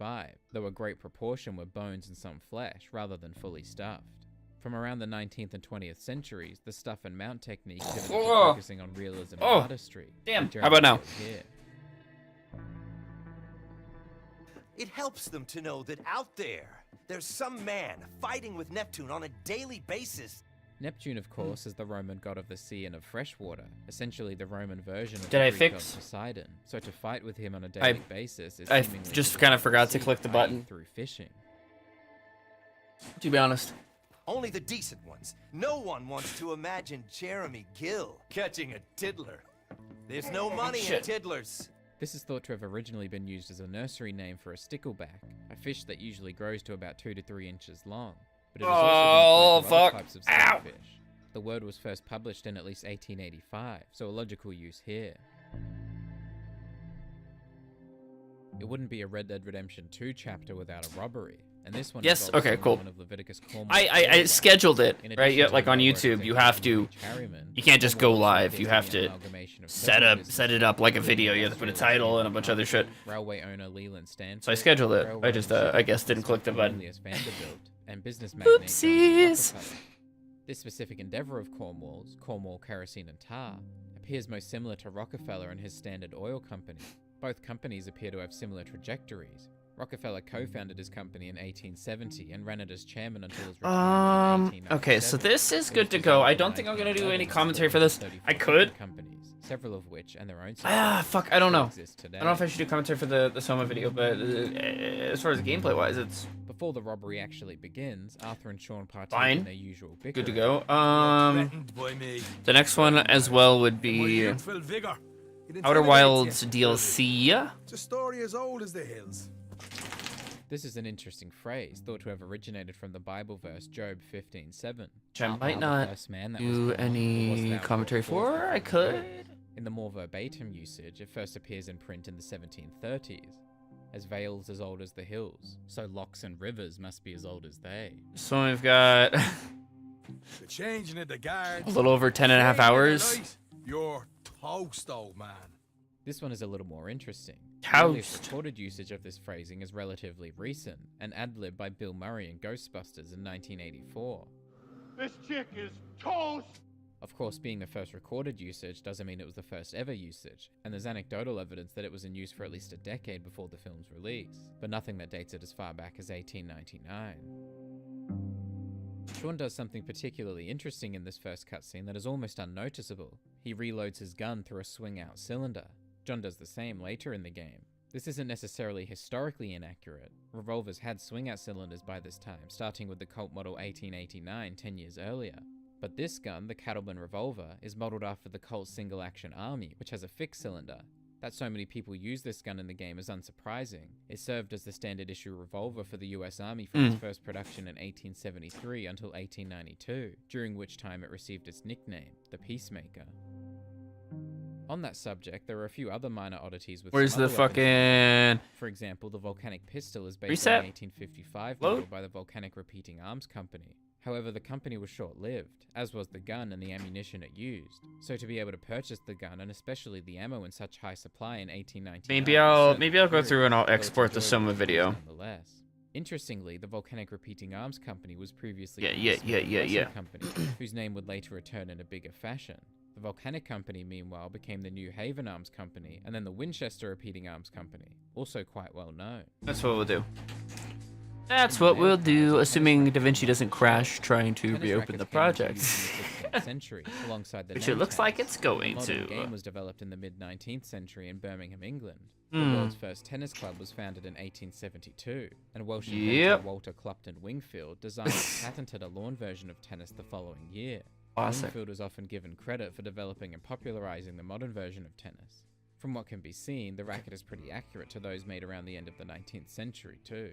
1885, though a great proportion were bones and some flesh, rather than fully stuffed. From around the 19th and 20th centuries, the stuff and mount technique pivoted to focusing on realism and artistry. Damn, how about now? It helps them to know that out there's some man fighting with Neptune on a daily basis. Neptune, of course, is the Roman god of the sea and of fresh water, essentially the Roman version of Did I the Greek god fix? Poseidon. So to fight with him on a daily basis is I seemingly just kind of forgot to click the button. through fishing. To be honest. Only the decent ones. No one wants to imagine Jeremy Gill catching a tiddler. There's no money in tiddlers. This is thought to have originally been used as a nursery name for a stickleback, a fish that usually grows to about 2 to 3 inches long. But it is also been applied to other types of starfish. The word was first published in at least 1885, so a logical use here. It wouldn't be a Red Dead Redemption 2 chapter without a robbery, and this one yes, okay, cool. One of Leviticus I scheduled it, right? Yeah, like on YouTube, you have to, you can't just go live. You have to set it up like a video. You have to put a title and a bunch of other shit. Railway owner Leland Stanford, so I scheduled it. I just, I guess, didn't click the button. And business magnate Oopsies. This specific endeavor of Cornwall's, Cornwall Kerosene and Tar, appears most similar to Rockefeller and his Standard Oil Company. Both companies appear to have similar trajectories. Rockefeller co-founded his company in 1870 and ran it as chairman until his retirement in 1897. Okay, so this is good to go. I don't think I'm gonna do any commentary for this. I could. Companies, several of which and their own. Fuck, I don't know. I don't know if I should do commentary for the Soma video, but as far as gameplay wise, it's before the robbery actually begins. Arthur and Sean partake in their usual bickering. Good to go. The next one as well would be Outer Wilds DLC. It's a story as old as the hills. This is an interesting phrase, thought to have originated from the Bible verse Job 15:7. Which I might not do any commentary for. I could. In the more verbatim usage, it first appears in print in the 1730s. As vales as old as the hills, so locks and rivers must be as old as they. So we've got changing at the guard. A little over 10.5 hours. You're toast, old man. This one is a little more interesting. Toast. The earliest recorded usage of this phrasing is relatively recent, an ad-lib by Bill Murray in Ghostbusters in 1984. This chick is toast! Of course, being the first recorded usage doesn't mean it was the first ever usage, and there's anecdotal evidence that it was in use for at least a decade before the film's release, but nothing that dates it as far back as 1899. Sean does something particularly interesting in this first cutscene that is almost unnoticeable. He reloads his gun through a swing-out cylinder. John does the same later in the game. This isn't necessarily historically inaccurate. Revolvers had swing-out cylinders by this time, starting with the Colt Model 1889 10 years earlier. But this gun, the Cattleman Revolver, is modeled after the Colt Single Action Army, which has a fixed cylinder. That so many people use this gun in the game is unsurprising. It served as the standard issue revolver for the US Army from its first production in 1873 until 1892, during which time it received its nickname, the Peacemaker. On that subject, there are a few other minor oddities with where's the fucking... For example, the volcanic pistol is based on the 1855 model by the Volcanic Repeating Arms Company. However, the company was short-lived, as was the gun and the ammunition it used. So to be able to purchase the gun, and especially the ammo in such high supply in 1899... Maybe I'll go through and I'll export the Soma video. Interestingly, the Volcanic Repeating Arms Company was previously a company, whose name would later return in a bigger fashion. The Volcanic Company, meanwhile, became the New Haven Arms Company, and then the Winchester Repeating Arms Company, also quite well known. That's what we'll do. That's what we'll do, assuming Da Vinci doesn't crash trying to reopen the project. Which it looks like it's going to. The game was developed in the mid-19th century in Birmingham, England. The world's first tennis club was founded in 1872, and Welsh inventor Walter Clopton Wingfield designed and patented a lawn version of tennis the following year. Wingfield was often given credit for developing and popularizing the modern version of tennis. From what can be seen, the racket is pretty accurate to those made around the end of the 19th century too.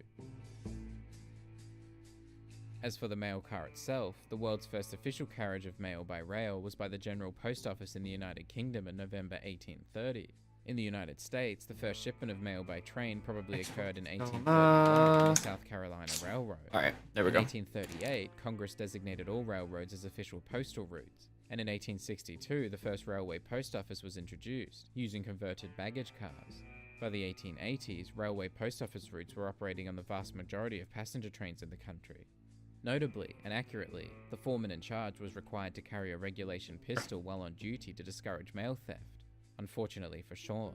As for the mail car itself, the world's first official carriage of mail by rail was by the General Post Office in the United Kingdom in November 1830. In the United States, the first shipment of mail by train probably occurred in 1831 on the South Carolina Railroad. Alright, there we go. In 1838, Congress designated all railroads as official postal routes. And in 1862, the first railway post office was introduced, using converted baggage cars. By the 1880s, railway post office routes were operating on the vast majority of passenger trains in the country. Notably, and accurately, the foreman in charge was required to carry a regulation pistol while on duty to discourage mail theft, unfortunately for Sean.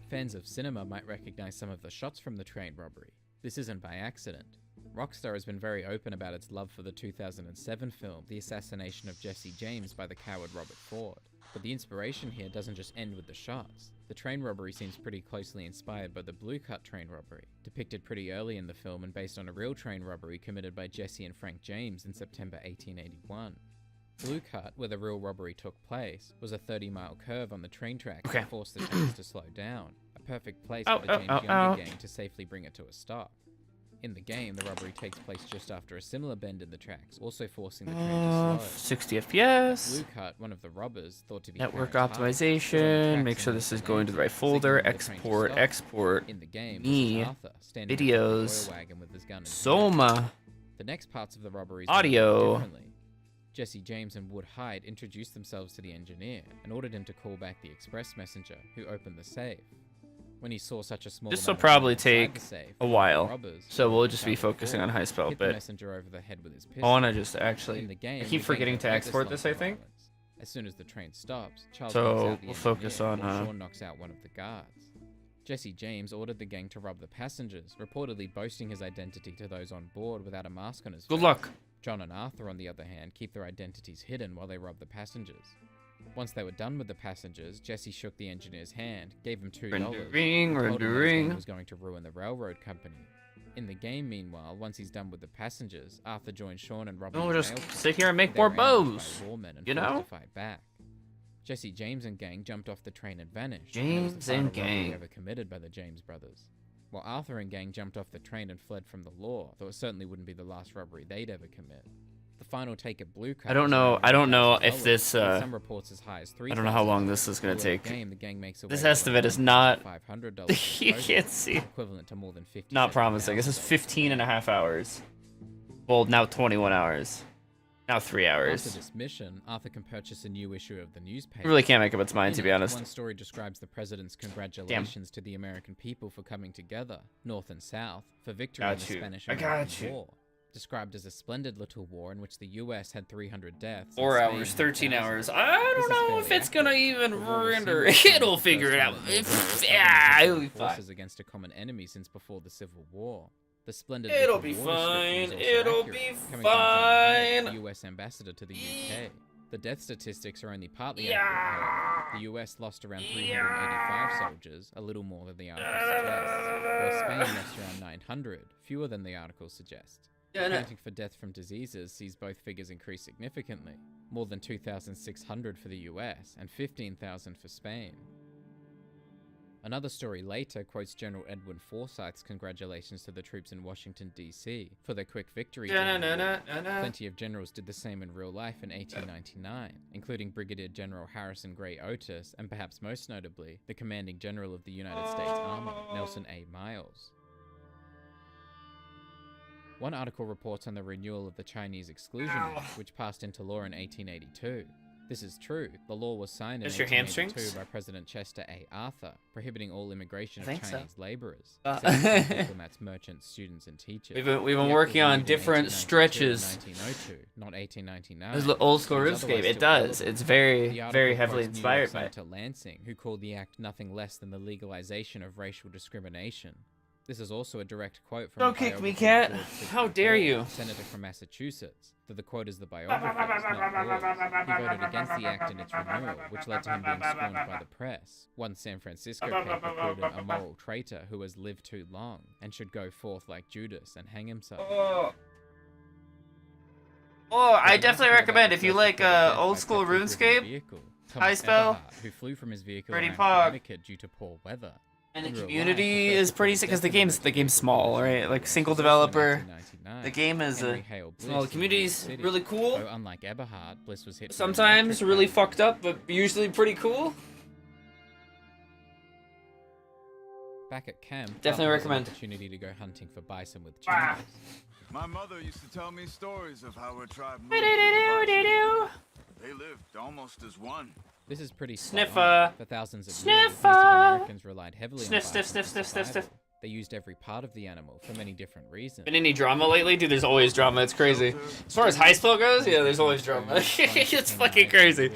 Fans of cinema might recognize some of the shots from the train robbery. This isn't by accident. Rockstar has been very open about its love for the 2007 film The Assassination of Jesse James by the coward Robert Ford. But the inspiration here doesn't just end with the shots. The train robbery seems pretty closely inspired by the Blue Cut train robbery, depicted pretty early in the film and based on a real train robbery committed by Jesse and Frank James in September 1881. Blue Cut, where the real robbery took place, was a 30-mile curve on the train tracks that forced the trains to slow down, a perfect place for the James Younger gang to safely bring it to a stop. In the game, the robbery takes place just after a similar bend in the tracks, also forcing the train to slow. 60 FPS. Blue Cut, one of the robbers, thought to be Network Harris Harper, optimization. Make sure this is going to the right folder. Export. In the game, Me. Arthur, standing in Videos. the oil wagon with his gun in his hand. Soma. The next parts of the robberies Audio. went differently. Jesse James and Wood Hyde introduced themselves to the engineer and ordered him to call back the express messenger, who opened the safe. When he saw such a small This will amount of probably money inside take the safe, a while, robbers, so we'll who just be found the focusing on fraud, Highspell, hit the but messenger over the head with his I pistol. want to just actually... In the game, I keep the forgetting gang to avoids export this this, I think. violence. As soon as the train stops, Charles So, knocks out the we'll focus engineer, on, while Sean knocks out one of the guards. Jesse James ordered the gang to rob the passengers, reportedly boasting his identity to those on board without a mask on his face. Good luck. John and Arthur, on the other hand, keep their identities hidden while they rob the passengers. Once they were done with the passengers, Jesse shook the engineer's hand, gave him $2, Rendering, and told him that his rendering. gang was going to ruin the railroad company. In the game, meanwhile, once he's done with the passengers, Arthur joins Sean and Robin. We'll in the just mail pit. sit here and make They more were ambushed bows. by lawmen and You forced know? to fight back. Jesse James and gang jumped off the train and vanished. and it was the James final and robbery gang. ever committed by the James brothers. While Arthur and gang jumped off the train and fled from the law, though it certainly wouldn't be the last robbery they'd ever commit. The final take at Blue Cut. I don't know if this, some reports as high as I don't know how long this is gonna $3,000. take. Game, the gang makes This away with estimate is not... $500 You can't see. equivalent to more than 50. Not promising. This is 15 and a half hours. Well, now 21 hours. Now 3 After hours. this mission, Arthur can purchase a new issue of the newspaper. He really can't make up its mind, to be In it, honest. One story describes the president's congratulations to the American people for coming together, North and South, for victory in the Got you. I Spanish-American got you. War. Described as a splendid little war in which the U.S. had 300 deaths. 4 and Spain hours, had 13 thousands. hours. I This don't is know fairly if it's gonna accurate. even The war was render. seen as It'll one of the figure it first out. world wars that Yeah, it'll be united fine. forces against a common enemy since before the Civil War. The splendid It'll little be war description fine. is also It'll accurate, be coming from John Hay, fine. the U.S. ambassador to the UK. The death statistics are only partly Yeah. accurate. However. The US lost around 385 soldiers, a little more than the article suggests, while Spain lost around 900, fewer than the article suggests. Accounting for death from diseases sees both figures increase significantly, more than 2,600 for the US and 15,000 for Spain. Another story later quotes General Edwin Forsyth's congratulations to the troops in Washington, D.C. for their quick victory. during the war. Plenty of generals did the same in real life in 1899, including Brigadier General Harrison Gray Otis, and perhaps most notably, the commanding general of the United States Army, Nelson A. Miles. One article reports on the renewal of the Chinese Exclusion Act, which passed into law in 1882. This is true. The law was signed in Just your 1882 hamstrings? by President Chester A. Arthur, prohibiting all immigration I of think so. Chinese laborers, Uh, except for diplomats, merchants, students, and teachers. We've been The act working was on renewed in different 1892 stretches. and 1902, not 1899. This is the old school It was RuneScape. otherwise It still does. relevant. It's very, The article very heavily quotes New York inspired by it. Senator Lansing, who called the act nothing less than the legalization of racial discrimination. This is also a direct quote from Don't the kick me, biography cat. of George Sidney How dare Ford, you. Senator from Massachusetts, though the quote is the biographer's, not yours. He voted against the act and its renewal, which led to him being scorned by the press. One San Francisco paper called him a moral traitor who has lived too long and should go forth like Judas and hang himself. I definitely recommend if you like old school RuneScape, Highspell, who flew from his vehicle Pretty around Pog. Connecticut due to poor weather. and the In real community life, is pretty sick because the game's small, right? Like single developer. The game is small. The community's really cool. Though unlike Eberhard, Bliss was hit. Sometimes really fucked up, but usually pretty cool. Back at camp, Definitely Arthur has an recommend. opportunity to go hunting for bison with Charles. My mother used to tell me stories of how her tribe moved. Do-do-do-do-do-do. They lived almost as one. This is pretty Sniffer. For thousands of years, Sniffer. Native Americans relied heavily Sniff, on sniff, bison sniff, for sniff, sniff, survival. sniff. They used every part of the animal for many different reasons. Been any drama lately? Dude, there's always drama. It's crazy. As far as Highspell goes, yeah, there's always drama. It's fucking crazy.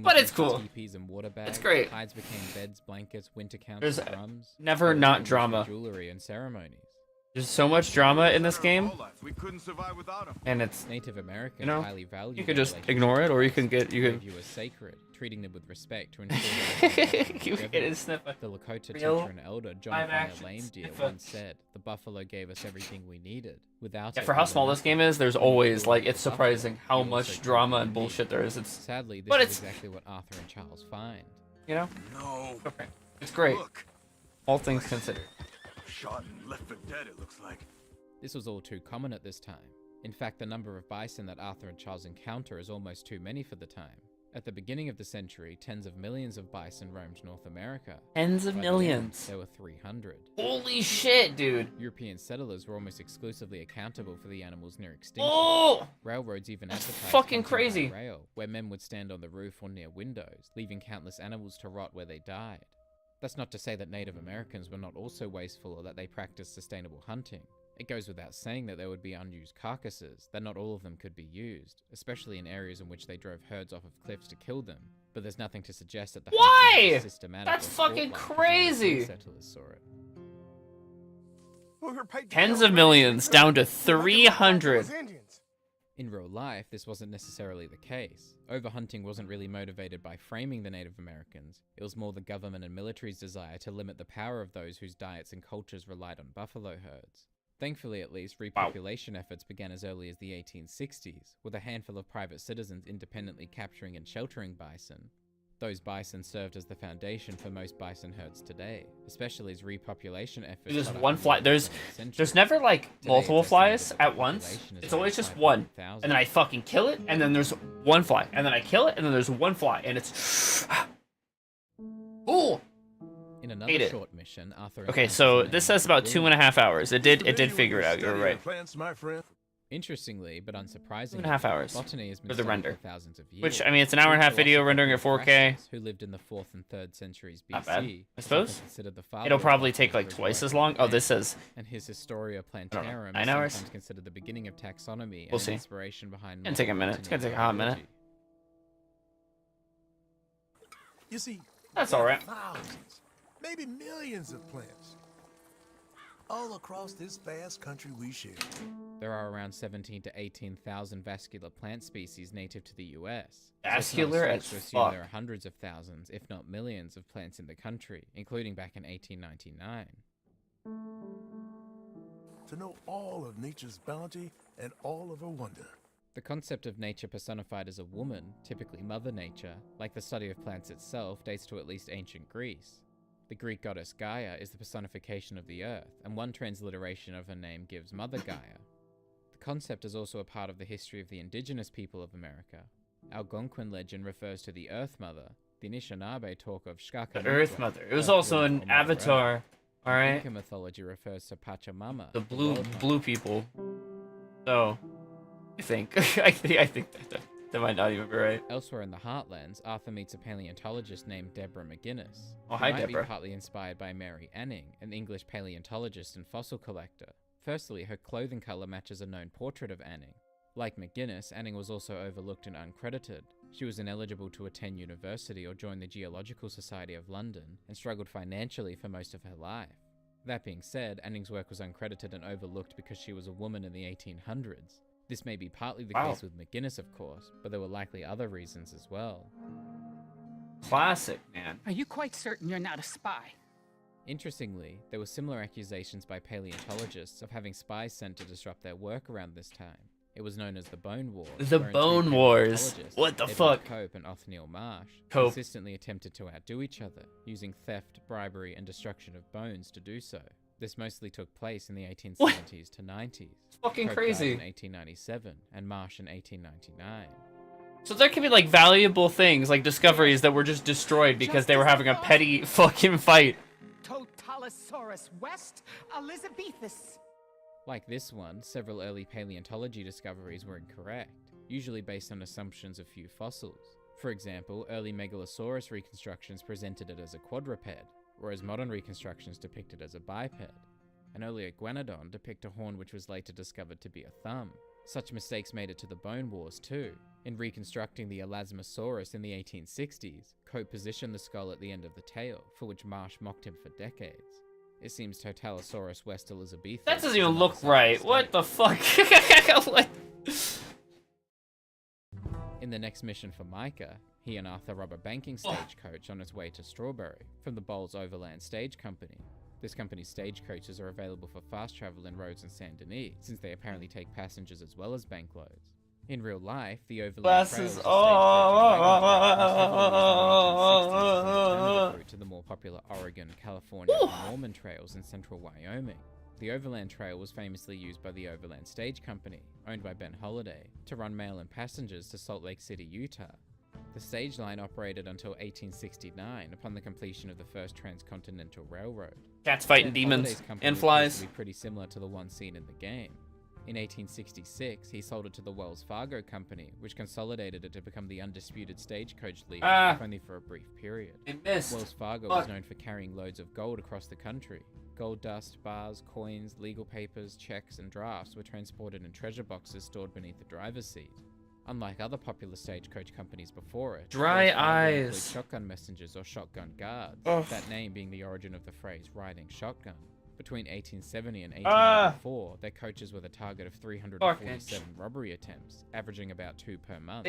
But it's cool. And water bags. It's great. Hides became beds, blankets, winter counts, There's and drums. never not drama. Jewelry and ceremonies. There's so much drama in this game, We couldn't survive without him. and it's Native Americans You know, highly valued. you could their just relationship ignore it, or you with can bison get you and could view as sacred, treating them with respect to ensure you get a sniffer. The Lakota Real teacher and elder John live Fire action Lame Deer sniffer. once said, "The buffalo gave us everything we needed. Without Yeah, it, for we how were small this nothing." game is, there's When we always grew like up it's with buffalo, surprising how we also much grew drama up and with bullshit there is. It's Sadly, this but is it's- exactly what Arthur and Charles find. you know, No. okay, it's great. Look. All things considered. Shot and left for dead, it looks like. This was all too common at this time. In fact, the number of bison that Arthur and Charles encounter is almost too many for the time. At the beginning of the century, tens of millions of bison roamed North America. Tens of By the end, millions. there were 300. Holy shit, dude. European settlers were almost exclusively accountable for the animals near extinction. Oh, Railroads even That's advertised fucking hunting by crazy. rail, where men would stand on the roof or near windows, leaving countless animals to rot where they died. That's not to say that Native Americans were not also wasteful or that they practiced sustainable hunting. It goes without saying that there would be unused carcasses, that not all of them could be used, especially in areas in which they drove herds off of cliffs to kill them. But there's nothing to suggest that the hunting Why? was systematic That's or fucking sport-like as crazy. European settlers saw it. tens of millions down to 300. In real life, this wasn't necessarily the case. Overhunting wasn't really motivated by framing the Native Americans. It was more the government and military's desire to limit the power of those whose diets and cultures relied on buffalo herds. Thankfully, at least, repopulation efforts began as early as the 1860s, with a handful of private citizens independently capturing and sheltering bison. Those bison served as the foundation for most bison herds today, especially as repopulation efforts. There's shot up one in the fly. 20th century. There's never like Today, multiple it's estimated flies that the at once. population is It's around always just one, 500,000. and then I fucking kill it, and then there's one fly, and then I kill it, and then there's one fly, and it's. Ooh. In another Hate it. short mission, Arthur Okay, encounters so a man this says named about 2.5 hours. It did figure it out. You're right. Plants, my friend. Interestingly, but unsurprisingly, 2.5 hours botany has been for the studied render. for thousands of years. Which, I mean, it's an hour and a half video rendering at 4K. Who lived in the 4th and 3rd centuries BC? Not bad, I is suppose. often considered the father It'll of probably botany take like for his twice work as long. on Oh, this plants, says and his Historia know, Plantarum 9 is hours? sometimes considered the beginning of taxonomy We'll and see. an inspiration behind. It's gonna take a modern minute. It's gonna botany take a hot and minute. biology. You see, That's there are all right. Thousands, maybe millions of plants all across this vast country we share. There are around 17 to 18,000 vascular plant species native to the US. Vascular so as it's not a stretch to assume fuck. there are hundreds of thousands, if not millions, of plants in the country, including back in 1899. To know all of nature's bounty and all of her wonder. The concept of nature personified as a woman, typically Mother Nature, like the study of plants itself, dates to at least ancient Greece. The Greek goddess Gaia is the personification of the earth, and one transliteration of her name gives Mother Gaia. The concept is also a part of the history of the indigenous people of America. Algonquin legend refers to the Earth Mother. The Anishinaabe talk of Shkakanugwa, The Earth Mother. It was Earth also Woman an or Mother Avatar. Earth. All right. Inca mythology refers to Pachamama, The World Mother. blue people. So, I think I think that might not even be right. Elsewhere in the Heartlands, Arthur meets a paleontologist named Deborah McGinnis. Oh, who hi, might Deborah. be partly inspired by Mary Anning, an English paleontologist and fossil collector. Firstly, her clothing color matches a known portrait of Anning. Like McGinnis, Anning was also overlooked and uncredited. She was ineligible to attend university or join the Geological Society of London, and struggled financially for most of her life. That being said, Anning's work was uncredited and overlooked because she was a woman in the 1800s. This may be partly the Wow. case with McGinnis, of course, but there were likely other reasons as well. Classic, man. Are you quite certain you're not a spy? Interestingly, there were similar accusations by paleontologists of having spies sent to disrupt their work around this time. It was known as the Bone Wars. The wherein two Bone Wars. paleontologists, What the Edward fuck? Cope and Othniel Marsh Cope. consistently attempted to outdo each other, using theft, bribery, and destruction of bones to do so. This mostly took place in the 1870s to 90s. It's fucking Cope died crazy. in 1897, and Marsh in 1899. So there could be like valuable things, like discoveries that were just destroyed because they were having a petty fucking fight. Totalosaurus West Elizabethus. Like this one, several early paleontology discoveries were incorrect, usually based on assumptions of few fossils. For example, early Megalosaurus reconstructions presented it as a quadruped, whereas modern reconstructions depict it as a biped. An early iguanodon depict a horn which was later discovered to be a thumb. Such mistakes made it to the Bone Wars too. In reconstructing the Elasmosaurus in the 1860s, Cope positioned the skull at the end of the tail, for which Marsh mocked him for decades. It seems Totalosaurus West Elizabethan... That doesn't even look right. What the fuck? What? In the next mission for Micah, he and Arthur rob a banking stagecoach on its way to Strawberry from the Bowles Overland Stage Company. This company's stagecoaches are available for fast travel in roads in Saint Denis, since they apparently take passengers as well as bankloads. In real life, the Overland Trail is a route to the more popular Oregon, California, and Mormon trails in central Wyoming. The Overland Trail was famously used by the Overland Stage Company, owned by Ben Holliday, to run mail and passengers to Salt Lake City, Utah. The stage line operated until 1869 upon the completion of the first transcontinental railroad. Cats fighting demons and flies. To be pretty similar to the one seen in the game. In 1866, he sold it to the Wells Fargo Company, which consolidated it to become the undisputed stagecoach leader, if only for a brief period. Wells Fargo was known for carrying loads of gold across the country. Gold dust, bars, coins, legal papers, checks, and drafts were transported in treasure boxes stored beneath the driver's seat. Unlike other popular stagecoach companies before it, Dry eyes. Shotgun messengers or shotgun guards, that name being the origin of the phrase riding shotgun. Between 1870 and 1894, their coaches were the target of 347 robbery attempts, averaging about 2 per month.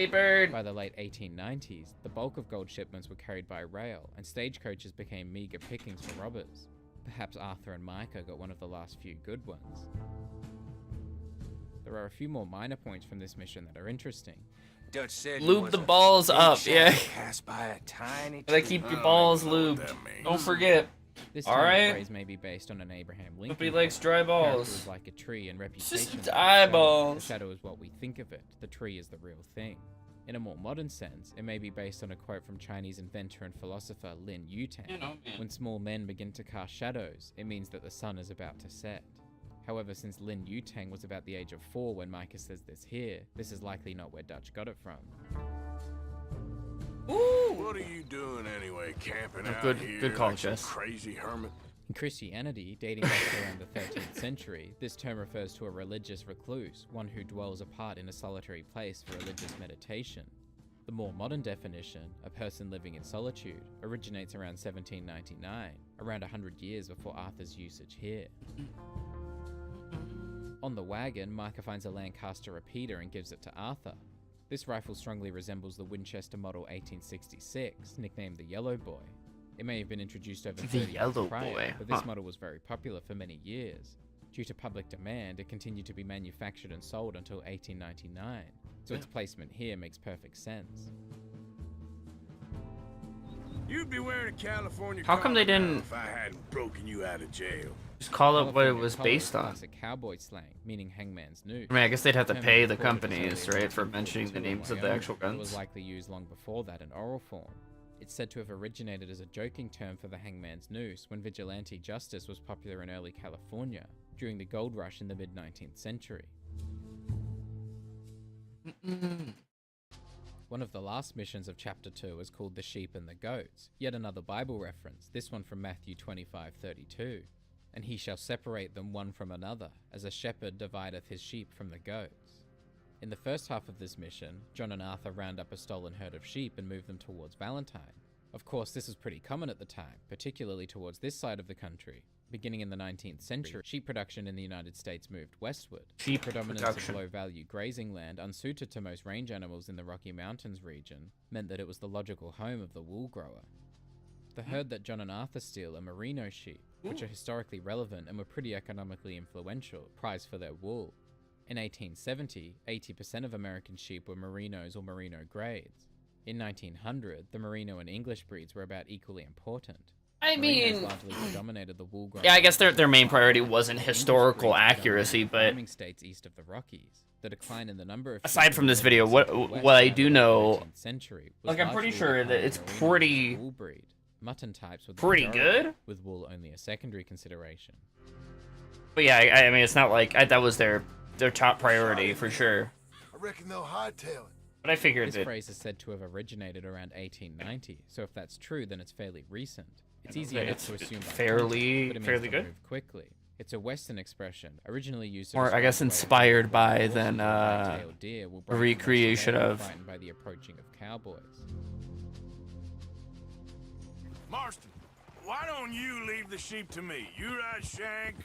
By the late 1890s, the bulk of gold shipments were carried by rail, and stagecoaches became meager pickings for robbers. Perhaps Arthur and Micah got one of the last few good ones. There are a few more minor points from this mission that are interesting. Dutch said Lube the balls up, yeah. By a tiny Gotta keep your balls lubed. Don't forget. This phrase may be based on an Abraham Lincoln. Nobody likes dry balls. Was like a tree and reputation. Just eyeballs. The shadow is what we think of it. The tree is the real thing. In a more modern sense, it may be based on a quote from Chinese inventor and philosopher Lin Yutang. When small men begin to cast shadows, it means that the sun is about to set. However, since Lin Yutang was about the age of 4 when Micah says this here, this is likely not where Dutch got it from. Ooh. What are you doing anyway, camping out here good call, like some Jess. crazy hermit? In Christianity, dating back to around the 13th century, this term refers to a religious recluse, one who dwells apart in a solitary place for religious meditation. The more modern definition, a person living in solitude, originates around 1799, around 100 years before Arthur's usage here. On the wagon, Micah finds a Lancaster repeater and gives it to Arthur. This rifle strongly resembles the Winchester Model 1866, nicknamed the Yellow Boy. It may have been introduced over 30 years prior, but this model was very popular for many years. Due to public demand, it continued to be manufactured and sold until 1899, so its placement here makes perfect sense. You'd be wearing a California How come they didn't if I hadn't broken you out of jail. just call it what it was based on? Classic cowboy slang, meaning hangman's noose. I mean, I guess they'd have to pay the companies, right, for mentioning the names of the actual It guns. was likely used long before that in oral form. It's said to have originated as a joking term for the hangman's noose when vigilante justice was popular in early California during the gold rush in the mid-19th century. One of the last missions of Chapter 2 is called The Sheep and the Goats, yet another Bible reference, this one from Matthew 25:32. And he shall separate them one from another, as a shepherd divideth his sheep from the goats. In the first half of this mission, John and Arthur round up a stolen herd of sheep and move them towards Valentine. Of course, this was pretty common at the time, particularly towards this side of the country. Beginning in the 19th century, sheep production in the United States moved westward. Sheep Predominance production. of low-value grazing land unsuited to most range animals in the Rocky Mountains region meant that it was the logical home of the wool grower. The herd that John and Arthur steal are merino sheep, which are historically relevant and were pretty economically influential, prized for their wool. In 1870, 80% of American sheep were merinos or merino grades. In 1900, the merino and English breeds were about equally important. I mean, largely dominated the wool yeah, I guess their main priority wasn't historical accuracy, but states east of the Rockies. The decline in the number of aside from this video, what I do know, like I'm pretty sure that it's pretty mutton types with pretty good, with wool only a secondary consideration. But yeah, I mean, it's not like that was their top priority for sure. I reckon they'll hightail it. But I figured This that phrase is said to have originated around 1890, so if that's true, then it's fairly recent. It's easy that enough it's to assume by fairly- context, but it means fairly to good. move quickly. It's a Western expression, originally used to Or, I describe guess, the way inspired horses, by horses, than, or white-tailed deer will a break from their recreation stay, of- frightened by the approaching of cowboys. Marston, why don't you leave the sheep to me? You ride Shank.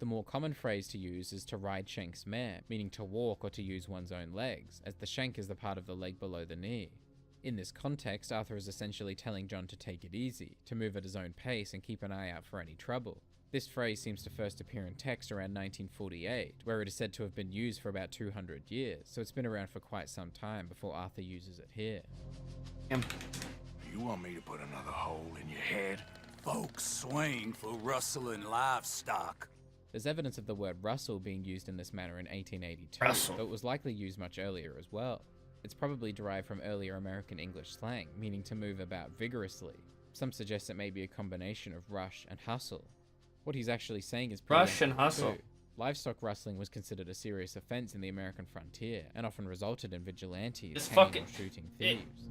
The more common phrase to use is to ride Shank's mare, meaning to walk or to use one's own legs, as the shank is the part of the leg below the knee. In this context, Arthur is essentially telling John to take it easy, to move at his own pace and keep an eye out for any trouble. This phrase seems to first appear in text around 1948, where it is said to have been used for about 200 years, so it's been around for quite some time before Arthur uses it here. You want me to put another hole in your head? Folks swing for rustling livestock. There's evidence of the word rustle being used in this manner in 1882, Rustle. but it was likely used much earlier as well. It's probably derived from earlier American English slang, meaning to move about vigorously. Some suggest it may be a combination of rush and hustle. What he's actually saying is pretty Rush and accurate hustle. too. Livestock rustling was considered a serious offense in the American frontier, and often resulted in vigilantes Just hanging fucking- or shooting thieves.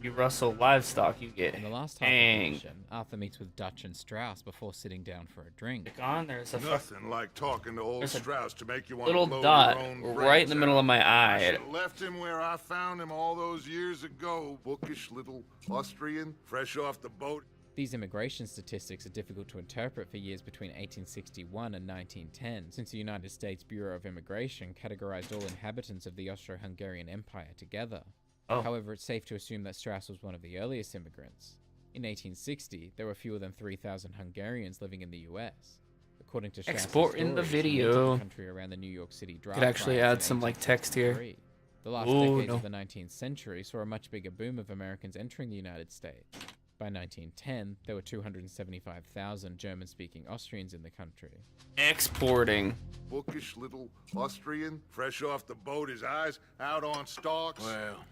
You rustle livestock, you get In the last half of the hanged. mission, Arthur meets with Dutch and Strauss before sitting down for a drink. Click on, there's a Nothing like talking to old There's a Strauss to make you want little to blow dot your own right in the brains middle out. of my I eye. should've left him where I found him all those years ago. Bookish little Austrian, fresh off the boat. These immigration statistics are difficult to interpret for years between 1861 and 1910, since the United States Bureau of Immigration categorized all inhabitants of the Austro-Hungarian Empire together. Oh. However, it's safe to assume that Strauss was one of the earliest immigrants. In 1860, there were fewer than 3,000 Hungarians living in the US. According to Strauss's Export in the stories, he video. entered the country around the New York City draft Could actually riots add in some, like, text here. 1863. The last Ooh, decades no. of the 19th century saw a much bigger boom of Americans entering the United States. By 1910, there were 275,000 German-speaking Austrians in the country. Exporting. Bookish little Austrian, fresh off the boat, his eyes out on stalks. Well,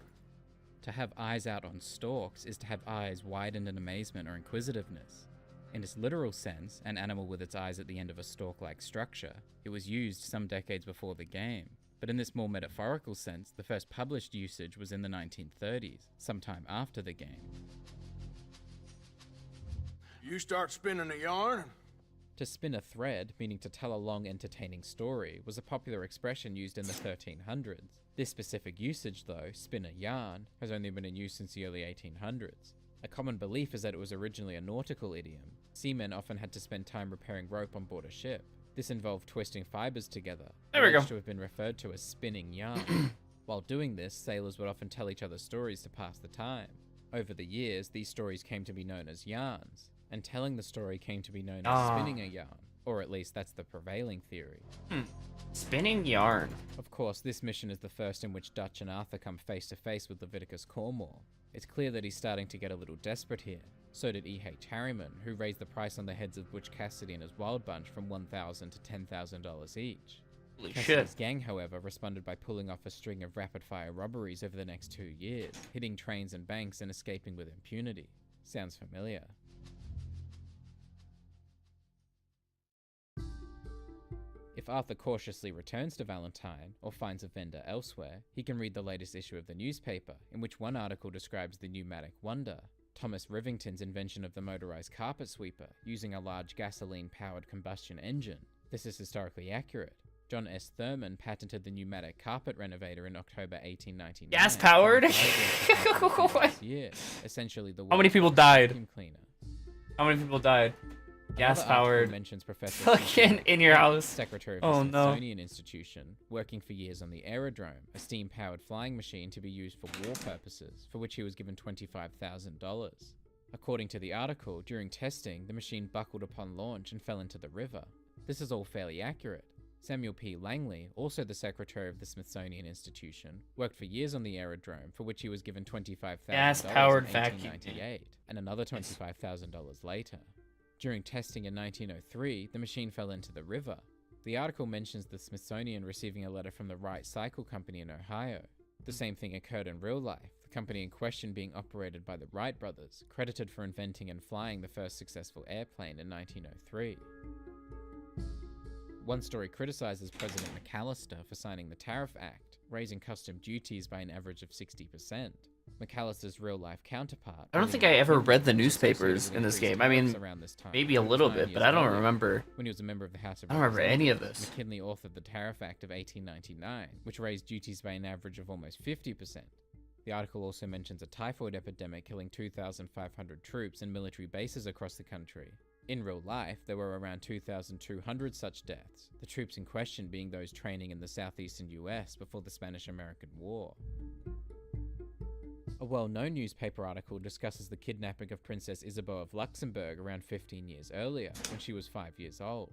To have eyes out on stalks is to have eyes widened in amazement or inquisitiveness. In its literal sense, an animal with its eyes at the end of a stalk-like structure, it was used some decades before the game. But in this more metaphorical sense, the first published usage was in the 1930s, sometime after the game. You start spinning a yarn? To spin a thread, meaning to tell a long entertaining story, was a popular expression used in the 1300s. This specific usage, though, spin a yarn, has only been in use since the early 1800s. A common belief is that it was originally a nautical idiom. Seamen often had to spend time repairing rope on board a ship. This involved twisting fibers together, There we alleged go. to have been referred to as spinning yarn. While doing this, sailors would often tell each other stories to pass the time. Over the years, these stories came to be known as yarns, and telling the story came to be known as spinning a yarn, or at least that's the prevailing theory. Spinning yarn. Of course, this mission is the first in which Dutch and Arthur come face to face with Leviticus Cornwall. It's clear that he's starting to get a little desperate here. So did E.H. Harriman, who raised the price on the heads of Butch Cassidy and his Wild Bunch from $1,000 to $10,000 each. Holy Cassidy's shit. gang, however, responded by pulling off a string of rapid-fire robberies over the next 2 years, hitting trains and banks and escaping with impunity. Sounds familiar. If Arthur cautiously returns to Valentine, or finds a vendor elsewhere, he can read the latest issue of the newspaper, in which one article describes the pneumatic wonder, Thomas Rivington's invention of the motorized carpet sweeper, using a large gasoline-powered combustion engine. This is historically accurate. John S. Thurman patented the pneumatic carpet renovator in October 1899. Gas-powered? What? Year, essentially the How many world's people first died? vacuum cleaner. How many people died? Another article Gas-powered. mentions Professor Fucking in your house. Secretary of the Oh, no. Smithsonian Institution, working for years on the Aerodrome, a steam-powered flying machine to be used for war purposes, for which he was given $25,000. According to the article, during testing, the machine buckled upon launch and fell into the river. This is all fairly accurate. Samuel P. Langley, also the secretary of the Smithsonian Institution, worked for years on the Aerodrome, for which he was given $25,000 Gas-powered in vacuum. 1898, and another $25,000 later. During testing in 1903, the machine fell into the river. The article mentions the Smithsonian receiving a letter from the Wright Cycle Company in Ohio. The same thing occurred in real life, the company in question being operated by the Wright brothers, credited for inventing and flying the first successful airplane in 1903. One story criticizes President McAllister for signing the Tariff Act. raising custom duties by an average of 60%. McAllister's real-life counterpart. I don't think I ever read the newspapers in this game. I mean, maybe a little bit, but I don't remember. When he was a member of the House of I don't remember any of this. McKinley authored the Tariff Act of 1899, which raised duties by an average of almost 50%. The article also mentions a typhoid epidemic killing 2,500 troops and military bases across the country. In real life, there were around 2,200 such deaths, the troops in question being those training in the southeastern US before the Spanish-American War. A well-known newspaper article discusses the kidnapping of Princess Isabeau of Luxembourg around 15 years earlier, when she was 5 years old.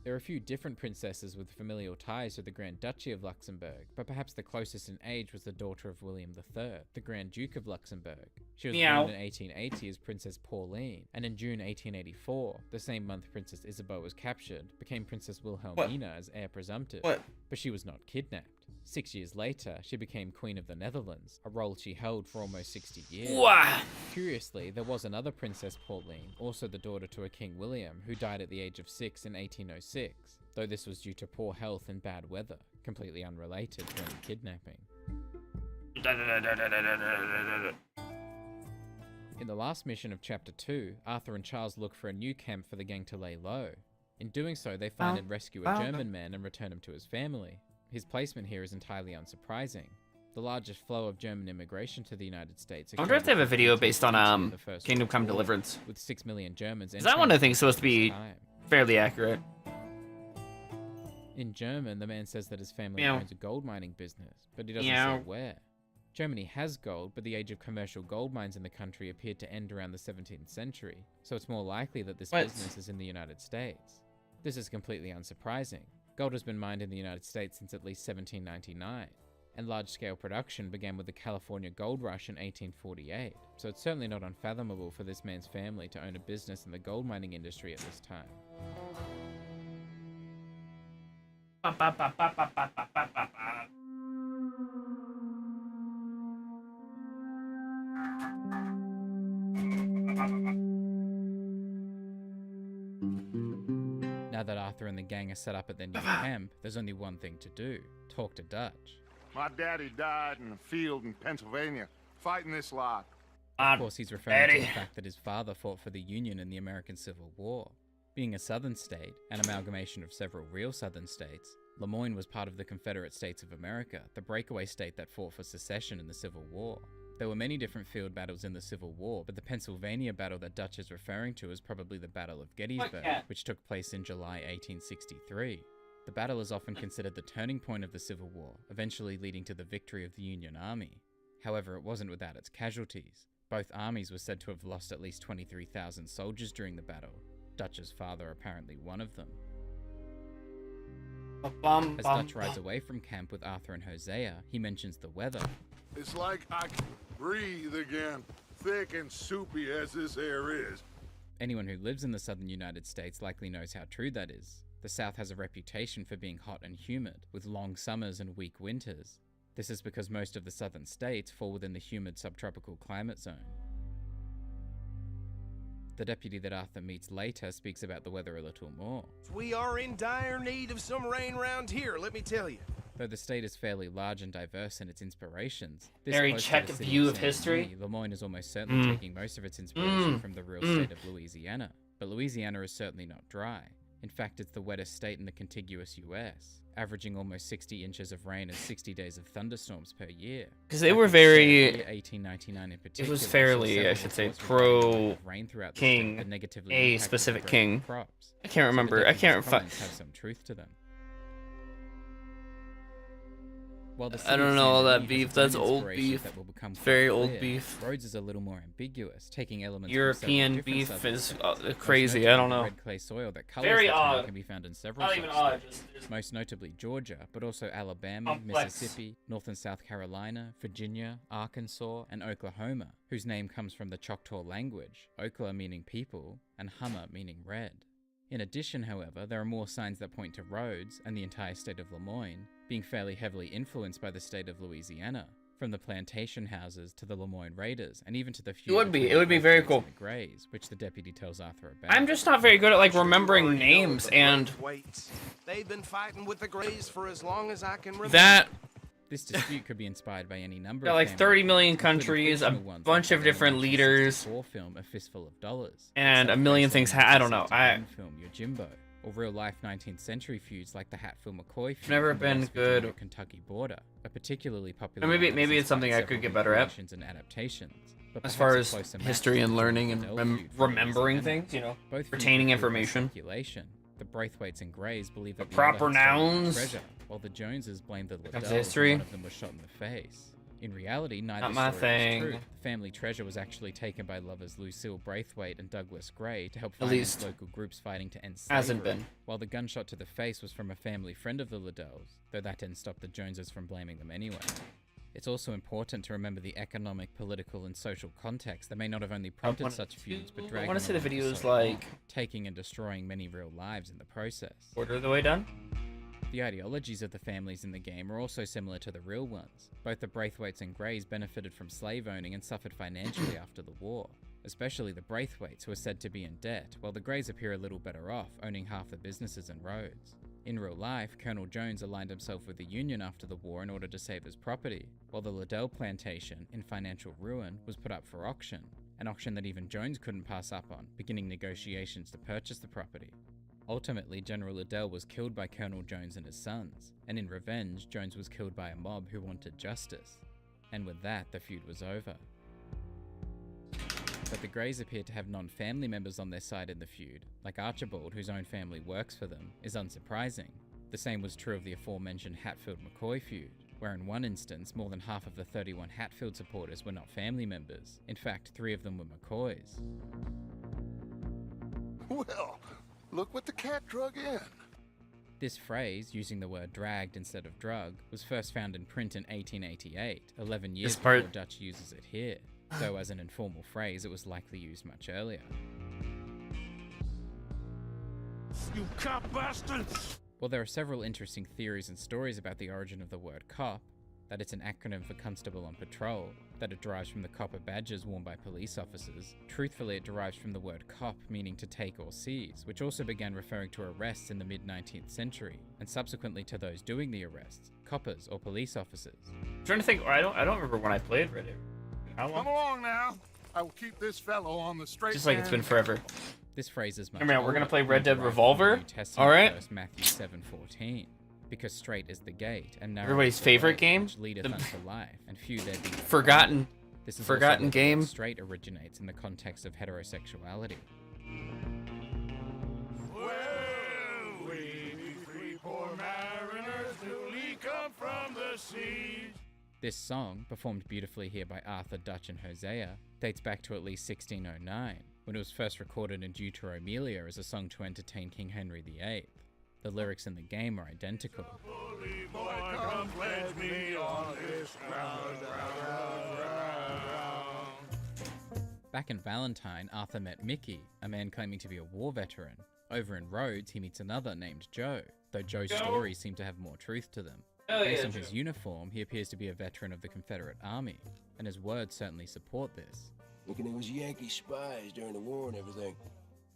There are a few different princesses with familial ties to the Grand Duchy of Luxembourg, but perhaps the closest in age was the daughter of William III, the Grand Duke of Luxembourg. She was born in 1880 as Princess Pauline, and in June 1884, the same month Princess Isabeau was captured, became Princess Wilhelmina as heir presumptive. But she was not kidnapped. 6 years later, she became Queen of the Netherlands, a role she held for almost 60 years. Wow. Curiously, there was another Princess Pauline, also the daughter to a King William, who died at the age of 6 in 1806, though this was due to poor health and bad weather, completely unrelated to any kidnapping. In the last mission of Chapter 2, Arthur and Charles look for a new camp for the gang to lay low. In doing so, they find and rescue a German man and return him to his family. His placement here is entirely unsurprising. The largest flow of German immigration to the United States. I wonder if they have a video based on Kingdom Come Deliverance. With 6 million Germans. Is that one I think supposed to be fairly accurate? In German, the man says that his family owns a gold mining business, but he doesn't say where. Germany has gold, but the age of commercial gold mines in the country appeared to end around the 17th century, so it's more likely that this business is in the United States. This is completely unsurprising. Gold has been mined in the United States since at least 1799, and large-scale production began with the California Gold Rush in 1848, so it's certainly not unfathomable for this man's family to own a business in the gold mining industry at this time. Now that Arthur and the gang are set up at their new camp, there's only one thing to do: talk to Dutch. My daddy died in a field in Pennsylvania, fighting this lot. Of course, he's referring to the fact that his father fought for the Union in the American Civil War. Being a southern state, an amalgamation of several real southern states, Lemoyne was part of the Confederate States of America, the breakaway state that fought for secession in the Civil War. There were many different field battles in the Civil War, but the Pennsylvania battle that Dutch is referring to is probably the Battle of Gettysburg, which took place in July 1863. The battle is often considered the turning point of the Civil War, eventually leading to the victory of the Union Army. However, it wasn't without its casualties. Both armies were said to have lost at least 23,000 soldiers during the battle, Dutch's father apparently one of them. As Dutch rides away from camp with Arthur and Hosea, he mentions the weather. It's like I can breathe again, thick and soupy as this air is. Anyone who lives in the southern United States likely knows how true that is. The South has a reputation for being hot and humid, with long summers and weak winters. This is because most of the southern states fall within the humid subtropical climate zone. The deputy that Arthur meets later speaks about the weather a little more. We are in dire need of some rain around here, let me tell you. Though the state is fairly large and diverse in its inspirations, very checked view of history. Lemoyne is almost certainly taking most of its inspiration from the real state of Louisiana. But Louisiana is certainly not dry. In fact, it's the wettest state in the contiguous US, averaging almost 60 inches of rain and 60 days of thunderstorms per year. Because they were very... 1899 in particular, it was fairly, I should say, pro-king, a specific king. Crops. I can't remember. I can't find... have some truth to them. I don't know all that beef. That's old beef. Very old beef. Rhodes is a little more ambiguous, taking elements European beef is crazy. I don't know. Red clay soil that very odd. Can be found in several not even odd. Most notably Georgia, but also Alabama, Mississippi, North and South Carolina, Virginia, Arkansas, and Oklahoma, whose name comes from the Choctaw language, Okla meaning people, and Hummer meaning red. In addition, however, there are more signs that point to Rhodes and the entire state of Lemoyne being fairly heavily influenced by the state of Louisiana, from the plantation houses to the Lemoyne Raiders, and even to the few. It would be very cool. Grays, which the deputy tells Arthur about. I'm just not very good at like remembering names, and They've been fighting with the Grays for as long as I can remember. That This dispute could be inspired by any number Got of like family 30 million including countries, a fictional ones bunch like of the different leaders, 1964 film A Fistful of Dollars, and a million things. I don't know. film Yojimbo, or real-life 19th century feuds like the Hatfield-McCoy feud Never from the been West Virginia good. Kentucky border, a particularly popular. Maybe it's something I could get better at. And adaptations. But As perhaps far a as closer match history to and the learning and Liddell feud from remembering Louisiana. things, you know, Both feuds retaining were fueled by information. speculation. The Braithwaites and Greys believe that the proper other had stolen the nouns. treasure, while the Joneses blamed the comes Liddells to history. when one of them was shot in the face. In reality, neither Not my story thing. was true. The family treasure was actually taken by lovers Lucille Braithwaite and Douglas Gray to help At finance least local groups fighting to end slavery. hasn't been. While the gunshot to the face was from a family friend of the Liddells, though that didn't stop the Joneses from blaming them anyway. It's also important to remember the economic, political, and social context that may not have only prompted such feuds, but dragged I want to see the them along for videos so long, like taking and destroying many real lives in the process. quarter of the way done. The ideologies of the families in the game are also similar to the real ones. Both the Braithwaites and Greys benefited from slave owning and suffered financially after the war, especially the Braithwaites, who are said to be in debt, while the Greys appear a little better off, owning half the businesses and roads. In real life, Colonel Jones aligned himself with the Union after the war in order to save his property, while the Liddell plantation, in financial ruin, was put up for auction, an auction that even Jones couldn't pass up on, beginning negotiations to purchase the property. Ultimately, General Liddell was killed by Colonel Jones and his sons, and in revenge, Jones was killed by a mob who wanted justice. And with that, the feud was over. But the Greys appear to have non-family members on their side in the feud, like Archibald, whose own family works for them, is unsurprising. The same was true of the aforementioned Hatfield-McCoy feud, where in one instance, more than half of the 31 Hatfield supporters were not family members. In fact, 3 of them were McCoys. Well, look what the cat drug in. This phrase, using the word dragged instead of drug, was first found in print in 1888, 11 years before Dutch uses it here, though as an informal phrase it was likely used much earlier. You cop bastards! While there are several interesting theories and stories about the origin of the word cop, that it's an acronym for Constable on Patrol, that it derives from the copper badges worn by police officers, truthfully it derives from the word cop meaning to take or seize, which also began referring to arrests in the mid-19th century, and subsequently to those doing the arrests, coppers or police officers. I'm trying to think, I don't remember when I played Red Dead. How long? Come along now. I will keep this fellow on the straight. Just like it's been forever. This phrase is much Remember, we're gonna older, play Red Dead derived from Revolver? the New Testament Alright. verse Matthew 7:14. Because straight is the gate, and narrow Everybody's is the favorite way game? which leadeth The unto life, and few there be that Forgotten. find. This is Forgotten also where the game. word straight originates in the context of heterosexuality. Well, we three poor mariners newly come from the seas. This song, performed beautifully here by Arthur, Dutch, and Hosea, dates back to at least 1609, when it was first recorded in Deuteromelia as a song to entertain King Henry VIII. The lyrics in the game are identical. Boy, come pledge me on this ground. Back in Valentine, Arthur met Mickey, a man claiming to be a war veteran. Over in Rhodes, he meets another named Joe, though Joe's stories seem to have more truth to them. Based on his uniform, he appears to be a veteran of the Confederate Army, and his words certainly support this. Thinking it was Yankee spies during the war and everything.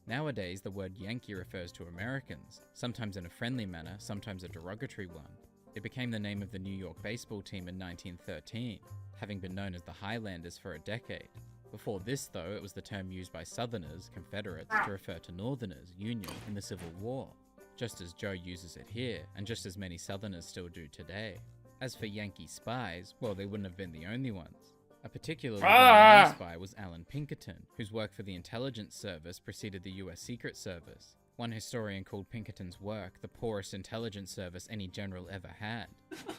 Nowadays, the word Yankee refers to Americans, sometimes in a friendly manner, sometimes a derogatory one. It became the name of the New York baseball team in 1913, having been known as the Highlanders for a decade. Before this, though, it was the term used by Southerners, Confederates, to refer to Northerners, Union, in the Civil War, just as Joe uses it here, and just as many Southerners still do today. As for Yankee spies, well, they wouldn't have been the only ones. A particularly well-known spy was Alan Pinkerton, whose work for the intelligence service preceded the US Secret Service. One historian called Pinkerton's work the poorest intelligence service any general ever had,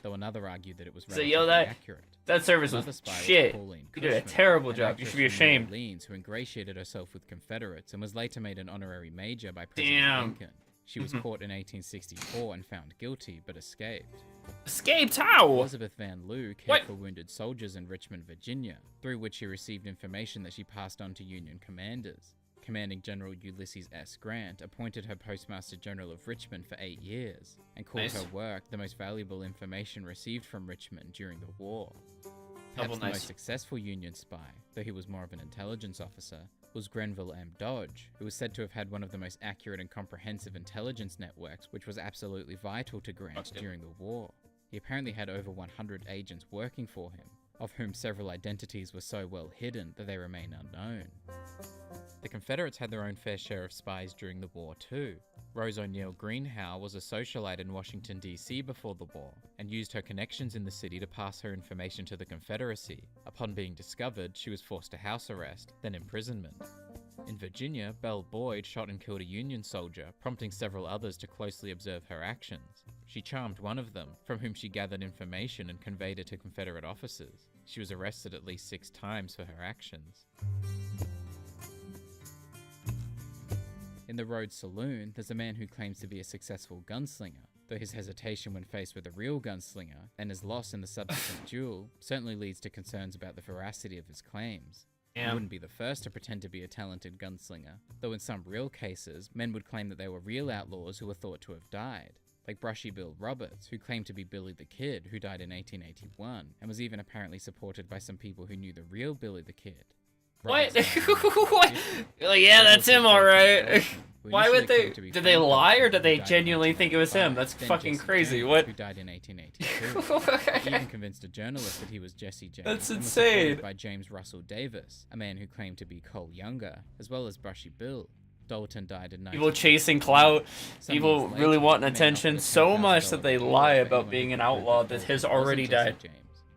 though another argued that it was relatively accurate. That service was Another spy shit. Pauline You did a Cushman, terrible an job. You actress should be from ashamed. New Orleans who ingratiated herself with Confederates and was later made an honorary major by President Lincoln. She was caught in 1864 and found guilty, but escaped. Escaped how? Elizabeth Van Loo cared for wounded soldiers in Richmond, Virginia, through which she received information that she passed on to Union commanders. Commanding General Ulysses S. Grant appointed her Postmaster General of Richmond for 8 years, and called her work the most valuable information received from Richmond during the war. Perhaps the most successful Union spy, though he was more of an intelligence officer, was Grenville M. Dodge, who was said to have had one of the most accurate and comprehensive intelligence networks, which was absolutely vital to Grant during the war. He apparently had over 100 agents working for him, of whom several identities were so well hidden that they remain unknown. The Confederates had their own fair share of spies during the war too. Rose O'Neal Greenhow was a socialite in Washington, D.C. before the war, and used her connections in the city to pass her information to the Confederacy. Upon being discovered, she was forced to house arrest, then imprisonment. In Virginia, Belle Boyd shot and killed a Union soldier, prompting several others to closely observe her actions. She charmed one of them, from whom she gathered information and conveyed it to Confederate officers. She was arrested at least 6 times for her actions. In the Rhodes Saloon, there's a man who claims to be a successful gunslinger, though his hesitation when faced with a real gunslinger, and his loss in the subsequent duel, certainly leads to concerns about the veracity of his claims. He wouldn't be the first to pretend to be a talented gunslinger, though in some real cases, men would claim that they were real outlaws who were thought to have died, like Brushy Bill Roberts, who claimed to be Billy the Kid, who died in 1881, and was even apparently supported by some people who knew the real Billy the Kid. What? What? Like, yeah, that's him, alright. Why would they? Did they lie, or did they genuinely think it was him? That's fucking crazy. What? Who died in 1882. He even convinced a journalist that he was Jesse James. That's and was insane. supported by James Russell Davis, a man who claimed to be Cole Younger, as well as Brushy Bill. Dalton died in 19... People chasing clout, people really wanting attention so much that they lie about being an outlaw that has already died.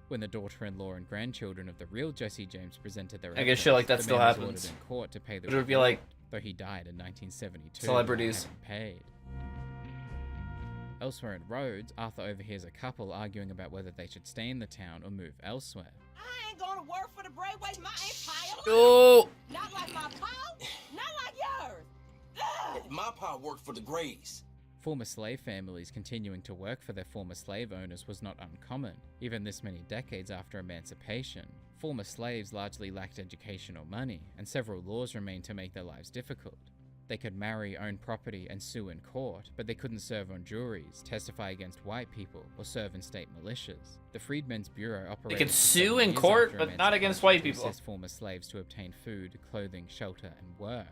When the daughter-in-law and grandchildren of the real Jesse James presented their I guess shit like that still happens. in court to pay the But it would be like though he died in 1972. celebrities. Paid. Elsewhere in Rhodes, Arthur overhears a couple arguing about whether they should stay in the town or move elsewhere. I ain't gonna work for the Braithwaite my entire life. Oh! Not like my pa, not like yours. Ugh. My pa worked for the Grays. Former slave families continuing to work for their former slave owners was not uncommon, even this many decades after emancipation. Former slaves largely lacked education or money, and several laws remained to make their lives difficult. They could marry, own property, and sue in court, but they couldn't serve on juries, testify against white people, or serve in state militias. The Freedmen's Bureau operated... They could sue in court, but not against white people. ...to assist former slaves to obtain food, clothing, shelter, and work.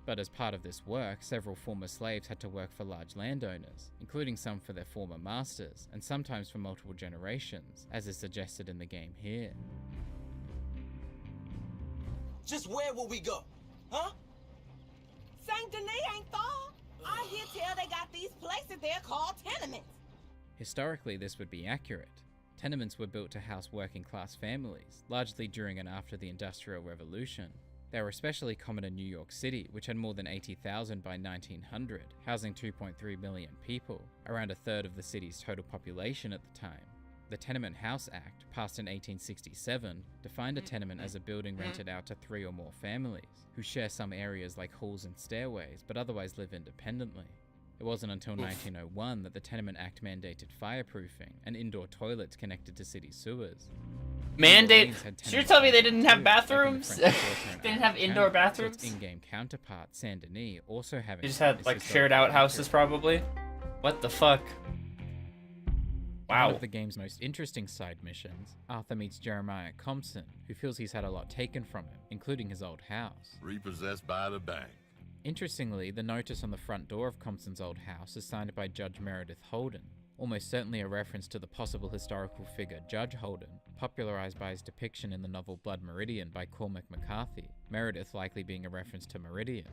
But as part of this work, several former slaves had to work for large landowners, including some for their former masters, and sometimes for multiple generations, as is suggested in the game here. Just where will we go? Huh? Saint Denis ain't far. I hear tell they got these places there called tenements. Historically, this would be accurate. Tenements were built to house working-class families, largely during and after the Industrial Revolution. They were especially common in New York City, which had more than 80,000 by 1900, housing 2.3 million people, around a third of the city's total population at the time. The Tenement House Act, passed in 1867, defined a tenement as a building rented out to 3 or more families, who share some areas like halls and stairways, but otherwise live independently. It wasn't until 1901 that the Tenement Act mandated fireproofing and indoor toilets connected to city sewers. Mandate? So you're telling me they didn't have bathrooms? They didn't have indoor bathrooms? Its in-game counterpart, Saint Denis, also having... They just had, like, shared outhouses, probably? What the fuck? Wow. One of the game's most interesting side missions, Arthur meets Jeremiah Compson, who feels he's had a lot taken from him, including his old house. Repossessed by the bank. Interestingly, the notice on the front door of Compson's old house is signed by Judge Meredith Holden, almost certainly a reference to the possible historical figure Judge Holden, popularized by his depiction in the novel Blood Meridian by Cormac McCarthy, Meredith likely being a reference to Meridian.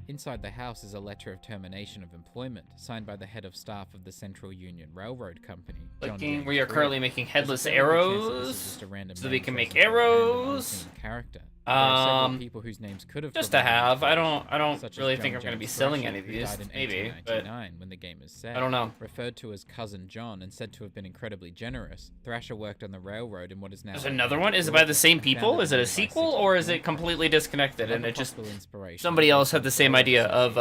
Inside the house is a letter of termination of employment, signed by the head of staff of the Central Union Railroad Company, John Like, we are currently making headless arrows, so we can make arrows. Arrows. Character. People whose names could have Just to have. I don't really John think I'm going to be James selling Thrasher, any of who these. died in Maybe, but 1899 when the game is set. I don't know. Referred to as Cousin John and said to have been incredibly generous, Thrasher worked on the railroad in what is now... There's another one? Is it by the same people? Is it a sequel, or is it completely disconnected and it just... Somebody else had the same idea of,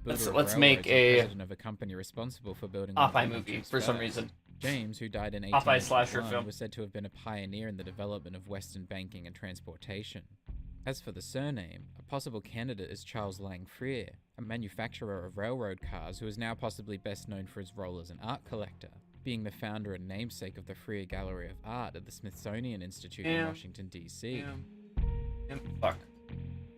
let's make a company responsible for building Popeye movie for some reason. James, who died in Popeye slasher 1881, film, was said to have been a pioneer in the development of Western banking and transportation. As for the surname, a possible candidate is Charles Lang Freer, a manufacturer of railroad cars who is now possibly best known for his role as an art collector, being the founder and namesake of the Freer Gallery of Art at the Smithsonian Institute in Washington, D.C. Fuck.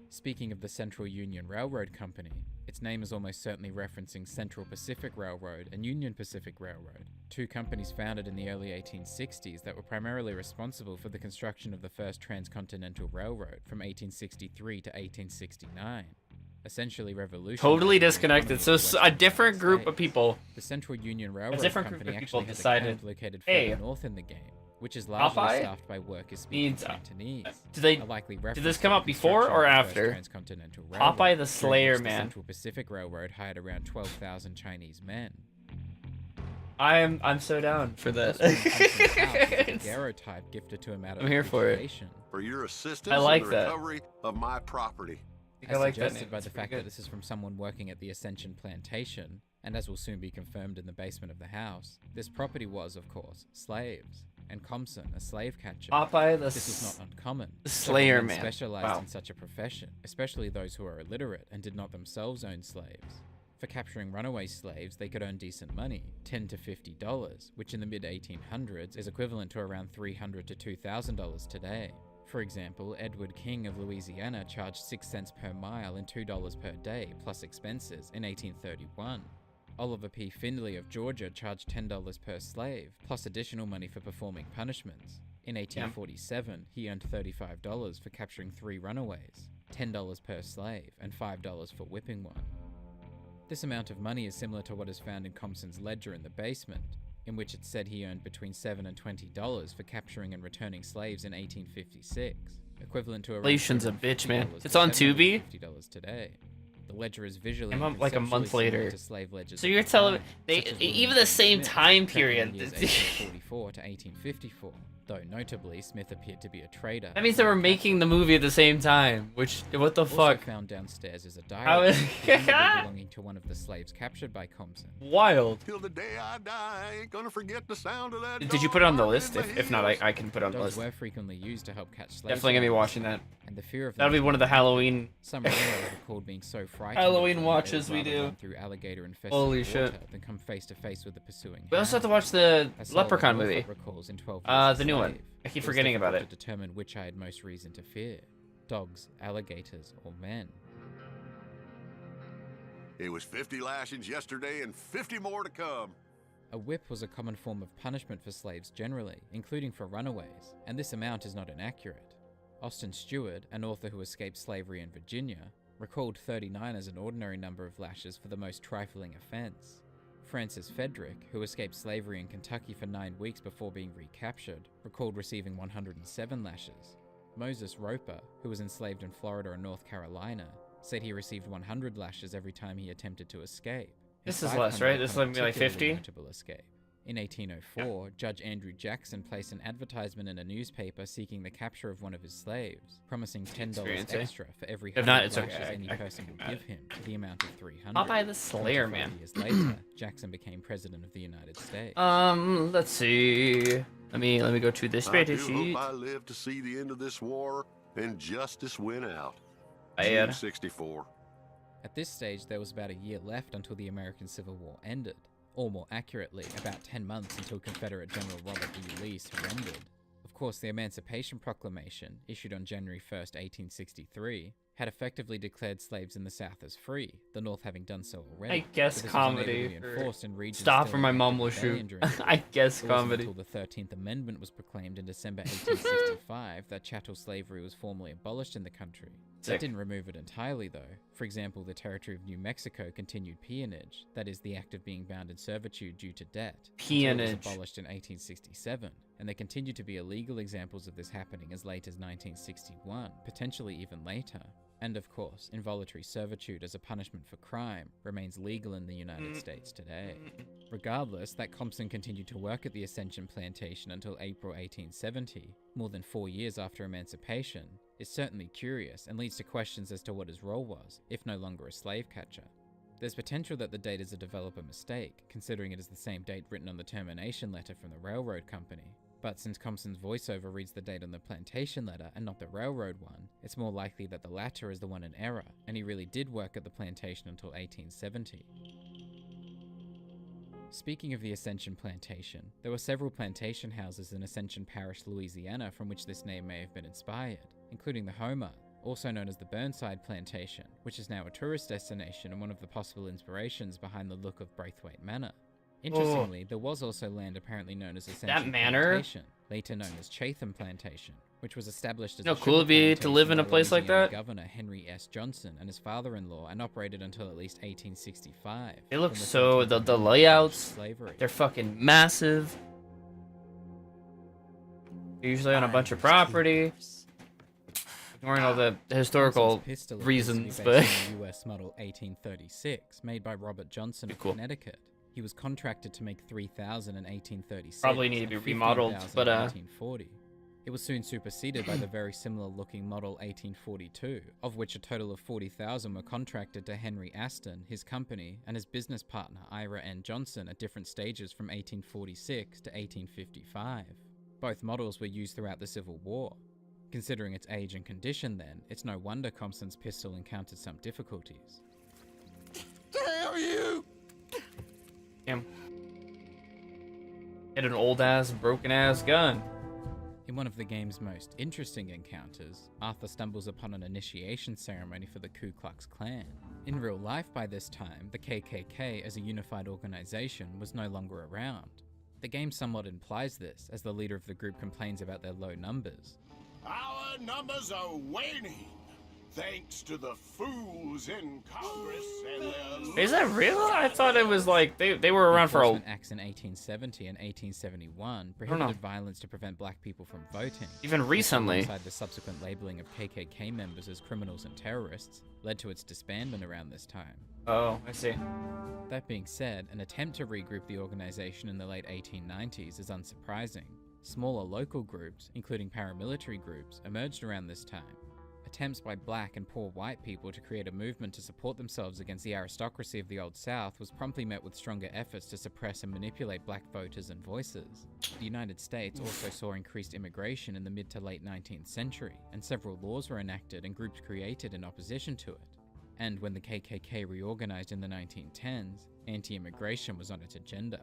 Speaking of the Central Union Railroad Company, its name is almost certainly referencing Central Pacific Railroad and Union Pacific Railroad, two companies founded in the early 1860s that were primarily responsible for the construction of the first transcontinental railroad from 1863 to 1869. Essentially revolutionary. Totally disconnected. So a different group of people. The Central Union Railroad of Company people actually has a decided, camp located hey, further north in the game, which is largely Popeye staffed by workers speaking Cantonese. Did this come out before or after? Popeye the Slayer, man. The Central Pacific Railroad hired around 12,000 Chinese men. I'm so down for that. Daguerreotype gifted to him out of I'm here for it. For your assistance I like in the that. recovery of my property. As like suggested that by the fact that this is from someone working at the Ascension Plantation, and as will soon be confirmed in the basement of the house, this property was, of course, slaves. And Compson, a slave catcher. Popeye the This was not uncommon. Slayer man. Specialized in such a profession, especially those who are illiterate and did not themselves own slaves. For capturing runaway slaves, they could earn decent money, $10 to $50, which in the mid-1800s is equivalent to around $300 to $2,000 today. For example, Edward King of Louisiana charged 6 cents per mile and $2 per day, plus expenses, in 1831. Oliver P. Findlay of Georgia charged $10 per slave, plus additional money for performing punishments. In 1847, he earned $35 for capturing 3 runaways, $10 per slave, and $5 for whipping one. This amount of money is similar to what is found in Compson's ledger in the basement, in which it said he earned between $7 and $20 for capturing and returning slaves in 1856, equivalent to around Inflation's a bitch, man. $50 It's on Tubi? $50 today. The ledger is visually I'm up like a month conceptually similar later. to slave ledgers So of you're the telling time, me such as even William the same Smith, time back in the period. years 1844 to 1854, though notably Smith appeared to be a trader. That means they were making the movie at the same time. Which, what the Also fuck? found downstairs is a How diary is- presumably belonging to one of the slaves captured by Compson. Wild. Till the day I die, I ain't gonna forget the sound of that. Did you put it on the dog list? in the If not, hills. I can put it on the Dogs list. were frequently used to help catch slaves. Definitely gonna be watching that. And the fear of That'll be them one of the Halloween some railroad recalled being so frightened Halloween of them watches that we they'd rather do. run through alligator infested Holy water shit. than come face to face with the pursuing We also have to hound. watch the As Sullivan Leprechaun Norfolk movie. recalls in 12 Years a The new one. Slave, I keep it was forgetting about difficult it. to determine which I had most reason to fear: dogs, alligators, or men. It was 50 lashings yesterday and 50 more to come. A whip was a common form of punishment for slaves generally, including for runaways, and this amount is not inaccurate. Austin Stewart, an author who escaped slavery in Virginia, recalled 39 as an ordinary number of lashes for the most trifling offense. Francis Frederick, who escaped slavery in Kentucky for 9 weeks before being recaptured, recalled receiving 107 lashes. Moses Roper, who was enslaved in Florida or North Carolina, said he received 100 lashes every time he attempted to escape. This is less, right? This is like maybe like 50? Notable escape. In 1804, Judge Andrew Jackson placed an advertisement in a newspaper seeking the capture of one of his slaves, promising $10 extra for every If not, 100 it's lashes okay. any person would give him, to the amount of 300. Popeye the Slayer, 25 man. years later, Jackson became president of the United States. Let's see. Let me go to this I do spreadsheet. hope I live to see the end of this war and justice win out. Bad. June 64. At this stage, there was about a year left until the American Civil War ended, or more accurately, about 10 months until Confederate General Robert E. Lee surrendered. Of course, the Emancipation Proclamation, issued on January 1st, 1863, had effectively declared slaves in the South as free, the North having done so already. I guess but this was comedy. unable to be enforced in regions Stop still or my in mom will rebellion shoot. during the war. I guess It wasn't comedy. until the 13th Amendment was proclaimed in December 1865 that chattel slavery was formally abolished in the country. That Sick. didn't remove it entirely, though. For example, the territory of New Mexico continued peonage, that is, the act of being bound in servitude due to debt, until it Peonage. was abolished in 1867, and there continue to be illegal examples of this happening as late as 1961, potentially even later. And of course, involuntary servitude as a punishment for crime remains legal in the United States today. Regardless, that Compson continued to work at the Ascension Plantation until April 1870, more than 4 years after emancipation, is certainly curious and leads to questions as to what his role was, if no longer a slave catcher. There's potential that the date is a developer mistake, considering it is the same date written on the termination letter from the railroad company. But since Compson's voiceover reads the date on the plantation letter and not the railroad one, it's more likely that the latter is the one in error, and he really did work at the plantation until 1870. Speaking of the Ascension Plantation, there were several plantation houses in Ascension Parish, Louisiana, from which this name may have been inspired, including the Homer, also known as the Burnside Plantation, which is now a tourist destination and one of the possible inspirations behind the look of Braithwaite Manor. Interestingly, there was also land apparently known as Ascension Plantation, later known as Chatham Plantation, which was established as cool it'd be to live in a place like that. Governor Henry S. Johnson and his father-in-law, and operated until at least 1865. They look so, the layouts, they're fucking massive. They're usually on a bunch of property. Ignoring all the historical reasons, but US Model 1836, made by Robert Johnson of Connecticut. He was contracted to make 3,000 in 1836. Probably need to be remodeled, but 1840. It was soon superseded by the very similar-looking Model 1842, of which a total of 40,000 were contracted to Henry Aston, his company, and his business partner Ira N. Johnson at different stages from 1846 to 1855. Both models were used throughout the Civil War. Considering its age and condition then, it's no wonder Compson's pistol encountered some difficulties. Damn you! Damn. Hit an old-ass, broken-ass gun. In one of the game's most interesting encounters, Arthur stumbles upon an initiation ceremony for the Ku Klux Klan. In real life by this time, the KKK as a unified organization was no longer around. The game somewhat implies this, as the leader of the group complains about their low numbers. Our numbers are waning, thanks to the fools in Congress and their... Is that real? I thought it was like they were around for a... Acts in 1870 and 1871 prohibited violence to prevent black people from voting. Even recently. Alongside the subsequent labeling of KKK members as criminals and terrorists, led to its disbandment around this time. Oh, I see. That being said, an attempt to regroup the organization in the late 1890s is unsurprising. Smaller local groups, including paramilitary groups, emerged around this time. Attempts by black and poor white people to create a movement to support themselves against the aristocracy of the Old South was promptly met with stronger efforts to suppress and manipulate black voters and voices. The United States also saw increased immigration in the mid to late 19th century, and several laws were enacted and groups created in opposition to it. And when the KKK reorganized in the 1910s, anti-immigration was on its agenda.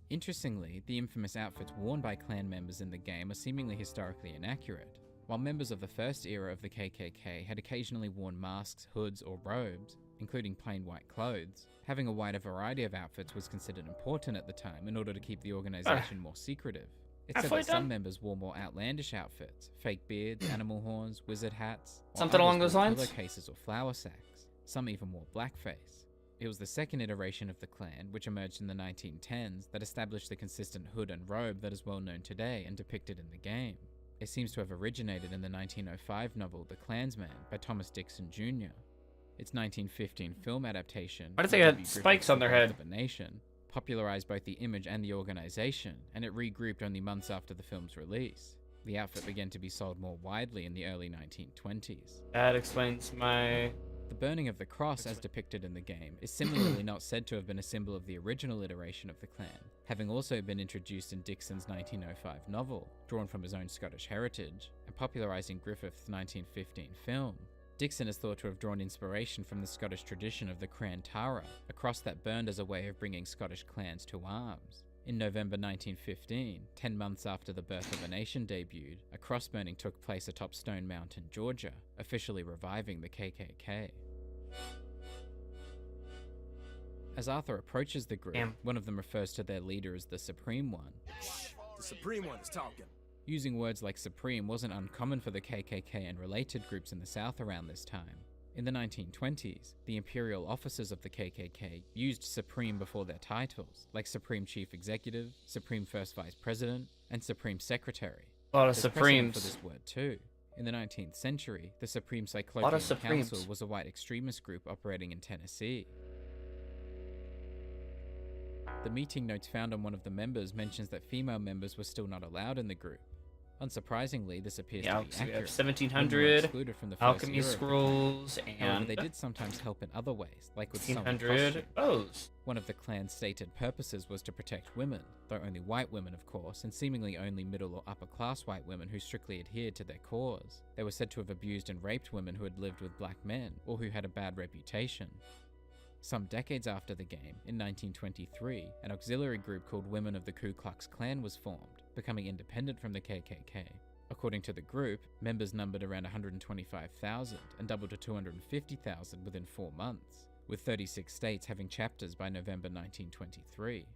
Interestingly, the infamous outfits worn by Klan members in the game are seemingly historically inaccurate. While members of the first era of the KKK had occasionally worn masks, hoods, or robes, including plain white clothes, having a wider variety of outfits was considered important at the time in order to keep the organization more secretive. It's said that some members wore more outlandish outfits, fake beards, animal horns, wizard hats, something along those lines, pillowcases or flour sacks. Some even wore blackface. It was the second iteration of the Klan, which emerged in the 1910s, that established the consistent hood and robe that is well known today and depicted in the game. It seems to have originated in the 1905 novel The Klansman by Thomas Dixon Jr. Its 1915 film adaptation, why do they have spikes on their head? The Nation, popularized both the image and the organization, and it regrouped only months after the film's release. The outfit began to be sold more widely in the early 1920s. That explains my... The burning of the cross, as depicted in the game, is similarly not said to have been a symbol of the original iteration of the Klan, having also been introduced in Dixon's 1905 novel, drawn from his own Scottish heritage, and popularizing Griffith's 1915 film. Dixon is thought to have drawn inspiration from the Scottish tradition of the Cran Tara, a cross that burned as a way of bringing Scottish clans to arms. In November 1915, 10 months after the Birth of a Nation debuted, a cross burning took place atop Stone Mountain, Georgia, officially reviving the KKK. As Arthur approaches the group, one of them refers to their leader as the Supreme One. The Supreme One is talking. Using words like Supreme wasn't uncommon for the KKK and related groups in the South around this time. In the 1920s, the imperial officers of the KKK used Supreme before their titles, like Supreme Chief Executive, Supreme First Vice President, and Supreme Secretary. A lot of There's Supremes. precedent for this word too. In the 19th century, the Supreme Cyclopean Council was a white extremist group operating in Tennessee. The meeting notes found on one of the members mentions that female members were still not allowed in the group. Unsurprisingly, this appears to be So we have accurate. 1700, Excluded from the first alchemy era of the scrolls, Klan. However, and they did sometimes help in other ways, like with some 1800 bows. One of the Klan's stated purposes was to protect women, though only white women of course, and seemingly only middle or upper class white women who strictly adhered to their cause. They were said to have abused and raped women who had lived with black men, or who had a bad reputation. Some decades after the game, in 1923, an auxiliary group called Women of the Ku Klux Klan was formed, becoming independent from the KKK. According to the group, members numbered around 125,000 and doubled to 250,000 within 4 months, with 36 states having chapters by November 1923.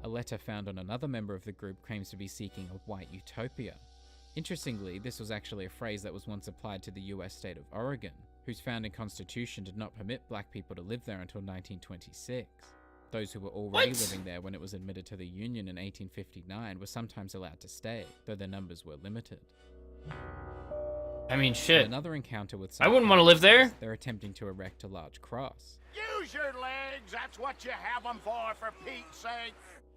A letter found on another member of the group claims to be seeking a white utopia. Interestingly, this was actually a phrase that was once applied to the US state of Oregon, whose founding constitution did not permit black people to live there until 1926. Those who were already living there when it was admitted to the Union in 1859 were sometimes allowed to stay, though their numbers were limited. I mean, shit. Another encounter with I wouldn't want to live there. They're attempting to erect a large cross. Use your legs, that's what you have them for Pete's sake.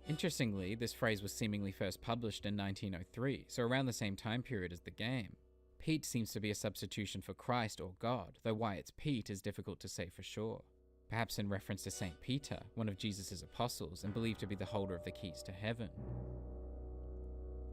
Interestingly, this phrase was seemingly first published in 1903, so around the same time period as the game. Pete seems to be a substitution for Christ or God, though why it's Pete is difficult to say for sure. Perhaps in reference to Saint Peter, one of Jesus' apostles and believed to be the holder of the keys to heaven.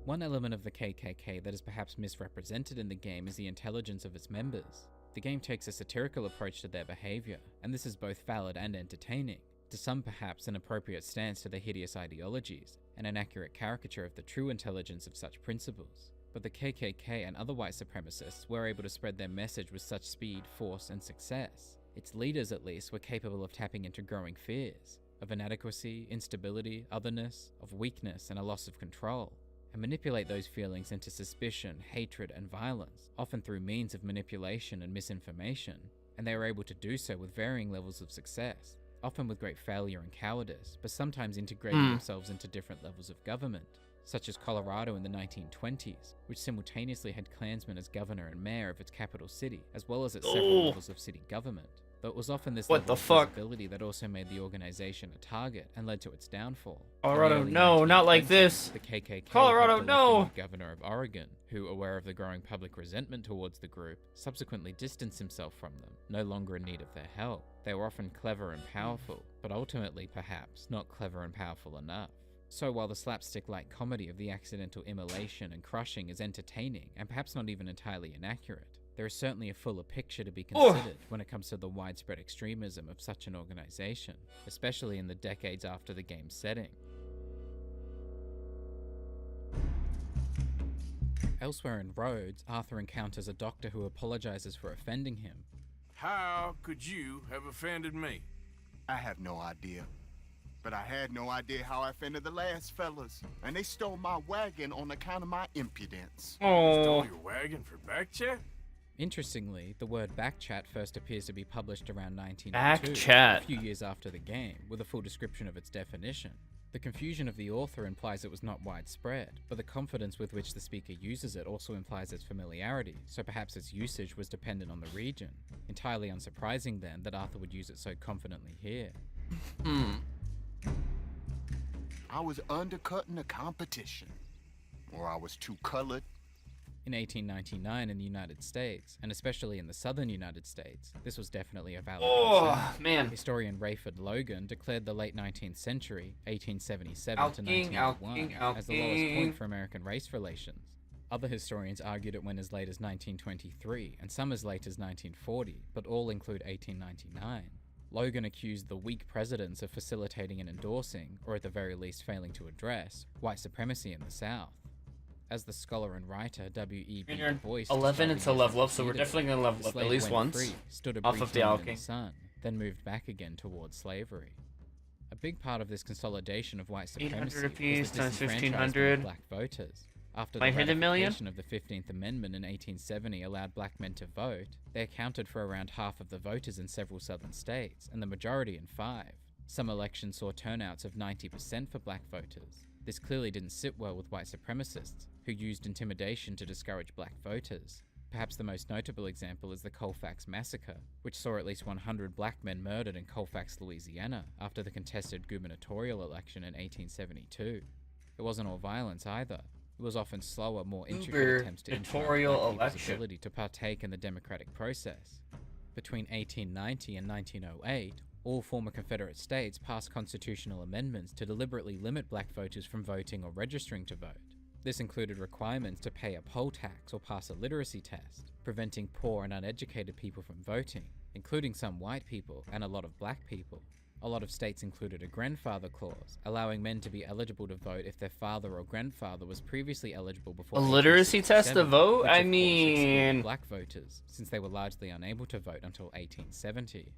One element of the KKK that is perhaps misrepresented in the game is the intelligence of its members. The game takes a satirical approach to their behavior, and this is both valid and entertaining. To some perhaps an appropriate stance to their hideous ideologies, and an accurate caricature of the true intelligence of such principles. But the KKK and other white supremacists were able to spread their message with such speed, force, and success. Its leaders, at least, were capable of tapping into growing fears, of inadequacy, instability, otherness, of weakness, and a loss of control, and manipulate those feelings into suspicion, hatred, and violence, often through means of manipulation and misinformation, and they were able to do so with varying levels of success, often with great failure and cowardice, but sometimes integrating themselves into different levels of government, such as Colorado in the 1920s, which simultaneously had Klansmen as governor and mayor of its capital city, as well as its several levels of city government. Though it was often this level of visibility that also made the organization a target and led to its downfall. Colorado, no, not like this. The KKK Colorado, no. The governor of Oregon, who, aware of the growing public resentment towards the group, subsequently distanced himself from them, no longer in need of their help. They were often clever and powerful, but ultimately, perhaps, not clever and powerful enough. So while the slapstick-like comedy of the accidental immolation and crushing is entertaining, and perhaps not even entirely inaccurate, there is certainly a fuller picture to be considered when it comes to the widespread extremism of such an organization, especially in the decades after the game's setting. Elsewhere in Rhodes, Arthur encounters a doctor who apologizes for offending him. How could you have offended me? I have no idea. But I had no idea how I offended the last fellas. And they stole my wagon on account of my impudence. Stole your wagon for backchat? Interestingly, the word backchat first appears to be published around 1902, Backchat. a few years after the game, with a full description of its definition. The confusion of the author implies it was not widespread, but the confidence with which the speaker uses it also implies its familiarity, so perhaps its usage was dependent on the region. Entirely unsurprising then that Arthur would use it so confidently here. I was undercutting the competition. Or I was too colored. In 1899 in the United States, and especially in the southern United States, this was definitely a valid concern. Historian Rayford Logan declared the late 19th century, 1877 to 1901, as the lowest point for American race relations. Other historians argued it went as late as 1923, and some as late as 1940, but all include 1899. Logan accused the weak presidents of facilitating and endorsing, or at the very least failing to address, white supremacy in the South. As the scholar and writer W.E.B. Du Bois 11, it's a level up, so we're definitely going to level up at least once off of the alchemy. Sun, then moved back again towards slavery. A big part of this consolidation of white supremacy 800 apiece was the times disenfranchisement 1500. of black voters. After Might the hit a million? ratification of the 15th Amendment in 1870 allowed black men to vote, they accounted for around half of the voters in several southern states, and the majority in 5. Some elections saw turnouts of 90% for black voters. This clearly didn't sit well with white supremacists, who used intimidation to discourage black voters. Perhaps the most notable example is the Colfax Massacre, which saw at least 100 black men murdered in Colfax, Louisiana, after the contested gubernatorial election in 1872. It wasn't all violence either. It was often slower, more intricate attempts to interrupt black people's ability to partake in the democratic process. Between 1890 and 1908, all former Confederate states passed constitutional amendments to deliberately limit black voters from voting or registering to vote. This included requirements to pay a poll tax or pass a literacy test, preventing poor and uneducated people from voting, including some white people and a lot of black people. A lot of states included a grandfather clause, allowing men to be eligible to vote if their father or grandfather was previously eligible before A literacy test to 1867, vote? which, I of course, excluded mean... black voters, since they were largely unable to vote until 1870.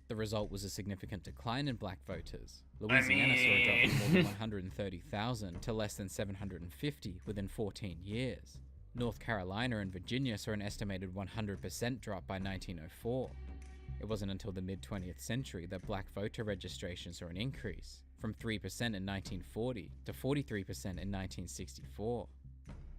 The result was a significant decline in black voters. Louisiana saw a drop from more than 130,000 to less than 750 within 14 years. North Carolina and Virginia saw an estimated 100% drop by 1904. It wasn't until the mid-20th century that black voter registration saw an increase, from 3% in 1940 to 43% in 1964.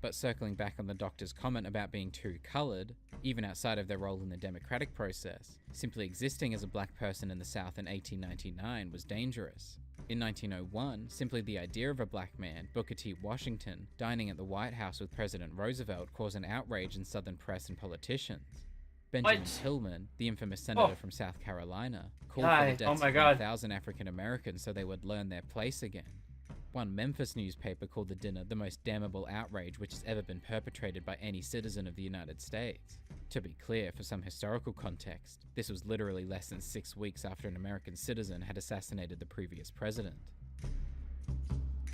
But circling back on the doctor's comment about being too coloured, even outside of their role in the democratic process, simply existing as a black person in the South in 1899 was dangerous. In 1901, simply the idea of a black man, Booker T. Washington, dining at the White House with President Roosevelt caused an outrage in Southern press and politicians. Benjamin Tillman, the infamous senator from South Carolina, called for the deaths of 1,000 African Americans so they would learn their place again. One Memphis newspaper called the dinner the most damnable outrage which has ever been perpetrated by any citizen of the United States. To be clear, for some historical context, this was literally less than 6 weeks after an American citizen had assassinated the previous president.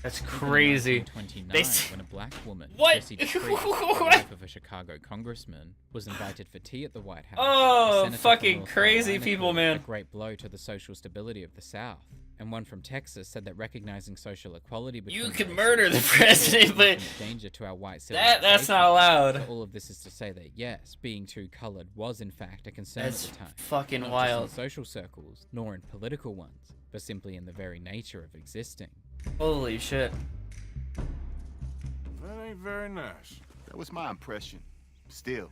That's crazy. When a black woman, Jessie Dupree, the wife of a Chicago congressman, was invited for tea at the White House. Oh, fucking crazy people, man. A great blow to the social stability of the South. And one from Texas said that recognizing social equality between you can murder the president, but danger to our white that's not allowed. So all of this is to say that yes, being too colored was in fact a concern at the time. Fucking not wild. Just in social circles, nor in political ones, but simply in the very nature of existing. Holy shit. That ain't very nice. That was my impression. Still,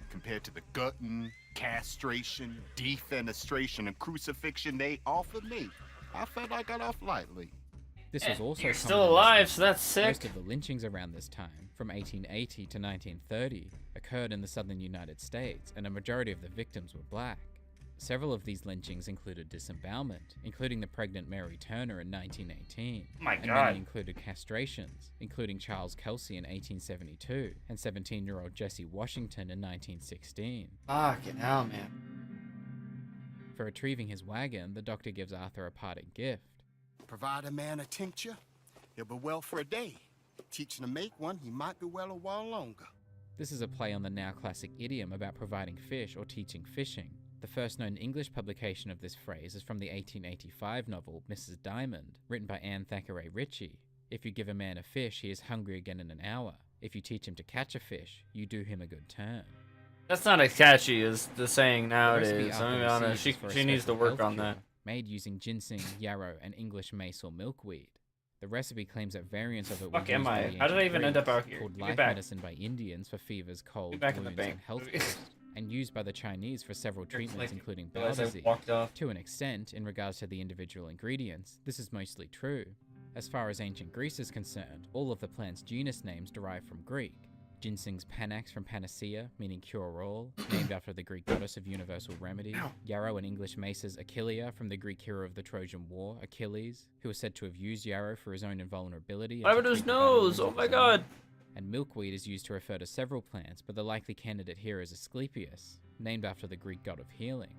compared to the gutting, castration, defenestration, and crucifixion they offered me, I felt I got off lightly. This was also You're still alive, so that's sick. Most of the lynchings around this time, from 1880 to 1930, occurred in the southern United States, and a majority of the victims were black. Several of these lynchings included disembowelment, including the pregnant Mary Turner in 1918. Oh my and God. many included castrations, including Charles Kelsey in 1872, and 17-year-old Jesse Washington in 1916. Fucking hell, man. For retrieving his wagon, the doctor gives Arthur a parting gift. Provide a man a tincture, he'll be well for a day. Teach him to make one, he might be well a while longer. This is a play on the now classic idiom about providing fish or teaching fishing. The first known English publication of this phrase is from the 1885 novel Mrs. Diamond, written by Anne Thackeray Ritchie. If you give a man a fish, he is hungry again in an hour. If you teach him to catch a fish, you do him a good turn. That's not as catchy as the saying The nowadays. recipe I'm Arthur honest. receives for a She needs to special work health on that. cure, made using ginseng, yarrow, and English mace or milkweed. The recipe claims that variants of it were Fuck used am by I? the How did I ancient even end up Greeks, out here? called Give me life back. medicine by Indians for fevers, colds, back in the wounds, bank. and health costs, and used by the Chinese for several treatments, including bowel realized I disease. walked off. To an extent, in regards to the individual ingredients, this is mostly true. As far as ancient Greece is concerned, all of the plant's genus names derive from Greek. Ginseng's Panax from Panacea, meaning cure-all, named after the Greek goddess of universal remedy. Yarrow and English mace's Achillea from the Greek hero of the Trojan War, Achilles, who was said to have used yarrow for his own invulnerability. Why would his nose? Oh my God. And milkweed is used to refer to several plants, but the likely candidate here is Asclepius, named after the Greek god of healing.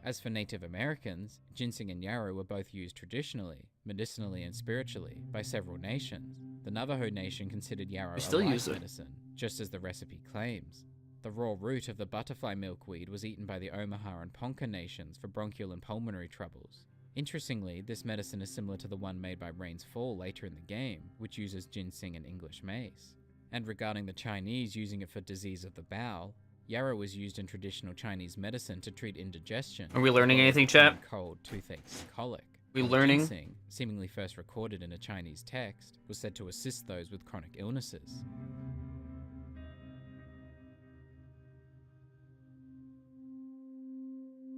As for Native Americans, ginseng and yarrow were both used traditionally, medicinally and spiritually, by several nations. The Navajo Nation considered yarrow a life medicine, just as the recipe claims. The raw root of the butterfly milkweed was eaten by the Omaha and Ponca nations for bronchial and pulmonary troubles. Interestingly, this medicine is similar to the one made by Rain's Fall later in the game, which uses ginseng and English mace. And regarding the Chinese using it for disease of the bowel, yarrow was used in traditional Chinese medicine to treat indigestion. Are we learning anything, chat? Cold, toothache, and colic. We learning? Ginseng, seemingly first recorded in a Chinese text, was said to assist those with chronic illnesses.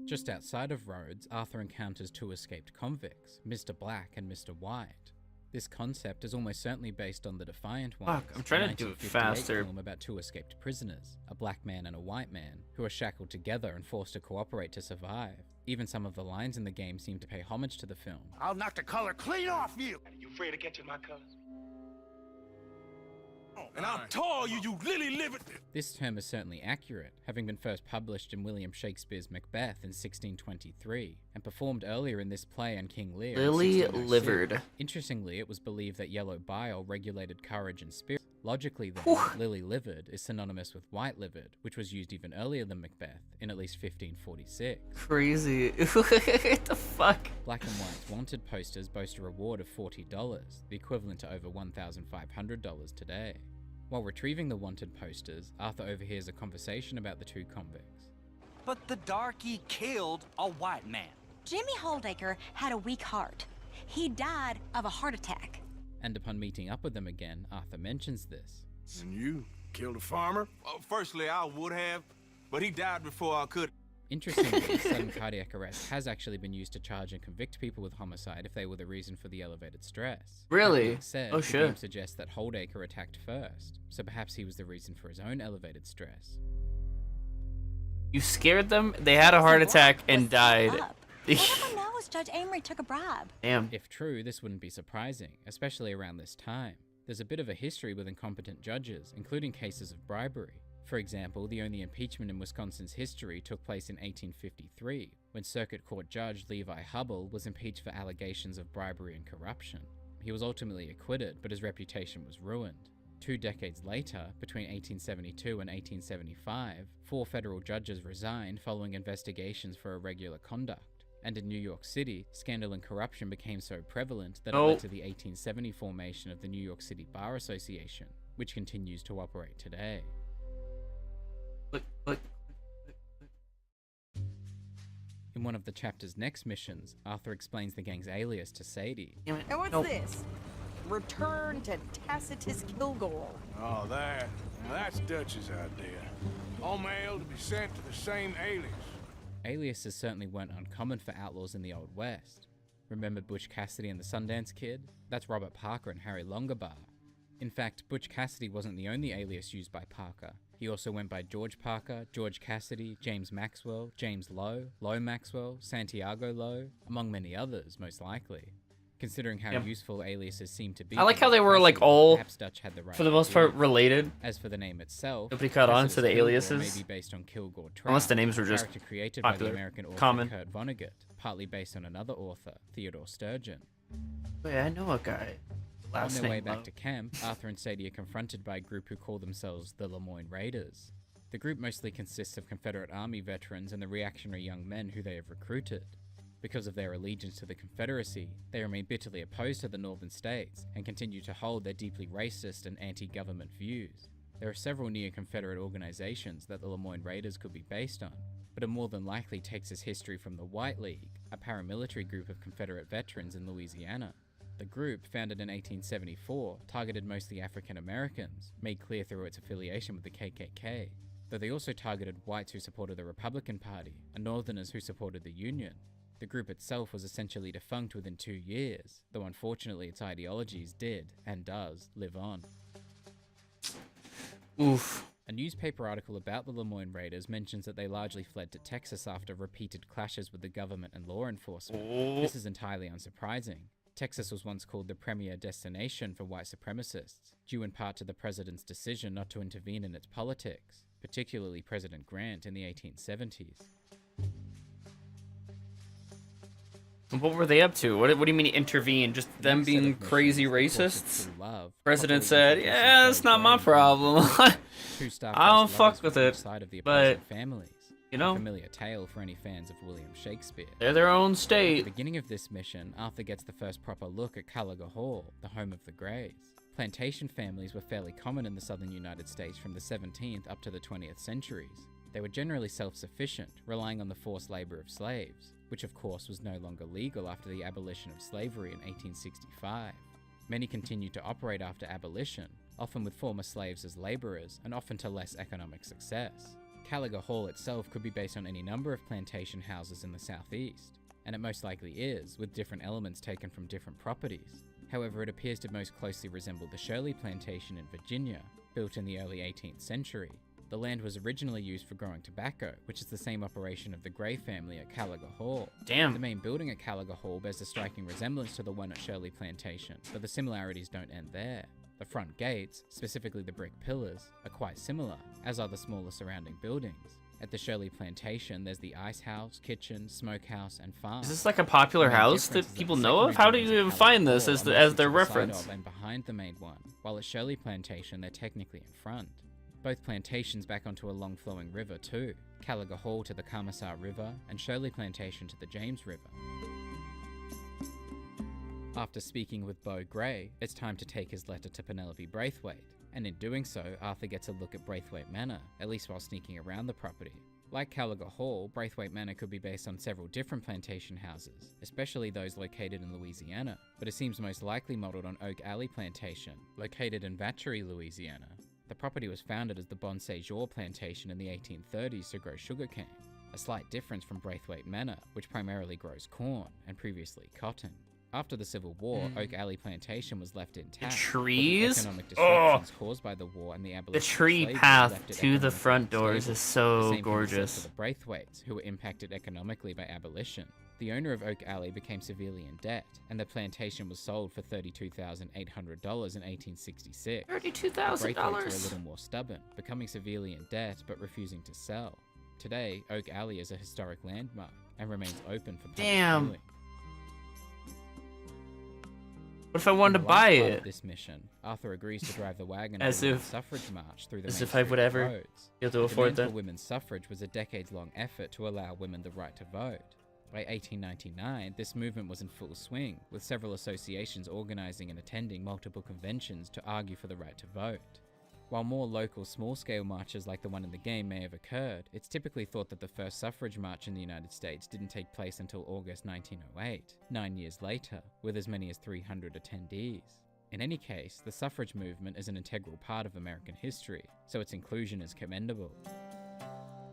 Just outside of Rhodes, Arthur encounters two escaped convicts, Mr. Black and Mr. White. This concept is almost certainly based on The Defiant Ones, Fuck, I'm trying to do it faster. film about two escaped prisoners, a black man and a white man, who are shackled together and forced to cooperate to survive. Even some of the lines in the game seem to pay homage to the film. I'll knock the color clean off you! You afraid to get to my colors? And I'll tell you, you lily livered. This term is certainly accurate, having been first published in William Shakespeare's Macbeth in 1623, and performed earlier in this play on King Lear. Lily-livered. Interestingly, it was believed that yellow bile regulated courage and spirit. Logically then, lily-livered is synonymous with white-livered, which was used even earlier than Macbeth, in at least 1546. Crazy. What the fuck? Black and white's wanted posters boast a reward of $40, the equivalent to over $1,500 today. While retrieving the wanted posters, Arthur overhears a conversation about the two convicts. But the darky killed a white man. Jimmy Holdacre had a weak heart. He died of a heart attack. And upon meeting up with them again, Arthur mentions this. And you killed a farmer? Well, firstly, I would have, but he died before I could. Interestingly, sudden cardiac arrest has actually been used to charge and convict people with homicide if they were the reason for the elevated stress. Really? That said, Oh, the shit. game suggests that Holdacre attacked first, so perhaps he was the reason for his own elevated stress. You scared them, they had a heart attack, and died. What if I know is Judge Amory took a bribe? Damn. If true, this wouldn't be surprising, especially around this time. There's a bit of a history with incompetent judges, including cases of bribery. For example, the only impeachment in Wisconsin's history took place in 1853, when Circuit Court Judge Levi Hubble was impeached for allegations of bribery and corruption. He was ultimately acquitted, but his reputation was ruined. 2 decades later, between 1872 and 1875, 4 federal judges resigned following investigations for irregular conduct. And in New York City, scandal and corruption became so prevalent that it led to the 1870 formation of the New York City Bar Association, which continues to operate today. In one of the chapter's next missions, Arthur explains the gang's alias to Sadie. And what's this? Return to Tacitus Kilgore. Oh, that's Dutch's idea. All mail to be sent to the same alias. Aliases certainly weren't uncommon for outlaws in the Old West. Remember Butch Cassidy and the Sundance Kid? That's Robert Parker and Harry Longabar. In fact, Butch Cassidy wasn't the only alias used by Parker. He also went by George Parker, George Cassidy, James Maxwell, James Lowe, Lowe Maxwell, Santiago Lowe, among many others, most likely. Considering how useful aliases seem to be, I like how they were like all, Dutch had the right for the most part, related. As for the name itself, nobody caught on to the aliases. May be based on Kilgore Trout, unless the names were just character created popular, by the American author common. Kurt Vonnegut, partly based on another author, Theodore Sturgeon. Wait, I know a guy. On their way back to camp, Arthur and Sadie are confronted by a group who call themselves the Lemoyne Raiders. The group mostly consists of Confederate Army veterans and the reactionary young men who they have recruited. Because of their allegiance to the Confederacy, they remain bitterly opposed to the Northern states and continue to hold their deeply racist and anti-government views. There are several neo-Confederate organizations that the Lemoyne Raiders could be based on, but it more than likely takes its history from the White League, a paramilitary group of Confederate veterans in Louisiana. The group, founded in 1874, targeted mostly African Americans, made clear through its affiliation with the KKK, though they also targeted whites who supported the Republican Party and Northerners who supported the Union. The group itself was essentially defunct within 2 years, though unfortunately its ideologies did, and does, live on. Oof. A newspaper article about the Lemoyne Raiders mentions that they largely fled to Texas after repeated clashes with the government and law enforcement. This is entirely unsurprising. Texas was once called the premier destination for white supremacists, due in part to the president's decision not to intervene in its politics, particularly President Grant in the 1870s. What were they up to? What do you mean intervene? Just them being crazy racists? President said, yeah, that's not my problem. I don't fuck with it, but, you know, familiar tale for any fans of William Shakespeare. They're their own state. At the beginning of this mission, Arthur gets the first proper look at Caliga Hall, the home of the Greys. Plantation families were fairly common in the southern United States from the 17th up to the 20th centuries. They were generally self-sufficient, relying on the forced labor of slaves, which of course was no longer legal after the abolition of slavery in 1865. Many continued to operate after abolition, often with former slaves as laborers, and often to less economic success. Caliga Hall itself could be based on any number of plantation houses in the southeast, and it most likely is, with different elements taken from different properties. However, it appears to most closely resemble the Shirley Plantation in Virginia, built in the early 18th century. The land was originally used for growing tobacco, which is the same operation of the Gray family at Caliga Hall. Damn. The main building at Caliga Hall bears a striking resemblance to the one at Shirley Plantation, but the similarities don't end there. The front gates, specifically the brick pillars, are quite similar, as are the smaller surrounding buildings. At the Shirley Plantation, there's the ice house, kitchen, smokehouse, and farm. Is this like a popular house that people know of? How do you even find this as their reference? And behind the main one, while at Shirley Plantation, they're technically in front. Both plantations back onto a long flowing river too, Caliga Hall to the Carmessar River, and Shirley Plantation to the James River. After speaking with Beau Gray, it's time to take his letter to Penelope Braithwaite, and in doing so, Arthur gets a look at Braithwaite Manor, at least while sneaking around the property. Like Caliga Hall, Braithwaite Manor could be based on several different plantation houses, especially those located in Louisiana, but it seems most likely modelled on Oak Alley Plantation, located in Vacherie, Louisiana. The property was founded as the Bon Sejour Plantation in the 1830s to grow sugarcane, a slight difference from Braithwaite Manor, which primarily grows corn, and previously cotton. After the Civil War, Oak Alley Plantation was left intact. The trees? Economic disruptions caused by the war and the abolition The tree of slavery path left it to the economically front doors unstable. is so The same thing was said gorgeous. for the Braithwaites, who were impacted economically by abolition. The owner of Oak Alley became severely in debt, and the plantation was sold for $32,800 in 1866. $32,000? The Braithwaites were a little more stubborn, becoming severely in debt but refusing to sell. Today, Oak Alley is a historic landmark and remains open for public viewing. What if I wanted to buy As part it? of this mission, Arthur agrees to drive the wagon As on the if- suffrage march through the as main if I would street ever roads. be able to afford Demand that. for women's suffrage was a decades-long effort to allow women the right to vote. By 1899, this movement was in full swing, with several associations organizing and attending multiple conventions to argue for the right to vote. While more local small-scale marches like the one in the game may have occurred, it's typically thought that the first suffrage march in the United States didn't take place until August 1908, 9 years later, with as many as 300 attendees. In any case, the suffrage movement is an integral part of American history, so its inclusion is commendable.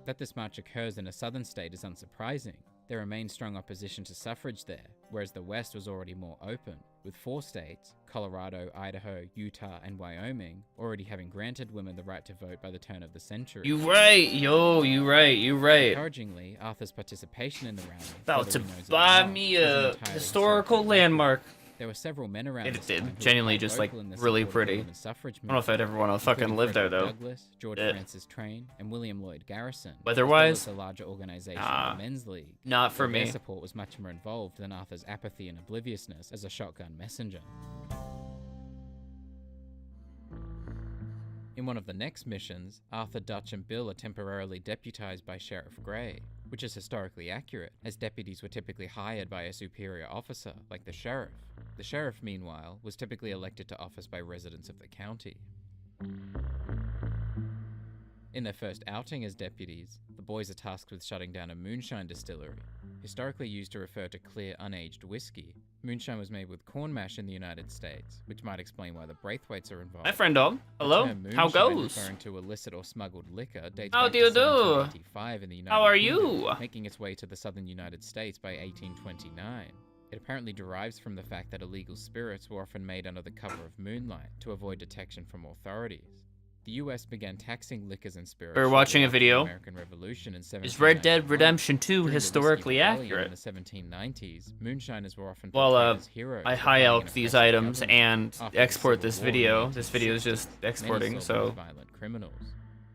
That this march occurs in a southern state is unsurprising. There remains strong opposition to suffrage there, whereas the West was already more open, with 4 states, Colorado, Idaho, Utah, and Wyoming, already having granted women the right to vote by the turn of the century. You right, yo, you right. Encouragingly, Arthur's participation in the rally, About to whether he knows it or buy not, me was an a entirely historical landmark. There were several men around It this did time who were genuinely quite just like vocal in the really support of the pretty. women's suffrage I don't know if I'd ever want to fucking including live there Frederick though. Douglass, George Yeah. Francis Train, and William Lloyd Garrison. Weather-wise? as well as the larger organization, Nah, the Men's League. not for though their me. support was much more involved than Arthur's apathy and obliviousness as a shotgun messenger. In one of the next missions, Arthur, Dutch, and Bill are temporarily deputized by Sheriff Gray, which is historically accurate, as deputies were typically hired by a superior officer, like the sheriff. The sheriff, meanwhile, was typically elected to office by residents of the county. In their first outing as deputies, the boys are tasked with shutting down a moonshine distillery. Historically used to refer to clear, unaged whiskey, moonshine was made with corn mash in the United States, which might explain why the Braithwaites are involved. My friend dog. Hello? The term How moonshine, goes? referring to illicit or smuggled liquor, dates How back do to you do? 1785 in the United How are Kingdom, you? making its way to the southern United States by 1829. It apparently derives from the fact that illegal spirits were often made under the cover of moonlight to avoid detection from authorities. The US began taxing liquors and spirits. We're watching a shortly after the video. American Revolution in Is Red Dead 1791. Redemption 2 During the historically Whiskey Rebellion accurate? In the 1790s, moonshiners were often Well, portrayed as heroes I for high fighting elk an these oppressive items government. and After the export Civil this War in video. the This video is just 1860s, exporting, many sold so violent criminals.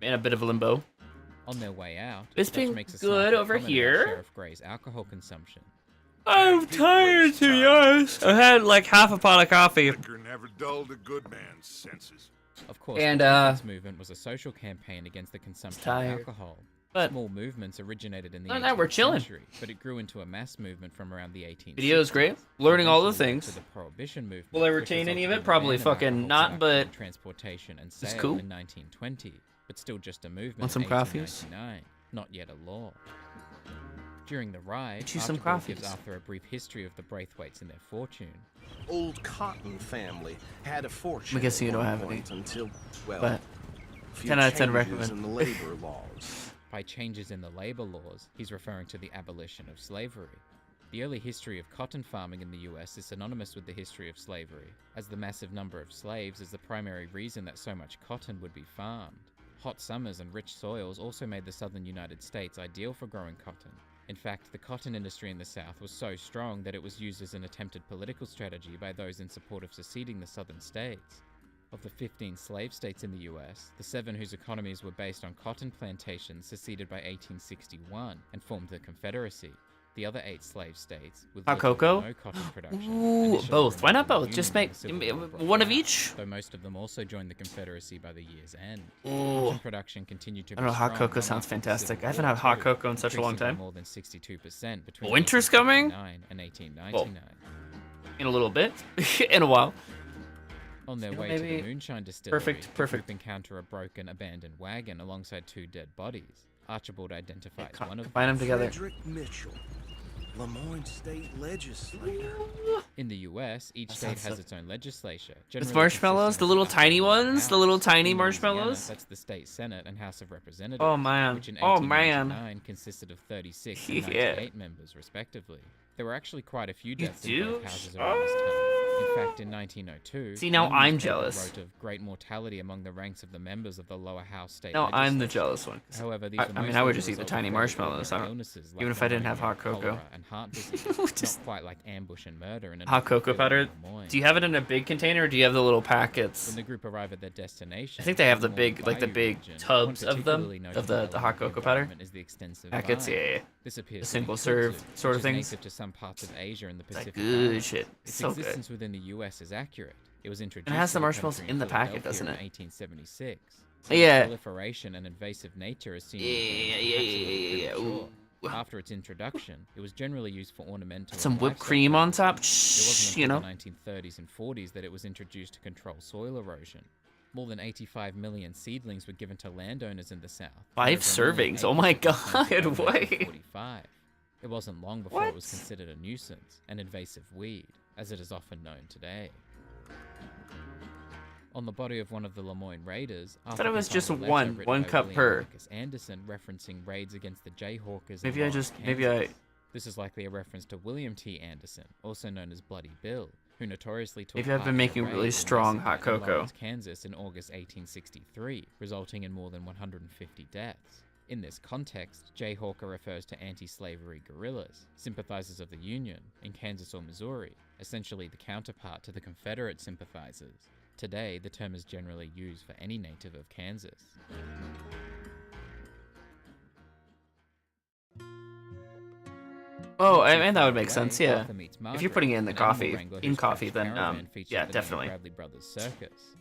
in a bit of a limbo. On their way out, It's Dutch been makes a good snide over comment about here. Sheriff Gray's alcohol consumption. I'm tired, to be honest. I had like half a pot of coffee. Liquor never dulled a good man's senses. Of course, And, the temperance movement was a social campaign against the consumption of tired. alcohol. But- Small movements originated in the Other than that, we're 18th chilling. century, but it grew into a mass movement from around the 1860s. Video is great. Learning all the Eventually led things. to the Prohibition movement, Will I which retain any of resulted it? in the Probably ban of fucking alcohol not, production, but transportation and it's sale cool. in 1920, but still just a movement. Want some in coffees? 1899, not yet a law. During the ride, Get you some Archibald gives coffees. Arthur a brief history of the Braithwaites and their fortune. Old Cotton family had a fortune. I'm guessing you at don't one have any. point Until, well, But a few 10 out of 10 changes recommend. in the labor laws. By changes in the labor laws, he's referring to the abolition of slavery. The early history of cotton farming in the US is synonymous with the history of slavery, as the massive number of slaves is the primary reason that so much cotton would be farmed. Hot summers and rich soils also made the southern United States ideal for growing cotton. In fact, the cotton industry in the South was so strong that it was used as an attempted political strategy by those in support of seceding the southern states. Of the 15 slave states in the US, the 7 whose economies were based on cotton plantations seceded by 1861 and formed the Confederacy. The other 8 slave states, with hot cocoa? no cotton production, Ooh, both. Why not both? Just make one of each. Though most of them also joined the Confederacy by the year's end. Ooh. Cotton production continued to I don't know. Hot cocoa sounds fantastic. I haven't had hot cocoa in such a long time. More than 62% between Winter's coming. And 1899. Well, in a little bit. In a while. On their way to the Moonshine Distillery, Perfect. the group encounter a broken, abandoned wagon alongside 2 dead bodies. Archibald identifies one of them. Combine them together. Frederick Mitchell, Lemoyne State Legislator. In the US, each state has its own legislature. With marshmallows, the little tiny ones, the little tiny marshmallows. That's the state Senate and House of Representatives. Oh man, which in oh man, consisted of 36 and 98 members, respectively. There were actually quite a few deaths in both houses around this time. In fact, in 1902, see, now I'm jealous. Wrote of great mortality among the ranks of the members of the lower house state. No, I'm the jealous one. However, these I mean, I would just eat the tiny marshmallows. Even if I didn't have hot cocoa. And heart disease, not quite like ambush and murder. Hot cocoa powder. Do you have it in a big container, or do you have the little packets? When the group arrive at their destination, I think they have the big, like the big tubs of them, of the hot cocoa powder. Packets, yeah. This appears the single serve sort of things. Native to some parts of Asia and the Pacific. Good shit. It's its so good. existence within the US is accurate. It was introduced. It has the to marshmallows country in the packet, Philadelphia doesn't it? In 1876. Yeah. Proliferation and invasive nature is seen. Yeah. Ooh. After its introduction, it was generally used for ornamental. Some whipped cream on top. Shh, you know. In the 1930s and 40s that it was introduced to control soil erosion. More than 85 million seedlings were given to landowners in the South. 5 servings. Oh my god! Wait. It wasn't long before it was considered a nuisance, an invasive weed, as it is often known today. On the body of one of the Lemoyne raiders, I thought it was just one cup per. Anderson referencing raids against the Jayhawkers. Maybe I. This is likely a reference to William T. Anderson, also known as Bloody Bill, who notoriously took Maybe I've been making really strong hot cocoa. Kansas in August 1863, resulting in more than 150 deaths. In this context, Jayhawker refers to anti-slavery guerrillas, sympathizers of the Union, in Kansas or Missouri, essentially the counterpart to the Confederate sympathizers. Today, the term is generally used for any native of Kansas. Oh, I mean, that would make sense, yeah. If you're putting it in the coffee, then, yeah, definitely.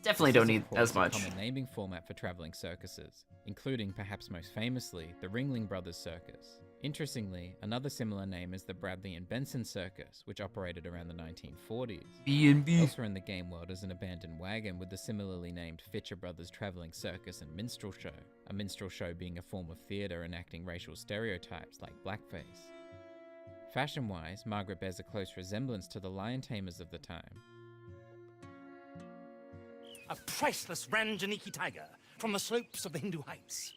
Definitely don't need as much. Common naming format for traveling circuses, including, perhaps most famously, the Ringling Brothers Circus. Interestingly, another similar name is the Bradley and Benson Circus, which operated around the 1940s. B&B. Elsewhere in the game world is an abandoned wagon with the similarly named Fitcher Brothers Traveling Circus and Minstrel Show, a minstrel show being a form of theatre enacting racial stereotypes like blackface. Fashion-wise, Margaret bears a close resemblance to the lion tamers of the time. A priceless Ranjaniki tiger from the slopes of the Hindu Heights.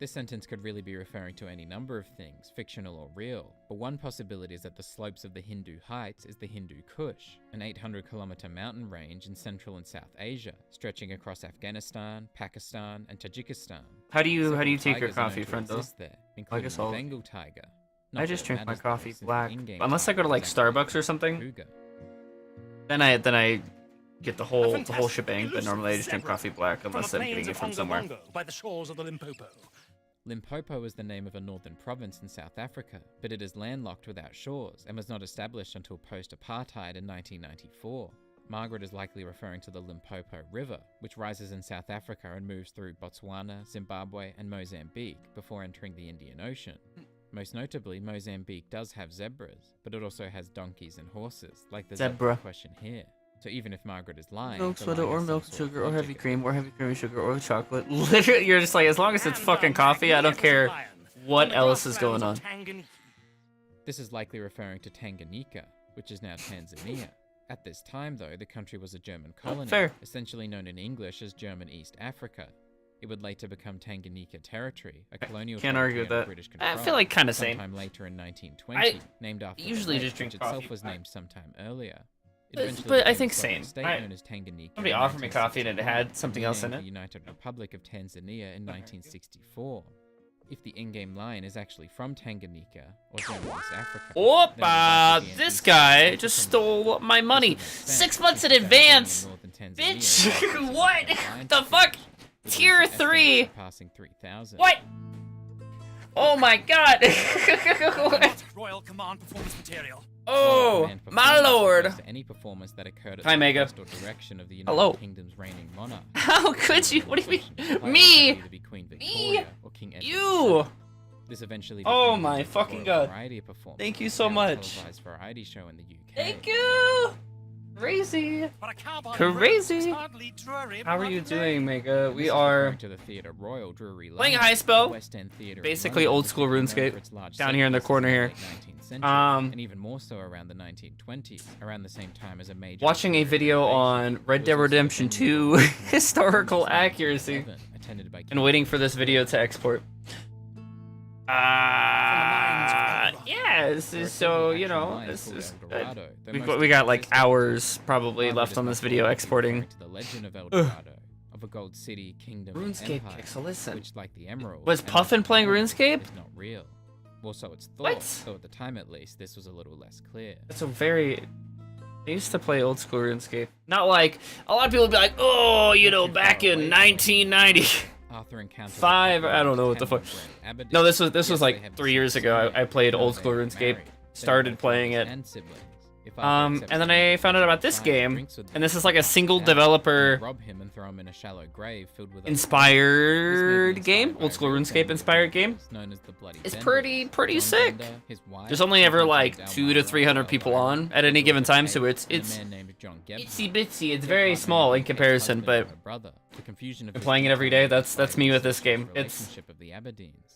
This sentence could really be referring to any number of things, fictional or real, but one possibility is that the slopes of the Hindu Heights is the Hindu Kush, an 800-kilometer mountain range in Central and South Asia, stretching across Afghanistan, Pakistan, and Tajikistan. How do you take your coffee, friendo? I guess the Bengal tiger. I just drink my coffee black, unless I go to like Starbucks or something. Then I get the whole shebang. But normally I just drink coffee black unless I'm getting it from somewhere. By the shores of the Limpopo. Limpopo is the name of a northern province in South Africa, but it is landlocked without shores and was not established until post-apartheid in 1994. Margaret is likely referring to the Limpopo River, which rises in South Africa and moves through Botswana, Zimbabwe, and Mozambique before entering the Indian Ocean. Most notably, Mozambique does have zebras, but it also has donkeys and horses, like the zebra question here. So even if Margaret is lying, milk soda or milk sugar or heavy cream or heavy creamy sugar or chocolate, literally, you're just like, as long as it's fucking coffee, I don't care what else is going on. This is likely referring to Tanganyika, which is now Tanzania. At this time, though, the country was a German colony, essentially known in English as German East Africa. It would later become Tanganyika Territory, a colonial territory under British control. I feel like kind of same. Sometime later in 1920, named after usually the just drink which coffee. itself was named sometime earlier. But I think same. Known as Tanganyika. Somebody offered me coffee and it had something else in it. The United Republic of Tanzania in 1964. If the in-game lion is actually from Tanganyika or German East Africa, Opa! This guy just stole my money 6 months in advance! Bitch! What? The fuck? Tier 3! What? Oh my god! Royal Command performance material. Oh, my lord! Any performance that occurred at Hi, Mega. the direction of the Hello. United Kingdom's reigning monarch. How could you? What do you mean? Me? Me? You? This eventually Oh became my the fucking Royal god. Variety performance, Thank you so now a much. televised variety show in the UK. Thank you! Crazy. Crazy. How are you doing, Mega? We are To the Theatre Royal Drury Lane, playing the Highspell. West End Theatre in Basically London, old school which is known for RuneScape. its large Down here in the set corner here. pieces in the late 19th century, and even more so around the 1920s, around the same time as a major Watching a video on Red Dead Redemption 2 historical accuracy attended by and waiting for this video to export. Yeah, this is so, you know, this is we got like hours probably left on this video exporting. The legend of El Dorado, of a gold city, kingdom, and RuneScape empire, kicks, so listen. which, like the Emerald, Was and Puffin the playing Emerald, RuneScape? is not real. Well, so it's thought. What? Though at the time, at least, this was a little less clear. It's a very... I used to play old school RuneScape. Not like... A lot of people be like, oh, you know, back in 1990. Arthur encountered 5, I don't know what the fuck. No, this was like 3 years ago. I played old school RuneScape. Started playing it. And then I found out about this game, and this is like a single developer rob him and throw him in a shallow grave filled with inspired game, old school RuneScape inspired game. It's pretty sick. There's only ever like 200 to 300 people on at any given time, so it's itsy bitsy. It's very small in comparison, but I'm playing it every day. That's me with this game. It's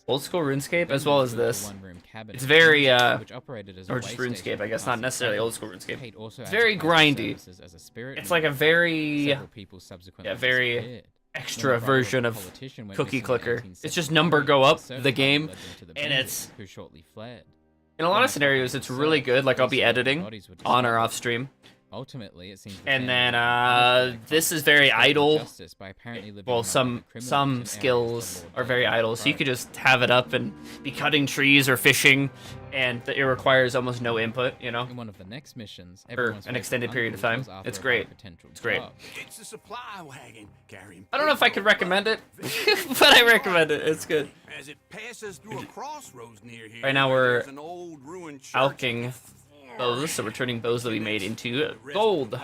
old school RuneScape as well as this. It's very or just RuneScape, I guess, not necessarily old school RuneScape. It's very grindy. It's like a very very extra version of Cookie Clicker. It's just number go up the game, and it's in a lot of scenarios it's really good. Like I'll be editing on or off stream. Ultimately, it seems. And then this is very idle. Well, some skills are very idle, so you could just have it up and be cutting trees or fishing, and it requires almost no input, you know. In one of the next missions, for an extended period of time. It's great. It's great. It's the supply wagon carrying. I don't know if I could recommend it, but I recommend it. It's good. As it passes through a crossroads near here. Right now we're there's an old ruined church alching bows, so we're turning bows that we made into gold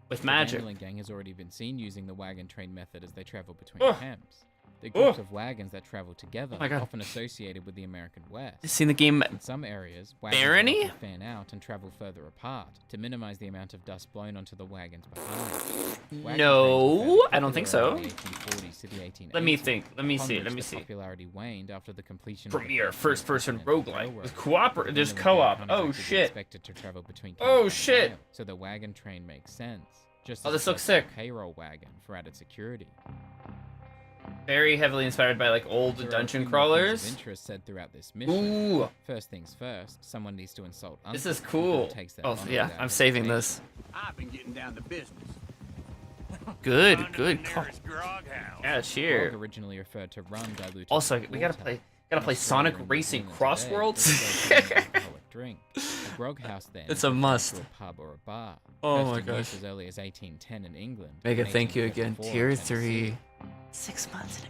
with magic. The Vandalin gang has already been seen using the wagon train method as they travel between camps. They're groups of wagons that travel together, often associated with the American West. You seen the game In some areas, wagons Barony? often fan out and travel further apart to minimize the amount of dust blown onto the wagons behind. No, I don't think so. The 1840s to the 1880s, Let me think. Let me upon see. which Let me the see. Popularity waned after the completion Premier of the first-person roguelike with there's Vandalin co-op. gang Oh contracted shit. expected to travel between Oh camps by shit. rail, so the wagon train makes sense. Just Oh, as this so looks does the sick. Payroll wagon for added security. Very heavily inspired by like old There are a dungeon few more things crawlers. of interest said throughout this mission. Ooh. First things first, someone needs to insult This Uncle, is who cool. takes their Oh honor yeah, without I'm saving hesitation. this. I've been getting down to business. Good call. Yeah, Grog cheer. originally referred to rum diluted Also, with we gotta water. play Sonic Racing Cross Worlds. Drink. A grog house then It's a must. to a pub or a bar. Oh First my in gosh. use as early as 1810 in England. Mega, and thank you again. 1844 Tier in Tennessee. 3. 6 months.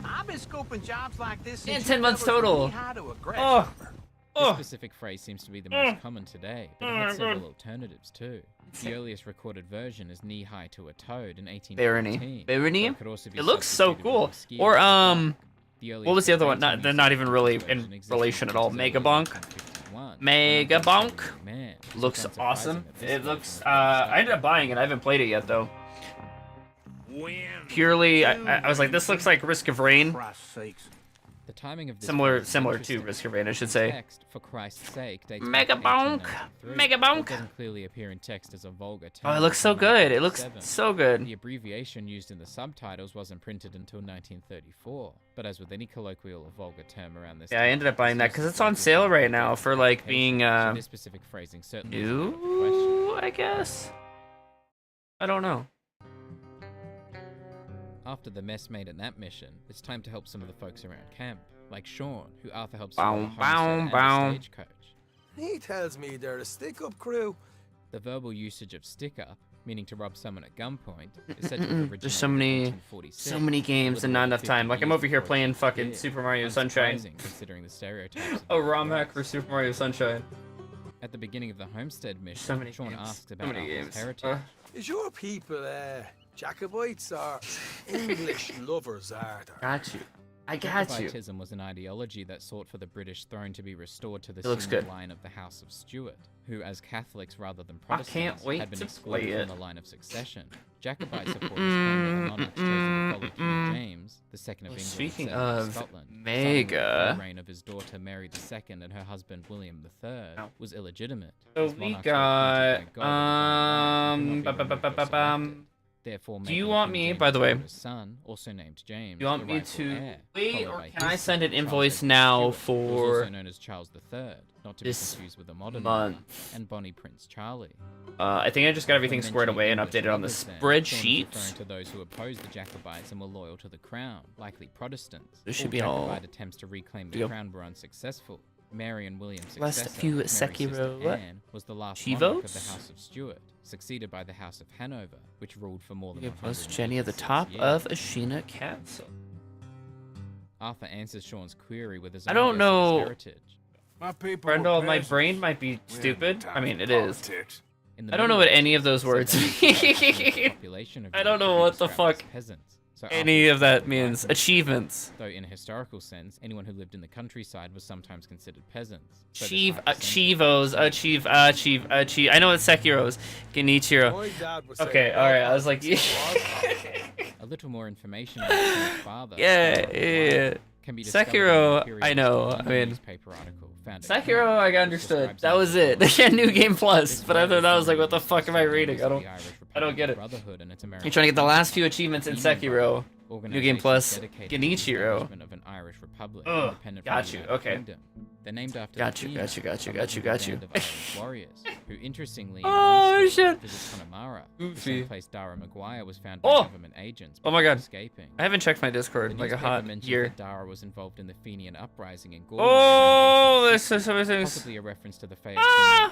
I've been scoping jobs like this And since 10 you months never total. knew how to Oh. grasshopper. This specific phrase seems to be the most common today, but it had several alternatives too. The earliest recorded version is knee-high to a toad in 1819. Barony? but could also be It looks so substituted cool. with ski Or The what was the other one? earliest They're not even really version in existed relation at all. as early Mega as Bonk. 1851. Mega Bonk. Man, Looks it's awesome. unsurprising that this It version looks. was I ended up buying it. I haven't played it yet though. Purely, I was like, this looks like Risk of Rain. The timing of this Similar version is to interesting. Risk of Rain, I should The say. text, for Christ's sake, dates Mega back to Bonk. 1893, Mega but Bonk. doesn't clearly appear in text as a vulgar term Oh, it looks so until good. It looks 1907. so good. The abbreviation used in the subtitles wasn't printed until 1934, but as with any colloquial or vulgar term around this Yeah, I time, ended up buying that because used it's on to sale right identify now for like being so this specific phrasing certainly is not a question. new, I guess. I don't know. After the mess made in that mission, it's time to help some of the folks around camp, like Sean, who Arthur helps run the homestead and a stagecoach. He tells me they're a stick-up crew. The verbal usage of stick-up, meaning to rob someone at gunpoint, is said to have originated There's so many games and not enough time. Like I'm over here playing fucking Super Mario Sunshine. Considering the stereotypes. A ROM hack for Super Mario Sunshine. At the beginning of the homestead mission, Sean asks about Arthur's heritage. Is your people, Jacobites or English lovers, Arthur? Got you. I got you. Jacobitism was an ideology that sought for the British throne to be restored to the senior line of the House of Stuart, who, as Catholics rather than Protestants, had been excluded from the line of succession. Jacobite supporters claimed that the monarchs chosen to follow King James, the second of England, Speaking of of Scotland, Mega, the reign of his daughter Mary II and her husband William III was illegitimate. So we got Therefore, do you want me, by the way, son, also named James, you want me to wait, or can I send an invoice now for also known as Charles III, not to be confused with the modern month, and Bonnie Prince Charlie? I think I just got everything squared away and updated on the spreadsheet. Referring to those who opposed the Jacobites and were loyal to the crown, likely Protestants. This should be all. Jacobite attempts to reclaim the crown were unsuccessful. Mary and William's Last successor, few Mary's Sekiro, sister Anne, was the last monarch of the Chivos? House of Stuart, succeeded by the House of Hanover, which ruled for more than Give 100 us Jenny at the top of Ashina Castle. Arthur answers Sean's query with his I own don't know. heritage. Brendel, my brain might be stupid. I mean, it is. In the I don't know what any of those words mean. I don't know what the fuck any of that means. Achievements. Though in a historical sense, anyone who lived in the countryside was sometimes considered peasants. Chivos, achieve. I know it's Sekiro's. Genichiro. Okay, alright, I was like... A little more information about Sean's father. Yeah. Sekiro, I know. I mean, Sekiro, I understood. That was it. They had New Game Plus, but I thought I was like, what the fuck am I reading? I don't get it. You're trying to get the last few achievements in Sekiro. New Game Plus, Genichiro. Oh, got you. Okay. They're named after got you. Warriors, who interestingly, oh shit, Connemara, Goofy. the place Dara Maguire was found by government agents. Oh my god, escaping. I haven't checked my Discord in like a hot year. Dara was involved in the Fenian uprising in Gaul. Oh, this is everything. Possibly a reference to the Fenian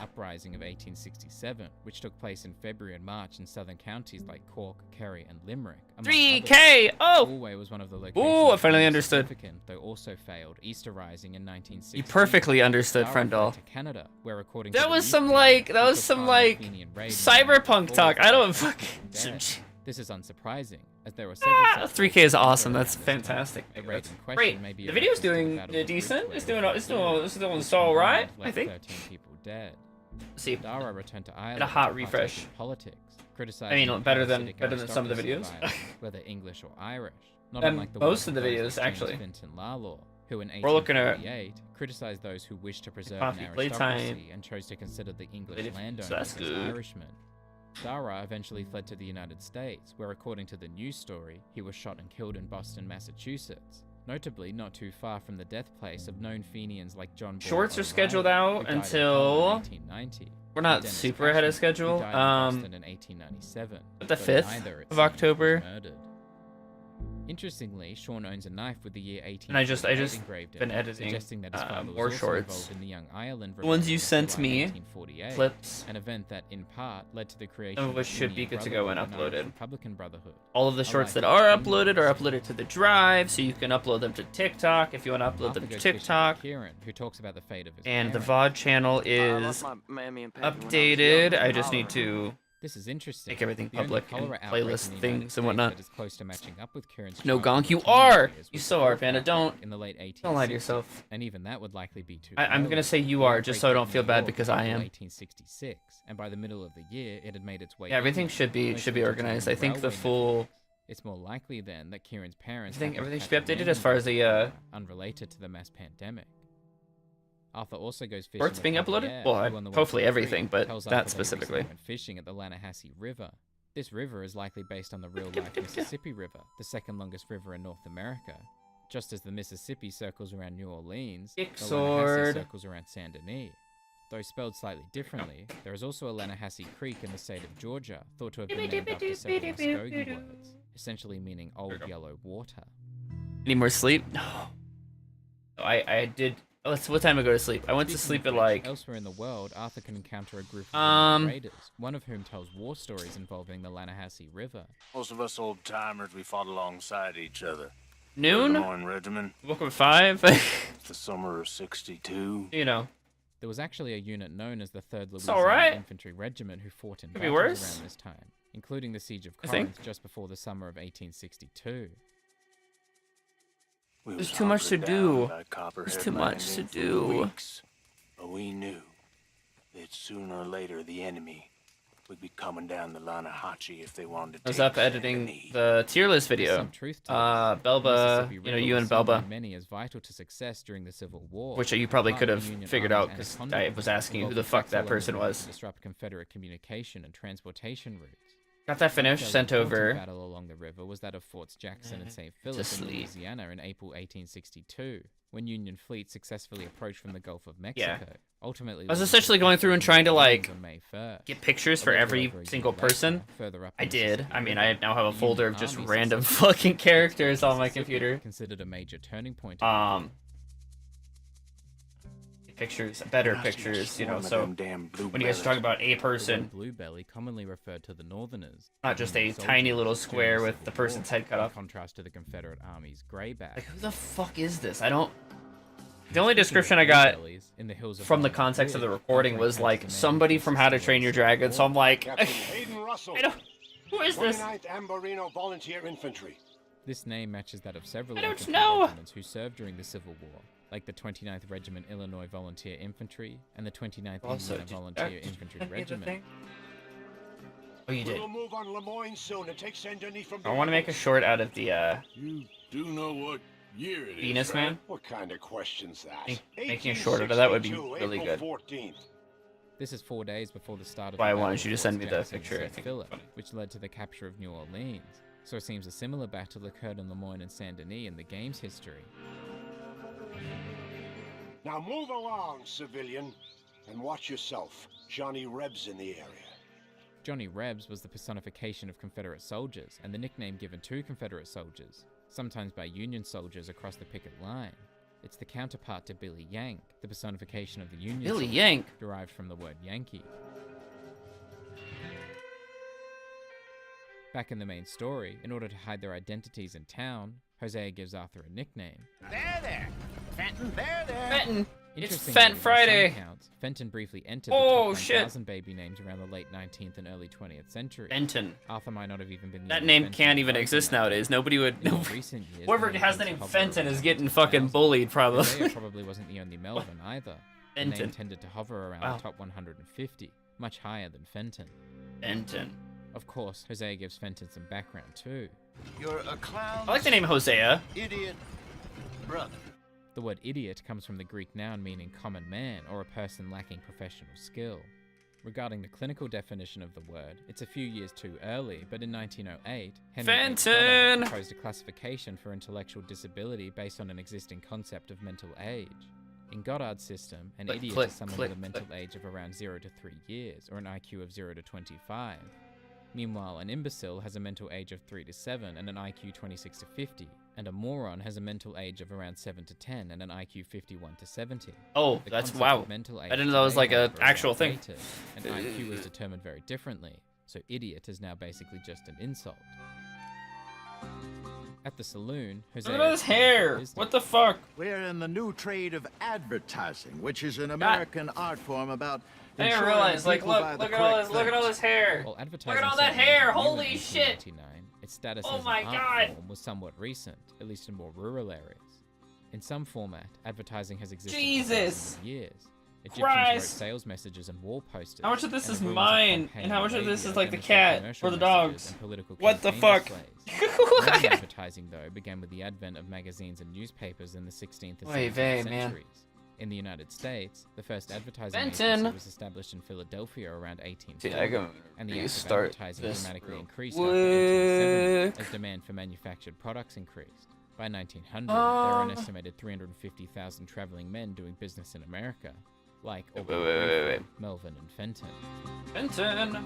uprising of 1867, which took place in February and March in southern counties like Cork, Kerry, and Limerick. 3K. Oh. Galway was one of the locations. Oh, I finally understood. Though also failed Easter Rising in 1960. You perfectly understood, Friendall. Canada, where according that was some like cyberpunk talk. I don't fucking. This is unsurprising, as there were several. 3K is awesome. That's fantastic. That's great. The video's doing decent. It's doing so alright. I think. 13 people dead. Let's see. Dara returned to Ireland. A hot refresh. Politics. I mean, better than some of the videos. Whether English or Irish. Not And unlike the most of the videos, actually. Fintan Lalor, who in We're looking at 1848 criticized those who wished to preserve coffee an playtime. aristocracy and chose to consider the English landowners as Irishmen. Dara eventually fled to the United States, where according to the news story, he was shot and killed in Boston, Massachusetts. Notably, not too far from the death place of known Fenians like John Boyle Shorts are O'Reilly, scheduled who out died in until 1890. we're not Dennis super ahead of Cashman, schedule. who died in Boston in 1897, The but 5th neither, it of seems, October. was murdered. Interestingly, Sean owns a knife with the year 18 And I just engraved been in it, editing suggesting that his father more was also shorts. involved in the Young Ireland The ones you Rebellion of sent July me, 1848, clips. an event that in part led to the creation Some of of which the should be Fenian good to go and Brotherhood Irish uploaded. Republican Brotherhood. All of the shorts that are uploaded to the drive, so you can upload them to TikTok if you want to upload them to TikTok. Kieran, who talks about the fate of his And the parents. VOD channel is updated. I just need to This is interesting. make everything The only public and cholera outbreak playlist in the things United and whatnot. States that is close to matching up with Kieran's No, childhood Gonk, you teen are! years You was so are, typhoid Panda, don't. in the late 1860s. Don't lie to yourself. And even that would likely be too I'm early. gonna say you are, just so I don't feel bad because I am. 1866, and by the middle of the year, it had made its way. Yeah, everything inland, should be mostly due to organized. the I think the railway full. network. It's more likely then that Kieran's parents. I think happened to everything should be catch a updated as far as the unrelated to the mass pandemic. Arthur also goes fishing. shorts with being Javier, uploaded. Well, who on the way hopefully to the everything, creek but tells that Arthur he recently specifically. went fishing at the Lannahechee River. This river is likely based on the real-life Mississippi River, the second longest river in North America. Just as the Mississippi circles around New Orleans, the Lannahechee circles around Saint Denis. Though spelled slightly differently, there is also a Lannahechee Creek in the state of Georgia, thought to have been named after several Muskogee words. essentially meaning old yellow water. Any more sleep? No. I did. What time I go to sleep? I went to sleep at like. Elsewhere in the world, Arthur can encounter a group of raiders, one of whom tells war stories involving the Lannahechee River. Most of us old timers, we fought alongside each other. Noon? Des Moines Regiment. Woke up at 5. It's the summer of '62. You know. There was actually a unit known as the 3rd Louisiana Infantry Regiment who fought in battles around this time, including the Siege of Corinth just before the summer of 1862. There's too much to do. There's too much to do. But we knew that sooner or later the enemy would be coming down the Lannahechee if they wanted to. I was up editing the tier list video. Belba, you and Belba. Many as vital to success during the Civil War. Which you probably could have figured out because I was asking you who the fuck that person was. Disrupt Confederate communication and transportation routes. Got that finished, sent over. The battle along the river was that of Forts Jackson and St. Philip in Louisiana in April 1862, when Union fleet successfully approached from the Gulf of Mexico. Yeah. Ultimately, I was essentially going through and trying to like get pictures for every single person. I did. I mean, I now have a folder of just random fucking characters on my computer. Considered a major turning point. Pictures, better pictures, you know, so when you guys talk about a person, bluebelly commonly referred to the Northerners, not just a tiny little square with the person's head cut off. In contrast to the Confederate Army's grayback. Like, who the fuck is this? I don't. The only description I got from the context of the recording was like somebody from How to Train Your Dragon. So I'm like, I don't. Who is this? 29th Ambarino Volunteer Infantry. This name matches that of several regiments who served during the Civil War, like the 29th Regiment Illinois Volunteer Infantry and the 29th Indiana Volunteer Infantry Regiment. Oh, you did. We'll move on Lemoyne soon and take Saint-Denis from I want to make a short out of the You do know what year it Venus is, Man. What kind of question's that? Making a short out of that would be really good. 14th. This is 4 days before the start of why I wanted you to send me the picture, I think. Philip, which led to the capture of New Orleans. So it seems a similar battle occurred in Lemoyne and Saint-Denis in the game's history. Now move along, civilian, and watch yourself. Johnny Reb's in the area. Johnny Rebs was the personification of Confederate soldiers and the nickname given to Confederate soldiers, sometimes by Union soldiers across the picket line. It's the counterpart to Billy Yank, the personification of the Union Billy Yank, derived from the word Yankee. Back in the main story, in order to hide their identities in town, Hosea gives Arthur a nickname. There! Fenton, there! Fenton! It's Fent Friday! Counts, Fenton briefly entered the top 1,000 baby names around the late 19th and early 20th century. Fenton. Arthur might not have even been that name can't even exist nowadays. Nobody would. Whoever has the name Fenton is getting fucking bullied, probably. Hosea probably wasn't the only Melvin either. The name tended to hover around the top 150, much higher than Fenton. Fenton. Of course, Hosea gives Fenton some background too. You're a clown. I like the name Hosea. Idiot. Brother. The word idiot comes from the Greek noun meaning common man or a person lacking professional skill. Regarding the clinical definition of the word, it's a few years too early, but in 1908, Henry proposed a classification for intellectual disability based on an existing concept of mental age. In Goddard's system, an idiot is someone with a mental age of around 0 to 3 years, or an IQ of 0 to 25. Meanwhile, an imbecile has a mental age of 3 to 7 and an IQ 26 to 50, and a moron has a mental age of around 7 to 10 and an IQ 51 to 70. Oh, that's wow. I didn't know that was like an actual thing. And IQ was determined very differently, so idiot is now basically just an insult. At the saloon, Hosea... Look at his hair! What the fuck? We're in the new trade of advertising, which is an American art form about... I didn't realize, like, look at all this hair. Well, look at all that hair, holy shit. Its status as an art form was somewhat recent, at least in more rural areas. In some format, advertising has existed for years. Egyptians wrote sales messages and wall posters. How much of this is mine, and how much of this is like the cat or the dogs? What the fuck? Modern advertising, though, began with the advent of magazines and newspapers in the 16th and 17th centuries. In the United States, the first advertising agency was established in Philadelphia around 1840, and the act of advertising dramatically increased after 1870 as demand for manufactured products increased. By 1900, there were an estimated 350,000 traveling men doing business in America, like Melvin and Fenton. Fenton!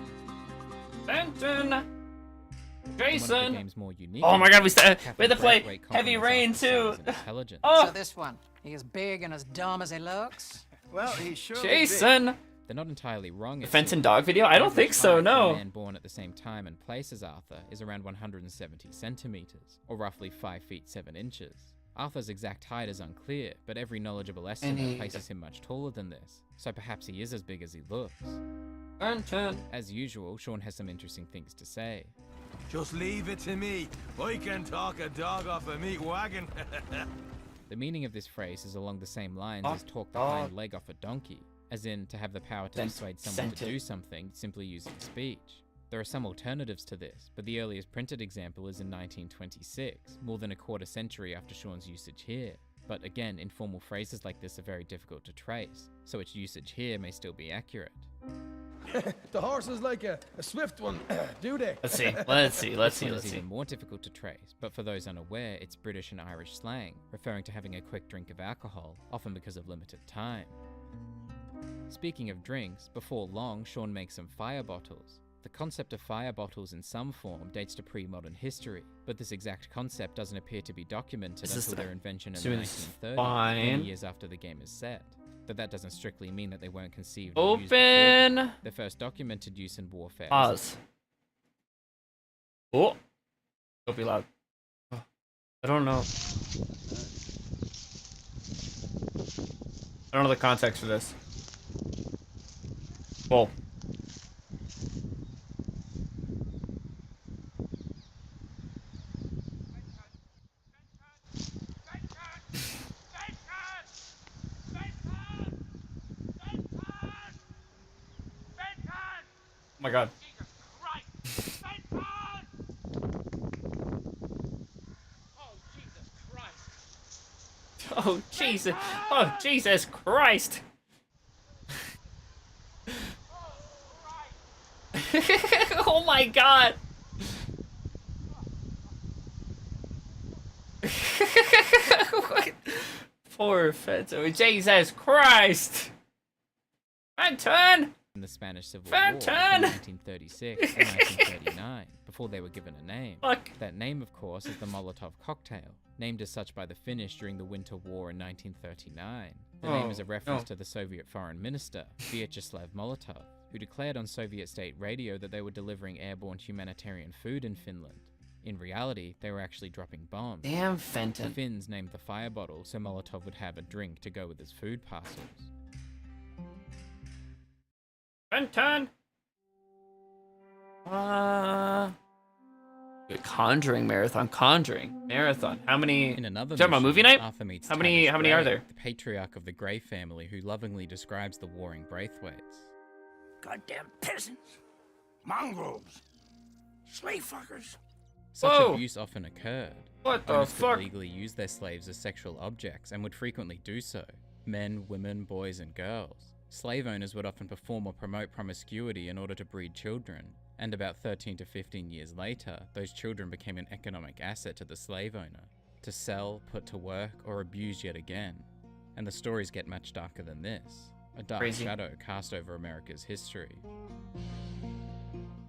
Jason! The game's more unique Oh my god, we had to play Braithwaite Heavy Rain compliments Arthur's too. size and intelligence. Oh, So this one, he is big and as dumb as he looks? Well, he sure Jason! They're not entirely wrong. The Fenton dog video? I don't think so, no. A man born at the same time and place as Arthur is around 170 centimeters, or roughly 5 feet 7 inches. Arthur's exact height is unclear, but every knowledgeable estimate places him much taller than this, so perhaps he is as big as he looks. As usual, Sean has some interesting things to say. Just leave it to me. I can talk a dog off a meat wagon. The meaning of this phrase is along the same lines as talk the hind leg off a donkey, as in to have the power to persuade someone to do something simply using speech. There are some alternatives to this, but the earliest printed example is in 1926, more than a quarter century after Sean's usage here. But again, informal phrases like this are very difficult to trace, so its usage here may still be accurate. The horse is like a swift one, do they? Let's see. This one is even more difficult to trace, but for those unaware, it's British and Irish slang, referring to having a quick drink of alcohol, often because of limited time. Speaking of drinks, before long, Sean makes some fire bottles. The concept of fire bottles in some form dates to pre-modern history, but this exact concept doesn't appear to be documented until their invention in the 1930s, many years after the game is set. But that doesn't strictly mean that they weren't conceived or used before. Their first documented use in warfare. Pause. Oh. Don't be loud. I don't know. I don't know the context for this. Whoa. Oh my god. Oh Jesus! Oh Jesus Christ! Oh my god! Poor Fenton. Jesus Christ! Fenton! In the Spanish Civil War in 1936 and 1939, before they were given a name. That name, of course, is the Molotov cocktail, named as such by the Finnish during the Winter War in 1939. The name is a reference to the Soviet foreign minister, Vyacheslav Molotov, who declared on Soviet state radio that they were delivering airborne humanitarian food in Finland. In reality, they were actually dropping bombs. Damn Fenton. The Finns named the fire bottle so Molotov would have a drink to go with his food parcels. Fenton! Conjuring marathon. How many? In another talking about movie night? Arthur meets How many Gray, are there? The patriarch of the Grey family, who lovingly describes the warring Braithwaites. Goddamn peasants, mongrels, slave fuckers. Such abuse often occurred. What the Owners fuck? could legally use their slaves as sexual objects and would frequently do so. Men, women, boys, and girls. Slave owners would often perform or promote promiscuity in order to breed children, and about 13 to 15 years later, those children became an economic asset to the slave owner, to sell, put to work, or abuse yet again. And the stories get much darker than this, a dark shadow cast over America's history.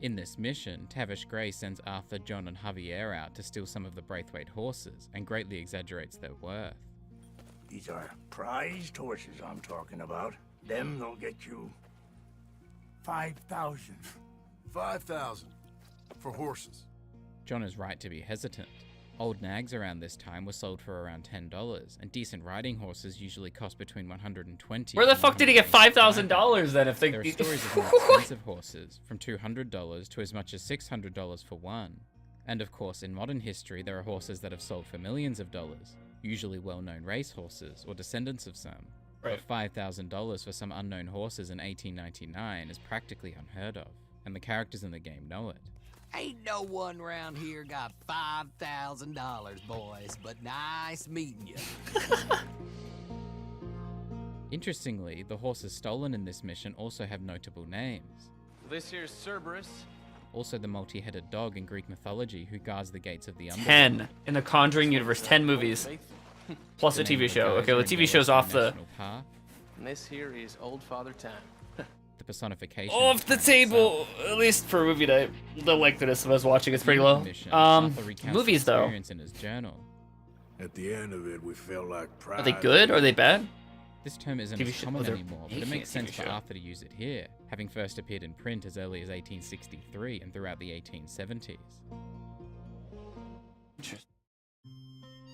In this mission, Tavish Grey sends Arthur, John, and Javier out to steal some of the Braithwaite horses, and greatly exaggerates their worth. These are prized horses I'm talking about. Them they'll get you 5,000. 5,000 for horses. John is right to be hesitant. Old nags around this time were sold for around $10, and decent riding horses usually cost between $120. Where the fuck did he get $5,000 then? If they... There are stories of more expensive horses, from $200 to as much as $600 for one. And of course, in modern history, there are horses that have sold for millions of dollars, usually well-known race horses or descendants of some. But $5,000 for some unknown horses in 1899 is practically unheard of, and the characters in the game know it. Ain't no one round here got $5,000, boys, but nice meeting you. Interestingly, the horses stolen in this mission also have notable names. This here's Cerberus. Also the multi-headed dog in Greek mythology who guards the gates of the Underworld. 10 in the Conjuring universe, 10 movies. Plus a TV show. Okay, well, the TV show's off the... And this here is Old Father Time. the personification Off the time table, itself. at least for movie night. The likeliness of us watching is pretty In the low. mission, Arthur recounts Movies his though. experience in his journal. At the end of it, we felt like Are they good? Or are they bad? This term isn't TV as show- common they're anymore, but it making makes a TV sense for show. Arthur to use it here, having first appeared in print as early as 1863 and throughout the 1870s. Interesting.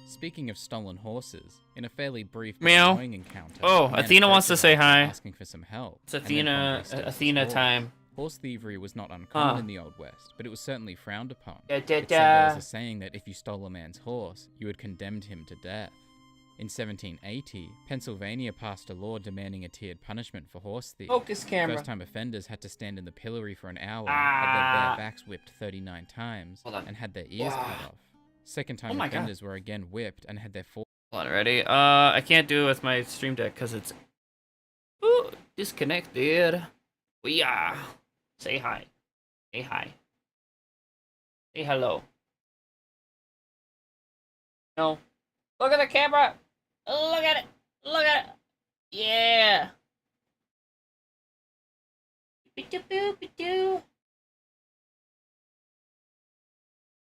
Speaking of stolen horses, in a fairly brief but Meow. annoying encounter, Oh, a man Athena wants to approaches say Arthur hi. asking for some help. It's and then Athena, promptly steals his Athena horse. time. Horse thievery was not uncommon Huh. in the Old West, but it was certainly frowned upon. Da, da, It said there da. was a saying that if you stole a man's horse, you had condemned him to death. In 1780, Pennsylvania passed a law demanding a tiered punishment for horse thieves. Focus camera. First-time offenders had to stand in the pillory for an hour, had their bare backs whipped 39 times, Hold on. and had their ears cut off. Second-time Oh my God. offenders were again whipped and had their Hold on, ready? I can't do it with my stream deck because it's disconnected. We are. Say hi. Say hi. Say hello. No. Look at the camera. Look at it. Look at it. Yeah.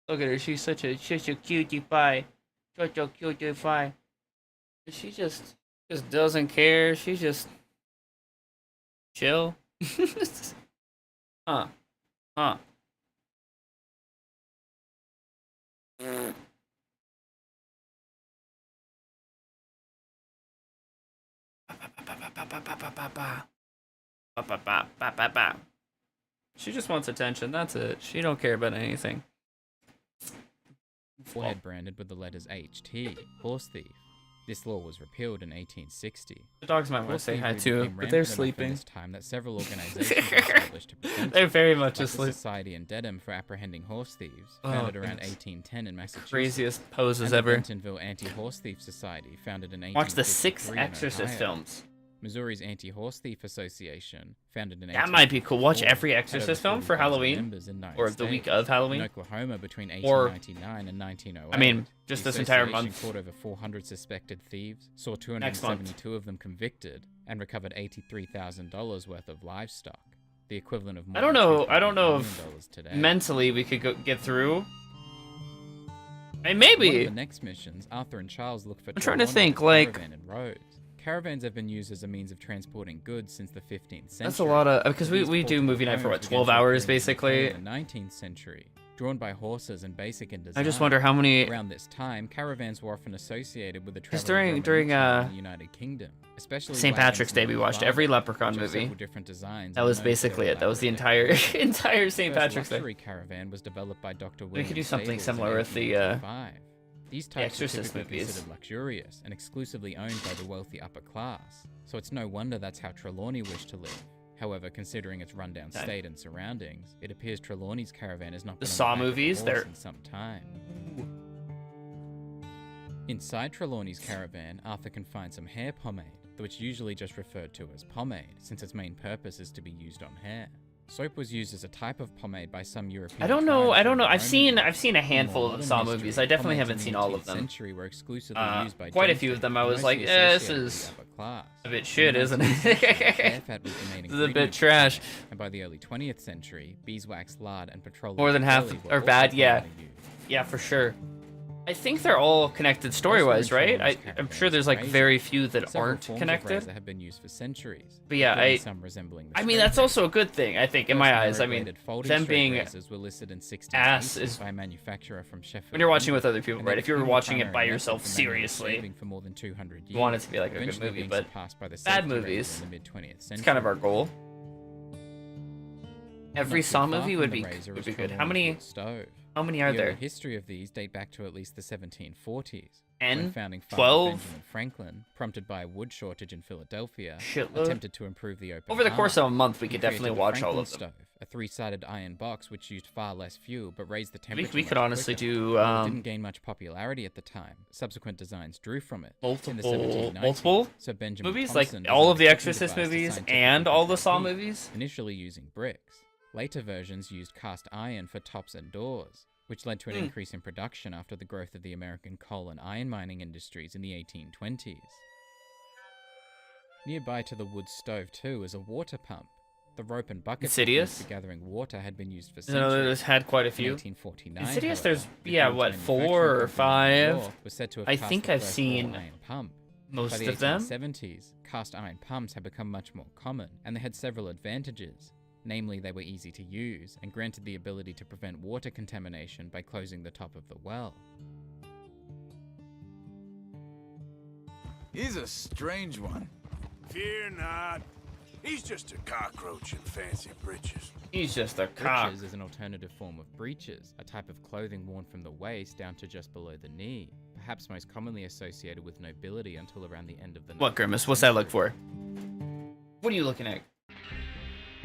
Look at her. She's such a cutie pie. Such a cutie pie. She just doesn't care. She just chill. Huh. Huh. She just wants attention. That's it. She don't care about anything. forehead branded with the letters HT, horse thief. This law was repealed in 1860. The dogs might want to Horse say hi thievery too, became but they're rampant enough in sleeping. This time that several organizations were established to prevent They're it, very much like asleep. The Society in Dedham for Apprehending Horse Thieves, Oh, founded around goodness. 1810 in Massachusetts. Craziest poses and the ever. Bentonville Anti-Horse Thief Society, founded in 1853 Watch the 6 in Exorcist Ohio. films. Missouri's Anti-Horse Thief Association, founded in That might be cool. Watch 1854, every had Exorcist over film for 40,000 Halloween, members in 9 or the week states. of Halloween. In Oklahoma between Or- 1899 and 1908. I mean, just the this entire association month. caught over 400 suspected thieves, saw Next month. 272 of them convicted, and recovered $83,000 worth of livestock, the equivalent of more I don't than know. $3.5 I don't know million if today. mentally we could get through. And One maybe. of the next missions, Arthur and Charles look for I'm trying to Trelawney, think, the like- caravan and Rose. Caravans have been used as a means of transporting goods since the 15th century. That's a lot of because we These do movie night for what, homes 12 began to hours appear in the basically. In the 19th century, drawn by horses and basic in design. I just wonder how many. Around this time, caravans were often associated with the Because traveling during Roman in the United Kingdom, especially St. wagons Patrick's Day, and we watched farmers, every Leprechaun which have movie. several different designs That and was no basically clear it. That was the elaborate entire entire St. First Patrick's Day. luxury caravan was developed by Dr. We William could do something Stables in similar with the 1855. These types Exorcist are typically movies. considered luxurious and exclusively owned by the wealthy upper class, so it's no wonder that's how Trelawney wished to live. However, considering its rundown Okay. state and surroundings, it appears Trelawney's caravan has not The been on Saw the back of a movies, horse they're- in some time. Inside Trelawney's caravan, Arthur can find some hair pomade, though it's usually just referred to as pomade, since its main purpose is to be used on hair. Soap was used as a type of pomade by some European I don't know. tribes I don't during know. the I've seen a Roman handful era. of In Saw more modern movies. history, I definitely pomades haven't in seen the all of 18th them. Century were exclusively used by Quite a gentry, few of them. I was mostly like, this associated with is the upper class. a bit In shit, the isn't 19th century, hair it? fat was the main This is a bit ingredient for trash. pomade, and by the early 20th century, beeswax, lard, and petroleum More than half jelly were are also bad. Yeah, commonly used. yeah, for sure. I think they're all connected story-wise, right? I'm sure there's like very few that Several aren't forms of connected. razor have been used for centuries, But yeah, including some resembling the I mean straight that's also a good thing. I think in my eyes. I mean, First folding them straight being razors were listed in 1680 ass is by a manufacturer from Sheffield. when you're watching England, with other people, and right? they If you were became the watching it by primary method yourself for manual seriously, shaving for more than 200 years, you want it to be like a good eventually movie, being but surpassed by the bad safety razor movies. in the mid-20th century. It's kind of our goal. Every Not too Saw far movie from would the be razor is good. How Trelawney's many? wood stove. How many are The early there? history of these date back to at least the 1740s. N? When founding father 12? Benjamin Franklin, prompted by a wood shortage in Philadelphia, Shitload. attempted to improve the open Over the course of a month, we He could created definitely the watch all Franklin of them. Stove, a three-sided iron box which used far less fuel but raised the temperature. We could much honestly quicker. do, Although it didn't gain much popularity at the time. Subsequent designs drew from it. In the 1790s, multiple Sir Benjamin movies, Thompson like all of the designed a cooking Exorcist device to movies scientifically and all the control Saw heat, movies. initially using bricks. Later versions used cast iron for tops and doors, which led to an Hmm. increase in production after the growth of the American coal and iron mining industries in the 1820s. Nearby to the wood stove, too, is a water pump. The rope and bucket Insidious? for gathering water had been used for I know centuries. there's had quite a few. In 1849, Insidious, however, there's the yeah, Great what, manufacturing 4 or company in New 5? York was said to have I cast think the I've first seen wrought iron pump. most By the of them. 1870s, cast iron pumps had become much more common, and they had several advantages. Namely, they were easy to use and granted the ability to prevent water contamination by closing the top of the well. He's a strange one. Fear not. He's just a cockroach in fancy breeches. He's just a cock. Breeches is an alternative form of breeches, a type of clothing worn from the waist down to just below the knee, perhaps most commonly associated with nobility until around the end of the What, 19th Grimace? What's that look for? What are you looking at?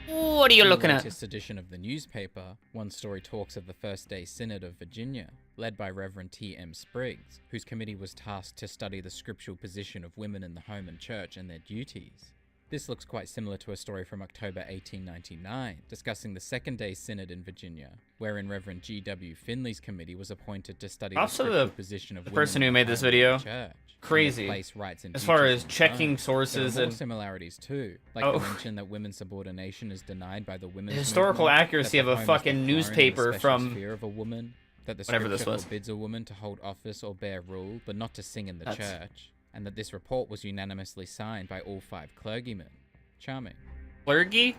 What are you looking at? In at? the latest edition of the newspaper, one story talks of the First Day Synod of Virginia, led by Reverend T.M. Spriggs, whose committee was tasked to study the scriptural position of women in the home and church and their duties. This looks quite similar to a story from October 1899, discussing the Second Day Synod in Virginia, wherein Reverend G.W. Finley's committee was appointed to study the scriptural position of the women person in who the made this home and video. church, Crazy. and their place, rights, and As far duties as in the checking home. sources There are more and similarities too, like the mention that women's subordination is denied by the women's the historical movement, accuracy that of the a home is fucking the foreign and newspaper the from special sphere of a woman, that the whatever this scripture was. forbids a woman to hold office or bear rule, but not to sing in the That's- church, and that this report was unanimously signed by all 5 clergymen. Charming. Clergy?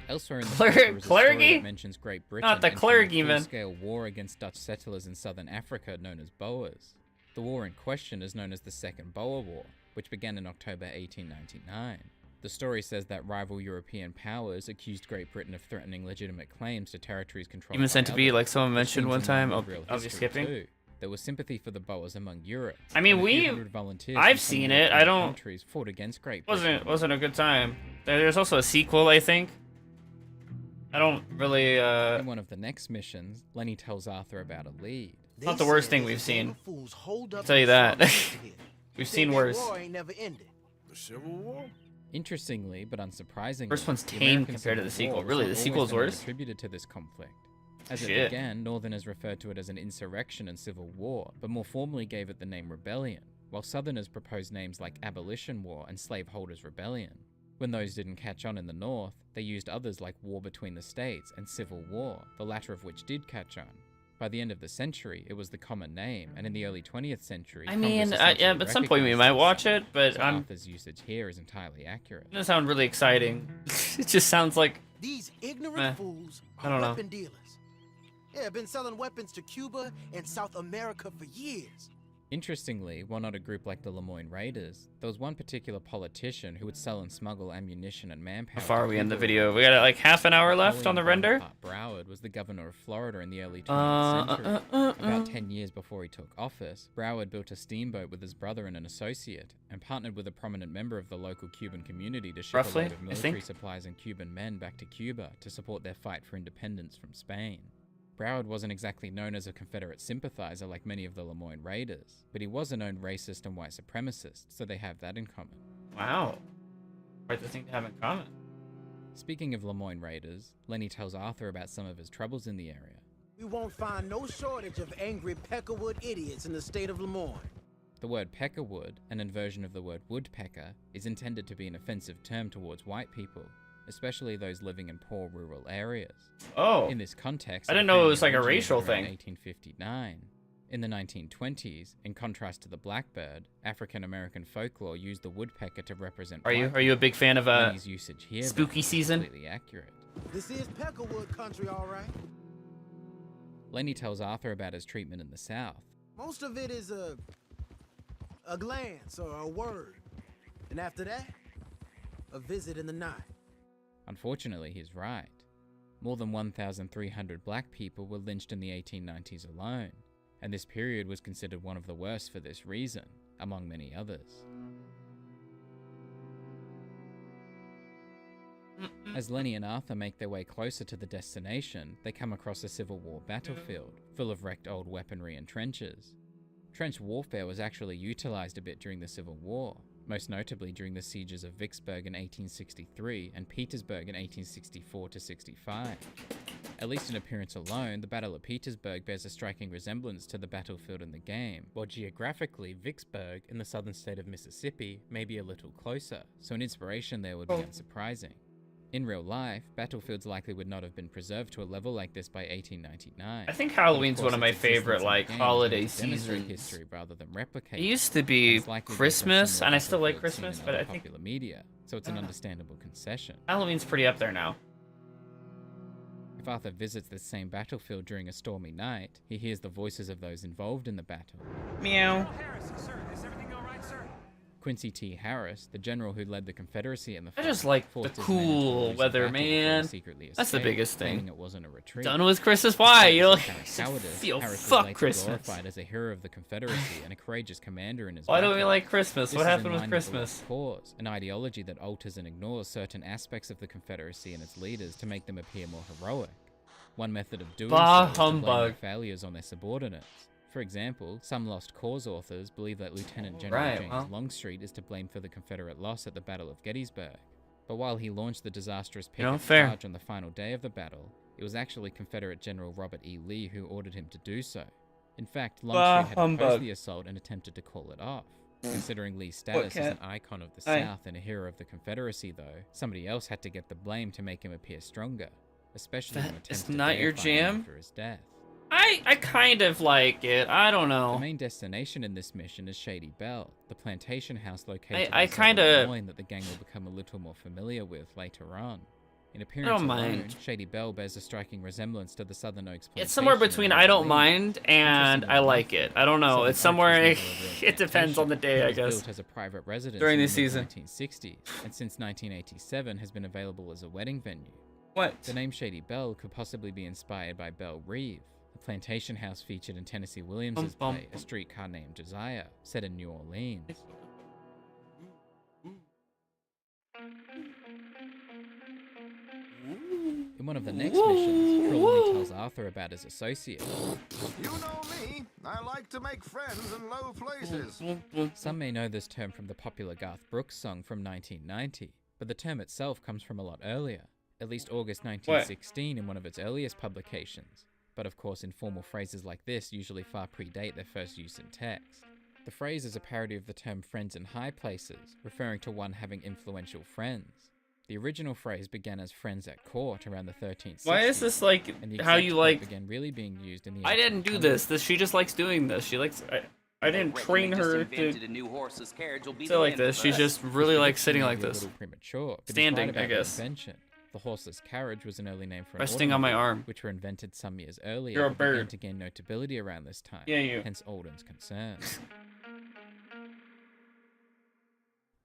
Elsewhere in the paper is a story Clergy? that mentions Great Britain Not the entering a clergyman. full-scale war against Dutch settlers in southern Africa known as Boers. The war in question is known as the Second Boer War, which began in October 1899. The story says that rival European powers accused Great Britain of threatening legitimate claims to territories controlled Even by sent to be, others, like someone which mentioned seems one in time. line Oh, with real I'll be history skipping. too. There was sympathy for the Boers among Europe. I mean, and a few we- hundred volunteers I've from some seen it. European I don't- countries fought against Great Britain. Wasn't a good time. There's also a sequel, I think. I don't really, In one of the next missions, Lenny tells Arthur about a lead. not the worst thing we've seen. I'll tell you that. We've seen worse. The Civil War? Interestingly, but unsurprisingly, First one's the tame American compared to the Civil sequel. War was Really, not the always sequel's the name worse? attributed to this conflict. As Shit. it began, Northerners referred to it as an insurrection and civil war, but more formally gave it the name rebellion, while Southerners proposed names like abolition war and slaveholders rebellion. When those didn't catch on in the North, they used others like war between the states and civil war, the latter of which did catch on. By the end of the century, it was the common name, and in the early 20th century, I mean, Congress yeah, essentially at some point we recognized might this. watch it, but So I'm. Arthur's usage here is entirely accurate. It doesn't sound really exciting. It just sounds like. These ignorant Eh, fools I are don't know. weapon dealers. Yeah, been selling weapons to Cuba and South America for years. Interestingly, while not a group like the Lemoyne Raiders, there was one particular politician who would sell and smuggle ammunition and manpower. How far are we in the Cuba. video? We got like half an hour left on the render. Napoleon Bonaparte Broward was the governor of Florida in the early 20th century. About 10 years before he took office, Broward built a steamboat with his brother and an associate, and partnered with a prominent member of the local Cuban community to ship Roughly, a load of I military think. supplies and Cuban men back to Cuba to support their fight for independence from Spain. Broward wasn't exactly known as a Confederate sympathizer like many of the Lemoyne Raiders, but he was a known racist and white supremacist, so they have that in common. Wow. Quite the thing to have in common. Speaking of Lemoyne Raiders, Lenny tells Arthur about some of his troubles in the area. We won't find no shortage of angry peckerwood idiots in the state of Lemoyne. The word peckerwood, an inversion of the word woodpecker, is intended to be an offensive term towards white people, especially those living in poor rural areas. Oh. In this context, I didn't know it was like a originated racial around thing. 1859. In the 1920s, in contrast to the blackbird, African American folklore used the woodpecker to represent. Are white you a big fan of Lenny's usage here, spooky then, is season? completely accurate. This is peckerwood country, all right. Lenny tells Arthur about his treatment in the South. Most of it is a glance or a word, and after that, a visit in the night. Unfortunately, he's right. More than 1,300 black people were lynched in the 1890s alone, and this period was considered one of the worst for this reason, among many others. As Lenny and Arthur make their way closer to the destination, they come across a Civil War battlefield, full of wrecked old weaponry and trenches. Trench warfare was actually utilized a bit during the Civil War, most notably during the sieges of Vicksburg in 1863 and Petersburg in 1864-65. At least in appearance alone, the Battle of Petersburg bears a striking resemblance to the battlefield in the game, while geographically, Vicksburg, in the southern state of Mississippi, may be a little closer, so an inspiration there would be unsurprising. In real life, battlefields likely would not have been preserved to a level like this by 1899. I think Halloween's But of one of course, my its existence favorite in the like game is holiday meant to demonstrate seasons. history rather than replicate. It used to be It's likely Christmas, similar and I still like battlefields seen Christmas, in but other I think popular media, so it's an understandable concession. Halloween's pretty up there now. If Arthur visits this same battlefield during a stormy night, he hears the voices of those involved in the battle. Meow. Quincy T. Harris, the general who led the Confederacy in the I just like the cool weather, man. That's the biggest thing. It wasn't a retreat. Done with Christmas. Why? You know, Cowardice, feel Harris was fuck later Christmas. glorified as a hero of the Confederacy and a courageous commander in his Why don't battle. we like Christmas? This What is happened in with line the Christmas? Lost Cause, an ideology that alters and ignores certain aspects of the Confederacy and its leaders to make them appear more heroic. One method of doing Bah so is to blame their humbug. failures on their subordinates. For example, some Lost Cause authors believe that Lieutenant General Right, James well. Longstreet is to blame for the Confederate loss at the Battle of Gettysburg. But while he launched the disastrous You know, Pickett fair. charge on the final day of the battle, it was actually Confederate General Robert E. Lee who ordered him to do so. In fact, Longstreet had humbug. opposed the assault and attempted to call it off. Considering Lee's status as an icon of the Aye. South and a hero of the Confederacy, though, somebody else had to get the blame to make him appear stronger, especially when That attempts is to not your deify him jam? after his death. I kind of like it. I don't The know. main destination in this mission is Shady Belle, the plantation house located I in southern kinda- Illinois that the gang will become a little more familiar with later on. In appearance don't alone, mind. Shady Belle bears a striking resemblance to the Southern Oaks plantation. It's somewhere between I don't in mind and I like it. I don't know. Southern It's somewhere. Oaks was never a real It depends on the day, I It was guess. built as a private residence During in the the season. 1960s, and since 1987 has been available as a wedding venue. What? The name Shady Belle could possibly be inspired by Belle Reve, a plantation house featured in Tennessee Williams' play A Streetcar Named Desire, set in New Orleans. In one of the next missions, Trelawney tells Arthur about his associate. You know me. I like to make friends in low places. Some may know this term from the popular Garth Brooks song from 1990, but the term itself comes from a lot earlier, at least August 1916 in one of its earliest publications. But of course, informal phrases like this usually far predate their first use in text. The phrase is a parody of the term friends in high places, referring to one having influential friends. The original phrase began as friends at court around the 13th century. Why is this like and the how exact you quote like? began really being used in the I didn't do 1800s. this. She just likes doing this. She likes. I didn't train her to sit like this. She's just really like sitting like Maybe a this. little premature, but he's Standing, right about I the guess. invention. The horseless carriage was an early name for an Resting on my automobile, arm. which were invented some years earlier. You're a but began bird. to gain notability around this time. Yeah, you. Hence Alden's concern.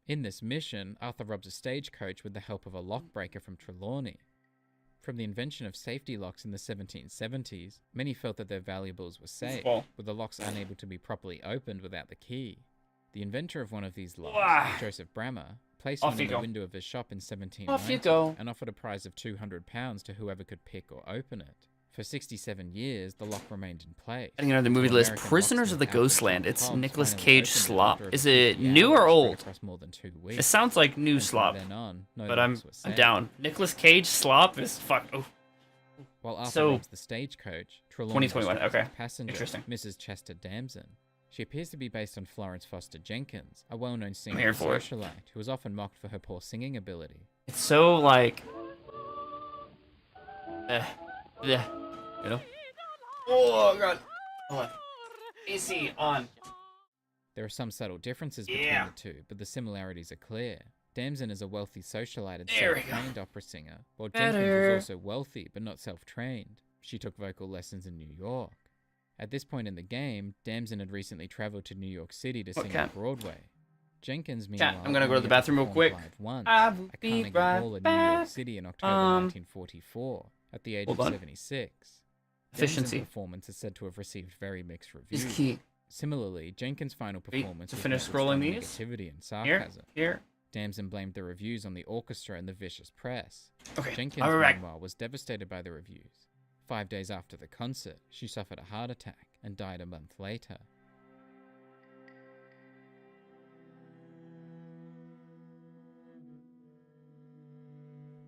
In this mission, Arthur robs a stagecoach with the help of a lockbreaker from Trelawney. From the invention of safety locks in the 1770s, many felt that their valuables were safe, Well. with the locks unable to be properly opened without the key. The inventor of one of these locks, Wah. Joseph Brammer, placed Off one you in the go. window of his shop in 1790 Off you go. and offered a prize of £200 to whoever could pick or open it. For 67 years, the lock remained in place. Adding another movie Until list, American Prisoners of the locksmith Alfred Ghostland. John It's Hobbs Nicolas finally Cage opened it slop. after Is over it 50 new or hours old? across more than 2 It weeks. sounds like new And from slop, then on, no but locks I'm were set. down. Nicolas Cage slop is fuck. Oh. While Arthur So, robs the stagecoach, Trelawney 2021, distracts okay. the passenger, Interesting. Mrs. Chester Damson. She appears to be based on Florence Foster Jenkins, a well-known singer here and for it. socialite who was often mocked for her poor singing ability. It's so like. You know? Oh god. Hold on. AC on. There are some subtle differences between Yeah. the two, but the similarities are clear. Damson is a wealthy socialite and There we go. self-trained opera singer, while Better. Jenkins was also wealthy but not self-trained. She took vocal lessons in New York. At this point in the game, Damson had recently traveled to New York City to What sing cat? on Broadway. Jenkins, meanwhile, Cat, I'm gonna go to the only bathroom real performed quick. live once I will at be Carnegie right Hall in New York back. City in October 1944, at the age Hold of on. 76. Efficiency. Damson's performance is said to have received very mixed Is reviews. key. Similarly, Jenkins' final Wait, performance to was finish met with scrolling strong these? negativity and Here, sarcasm. here. Damson blamed the reviews on the orchestra and the vicious press. Okay, Jenkins, I'll be back. meanwhile, was devastated by the reviews. 5 days after the concert, she suffered a heart attack and died a month later.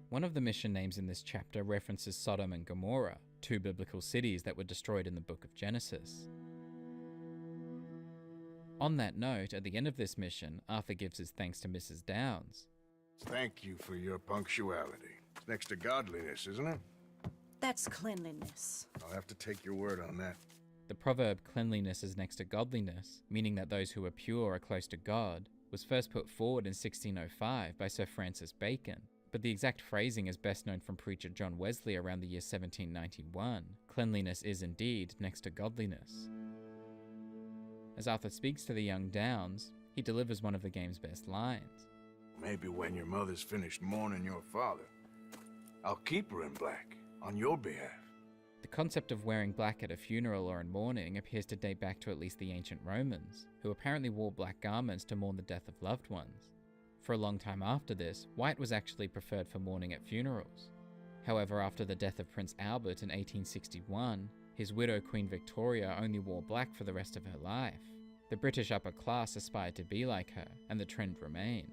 One of the mission names in this chapter references Sodom and Gomorrah, two biblical cities that were destroyed in the book of Genesis. On that note, at the end of this mission, Arthur gives his thanks to Mrs. Downs. Thank you for your punctuality. It's next to godliness, isn't it? That's cleanliness. I'll have to take your word on that. The proverb cleanliness is next to godliness, meaning that those who are pure are close to God, was first put forward in 1605 by Sir Francis Bacon, but the exact phrasing is best known from preacher John Wesley around the year 1791. Cleanliness is indeed next to godliness. As Arthur speaks to the young Downs, he delivers one of the game's best lines. Maybe when your mother's finished mourning your father, I'll keep her in black, on your behalf. The concept of wearing black at a funeral or in mourning appears to date back to at least the ancient Romans, who apparently wore black garments to mourn the death of loved ones. For a long time after this, white was actually preferred for mourning at funerals. However, after the death of Prince Albert in 1861, his widow Queen Victoria only wore black for the rest of her life. The British upper class aspired to be like her, and the trend remained.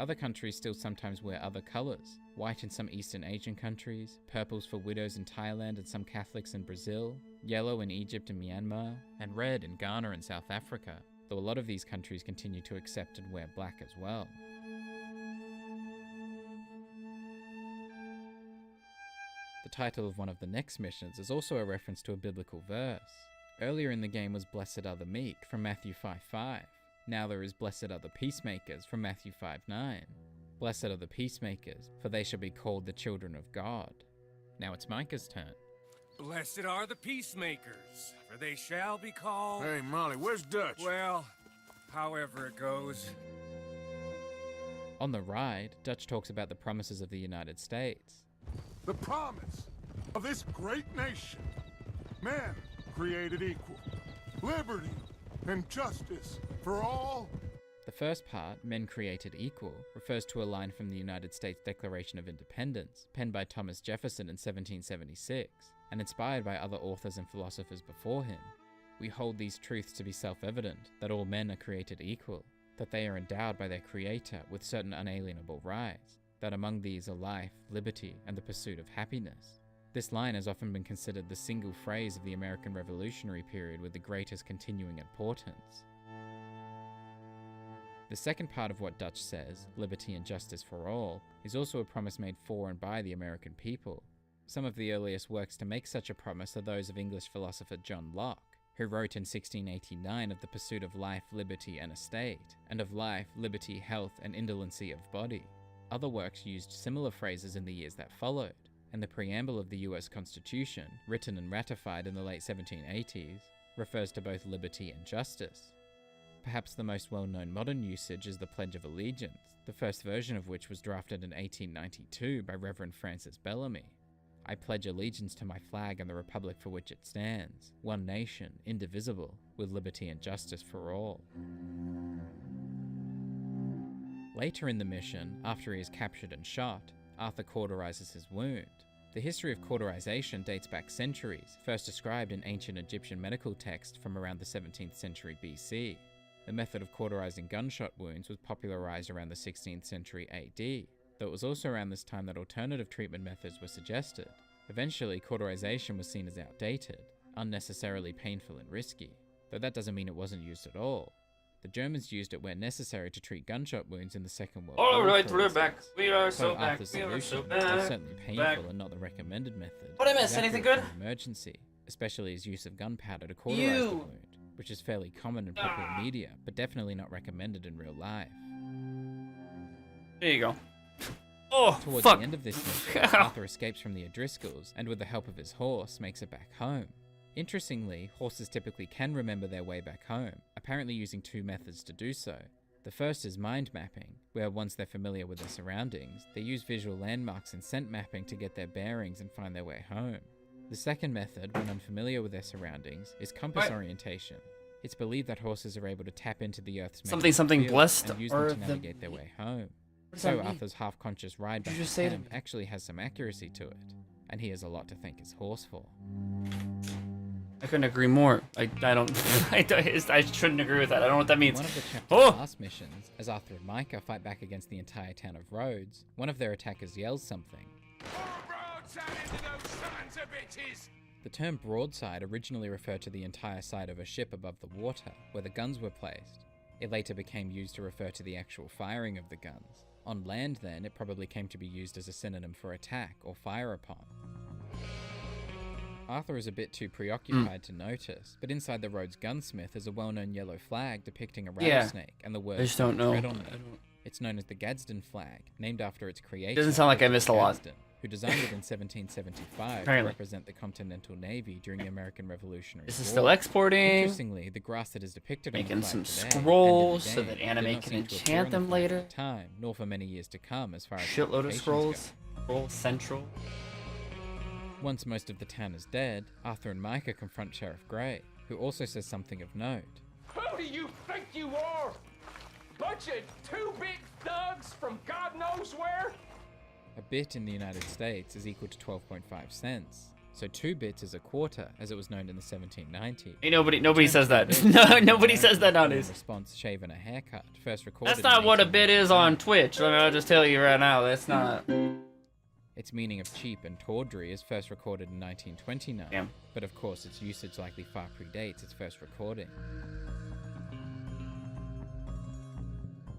Other countries still sometimes wear other colours, white in some Eastern Asian countries, purples for widows in Thailand and some Catholics in Brazil, yellow in Egypt and Myanmar, and red in Ghana and South Africa, though a lot of these countries continue to accept and wear black as well. The title of one of the next missions is also a reference to a biblical verse. Earlier in the game was Blessed are the meek from Matthew 5:5. Now there is Blessed are the peacemakers from Matthew 5:9. Blessed are the peacemakers, for they shall be called the children of God. Now it's Micah's turn. Blessed are the peacemakers, for they shall be called... Hey, Molly, where's Dutch? Well, however it goes. On the ride, Dutch talks about the promises of the United States. The promise of this great nation. Man created equal. Liberty and justice for all. The first part, Men Created Equal, refers to a line from the United States Declaration of Independence, penned by Thomas Jefferson in 1776, and inspired by other authors and philosophers before him. We hold these truths to be self-evident, that all men are created equal, that they are endowed by their Creator with certain unalienable rights, that among these are life, liberty, and the pursuit of happiness. This line has often been considered the single phrase of the American Revolutionary period with the greatest continuing importance. The second part of what Dutch says, liberty and justice for all, is also a promise made for and by the American people. Some of the earliest works to make such a promise are those of English philosopher John Locke, who wrote in 1689 of the pursuit of life, liberty, and estate, and of life, liberty, health, and indolency of body. Other works used similar phrases in the years that followed, and the preamble of the US Constitution, written and ratified in the late 1780s, refers to both liberty and justice. Perhaps the most well-known modern usage is the Pledge of Allegiance, the first version of which was drafted in 1892 by Reverend Francis Bellamy. I pledge allegiance to my flag and the republic for which it stands, one nation, indivisible, with liberty and justice for all. Later in the mission, after he is captured and shot, Arthur cauterizes his wound. The history of cauterization dates back centuries, first described in ancient Egyptian medical texts from around the 17th century BC. The method of cauterizing gunshot wounds was popularized around the 16th century AD, though it was also around this time that alternative treatment methods were suggested. Eventually, cauterization was seen as outdated, unnecessarily painful and risky, though that doesn't mean it wasn't used at all. The Germans used it where necessary to treat gunshot wounds in the Second World War. Alright, we're back. We are so back. Arthur's We are so solution, back. while certainly painful and not the recommended method, What I miss? was Anything accurate good? for an emergency, especially his use of gunpowder to cauterize the wound, which is fairly common in popular media, but definitely not recommended in real life. There you go. Oh, Towards fuck. the end of this mission, Arthur escapes from the O'Driscolls, and with the help of his horse, makes it back home. Interestingly, horses typically can remember their way back home, apparently using two methods to do so. The first is mind mapping, where once they're familiar with their surroundings, they use visual landmarks and scent mapping to get their bearings and find their way home. The second method, when unfamiliar with their surroundings, is compass orientation. It's believed that horses are able to tap into the Earth's magnetic Something field blessed and use or them to navigate their way home. does So that mean? Arthur's half-conscious ride back you just to say camp actually has some accuracy to it, and he has a lot to thank his horse for. I couldn't agree more. I don't. I shouldn't agree with that. I don't know what that means. One of the chapter's Oh! last missions, as Arthur and Micah fight back against the entire town of Rhodes, one of their attackers yells something. The term broadside originally referred to the entire side of a ship above the water, where the guns were placed. It later became used to refer to the actual firing of the guns. On land then, it probably came to be used as a synonym for attack or fire upon. Arthur is a bit too preoccupied to notice, but inside the Rhodes gunsmith is a well-known yellow flag depicting a rattlesnake and the word I just don't know. on it. It's known as the Gadsden flag, named after its creator. Doesn't sound like I missed a lot. Gadsden, who designed it in 1775 Apparently. to represent the Continental Navy during the American Revolutionary This War. is still exporting. Interestingly, the grass that is depicted Making on the flag some today, scrolls and so in the that game, anime did not can seem to appear enchant on the them flag later. at the time, nor for many years to come, as far as Shitload of publications scrolls. go. Scroll Central. Once most of the town is dead, Arthur and Micah confront Sheriff Gray, who also says something of note. Who do you think you are? Bunch of two-bit thugs from God knows where? A bit in the United States is equal to 12.5 cents, so 2 bits is a quarter, as it was known in the 1790s. Hey, nobody says that. No, nobody says that nowadays. Response, shave and a haircut, first recorded. That's not what a bit is on Twitch. I'll just tell you right now. That's not. Its meaning of cheap and tawdry is first recorded in 1929, Damn. but of course its usage likely far predates its first recording.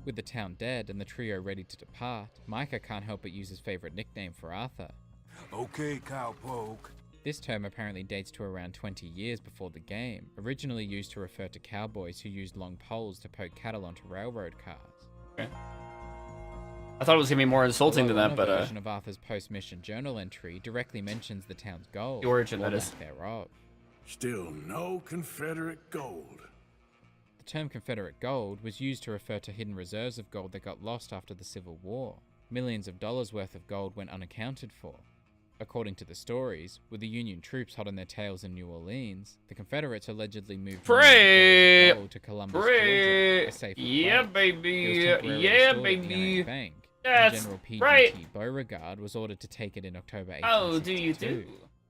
With the town dead and the trio ready to depart, Micah can't help but use his favorite nickname for Arthur. Okay, cowpoke. This term apparently dates to around 20 years before the game, originally used to refer to cowboys who used long poles to poke cattle onto railroad cars. Okay. I thought it was gonna be more insulting than that, A but version of Arthur's post-mission journal entry directly mentions the town's gold, the origin, or that is. lack thereof. Still no Confederate gold. The term Confederate gold was used to refer to hidden reserves of gold that got lost after the Civil War. Millions of dollars worth of gold went unaccounted for. According to the stories, with the Union troops hot on their tails in New Orleans, the Confederates allegedly moved Pray! gold to Columbus, Pray! Georgia, a safer Yeah, place. baby! It was temporarily Yeah, stored at the baby! Atlantic Bank, That's and General P.G.T. right. Beauregard was ordered to take it in October 1862. Oh, do you do?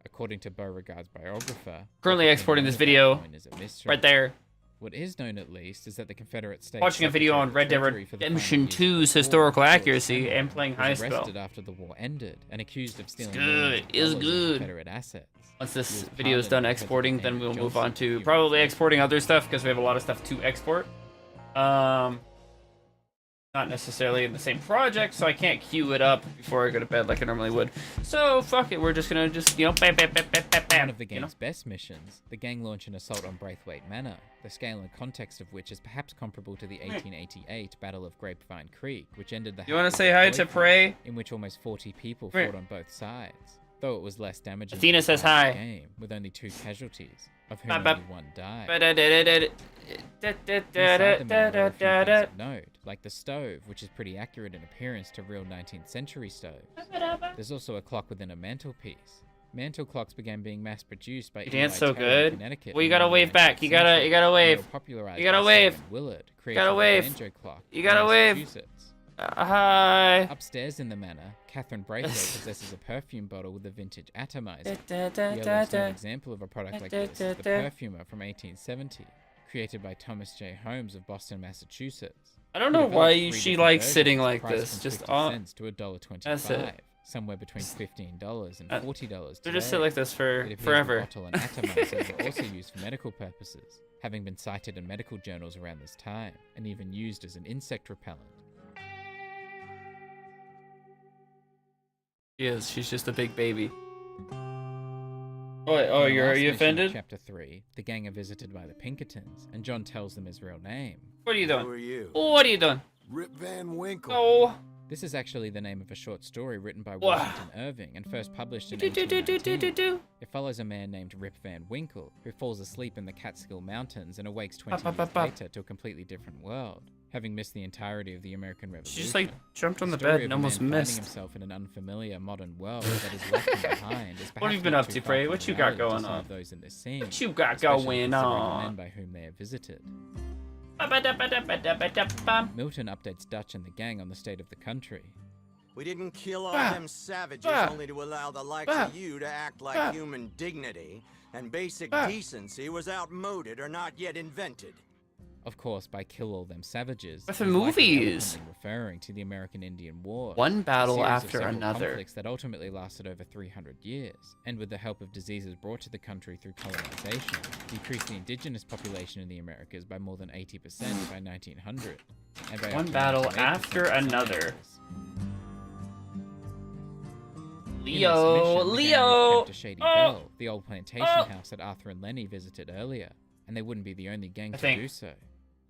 According to Beauregard's biographer, Currently what exporting became this known at video. that point is a mystery. Right there. What is known at least is that the Confederate States Watching a video on Red Dead Redemption 2's historical accuracy and playing was Highspell. arrested after the war ended and accused of stealing It's good. Confederate assets. Once this video is done exporting, then we'll move on to probably exporting other stuff because we have a lot of stuff to export. Not necessarily in the same project, so I can't queue it up before I go to bed like I normally would. So fuck it, we're just gonna bam, bam, bam, bam, bam, bam. One of the game's best missions, the gang launch an assault on Braithwaite Manor, the scale and context of which is perhaps comparable to the 1888 Battle of Grapevine Creek, which ended the. You want to say hi to Prey? In which almost 40 people Where? fought on both sides, though it was less damaging. Athena than the says last hi. Game, with only 2 casualties, of whom Ba- ba- only 1 died. Inside the manor are a few things of note, like the stove, which is pretty accurate in appearance to real 19th century stoves. There's also a clock within a mantelpiece. Mantle clocks began being mass-produced by You dance Eli so Taylor in good. Connecticut Well, you in gotta the wave back. You gotta 19th century. wave. They were popularized You gotta by wave. Solomon Willard, You creator gotta of the wave. banjo clock You in gotta wave. Massachusetts. Hi. Upstairs in the manor, Catherine Braithwaite possesses a perfume bottle with a vintage atomizer. Da, da, The da, earliest known da. example of a product like Da, this da, is the da. Perfumer from 1870, created by Thomas J. Holmes of Boston, Massachusetts. I don't He know developed why 3 she different likes versions, sitting like priced this. from Just 50 on. cents to $1.25, That's it. somewhere between $15 and $40 They just sit today. like this for It appears the forever. bottle and atomizer were also used for medical purposes, having been cited in medical journals around this time, and even used as an insect repellent. She is. She's just a big baby. In Oh, the are you last mission of offended? Chapter 3, the gang are visited by the Pinkertons, and John tells them his real name. What are you doing? Who are you? What are you doing? Rip Van Winkle. Oh. This is actually the name of a short story written by Wha- Washington Irving and first published in Do, do, do, do, do, 1819. do. It follows a man named Rip Van Winkle, who falls asleep in the Catskill Mountains and awakes 20 Bop, bop, years bop, bop. later to a completely different world, having missed the entirety of the American Revolution. She just like jumped on the story bed of and a almost man finding missed. himself in an unfamiliar modern world that is left him behind is What have you perhaps been not up too to, far Prey? from What you got reality to going some on? of those in this scene, What you got especially going considering the on? men by whom they are visited. Ba-ba-da-ba-da-ba-da-ba-da-bam. Milton updates Dutch and the gang on the state of the country. We didn't kill all Bah. them savages Bah. only to allow the likes Bah. of you to act like Bah. human dignity, and basic Bah. decency was outmoded or not yet invented. Of course, by kill all them savages. But the is likely movies. eloquently referring to the American Indian War. One battle a series of after several another. Conflicts that ultimately lasted over 300 years, and with the help of diseases brought to the country through colonization, decreased the indigenous population in the Americas by more than 80% by 1900. And by One up to battle 98% after by another. scientists. In this Leo, mission, the gang Leo. kept to Shady Bell, the old plantation house that Arthur and Lenny visited earlier, and they wouldn't be the only gang I to think- do so.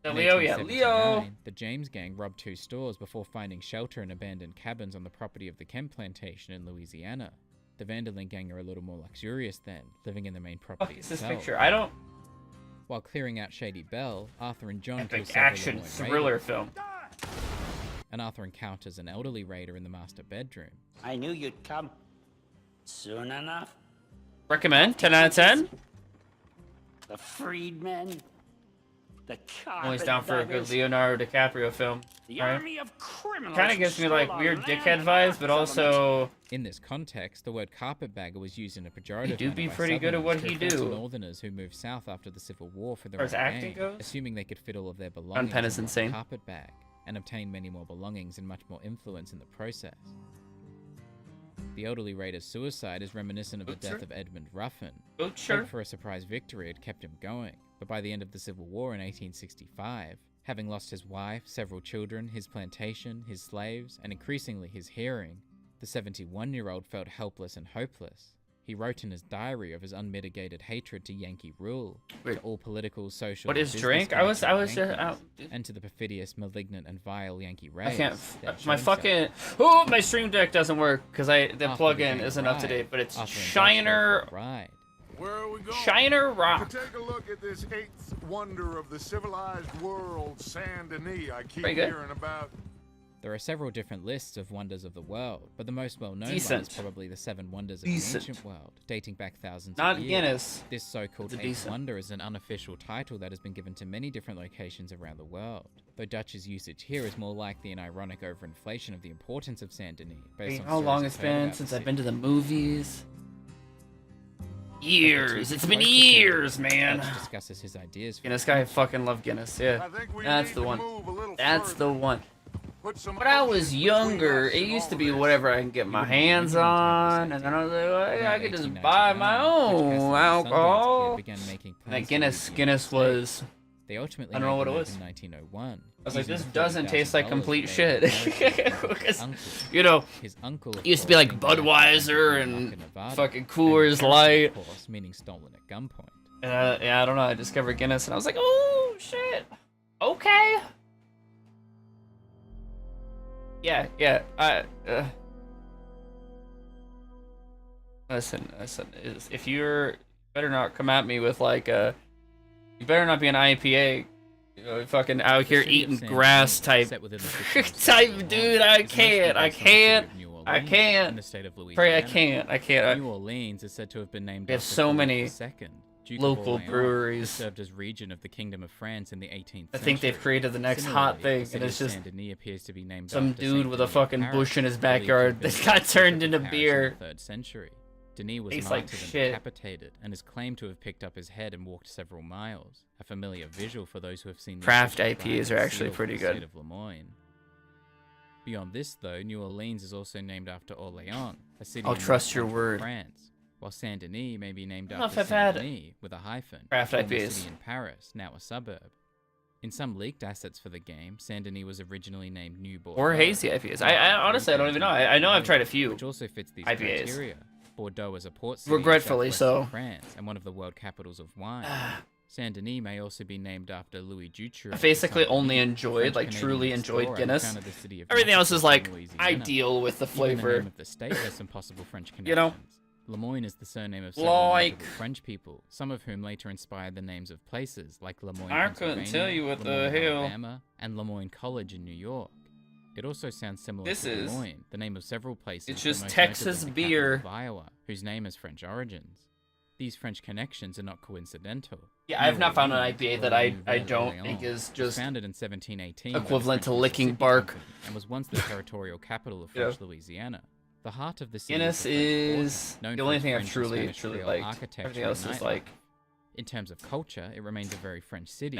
The In Leo, yeah, 1879, Leo. the James gang robbed 2 stores before finding shelter in abandoned cabins on the property of the Kemp plantation in Louisiana. The Vanderlyn gang are a little more luxurious then, living in the main property Is this itself. picture? I don't. While clearing out Shady Bell, Arthur and John Epic kill several action Lemoyne thriller raiders, film. and Arthur encounters an elderly raider in the master bedroom. I knew you'd come soon enough. Recommend 10 out of 10. The freedmen, the Always down for a good carpetbaggers, Leonardo DiCaprio film. the Right? army of criminals. Kind of who gives me stole like our weird land dickhead and vibes, our but government. also In this context, the word carpetbagger was used in a pejorative He do manner be by pretty good at what Southerners he to refer to do. Northerners who moved south after the Civil War for their As own acting gain, goes? assuming they could fit all of their belongings Pen is in one insane. carpet bag, and obtain many more belongings and much more influence in the process. The elderly raider's suicide is reminiscent of the Butcher? death of Edmund Ruffin. Butcher? Hope for a surprise victory had kept him going, but by the end of the Civil War in 1865, having lost his wife, several children, his plantation, his slaves, and increasingly his hearing, the 71-year-old felt helpless and hopeless. He wrote in his diary of his unmitigated hatred to Yankee rule, to all political, social, What and is business drink? I was connections just of out. Yankees, and to the perfidious, malignant, and vile Yankee I race. can't. that My chose fucking. her. Oh, my stream deck doesn't work because the After plugin gang isn't up to arrived, date. But it's Arthur and Dutch Shiner. went for a ride. Where are we going? Shiner Rock. To take a look at this 8th wonder of the civilized world, Saint Denis, I keep Pretty good. hearing about. There are several different lists of wonders of the world, but the most well-known one Decent. is probably the 7 wonders of Decent. the ancient world, dating back thousands Not of years. Guinness. This so-called It's a 8th decent. wonder is an unofficial title that has been given to many different locations around the world, though Dutch's usage here is more likely an ironic overinflation of the importance of Saint Denis, based on How stories long he's it's heard been about since the I've been to city. the movies? Years. It's been Close to Saint years, Denis, man. Dutch discusses his ideas for Guinness guy, I fucking love Guinness. Yeah, that's the one. That's the one. When I was younger, it used to be whatever I can get my hands on, and then I was like, well, I could just buy my own alcohol. And that Guinness was. They ultimately I don't know what it made was. in 1901. I was like, using this the doesn't taste like $30,000 complete paid shit. American Because, uncle. you know, His uncle, of it used to be course, like being Budweiser in and Nevada, fucking and Coors American, Light. of course, meaning stolen at gunpoint. Yeah, I don't know. I discovered Guinness, and I was like, oh shit. Okay. Yeah. Listen. If you're, better not come at me with like you better not be an IPA. You know, fucking out here city of eating San grass Diego, type, set within the 15th type dude. I is mostly can't. based on the city of New Orleans in the state of Pray, I Louisiana. can't. New Orleans is said to have been named We have after so Philip many II, Duke of local Orleans, who breweries. served as regent of the Kingdom of France in the 18th I think they've century. created the next hot Similarly, thing, the city and it's of just Saint-Denis appears to be named some after dude Saint with a Denis of fucking Paris, bush in his believed to have backyard been that the got Bishop turned of into Paris beer. in the 3rd century. Denis was Tastes like martyred and shit. decapitated, and is claimed to have picked up his head and walked several miles. A familiar visual for those who have seen the Craft official IPAs flag are and actually seal for pretty the good. state of Lemoyne. Beyond this, though, New Orleans is also named after Orléans, a city I'll in trust your northern word. France, while Saint Denis may be named I don't know after if I've had Saint Denis with a hyphen, craft a former IPAs. city in Paris, now a suburb. In some leaked assets for the game, Saint Denis was originally named New Bordeaux. Or hazy IPAs. I honestly, I don't even know. I know I've tried a few which also fits these IPAs. criteria. Bordeaux is a port city Regretfully in southwestern so. France and one of the world capitals of wine. Saint Denis may also be named after Louis Dutrou. I basically only Saint-Denis, enjoyed, like French-Canadian truly enjoyed explorer who Guinness. founded the city of Everything else is like Massachusetts in Louisiana. ideal with the Even flavor. the name of the state has some possible French connections. You know? Lemoyne is the surname of several Like- notable French people, some of whom later inspired the names of places like Lemoyne, I couldn't Pennsylvania, tell you what the Lemoyne, hell- Alabama, and Lemoyne College in New York. It also sounds similar This to is- Lemoyne, the name of several places. it's but just most Texas notably the beer. capital of Iowa, whose name has French origins. These French connections are not coincidental. Yeah, I have New not found an Orleans, IPA or that I Nouvelle don't Orleans, think is was just founded in 1718 by the equivalent to French licking Mississippi bark. Company and was once the territorial capital of Yeah. French Louisiana. The heart of the city Guinness the French Quarter, is known the for only its thing I've French and truly Spanish Creole liked. architecture Everything and else is nightlife. like In terms of culture, it remains a very French city,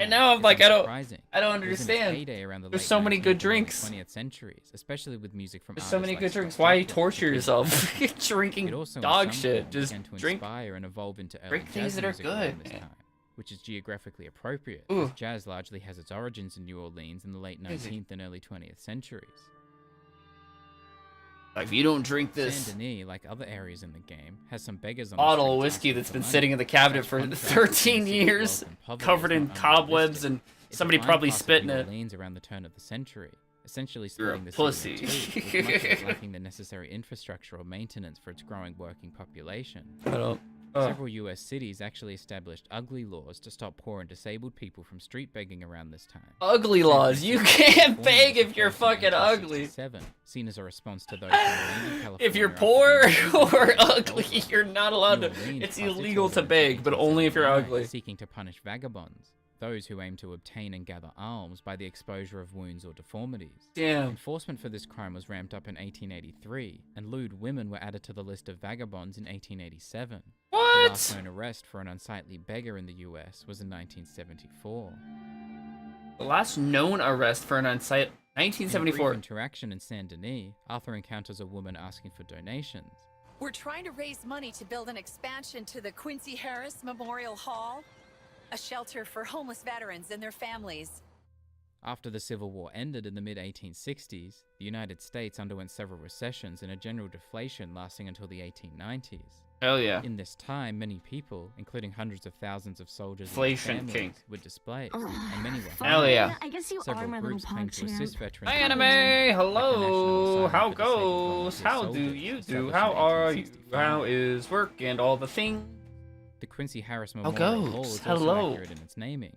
And now I'm like, I don't understand. There's so many good drinks. 20th centuries, especially with music from There's so many good drinks. Why torture yourself drinking dog shit? Just drink. And evolve into Drink things that are good, man. which is geographically appropriate, as jazz largely has its origins in New Orleans in the late 19th and early 20th centuries. Like, if you don't drink this Saint-Denis, like other areas in the game, has some beggars on bottle the of streets whiskey asking that's for been money. sitting in the cabinet Such for contrasts 13 between years, civil wealth and poverty covered is in not cobwebs, unrealistic. and It somebody defined probably parts of spit in New it. Orleans around the turn of the century, essentially You're a splitting the pussy. city in two, with much of it lacking the necessary infrastructure or maintenance for its growing working population. Several US cities actually established ugly laws to stop poor and disabled people from street begging around this time. Ugly laws. You can't beg if you're fucking ugly. Seen as a response to those in California If you're poor or ugly, you're not allowed to. It's illegal to beg, but only if you're ugly. Seeking to punish vagabonds, those who aim to obtain and gather alms by the exposure of wounds or deformities. Damn. Enforcement for this crime was ramped up in 1883, and lewd women were added to the list of vagabonds in 1887. What? The last known arrest for an unsightly beggar in the US was in 1974. The last known arrest for an unsightly... In a 1974. brief interaction in Saint-Denis, Arthur encounters a woman asking for donations. We're trying to raise money to build an expansion to the Quincy Harris Memorial Hall, a shelter for homeless veterans and their families. After the Civil War ended in the mid-1860s, the United States underwent several recessions and a general deflation lasting until the 1890s. Hell yeah. In this time, many people, including hundreds of thousands of soldiers Inflation and their families, were displaced, and many were Hell yeah. I guess you Several are my groups little claimed to pog champ. assist veterans. Hi, Anime! Hello! How goes? How do you do? How are you? How is work and all the things? The Quincy Harris How Memorial goes? Hall is Hello. also accurate in its naming.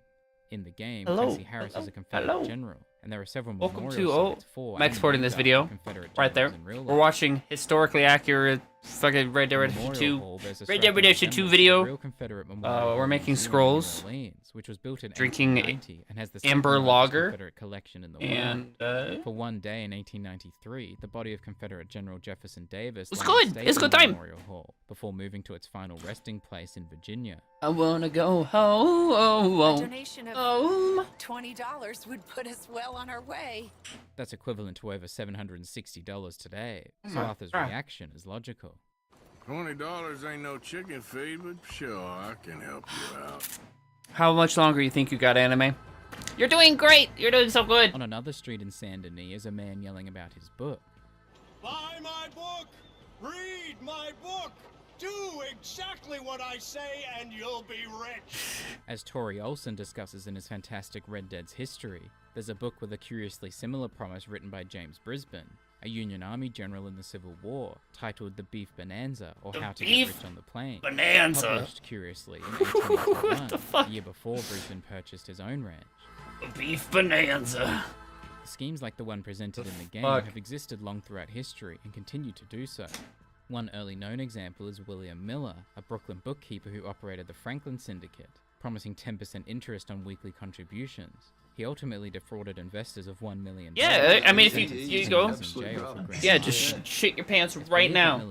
In the game, Hello. Quincy Harris is a Confederate Hello. general, and there are several Welcome memorial to sites for I'm and exporting named this after video Confederate right there. generals in real We're life. watching historically accurate fucking Red Dead Memorial Redemption 2 Hall bears a Red striking Dead Redemption 2 resemblance to the video. real Confederate Memorial We're Hall making Museum in scrolls, New Orleans, which was built in drinking 1890 and has the amber second largest lager, Confederate collection in the and world. For one day in 1893, the body of Confederate General Jefferson Davis It's lay good. in state It's in good the time. Memorial Hall before moving to its final resting place in Virginia. I wanna go home. A donation of $20 would put us well on our way. That's equivalent to over $760 today, so Arthur's reaction is logical. $20 ain't no chicken feed, but sure, I can help you out. How much longer you think you got, Anime? You're doing great. You're doing so good. On another street in Saint-Denis is a man yelling about his book. Buy my book! Read my book! Do exactly what I say and you'll be rich! As Tori Olson discusses in his fantastic Red Dead's history, there's a book with a curiously similar promise written by James Brisbane, a Union Army general in the Civil War, titled The Beef Bonanza, or How to Get Rich on the Plains. Bonanza. Published, curiously, in 1881, the year before Brisbane purchased his own ranch. The Beef Bonanza. Schemes like the one presented in the game fuck? have existed long throughout history and continue to do so. One early known example is William Miller, a Brooklyn bookkeeper who operated the Franklin Syndicate, promising 10% interest on weekly contributions. He ultimately defrauded investors of $1 million. Yeah, I mean, if you go, yeah, just shit your pants right now.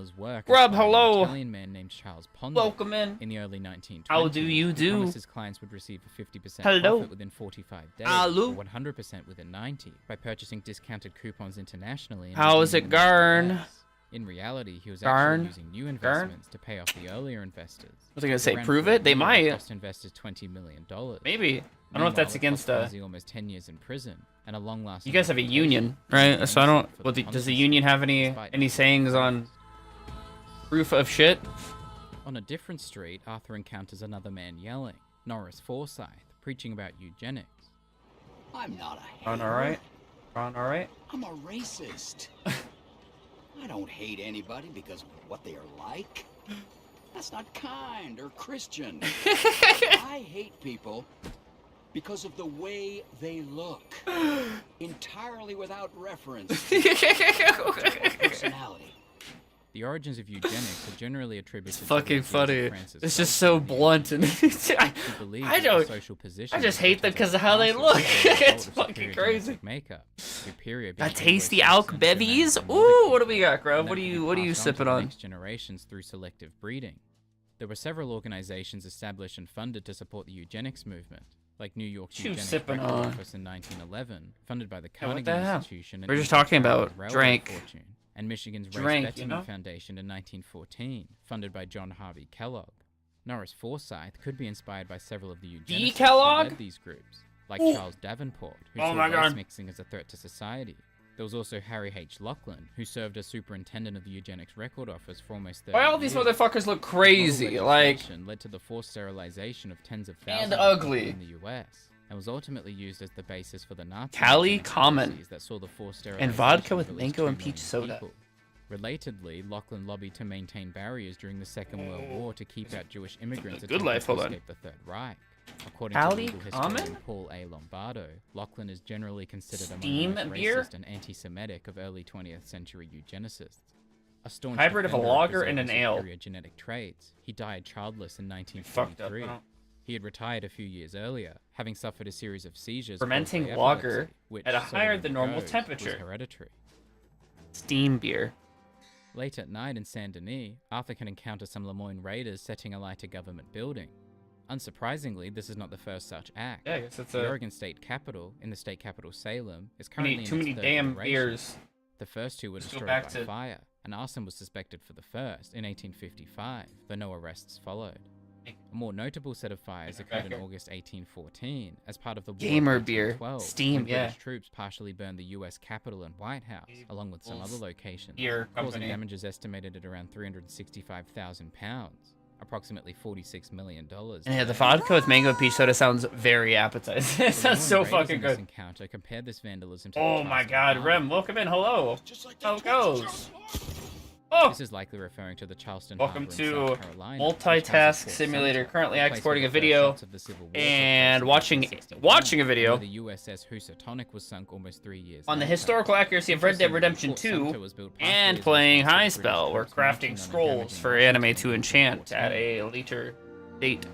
Grub, hello. Italian man named Charles Ponder. Welcome in. In the early 1920s. How do you do? He promised his clients would receive a 50% Hello. profit within 45 days, Hello. or 100% within 90, by purchasing discounted coupons internationally. And How is it, redeeming them in the Garn? US. In reality, he was Garn? actually using new investments to pay off the earlier investors. Was I gonna say, Around prove 4 it? They years, might. Cost investors $20 million. Maybe. I don't know if that's Meanwhile, it against cost Ponzi almost 10 years in prison and a long-lasting. You guys have a union, right? So I don't. Well, does the union have any sayings on proof of shit? On a different street, Arthur encounters another man yelling, Norris Forsyth, preaching about eugenics. I'm not a hater. Ron, all right. Ron, all right. I'm a racist. I don't hate anybody because of what they are like. That's not kind or Christian. I hate people because of the way they look. Entirely without reference to their personality. The origins of eugenics are generally attributed to Fucking the funny. Francis It's just so blunt and I don't. I just hate them because of how they look. It's fucking crazy. Makeup. A tasty alk bevies. Ooh, what do we got, Grub? What are you sipping on? Next generations through selective breeding. There were several organizations established and funded to support the eugenics movement, like New York's You Eugenics sipping Record on? Office in 1911, funded by the Yeah, what Carnegie the hell? Institution. We're just talking about Railroad drank. Fortune, and Michigan's Drank, Race you Betterment know? Foundation in 1914, funded by John Harvey Kellogg. Norris Forsyth could be inspired by several of the eugenicists Kellogg? who led these groups, like Ooh. Charles Davenport, who Oh my saw race God. mixing as a threat to society. There was also Harry H. Lachlan, who served as superintendent of the Eugenics Record Office for almost 30 Why all these years. motherfuckers look crazy? Model Like, legislation led to the forced sterilization of tens of thousands and of people ugly. in the U.S. and was ultimately used as the basis for the Nazi Cali eugenics Common. policies that saw the forced And vodka sterilization with of at least mango 2 and peach million soda. people. Relatedly, Lachlan lobbied to maintain barriers during the Second World War to keep out Jewish immigrants Good attempting life, to hold on. escape the Third Reich. According Cali to legal historian Common? Paul A. Lombardo, Lachlan is generally considered among Steam the most beer? racist and anti-Semitic of early 20th century eugenicists. A staunch Hybrid of a defender lager and an preserving ale. superior genetic traits, he died childless in Fucked up, 1943. huh? He had retired a few years earlier, having suffered a series of seizures Fermenting caused by lager epilepsy, which, at a so higher the than rumor normal goes, temperature. was hereditary. Steam beer. Late at night in Saint Denis, Arthur can encounter some Lemoyne raiders setting alight to government building. Unsurprisingly, this is not the first such act. Yeah, I guess it's the a- Oregon state capitol, in the state capital Salem, is Too many- currently too in many its third damn iteration. beers. The first two were Let's go destroyed back by to- fire, and arson was suspected for the first in 1855, though no arrests followed. A more notable set of fires occurred in August 1814 as part of the War Gamer of beer. 1812, Steam, when yeah. British troops partially burned the U.S. Capitol and White House, along with some other locations, Beer causing company. damages estimated at around £365,000, approximately $46 million. And yeah, the vodka with mango and peach soda sounds very appetizing. It sounds so Raiders fucking in this good. encounter compared this vandalism to the Oh my Charleston god, Harbor. Rem, welcome in. Hello. How it goes? Oh! This is likely referring to the Charleston Welcome Harbor in to South Carolina, which houses Multitask Fort Simulator. Sumter, Currently the place exporting where a the first video shots of the Civil War took and place in 1861, watching a and video where the USS Housatonic was sunk almost 3 years on the later. historical accuracy of Red Dead Redemption Fort Sumter 2 was built partially and as a playing response to British Highspell. We're troops crafting marching on the scrolls damaging for Washington anime in to enchant at 1814. a later date.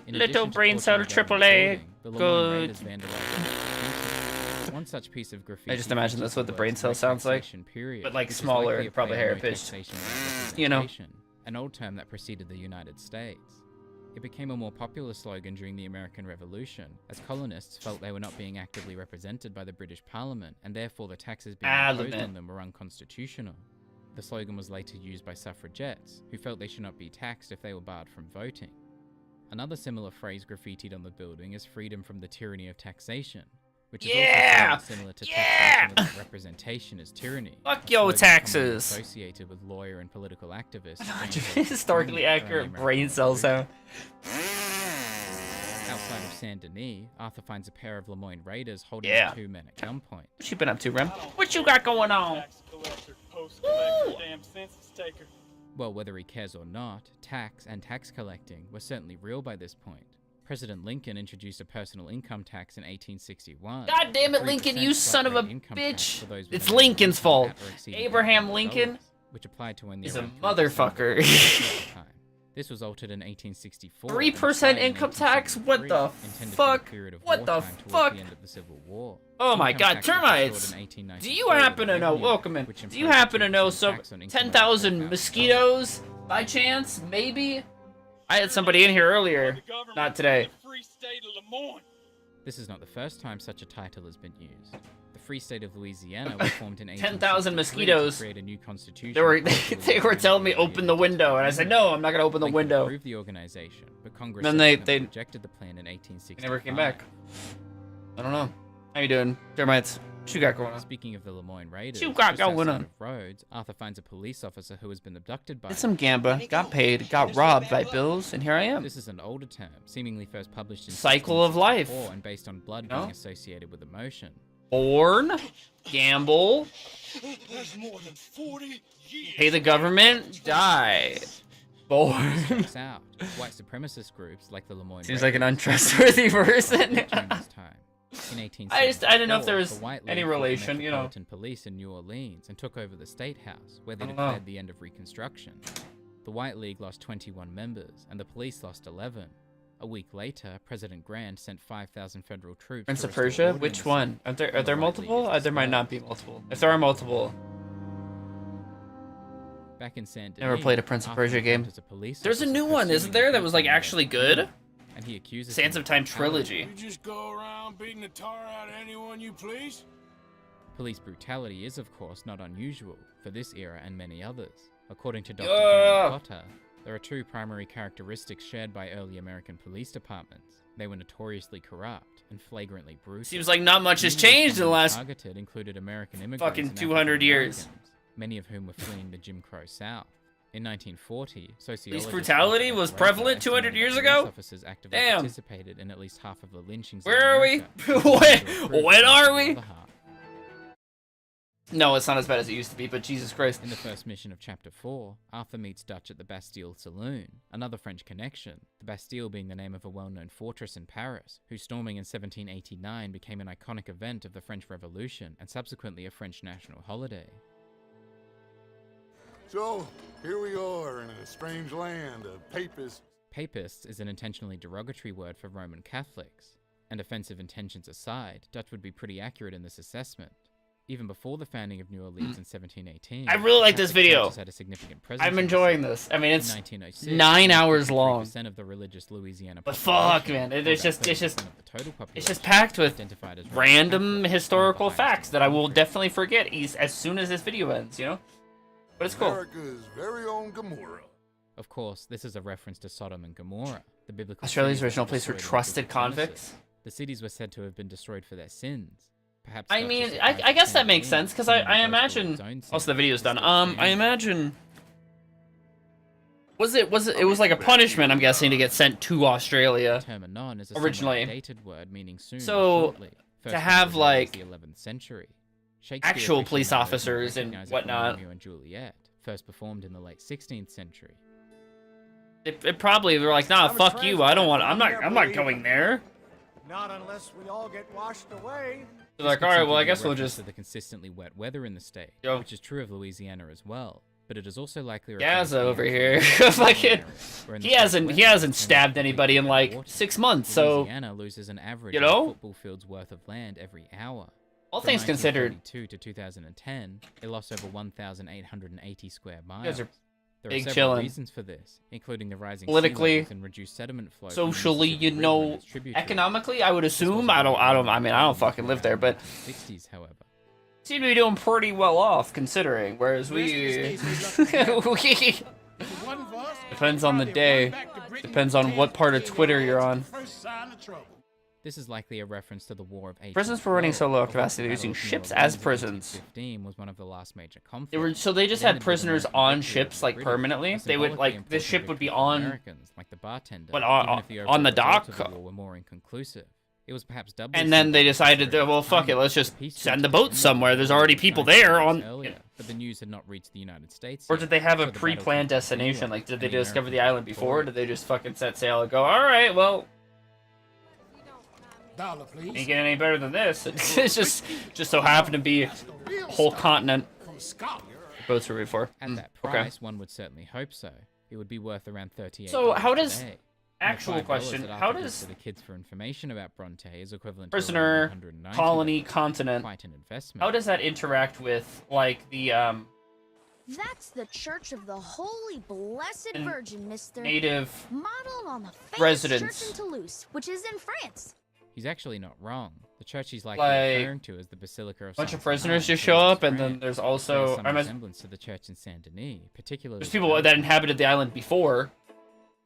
In Little addition to brain cell torching government AAA. building, the Lemoyne Good. Raiders vandalized one such piece of graffiti. I just imagine that's what the brain features cell no sounds like, taxation period, but like which is smaller likely and a probably play on higher no pitched. taxation without You know. representation, an old term that preceded the United States. It became a more popular slogan during the American Revolution, as colonists felt they were not being actively represented by the British Parliament, and therefore the taxes being imposed on them were unconstitutional. The slogan was later used by suffragettes, who felt they should not be taxed if they were barred from voting. Another similar phrase graffitied on the building is freedom from the tyranny of taxation, which is also similar to taxation without representation is tyranny. Fuck a yo, slogan taxes. commonly associated with lawyer and political activists. Historically accurate brain cell sound. Outside of Saint Denis, Arthur finds a pair of Lemoyne Raiders holding Yeah. the two men at gunpoint. What you been up to, Rem? What you got going on? Well, whether he cares or not, tax and tax collecting were certainly real by this point. President Lincoln introduced a personal income tax in 1861. God damn it, 3% Lincoln, you son of a flat rate income tax bitch. for those with It's a net Lincoln's income fault. at or exceeding Abraham $8,000, Lincoln which applied to when is a around 3% motherfucker. at the time. This was altered in 1864. 3% income tax? What the fuck? What the fuck? The end of the Civil War. Oh my Income god, tax was termites! restored in Do you 1894 happen with to know, revenue welcome in, which do you imposed a happen to know 2% some tax on income 10,000 mosquitoes? By chance? Maybe? I had somebody in here earlier. Not today. This is not the first time such a title has been used. The Free State of Louisiana was formed in 10,000 1863 mosquitoes. to create a new constitution. They were telling me open the window, and I said no, I'm not gonna open the Lincoln window. approved the organization, but Congress Then they subsequently rejected the plan in 1865. never came back. I don't know. How you doing, termites? What you got going on? Speaking of the Lemoyne Raiders, What you got just going outside on? of Rhodes, Arthur finds a police officer who has been abducted by Did some gamba, got paid, got robbed by bills, and here I am. This is an older term, seemingly first published in Cycle of life. 1664 and based on blood No? being associated with emotion. Born, gamble, There's more than 40 years. pay the government, die. Born. Checks out. White supremacist groups like the Lemoyne Seems like an Raiders untrustworthy person. during this time. In 1874, I didn't know if there was the White any League formed the relation, you know. Metropolitan Police in New Orleans and took over the State House, where they I don't know. declared the end of Reconstruction. The White League lost 21 members, and the police lost 11. A week later, President Grant sent 5,000 federal troops. Prince to of restore Persia? order in Which the one? South, Are and there the White multiple? League There might not be multiple. If there are multiple, Back in Saint never Denis, played a Prince of Arthur Persia game. encounters a police There's a officer new one, isn't pursuing there? a That was like victim actually of good. murder, and he accuses Sands him of Time brutality. trilogy. You just go around beating the tar out of anyone you please? Police brutality is, of course, not unusual for this era and many others. According to Dr. Yeah. Harry Potter, There are two primary characteristics shared by early American police departments. They were notoriously corrupt and flagrantly brutal. Seems like not much has changed in the last targeted included American immigrants fucking and 200 years. African-Americans, many of whom were fleeing the Jim Crow South. In 1940, sociologists brutality was prevalent 200 years ago? Officers actively Damn. participated in at least half of the lynchings. Where are we? When are we? No, it's not as bad as it used to be, but Jesus Christ. In the first mission of Chapter 4, Arthur meets Dutch at the Bastille Saloon, another French connection, the Bastille being the name of a well-known fortress in Paris, whose storming in 1789 became an iconic event of the French Revolution and subsequently a French national holiday. So, here we are in a strange land of papists. Papists is an intentionally derogatory word for Roman Catholics, and offensive intentions aside, Dutch would be pretty accurate in this assessment. Even before the founding of New Orleans in 1718, I really like this video. had a significant presence I'm in enjoying the this. I mean, it's in 1906, 9 hours long. 53% of the religious Louisiana But fuck, man, it's just packed with random historical facts that I will definitely forget as soon as this video ends, you know? But it's cool. America's very own Gomorrah. Of course, this is a reference to Sodom and Gomorrah, the biblical Australia's cities that original were place for destroyed in trusted biblical convicts. Genesis. The cities were said to have been destroyed for their sins. Perhaps I Dutch mean, is surprised I guess to that makes see sense, because someone I who boasted of imagine... his own Also, the sins video's done. is still I imagine... It was like a punishment, I'm guessing, to get sent to Australia. The term anon is a originally. somewhat dated word meaning soon or So, shortly. to First have, recorded like, in the 11th century. Shakespeare actual officially police noted officers and recognized it from whatnot. Romeo and Juliet, first performed in the late 16th century. It probably were like, nah, fuck you, I don't want... I'm not going there. Not unless we all get washed away. They're like, alright, well, I guess we'll just... To the consistently wet weather in the state, Yo. which is true of Louisiana as well, but it is also likely... Gaza over here. Fucking... He hasn't stabbed anybody in like 6 months, so... Louisiana loses an average you of a know? football field's worth of land every hour. All From things considered... 1942 to 2010, it lost over 1,880 square miles. You guys are There big are several chillin'. reasons for this, including the rising sea Politically, levels and reduced sediment flow. from the socially, Mississippi you River and know, its tributaries. economically, I would assume. I don't fucking live there, but 60s, however. seem to be doing pretty well off considering. Whereas we depends on the day, depends on what part of Twitter you're on. This is likely a reference to the War of 1812. Prisons were running so low at capacity, using ships as prisons. 1815 was one of the last major conflicts. They were so they just had prisoners on ships like permanently. They would like this ship would be on, Americans, like the bartender, but even if the on the overall dock. results of the war were more inconclusive. It was perhaps doubly And then they decided that, well, fuck it, let's just send the boat somewhere. There's already people there on. earlier, but the news had not reached the United States. Or yet, did they have so a the battle pre-planned continued destination? Like, did and they the discover the Americans island moved before? Or forward. did they just fucking set sail and go, all right, well, Dollar, please. ain't getting any better than this. It's just so happened to be a whole continent. Boats were before. At that price, one would certainly hope so. It would be worth around $38. So how does today. actual And the $5 question? that How Arthur gives does to the kids for information about Bronte is equivalent prisoner, to around $190. colony, continent? Quite an investment. How does that interact with like the That's the Church of the Holy Blessed And Virgin, Mister. native Modeled on the famous residents? church in Toulouse, which is in France. He's actually not wrong. The church he's likely Like, referring to is the Basilica of bunch of Saint prisoners Simon, just show up, and France. then there's Bears also some resemblance to the church in Saint Denis, particularly. there's people that inhabited the island before.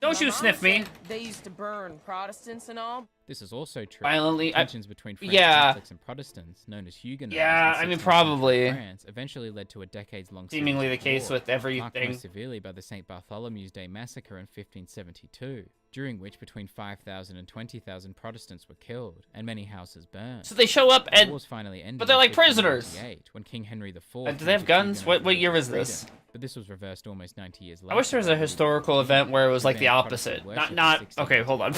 Don't My you mom sniff me? said They used to burn Protestants and all. This is also true. Violently, Tensions between French yeah. Catholics and Protestants, known as Huguenots, Yeah, in I mean, 16th probably. century France, eventually led to a decades-long Seemingly civil the case war, with everything. marked most severely by the St. Bartholomew's Day massacre in 1572, during which between 5,000 and 20,000 Protestants were killed, and many houses burned. So they show up The and, wars finally ended but they're in like prisoners. 1598, when King Henry IV. Do they have granted guns? Huguenot What year was freedom, this? But this was reversed almost 90 years later. I wish there was a historical event where it was like the opposite. Not okay, hold on.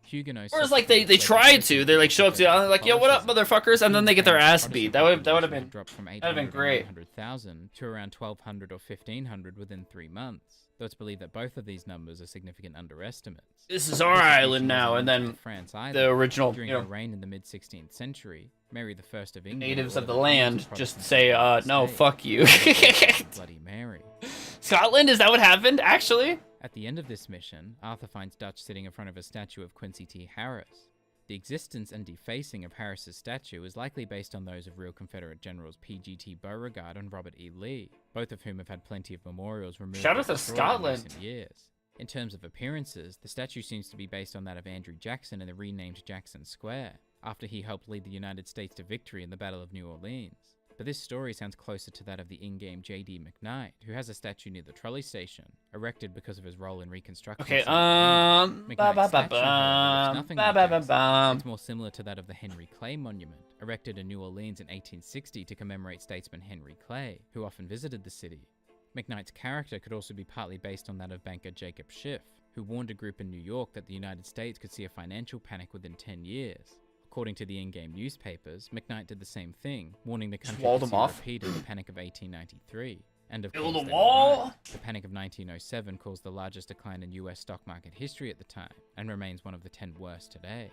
Huguenots. Or it's like they tried to. They like show up to the island like, yo, what up, motherfuckers? And then they get their ass beat. That would have been dropped from that'd have been great. 800,000 to around 1,200 or 1,500 within 3 months. Though it's believed that both of these numbers are significant underestimates. This is our island now, and then France the original, during you know, her reign in the mid 16th century, Mary I of England, natives of the ordered land hundreds of just Protestants say, to no, stay. fuck you. Bloody Mary. Scotland, is that what happened? Actually, At the end of this mission, Arthur finds Dutch sitting in front of a statue of Quincy T. Harris. The existence and defacing of Harris's statue is likely based on those of real Confederate generals P.G.T. Beauregard and Robert E. Lee, both of whom have had plenty of memorials removed Shout out to or destroyed Scotland. in recent years. In terms of appearances, the statue seems to be based on that of Andrew Jackson in the renamed Jackson Square, after he helped lead the United States to victory in the Battle of New Orleans. But this story sounds closer to that of the in-game J.D. McKnight, who has a statue near the trolley station, erected because of his role in Reconstruction. Okay, McKnight's statue, however, looks nothing like Jackson. It's more similar to that of the Henry Clay Monument, erected in New Orleans in 1860 to commemorate statesman Henry Clay, who often visited the city. McKnight's character could also be partly based on that of banker Jacob Schiff, who warned a group in New York that the United States could see a financial panic within 10 years. According to the in-game newspapers, McKnight did the same thing, warning the country walled could them see a off. repeat of the Panic of 1893. And of Build course, a they were wall? right. The Panic of 1907 caused the largest decline in US stock market history at the time, and remains one of the 10 worst today.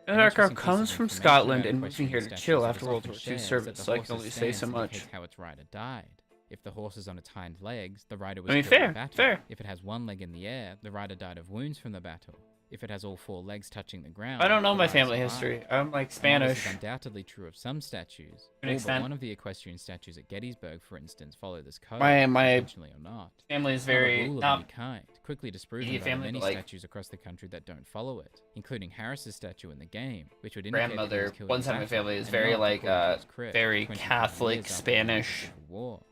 America comes from Scotland and moving here to chill after World War II service, so I can only say so much. How its rider died. If the horse is on its hind legs, the rider was I mean, killed in fair, battle. fair. If it has one leg in the air, the rider died of wounds from the battle. If it has all four legs touching the ground, I don't know the my rider family survived. history. I'm like While Spanish. this is undoubtedly true of some statues. To an All but extent. one of the equestrian statues at Gettysburg, for instance, follow this code. My intentionally or not. family is Not a very rule of not any kind, quickly disproven immediate by the family, many but, like, statues across the country that don't follow it, including Harris's statue in the game, which would indicate that he grandmother. was killed One in side of my battle, family is and very not like according to his crypt, very 25 Catholic, years after the end of the Spanish, Civil War.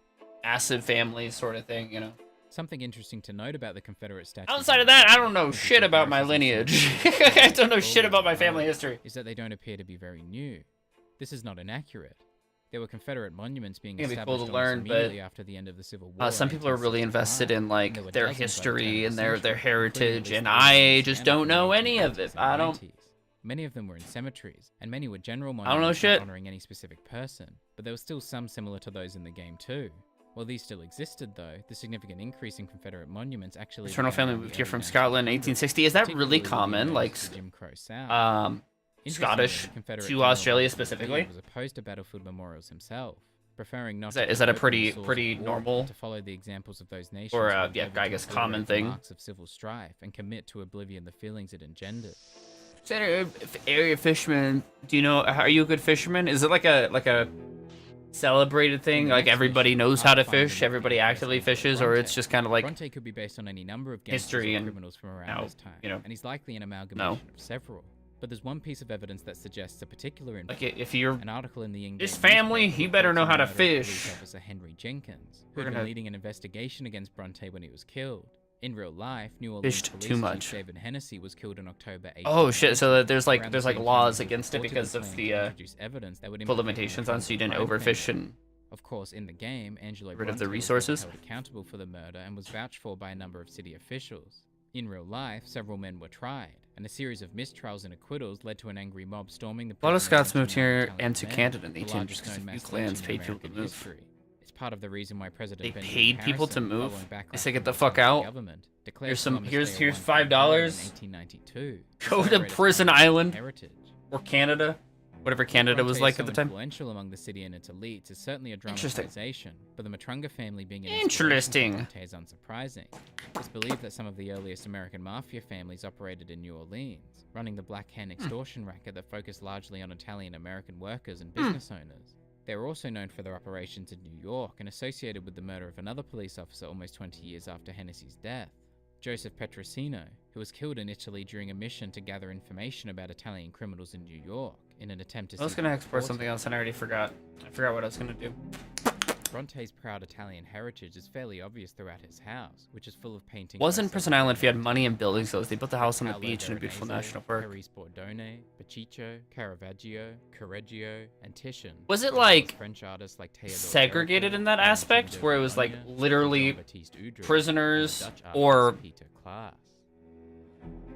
acid family sort of thing, you know. Something interesting to note about the Confederate statues. Outside of that, I don't know shit about my lineage. I don't know shit about my family history. Is that they don't appear to be very new. This is not inaccurate. There were Confederate monuments being It'd be established cool to almost learn, but immediately after the end of the Civil War. some people are really invested in like and there were their dozens by the history turn of and the their century, heritage, including and at least three I in just Louisiana don't know from the any of it. 1880s I and don't. 90s. Many of them were in cemeteries, and many were general I don't know monuments shit. honoring any specific person, but there were still some similar to those in the game too. While these still existed, though, the significant increase in Confederate monuments actually. Paternal began family in the moved here early from Scotland in 1860. Is that really particularly common? in Like, the Jim Crow South. Scottish Interestingly, Confederate to General Australia Robert E. Lee specifically? was opposed to battlefield memorials himself, preferring not Is that to a pretty open the sores of war, normal but to follow the examples of those nations or who yeah, endeavored I to guess obliterate common the thing? marks of civil strife and commit to oblivion the feelings it engendered. Is that area fisherman? Do you know? Are you a good fisherman? Is it like a celebrated thing? Like everybody knows how to fish, everybody actively fishes, or it's just kind of like Bronte could be based on any number of gangsters history or and criminals from around his time, you know, and he's likely an amalgamation of several. But there's one piece of evidence that suggests a particular like if you're an article in the this family, he better know how to reports on the murder of fish. Police officer Henry Jenkins, who We're had been gonna- leading an investigation against Bronte when he was killed. In real life, New Orleans Fished Police too Chief much. David Hennessy was killed in October. Oh shit! So that there's Around like the same laws time, he against it reportedly because of claimed the to introduce evidence that would put implicate limitations him on so you didn't in crime overfish payment. and Of course, in the game, Angelo rid of the Bronte was resources. held accountable for the murder and was vouched for by a number of city officials. In real life, several men were tried, and a series of mistrials and acquittals led to an angry mob storming the A lot of prison Scots and moved lynching here Italian and to men, Canada in the the 1800s largest because a known few mass clans lynching in paid people to American move. history. It's part of the reason why President They Benjamin paid people to Harrison, move. following backlash They say get from the the fuck Confederate out. government, declared Here's some. Columbus Here's Day a here's one-time holiday in $5. 1892 to Go to celebrate its Prison founder's Island heritage. or Canada, whatever Canada was Bronte like is at so the time. influential among the city and its elites is certainly a Interesting. dramatization, but the Matrunga family being an Interesting. inspiration for Bronte is unsurprising. It's believed that some of the earliest American mafia families operated in New Orleans, running the Black Hand extortion racket that focused largely on Italian-American workers and business owners. They were also known for their operations in New York and associated with the murder of another police officer almost 20 years after Hennessy's death, Joseph Petrosino, who was killed in Italy during a mission to gather information about Italian criminals in New York in an attempt to I was seek gonna them export deported. something else and I already forgot. I forgot what I was gonna do. Bronte's proud Italian heritage is fairly obvious throughout his house, which is full of paintings. Wasn't by Prison several Island if you had painters, money and buildings those? They built the house on the Paolo beach in a beautiful Veronese, national park. Paris Bordone, Baciccio, Caravaggio, Correggio, and Titian. Was it as well as like French artists like Theodore segregated Géricault, in that aspect, Valentino where it was like Bologna, literally Jean-Baptiste Udry, prisoners and Dutch artist or Peter Klaas.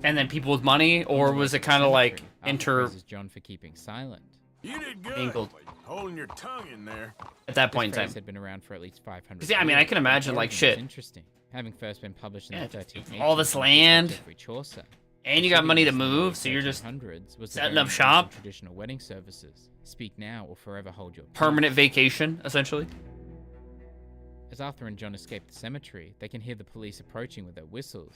and then people with money, or was it kind of like praises John for keeping silent. You did good. Mingled. Holding your tongue in there. at that This point in phrase time? had been around for at least 500 'Cause, yeah, I mean, I years, can imagine, and like, origin is shit. Interesting, having first been published in Yeah, the 13th all this land, Geoffrey Chaucer. and you got money to move, so you're just setting up shop. Traditional wedding services. Speak now or forever hold your peace. Permanent vacation, essentially. As Arthur and John escape the cemetery, they can hear the police approaching with their whistles.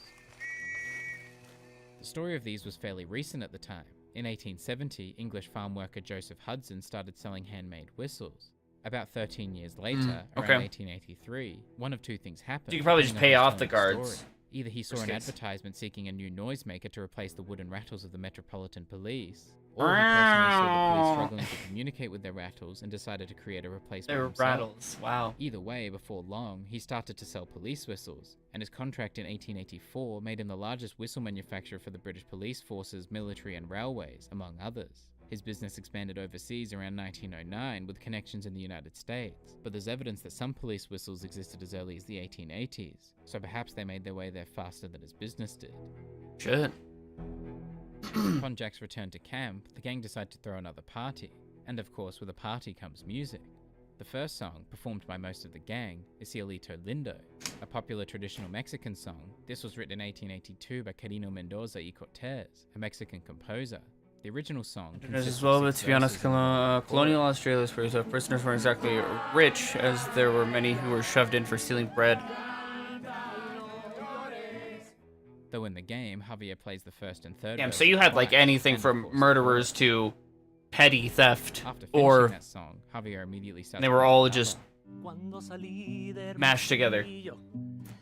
The story of these was fairly recent at the time. In 1870, English farm worker Joseph Hudson started selling handmade whistles. About 13 years later, around 1883, one of two things happened. You could probably just pay off the guards. Either he saw an advertisement seeking a new noisemaker to replace the wooden rattles of the Metropolitan Police, or he personally saw the police struggling to communicate with their rattles and decided to create a replacement himself. Rattles, wow. Either way, before long, he started to sell police whistles, and his contract in 1884 made him the largest whistle manufacturer for the British police forces, military and railways, among others. His business expanded overseas around 1909 with connections in the United States, but there's evidence that some police whistles existed as early as the 1880s, so perhaps they made their way there faster than his business did. Shit. Upon Jack's return to camp, the gang decided to throw another party, and of course with a party comes music. The first song, performed by most of the gang, is Cielito Lindo, a popular traditional Mexican song. This was written in 1882 by Quirino Mendoza y Cortez, a Mexican composer. The original song as well, but to be honest, colonial Australia's prisoners weren't exactly rich, as there were many who were shoved in for stealing bread. Though in the game, Javier plays the first and third. Damn, so you had like anything from murderers to petty theft, or that song, Javier immediately they were all just mashed together,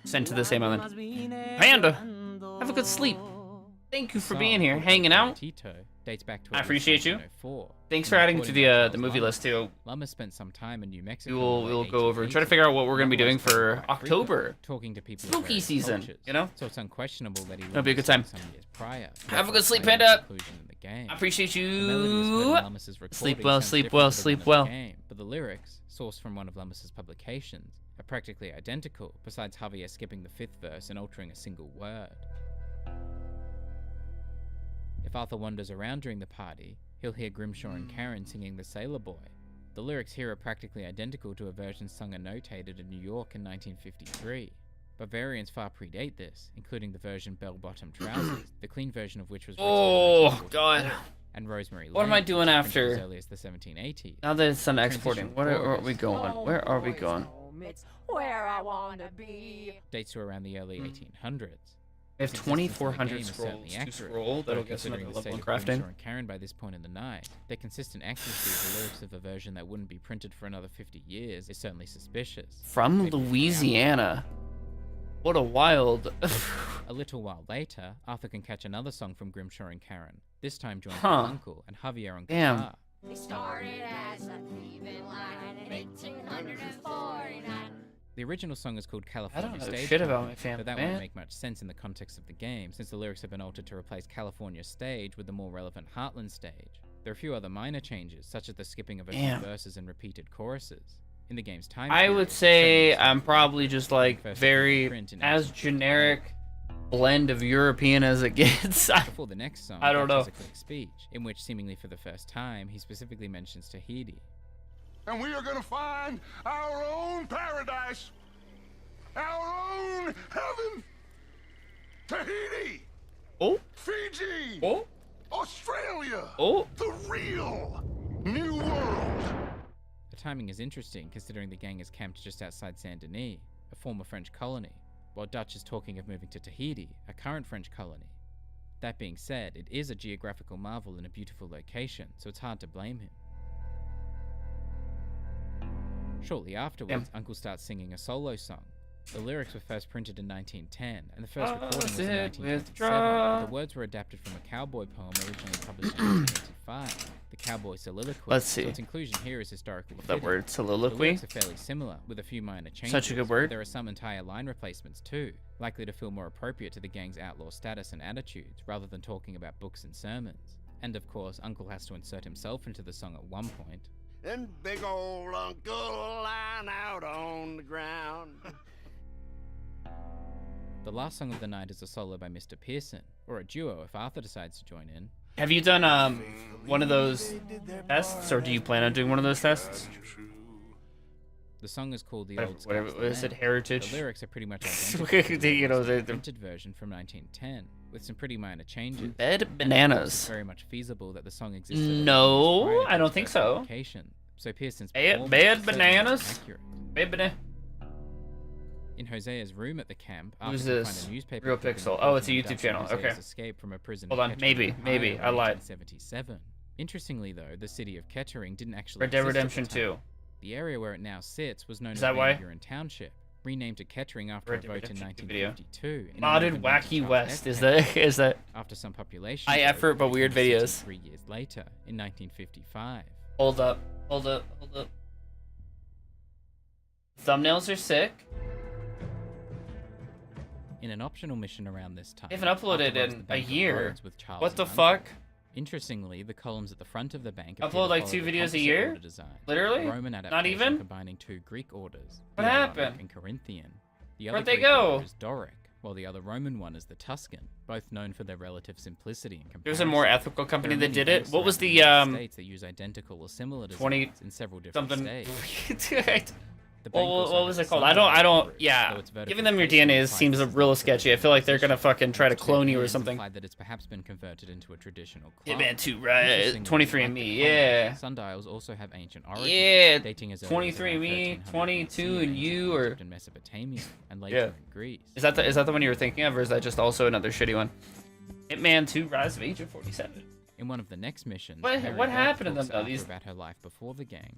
sent to the same island. Panda, have a good sleep. Thank you for being here, hanging out. Tito dates back to I appreciate you. Thanks for adding to the movie list too. Lama spent some time in New Mexico. We will go over and try to figure out what we're gonna be doing for October. Talking to people. Spooky season, you know. So it's unquestionable that he. It'll be a good time. Some years prior. Have a good sleep, Panda. I appreciate you. Sleep well, sleep well, sleep well. But the lyrics, sourced from one of Lamas's publications, are practically identical. Besides Javier skipping the 5th verse and altering a single word. If Arthur wanders around during the party, he'll hear Grimshaw and Karen singing The Sailor Boy. The lyrics here are practically identical to a version sung and notated in New York in 1953, but variants far predate this, including the version Bell-Bottom Trousers, the clean version of which was written oh god, and Rosemary What am I doing after? As early as the 1780s. Now that it's done exporting, where are we going? Where are we going? It's where I wanna be. Dates to around the early 1800s. We have 2,400 scrolls to scroll. That'll get us another level in crafting. And Karen by this point in the night, their consistent accuracy of the lyrics of a version that wouldn't be printed for another 50 years is certainly suspicious. From Louisiana. What a wild... A little while later, Arthur can catch another song from Grimshaw and Karen, this time joined by Uncle and Javier on guitar. They started as a thieving line in 1849. The original song is called California Stage. I don't know shit about my family, but that man. won't make much sense in the context of the game, since the lyrics have been altered to replace California Stage with the more relevant Heartland Stage. There are a few other minor changes, such as the skipping of a few verses and repeated choruses. In the game's time I would say I'm probably just like very as generic blend of European as it gets. Before the next song, I don't know. A quick speech, in which seemingly for the first time, he specifically mentions Tahiti. And we are gonna find our own paradise, our own heaven. Tahiti. Oh. Fiji. Oh. Australia. Oh. The real new world. The timing is interesting, considering the gang is camped just outside Saint Denis, a former French colony, while Dutch is talking of moving to Tahiti, a current French colony. That being said, it is a geographical marvel in a beautiful location, so it's hard to blame him. Shortly afterwards, Uncle starts singing a solo song. The lyrics were first printed in 1910, and the first recording was in 1957. The words were adapted from a cowboy poem originally published in 1985, The Cowboy Soliloquy. Let's see. So its inclusion here is historically that fitting. word, soliloquy? The lyrics are fairly similar, with a few minor changes. Such a good word. There are some entire line replacements too, likely to feel more appropriate to the gang's outlaw status and attitudes, rather than talking about books and sermons. And of course, Uncle has to insert himself into the song at one point. And big old Uncle lying out on the ground. The last song of the night is a solo by Mr. Pearson, or a duo if Arthur decides to join in. Have you done one of those tests, or do you plan on doing one of those tests? The song is called The Old Whatever, is it Heritage? The lyrics are pretty much identical. You know, the printed version from 1910, with some pretty minor changes. Bed bananas. It's very much feasible that the song existed. No, I don't think so. So Pearson's bad bananas. Bad banana. In Hosea's room at the camp, Who's after they this? find a newspaper Real clipping Pixel. Oh, it's a reporting YouTube Dutch channel. Hosea's Okay. escape from a prison Hold in on. Kettering, Maybe. Ohio I in lied. 1877. Interestingly, though, the city of Kettering didn't actually Red Dead exist at Redemption the time. 2. The area where it now sits was known Is as that why? Van Buren Township, renamed to Kettering after a Red Dead vote in Redemption 2 video. 1952. in Modded an amendment to Wacky Charles West. F. Is that? After some population High growth, effort but it weird became a city videos. 3 years later, in 1955. Hold up. Thumbnails are sick. In an optional mission around this time, They haven't uploaded Arthur robs in the a Bank of year. Rhodes with Charles What the Manson. fuck? Interestingly, the columns at the front of the bank Upload appear to like follow 2 the videos a composite year? order design, Literally? a Roman Not adaptation even? combining 2 Greek orders, What the Ionic happened? and Corinthian. The Where'd other they Greek go? order is Doric, while the other Roman one is the Tuscan, both known for their relative simplicity and comparison. There's a more ethical company There are that many did it. banks What was throughout the United States that use identical or similar 20 designs in several different something? states. The bank also What was has it called? some I don't. groups, Yeah, though its vertical giving them your placement DNA implies seems this is real not sketchy. I feel like they're gonna fucking try to Its clone you or opinions something. imply that it's perhaps been converted into a traditional clock. Hitman 2, right? Interestingly, 23andMe, like the yeah. colors, sundials also have ancient origins, Yeah, dating as early as around 23andMe, 1300 22 BC in and you, ancient or Egypt and Mesopotamia, and later yeah. in Greece. Is that the one you were thinking of, or is that just also another shitty one? Hitman 2: Rise of Agent 47. In one of the next missions, What Mary happened to Beth them, though? talks These about her life before the gang.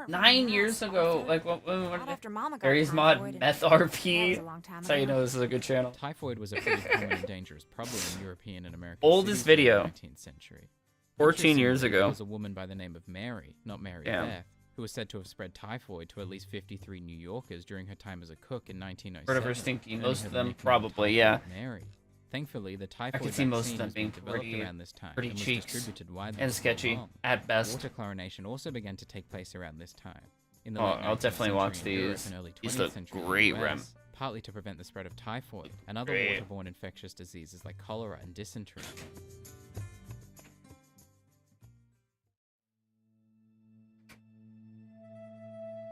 9 years ago, like what? after Mama got Aries Mod typhoid and- Meth That was RP. a long time That's how you ago. know this is a good channel. Typhoid was a pretty common and dangerous problem in European and American Oldest cities during video. the 19th century. 14 years Interestingly, ago. There was a woman by the name of Mary, not Mary Damn. Beth, who was said to have spread typhoid to at least 53 New Yorkers during her time as a cook in 1907. Heard of her stinky. earning Most her of the them nickname probably, Typhoid yeah. Mary. Thankfully, the typhoid could see most of vaccine them was being developed pretty- around this time pretty and was cheeks distributed widely and before sketchy long. at best. Water chlorination also began to take place around this time. In the Oh, late I'll 19th definitely watch century in Europe these. and early These 20th look century in the great, US, Rem. partly to prevent the spread of typhoid and other Great. waterborne infectious diseases like cholera and dysentery.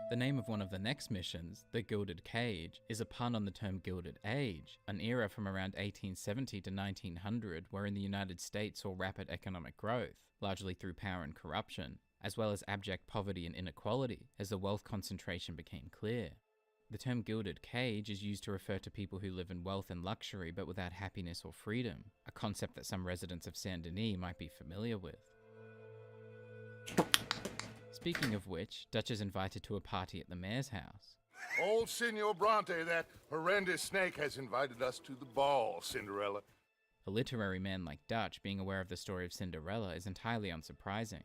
The name of one of the next missions, the Gilded Cage, is a pun on the term Gilded Age, an era from around 1870 to 1900 wherein the United States saw rapid economic growth, largely through power and corruption, as well as abject poverty and inequality as the wealth concentration became clear. The term Gilded Cage is used to refer to people who live in wealth and luxury but without happiness or freedom, a concept that some residents of Saint Denis might be familiar with. Speaking of which, Dutch is invited to a party at the mayor's house. Old Senor Bronte, that horrendous snake, has invited us to the ball, Cinderella. A literary man like Dutch being aware of the story of Cinderella is entirely unsurprising.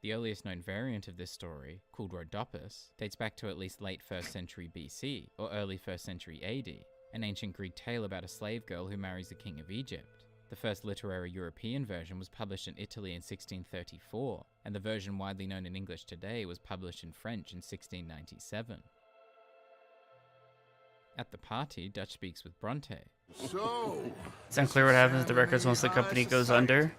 The earliest known variant of this story, called Rhodopis, dates back to at least late 1st century BC or early 1st century AD, an ancient Greek tale about a slave girl who marries the king of Egypt. The first literary European version was published in Italy in 1634, and the version widely known in English today was published in French in 1697. At the party, Dutch speaks with Bronte. So, It's unclear what happens to the records once the company goes under.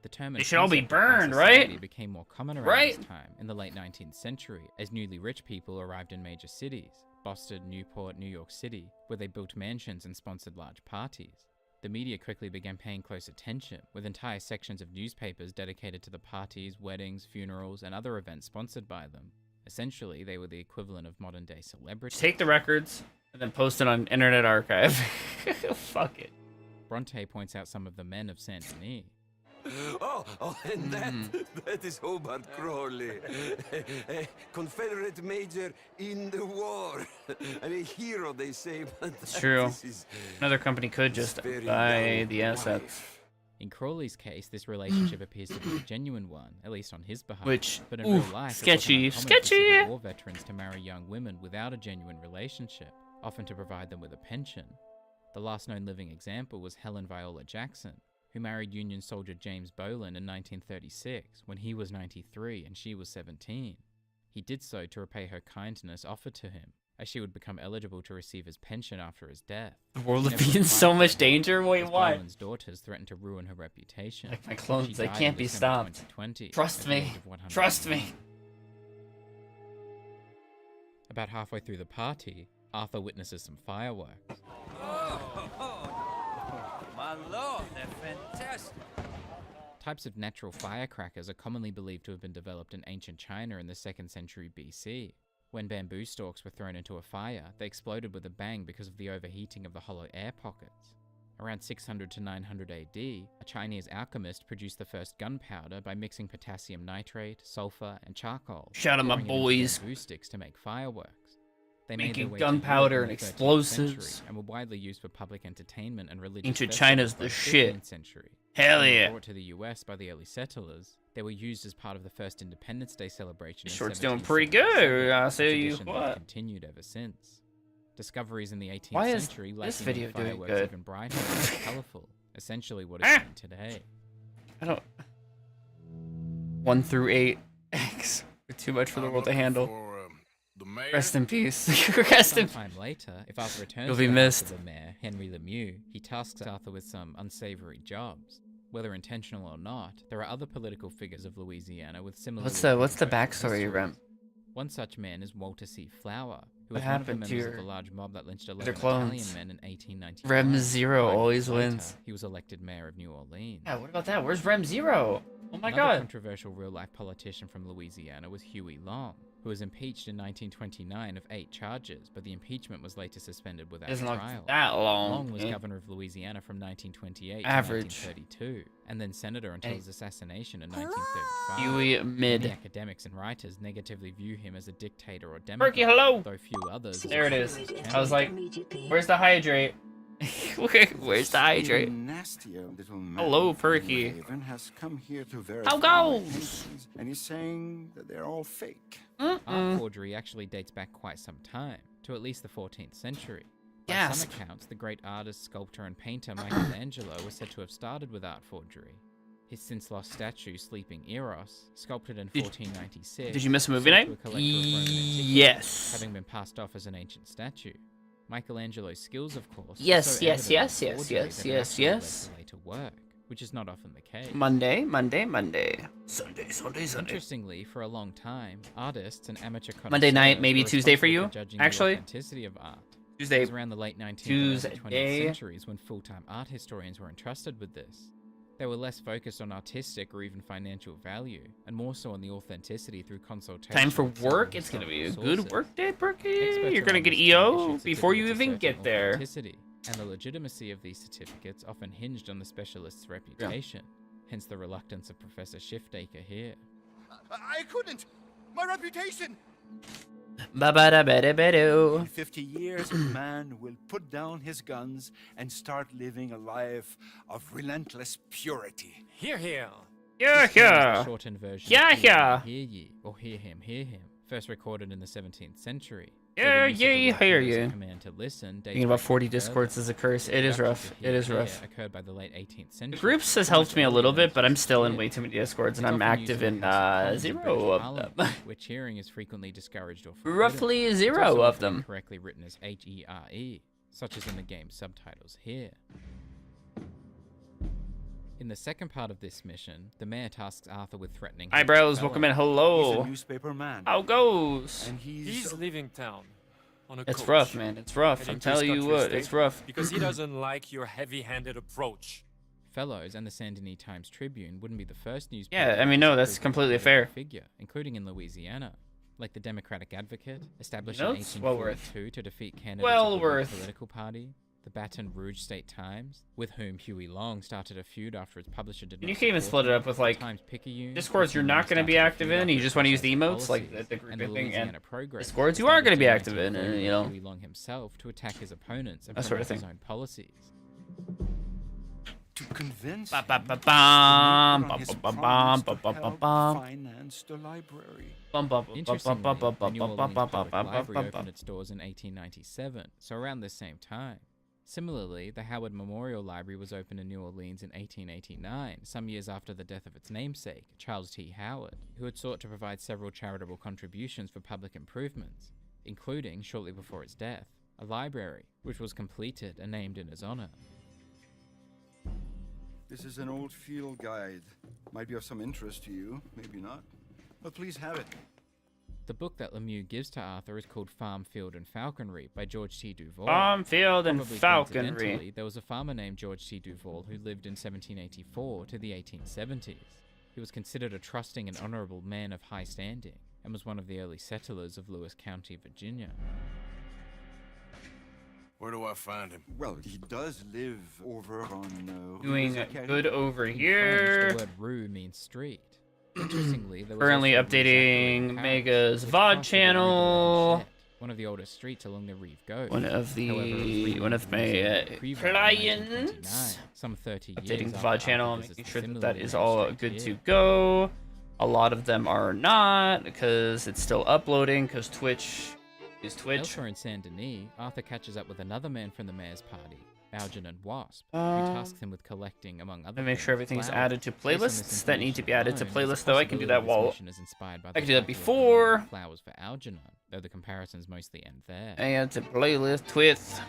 The term They should all be concept of high burned, society right? became more common around Right? this time in the late 19th century as newly rich people arrived in major cities, Boston, Newport, New York City, where they built mansions and sponsored large parties. The media quickly began paying close attention, with entire sections of newspapers dedicated to the parties, weddings, funerals, and other events sponsored by them. Essentially, they were the equivalent of modern-day celebrities. Take the records and then post it on Internet Archive. Fuck it. Bronte points out some of the men of Saint Denis. And that is Hobart Crawley, a Confederate major in the war, and a hero, they say. But It's true. this is Another company could just very buy young the assets. In Crawley's case, this relationship appears to be a genuine one, at least on his behalf. Which, but in ooh, real life, sketchy, it wasn't uncommon for sketchy. Civil War veterans to marry young women without a genuine relationship, often to provide them with a pension. The last known living example was Helen Viola Jackson, who married Union soldier James Boland in 1936 when he was 93 and she was 17. He did so to repay her kindness offered to him, as she would become eligible to receive his pension after his death. The world She would never be in replied so to much him, danger? Wait, as why? Boland's daughters threatened to ruin her reputation. Like my clones, She they died can't in be December stopped. 2020 Trust at the me. age of 101. Trust me. About halfway through the party, Arthur witnesses some fireworks. My lord, they're fantastic. Types of natural firecrackers are commonly believed to have been developed in ancient China in the 2nd century BC. When bamboo stalks were thrown into a fire, they exploded with a bang because of the overheating of the hollow air pockets. Around 600 to 900 AD, a Chinese alchemist produced the first gunpowder by mixing potassium nitrate, sulfur, and charcoal. Shout out my pouring it into boys. bamboo sticks to make fireworks. They Making made their way to gunpowder Europe and in the 13th explosives. century and were widely used for public entertainment and religious Ancient festivals China's by the 15th shit. Century. Hell When they were yeah. brought to the US by the early settlers, they were used as part of the first Independence Day celebration. This in short's doing pretty good, 1777, I'll say you tradition that has what. continued ever since. Discoveries in the 18th Why is century this lacking video in doing fireworks good? even brighter and more colourful, essentially what is Ah! seen today. I don't. 1 through 8. X. Too much for the world to handle. Rest in peace. Rest in Sometime later, if Arthur returns You'll to be the house missed. of the mayor, Henry Lemieux, he tasks Arthur with some unsavory jobs. Whether intentional or not, there are other political figures of Louisiana with similar. What's the backstory, Rem? One such man is Walter C. Flower, who What was one of the happened to members of your- the large mob that lynched They're 11 clones. Italian men in 1895. Rem Zero 5 always years later, wins. He was elected mayor of New Orleans. Yeah, what about that? Where's Rem Zero? Oh my Another god. controversial real-life politician from Louisiana was Huey Long, who was impeached in 1929 of 8 charges, but the impeachment was later suspended without Doesn't look trial. that long, Long was yeah. governor of Louisiana from 1928 Average. to 1932, and then senator until Hey. his assassination in 1935. Huey mid. Many academics and writers negatively view him as a dictator or demagogue, Perky, hello! though few others. There it is. I was like, where's the hydrate? Where's the hydrate? Nastier little man Hello, from Perky. Raven has come here to verify How my goes? intentions, and he's saying that they're all fake. Art forgery actually dates back quite some time, to at least the 14th century. By Yes. some accounts, the great artist, sculptor, and painter Michelangelo was said to have started with art forgery. His since-lost statue, Sleeping Eros, sculpted in 1496... Did you miss a movie sold night? to a collector of Roman antiquities, Yes. having been passed off as an ancient statue. Michelangelo's skills, of course, were Yes, so yes, evident in yes, the yes, forgery yes, that it yes, actually led yes. to later work, which is not often the case. Monday. Sunday. Interestingly, for a long time, artists and amateur Monday night, connoisseurs maybe were Tuesday for responsible you, judging actually? the authenticity of art. Tuesday. It was around the late 19th and early 20th Tuesday. centuries when full-time art historians were entrusted with this. They were less focused on artistic or even financial value, and more so on the authenticity through consultation. Time for with work. several It's gonna be a historical good sources. work day, Perky. Experts You're gonna around get this EO time issued before you certificates even of get certain there. authenticity, and the legitimacy of these certificates often hinged on the specialist's reputation. Hence the reluctance of Professor Shiftacre here. I couldn't! My reputation! Ba-ba-da-ba-da-ba-do. In 50 years, a man will put down his guns and start living a life of relentless purity. Hear, hear. Yeah, This is the yeah. shortened version Yeah, of Hear yeah. Ye, Hear Ye, or Hear Him, first recorded in the 17th century. Yeah, The use of the yeah, word hear as a you. command to listen dates Thinking about back 40 even further. discords is a curse. It is The rough. introduction It to is Hear rough. Hear occurred by the late 18th century. The groups has helped me a little bit, but I'm still in way too many discords, and I'm active in zero of them. Where cheering is frequently discouraged or forbidden. Roughly It's zero also of often them. incorrectly written as Here, such as in the game's subtitles here. In the second part of this mission, the mayor tasks Arthur with threatening him Eyebrows, with welcome in. felony. He's Hello. a newspaper man. How goes? And He's leaving town on a It's coach, rough, man. It's rough. heading I'm to his telling you country what. estate It's rough. because he doesn't like your heavy-handed approach. Fellows and the Saint Denis Times-Tribune wouldn't be the first newspaper. Yeah, I mean, to no, that's disagree with completely a fair. Figure, including in Louisiana, like the Democratic Advocate, established You know, in it's well worth. 1842 to defeat candidates Well of the worth. political party. The Baton Rouge State Times, with whom Huey Long started a feud after its publisher did And not you can even support split it him. up with, like, Times-Picayune, discords with you're whom not he going to be started a active feud in. You after just want to use the professors' emotes, like policies, the group and the thing, and Louisiana Progress, discords you are going to be established active in, 1940 you know. by Huey Long himself to attack his opponents and That sort promote of his thing. own policies. To convince Ba him, ba ba the bum, maker ba on his ba ba promise bum, to ba ba ba help bum. finance the library. Bum, ba ba ba ba Interestingly, ba ba the ba New ba Orleans ba Public ba ba Library ba. opened its doors in 1897, so around the same time. Similarly, the Howard Memorial Library was opened in New Orleans in 1889, some years after the death of its namesake, Charles T. Howard, who had sought to provide several charitable contributions for public improvements, including, shortly before its death, a library, which was completed and named in his honor. This is an old field guide. Might be of some interest to you, maybe not. But please have it. The book that Lemieux gives to Arthur is called Farm, Field, and Falconry by George T. Duval. Farm, Field, and Probably Falconry. coincidentally, there was a farmer named George T. Duval who lived in 1784 to the 1870s. He was considered a trusting and honourable man of high standing. and was one of the early settlers of Lewis County, Virginia. Where do I find him? Well, he does live over on... Doing good over In here. French, the word rue means street. Interestingly, there was Currently also a Rue updating Jacques in Mega's Paris, which VOD crosses the Rue de la channel. Rochette, one of the oldest streets along the Rive Gauche. One of However, it was one of my renamed in clients. 1929, some 30 Updating years the after VOD channel, Arthur making visits sure the that that similarly is named all street good to here. go. A lot of them are not because it's still uploading because Twitch is Twitch. Elsewhere in Saint Denis, Arthur catches up with another man from the mayor's party, Algernon Wasp, who tasks him with collecting, among other Let me make sure things, everything's flowers. added to Based on this playlists that need to be added to information alone, there's playlists, a though. I can do that possibility while this mission is inspired by I the can do that title of before. Flowers for Algernon, though the comparisons mostly end there. Add to playlist with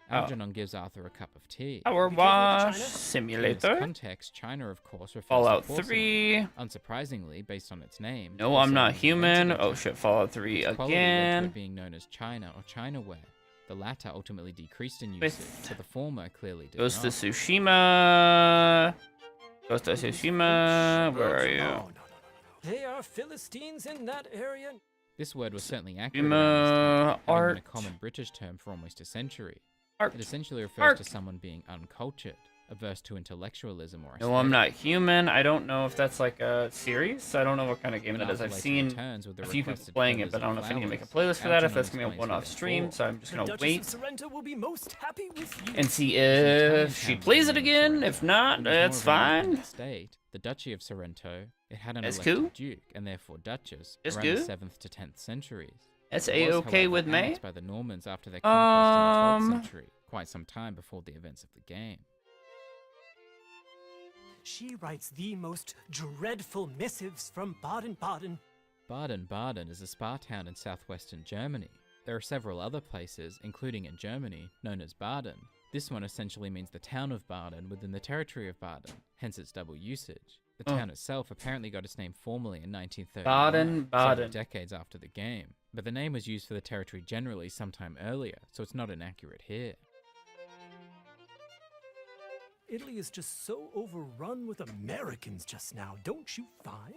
Algernon gives Arthur a cup of tea. Power Wash In this Simulator. context, China, of course, refers Fallout to porcelain. 3. Unsurprisingly, based on its name. No, I'm not porcelain was human. invented in Oh China. shit, Fallout 3 Its quality led to again. it being known as China or Chinaware. The latter ultimately decreased in usage, but the former clearly did Ghost not. of Tsushima. Ghost of Tsushima. Where are you? They are Philistines in that area. This word was certainly accurate Tsushima around this time, having been art. a common British term for almost a century. Art. It essentially refers Art. to someone being uncultured, averse to intellectualism or No, I'm not aesthetics. human. I don't know if that's like a series. I don't know what kind of game But that is. Arthur I've later seen returns with the a few people requested playing it, feathers but I don't know and if I need to make a flowers. playlist for that, if Algernon that's going to be a explains one-off what stream, they're so I'm just The going to Duchess wait of Sorrento will be most happy with you. and see Italian if she town plays it named again. Sorrento. If not, It was more that's of an independent fine. State, the Duchy of Sorrento, it had an That's elected cool. duke and therefore duchess That's around good. the 7th to 10th centuries. That's It was, A-okay however, with me. annexed by the Normans after their conquest in the 12th Um, century, quite some time before the events of the game. She writes the most dreadful missives from Baden-Baden. Baden-Baden is a spa town in southwestern Germany. There are several other places, including in Germany, known as Baden. This one essentially means the town of Baden within the territory of Baden, hence its double usage. The Oh. town itself apparently got its name formally in 1939, Baden-Baden. several decades after the game, but the name was used for the territory generally sometime earlier, so it's not inaccurate here. Italy is just so overrun with Americans just now, don't you find?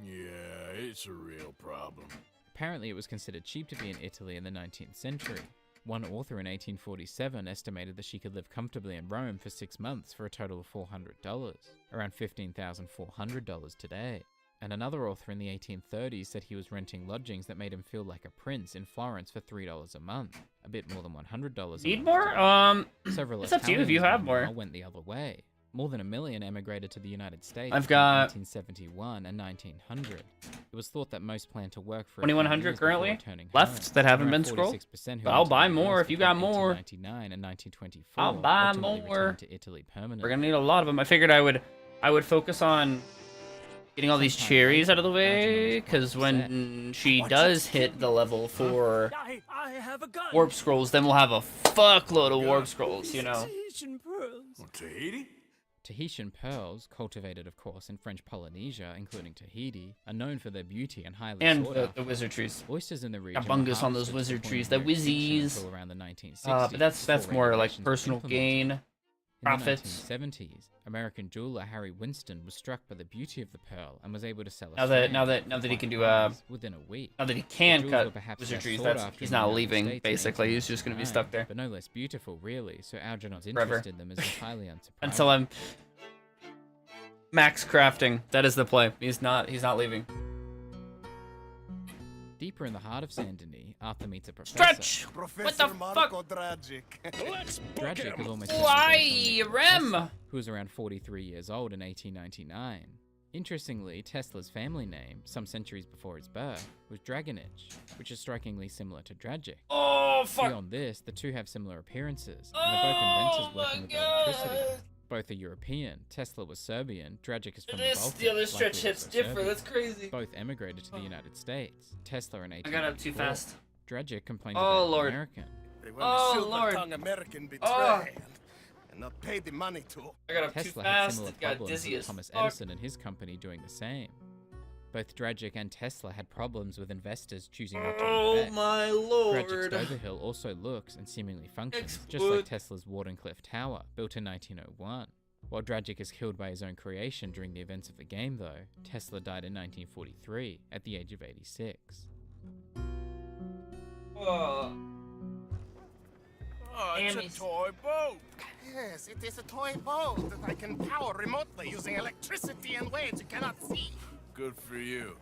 Yeah, it's a real problem. Apparently it was considered cheap to be in Italy in the 19th century. One author in 1847 estimated that she could live comfortably in Rome for 6 months for a total of $400, around $15,400 today. And another author in the 1830s said he was renting lodgings that made him feel like a prince in Florence for $3 a month, a bit more than $100 a Need month more? today. Several It's up to you if you Italians, have more. meanwhile, went the other way. More than 1 million emigrated to the United States I've between got 1971 and 1900. It was thought that most planned to work for a few 2100 years before currently returning left home. that haven't Around been scrolled. 46% who But I'll went to buy the more US if you got between more. 1899 and 1924 I'll buy ultimately more. returned to Italy permanently. We're gonna need a lot of them. I figured I would focus on getting all these cherries out of the way, because when she does hit the level for I have a gun. warp scrolls, then we'll have a fuckload of warp scrolls, you know. Tahitian pearls. Tahiti? Tahitian pearls, cultivated of course in French Polynesia, including Tahiti, are known for their beauty and highly And sought the after. wizard trees. Oysters in the region Bungus on those harvested to wizard the trees, point the where extinction whizzies. until around the 1960s But that's before more like regulations were personal implemented. gain, In profits. the 1970s, American jeweler Harry Winston was struck by the beauty of the pearl and was able to sell a Now that strand he can do within a week. now that he The can jewels cut were perhaps wizard less trees, sought that's after he's in the not United leaving. States in Basically, he's just gonna be 1899, stuck there but no less beautiful, really. So Algernon's Forever. interest in them is entirely unsurprising. until I'm max crafting. That is the play. He's not leaving. Deeper in the heart of Saint Denis, Arthur meets a professor. Stretch. What the Professor fuck? Marco Dragic. Let's book Dragic him. was almost Why, certainly Rem? Tesla, who was around 43 years old in 1899. Interestingly, Tesla's family name, some centuries before his birth, was Dragonich, which is strikingly similar to Dragic. Oh fuck! Beyond this, the two have similar appearances, and they're both inventors working with electricity. Both are European. Tesla was Serbian. Dragic is from the Balkans. The other stretch likely hits also different. Serbian. That's crazy. Both emigrated to the United States. Tesla in 1894. I got up too fast. Dragic complained Oh, about Lord. American. They will Oh, silver Lord. tongue American betray Oh. and not pay the money to. I got up too Tesla had fast. similar Got problems dizzy with as Thomas fuck. Edison and his company doing the same. Both Dragic and Tesla had problems with investors choosing not to Oh invest. my lord! Dragic's Overhill also looks and seemingly functions just Explode. like Tesla's Wardenclyffe Tower, built in 1901. While Dragic is killed by his own creation during the events of the game though, Tesla died in 1943 at the age of 86. It's a toy boat. Yes, it is a toy boat that I can power remotely using electricity in ways you cannot see. Good for you.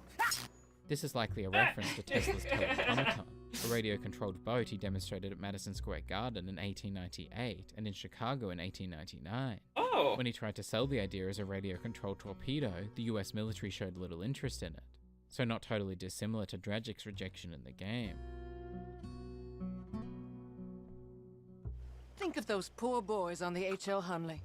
This is likely a reference to Tesla's Teleautomaton, a radio-controlled boat he demonstrated at Madison Square Garden in 1898 and in Chicago in 1899. Oh. When he tried to sell the idea as a radio-controlled torpedo, the US military showed little interest in it, so not totally dissimilar to Dragic's rejection in the game. Think of those poor boys on the H.L. Hunley.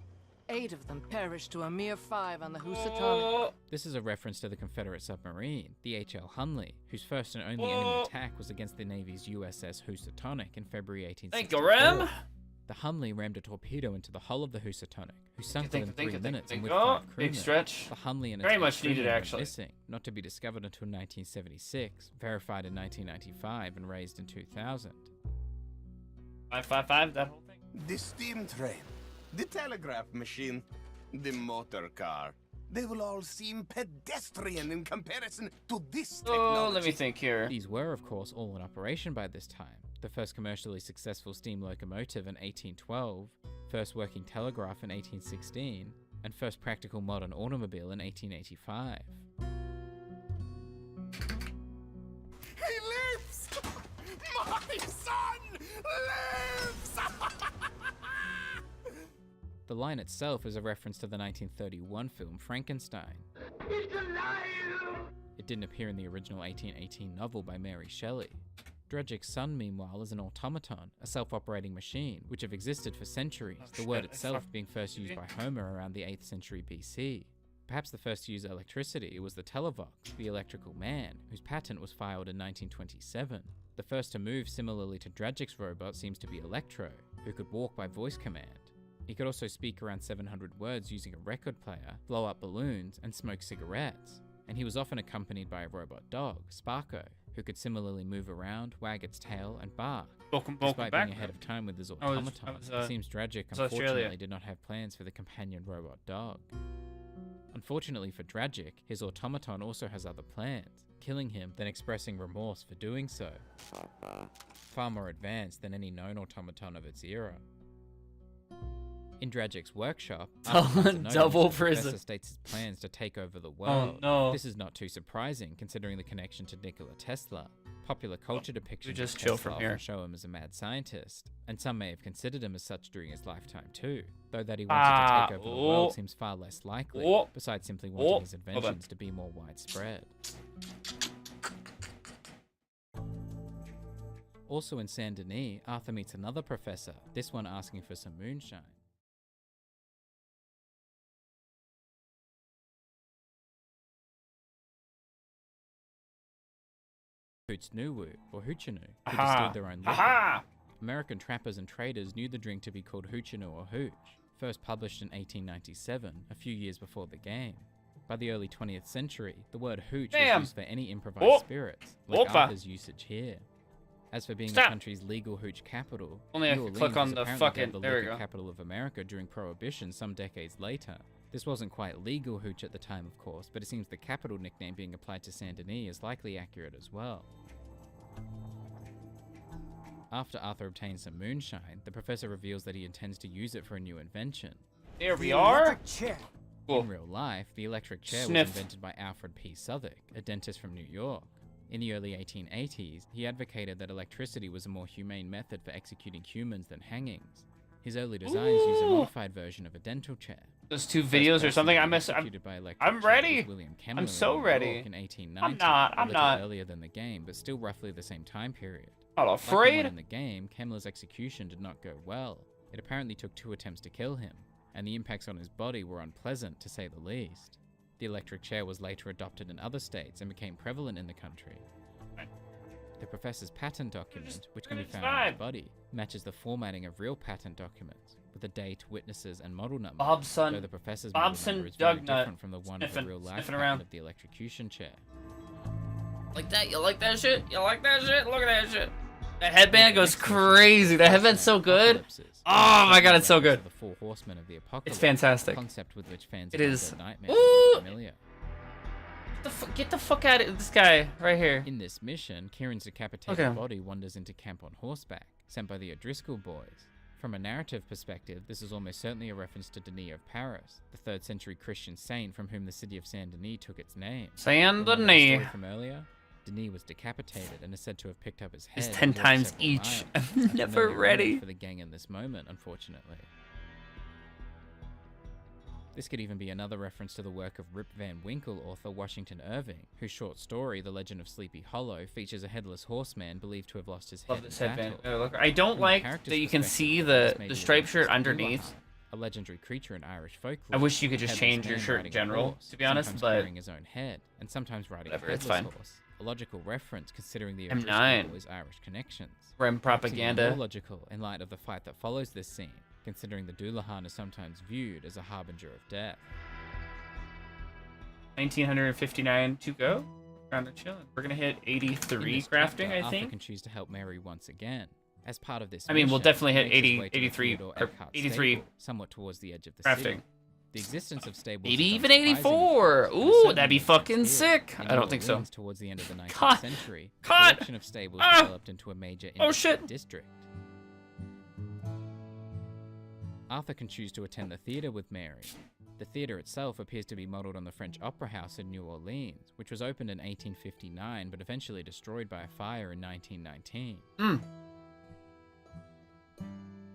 8 of them perished to a mere 5 on the Housatonic. This is a reference to the Confederate submarine, the H.L. Hunley, whose first and only enemy attack was against the Navy's USS Housatonic in February 1864. Thank you, Rem. The Hunley rammed a torpedo into the hull of the Housatonic, who sunk within 3 minutes and with Oh, 5 crewmen. big stretch. The Hunley and its Very much 8 needed, crewmen were actually. missing, not to be discovered until 1976, verified in 1995, and raised in 2000. 555, that whole thing. The steam train, the telegraph machine, the motor car. They will all seem pedestrian in comparison to this technology. Oh, let me think here. These were, of course, all in operation by this time. The first commercially successful steam locomotive in 1812, first working telegraph in 1816, and first practical modern automobile in 1885. He lives! My son lives! The line itself is a reference to the 1931 film Frankenstein. It's alive! It didn't appear in the original 1818 novel by Mary Shelley. Dragic's son, meanwhile, is an automaton, a self-operating machine, which have existed for centuries, the word itself being first used by Homer around the 8th century BC. Perhaps the first to use electricity was the Televox, the electrical man, whose patent was filed in 1927. The first to move similarly to Dragic's robot seems to be Electro, who could walk by voice command. He could also speak around 700 words using a record player, blow up balloons, and smoke cigarettes. And he was often accompanied by a robot dog, Sparko, who could similarly move around, wag its tail, and bark. Despite being ahead of time with his automaton, it seems Dragic unfortunately did not have plans for the companion robot dog. Unfortunately for Dragic, his automaton also has other plans, killing him, then expressing remorse for doing so. Far more advanced than any known automaton of its era. In Dragic's workshop, double prison. Professor states his plans to take over the world. Oh, no. This is not too surprising, considering the connection to Nikola Tesla. Popular culture depictions just of chill Tesla from here. often show him as a mad scientist, and some may have considered him as such during his lifetime too. Though that he wanted to take over the world seems far less likely, besides simply wanting his inventions to be more widespread. Also in Saint Denis, Arthur meets another professor, this one asking for some moonshine. Hootsnuwu, or Hoochinu, who distilled their own liquor. American trappers and traders knew the drink to be called Hoochinu or Hooch, first published in 1897, a few years before the game. By the early 20th century, the word hooch was used for any improvised spirits, like Arthur's usage here. As for being the country's legal hooch capital, Only I New can click on Orleans the apparently fucking- became there the we liquor go. capital of America during Prohibition some decades later. This wasn't quite legal hooch at the time, of course, but it seems the capital nickname being applied to Saint Denis is likely accurate as well. After Arthur obtains some moonshine, the professor reveals that he intends to use it for a new invention. There we are. Cool. In real life, the electric chair Sniff. was invented by Alfred P. Southwick, a dentist from New York. In the early 1880s, he advocated that electricity was a more humane method for executing humans than hangings. His early designs use a modified version of a dental chair. Those 2 videos or something. I'm ready. William I'm Kemmler so in New ready. York in 1890, I'm a little not. earlier than the game, but still roughly the same time period. Not Like the afraid. one in the game, Kemmler's execution did not go well. It apparently took 2 attempts to kill him, and the impacts on his body were unpleasant, to say the least. The electric chair was later adopted in other states and became prevalent in the country. The professor's patent document, which can be found in his body, matches the formatting of real patent documents, with a date, witnesses, and model number. Bobson- though the professor's model Bobson number is very Dugnut. different from the one of the Sniffing- real life sniffing patent around. of the electrocution chair. Like that? You like that shit? You like that shit? Look at that shit. That headband goes crazy. That headband's so good. Oh my god, it's so good. The four horsemen of the apocalypse. It's fantastic. A concept with which fans It is. familiar. Get the fuck out of this guy right here. In this mission, Kieran's decapitated body wanders into camp on horseback, sent by the O'Driscoll boys. From a narrative perspective, this is almost certainly a reference to Denis of Paris, the 3rd century Christian saint from whom the city of Saint Denis took its name. Saint Remember the Denis. story from earlier? Denis was decapitated and is said to have picked up his head. It's 10 times each. I'm never ready for the gang in this moment, unfortunately. This could even be another reference to the work of Rip Van Winkle author Washington Irving, whose short story, The Legend of Sleepy Hollow, features a headless horseman believed to have lost his head. Love this in headband. battle. Look, I don't like that you can see the striped shirt underneath. A legendary creature in Irish folklore. I wish you could just change your shirt in general, to be honest, sometimes but carrying his own head, and sometimes riding whatever, a it's headless fine. horse. A logical reference considering the M9. boys' Irish connections. Rem Perhaps even propaganda. more logical in light of the fight that follows this scene, considering the Doulahan is sometimes viewed as a harbinger of death. 1959 to go. Kind of chilling. We're gonna hit 83 crafting, I Arthur think. can choose to help Mary once again. As part of this I mean, we'll mission, definitely he hit makes his 80, way to the 83, Theodore or Eckhart 83 stable, somewhat towards the edge of the crafting. city. The existence of stables Maybe is even unsurprising, 84. but it Ooh, certainly that'd be makes sense fucking here. sick. In I don't New think so. Orleans, towards the end of the 19th Cut. century, a Cut. collection of stables Ah. developed into a major Oh, industrial shit. district. Arthur can choose to attend the theater with Mary. The theater itself appears to be modeled on the French Opera House in New Orleans, which was opened in 1859 but eventually destroyed by a fire in 1919.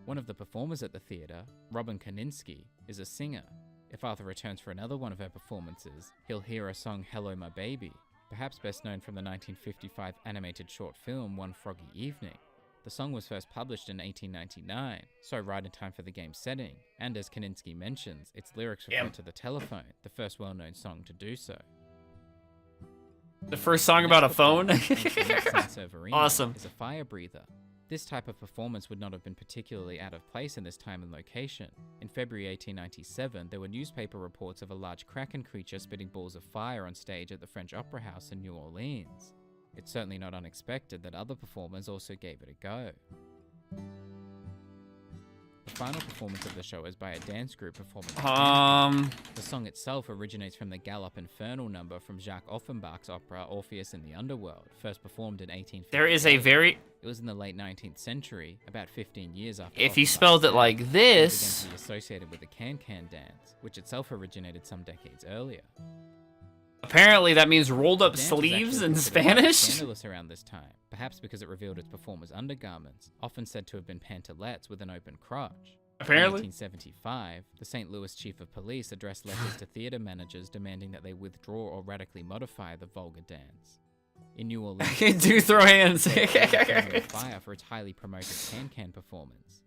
One of the performers at the theater, Robin Kaninsky, is a singer. If Arthur returns for another one of her performances, he'll hear her song Hello My Baby, perhaps best known from the 1955 animated short film One Froggy Evening. The song was first published in 1899, so right in time for the game's setting, and as Kaninsky mentions, its lyrics refer to The Telephone, the first well-known song to do so. The first song about a phone? Sanseverino Awesome. is a fire breather. This type of performance would not have been particularly out of place in this time and location. In February 1897, there were newspaper reports of a large kraken creature spitting balls of fire on stage at the French Opera House in New Orleans. It's certainly not unexpected that other performers also gave it a go. The final performance of the show is by a dance group performing. The song itself originates from the Galop Infernal number from Jacques Offenbach's opera Orpheus in the Underworld, first performed in 1850. There is a very... It was in the late 19th century, about 15 years after. If he Offenbach's spelled it death, like it this... began to be associated with the can-can dance, which itself originated some decades earlier. Apparently that means rolled up The dance was sleeves actually in considered Spanish? scandalous around this time, perhaps because it revealed its performers' undergarments, often said to have been pantalettes with an open crotch. Apparently. In 1875, the St. Louis chief of police addressed letters to theater managers demanding that they withdraw or radically modify the vulgar dance. In New Orleans, Do throw hands. fire for its highly promoted can-can performance.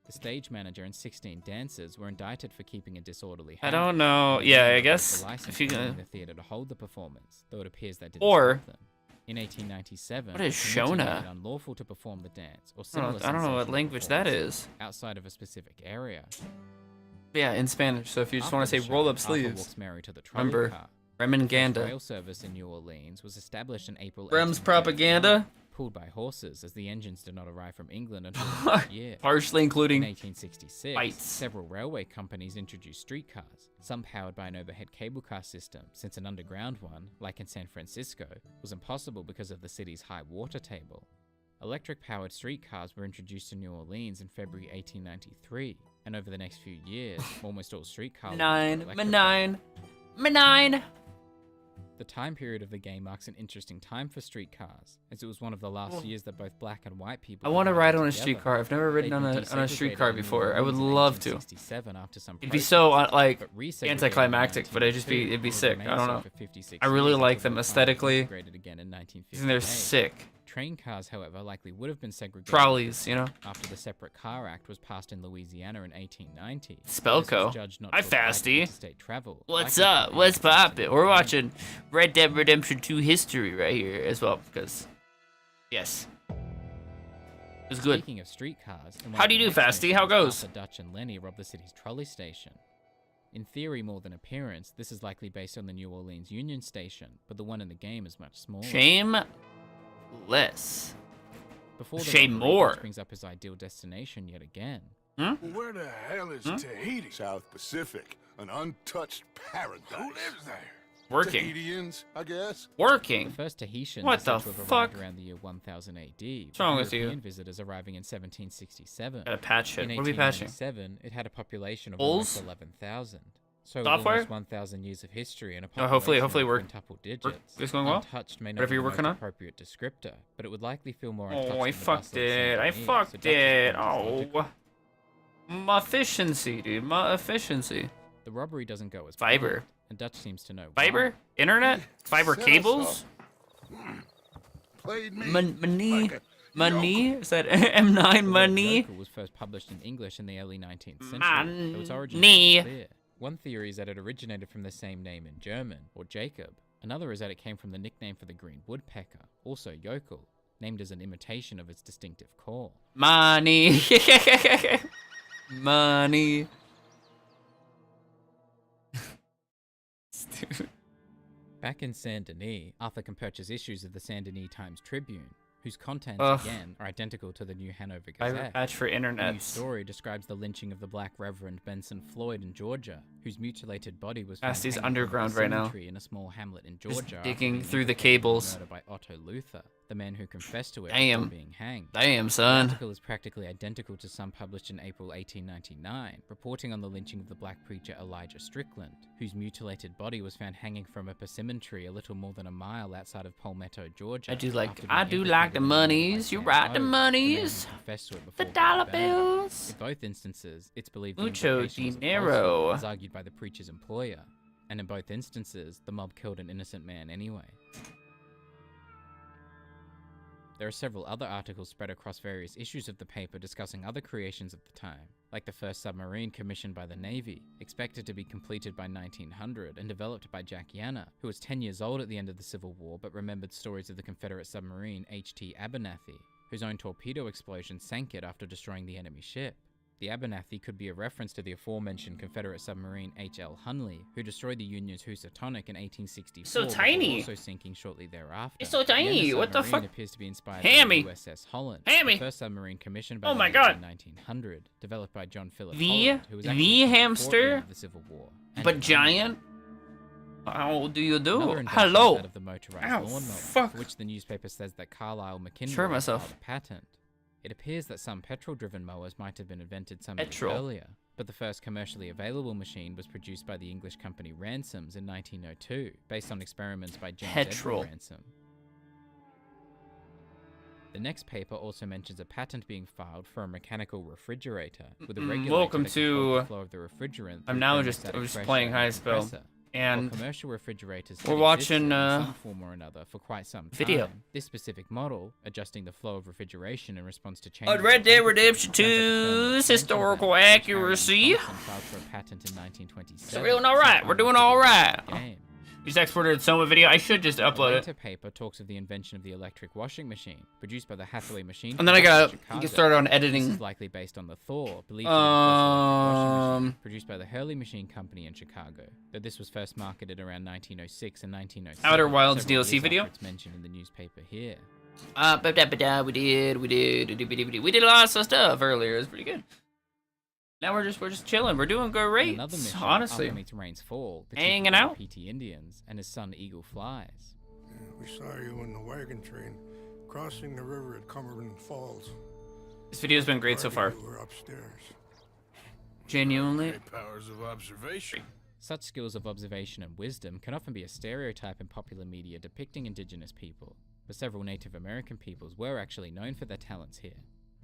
The stage manager and 16 dancers were indicted for keeping a disorderly I habit. don't know. They Yeah, were I revoked guess the license if you allowing gonna... the theater to hold the performance, though it appears they didn't Or- stop them. In 1897, What is the committee made Shona? it unlawful to perform the dance or I similar don't know what sensational language that performances is. outside of a specific area. Yeah, in Spanish. So if you just After want to the say show, roll up Arthur sleeves, walks Mary to the trolley remember car. The first Reminganda. rail service in New Orleans was established in April. Brem's 1839, propaganda. pulled by horses, as the engines did not arrive from England until the next year. Partially including In 1866, fights. several railway companies introduced streetcars, some powered by an overhead cable car system, since an underground one, like in San Francisco, was impossible because of the city's high water table. Electric-powered streetcars were introduced to New Orleans in February 1893, and over the next few years, almost all streetcars were electrified. Nine. The time period of the game marks an interesting time for streetcars, as it was one of the last years that both black and white people. I want to could ride ride on a together. streetcar. I've never ridden They'd on been a desegregated streetcar in New before. I would Orleans in love to. 1867 after some It'd be protests, so like but resegregated anticlimactic, in but it'd be 1902, sick. and I don't remained know. so for 56 I really years like until them they were aesthetically. finally segregated again in They're 1958. sick. Train cars, however, likely would have been segregated Trolleys, you know. after the Separate Car Act was passed in Louisiana in 1890. Spellco. This was judged not Hi, to apply to Fasty. interstate travel, What's likely up? because What's it was poppin'? We're watching Red Dead Redemption 2 history right here as well, because yes, it was good. Speaking of streetcars, in one How of do you the do, next Fasty? How missions, goes? Arthur, Dutch, and Lenny rob the city's trolley station. In theory, more than appearance, this is likely based on the New Orleans Union Station, but the one in the game is much smaller. Shameless. Before the Shay robbery, Moore. Dutch brings up his ideal destination yet again. Where the hell is Tahiti? South Pacific, an untouched paradise. Who lives there? Working. Tahitians, I guess. Working. The first Tahitians What are said the to have fuck? arrived around the year 1000 AD. What's wrong with you? European visitors arriving in 1767. Gotta patch it. In What are we patching? 1897, it had a population of Bulls? almost 11,000. So with Software? almost 1,000 years of history and a Oh, population hopefully of we're quintuple digits. it's going well. Untouched may not Whatever be you're the working most on. appropriate descriptor, but it would likely feel more untouched Oh, I than the fucked bustle of it. I Saint Denis, fucked so Dutch's it. point is logical. Oh. My efficiency, dude. My efficiency. The robbery doesn't go as Fiber. planned, and Dutch seems to know Fiber? why. Internet? Fiber Set us cables? Played me. Money? like a Money? Is that M9 The money? Yokel was first published in English in the early 19th century, though its origin Money. is unclear. One theory is that it originated from the same name in German, or Jacob. Another is that it came from the nickname for the green woodpecker, also yokel, named as an imitation of its distinctive call. Money. Money. Stupid. Back in Saint Denis, Arthur can purchase issues of the Saint Denis Times Tribune, whose contents, Ugh. again, are identical to the New Hanover Fiber Gazette. patch for The new internet. story describes the lynching of the Black Reverend Benson Floyd in Georgia, whose mutilated body was found Cassie's hanging from a underground right now. cemetery in a small hamlet in Just Georgia. after digging being through the implicated in cables. Murder by Otto Luther, the man who confessed to it Damn. before being hanged. Damn, The son. article is practically identical to some published in April 1899, reporting on the lynching of the black preacher Elijah Strickland, whose mutilated body was found hanging from a persimmon tree a little more than a mile outside of Palmetto, Georgia. I do like after I being do like the implicated in murder by monies. You Sam right, the Oates, the man who monies. confessed to it The before being dollar burned. bills. In both instances, it's believed the Mucho implication was a dinero. falsehood, as argued by the preacher's employer, and in both instances, the mob killed an innocent man anyway. There are several other articles spread across various issues of the paper discussing other creations of the time, like the first submarine commissioned by the Navy, expected to be completed by 1900 and developed by Jack Yanner, who was 10 years old at the end of the Civil War but remembered stories of the Confederate submarine H.T. Abernathy, whose own torpedo explosion sank it after destroying the enemy ship. The Abernathy could be a reference to the aforementioned Confederate submarine H.L. Hunley, who destroyed the Union's Housatonic in 1864, So before tiny. also sinking shortly thereafter. It's so tiny. Yanner's What the submarine fuck? appears to be inspired Hammy. by the USS Holland, Hammy. the first submarine commissioned by Oh the my Navy God. in 1900, developed by John Philip The- Holland, who was the actually killed before hamster? the end of the Civil War. And But in giant? How do you do? Another invention Hello. is that of the motorized Ow, lawnmower, fuck. for which the newspaper says that Carlisle McKinley Sure filed myself. a patent. It appears that some petrol-driven mowers might have been invented some Petrol. years earlier, but the first commercially available machine was produced by the English company Ransoms in 1902, based on experiments by James Petrol. Edward Ransom. The next paper also mentions a patent being filed for a mechanical refrigerator with a regulator Welcome that controls the to- flow of the refrigerant. I'm through now thermostatic just pressure playing and Highspell, compressor. and While commercial refrigerators we're had watching, existed in some form or another for quite some time. video. This specific model, adjusting the flow of refrigeration in response to changes. Red in Dead temperature, Redemption turns out the 2's thermal historical expansion event, which accuracy. Harry Thompson filed for a patent in 1927, So we're doing all right. We're doing all right. game. You just exported Soma video. I should just A upload later it. paper talks of the invention of the electric washing machine, produced by the Hathaway Machine. And then I Company in gotta Chicago. get started on This editing. is likely based on the Thor, believed to be the first electric washing machine, produced by the Hurley Machine Company in Chicago. Though this was first marketed around 1906 and 1907. Outer Wilds several DLC years video? after it's mentioned in the newspaper here. We did a lot of stuff earlier. It was pretty good. Now we're just chilling. We're doing great. Another mission, Honestly. Arthur meets Rains Fall, the Hanging chief of the out. PT Indians, and his son Eagle Flies. We saw you in the wagon train crossing the river at Cumberland Falls. This video's been great so far. You were upstairs. Genuinely. Great powers of observation. Such skills of observation and wisdom can often be a stereotype in popular media depicting indigenous people, but several Native American peoples were actually known for their talents here.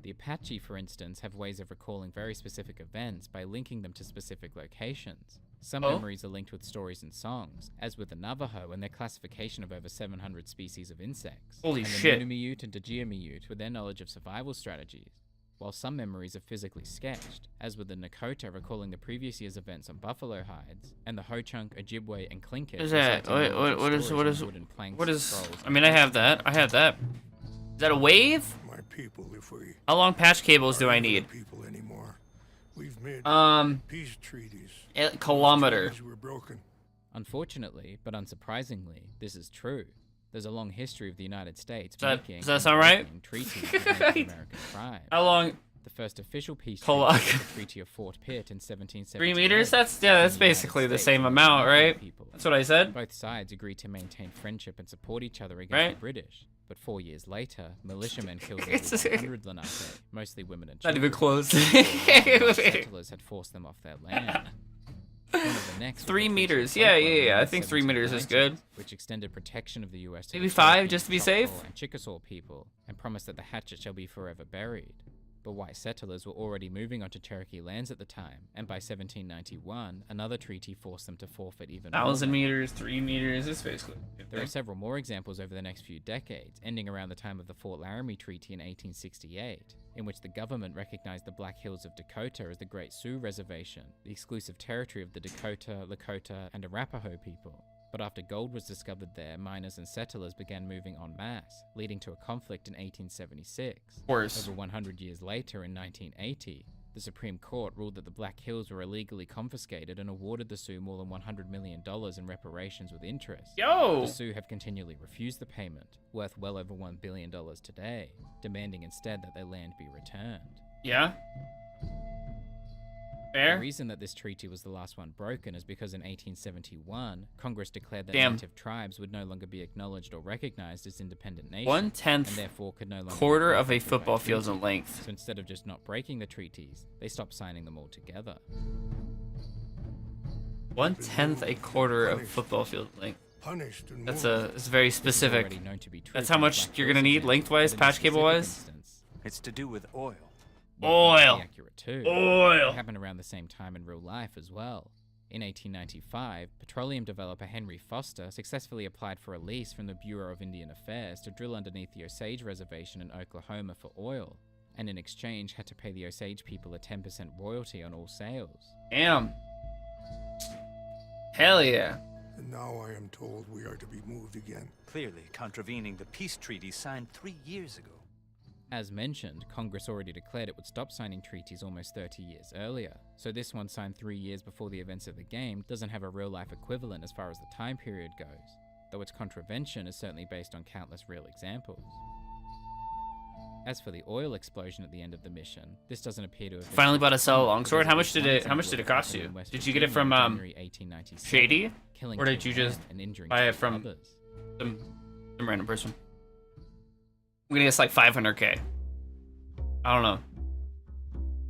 The Apache, for instance, have ways of recalling very specific events by linking them to specific locations. Some memories are linked with stories and songs, as with the Navajo and their classification of over 700 species of insects. Holy and shit. the Nunamute and Djiamute with their knowledge of survival strategies, while some memories are physically sketched, as with the Nakota recalling the previous year's events on buffalo hides, and the Ho-Chunk, Ojibwe, and Tlingit. What is that? reciting What knowledge of is stories on wooden planks what and is? scrolls I mean, I have that. I have that. Is that a wave? My people, if we How long patch cables do I aren't need? people anymore. We've made peace treaties. Kilometer. Treaties were broken. Unfortunately, but unsurprisingly, this is true. There's a long history of the United States Does making that sound right? treaties with Native American tribes. How long? The first official peace treaty was the Treaty of Fort Pitt in 1778. 3 meters? That's basically the same amount, right? That's what I said. Both sides agreed to maintain friendship and support each other against the British. But 4 years later, militiamen killed over 100 Lenape, mostly women and children. Not even close. Settlers had forced them off their land. 3 meters. Yeah. I think 3 meters is good. Which extended protection of the U.S. to maybe the 5 just to be safe. And Chickasaw people, and promised that the hatchet shall be forever buried. But white settlers were already moving onto Cherokee lands at the time, and by 1791, another treaty forced them to forfeit even 1,000 more. meters, 3 meters. It's basically. There are several more examples over the next few decades, ending around the time of the Fort Laramie Treaty in 1868, in which the government recognized the Black Hills of Dakota as the Great Sioux Reservation, the exclusive territory of the Dakota, Lakota, and Arapaho people. But after gold was discovered there, miners and settlers began moving en masse, leading to a conflict in 1876. Of course. Over 100 years later, in 1980, the Supreme Court ruled that the Black Hills were illegally confiscated and awarded the Sioux more than $100 million in reparations with interest. Yo! The Sioux have continually refused the payment, worth well over $1 billion today, demanding instead that their land be returned. Yeah? Fair? The reason that this treaty was the last one broken is because in 1871, Congress declared that Damn. native tribes would no longer be acknowledged or recognized as independent nations, 1/10 and therefore could no longer quarter be of a protected by football field in treaty. length. So instead of just not breaking the treaties, they stopped signing them all together. 1/10 a quarter of football field length. Punished and That's wounded. it's very specific. That's how much you're gonna need lengthwise, patch cable wise. It's to do with oil. Oil. Accurate too. Oil. It happened around the same time in real life as well. In 1895, petroleum developer Henry Foster successfully applied for a lease from the Bureau of Indian Affairs to drill underneath the Osage Reservation in Oklahoma for oil, and in exchange had to pay the Osage people a 10% royalty on all sales. Damn. Hell yeah. And now I am told we are to be moved again. Clearly contravening the peace treaty signed 3 years ago. As mentioned, Congress already declared it would stop signing treaties almost 30 years earlier, so this one signed 3 years before the events of the game doesn't have a real-life equivalent as far as the time period goes, though its contravention is certainly based on countless real examples. As for the oil explosion at the end of the mission, this doesn't appear to have been Finally bought a sell longsword. How much did it cost you? Did you get it from Shady, or did you just buy it from some random person? I'm gonna guess like 500k. I don't know.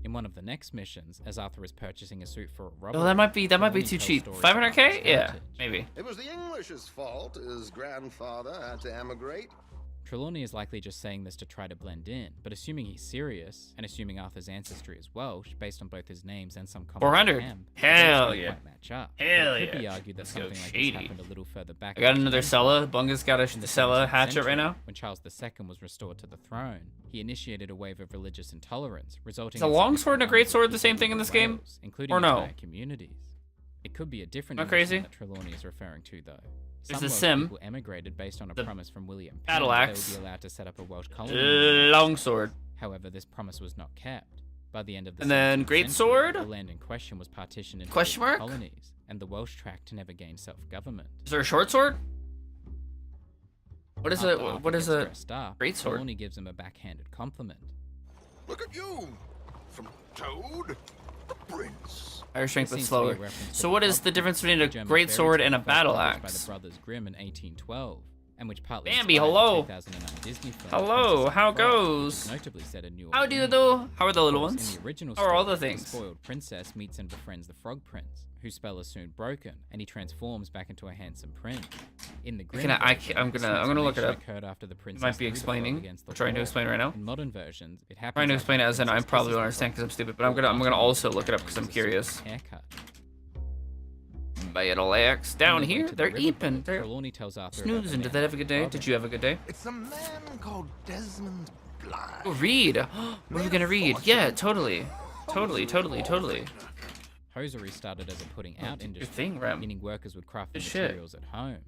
In one of the next missions, as Arthur is purchasing a suit for a robbery, Oh, that might be too cheap. 500k? Yeah, maybe. It was the English's fault his grandfather had to emigrate. Trelawney is likely just saying this to try to blend in, but assuming he's serious, and assuming Arthur's ancestry is Welsh, based on both his names and some common 400. him, Hell they yeah. quite match up. Hell It could be yeah. argued that Let's go something like Shady. this happened a little further back. I got in the another 20s. Sella. Bunga's got In a the Sella 17th hatchet right century, now. When Charles II was restored to the throne, he initiated a wave of religious intolerance, resulting Is a in longsword and a significant greatsword the same thing in this game? Wales, including Or no? entire communities. It could be a different Not Englishman crazy? that Trelawney is referring to, though. There's Some the Welsh sim. people emigrated based on a The promise from William Penn battle that axe. they would be allowed to set up a Welsh colony. Longsword. However, this promise was not kept. By the end of the And then 17th great century, sword? the land in question was partitioned into Question different mark? colonies, and the Welsh tract never gained self-government. Is there a short sword? What is After it? Arthur What is gets a dressed up, great sword? Trelawney gives him a backhanded compliment. Look at you! From Toad, the Prince. Higher strength but This seems to be a slower. reference to So the what is Hobbit, the difference between a German great fairy sword tale and a first battle published by axe? the Brothers Grimm in 1812, and which partly Bambi, inspired the hello. 2009 Disney film Hello, Princess how and the Frog, goes? which notably set a new How do you Orleans. do? How are the little Of course, ones? In the original How are all story, the things? spoiled princess meets and befriends the Frog Prince, whose spell is soon broken, and he transforms back into a handsome prince. In the Grimm version, I'm this gonna look it transformation up. occurred after the princess Might be threw the frog explaining. against the We're trying to wall. explain right now. In modern versions, it happens Trying to after explain it the as in I princess probably kisses don't the understand frog, because I'm stupid, but I'm gonna also look it up because I'm uses a curious. haircut. Battle axe down On the way here. to the They're riverboat, eating. They're Trelawney tells Arthur about the snoozing. Did man they have a good day? with the Did you have a good day? It's a man called Desmond Blythe. Oh, read. What are we gonna read? Yeah, totally. Totally. Hosiery started as a putting out industry, thing, Rem. meaning workers would craft the Good shit. materials at home.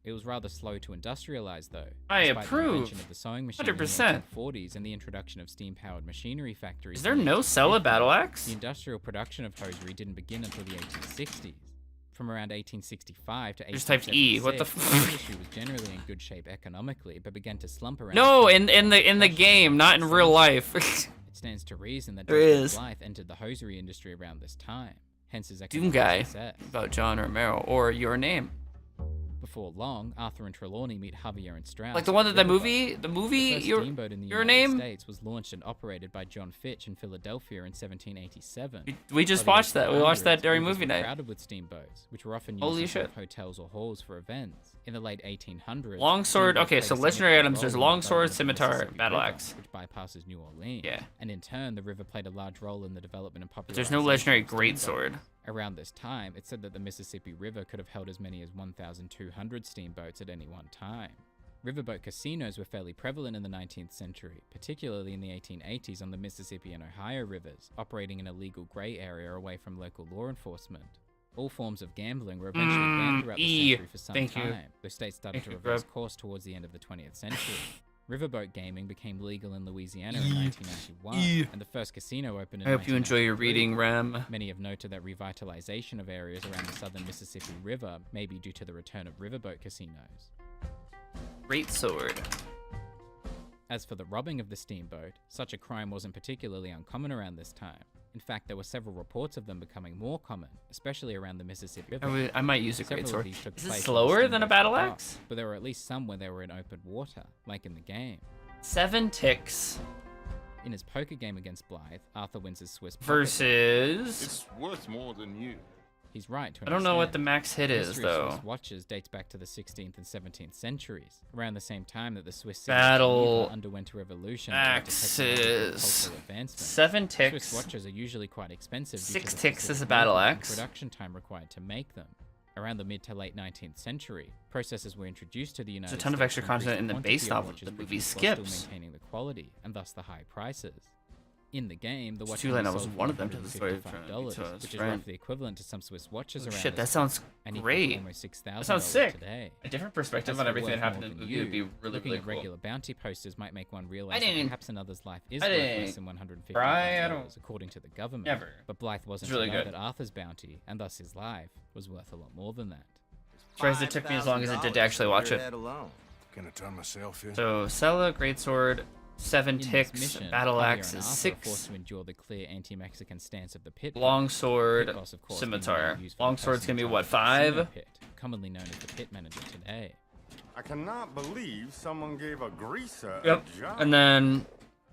It was rather slow to industrialize, though. I despite the approve. invention of the sewing machine 100%. in the 1840s and the introduction of steam-powered machinery factories. Is there in the no Sella 1850s. battle axe? The industrial production of hosiery didn't begin until the 1860s. From around 1865 to Just typed E. 1876, What the the industry was generally in good shape economically, but began to slump around. No, in the game, not in real life. It stands to reason that There David is. Blythe entered the hosiery industry around this time, hence his Doom economic Guy success. about John Romero or Your Name. Before long, Arthur and Trelawney meet Javier and Strauss. Like the one that the Riverboat. movie The first Your steamboat in the Your United Name. States was launched and operated by John Fitch in Philadelphia in 1787. We just By the watched that. We watched that 1800s, during rivers movie were night. crowded with steamboats, which were often used Holy instead shit. of hotels or halls for events. In the late 1800s, Longsword. steamboats Okay, played so a legendary significant items. There's role in the longsword, development of the scimitar, Mississippi battle River, axe. which bypasses New Orleans. Yeah. And in turn, the river played a large role in the development and But there's popularization no legendary of steamboats. greatsword. Around this time, it's said that the Mississippi River could have held as many as 1,200 steamboats at any one time. Riverboat casinos were fairly prevalent in the 19th century, particularly in the 1880s on the Mississippi and Ohio rivers, operating in a legal grey area away from local law enforcement. All forms of gambling were eventually banned throughout the century for some Thank you. time, though states started to Thank you, reverse Grub. course towards the end of the 20th century. Riverboat gaming became legal in Louisiana in 1991, Yeah. and the first casino opened in I hope you enjoy your 1993. reading, Ram. Many have noted that revitalization of areas around the southern Mississippi River may be due to the return of riverboat casinos. Greatsword. As for the robbing of the steamboat, such a crime wasn't particularly uncommon around this time. In fact, there were several reports of them becoming more common, especially around the Mississippi River. I might use a Several of greatsword. these took Is it place when slower the than a steamboats battle were axe? docked, but there were at least some where they were in open water, like in the game. 7 ticks In his poker game against Blythe, Arthur wins his Swiss pocket. versus. It's worth more than you. He's right to an I don't know what the extent. max hit is, history of though. Swiss watches dates back to the 16th and 17th centuries, around the same time that the Swiss city Battle Geneva underwent a revolution that led to technological and axes. cultural advancement. 7 ticks. Swiss watches are usually quite expensive. due to 6 the ticks specific is a battle movement and axe. Production time required to make them. Around the mid to late 19th century, processors were introduced to the United There's States. a ton of extra to increase content in the quantity base of novel watches the movie produced while skips. still maintaining the quality and thus the high prices. In the game, the It's watch too only late, I was sold for one of them to the story of $155, Trying to which is Friend. roughly equivalent to some Swiss watches Oh, around shit, that this sounds time, and equal to great. almost $6,000 That sounds sick. today. A different perspective As on for everything that worth happened more in the than movie would be you, really, looking really at cool. regular bounty posters might make one realize I that didn't- perhaps another's life is I worth didn't less than $155, cry, I don't- according to the government. Never. But Blythe wasn't It's really aware good. that Arthur's bounty, and thus his life, was worth a lot more than that. Surprised it took me as long as it did to actually watch it. Gonna turn myself in. So, Sella, Greatsword, 7 In this ticks, mission, battle Javier axe and is Arthur are 6, forced to endure the clear anti-Mexican stance of the pit. longsword, Pit boss, of course, being the scimitar. name used for the Longsword's person gonna be in what, charge of the casino 5? pit, commonly known as the pit manager today. I cannot believe someone gave a greaser Yep. a job. And then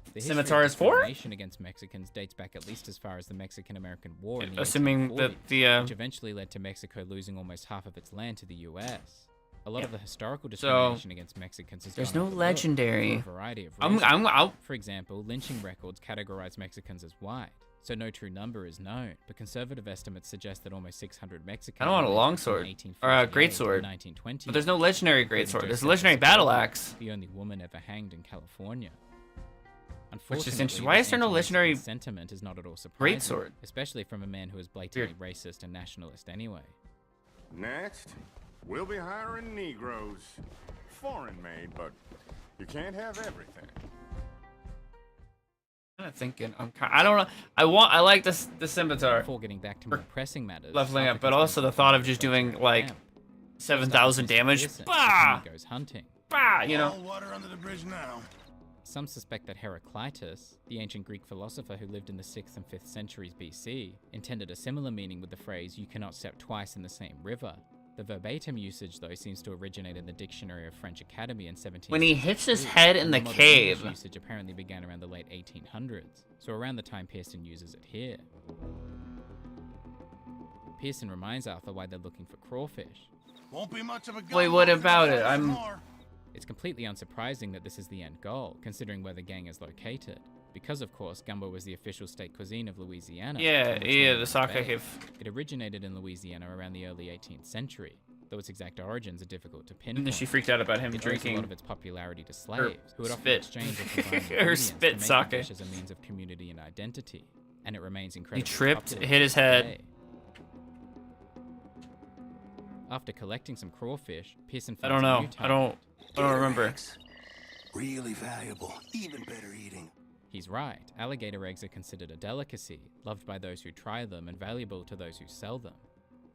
The history scimitar of is 4? discrimination against Mexicans dates back at least as far as the Mexican-American War in the Assuming that 1840s, the, which eventually led to Mexico losing almost half of its land to the U.S. A lot Yep. of the historical So, discrimination against Mexicans is there's gone no overlooked legendary. for a variety of I'm- reasons. I'll- For example, lynching records categorize Mexicans as white, so no true number is known, but conservative estimates suggest that almost 600 Mexicans I don't want a were longsword from or a 1848 to greatsword. 1920, But there's no legendary including greatsword. There's a Josefa legendary battle Segura, axe. the only woman ever hanged in California. Which is Unfortunately, interesting. Why is there no anti-Mexican legendary sentiment is not at all surprising, greatsword? especially from a man who is blatantly racist and nationalist anyway. Next, we'll be hiring Negroes. Foreign made, but you can't have everything. I'm kind of thinking. I don't know. I like this the scimitar. Before getting back to more pressing matters, Leveling up, but Africans also went the thought of from just camp doing to like camp. 7,000 damage. Pearson, Bah! the king goes hunting. Bah! You know. All water under the bridge now. Some suspect that Heraclitus, the ancient Greek philosopher who lived in the 6th and 5th centuries BC, intended a similar meaning with the phrase, "you cannot step twice in the same river." The verbatim usage, though, seems to originate in the Dictionary of French Academy in 1763. When he hits his head in the and modern English cave. usage apparently began around the late 1800s, so around the time Pearson uses it here. Pearson reminds Arthur why they're looking for crawfish. Won't be much of a Wait, what about it? It's completely unsurprising that this is the end goal, considering where the gang is located. Because, of course, gumbo was the official state cuisine of Louisiana. Yeah, from which yeah, they the were sake based. cave. It originated in Louisiana around the early 18th century, though its exact origins are difficult to And pinpoint. then she freaked out about him It owes drinking a lot of its popularity to slaves, who would often spit. exchange or combine Her ingredients spit to make the sake. dish as a means of community and identity, and it remains incredibly tripped, popular hit his to this head. day. After collecting some crawfish, Pearson I finds don't a know. new I don't target. remember. Really valuable, even better eating. He's right. Alligator eggs are considered a delicacy, loved by those who try them and valuable to those who sell them.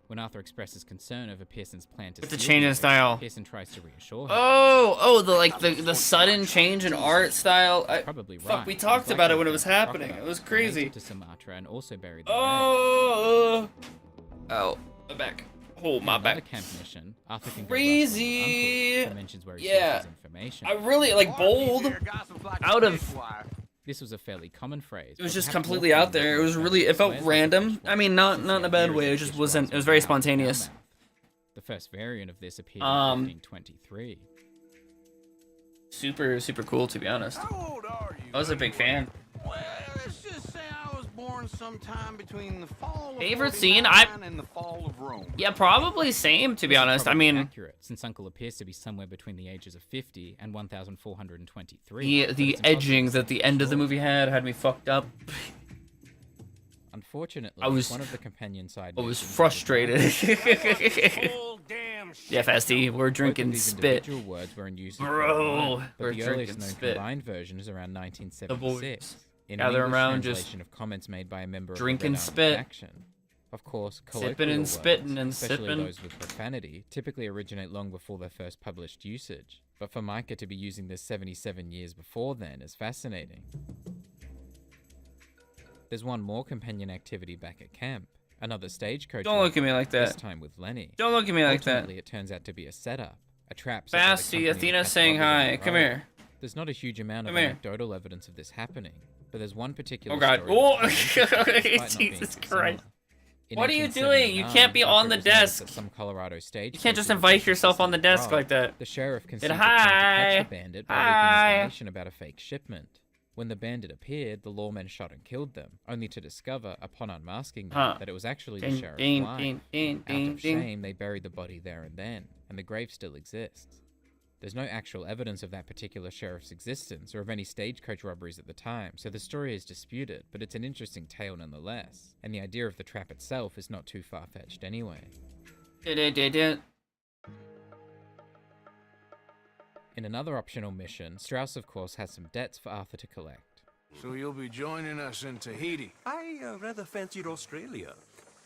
When Arthur expresses concern over Pearson's plan to With the steal change in Byko, style. Pearson tries to reassure him. Oh, the sudden change in art style. Probably Fuck, right. we talked about it when it was happening. It was crazy. To Sumatra and also buried the Oh, my back. Oh, my back. Camp mission, Arthur can crazy. Uncle, mentions where he yeah. sources information. I really like bold. Out of. This was a fairly common phrase. It was just completely out there. It was really. It felt random. I mean, not in a bad way. It just wasn't. It was very spontaneous. The first variant of this appeared in 1523. Super cool, to be honest. How old are you? I was a big fan. Well, let's just say I was born sometime between the fall of Favorite scene? And the fall of Rome. Yeah, probably same, to be honest. I mean, accurate, since Uncle appears to be somewhere between the ages of 50 and 1423. The edgings at the end of the movie had me fucked up. Unfortunately, one of the companion side. I was frustrated. Yeah, FSD, we're drinking spit. Words were in use Bro, but the earliest known spit. combined version is around 1976. The In gather an around, translation of comments made by a member drinking of the Red spit. Army faction. Of course, Sipping and words, spitting and especially sipping. those with profanity, typically originate long before their first published usage. But for Micah to be using this 77 years before then is fascinating. There's one more companion activity back at camp. Another stagecoach. Don't look at me like that. This time with Lenny. Don't look at me like that. Ultimately, it turns out to be a setup, a trap. Basti, Athena's saying hi. Come here. There's not a huge amount of Come here. anecdotal evidence of this happening, but there's one particular. Oh god. story Oh, that's interesting, despite not being Jesus too Christ. similar. In What are you doing? You can't be 1879, on the it was noticed desk. that some Colorado stage You can't just coaches invite were yourself on the desk consistently like that. robbed. The sheriff Said, conceived a plan to hi. catch the bandit by leaking Hi. information about a fake shipment. When the bandit appeared, the lawmen shot and killed them, only to discover, upon unmasking them, that it was actually the sheriff's wife. Out of shame, they buried the body there and then, and the grave still exists. There's no actual evidence of that particular sheriff's existence or of any stagecoach robberies at the time, so the story is disputed, but it's an interesting tale nonetheless, and the idea of the trap itself is not too far-fetched anyway. In another optional mission, Strauss of course has some debts for Arthur to collect. So you'll be joining us in Tahiti? I rather fancied Australia.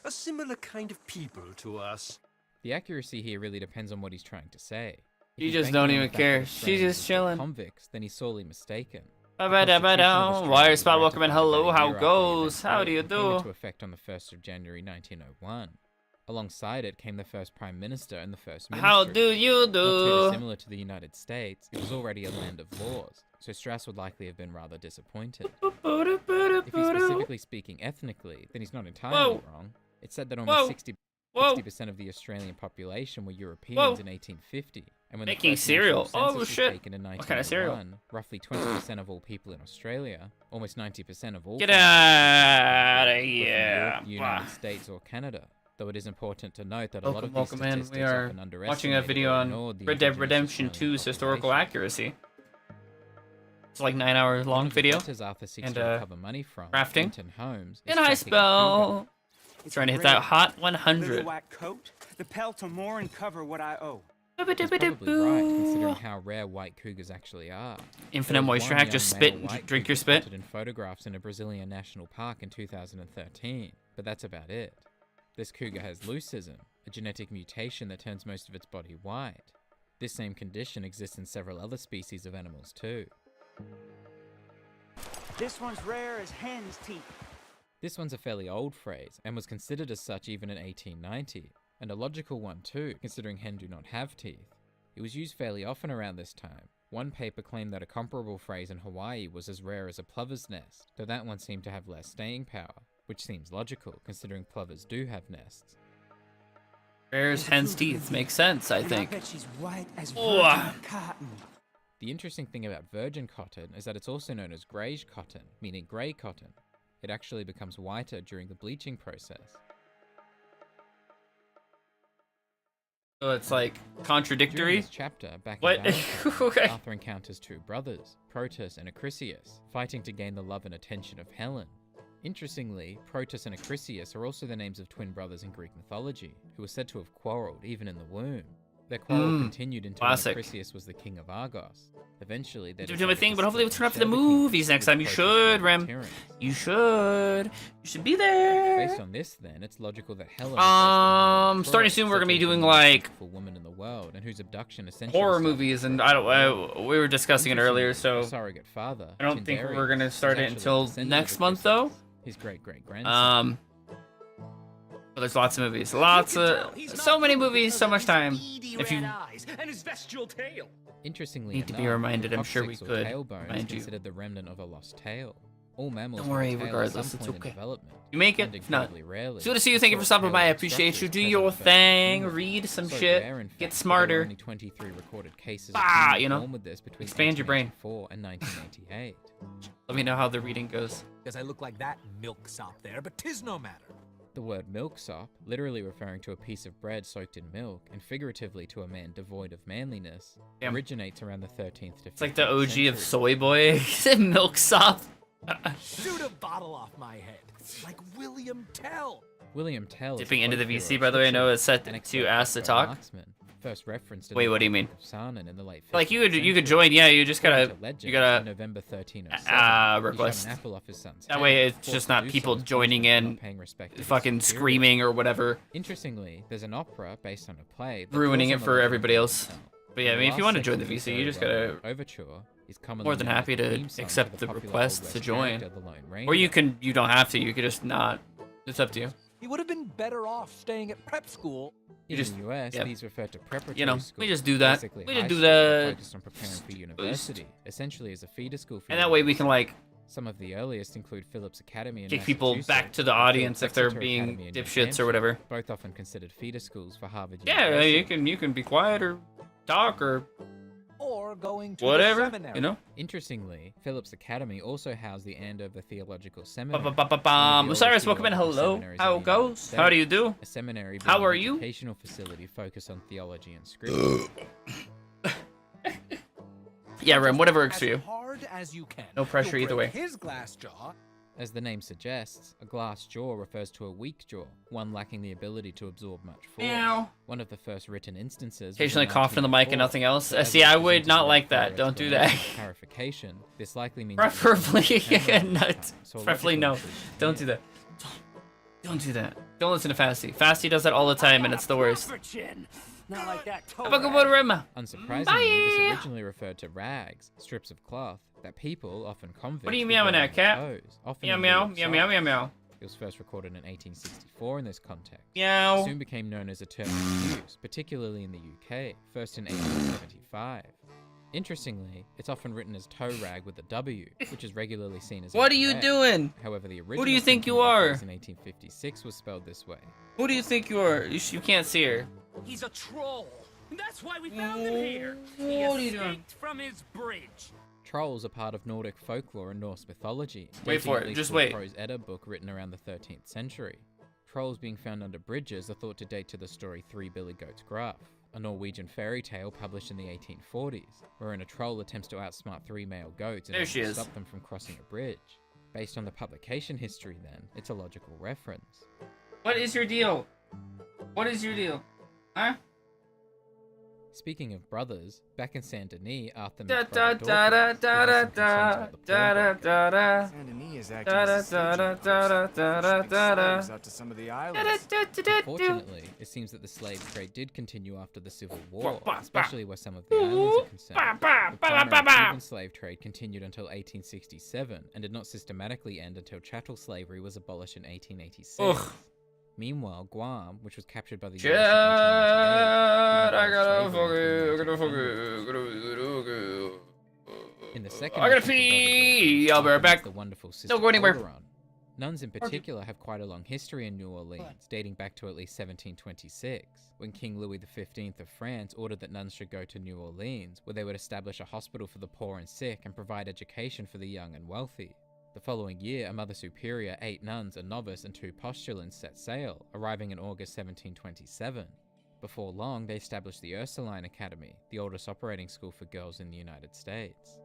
A similar kind of people to us. The accuracy here really depends on what he's trying to say. If You he's just banking don't on even the fact care. that She's Australians just are chilling. Convicts, then he's sorely mistaken. Wire spot, welcome and hello, how goes? How do you Came do? into effect on the 1st of January 1901. Alongside it came the first Prime Minister and the first Ministry. How do you Not do? too dissimilar to the United States, it was already a land of laws, so Strauss would likely have been rather disappointed. If he's specifically speaking ethnically, then he's not entirely wrong. It's said that almost 60% of the Australian population were Europeans in 1850, and when Making the first cereal. national Oh, census was shit. taken in What kind of cereal? 1901, roughly 20% of all people in Australia, almost 90% of all Get people outta were from here. Europe, the United States or Canada. Though it is important to note that a lot of these Welcome in. statistics We are often watching a underestimated video or on ignored the Red Dead indigenous Redemption Australian 2's historical population. accuracy. It's like 9 hours long video. Debtors Arthur seeks And to recover money from, crafting. Winton Homes, In is high tracking a cougar. spell. Trying to hit that hot Little 100. white coat, the pelt to more and cover what I owe. He's probably right, considering how rare white cougars actually are. Infinite There was moisture one hack, young just male spit and white drink cougar your spit. spotted in photographs in a Brazilian national park in 2013, but that's about it. This cougar has leucism, a genetic mutation that turns most of its body white. This same condition exists in several other species of animals too. This one's rare as hen's teeth. This one's a fairly old phrase, and was considered as such even in 1890, and a logical one too, considering hen do not have teeth. It was used fairly often around this time. One paper claimed that a comparable phrase in Hawaii was as rare as a plover's nest, though that one seemed to have less staying power, which seems logical, considering plovers do have nests. Rare as hen's teeth makes sense, I think. bet she's white as Oh. virgin cotton. The interesting thing about virgin cotton is that it's also known as greige cotton, meaning grey cotton. It actually becomes whiter during the bleaching process. So it's like During contradictory. this chapter, back What? in Valentine, Okay. Arthur encounters two brothers, Protus and Acrisius, fighting to gain the love and attention of Helen. Interestingly, Protus and Acrisius are also the names of twin brothers in Greek mythology, who are said to have quarreled even in the womb. Their quarrel continued until classic. Chrysius was the king of Argos. Eventually, they Do my thing, decided but to hopefully we'll split turn up for the and share the kingdom, movies next with time. You Croesus should, being Rem. tyrant. You should be there. Based on this, then, it's logical that Helen. Starting soon, we're gonna be doing like woman in the world, and whose abduction essentially horror movies, and we were discussing it earlier, so surrogate father. I don't think Tyndareus, we're gonna was start it actually until descendant next of month, though. His great-great-grandson. But there's lots of movies, so many movies, so much time. If you and his bestial tail. Interestingly need to be enough, reminded, I'm sure we coccyx or could tailbone is remind you. considered the remnant of a lost tail. All mammals Don't worry, have a tail at regardless, some it's point in okay. development, You make it, and if not. incredibly rarely, So good to see you. Thank you for stopping by. I appreciate you. Do your thing. Read some shit. Get smarter. Only 23 recorded cases Ah, of you know, born with this between expand your brain. 1884 and 1988. Let me know how the reading goes. Does I look like that milksop there? But 'tis no matter. The word milksop, literally referring to a piece of bread soaked in milk, and figuratively to a man devoid of manliness, originates around the 13th to 15th It's like the OG century. of soy boy. Milksop. Shoot a bottle off my head, like William Tell. William Tell. Dipping into the VC, by the way, I know it's set to ask to talk. First referenced in Wait, the what do you mean? Sarnen in the late Like you 15th could century. join, yeah. You just gotta In November 1307, request. he shot an apple off his son's That head, way, it's forced just to not do people so as joining punishment for in, not paying respect to his fucking superiors. screaming or whatever, Interestingly, there's an opera based on a play that ruining draws it on for the legend everybody of else. Tell. But yeah, I The mean, if you last want to join the section VC, of you just the gotta overture is commonly more than known as happy the to theme song accept to the popular request Old to West join. character, the Lone Or you Ranger. don't have to. You could just not. It's up to you. He would have been better off staying at prep school. In just- the US, yeah. these refer to preparatory You know, schools, we just do that. basically We just high do school that. focused on preparing for university, essentially as a feeder school for And that way we can like Some of the earliest include Phillips Academy in kick people back to the audience if they're being dipshits or whatever. Both often considered feeder schools for Harvard Yeah, University. you can be quiet or talk or going to whatever, the seminary. you know. Interestingly, Phillips Academy also housed the Andover Theological Seminary. Osiris, welcome in. Hello. How it goes? How do you do? A seminary being How are an you? educational facility focused on theology and scripture. Yeah, Rem, whatever works for you. Hard as you can. No pressure You'll either break way. His glass jaw. As the name suggests, a glass jaw refers to a weak jaw, one lacking the ability to absorb much force. Meow. One of the first written instances. Occasionally cough in the mic and nothing else. See, I would not like that. Don't do that. Clarification. This likely means Preferably not. Preferably no. Don't do that. Don't do that. Don't listen to Fasty. Fasty does that all the time, and it's the worst. Not like that. Unsurprisingly, this originally referred to rags, strips of cloth, that people, often convicts, What are you would meowing wear at, on cat? their toes, often Meow in meow lieu of meow meow meow socks. meow. It was first recorded in 1864 in this context. Meow. It soon became known as a term of use, particularly in the UK, first in 1875. Interestingly, it's often written as toe rag with a W, which is regularly seen as What are you incorrect. doing? However, the original Who do you think you printing of the are? phrase in 1856 was spelled this way. Who do you think you are? You can't see her. He's a troll. And that's why we found him here. He What are you doing? escaped from his bridge. Trolls are part of Nordic folklore and Norse mythology. Wait dating for at it, least just to a wait. Prose Edda book written around the 13th century. Trolls being found under bridges are thought to date to the story Three Billy Goats Gruff, a Norwegian fairy tale published in the 1840s, wherein a troll attempts to outsmart three male goats in There order she to is. stop them from crossing a bridge. Based on the publication history, then, it's a logical reference. What is your deal? What is your deal? Huh? Speaking of brothers, back in Saint Denis, Arthur Da met da brother da da Dorcas, da who da had some concerns about the da da da poor da. Saint Denis is Da acting da as a da da staging da post, da da shipping da da. slaves out to some of the islands. Unfortunately, it seems that the slave trade did continue after the Civil War, Ba, ba, especially where some of the islands are concerned. Ba, ba, The ba, ba, primary ba. Cuban slave trade continued until 1867 and did not systematically end until chattel slavery was abolished in 1886. Ugh. Meanwhile, Guam, which was captured by the US Chad, in 1898, I gotta abolished slavery until fuck 1900. In the second I gotta instance of pee. I'll be right Arthur back. meets the wonderful Sister Don't go anywhere. Oberon. Nuns in particular have quite a long history in New Orleans, dating back to at least 1726, when King Louis XV of France ordered that nuns should go to New Orleans, where they would establish a hospital for the poor and sick and provide education for the young and wealthy. The following year, a Mother Superior, 8 nuns, a novice, and 2 postulants set sail, arriving in August 1727. Before long, they established the Ursuline Academy, the oldest operating school for girls in the United States.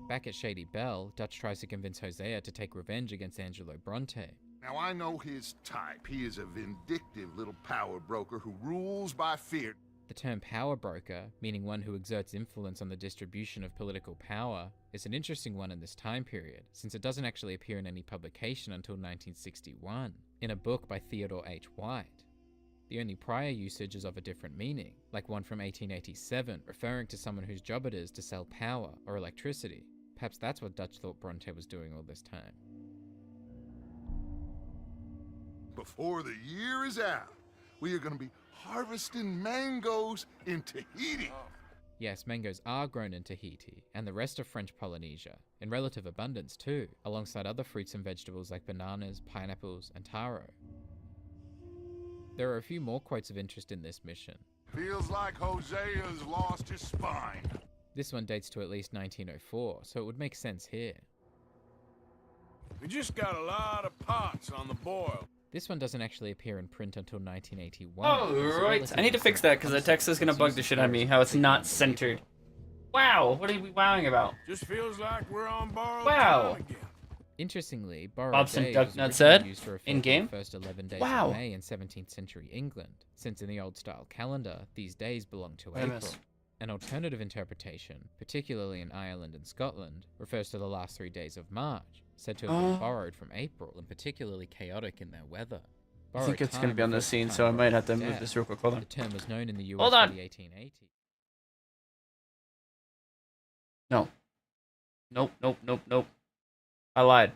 Back at Shady Belle, Dutch tries to convince Hosea to take revenge against Angelo Bronte. Now, I know his type. He is a vindictive little power broker who rules by fear. The term power broker, meaning one who exerts influence on the distribution of political power, is an interesting one in this time period, since it doesn't actually appear in any publication until 1961, in a book by Theodore H. White. The only prior usage is of a different meaning, like one from 1887, referring to someone whose job it is to sell power or electricity. Perhaps that's what Dutch thought Bronte was doing all this time. Before the year is out, we are going to be harvesting mangoes in Tahiti. Yes, mangoes are grown in Tahiti, and the rest of French Polynesia, in relative abundance too, alongside other fruits and vegetables like bananas, pineapples, and taro. There are a few more quotes of interest in this mission. Feels like Hosea's lost his spine. This one dates to at least 1904, so it would make sense here. We just got a lot of pots on the boil. This one doesn't actually appear in print until 1981. Oh, right. I need to fix that because the text is gonna bug the shit out of me. How it's not centered. Wow, what are we wowing about? Just feels like we're on borrowed Wow. time again. Interestingly, borrowed Bobson days Duck was Nut originally said, used to refer in-game? to the first 11 days Wow. of May in 17th century England, since in the old-style calendar, these days belong to What I April. miss? An alternative interpretation, particularly in Ireland and Scotland, refers to the last 3 days of March, said to have been borrowed from April and particularly chaotic in their weather. I think Borrowed it's gonna time be on this refers to scene, time so I might have to borrowed move death. this real quick. Hold on. The term was known in the US Hold for on. the 1880s. No. Nope. I lied.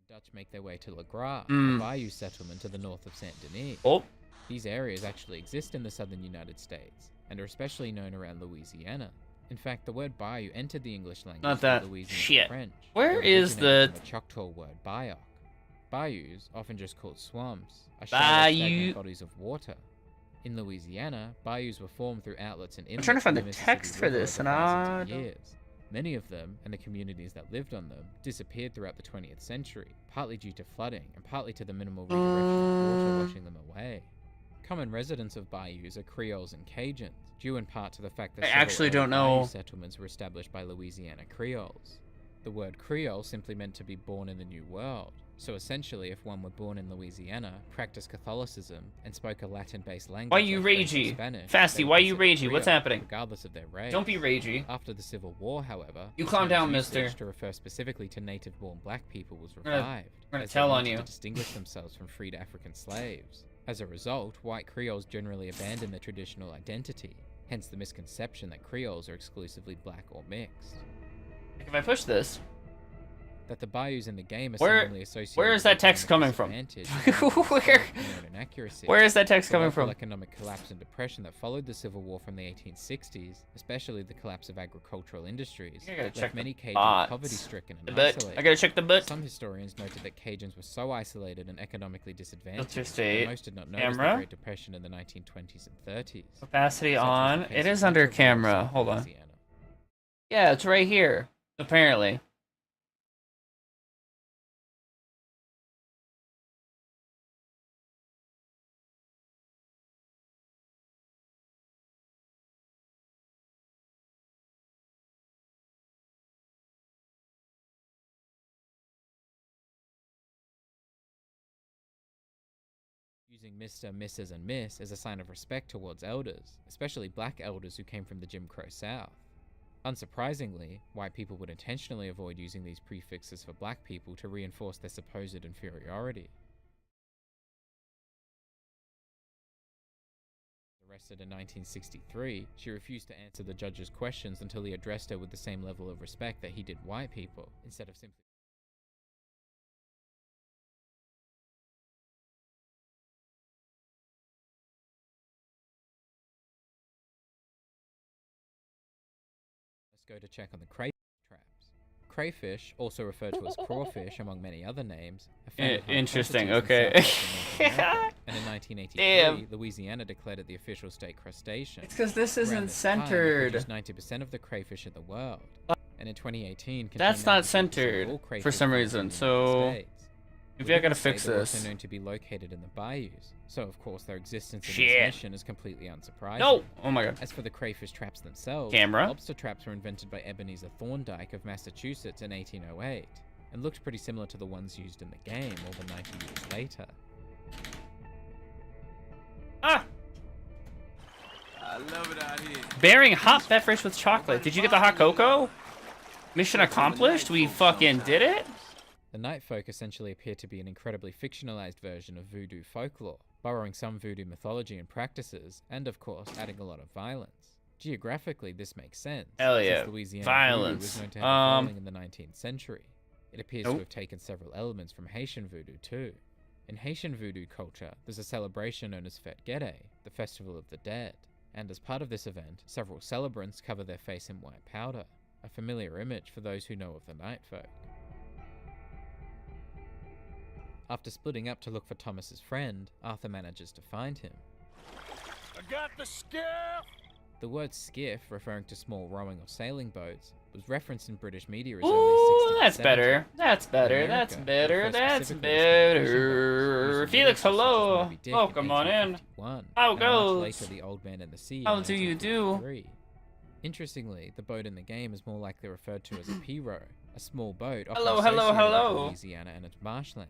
Dutch make their way to Le Gras, Mm. a bayou settlement to the north of Saint Denis. Oh. These areas actually exist in the southern United States, and are especially known around Louisiana. In fact, the word bayou entered the English language Not through that. Louisiana Shit. French. Where It is originated the- from Choctaw word bayok? Bayous, often just called swamps, are Bayou. shallow, stagnant bodies of water. In Louisiana, bayous were formed through outlets and inlets trying to find in the Mississippi text for River this, over and thousands of I don't- years. Many of them, and the communities that lived on them, disappeared throughout the 20th century, partly due to flooding, and partly to the minimal redirection of water washing them away. Common residents of bayous are Creoles and Cajuns, due in part to the fact that I several actually early don't bayou know. settlements were established by Louisiana Creoles. The word Creole simply meant to be born in the New World, so essentially if one were born in Louisiana, practiced Catholicism, and spoke a Latin-based language Why you like French or ragey? Spanish, Fasty, they were why you considered ragey? What's Creole, happening? regardless of their race. Don't be ragey. After the Civil War, however, You the calm term's down, usage mister. to refer specifically to native-born black people was I'm gonna revived, tell as they on wanted you. to distinguish themselves from freed African slaves. As a result, white Creoles generally abandoned their traditional identity, hence the misconception that Creoles are exclusively black or mixed. If I push this, That the bayous in the game are Where- seemingly associated where is with that text economic coming from? disadvantage Where- and inaccuracy. where is that text The coming local from? economic collapse and depression that followed the Civil War from the 1860s, especially the collapse of agricultural industries, I gotta left check the many Cajuns bots. poverty-stricken and The butt. isolated. I gotta check the butt. Some historians noted that Cajuns were so isolated and economically disadvantaged Filter that state. most did not notice Camera. the Great Depression in the 1920s and 30s. Opacity Such was the on. case It with is under Metro camera. South Hold on. Louisiana. Yeah, it's right here. Apparently. Using Mr., Mrs., and Miss as a sign of respect towards elders, especially black elders who came from the Jim Crow South. Unsurprisingly, white people would intentionally avoid using these prefixes for black people to reinforce their supposed inferiority. Arrested in 1963, she refused to answer the judge's questions until he addressed her with the same level of respect that he did white people, instead of simply go to check on the crayfish traps. Crayfish, also referred to as crawfish among many other names, are found in high Interesting, quantities okay. in South America, and in 1983, Damn. Louisiana declared it the official state crustacean. It's 'cause this Around isn't this time, it centered. produced 90% of the crayfish in the world, and in 2018, That's contained not 90% of centered all for crayfish some found in reason, the so United States. maybe I gotta Within the state, fix they're this. also known to be located in the bayous, so of course their existence in Shit. this mission is completely unsurprising. No! Oh my god. As for the crayfish traps themselves, Camera. lobster traps were invented by Ebenezer Thorndike of Massachusetts in 1808. and looked pretty similar to the ones used in the game more than 90 years later. Ah! I love it out here. Bearing hot beverage with chocolate. Did you get the hot cocoa? Mission accomplished? We fucking did it? The Night Folk essentially appear to be an incredibly fictionalized version of voodoo folklore, borrowing some voodoo mythology and practices, and of course, adding a lot of violence. Geographically, this makes sense. Hell yeah. Since Louisiana Violence. voodoo was known to have a following in the 19th century. It appears to Nope. have taken several elements from Haitian voodoo too. In Haitian voodoo culture, there's a celebration known as Fête Gede, the Festival of the Dead, and as part of this event, several celebrants cover their face in white powder, a familiar image for those who know of the Night Folk. After splitting up to look for Thomas's friend, Arthur manages to find him. I got the skiff! The word skiff, referring to small rowing or sailing boats, was referenced in British media as Ooh, early as that's 1670. better. That's better. In That's America, better. it refers That's specifically to Haitian boats better. used Felix, such as hello. Moby Dick Welcome on in. 1851, How and goes? much later, The Old Man and the Sea in How do you do? 1953. Interestingly, the boat in the game is more likely referred to as a pirogue, a small boat often Hello, hello, associated with hello. Louisiana and its marshland.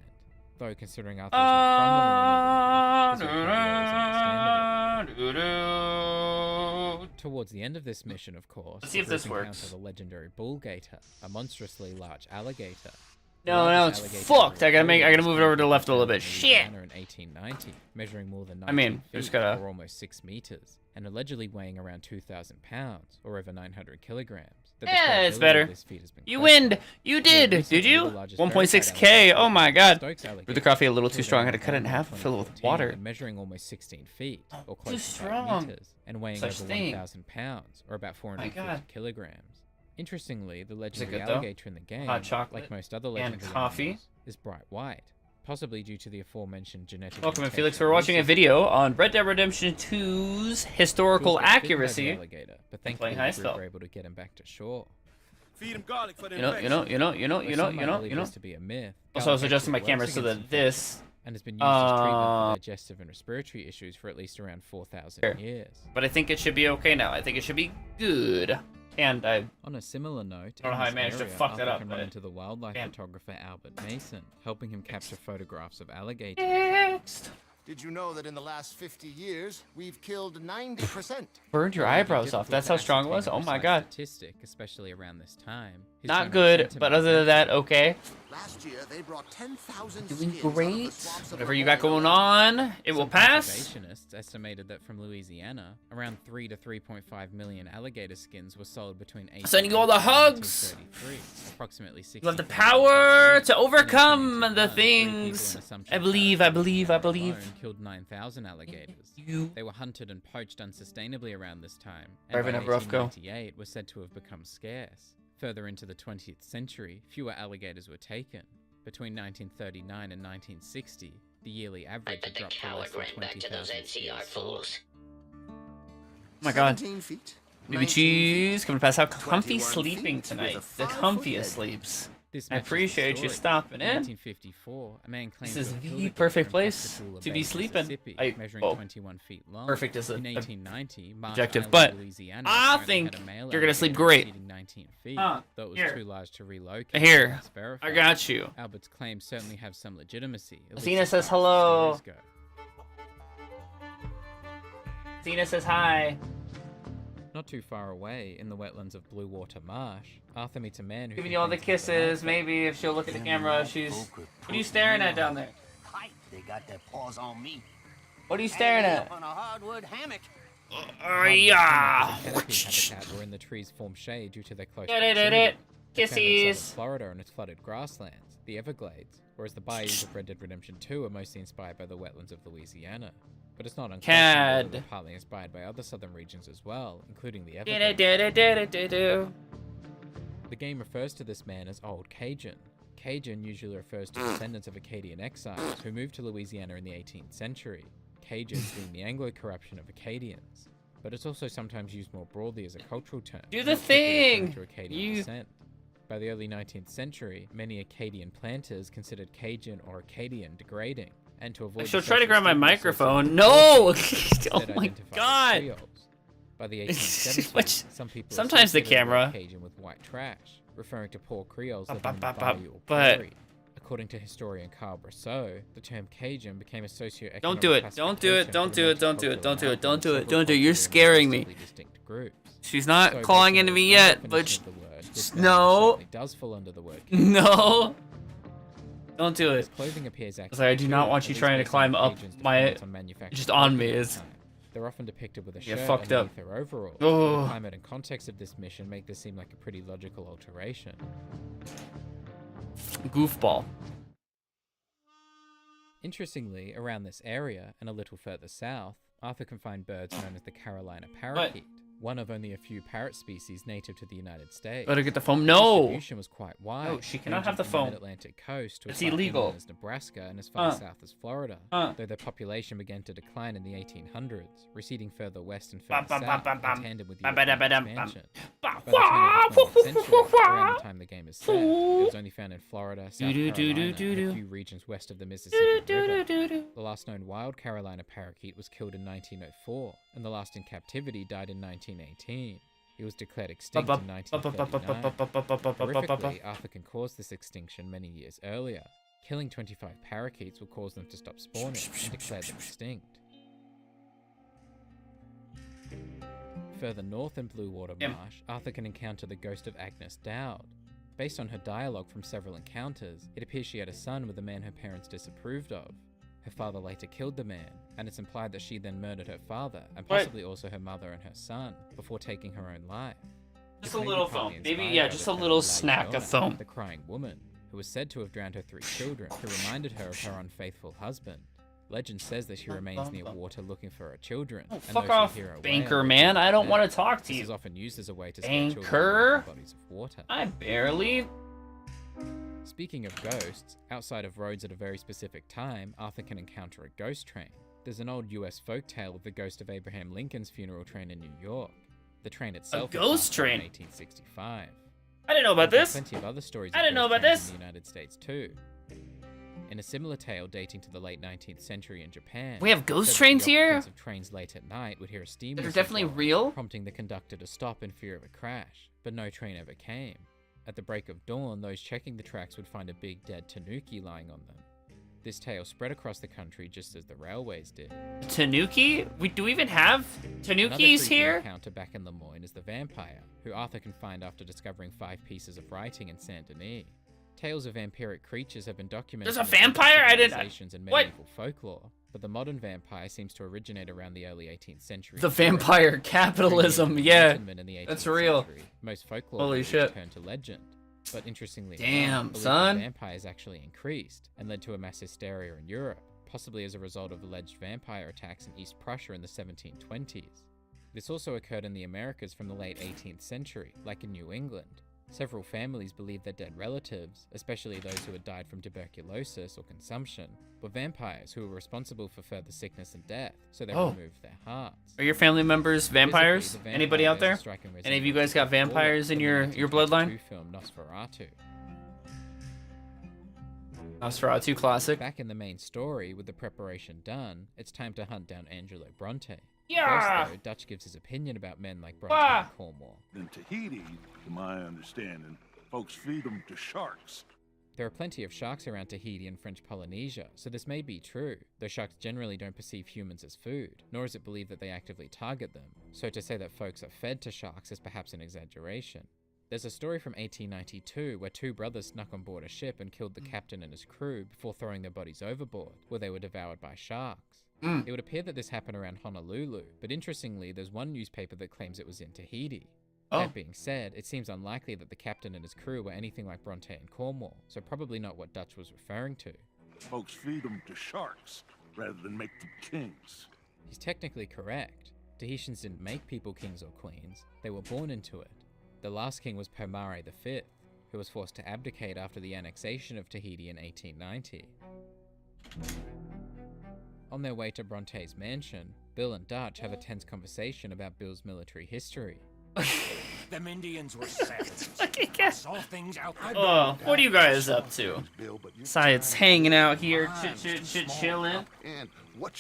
Though considering Arthur was not from the Louisiana, this would be understandable. Towards the end of this mission, of course, Let's see if the this group works. encounter the legendary bull gator, a monstrously large alligator. No, it's fucked. I gotta move it over to the left a little bit. Shit. In 1890, measuring more than 19 I mean, feet, just gotta- or almost 6 meters, and allegedly weighing around 2,000 pounds, or over 900 kilograms. That the Yeah, it's credibility better. of this feat has been You questioned. win. You More did. recently, Did you? the largest 1.6K. Oh my god. Stokes Brewed the alligator coffee a little too killed strong. I had over to cut it in half, 1 fill it with 2014, water. and measuring almost 16 feet, or Too close to 5 strong. meters, and weighing Such over thing. 1,000 pounds, or about My 450 God. kilograms. Interestingly, the it legendary good, though? alligator in the game, Hot chocolate like most other and legendary coffee. animals, is bright white, possibly due to the aforementioned genetic. Welcome, mutation Felix. We're watching a racism. video on Red Dead Redemption 2's historical Jules got bitten by the accuracy. alligator, but and thankfully playing the group Highspell. were able to get him back to shore. Feed him garlic for the You know. Though some might believe this to be a myth, Also, I was garlic adjusting my actually camera works so against that this. infection, and has been used as treatment for digestive and respiratory issues for at least around 4,000 years. But I think it should be okay now. I think it should be good. And I On a similar note, don't know in how I this managed to area, fuck that Arthur up, can run but- into the wildlife Damn. photographer Albert Mason, helping him capture photographs of alligators. Next. Did you know that in the last 50 years, we've killed 90%? Burned your eyebrows off. That's how strong it was. Oh my god. Statistic, especially around this time. His Not general good, but sentiment other than that, okay. Last year, they brought 10,000 Doing skins out of the great. swamps of Whatever you got going on, it will Some pass. conservationists estimated that from Louisiana, around 3 to 3.5 million alligator skins were sold between 18 Sending you all the hugs. approximately 60. You have the power to overcome the things. I believe. Killed 9,000 alligators. They were hunted and poached unsustainably around this time, and Driving by a rough go. 1898 were said to have become scarce. Further into the 20th century, fewer alligators were taken. Between 1939 and 1960, the yearly average had dropped to less than 20,000 spears sold. Oh my god. 17 feet. Baby cheese, coming past how comfy 21 sleeping feet tonight. with a The 5-foot comfiest head. sleeps. This I matches the appreciate you story. stopping In in. 1954, a man claimed This is to have killed the a gator perfect in place Pascagoula to Bay, be sleeping. Mississippi, measuring Oh, 21 feet long. perfect is In a 1890, Marsh objective, Island, but Louisiana, I apparently think had a male you're gonna sleep alligator great. exceeding 19 feet, Huh, though it was here. too large to relocate. Here, It's verified. I got you. Albert's claims certainly have some legitimacy. at least Athena as says far as hello. stories go. Tina says hi. Not too far away, in the wetlands of Blue Water Marsh, Arthur meets a man who Giving you all the complains about kisses. Maybe if she'll look at the camera, she's. What are you staring at down there? They got their paws on me. What are you staring Hanging at? up on a hardwood hammock. Yeah. canopy habitat where in the trees form shade due to their close Get it, proximity. it. They're found in Kisses. southern Florida and its flooded grasslands, the Everglades, whereas the bayous of Red Dead Redemption 2 are mostly inspired by the wetlands of Louisiana. But it's not unquestionable that they're partly inspired by other southern regions as well, including the Everglades. The game refers to this man as Old Cajun. Cajun usually refers to descendants of Acadian exiles who moved to Louisiana in the 18th century, Cajuns being the Anglo-corruption of Acadians. But it's also sometimes used more broadly as a cultural term. Do the not strictly referring thing! to Acadian You- descent. By the early 19th century, many Acadian planters considered Cajun or Acadian degrading, and to avoid She'll the try to social grab my stigma microphone. associated with No! Cajun, Oh instead my identified as god! Creoles. By the 1870s, some people sometimes the camera. Cajun with white trash, referring to poor Creoles living in the bayou or But prairie. According to historian Carl Brosseau, the term Cajun became a socioeconomic don't do it. Don't do it. Don't do it. Don't do it. Don't do it. Don't do it. Don't do it. You're scaring me. She's not calling into me yet, but no. Does fall under the word. No. Don't do it. Clothing appears Sorry, I do not want you trying to climb up my just on me. Is they're often depicted with a shirt fucked up. their overalls. Oh. The climate and context of this mission make this seem like a pretty logical alteration. Goofball. Interestingly, around this area and a little further south, Arthur can find birds known as the Carolina parakeet, one of only a few parrot species native to the United States. Better get the phone. No. Distribution was quite wide. No, she cannot have the phone. Atlantic coast to it's illegal. As Nebraska and as far south as Florida, though their population began to decline in the 1800s, receding further west and further south in tandem with the expansion. By the turn of the 20th century, around the time the game is set, it was only found in Florida, South Carolina, and a few regions west of the Mississippi River. The last known wild Carolina parakeet was killed in 1904, and the last in captivity died in 1918. It was declared extinct in 1939. Horrifically, Arthur can cause this extinction many years earlier. Killing 25 parakeets will cause them to stop spawning and declare them extinct. Further north in Blue Water Marsh, Arthur can encounter the ghost of Agnes Dowd. Based on her dialogue from several encounters, it appears she had a son with a man her parents disapproved of. Her father later killed the man, and it's implied that she then murdered her father, and possibly also her mother and her son, before taking her own life. Just a little foam. Maybe, yeah, just a little snack of foam. The crying woman, who was said to have drowned her 3 children, who reminded her of her unfaithful husband. Legend says that she remains near water looking for her children. Oh, fuck off, banker man. I don't want to talk to you. This is often used as a way to scare children in bodies of water. I barely... Speaking of ghosts, outside of roads at a very specific time, Arthur can encounter a ghost train. There's an old US folktale of the ghost of Abraham Lincoln's funeral train in New York. The train itself a ghost train in 1865. I didn't know about this. Plenty of other stories. I didn't know about this. In the United States too. In a similar tale dating to the late 19th century in Japan, we have ghost trains here. Of trains late at night would hear a steam whistle. They're definitely real, prompting the conductor to stop in fear of a crash. But no train ever came. At the break of dawn, those checking the tracks would find a big dead tanuki lying on them. This tale spread across the country just as the railways did. Tanuki? Do we even have tanukis here? Another encounter back in Lemoyne is the vampire, who Arthur can find after discovering 5 pieces of writing in Saint Denis. Tales of vampiric creatures have been documented. There's a vampire? I didn't. In medieval folklore, but the modern vampire seems to originate around the early 18th century. The vampire capitalism, yeah, that's real. Most folklore holy shit turned to legend, but interestingly, damn son, vampires actually increased and led to a mass hysteria in Europe, possibly as a result of alleged vampire attacks in East Prussia in the 1720s. This also occurred in the Americas from the late 18th century, like in New England. Several families believed their dead relatives, especially those who had died from tuberculosis or consumption, were vampires who were responsible for further sickness and death, so they removed their hearts. Are your family members vampires? Anybody out there? Any of you guys got vampires in your bloodline? Film Nosferatu. Nosferatu classic. Back in the main story, with the preparation done, it's time to hunt down Angelo Bronte. Yeah. First, though, Dutch gives his opinion about men like Bronte and Cornwall. In Tahiti, to my understanding, folks feed them to sharks. There are plenty of sharks around Tahiti and French Polynesia, so this may be true, though sharks generally don't perceive humans as food, nor is it believed that they actively target them, so to say that folks are fed to sharks is perhaps an exaggeration. There's a story from 1892 where 2 brothers snuck on board a ship and killed the captain and his crew before throwing their bodies overboard, where they were devoured by sharks. It would appear that this happened around Honolulu, but interestingly, there's one newspaper that claims it was in Tahiti. That being said, it seems unlikely that the captain and his crew were anything like Bronte and Cornwall, so probably not what Dutch was referring to. Folks feed them to sharks, rather than make them kings. He's technically correct. Tahitians didn't make people kings or queens, they were born into it. The last king was Pomare V, who was forced to abdicate after the annexation of Tahiti in 1890. On their way to Bronte's mansion, Bill and Dutch have a tense conversation about Bill's military history. Them Indians were savages. Saw things out there. Oh, what are you guys up to? Besides hanging out here, chilling.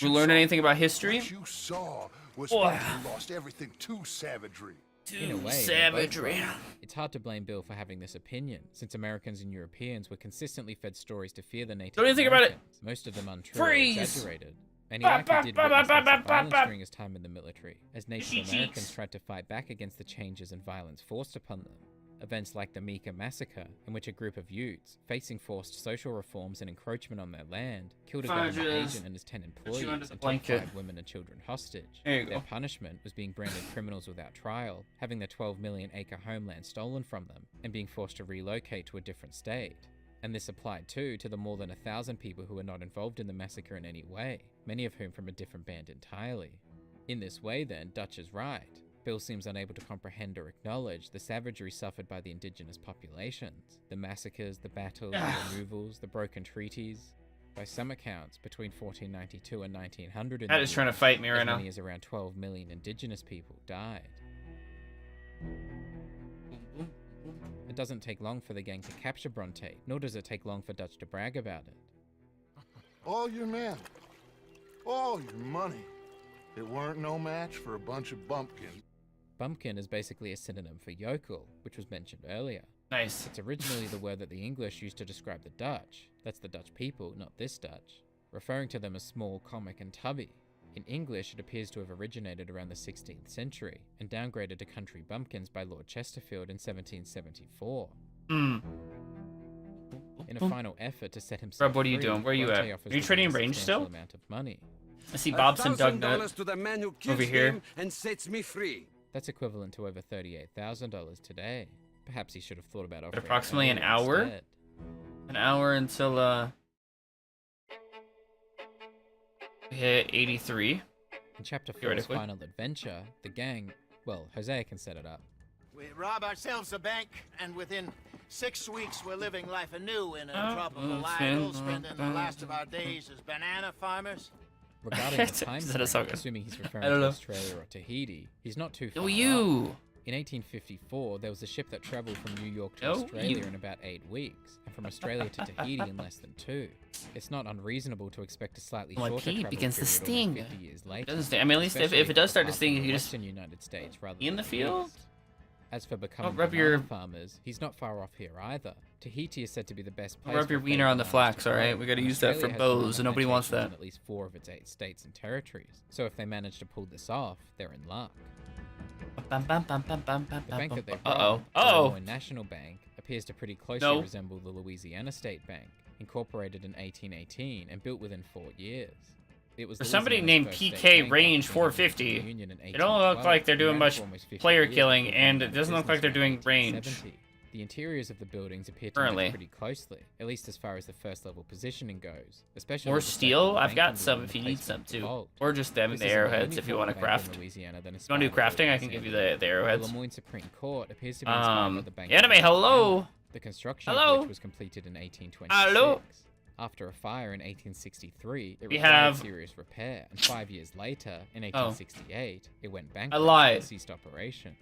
We learn anything about history? What you saw We're supposed to lost everything to savagery. In a way, Savagery. they're both right. It's hard to blame Bill for having this opinion, since Americans and Europeans were consistently fed stories to fear the Native Don't you think about it? Americans, most of them untrue or Freeze! exaggerated. And he likely did witness lots of violence during his time in the military, as Native Americans tried to fight back against the changes and violence forced upon them. Events like the Mika Massacre, in which a group of Utes, facing forced social reforms and encroachment on their land, killed a government agent and his 10 employees and took 5 women and children hostage. Their punishment was being branded criminals without trial, having their 12 million acre homeland stolen from them, and being forced to relocate to a different state. And this applied too to the more than 1,000 people who were not involved in the massacre in any way, many of whom from a different band entirely. In this way then, Dutch is right. Bill seems unable to comprehend or acknowledge the savagery suffered by the indigenous populations, the massacres, the battles, the removals, the broken treaties. By some accounts, between 1492 and 1900 That is trying to fight me right now. as many as around 12 million indigenous people died. It doesn't take long for the gang to capture Bronte, nor does it take long for Dutch to brag about it. All your men, all your money. It weren't no match for a bunch of bumpkins. Bumpkin is basically a synonym for yokel, which was mentioned earlier. Nice. It's originally the word that the English used to describe the Dutch. That's the Dutch people, not this Dutch. Referring to them as small, comic, and tubby. In English, it appears to have originated around the 16th century, and downgraded to country bumpkins by Lord Chesterfield in 1774. In a final effort to set himself Rob, what are you free, doing? Where are you Bronte at? offers Are you the trading man a range substantial still? amount of money. I see Bobson Doug Nut $1,000 to the man who kills over here. him and sets me free. That's equivalent to over $38,000 today. Perhaps he should have thought about offering Approximately an hour? instead. An hour until we hit 83. In Chapter 4's final adventure, the gang, well, Hosea can set it up. We rob ourselves a bank, and within 6 weeks we're living life anew in a tropical isle, spending the last of our days as banana farmers. Regarding the time frame, assuming he's referring to Australia or Tahiti, he's not too far off. In 1854, there was a ship that traveled from New York to Australia in about 8 weeks, and from Australia to Tahiti in less than 2. It's not unreasonable to expect a slightly shorter travel begins to period sting. almost 50 years later. Doesn't sting. I mean, at least if it does start to sting, you just United States rather in the than field. East. As for becoming rub your farmers, he's not far off here either. Tahiti is said to be the best place. Rub your wiener on the flax, alright? We gotta use that for bows, and nobody wants that. In at least 4 of its 8 states and territories. So if they manage to pull this off, they're in luck. The bank that they robbed, the Illinois National Bank, appears to pretty closely resemble the Louisiana State Bank, incorporated in 1818 and built within 4 years. It was for somebody named PK Range 450, they don't look like they're doing much player killing, and it doesn't look like they're doing range. The interiors of the buildings appear to match pretty closely, at least as far as the first level positioning goes. Especially more steel? I've got some if you need some too. Or just them, the arrowheads if you want to craft. If you want to do crafting, I can give you the arrowheads. The Lemoyne Supreme Court appears to be inspired by the bank. Anime, hello! The construction of which was completed in 1826. Hello! After a fire in 1863, it required serious repair, and 5 years later, in 1868, it went bankrupt I lied. and ceased operation.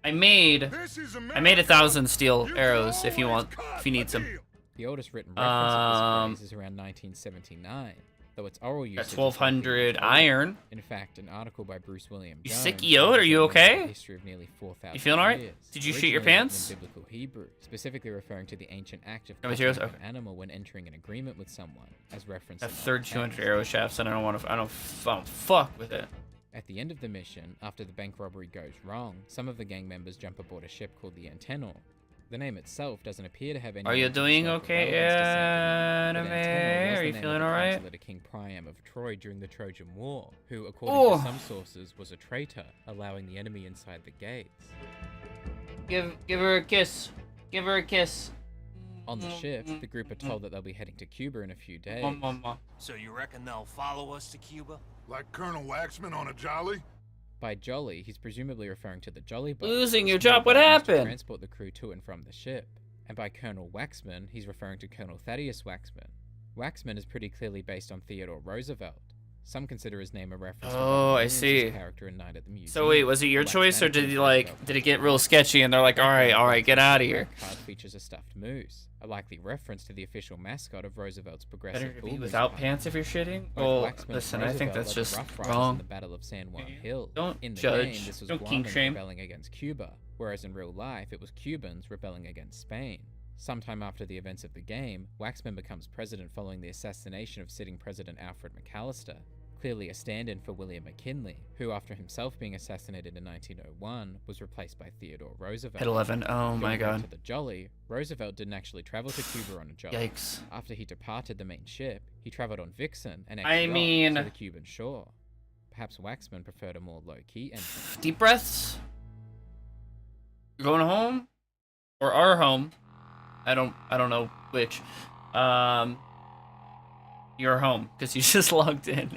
I made 1,000 steel arrows if you need some. The oldest written reference of this phrase is around 1979, though its oral usage got 1,200 iron. In fact, an article by Bruce William You Jones, sick, Yod? Are you okay? History of nearly 4,000 you feeling alright? years, Did you shit your originally pants? In biblical Hebrew, specifically referring to the ancient act of No killing materials? an animal when entering an agreement with someone, as referenced. I in have other 3,200 texts. arrow shafts, and I don't fuck with it. At the end of the mission, after the bank robbery goes wrong, some of the gang members jump aboard a ship called the Antenor. The name itself doesn't appear to have any. Are you doing okay, anime? Are you feeling alright? King Priam of Troy during the Trojan War, who, according to some sources, was a traitor, allowing the enemy inside the gates. Give her a kiss. Give her a kiss. On the ship, the group are told that they'll be heading to Cuba in a few days. So you reckon they'll follow us to Cuba? Like Colonel Waxman on a jolly? By jolly, he's presumably referring to the jolly boat. Losing your job, what happened? To transport the crew to and from the ship. And by Colonel Waxman, he's referring to Colonel Thaddeus Waxman. Waxman is pretty clearly based on Theodore Roosevelt. Some consider his name a reference Oh, I to see. his character in Night at the Museum. So wait, was it your choice, or did it get real sketchy and they're like, all right, get out of here? The card features a stuffed moose, a likely reference to the official mascot of Roosevelt's Progressive Better to be Bull without Party. pants if you're shitting? Both Well, Waxman and listen, I think Roosevelt that's led the just Rough Riders wrong. in the Battle of San Juan Hill. Don't in the judge. game, this was Don't kink Guaman shame. rebelling against Cuba, whereas in real life, it was Cubans rebelling against Spain. Sometime after the events of the game, Waxman becomes president following the assassination of sitting President Alfred McAllister, clearly a stand-in for William McKinley, who after himself being assassinated in 1901, was replaced by Theodore Roosevelt. Hit 11, oh my Going back god. to the Jolly, Roosevelt didn't actually travel to Cuba on a Jolly. Yikes. After he departed the main ship, he traveled on Vixen and I exited mean- to the Cuban shore. Perhaps Waxman preferred a more low-key entrance. Deep breaths. You're going home? Or our home? I don't know which. You're home, because you just logged in.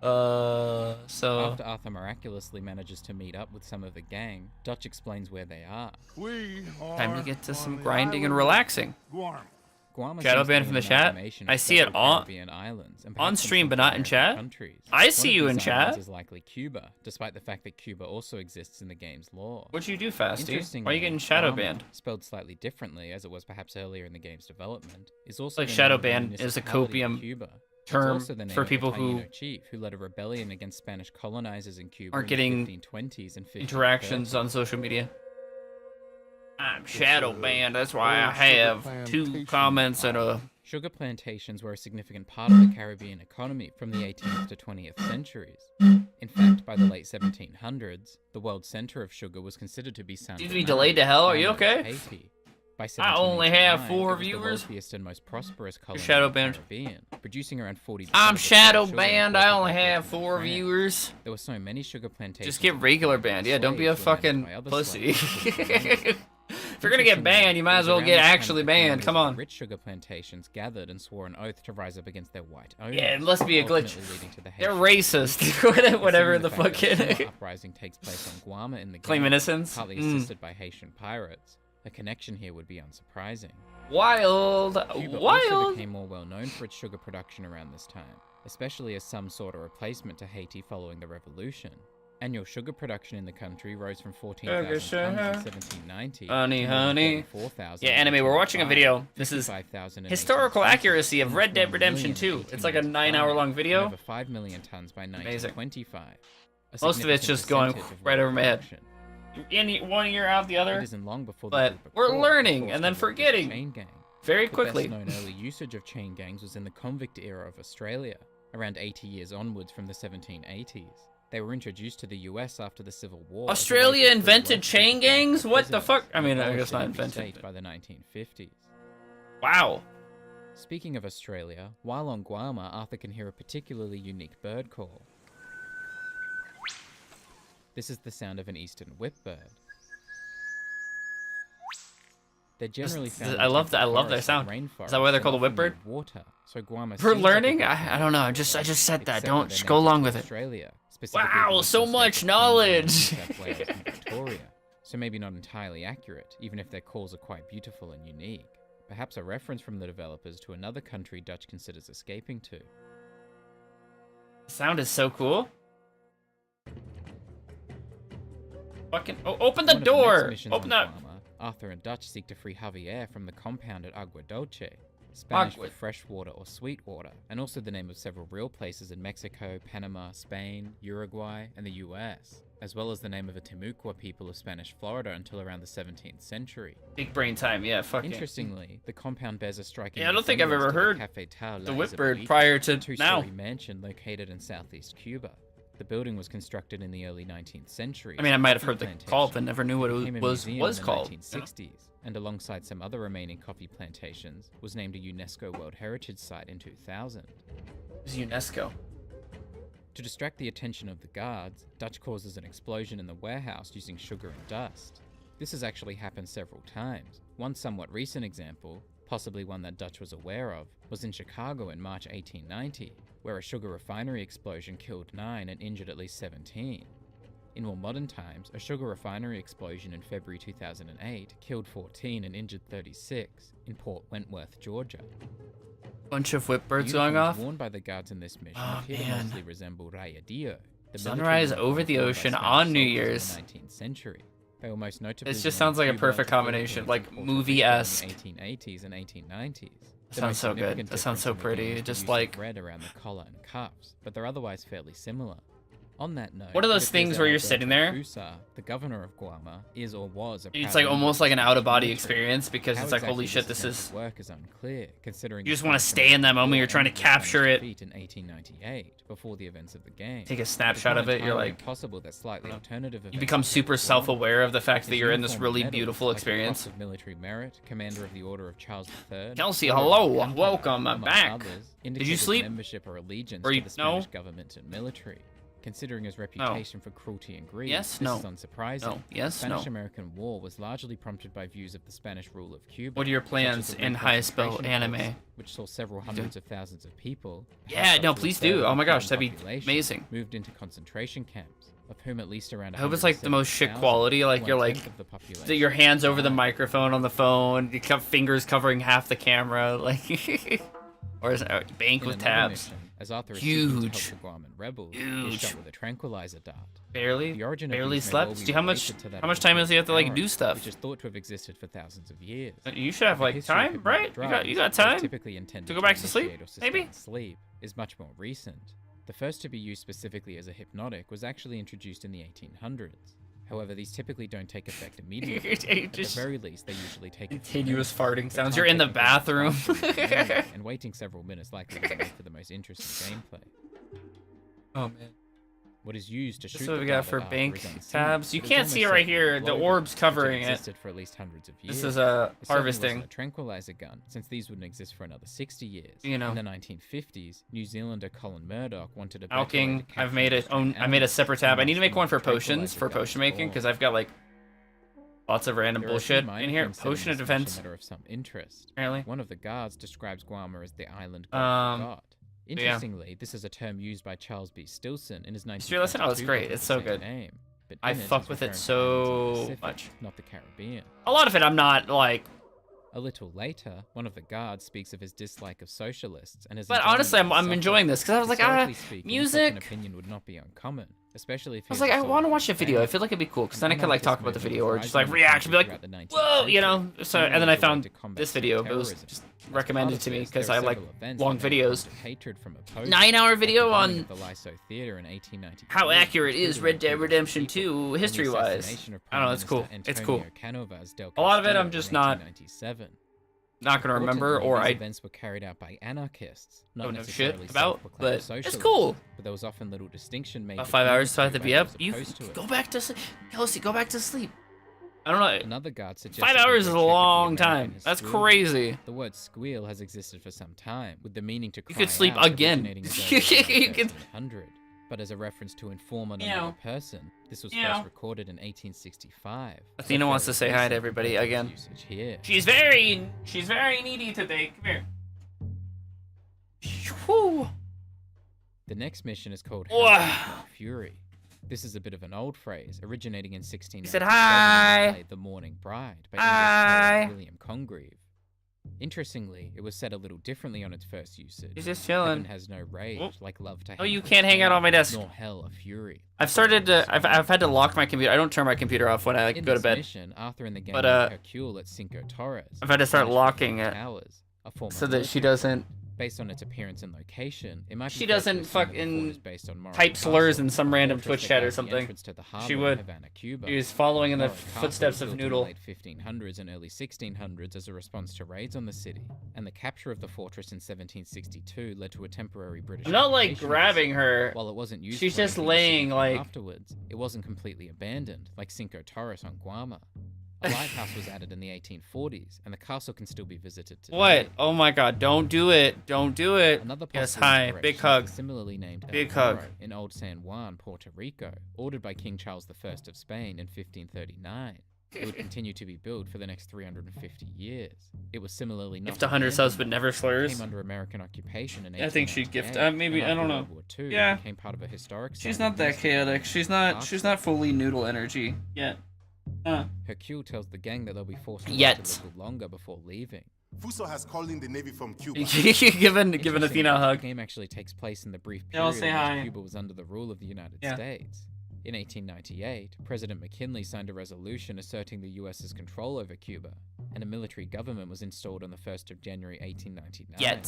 So After Arthur miraculously manages to meet up with some of the gang, Dutch explains where they are. time to get to some grinding and relaxing. Guam Shadow seems to ban be from the an chat. amalgamation I of see it several on Caribbean islands, and on perhaps some stream, but not in Central chat. American countries. I see you One in of these islands chat. is likely Cuba, despite the fact that Cuba also exists in the game's lore. What'd you do, Fasty? Interestingly, Why are you getting shadow Guam, banned? spelled slightly differently, as it was perhaps earlier in the game's development, is also Like the shadow name of a ban is a municipality in copium Cuba. It's term also the name for of a people who Taino chief who led a rebellion against Spanish colonizers in Cuba aren't in getting the 1520s and 1530s. interactions on social media. I'm shadow banned. That's why I have 2 comments and a. Sugar plantations were a significant part of the Caribbean economy from the 18th to 20th centuries. In fact, by the late 1700s, the world center of sugar was considered to be San Seems to be delayed to hell. Are you okay? Haiti. By I only have 1789, 4 it was viewers. The wealthiest and most prosperous colony shadow in the banned. Caribbean, producing around 40%. I'm of the shadow sugar banned. I imported only by have Britain and 4 France. viewers. There were so many sugar plantations. Just get regular banned. Yeah, don't be a slaves were managed fucking by other pussy. slaves. If you're gonna get banned, you might as well get actually banned. Come on. Rich sugar plantations gathered and swore an oath to rise up against their white owners. Yeah, it must be a glitch. ultimately leading to the They're Haitian racist. Whatever the fact that a fucking. similar uprising takes place on Guam in the Claim game, innocence? partly Mm. assisted by Haitian pirates. A connection here would be unsurprising. Wild. Cuba also Wild. became more well known for its sugar production around this time, especially as some sort of replacement to Haiti following the revolution. Annual sugar production in the country rose from 14,000 tons in 1790 Honey, to honey. 34,000 Yeah, in anime, we're watching a 1805, video. This is 55,000 in historical 1860, accuracy of Red Dead almost 1 Redemption million in 2. It's like a 1895, 9-hour-long and video. over 5 million tons by Amazing. 1925. A Most of it's significant just going percentage of right world over my head. production. In one ear out the other. It isn't long before the But group of we're court learning forced and then to work with forgetting chain gang. very The quickly. best known early usage of chain gangs was in the convict era of Australia, around 80 years onwards from the 1780s. They were introduced to the US after the Civil War. as a way Australia to free invented workers chain from gangs? What the prisoners fuck? I and mean, I abolished guess not every invented. state by the 1950s. Wow. Speaking of Australia, while on Guam, Arthur can hear a particularly unique bird call. This is the sound of an eastern whipbird. They're generally found in I love their temperate sound. forests and Is that why they're rainforests called a and often whipbird? near Water, so Guam We're seems learning? like a I don't know. I just said that. except Don't that just they're go native along to with it. Australia, specifically Wow, the so western much states of Queensland, knowledge. New South Wales, and Victoria. So maybe not entirely accurate, even if their calls are quite beautiful and unique. Perhaps a reference from the developers to another country Dutch considers escaping to. The sound is so cool. Fucking open the One of door. next missions Open on up. Guam, Arthur and Dutch seek to free Javier from the compound at Agua Dulce, Spanish Agua. for fresh water or sweet water, and also the name of several real places in Mexico, Panama, Spain, Uruguay, and the US, as well as the name of a Timucua people of Spanish Florida until around the 17th century. Big brain time. Yeah, fucking. Interestingly, the compound bears a striking Yeah, I don't think I've ever resemblance heard to the Café Tal the La whipbird Isabelita, prior to a two-story now. mansion located in southeast Cuba. The building was constructed in the early 19th century. I mean, I might have Coffee heard the plantation. call, but never knew what Became it a was museum in the called. 1960s, and alongside some other remaining coffee plantations, was named a UNESCO World Heritage Site in 2000. It was UNESCO. To distract the attention of the guards, Dutch causes an explosion in the warehouse using sugar and dust. This has actually happened several times. One somewhat recent example, possibly one that Dutch was aware of, was in Chicago in March 1890, where a sugar refinery explosion killed 9 and injured at least 17. In more modern times, a sugar refinery explosion in February 2008 killed 14 and injured 36 in Port Wentworth, Georgia. Bunch of whip birds The going uniforms off. worn by the guards in this mission Oh, appear to man. mostly resemble rayadillo, the Sunrise military over the uniform worn by ocean Spanish on New soldiers in Year's. the 19th century. They were most notably It just worn in sounds like a Cuba, perfect the combination, Philippines, like and Puerto Rico movie-esque. in the 1880s and 1890s. That The sounds most so good. significant That sounds so difference in the game pretty. is the Just use of like red around the collar and cuffs, but they're otherwise fairly similar. On that note, What are it those appears things that where you're Alberto sitting there? Fusa, the governor of Guam, is or was a it's proud like member almost of like the an Spanish out-of-body military. experience because How it's like, exactly holy shit, this came is. to work is unclear, considering You the just want to Spanish stay in that American moment. War You're trying to ended with Spanish capture it. defeat in 1898, before the events of the game. Take a It's snapshot not of it. You're entirely like, impossible that slightly alternative you events become occurred super in Guam. self-aware of the fact that His you're in this uniform really medals, beautiful like the Cross experience. of Military Merit, Commander of the Order of Charles III. Kelsey, Order of hello, the Emperor, welcome, I'm among back. others, Did you indicated sleep? membership or allegiance Or to you- the Spanish no? government and military. Considering his reputation for cruelty and greed, Yes, this no. is unsurprising. No, yes, the no. Spanish-American War was largely prompted by views of the Spanish rule of Cuba. What are your such as plans the in Highspell reconcentration anime? camps, which saw several hundreds of thousands of people. Yeah, perhaps no, up to a please third do. of Oh the my gosh, human that'd be population amazing. Moved into concentration camps, of whom at least around I hope it's like the most shit 170,000, quality. Like you're like, one-tenth of the population, that your hands over the died. microphone on the phone, you have fingers covering half the camera, like, or is it a bank In with another tabs? mission, as Arthur is seeking to help Huge. the Guaman rebels, he is Huge. shot with a tranquilizer dart. Barely, The origin of barely these may well slept. be Do you how much? related to that How much of time does he have to like arrow, do stuff? Which is thought to have existed for thousands of years. You should have The like history of time, hypnotic right? You got drugs, time typically intended to go back to sleep, initiate or sustain maybe? sleep, is much more recent. The first to be used specifically as a hypnotic was actually introduced in the 1800s. However, these typically don't take effect immediately. At the Just very least, they usually take continuous effect farting but sounds. can't You're in the take effect bathroom. faster than ordinary, and waiting several minutes likely doesn't make for the most interesting gameplay. Oh man. What is used to shoot That's what the we got data for data bank is unseen, tabs. You but is can't almost see it right certainly here. The global, orb's which have covering it. existed for at least hundreds of years. This is a It certainly harvesting. wasn't a tranquilizer gun, since these wouldn't exist for another 60 years. You know. In the 1950s, New Zealander Colin Murdoch wanted a better way to Alking. capture I've made it. extreme I made a animals separate tab. I need to make one for tranquilizer potions for guns potion making form. because I've got like lots of random There are a few bullshit minor in here. things said in Potion of this mission defense. that are of some interest. Apparently. One of the guards describes Guam as the island God forgot. yeah. Interestingly, this is a term used by Charles B. Stilson in his History lesson? Oh, it's 1922 great. book with It's the so same good. name, but I in it, fuck he's with it referring to islands in the so Pacific, much. not the Caribbean. A lot of it I'm not like. A little later, one of the guards speaks of his dislike of socialists and his. But enjoyment honestly, of I'm suffering. enjoying this because I was like, Historically speaking, such music. an opinion would not be uncommon, especially if I was like, I want to watch a video. I feel like it'd be cool because then I could like talk about the video or just like react and be like, whoa, you know. So and then I found this video. It was just recommended to me because I like long videos. 9-hour video on how accurate is Red Dead Redemption 2 history-wise. I don't know. It's cool. It's cool. A lot of it I'm just not gonna remember, or I events were carried out by anarchists, not don't know necessarily shit about, self-proclaimed but it's socialists. cool. But there was often little distinction made. About 5 hours to have to be up. between You those as opposed to go it. back to sleep, Kelsey. Go back to sleep. I don't know. Another guard suggested 5 that hours they is a check if the long American time. has That's squealed. crazy. The word squeal has existed for some time, with the meaning to cry You could sleep out again. originating as early as You could- 1300. But as a reference to inform on Meow. another person, this was Meow. first recorded in 1865. Athena So wants to say hi to fairly everybody recent again. usage here. She's very needy today. Come here. Whew. The next mission is called Wow. Hell's Fury. This is a bit of an old phrase, originating in 1697 said in the hi. play The Morning Bride by Hi. English poet William Congreve. Interestingly, it was said a little differently on its first usage. He's just Heaven chilling. has no rage, Oh. like love to Oh, hate you with can't hang out on my desk. Nor hell a fury. I've started to. I've had to lock my computer. I don't turn my computer off when I In go to this bed. mission, Arthur and the gang But, met Hercule at Cinco Torres. I've had to start Spanish for locking Twin it Towers, a former so that she military doesn't. Based on its appearance and location, it might be She fair to doesn't assume that the fort fucking is based on Morro type slurs Castle, in some a random fortress Twitch that chat or guards the something. entrance to the She harbor of would. Havana, Cuba. She was following in the Morro Castle footsteps was of built Noodle. In the late 1500s and early 1600s as a response to raids on the city, and the capture of the fortress in 1762 led to a temporary British. I'm not like occupation of the grabbing city. her. While it wasn't used She's for just anything the city laying did like. afterwards, it wasn't completely abandoned like Cinco Torres on Guam. A lighthouse was added in the 1840s, and the castle can still be visited today. What? Oh my God! Don't do it! Don't do it! Another Yes, possible hi. inspiration Big is hug. the similarly named El Big hug. Morro in Old San Juan, Puerto Rico, ordered by King Charles I of Spain in 1539. It would continue to be built for the next 350 years. It was similarly not Gift 100 subs, but never slurs. Came under American occupation in I think she'd gift. 1898, Maybe and I don't after know. World War II, Yeah. became part of a historic She's site not in that Houston. chaotic. She's not fully noodle energy yet. Hercule tells the gang that they'll be forced to Yet. wait a little longer before leaving. Fuso has called in the Navy from Cuba. Given Athena a hug. The game actually takes place in the brief Yeah, I'll period say in hi. which Cuba was under the rule of the United States. In 1898, President McKinley signed a resolution asserting the US's control over Cuba, and a military government was installed on the 1st of January 1899.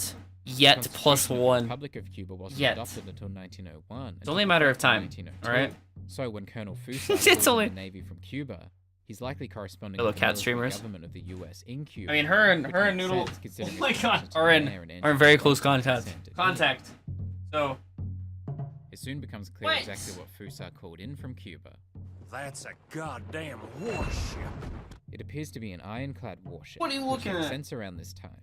Yet plus The one. Republic of Cuba wasn't Yet. adopted until 1901. It's only a matter of time. All right. So when Colonel Fuso It's ruled only- the Navy from Cuba, he's likely corresponding Hello, with the cat military streamers. government of the US in Cuba. I mean, her and which Noodle. makes sense considering Oh my its god, connections to are the in air and are in very engine close content contact. in Contact. So. It soon becomes clear What? exactly what Fuso called in from Cuba. That's a goddamn warship. It appears to be an ironclad warship. What are you which looking makes at? sense around this time.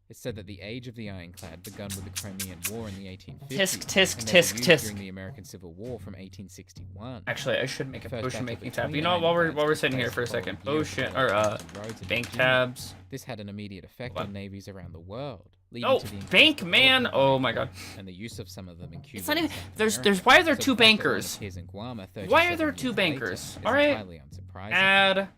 It's said that the age of the ironclad begun with the Crimean War in the 1850s. Tisk, tisk, and they were tisk, used tisk. during the American Civil War from 1861. Actually, I should make a First potion battle making between tab. You know what? While we're ironclads sitting here took for a place the second, following year potion for or roads and bank Virginia. tabs. This had an immediate effect What? on navies around the world. leading Oh, to the bank man! development Oh of my god. and the use of some of them in Cuba. It's not and even. South There's. America. Why are there So two the fact that one bankers? appears in Guam Why are 37 there years two later bankers? is All right. entirely unsurprising. Add.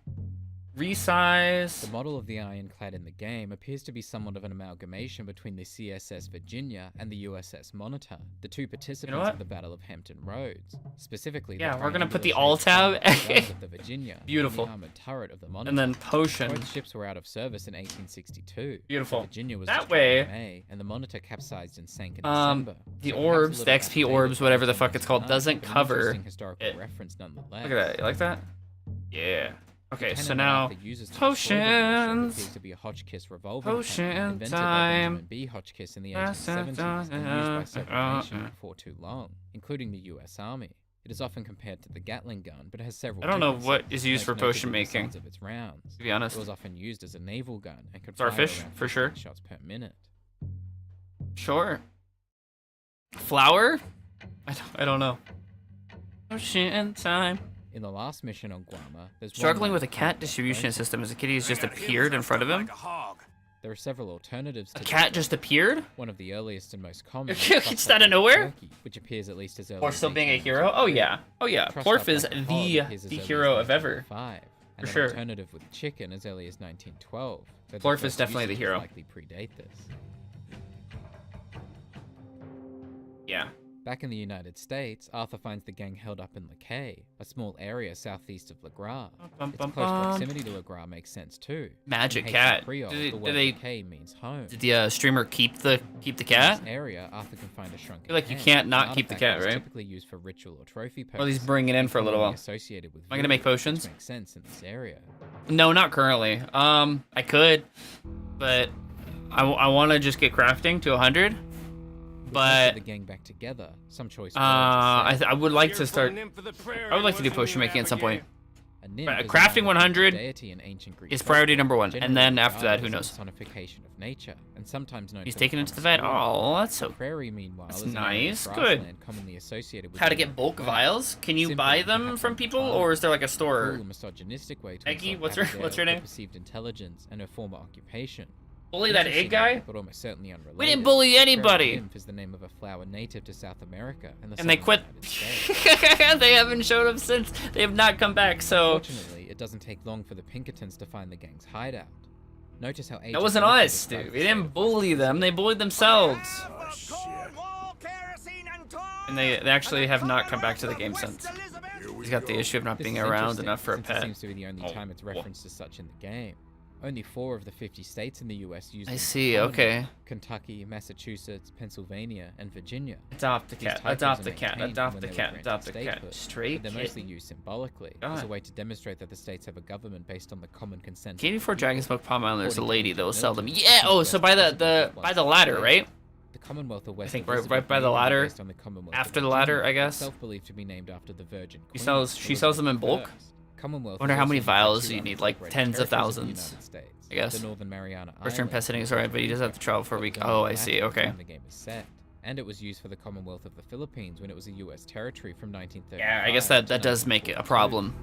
Resize. The model of the ironclad in the game appears to be somewhat of an amalgamation between the CSS Virginia and the USS Monitor, the two participants what? of the Battle of Hampton Roads. Specifically, Yeah, the we're gonna put the triangular alt tab. shaped guns of the Virginia, Beautiful. and the armored turret of the Monitor. And then potion. Both ships were out of service in 1862. Beautiful. The Virginia was That destroyed in way- May, and the Monitor capsized and sank in December. The So perhaps a orbs, the little XP outdated orbs, whatever the version fuck of it's called, design, doesn't but an cover interesting historical it. reference nonetheless. Look at that. You like that? Yeah. Okay, so Cannon now Arthur uses to destroy the warship potions. appears to be a Hotchkiss revolving Potion cannon invented by time. Benjamin B. Hotchkiss in the 1870s and used by several nations before too long, including the U.S. Army. It is often compared to the Gatling gun, but it has several. I don't know differences, what is used for most notably potion the making, size of its rounds. to be honest. It was often used as a naval gun and could fire Starfish, around for 15 sure. shots per minute. Sure. Flower? I don't know. Potion time. In the last mission on Guama, there's Struggling one with a man cat called distribution Byko. system as a kitty has just appeared in front of him. There are several alternatives to A this cat one. just appeared? One of the earliest and most common. is It's Trust out of Up nowhere? Turkey, which appears at least as early Or as still being a 1893. hero? Oh yeah. Oh yeah. Trust Plorf Up is Like a Hog the appears as early as hero of ever. 1905, For and sure. An alternative with chicken as early as 1912. though the Plorf is first definitely the usages hero. Likely predate this. Yeah. Back in the United States, Arthur finds the gang held up in Le Cay, a small area southeast of Le Gras. Bum, Its bum, close bum. proximity to Le Gras makes sense too. Magic In cat. Haitian Creole, Did the they- word did they- Le Cay means home. Did the streamer keep the In cat? this area, Arthur can find a shrunken feel like you hen, can't an not keep the artifact cat, that is right? Typically used for ritual or trophy Or at least purposes, bring it in for a little commonly while. associated with Am I gonna make voodoo, potions? Which makes sense in this area. No, not currently. I could, but I want to just get crafting to 100. With most of But the gang back together, some choice I would like to start. I would like to do potion making at some point. But crafting 100 is priority number 1, and then after that, who knows? Personification of nature, and sometimes known He's for taking it to the vet. Oh, that's so. Prairie, meanwhile, That's is an area of nice. Good. grassland commonly associated with How to the get bulk West. vials? Can you Simple, buy them perhaps from people, entirely. or is there like a A store? cruel, misogynistic way to Eggy, insult what's her Abigail, name? her perceived intelligence and her former occupation. Bully that egg guy? But almost certainly unrelated. We didn't bully Prairie anybody. nymph is the name of a flower native to South America and the And they southern quit. United States. They haven't showed up since. They have not come back. So Fortunately, it doesn't take long for the Pinkertons to find the gang's hideout. Notice how that wasn't us, dude. We didn't bully them. They bullied themselves. And they actually have not come back to the game since. He's got the issue of not This being is around interesting, enough for a since pet. It seems to be the only Oh, time it's whoa. referenced as such in the game. Only 4 of the 50 states in the U.S. use I them see, commonly. okay. Kentucky, Massachusetts, Pennsylvania, and Virginia. Adopt the These cat, titles adopt are the cat, maintained adopt when the they were cat, granted adopt the cat. statehood, Straight but they're mostly kid. used symbolically as a God. way to demonstrate that the states have a government based on the common consent. of Game before the Dragon people. Smoke Palm Island, there's a According to lady that will ancient sell them. Milton, Yeah. the Oh, West so by was the ladder, states. right? The Commonwealth of West think Elizabeth right by the may be ladder, based on the Commonwealth of after the Virginia, ladder, I guess. Self-believed to be named after the Virgin Queen. She sells them in bulk. Elizabeth I Commonwealth. Wonder how many vials you need, like tens of thousands. I guess. The Northern Mariana Western Islands, pet sitting is alright, but he does have to travel for a week. Oh, I see. Okay. The game is set, and it was used for the Commonwealth of the Philippines when it was a U.S. territory from 1935. Yeah, I guess that does make it a problem.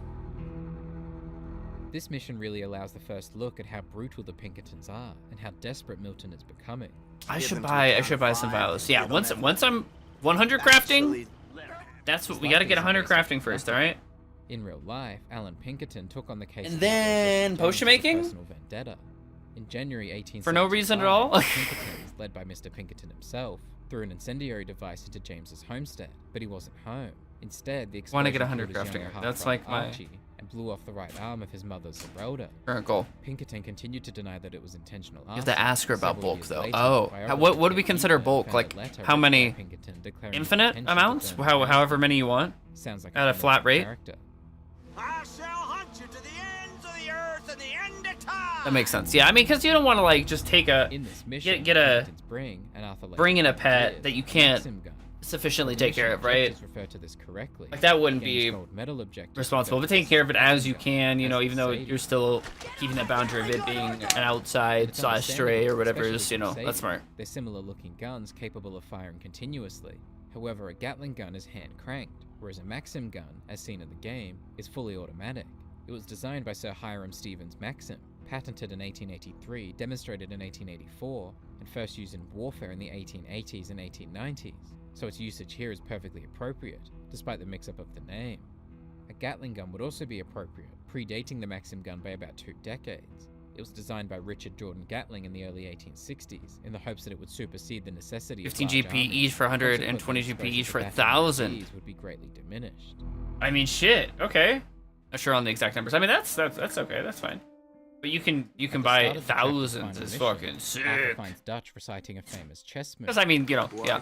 This mission really allows the first look at how brutal the Pinkertons are and how desperate Milton is becoming. I should buy some vials. Yeah, once I'm 100 crafting, that's what we got to get 100 crafting first. All right. In real life, Alan Pinkerton took on the case And of then Elizabeth potion Jones as a making? personal vendetta. In January 1875, For no reason at all? Pinkertons, led by Mr. Pinkerton himself, threw an incendiary device into James's homestead, but he wasn't home. Instead, the Wanna explosion get 100 killed his crafting. younger That's half-brother like my Archie and blew off the right arm of his mother, Zerelda. current goal. Pinkerton continued to deny that it was intentional. You have to ask her about Several bulk, years though. later, Oh, biographer what do we Ted consider Eaton bulk? found a Like, letter how written many? by Pinkerton declaring Infinite intention to amounts? burn However many you want? Sounds like At a flat rate? character. I shall hunt you to the ends of the earth and the end of time. That makes sense. Yeah, I mean, because you don't want to like just take a In this mission, get a Pinkerton's bring in a pet ideas, that you the can't Maxim gun. sufficiently The take care of, mission right? objectives refer to this correctly. Like that wouldn't The game's be gold medal objectives responsible, refer but to taking care of it as you gun can, you know, as even the though Sadie. you're still keeping that boundary of it being an outside It's slash stray or understandable, whatever especially is, you for know, Sadie. that's smart. They're similar looking guns capable of firing continuously. However, a Gatling gun is hand cranked, whereas a Maxim gun, as seen in the game, is fully automatic. It was designed by Sir Hiram Stevens Maxim, patented in 1883, demonstrated in 1884, and first used in warfare in the 1880s and 1890s, so its usage here is perfectly appropriate, despite the mix-up of the name. A Gatling gun would also be appropriate, predating the Maxim gun by about 2 decades. It was designed by Richard Jordan Gatling in the early 1860s, in the hopes that it would supersede the necessity 15 of large GP armies. each for 100 and 20 Consequently, GP each for exposure to battle 1,000. disease would be greatly diminished. I mean, shit. Okay. Not sure on the exact numbers. I mean, that's okay. That's fine. But you can At the buy start of the chapter's thousands. final It's mission, fucking Arthur sick. finds Dutch reciting a famous chess move. Because I mean, you know, yeah.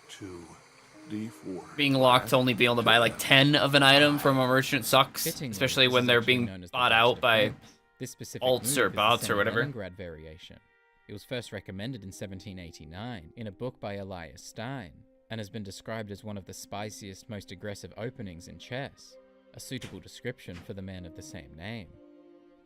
2, D4. Being locked to only being able to buy like 10 of an item from a merchant sucks, Fittingly, especially this when is they're actually being known as the bought Dutch out by defense. This specific alts move or is the bots or whatever. Leningrad variation. It was first recommended in 1789 in a book by Elias Stein, and has been described as one of the spiciest, most aggressive openings in chess, a suitable description for the man of the same name.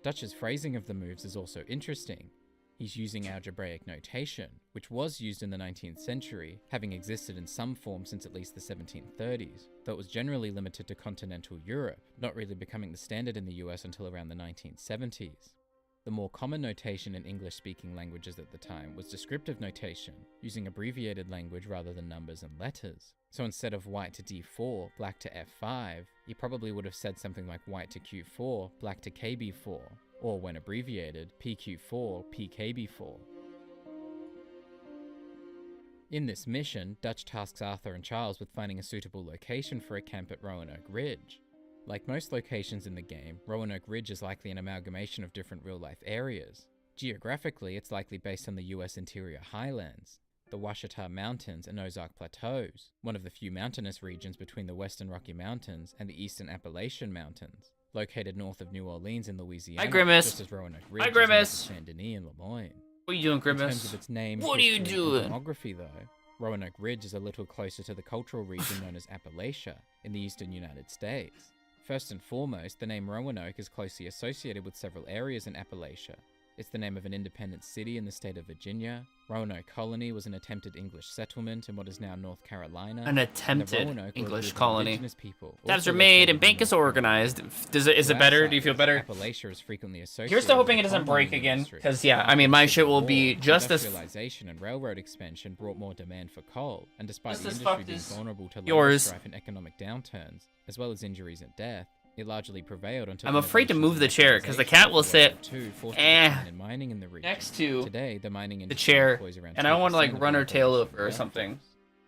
Dutch's phrasing of the moves is also interesting. He's using algebraic notation, which was used in the 19th century, having existed in some form since at least the 1730s, though it was generally limited to continental Europe, not really becoming the standard in the US until around the 1970s. The more common notation in English-speaking languages at the time was descriptive notation, using abbreviated language rather than numbers and letters. So instead of white to d4, black to f5, you probably would have said something like white to q4, black to kb4, or when abbreviated, pq4, pkb4. In this mission, Dutch tasks Arthur and Charles with finding a suitable location for a camp at Roanoke Ridge. Like most locations in the game, Roanoke Ridge is likely an amalgamation of different real-life areas. Geographically, it's likely based on the US interior highlands, the Ouachita Mountains and Ozark Plateaus, one of the few mountainous regions between the Western Rocky Mountains and the Eastern Appalachian Mountains, located north of New Orleans in Louisiana. Hi, Grimace. Just as Roanoke Ridge Hi, is north of Grimace. Saint Denis and Lemoyne. What are you doing, In terms Grimace? of its name, What are you history, doing? and demography, though, Roanoke Ridge is a little closer to the cultural region known as Appalachia in the eastern United States. First and foremost, the name Roanoke is closely associated with several areas in Appalachia. It's the name of an independent city in the state of Virginia. Roanoke Colony was an attempted English settlement in what is now North Carolina. An and the attempted Roanoke were a English group of colony. indigenous people, Tabs also are made located and in bank is North organized. Is To it our better? side, Do you feel better? Appalachia is frequently associated Here's to hoping with it the doesn't coal break mining again, industry. because yeah, I mean my shit will be War, just as industrialization and railroad expansion brought more demand for coal, and despite Just the as industry fucked being as vulnerable to labor yours. strife and economic downturns, as well as injuries and death, it largely prevailed until I'm afraid to move the chair because the cat will sit mining in the region. next to Today, the mining the industry chair, employs around and I don't want to 2% like of run the her tail population over or of something.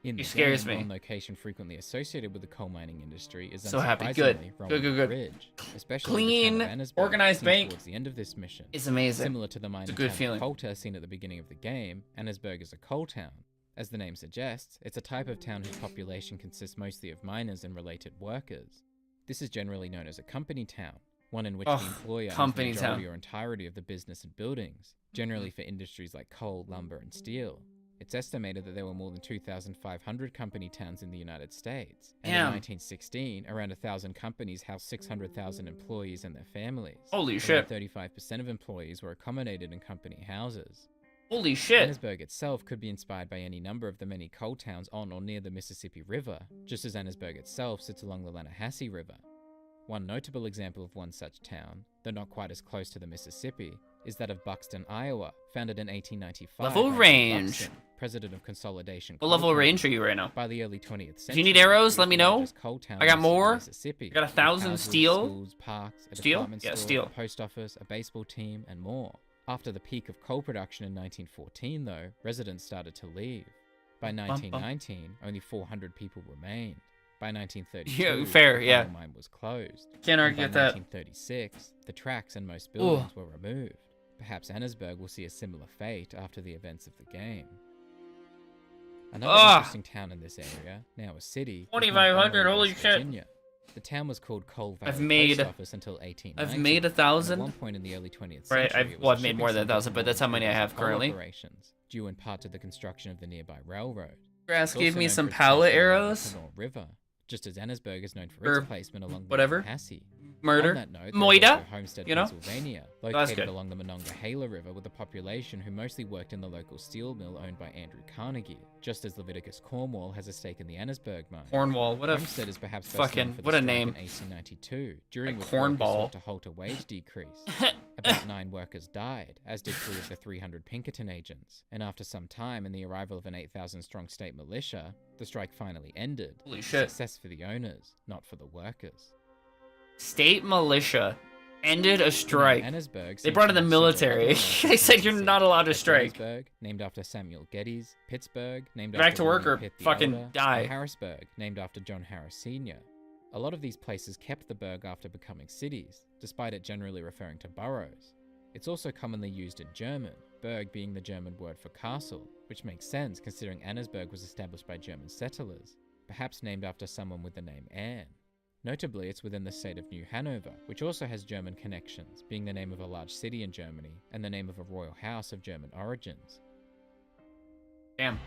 In He the scares game, me. one location frequently associated with the coal mining industry is So happy. Good. unsurprisingly Good, Roanoke good. Ridge, especially Clean, the town of Annisburg, organized seen bank towards the end of this mission. is amazing. Similar to the mining It's a good town feeling. of Coulter seen at the beginning of the game, Annisburg is a coal town. As the name suggests, it's a type of town whose population consists mostly of miners and related workers. This is generally known as a company town, one in which the employer owns the company majority town. or entirety of the business and buildings, generally for industries like coal, lumber, and steel. It's estimated that there were more than 2,500 company towns in the United States. And in Damn. 1916, around 1,000 companies housed 600,000 employees and their families. Holy Around shit. 35% of employees were accommodated in company houses. Holy shit. Annisburg itself could be inspired by any number of the many coal towns on or near the Mississippi River, just as Annisburg itself sits along the Lannahechee River. One notable example of one such town, though not quite as close to the Mississippi, is that of Buxton, Iowa, founded in 1895. Level by John range. Buxton, president of Consolidation. What level Coal range are Company. you right now? By the early 20th century. If you need arrows, it let was me the know. largest coal town I got west of more. Mississippi, I got 1,000 with houses, steel. schools, parks, a Steel? department Yeah, store, steel. a post office, a baseball team, and more. After the peak of coal production in 1914, though, residents started to leave. By 1919, only 400 people remained. By 1932, Yeah, fair, the yeah. coal mine was closed. Can't And argue with that. By 1936, the tracks and most buildings were removed. Perhaps Annesburg will see a similar fate after the events of the game. Another interesting town in this area, now a city, is 2,500, Montgomery, holy West shit. Virginia. The town was called Coal Valley Post Office until 1890. I've made 1,000. At one point in the early 20th Right, century, I've made more than 1,000, but that's how many I have currently. Operations, due in part to the construction of the nearby railroad. Grass It's gave also me known some for its pallet placement along the arrows. Canal River, just as Annesburg is known for Or its placement along whatever. the Passy. Murder. On that note, there is Moida, also Homestead, you know? Pennsylvania, That's located good. along the Monongahela River with a population who mostly worked in the local steel mill owned by Andrew Carnegie, just as Leviticus Cornwall has a stake in the Annesburg mine. Cornwall, what a Homestead is perhaps best known fucking, for the what a strike name. in 1892, during which cornball. workers sought to halt a wage decrease. About 9 workers died, as did 3 of the 300 Pinkerton agents, and after some time and the arrival of an 8,000-strong state militia, the strike finally ended. Holy shit. Success for the owners, not for the workers. State militia ended a strike. Annesburg They brought in the military. They said you're not allowed to strike. Gettysburg, named after Samuel Geddes. Pittsburgh, named Back after to work William or Pitt the fucking Elder, die. and Harrisburg, named after John Harris Sr. A lot of these places kept the burg after becoming cities, despite it generally referring to boroughs. It's also commonly used in German, burg being the German word for castle, which makes sense considering Annesburg was established by German settlers, perhaps named after someone with the name Anne. Notably, it's within the state of New Hanover, which also has German connections, being the name of a large city in Germany and the name of a royal house of German origins. Damn.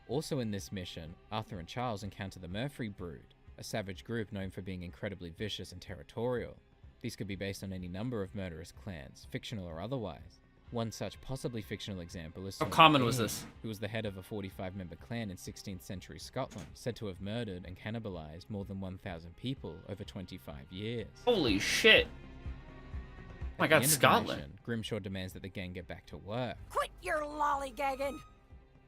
Also in this mission, Arthur and Charles encounter the Murphy Brood, a savage group known for being incredibly vicious and territorial. These could be based on any number of murderous clans, fictional or otherwise. One such possibly fictional example is How Sir common was Ian, this? who was the head of a 45-member clan in 16th century Scotland, said to have murdered and cannibalized more than 1,000 people over 25 years. Holy shit. Oh my At the god, end of the Scotland. mission, Grimshaw demands that the gang get back to work. Quit your lollygagging!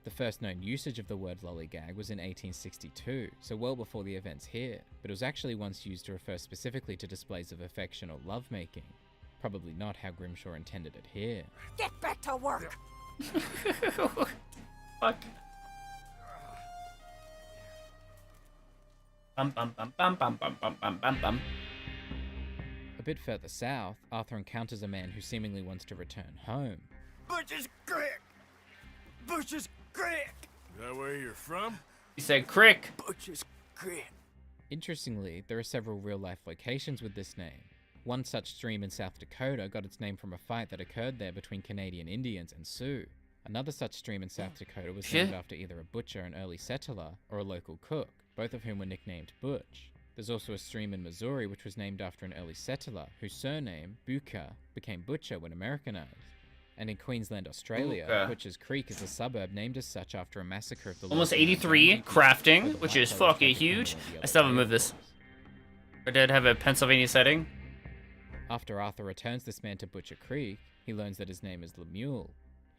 The first known usage of the word lollygag was in 1862, so well before the events here, but it was actually once used to refer specifically to displays of affection or lovemaking. Probably not how Grimshaw intended it here. Get back to work! Fuck. Bum bum bum bum bum bum bum bum bum bum. A bit further south, Arthur encounters a man who seemingly wants to return home. Butcher's Creek! Butcher's Creek! Is that where you're from? He said crick. Butcher's Creek. Interestingly, there are several real-life locations with this name. One such stream in South Dakota got its name from a fight that occurred there between Canadian Indians and Sioux. Another such stream in South Dakota was named after either a butcher, an early settler, or a local cook, both of whom were nicknamed Butch. There's also a stream in Missouri which was named after an early settler, whose surname, Buka, became Butcher when Americanized. And in Queensland, Australia, Butcher's Creek is a suburb named as such after a massacre of the Almost local 83 Indian crafting, people which by is white-collar fucking traffickers huge. along the I still haven't yellow moved this. tables. I did have a Pennsylvania setting. After Arthur returns this man to Butcher Creek, he learns that his name is Lemuel.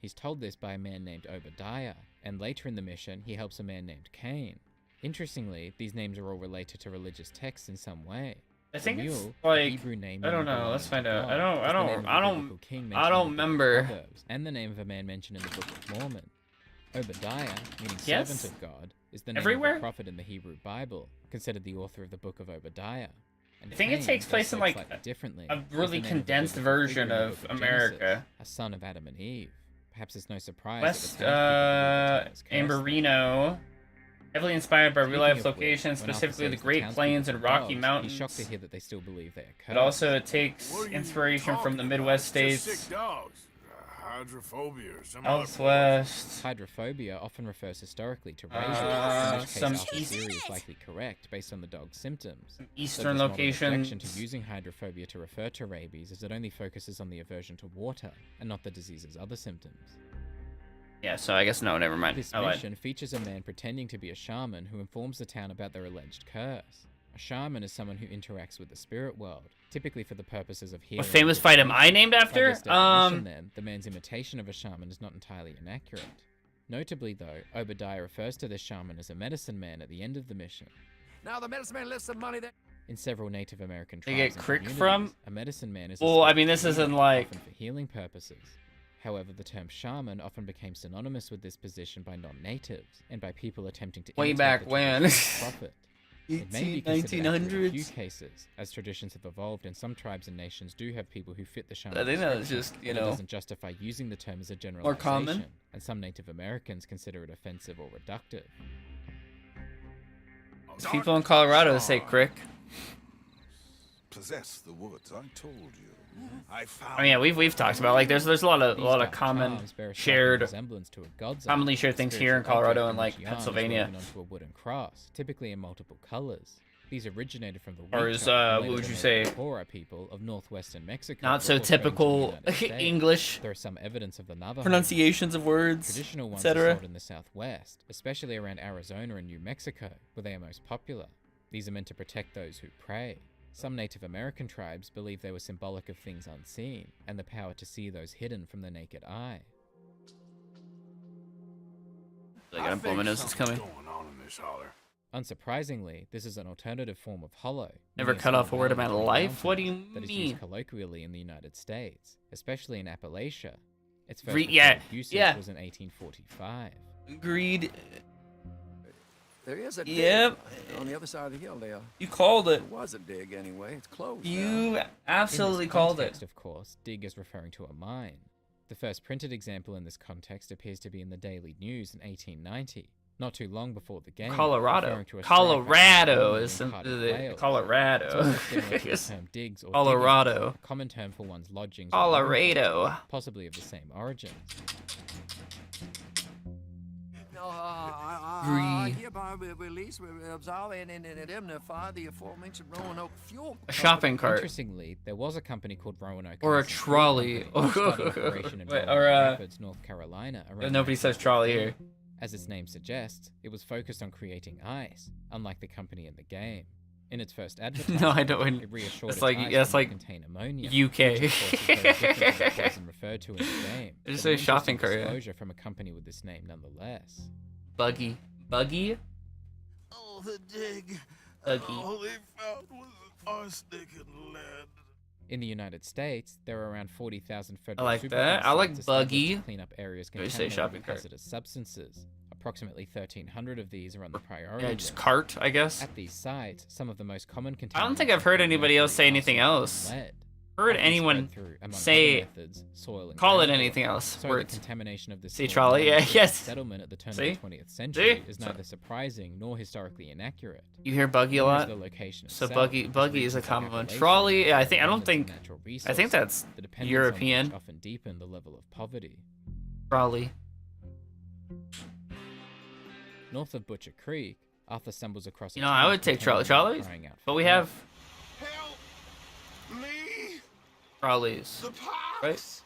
He's told this by a man named Obadiah, and later in the mission, he helps a man named Cain. Interestingly, these names are all related to religious texts in some way. I think it's Lemuel, like, the Hebrew name I don't meaning know, let's find belonging to out. God, is the name of the I biblical king mentioned don't in the Book of remember. Proverbs, and the name of a man mentioned in the Book of Mormon. Obadiah, meaning Yes? servant of God, is the name Everywhere? of a prophet in the Hebrew Bible, considered the author of the Book of Obadiah. And I think it Cain, takes though place in spelled like slightly differently, a is the really name of the condensed biblical figure version in the of Book of America. Genesis, a son of Adam and Eve. Perhaps it's no surprise West, that the townspeople believe the town is cursed. Amberino. Heavily inspired by Speaking real-life of which, locations, when Arthur specifically says the the Great townspeople Plains and are Rocky dogs, Mountains. He's shocked to hear that they still believe they are cursed. But also it takes What are you inspiration from the talking Midwest about? Just states. sick dogs. Hydrophobia or some Out other west. Hydrophobia often refers historically to razors, in which case some Arthur's theory is likely correct based on the dog's symptoms. eastern Though there's modern objection locations. to using hydrophobia to refer to rabies is it only focuses on the aversion to water and not the disease's other symptoms. Yeah, so I guess no, never mind. This I lied. mission features a man pretending to be a shaman who informs the town about their alleged curse. A shaman is someone who interacts with the spirit world, typically for the purposes of healing. What famous or fight am I named By after? this definition, then, the man's imitation of a shaman is not entirely inaccurate. Notably, though, Obadiah refers to this shaman as a medicine man at the end of the mission. Now the medicine man left some money there. In several Native American They tribes get and crick communities, from? a medicine man is Well, I mean, a this spirit, isn't like often for healing purposes. However, the term shaman often became synonymous with this position by non-natives and by people attempting to Way imitate back the when. tradition for profit. It may be considered accurate in a few 1900s. cases, as traditions have evolved and some tribes and nations do have people who fit the shaman I think that was description, just, you but it know, doesn't justify using the term as a generalization, more common. and some Native Americans consider it offensive or reductive. There's people in Colorado say crick. Possess the woods, I told you. I found. I mean, yeah, we've talked about, like, there's a lot of These common charms bear a striking shared, resemblance to a god's commonly eye, shared a things here in spiritual Colorado object and from like which yarn is Pennsylvania. woven onto a wooden cross, typically in multiple colors. These originated from the Or Huichol, is, and what later would the you say, Navajo people of northwestern Mexico. not so before spreading to the typical United States. English There is some evidence of the Navajo pronunciations of words, Traditional ones are etc. sold in the Southwest, especially around Arizona and New Mexico, where they are most popular. These are meant to protect those who pray. Some Native American tribes believe they were symbolic of things unseen, and the power to see those hidden from the naked eye. I got a Blominose that's coming. Going on in this holler. Unsurprisingly, this is an alternative form of hollow. Never meaning a cut off a small word valley about between life? What do you mountains that is mean? used colloquially in the United States, especially in Appalachia. Its first Yeah, recorded usage yeah. was in 1845. Agreed. There is a dig Yep. on the other side of the hill there. You called it. There was a dig anyway. It's closed. You now. absolutely In this called context, it. of course, dig is referring to a mine. The first printed example in this context appears to be in the Daily News in 1890, not too long before the game. Colorado. referring to a Colorado strike is in some, Wales. Colorado. It's also similar to the term digs or Colorado. diggings, a common term for one's lodgings or living Colorado. quarters, possibly of the same origin. No, Agree. hereby we release, we absolve, and indemnify the aforementioned Roanoke Fuel. A shopping cart. Interestingly, there was a company called Roanoke. Or a Fuel trolley. Company, which started operation in Wait, Roanoke or, Rapids, North Carolina. around nobody says trolley here. 1915. As its name suggests, it was focused on creating ice, unlike the company in the game. In its first advertisement, No, I don't. it reassured It's its like ice that's did not like contain ammonia, UK. which of course is very different from what was referred to in the game. It just but an says shopping interesting cart, yeah. disclosure from a company with this name nonetheless. Buggy. Buggy? Oh, the dig. Buggy. All they found was arsenic and lead. In the United States, there are around 40,000 I federal like superfund that. I like sites established Buggy. to clean up areas Did you say contaminated shopping with cart? hazardous substances. Approximately 1,300 of these are on the priority Yeah, just list. cart, I guess. At these sites, some of the most common I don't think I've heard anybody else say anything else. Heard anyone say call it anything else. So Words. the contamination of this See trolley? Yeah, yes. settlement at the turn See? of the 20th century See? is neither surprising nor historically inaccurate. You hear Buggy a Nor is lot? the location So itself, Buggy as is a regions like common one. Appalachia Trolley, yeah, I are think natural I think resources, that's the dependence on European. which often deepen the level of poverty. Trolley. North of Butcher Creek, Arthur stumbles across a You know, I town would take containing trolleys, crying out but for we help. have trolleys, right?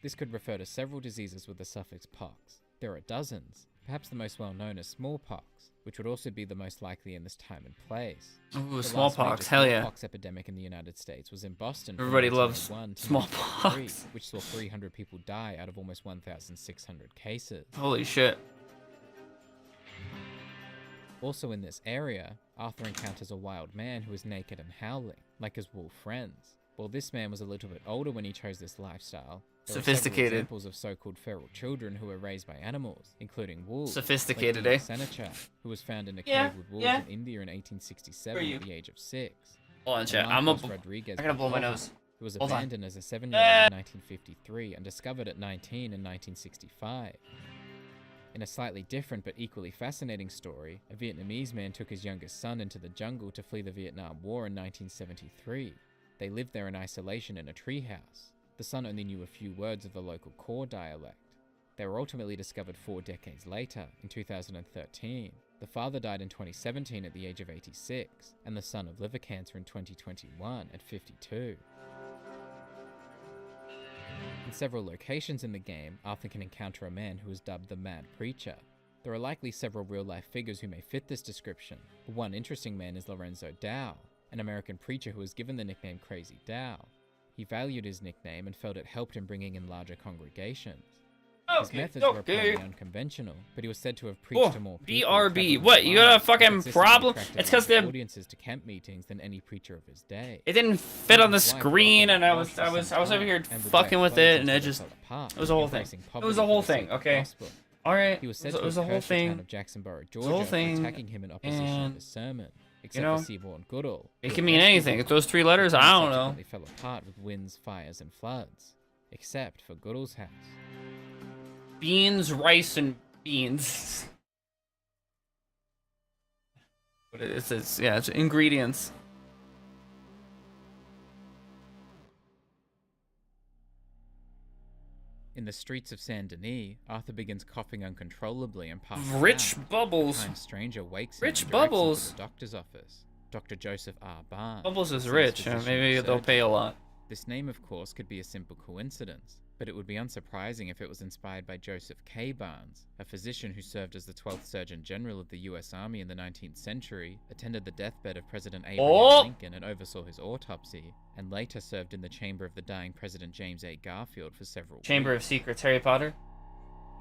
This could refer to several diseases with the suffix pox. There are dozens, perhaps the most well known is smallpox, which would also be the most likely in this time and place. Ooh, The last smallpox, major hell yeah. smallpox epidemic in the United States was in Boston. from Everybody loves 1901 to smallpox. 1903, which saw 300 people die out of almost 1,600 cases. Holy shit. Also in this area, Arthur encounters a wild man who is naked and howling, like his wolf friends. While this man was a little bit older when he chose this lifestyle, there are several Sophisticated. examples of so-called feral children who were raised by animals, including wolves. Sophisticated, like eh? Senator, who was found in a Yeah, cave with wolves yeah. in India in 1867 Where are you? at the age of 6. Hold on, And chat. Marcos Rodriguez I gotta blow my Barbosa, nose. who was Hold on. abandoned as a 7-year-old in 1953 and discovered at 19 in 1965. In a slightly different but equally fascinating story, a Vietnamese man took his youngest son into the jungle to flee the Vietnam War in 1973. They lived there in isolation in a treehouse. The son only knew a few words of the local Kaw dialect. They were ultimately discovered 4 decades later, in 2013. The father died in 2017 at the age of 86, and the son of liver cancer in 2021 at 52. In several locations in the game, Arthur can encounter a man who is dubbed the Mad Preacher. There are likely several real-life figures who may fit this description, but one interesting man is Lorenzo Dow, an American preacher who was given the nickname Crazy Dow. He valued his nickname and felt it helped in bringing in larger congregations. His methods were apparently unconventional, but he was said to have preached to more people. BRB. What? You got a fucking problem? It's because the audiences to camp meetings than any preacher of his day. It didn't fit on the screen, and I was over here fucking with it, and it was a whole thing. It was a whole thing. Okay. All right. He was said it was a whole thing. Of Jacksonboro, Georgia, for attacking him in opposition of his sermon. Except for Seaborn Goodall. It can mean anything. If those 3 letters, I don't know. They fell apart with winds, fires, and floods. Except for Goodall's house. Beans, rice, and beans. But it's yeah, it's ingredients. In the streets of Saint Denis, Arthur begins coughing uncontrollably and passes Rich out. Bubbles. A kind stranger wakes Rich him and Bubbles. directs him to the doctor's office. Dr. Joseph R. Barnes. Bubbles is rich. Maybe they'll pay a lot. This name, of course, could be a simple coincidence, but it would be unsurprising if it was inspired by Joseph K. Barnes, a physician who served as the 12th Surgeon General of the U.S. Army in the 19th century, attended the deathbed of President Abraham Lincoln and oversaw his autopsy, and later served in the chamber of the dying President James A. Garfield for several Chamber weeks. of Secrets, Harry Potter?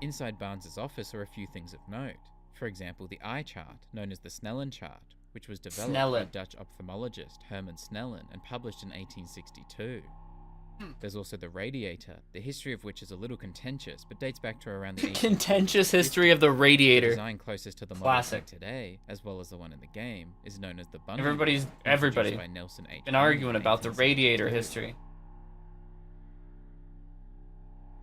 Inside Barnes's office are a few things of note. For example, the eye chart, known as the Snellen chart, which was developed by Dutch ophthalmologist Herman Snellen and published in 1862. There's also the radiator, the history of which is a little contentious, but dates back to around the contentious history of the radiator. The design closest to the model today, as well as the one in the game, is known as the Bundy. Everybody by Nelson H. been arguing about the radiator history.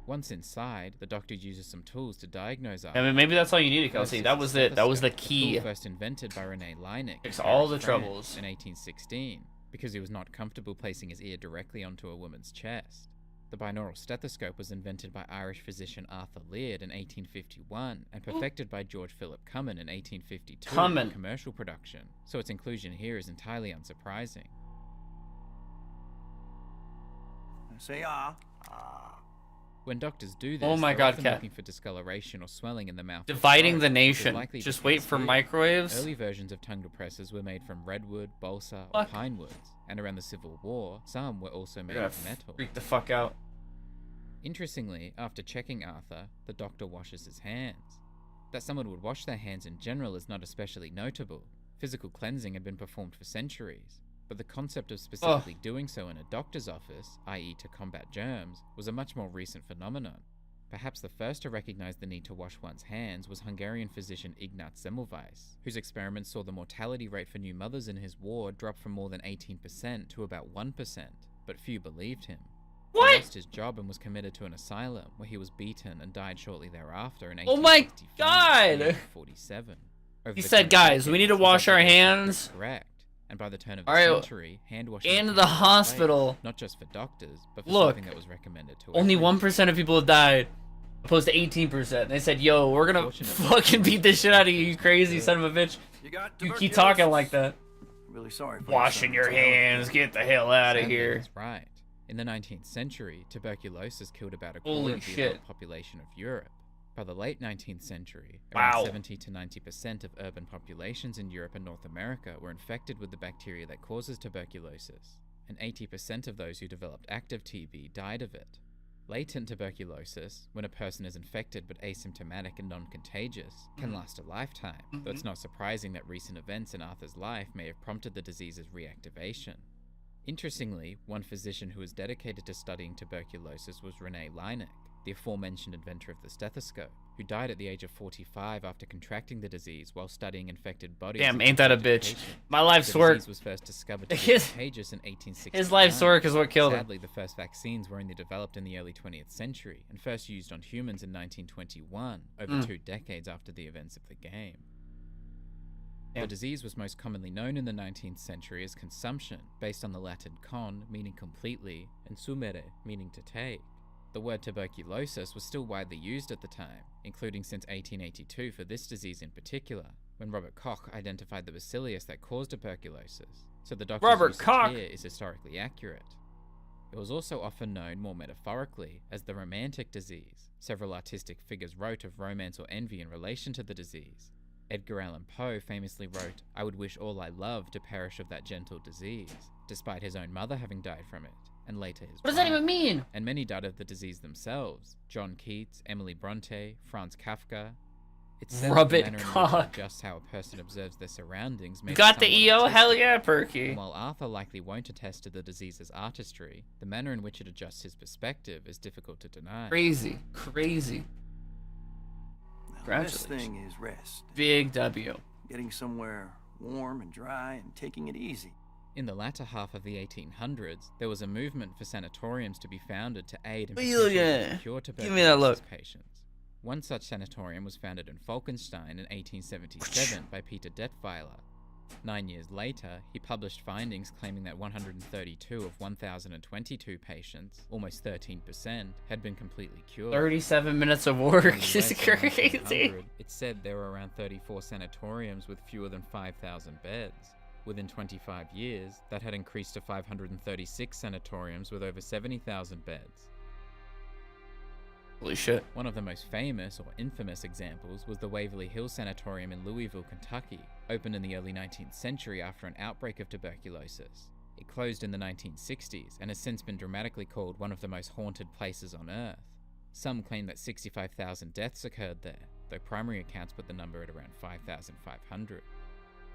Once inside, the doctor uses some tools to diagnose Arthur. I mean, maybe that's all you needed, Kelsey. That was it. That was the key. First invented by Rene Laennec. Fix all the troubles. In 1816, because he was not comfortable placing his ear directly onto a woman's chest. The binaural stethoscope was invented by Irish physician Arthur Laird in 1851 and perfected by George Philip Cummin in 1852 in commercial production, so its inclusion here is entirely unsurprising. Say When doctors do this, oh my they're God, often Cat. looking for discoloration or swelling in the mouth. Dividing the nation. Just wait for microwaves. Early versions of tongue depressors were made from redwood, balsa, or pine woods, and around the Civil War, some were also made of metal. Freak the fuck out. Interestingly, after checking Arthur, the doctor washes his hands. That someone would wash their hands in general is not especially notable. Physical cleansing had been performed for centuries. But the concept of specifically doing so in a doctor's office, i.e. to combat germs, was a much more recent phenomenon. Perhaps the first to recognize the need to wash one's hands was Hungarian physician Ignaz Semmelweis, whose experiments saw the mortality rate for new mothers in his ward drop from more than 18% to about 1%, but few believed him. He lost his job and was committed to an asylum, where he was beaten and died shortly thereafter in 1865. Oh my God! 47. He said, guys, we need to wash our hands. Correct. And by the turn of the century, hand washing in the hospital, not just for doctors, but for something that was recommended to only 1% of people have died, opposed to 18%. They said, "Yo, we're gonna fucking beat the shit out of you, you crazy son of a bitch. You keep talking like that." Really sorry. Washing your hands, get the hell out of here. That's right. In the 19th century, tuberculosis killed about a quarter of the adult population of Europe. By the late 19th century, around 70 to 90% of urban populations in Europe and North America were infected with the bacteria that causes tuberculosis, and 80% of those who developed active TB died of it. Latent tuberculosis, when a person is infected but asymptomatic and non-contagious, can last a lifetime, though it's not surprising that recent events in Arthur's life may have prompted the disease's reactivation. Interestingly, one physician who was dedicated to studying tuberculosis was Rene Laennec, the aforementioned inventor of the stethoscope, who died at the age of 45 after contracting the disease while studying infected bodies. Damn, ain't that a bitch? My life's work. The disease was first discovered to be contagious in 1869. His life's work is what killed him. Sadly, the first vaccines were only developed in the early 20th century and first used on humans in 1921, over 2 decades after the events of the game. The disease was most commonly known in the 19th century as consumption, based on the Latin con, meaning completely, and sumere, meaning to take. The word tuberculosis was still widely used at the time, including since 1882 for this disease in particular, when Robert Koch identified the bacillus that caused tuberculosis, so the doctor's usage here is historically accurate. It was also often known more metaphorically as the romantic disease. Several artistic figures wrote of romance or envy in relation to the disease. Edgar Allan Poe famously wrote, "I would wish all I love to perish of that gentle disease," despite his own mother having died from it. and later his What does that wife. even mean? And many died of the disease themselves. John Keats, Emily Bronte, Franz Kafka. It's said Rub that the it, manner in which God. it adjusts how a person observes their surroundings makes Got the someone EO? Hell autistic. yeah, Perky. And while Arthur likely won't attest to the disease's artistry, the manner in which it adjusts his perspective is difficult to deny. Crazy. Crazy. The best thing is rest. Big W. Getting somewhere warm and dry and taking it easy. In the latter half of the 1800s, there was a movement for sanatoriums to be founded to aid in What are you looking potentially at? cure Give me that look. tuberculosis patients. One such sanatorium was founded in Falkenstein in 1877 by Peter Detweiler. 9 years later, he published findings claiming that 132 of 1,022 patients, almost 13%, had been completely cured. 37 minutes of work. In the This is US in crazy. 1900, it said there were around 34 sanatoriums with fewer than 5,000 beds. Within 25 years, that had increased to 536 sanatoriums with over 70,000 beds. Holy shit. One of the most famous or infamous examples was the Waverly Hills Sanatorium in Louisville, Kentucky, opened in the early 19th century after an outbreak of tuberculosis. It closed in the 1960s and has since been dramatically called one of the most haunted places on Earth. Some claim that 65,000 deaths occurred there, though primary accounts put the number at around 5,500.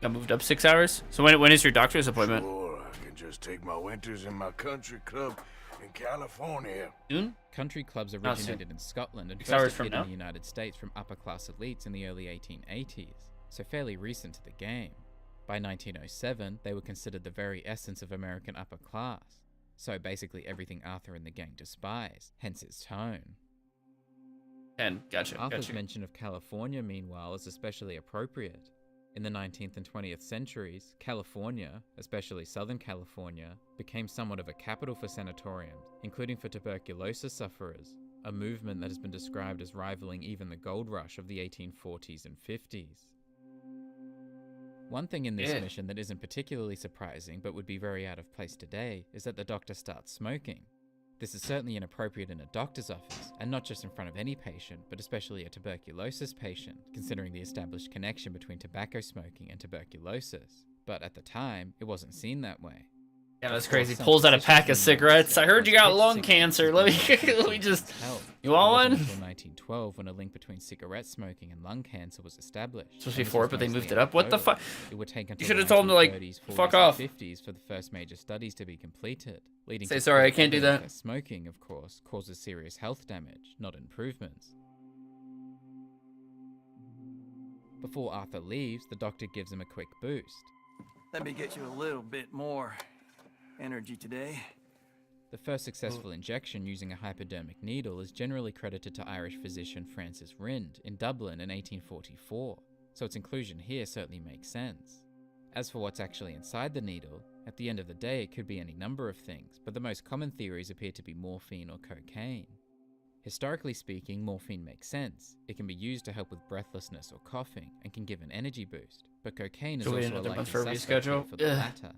Got moved up 6 hours? So when is your doctor's appointment? Sure, I can just take my winters in my country club in California. Soon? Country clubs soon. originated in Scotland and 6 hours first from appeared in now? the United States from upper-class elites in the early 1880s, so fairly recent to the game. By 1907, they were considered the very essence of American upper class, so basically everything Arthur and the gang despised, hence his tone. And gotcha. Arthur's mention of California, meanwhile, is especially appropriate. In the 19th and 20th centuries, California, especially Southern California, became somewhat of a capital for sanatoriums, including for tuberculosis sufferers, a movement that has been described as rivaling even the gold rush of the 1840s and 50s. One thing in this mission that isn't particularly surprising but would be very out of place today is that the doctor starts smoking. This is certainly inappropriate in a doctor's office, and not just in front of any patient, but especially a tuberculosis patient, considering the established connection between tobacco smoking and tuberculosis. But at the time, it wasn't seen that way. Yeah, that's crazy. Pulls out a pack of cigarettes. I heard you got lung cancer. Let me just... You want one? Until 1912, when a link between cigarette smoking and lung cancer was established. Supposed to be 4, but they moved it up. What the fuck? It would take until You should have the told him to, like, 1930s, 40s, fuck and off. 50s for the first major studies to be completed, leading Say to sorry, I clear can't do evidence that. Smoking, of course, causes serious health damage, not improvements. Before Arthur leaves, the doctor gives him a quick boost. Let me get you a little bit more energy today. The first successful injection using a hypodermic needle is generally credited to Irish physician Francis Rind in Dublin in 1844, so its inclusion here certainly makes sense. As for what's actually inside the needle, at the end of the day it could be any number of things, but the most common theories appear to be morphine or cocaine. Historically speaking, morphine makes sense. It can be used to help with breathlessness or coughing, and can give an energy boost, but cocaine is So wait, also a another likely month for a suspect here reschedule? for the Ugh. latter.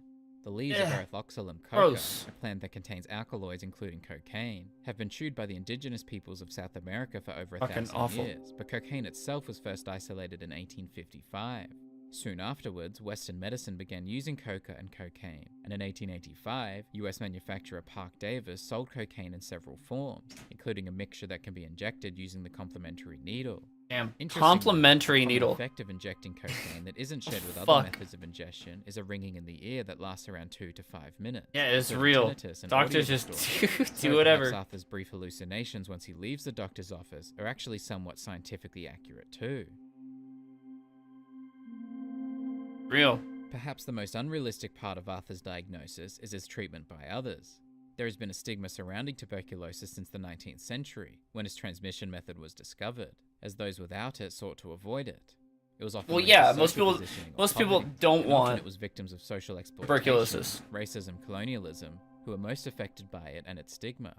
The leaves of Ugh. Erythroxylum coca, Gross. a plant that contains alkaloids including cocaine, have been chewed by the indigenous peoples of South America for over Fucking 1,000 awful. years, but cocaine itself was first isolated in 1855. Soon afterwards, Western medicine began using coca and cocaine, and in 1885, US manufacturer Park Davis sold cocaine in several forms, including a mixture that can be injected using the complementary needle. Damn. Interestingly, Complementary a common needle. effect of injecting cocaine that isn't shared with other Fuck. methods of ingestion is a ringing in the ear that lasts around 2 to 5 minutes. Yeah, it's Sort of real. tinnitus and Doctors audio just distortion. do So whatever. perhaps Arthur's brief hallucinations once he leaves the doctor's office are actually somewhat scientifically accurate too. Real. Perhaps the most unrealistic part of Arthur's diagnosis is his treatment by others. There has been a stigma surrounding tuberculosis since the 19th century, when its transmission method was discovered, as those without it sought to avoid it. It was often Well, linked yeah, to most social people- positioning or most people poverty, don't and often want it was victims of social exploitation, tuberculosis. racism, colonialism, who are most affected by it and its stigma.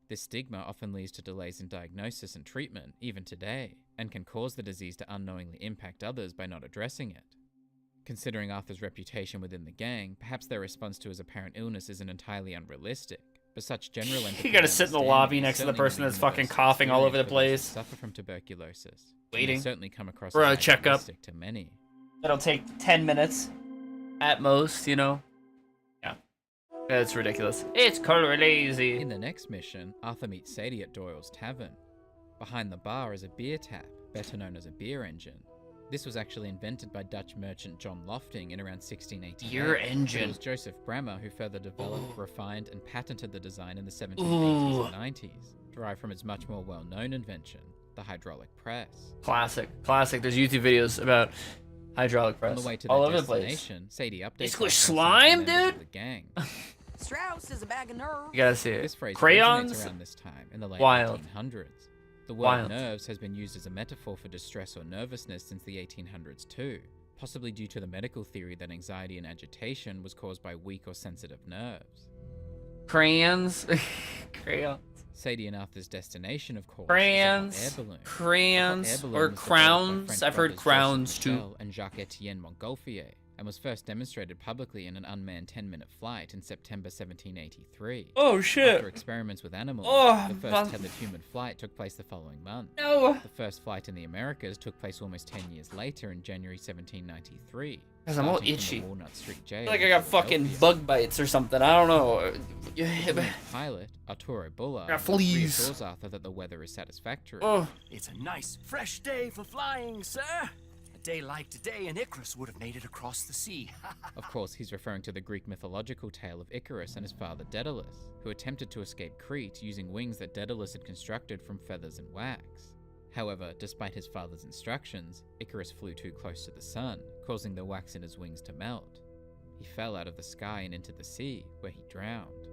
This stigma often leads to delays in diagnosis and treatment, even today, and can cause the disease to unknowingly impact others by not addressing it. Considering Arthur's reputation within the gang, perhaps their response to his apparent illness isn't entirely unrealistic, but such general empathy You gotta and sit in the understanding lobby is next to the certainly not person a that's fucking universal coughing all over the experience for those place. who suffer from tuberculosis. It may Waiting certainly come across for as a checkup. idealistic to many. That'll take 10 minutes at most, you know? Yeah. That's ridiculous. It's crazy. In the next mission, Arthur meets Sadie at Doyle's Tavern. Behind the bar is a beer tap, better known as a beer engine. This was actually invented by Dutch merchant John Lofting in around 1688. Beer engine. It was Joseph Bremer who further developed, refined, and patented the design in the 1780s and 90s, derived from its much more well-known invention, the hydraulic press. Classic. There's YouTube videos about hydraulic press On the way to all their over the place. destination, Sadie updates You squish Arthur slime, and some members dude? of the gang. Strauss is a bag of nerves. You gotta see it. This phrase Crayons? originates around this time in the late Wild. 1800s. The word Wild. nerves has been used as a metaphor for distress or nervousness since the 1800s too, possibly due to the medical theory that anxiety and agitation was caused by weak or sensitive nerves. Crayons. Crayons. Sadie and Arthur's destination, of course, Crayons. is a hot air balloon. Crayons. The hot air balloon Or was developed by crowns. French I've heard brothers crowns Joseph too. Michel and Jacques-Étienne Montgolfier, and was first demonstrated publicly in an unmanned 10-minute flight in September 1783. Oh, shit. After experiments with animals, Oh, the first tethered human flight took place the following month. No. The first flight in the Americas took place almost 10 years later in January 1793. Because I'm all starting from itchy. the Walnut Street I Jail feel like I in got fucking Philadelphia. bug bites or something. I don't know. The pilot, Arturo Bulla, Got fleas. reassures Arthur that the weather is satisfactory. Oh. It's a nice, fresh day for flying, sir. A day like today, and Icarus would have made it across the sea. Of course, he's referring to the Greek mythological tale of Icarus and his father Daedalus, who attempted to escape Crete using wings that Daedalus had constructed from feathers and wax. However, despite his father's instructions, Icarus flew too close to the sun, causing the wax in his wings to melt. He fell out of the sky and into the sea, where he drowned.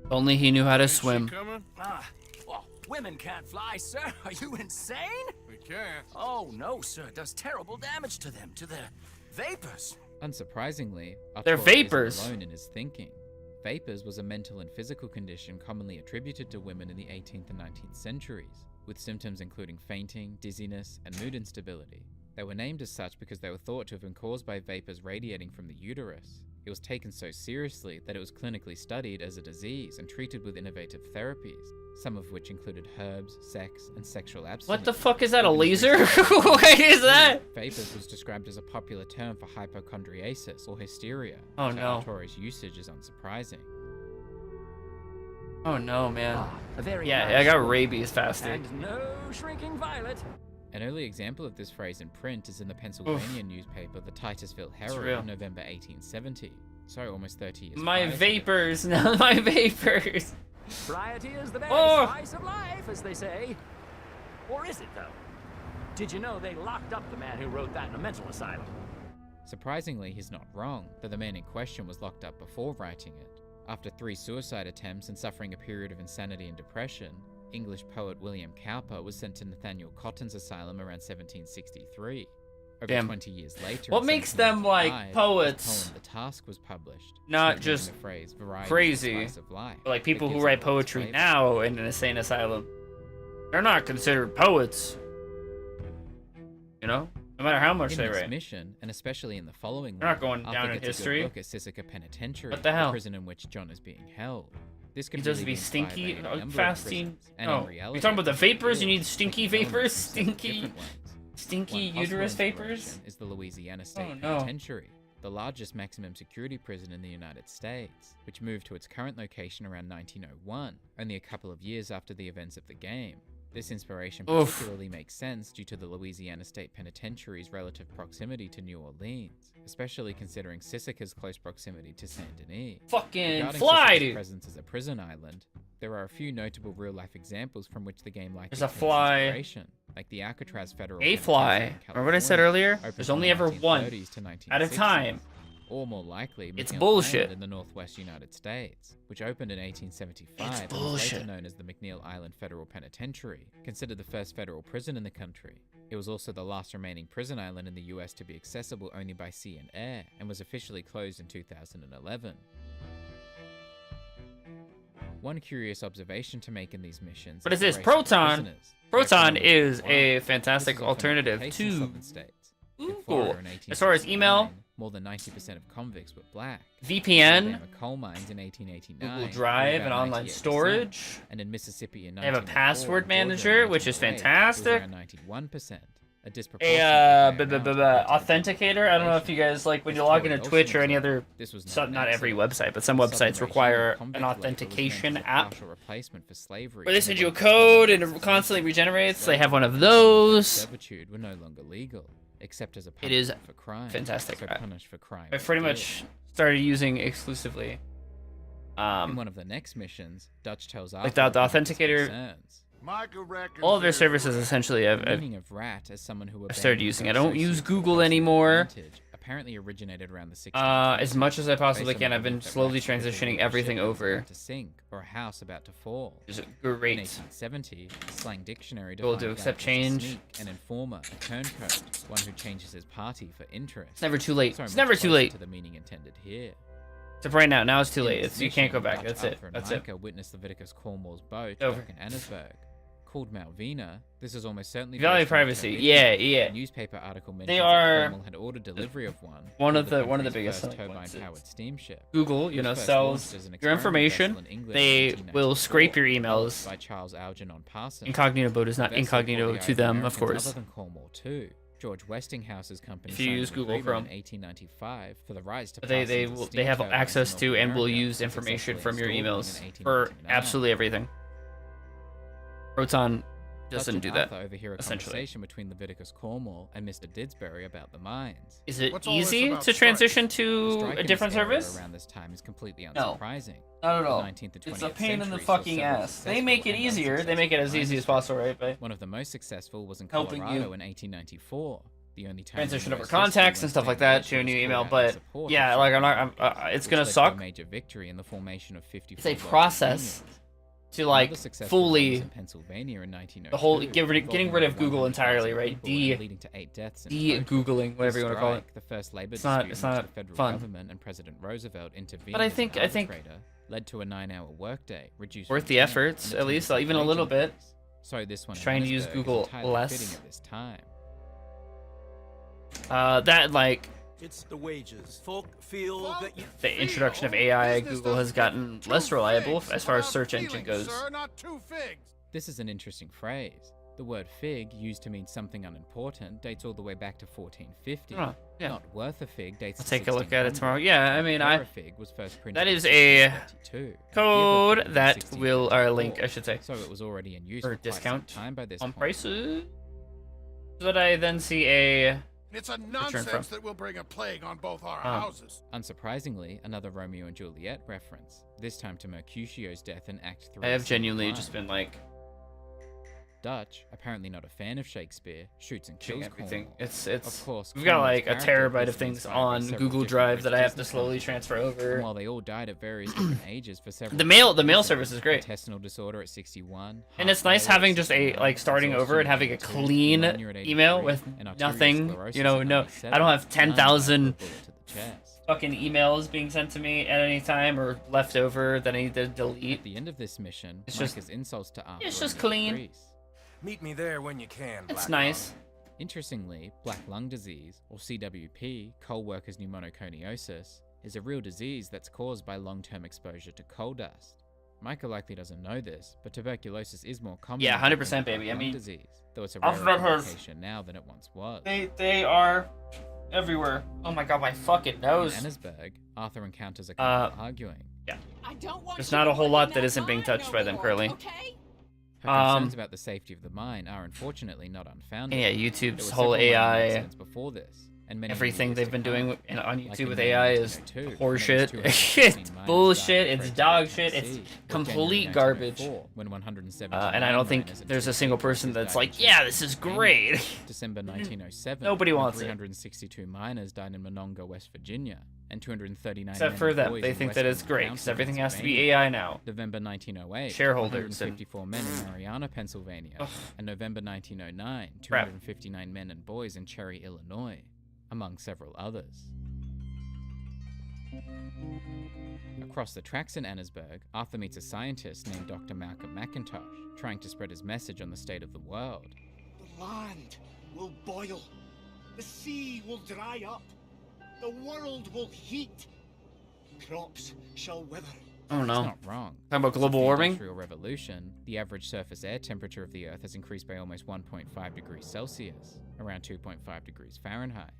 Only he knew how to swim. Well, women can't fly, sir. Are you insane? We can't. Oh, no, sir. It does terrible damage to them, to their vapors. Unsurprisingly, They're Arturo vapors. isn't alone in his thinking. Vapors was a mental and physical condition commonly attributed to women in the 18th and 19th centuries, with symptoms including fainting, dizziness, and mood instability. They were named as such because they were thought to have been caused by vapors radiating from the uterus. It was taken so seriously that it was clinically studied as a disease and treated with innovative therapies, some of which included herbs, sex, and sexual abstinence. What the fuck is that? A laser? What is that? Vapors was described as a popular term for hypochondriasis or hysteria. Oh, so no. Arturo's usage is unsurprising. Oh no, man. Very Yeah, nice. I got rabies faster. And no shrinking violet. An early example of this phrase in print is in the Pennsylvania newspaper The Titusville real. Herald in November 1870, so almost 30 years My prior to vapors, no, my vapors. Variety is the very Oh. spice of life, as they say. Or is it, though? Did you know they locked up the man who wrote that in a mental asylum? Surprisingly, he's not wrong, though the man in question was locked up before writing it. After 3 suicide attempts and suffering a period of insanity and depression, English poet William Cowper was sent to Nathaniel Cotton's asylum around 1763. Over Damn. 20 years later, What in makes them, like, 1795, poets? his poem The Task was published, Not shortening just the phrase, "Variety is the crazy. slice of life." Like people It who gives write it all its poetry flavor. now in an insane asylum. They're not considered poets. You know? No matter how much In they this write. mission, and especially in the following They're not one, going Arthur down in gets a good history. look at Sisika Penitentiary, What the hell? prison in which John is being held. This could He does really be inspire stinky, a number of fasting. prisons, and Oh, in you're reality, talking about the vapors? You need it's stinky taking vapors? elements from several Stinky, different ones. stinky One possible uterus vapors? inspiration is the Louisiana State Oh, no. Penitentiary, the largest maximum security prison in the United States, which moved to its current location around 1901, only a couple of years after the events of the game. This inspiration Oof. particularly makes sense due to the Louisiana State Penitentiary's relative proximity to New Orleans, especially considering Sisika's close proximity to Saint Denis. Fucking Regarding fly, Sisika's dude. presence as a prison island, there are a few notable real-life examples from which the game likely There's a takes fly. inspiration, like the Alcatraz Federal A Penitentiary fly. in Remember what I said California, earlier? opened There's from only the ever one 1930s to at a 1960s. time. Or more likely, It's McNeil bullshit. Island in the northwest United States, which opened in 1875 and was bullshit. later known as the McNeil Island Federal Penitentiary, considered the first federal prison in the country. It was also the last remaining prison island in the US to be accessible only by sea and air, and was officially closed in 2011. One curious observation to make in these missions What is this? the race of Proton? prisoners. Proton Like is World War a I. This fantastic is often alternative the case to in southern states. In Ooh. Florida in As far as email, 1869, more than 90% of convicts were black. VPN, Alabama coal mines in 1889, Google Drive, were and about online 98%, storage. and in Mississippi in They have a 1904, password and Georgia in manager, which is 1908, it was fantastic. around 91%. a disproportionate authenticator. I don't know if you guys like when you log into Twitch or any other. Not every website, but some websites require an authentication app where they send you a code and it constantly regenerates. They have one of those. Servitude were no longer legal, except as a It is punishment for crime. fantastic. So punished for crime. I pretty much started using exclusively. In one of the next missions, Dutch tells like the authenticator. All of their services essentially I've started using. I don't use Google anymore. Apparently originated around the 60s. As much as I possibly can, I've been slowly transitioning everything over. To sink or a house about to fall. Is it great? In 1870, the slang dictionary Able to accept change. Sneak, an informer, a turncoat, one who changes his party for interest. It's never too late. So it's never too late. To the meaning intended here. So right now it's too late. You can't go back. That's it. That's it. Witnessed Leviticus Cornwall's boat over in Annesburg. Called Malvina, this is almost certainly value privacy. Yeah. A newspaper article mentions they are Cornwall had ordered delivery of one of the biggest turbine-powered steamship. Google, sells your information. They will scrape your emails. By Charles Algernon Parsons. Incognito mode is not incognito to them, of course. Other than Cornwall too. George Westinghouse's company. If you use Google Chrome, in 1895 for the rights to they have access to and will use information from your emails for absolutely everything. Proton doesn't do that. Overhear a conversation between Leviticus Cornwall and Mr. Didsbury about the mines. Is it easy to transition to a different service? Around this time is completely unsurprising. No, not at all. It's a pain in the fucking ass. They make it easier. They make it as easy as possible, right? But one of the most successful was in Colorado in 1894. The only transition over contacts and stuff like that to a new email, but yeah, like it's gonna suck. Major victory in the formation of 54. It's a process to like fully Pennsylvania in 1902, the whole getting rid of Google entirely, right? Leading to 8 deaths. Googling, whatever you want to call it. The first labor it's not the federal fun. Government and President Roosevelt intervened. But I think led to a 9-hour workday, reduced worth the efforts, at least even a little bit. So this one trying to use Google less. At this time. That like. It's the wages. Folk feel that the introduction of AI, Google has gotten less reliable as far as search engine goes. This is an interesting phrase. The word fig, used to mean something unimportant, dates all the way back to 1450. Oh, yeah. Not worth a fig dates. I'll take a look at it tomorrow. Yeah, I mean, fig was first printed that is a code that will, or a link, I should say. So it was already in use for for discount time by this on point. prices. So that I then see a. It's a nonsense that will bring a plague on both our houses. Unsurprisingly, another Romeo and Juliet reference, this time to Mercutio's death in Act 3. I have genuinely just been like... Dutch, apparently not a fan of Shakespeare, shoots and kills everything. Cornwall. It's of course, we've got like a terabyte of things on Google Drive that I have to slowly transfer over. And while they all died at various different ages for several the mail service is great. Intestinal disorder at 61. And it's nice having just a like starting over and having a clean email with nothing, no, I don't have 10,000 fucking emails being sent to me at any time or left over that I need to delete. At the end of this mission, it's Micah's insults to Arthur. It's just clean. Meet me there when you can. It's nice. Interestingly, black lung disease, or CWP, coal workers' pneumoconiosis, is a real disease that's caused by long-term exposure to coal dust. Micah likely doesn't know this, but tuberculosis is more common. Yeah, 100%, baby. I mean, disease, though it's a rarer complication now than it once was. They are everywhere. Oh my god, my fucking nose. In Annesburg, Arthur encounters a couple arguing. Yeah. There's not a whole lot that isn't being touched by them currently. Okay? Her concerns about the safety of the mine are unfortunately not unfounded. Yeah, YouTube's whole AI, before this, and everything they've been doing on YouTube with AI is horseshit. It's bullshit. It's dog shit. It's complete garbage. And I don't think there's a single person that's like, yeah, this is great. December 1907. Nobody wants it. 362 miners died in Monongah, West Virginia, and 239. Except for them, they think that it's great because everything has to be AI now. November 1908. Shareholders. 154 men in Mariana, Pennsylvania, and November 1909, 259 men and boys in Cherry, Illinois, among several others. Across the tracks in Annesburg, Arthur meets a scientist named Dr. Malcolm McIntosh, trying to spread his message on the state of the world. The land will boil. The sea will dry up. The world will heat. Crops shall wither. I don't know. It's not wrong. Talking about global Since the warming? Industrial Revolution, the average surface air temperature of the Earth has increased by almost 1.5 degrees Celsius, around 2.5 degrees Fahrenheit.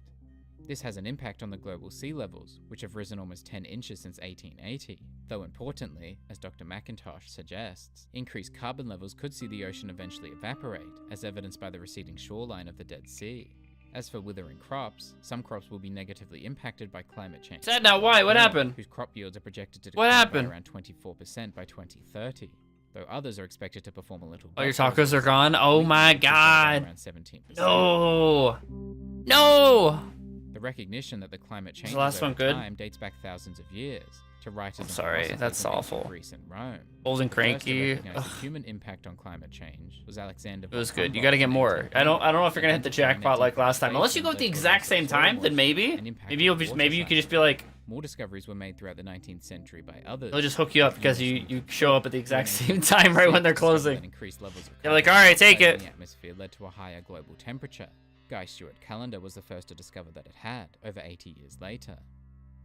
This has an impact on the global sea levels, which have risen almost 10 inches since 1880. Though importantly, as Dr. McIntosh suggests, increased carbon levels could see the ocean eventually evaporate, as evidenced by the receding shoreline of the Dead Sea. As for withering crops, some crops will be negatively impacted by climate change. Said now, why? What happened? Whose crop yields are projected to What decline happened? by around 24% by 2030, though others are expected to perform a little Oh, your better, tacos are gone? Oh my god. around 17%. No. No. The recognition that the climate changes the last one over good? time dates back thousands of years to writers and sorry, philosophers that's of ancient awful. Greece and Rome. Old and The first to cranky. recognize the human impact on climate change was Alexander. It was good. You got to get more. I don't know if you're gonna hit the jackpot like last time. Unless you go at the exact same time, then maybe. Maybe you could just be like. More discoveries were made throughout the 19th century by others. They'll just hook you up because you show up at the exact same time right when they're closing. Increased levels of They're like, all right, take carbon it. in the atmosphere led to a higher global temperature. Guy Stewart Callender was the first to discover that it had, over 80 years later.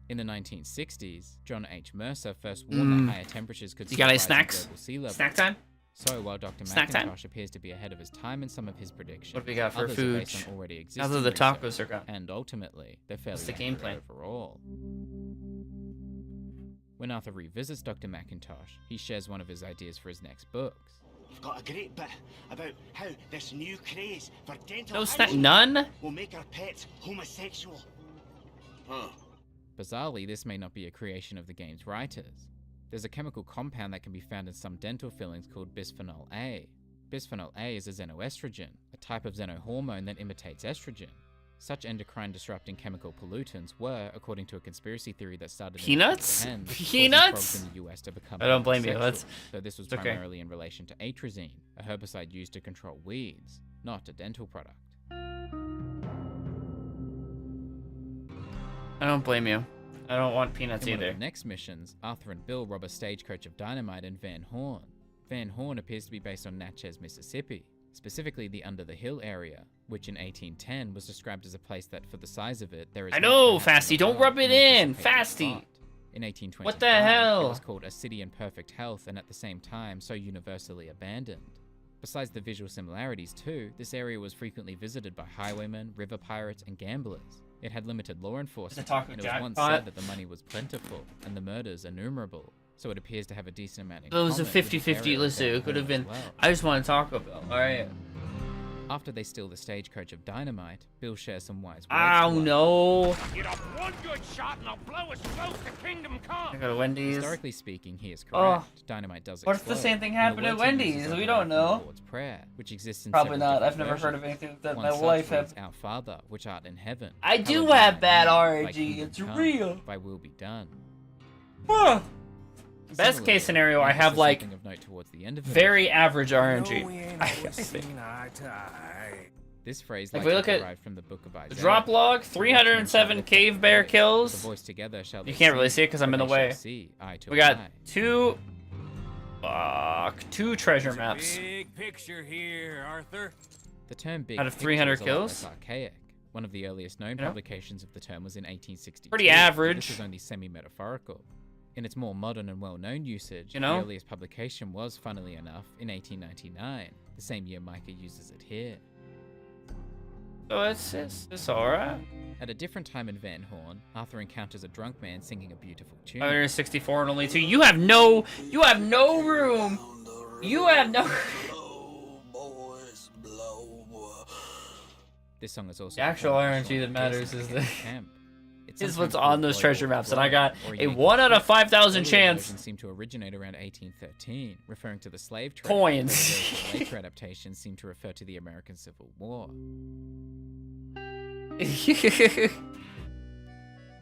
In the 1960s, John H. Mercer first warned that higher temperatures could You got any rise in snacks? global sea levels. Snack time? So while Dr. Snack time? McIntosh appears to be ahead of his time in some of his predictions, What do we got for others food? are based on already existing Other the research, tacos are gone. and ultimately, they're fairly What's the game accurate plan? overall. When Arthur revisits Dr. McIntosh, he shares one of his ideas for his next books. I've got a great bit about how this new craze for dental No snack, hygiene none? will make our pets homosexual. Huh. Bizarrely, this may not be a creation of the game's writers. There's a chemical compound that can be found in some dental fillings called bisphenol A. Bisphenol A is a xenoestrogen, a type of xenohormone that imitates estrogen. Such endocrine-disrupting chemical pollutants were, according to a conspiracy theory that started Peanuts? in the 2010s, Peanuts? causing frogs in the US to become I don't blame you. homosexual, though this was it's okay. primarily in relation to atrazine, a herbicide used to control weeds, not a dental product. I don't blame you. I don't want peanuts In one either. of the next missions, Arthur and Bill rob a stagecoach of dynamite in Van Horn. Van Horn appears to be based on Natchez, Mississippi, specifically the Under the Hill area, which in 1810 was described as a place that, for the size of it, there is I no know, perhaps Fasty, in the don't world rub it more in, dissipated Fasty. spot. In 1825, What the hell? it was called a city in perfect health and at the same time so universally abandoned. Besides the visual similarities too, this area was frequently visited by highwaymen, river pirates, and gamblers. It had limited law enforcement, taco and it was once jackpot. said that the money was plentiful and the murders innumerable, so it appears to have a decent amount in It was a common with the 50-50 area of list. Van It could have Horn been. as well. I just want a Taco Bell. All right. After they steal the stagecoach of dynamite, Bill shares some wise words. Oh to us. no. Get up one good shot and I'll blow us close to Kingdom Come. I go to Wendy's. Historically speaking, he is Oh. correct. Dynamite does What if the explode, same thing and the happened at word team uses Wendy's? it We to don't write know. the Lord's Prayer, which exists in Probably several not. I've different never heard of versions. anything like that in One my such life. reads, Our Father, which art in heaven. I do hallowed be have thy bad name, thy RNG. kingdom It's come, real. Thy will be done. Huh. Best Similarly, case scenario, I and this have is like something of note towards the end of the very movie. average RNG. No, we ain't I always think. seen eye to eye. This phrase If likely we look at derived from the book of Isaiah. The drop log, 307 cave bear The kills. voice together shall they You can't really sing, see it because I'm for in the they shall way. see, eye to We got eye. two treasure There's a maps. big picture here, Arthur. The term big Out of picture 300 is a lot less kills? archaic. One of the earliest known You know? publications of the term was in 1862. Pretty but average. This is only semi-metaphorical. In its more modern and well-known usage, You know? the earliest publication was, funnily enough, in 1899, the same year Micah uses it here. So it's alright. At a different time in Van Horn, Arthur encounters a drunk man singing a beautiful tune. 164 and only 2. You have no room. You have no. This song is also The actual RNG that matters is the. camp. It's Is sometimes what's on called those Boy treasure Boy maps, Boy, and I got or a Yankee 1 out of Doodle. 5,000 Earlier chance. versions seem to originate around 1813, referring to the slave trade. Coins. whereas the later adaptations seem to refer to the American Civil War.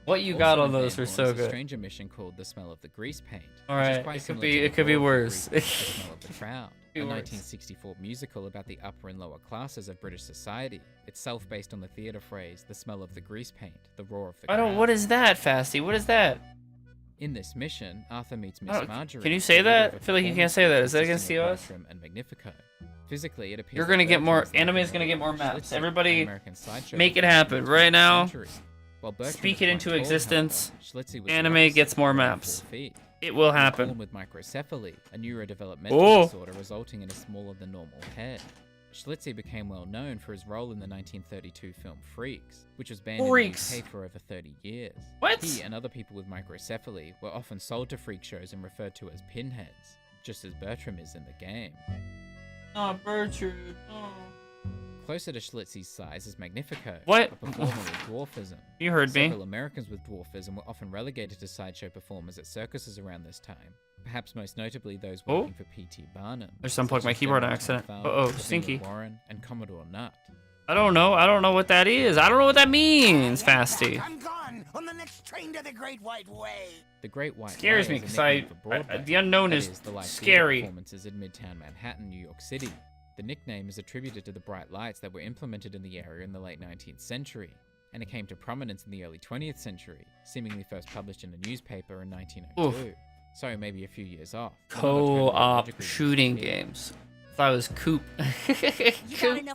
What you got Also on in those Van were Horn so is a good. stranger mission called The Smell of the Grease Paint. All which is right, quite it could similar be- to the it could be Lord of the worse. Grease, The Smell of the Crowd, Be a worse. 1964 musical about the upper and lower classes of British society, itself based on the theatre phrase "The smell of the grease paint, the roar of the I crowd." don't. What is that, Fasty? What is that? In this mission, Arthur meets I Miss don't- Marjorie. can you say the leader that? of a I feel like you can't performance say that. group Is that against consisting of TOS? Bertram and Magnifico. Physically, it appears You're that gonna get Bertram more. is like Anime is a gonna get more Schlitzie, maps. an Everybody, American sideshow make it performer happen from the right 20th now. century. While Bertram Speak is it quite into tall, existence. however, Schlitzie was Anime modest, gets more only maps. 4 feet. It will He was happen. born with microcephaly, a neurodevelopmental disorder resulting in a smaller than normal head. Schlitzie became well known for his role in the 1932 film Freaks, which was banned in the UK for over 30 years. What? He and other people with microcephaly were often sold to freak shows and referred to as pinheads, just as Bertram is in the game. Oh, Bertrude. Oh. Closer to Schlitzie's size is Magnifico, What? a performer with dwarfism. You heard me. Several Americans with dwarfism were often relegated to sideshow performers at circuses around this time, perhaps most notably those working for P.T. Barnum. I just unplugged my keyboard on accident. Uh-oh, stinky. Warren and Commodore Nutt. I don't know what that is. I don't know what that means, Fasty. I'm gone on the next train to the Great White Way. The Great White Scares Way me is a because nickname for Broadway. the unknown That is the live theater scary. Performances in Midtown Manhattan, New York City. The nickname is attributed to the bright lights that were implemented in the area in the late 19th century, and it came to prominence in the early 20th century, seemingly first published in a newspaper in 1902. Oof. So maybe a few years off. Co-op shooting games. Thought it was Coop. Coop.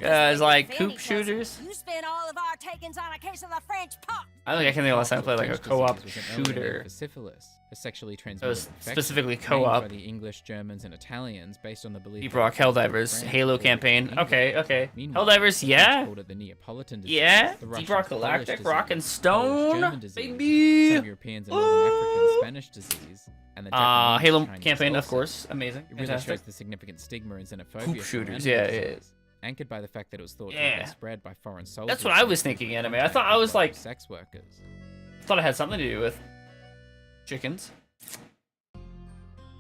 Guys like Coop shooters. You spent all of our takings on a case of the French pop. I don't think I can think of last time I played like a co-op shooter. For syphilis, a sexually It transmitted was infection specifically named co-op. by the English, Germans, and Italians based on the belief. Deep Rock Helldivers, Halo campaign. Okay. Meanwhile, Helldivers, the yeah. French called it the Neapolitan disease, Yeah. the Deep Russians Rock Polish Galactic, disease, Rock and Polish Stone, German disease, baby. some Europeans and Northern African Spanish disease, and the Japanese Halo Chinese campaign, of ulcers. course, amazing, It really fantastic. shows the significant stigma and xenophobia. Poop from shooters, animal yeah. disease, anchored by the fact that it was thought to Yeah. have been spread by foreign soldiers. That's what I was thinking, anime. I thought I was like sex workers. thought it had something to do with chickens.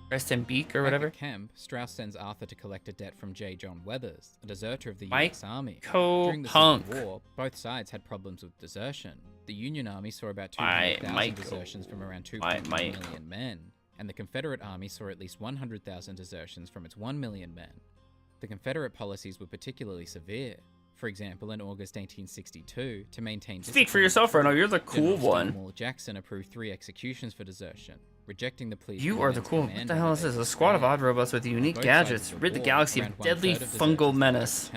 Breast and beak or whatever. Back at camp, Strauss sends Arthur to collect a debt from J. John Weathers, a deserter of the Mike U.S. Army. Co During the Punk. Civil War, both sides had problems with desertion. The Union Army saw about My 200,000 Michael. desertions from around My 2.1 Michael. million men, and the Confederate Army saw at least 100,000 desertions from its 1 million men. The Confederate policies were particularly severe. For example, in August 1862, to maintain Speak for discipline, yourself, Reno. You're the cool General one. Stonewall Jackson approved 3 executions for desertion, rejecting the plea. You are the cool. What the hell is this? A squad of odd robots with unique gadgets. Rid the galaxy of deadly fungal menace.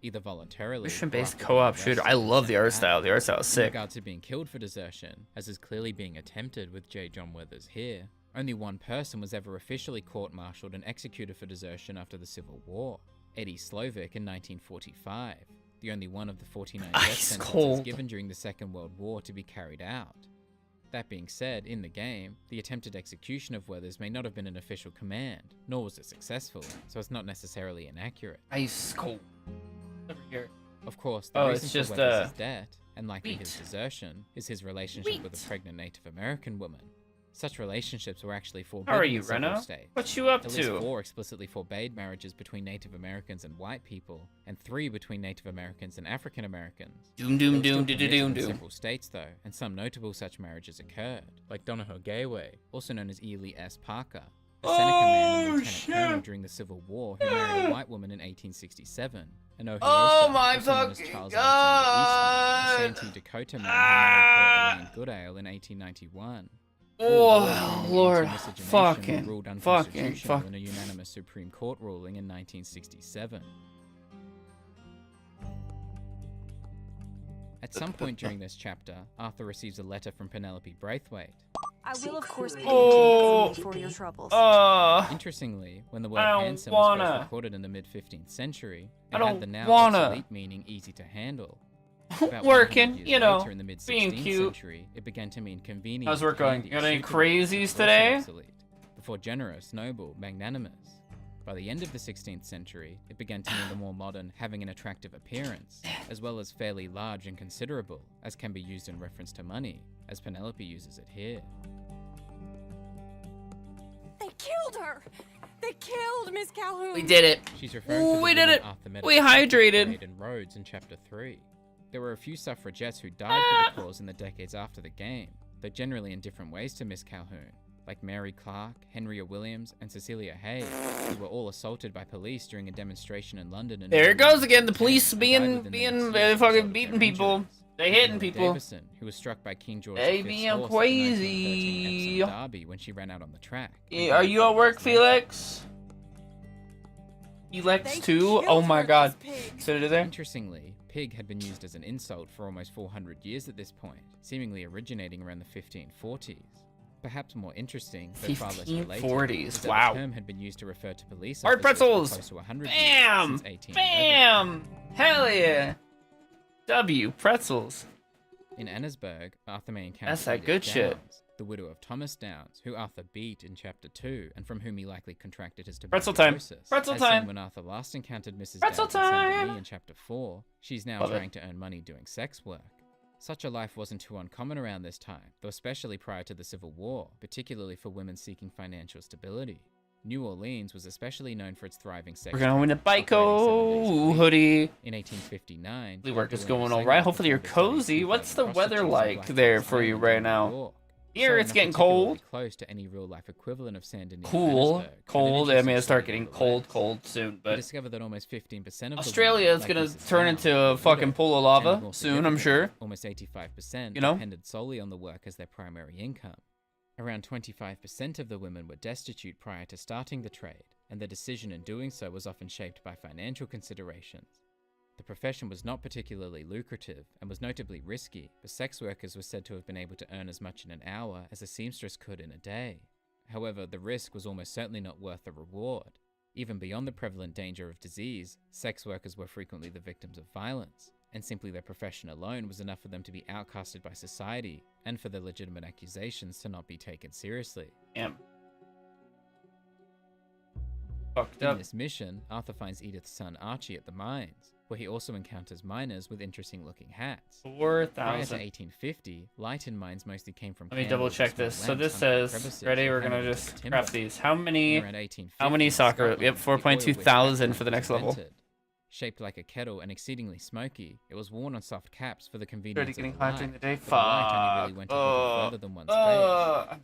Either voluntarily. Mission-based co-op shooter. I love the art style. The art style is In sick. regards to being killed for desertion, as is clearly being attempted with J. John Weathers here, only one person was ever officially court-martialed and executed for desertion after the Civil War, Eddie Slovic in 1945, the only one of the 49 death sentences given during the Second World War to be carried out. That being said, in the game, the attempted execution of Weathers may not have been an official command, nor was it successful, so it's not necessarily inaccurate. Ice cold. Over here. Of course, the Oh, reason it's for just, Weathers' death, and likely wheat. his desertion, is his relationship with a pregnant Native American woman. Such relationships were actually forbidden How are you, in several Reno? states. What you up At least to? 4 explicitly forbade marriages between Native Americans and white people, and 3 between Native Americans and African Americans. Doom, They doom, were still doom, permitted doom, in doom. several states though, and some notable such marriages occurred, like Donohoe Gayway, also known as Ely S. Parker, a Seneca man and lieutenant colonel during the Civil War who married a white woman in 1867. And Oh my also known as fucking Charles God. Alexander Easton, a Santee Dakota man who married Paul Elaine Goodale in 1891. Oh, Lord. Into miscegenation were Fucking, ruled fucking, unconstitutional fuck. in a unanimous Supreme Court ruling in 1967. At some point during this chapter, Arthur receives a letter from Penelope Braithwaite. I will, of course, pay Oh. you for your troubles. Interestingly, when the word I don't handsome was wanna. first recorded in the mid-15th century, I it don't had the now wanna. obsolete meaning easy to handle. About 100 Working, years you know, later, in the being mid-16th cute. century, it began to mean convenient. How's work going? handy, You got any suitable, crazies also today? obsolete. Before generous, noble, magnanimous. By the end of the 16th century, it began to mean the more modern, having an attractive appearance, as well as fairly large and considerable, as can be used in reference to money, as Penelope uses it here. They killed her! They killed Miss Calhoun! We did it. She's referring to the We did woman it. Arthur met We at the hydrated. parade in Rhodes in Chapter 3. There were a few suffragettes who died for the cause in the decades after the game, though generally in different ways to Miss Calhoun, like Mary Clark, Henrietta Williams, and Cecilia Hay, who were all assaulted by police during a demonstration in London. In There it goes again. The 1910, police and died being within the next year they as a fucking result of beating their people. injuries. They hitting Lord people. Davison, who was struck by King George They V's being horse at the crazy. 1913 Epsom Derby when she ran out on the track. Yeah, are you at work, Felix? Felix too? Oh my God. So did there? Interestingly, pig had been used as an insult for almost 400 years at this point, seemingly originating around the 1540s. Perhaps more interesting, but far less related, 1540s. is that Wow. the term had been used to refer to police Hard officers for pretzels! close to 100 years, Bam! since 1811. Bam! Hell yeah! W. Pretzels. In Annesburg, Arthur may encounter That's that Edith good shit. Downs, the widow of Thomas Downs, who Arthur beat in Chapter 2, and from whom he likely contracted his Pretzel time. tuberculosis. Pretzel As time. seen when Arthur last encountered Mrs. Pretzel Downs at Saint time. Denis in Chapter 4, she's now Love it. trying to earn money doing sex work. Such a life wasn't too uncommon around this time, though especially prior to the Civil War, particularly for women seeking financial stability. New Orleans was especially known for its thriving sex We're going to trade, Byko hoodie. in 1859, Hopefully work is Dr. going William all Sanger right. Hopefully you're performed a study cozy. of What's the weather prostitutes in like Black there Hills for you Island right in New now? York. Here So it's not getting particularly cold. close to any real-life equivalent of Saint Denis. Cool. Johannesburg, Cold. but an I mean, it'll interesting start study getting nonetheless. soon, They but discovered that almost 15% of Australia is gonna turn into a fucking pool of lava soon, I'm sure. Almost 85% You know? depended solely on the work as their primary income. Around 25% of the women were destitute prior to starting the trade, and their decision in doing so was often shaped by financial considerations. The profession was not particularly lucrative and was notably risky, but sex workers were said to have been able to earn as much in an hour as a seamstress could in a day. However, the risk was almost certainly not worth the reward. Even beyond the prevalent danger of disease, sex workers were frequently the victims of violence, and simply their profession alone was enough for them to be outcasted by society, and for their legitimate accusations to not be taken seriously. Damn. Fucked In up. this mission, Arthur finds Edith's son Archie at the mines, where he also encounters miners with interesting-looking hats. 4,000. Prior to 1850, light in mines mostly came from Let me candles double check and small this. So lamps this under says, crevices ready? or We're gonna hammered just into timber. craft these. How many? Around 1850, How many soccer? Scotland, Yep, the 4.2 oil which thousand backpack for the next was level. invented. Shaped like a kettle and exceedingly smoky, it was worn on soft caps for the Already convenience of getting the hot light. during the day. But the light only really went a little Fuck. further than one's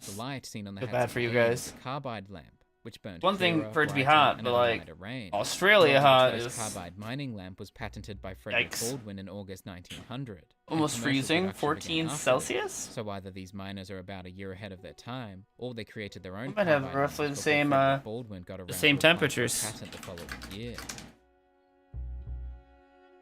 face. The light seen on the feel hats bad of for you men was guys. a carbide lamp, which burned One thing clearer, for it to be brighter, hot, and but at a like wider range. Australia The hot first is carbide mining lamp was patented by Frederick Yikes. Baldwin in August 1900. and Almost commercial freezing, production 14 began afterwards. Celsius? So either these miners are about a year ahead of their time, or they created their own. We might have carbide roughly lamps the before same, Frederick Baldwin got the around same to applying for a temperatures. patent the following year.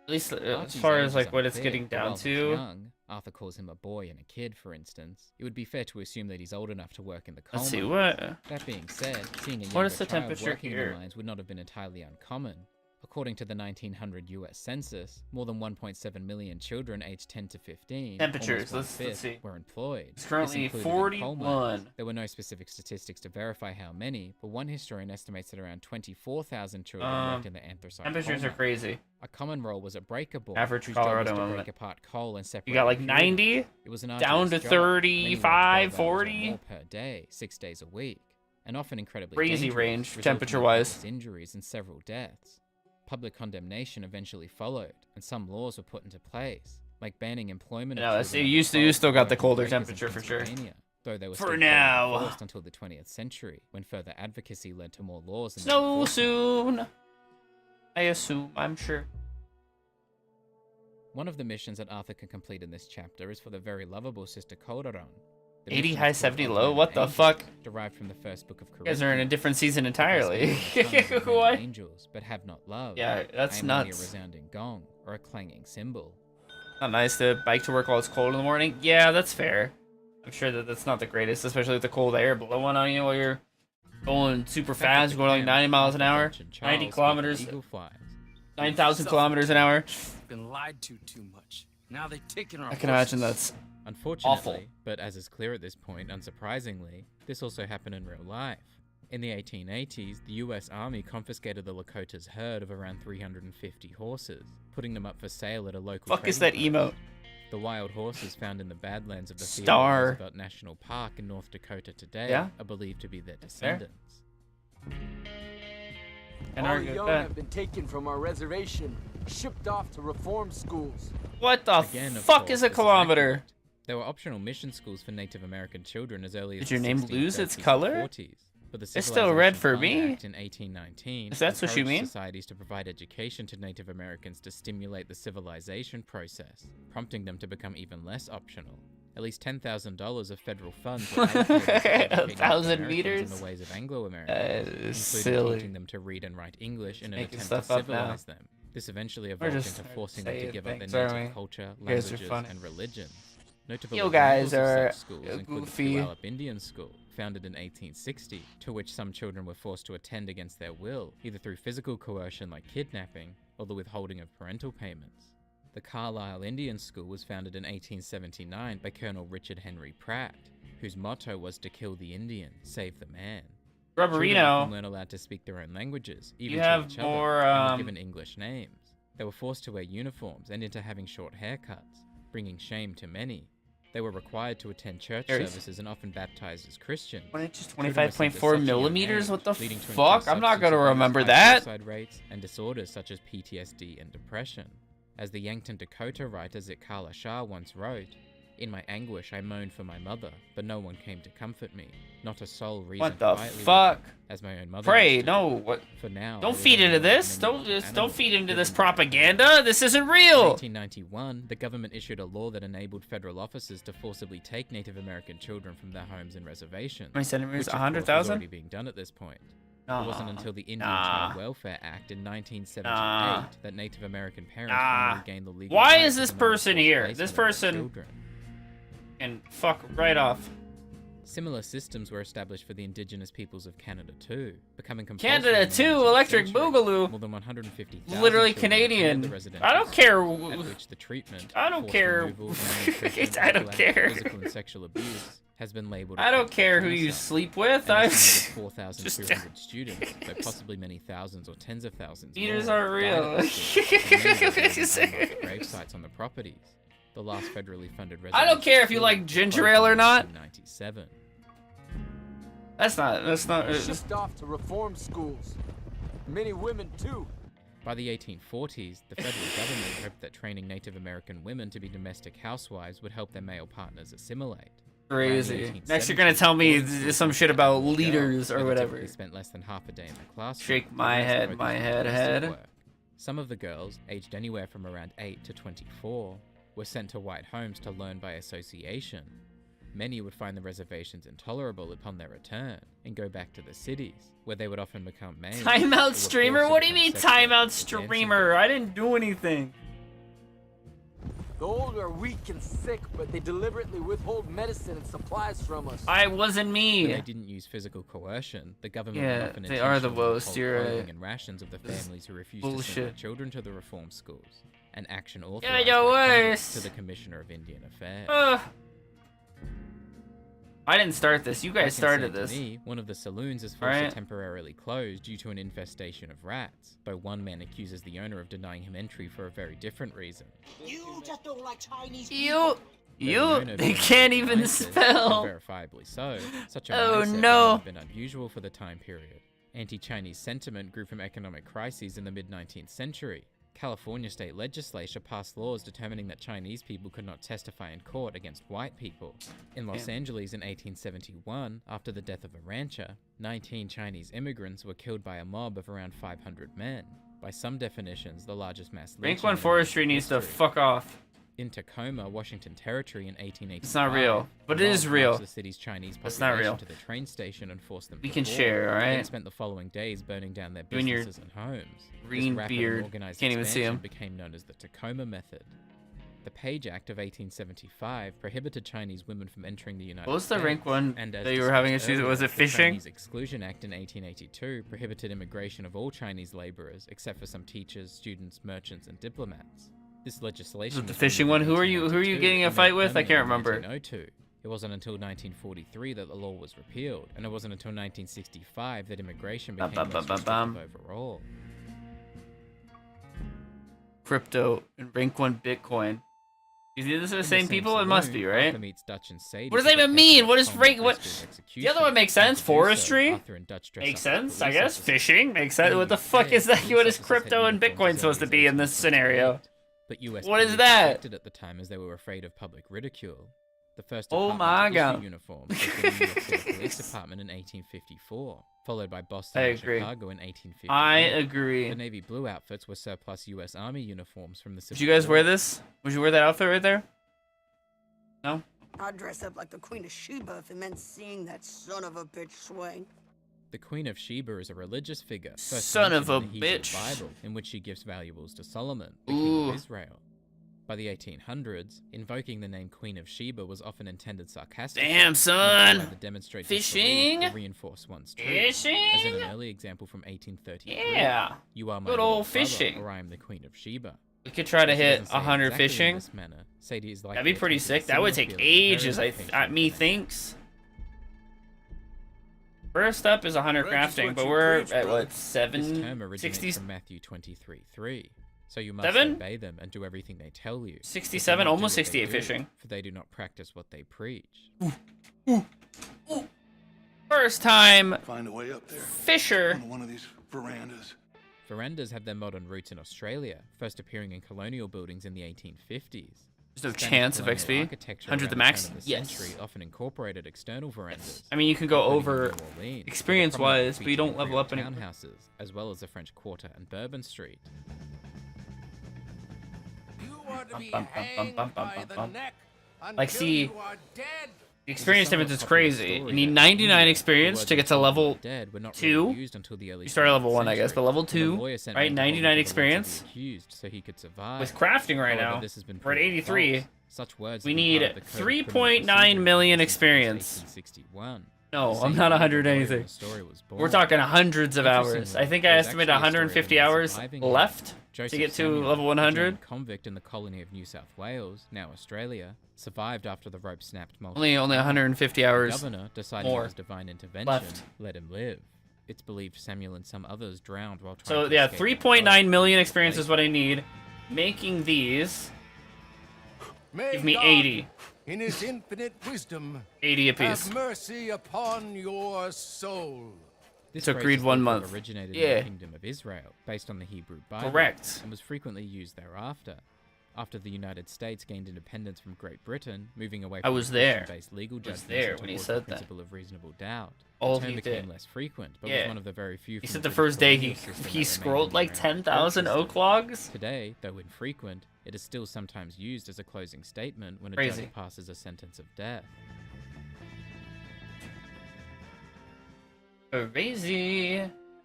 At least as Archie's far age as is like what it's unclear, getting but down while he's to. young, Arthur calls him a boy and a kid, for instance. It would be fair to assume that he's old enough to work in the coal Let's see, mines. what- That being said, seeing a what younger is the child temperature working in here? the mines would not have been entirely uncommon. According to the 1900 US Census, more than 1.7 million children aged 10 to 15, Temperatures, almost let's see. were employed. It's currently This included in coal 41. mines. There were no specific statistics to verify how many, but one historian estimates that around 24,000 children worked in the anthracite temperatures coal are crazy. mines. A common role was a breaker boy, Average whose job was Colorado to moment. break apart coal and separate You got like the 90? fuel. It was an Down arduous to job. Many worked 35, 12 hours or 40? more per day, 6 days a week, and often incredibly Crazy dangerous, range, resulting in temperature-wise. countless injuries and several deaths. Public condemnation eventually followed, and some laws were put into place, like banning employment. No, of that's- children you under 12 still got the working colder breakers in temperature for sure. Pennsylvania, though they were For still now. fully enforced until the 20th century, when further advocacy led to more laws. And Snow enforcement. soon. I assume, I'm sure. One of the missions that Arthur can complete in this chapter is for the very lovable Sister Calderon. The 80 mission high, is called 70 low? Ordinary What the Angels, fuck? derived from the first book of You guys are in a Corinthians. different season Because entirely. men have tongues of men What? and angels, but have not love. Yeah, that's I am only nuts. a resounding gong or a clanging cymbal. Not nice to bike to work while it's cold in the morning. Yeah, that's fair. I'm sure that that's not the greatest, especially with the cold air blowing on you while you're going super fast, going like 90 miles an hour, 90 kilometers, 9,000 kilometers an hour. Been lied to too much. Now they've taken our I can imagine that's Unfortunately, awful. but as is clear at this point, unsurprisingly, this also happened in real life. In the 1880s, the US Army confiscated the Lakota's herd of around 350 horses, putting them up for sale at a local Fuck is trading that post. emote? The wild horses found in the Badlands of the Theodore Star. Roosevelt National Park in North Dakota today Yeah? are believed to be their fair. descendants. All the young have been taken from our reservation, shipped off to reform schools. What the Again, of fuck course, is a this kilometer? accurate. There were optional mission schools for Native American children as early as Did your the name 1630s lose its and color? 40s, but the It's still red Civilization for Fund me. Act in 1819 If that's what you encouraged mean. societies to provide education to Native Americans to stimulate the civilization process, prompting them to become even less optional. At least $10,000 of federal funds were allocated to educate Native 1,000 Americans meters? in the ways of Anglo-Americans, That including is silly. teaching them to read and write English in an Making attempt to stuff up now. civilize them. This eventually We're evolved just into forcing them to saying give up things, their aren't native we? culture, You guys are languages, funny. and religion. Notable You guys examples of are such schools include the goofy. Puyallup Indian School, founded in 1860, to which some children were forced to attend against their will, either through physical coercion like kidnapping, or the withholding of parental payments. The Carlisle Indian School was founded in 1879 by Colonel Richard Henry Pratt, whose motto was to kill the Indian, save the man. Rubberino. Children weren't allowed to speak their own languages, even You to have each more, other, and were given English names. They were forced to wear uniforms and into having short haircuts, bringing shame to many. They were required to attend church services and often baptized as Christians. 25.4 millimeters? What the fuck? I'm not gonna remember that. Suicide rates and disorders such as PTSD and depression. As the Yankton, Dakota writer Zikala Shah once wrote, "In my anguish I moaned for my mother, but no one came to comfort me. Not a soul reasoned What the quietly fuck? with me, as my own mother Pray, used to no. do. What? For now, Don't I feed live into among this. many Don't feed into this animals propaganda. This isn't In real. 1891, the government issued a law that enabled federal officers to forcibly take Native American children from their homes and reservations. How many centimeters? Which, of course, was 100,000? already being done at this point. It wasn't until the Indian Nah. Child Welfare Act in 1978 Nah. that Native American parents Nah. finally gained the legal Why right is to this deny person forced here? placement This of their person children. and fuck right off. Similar systems were established for the indigenous peoples of Canada too, becoming compulsory Canada in the too, 19th Electric century. Boogaloo. More than 150,000 Literally children attended Canadian. the residential I don't care. schools, at which the treatment, I don't forced care. removal, malnutrition, I don't neglect, care. physical and sexual abuse has been labeled. I don't care who you sleep with. An I estimated 4,200 students, though possibly many thousands or tens of thousands Meters more, aren't died real. at the school, and many were given unmarked grave sites on the properties. The last federally funded I don't care if you like ginger ale or not. 1997. That's not. Shipped off to reform schools. Many women too. By the 1840s, the federal government hoped that training Native American women to be domestic housewives would help their male partners assimilate. Crazy. Next, you're gonna tell me some shit about leaders or whatever. They spent less than half a day in the classroom. Shake my head, my head. Some of the girls, aged anywhere from around 8 to 24, were sent to white homes to learn by association. Many would find the reservations intolerable upon their return and go back to the cities, where they would often become maids. Timeout streamer? What do you mean timeout streamer? I didn't do anything. The old are weak and sick, but they deliberately withhold medicine and supplies from us. I wasn't me. When they didn't use physical coercion, the government Yeah, would often they are the intentionally worst, withhold you're clothing right. and rations of the This families who refused to send their bullshit. children to the reform schools. An action Yeah, authorized you're by Congress worse. to the Commissioner of Indian Affairs. I didn't start this. You Back in guys started Saint this. Denis, one of the saloons is forced Right. to temporarily close due to an infestation of rats, though one man accuses the owner of denying him entry for a very different reason. You just don't like Chinese You. Though the They owner can't being even racist, spell. and verifiably so, such a Oh, mindset no. would have been unusual for the time period. Anti-Chinese sentiment grew from economic crises in the mid-19th century. California state legislature passed laws determining that Chinese people could not testify in court against white people. In Los Angeles in 1871, after the death of a rancher, 19 Chinese immigrants were killed by a mob of around 500 men. By some definitions, the largest mass Rank lynching 1 in Forestry American needs to history. fuck off. In Tacoma, Washington Territory in 1885, It's not real, but it mob is real. marched the city's Chinese It's not population real. to the train station and forced them We to can board, share, alright? and spent the following days burning down their You and your businesses and homes. green This rapid and beard. organized Can't even see expansion him. became known as the Tacoma Method. The Page Act of 1875 prohibited Chinese women from entering the United What was the States. rank one and as that you were having discussed issues with? Was earlier, it fishing? The Chinese Exclusion Act in 1882 prohibited immigration of all Chinese laborers except for some teachers, students, merchants, and diplomats. This legislation Was it the was fishing removed one? in Who are you 1892 getting a and fight made with? I permanent can't in remember. 1902. It wasn't until 1943 that the law was repealed, and it wasn't until 1965 that immigration became less restrictive overall. Crypto and rank 1 Bitcoin. Is these the In same people? It must be, right? Arthur meets Dutch and Sadie What does that to even protect mean? their What is Tom rank? What? Driscoll's The execution. other one makes And sense. to do so, Forestry Arthur and Dutch dress makes up as sense. I police guess officers. fishing makes sense. What the fuck is that? What is crypto and Bitcoin supposed to be in this scenario? But US What is police that? defected at the time as they were afraid of public ridicule. The first Oh department my to God. issue uniforms was the New York City Police Department in 1854, followed by Boston I and agree. Chicago in 1858. I agree. The Navy blue outfits were surplus US Army uniforms from the Civil Did you guys War. wear this? Would you wear that outfit right there? No? I'd dress up like the Queen of Sheba if it meant seeing that son of a bitch swing. The Queen of Sheba is a religious figure, first Son of mentioned a in the Hebrew bitch. Bible, in which she gives valuables to Solomon, the king Ooh. of Israel. By the 1800s, invoking the name Queen of Sheba was often intended sarcastically. Damn, son! To demonstrate Fishing? or reinforce one's truth. Fishing? As in an early example from 1833. Yeah. You are my good little old fishing. brother, or I am the Queen of Sheba. We could try to hit Doesn't say 100 exactly in fishing. this manner. Sadie is That'd be pretty attempted a sick. That would similar take feeling ages, very me thinks. First up is 100 crafting, but we're at what, This term 7? originates 60? from Matthew 23:3. So you must 7? obey them and do everything they tell you. 67, almost 68 fishing. For they do not practice what they preach. First time Find a way up there. fisher. On one of these verandas. Verandas have their modern roots in Australia, first appearing in colonial buildings in the 1850s. There's no Standard chance of colonial XP? architecture 100 the around max? turn of the Yes. century often incorporated external verandas. I mean, you can go including over New Orleans, experience-wise, but you don't prominent level up any. townhouses, as well as the French Quarter and Bourbon Street. Like, see, the experience difference is crazy. You need 99 experience to get to level 2. You start at level 1, I guess, but level 2, right? 99 experience. With crafting right now, we're at 83. We need 3.9 million experience. No, I'm not 100 anything. We're talking hundreds of hours. I think I estimate 150 hours left to get to level 100. Convict in the colony of New South Wales, now Australia, survived after the rope snapped Only 150 hours The governor, deciding more it was divine intervention, left. let him live. It's believed Samuel and some others drowned while trying So to yeah, escape 3.9 million experience is what I need. Making these give me 80. In his infinite wisdom, 80 apiece. have mercy upon your soul. This Took phrase Greed is 1 thought to have month. originated in Yeah. the Kingdom of Israel, based on the Hebrew Bible, Correct. and was frequently used thereafter. After the United States gained independence from Great Britain, moving away I from was there. based legal I was judgments there and when he towards said the that. principle of reasonable doubt, All the term he became did. less frequent, but Yeah. was one of the very few. He from said the British first day colonial system that he remained scrolled in like the 10,000 system. oak logs. Today, though infrequent, it is still sometimes used as a closing statement when a Crazy. judge passes a sentence of death. Crazy.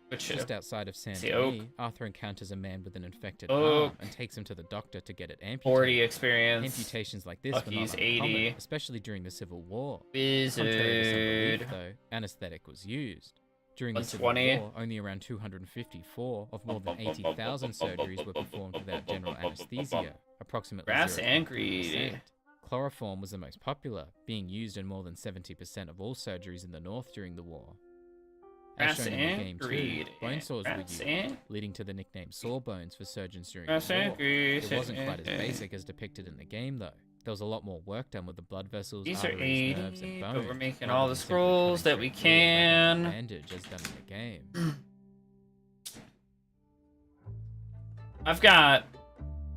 Good shit. Just outside of Saint See, oak. Denis, Arthur encounters a man with an infected Oak. arm and takes him to the doctor to get it amputated. 40 experience. Amputations like this were Bucky's not 80. uncommon, especially during the Civil War. Wizard. Contrary to some belief, though, anesthetic was used. During the Civil 120. War, only around 254 of more than 80,000 surgeries were performed without general anesthesia, approximately Grass 0.1%. and greed. Chloroform was the most popular, being used in more than 70% of all surgeries in the North during the war. As Grass shown in the and game too, greed. bone saws were Grass used, and- leading to the nickname sawbones for surgeons during Grass the and war. greed. It wasn't quite as basic as depicted in the game, though. There was a lot more work done with the blood vessels, These are arteries, nerves, 80, and but bones. we're making rather all than the simply scrolls cutting that we straight through it like can. a bandage as done in the game. I've got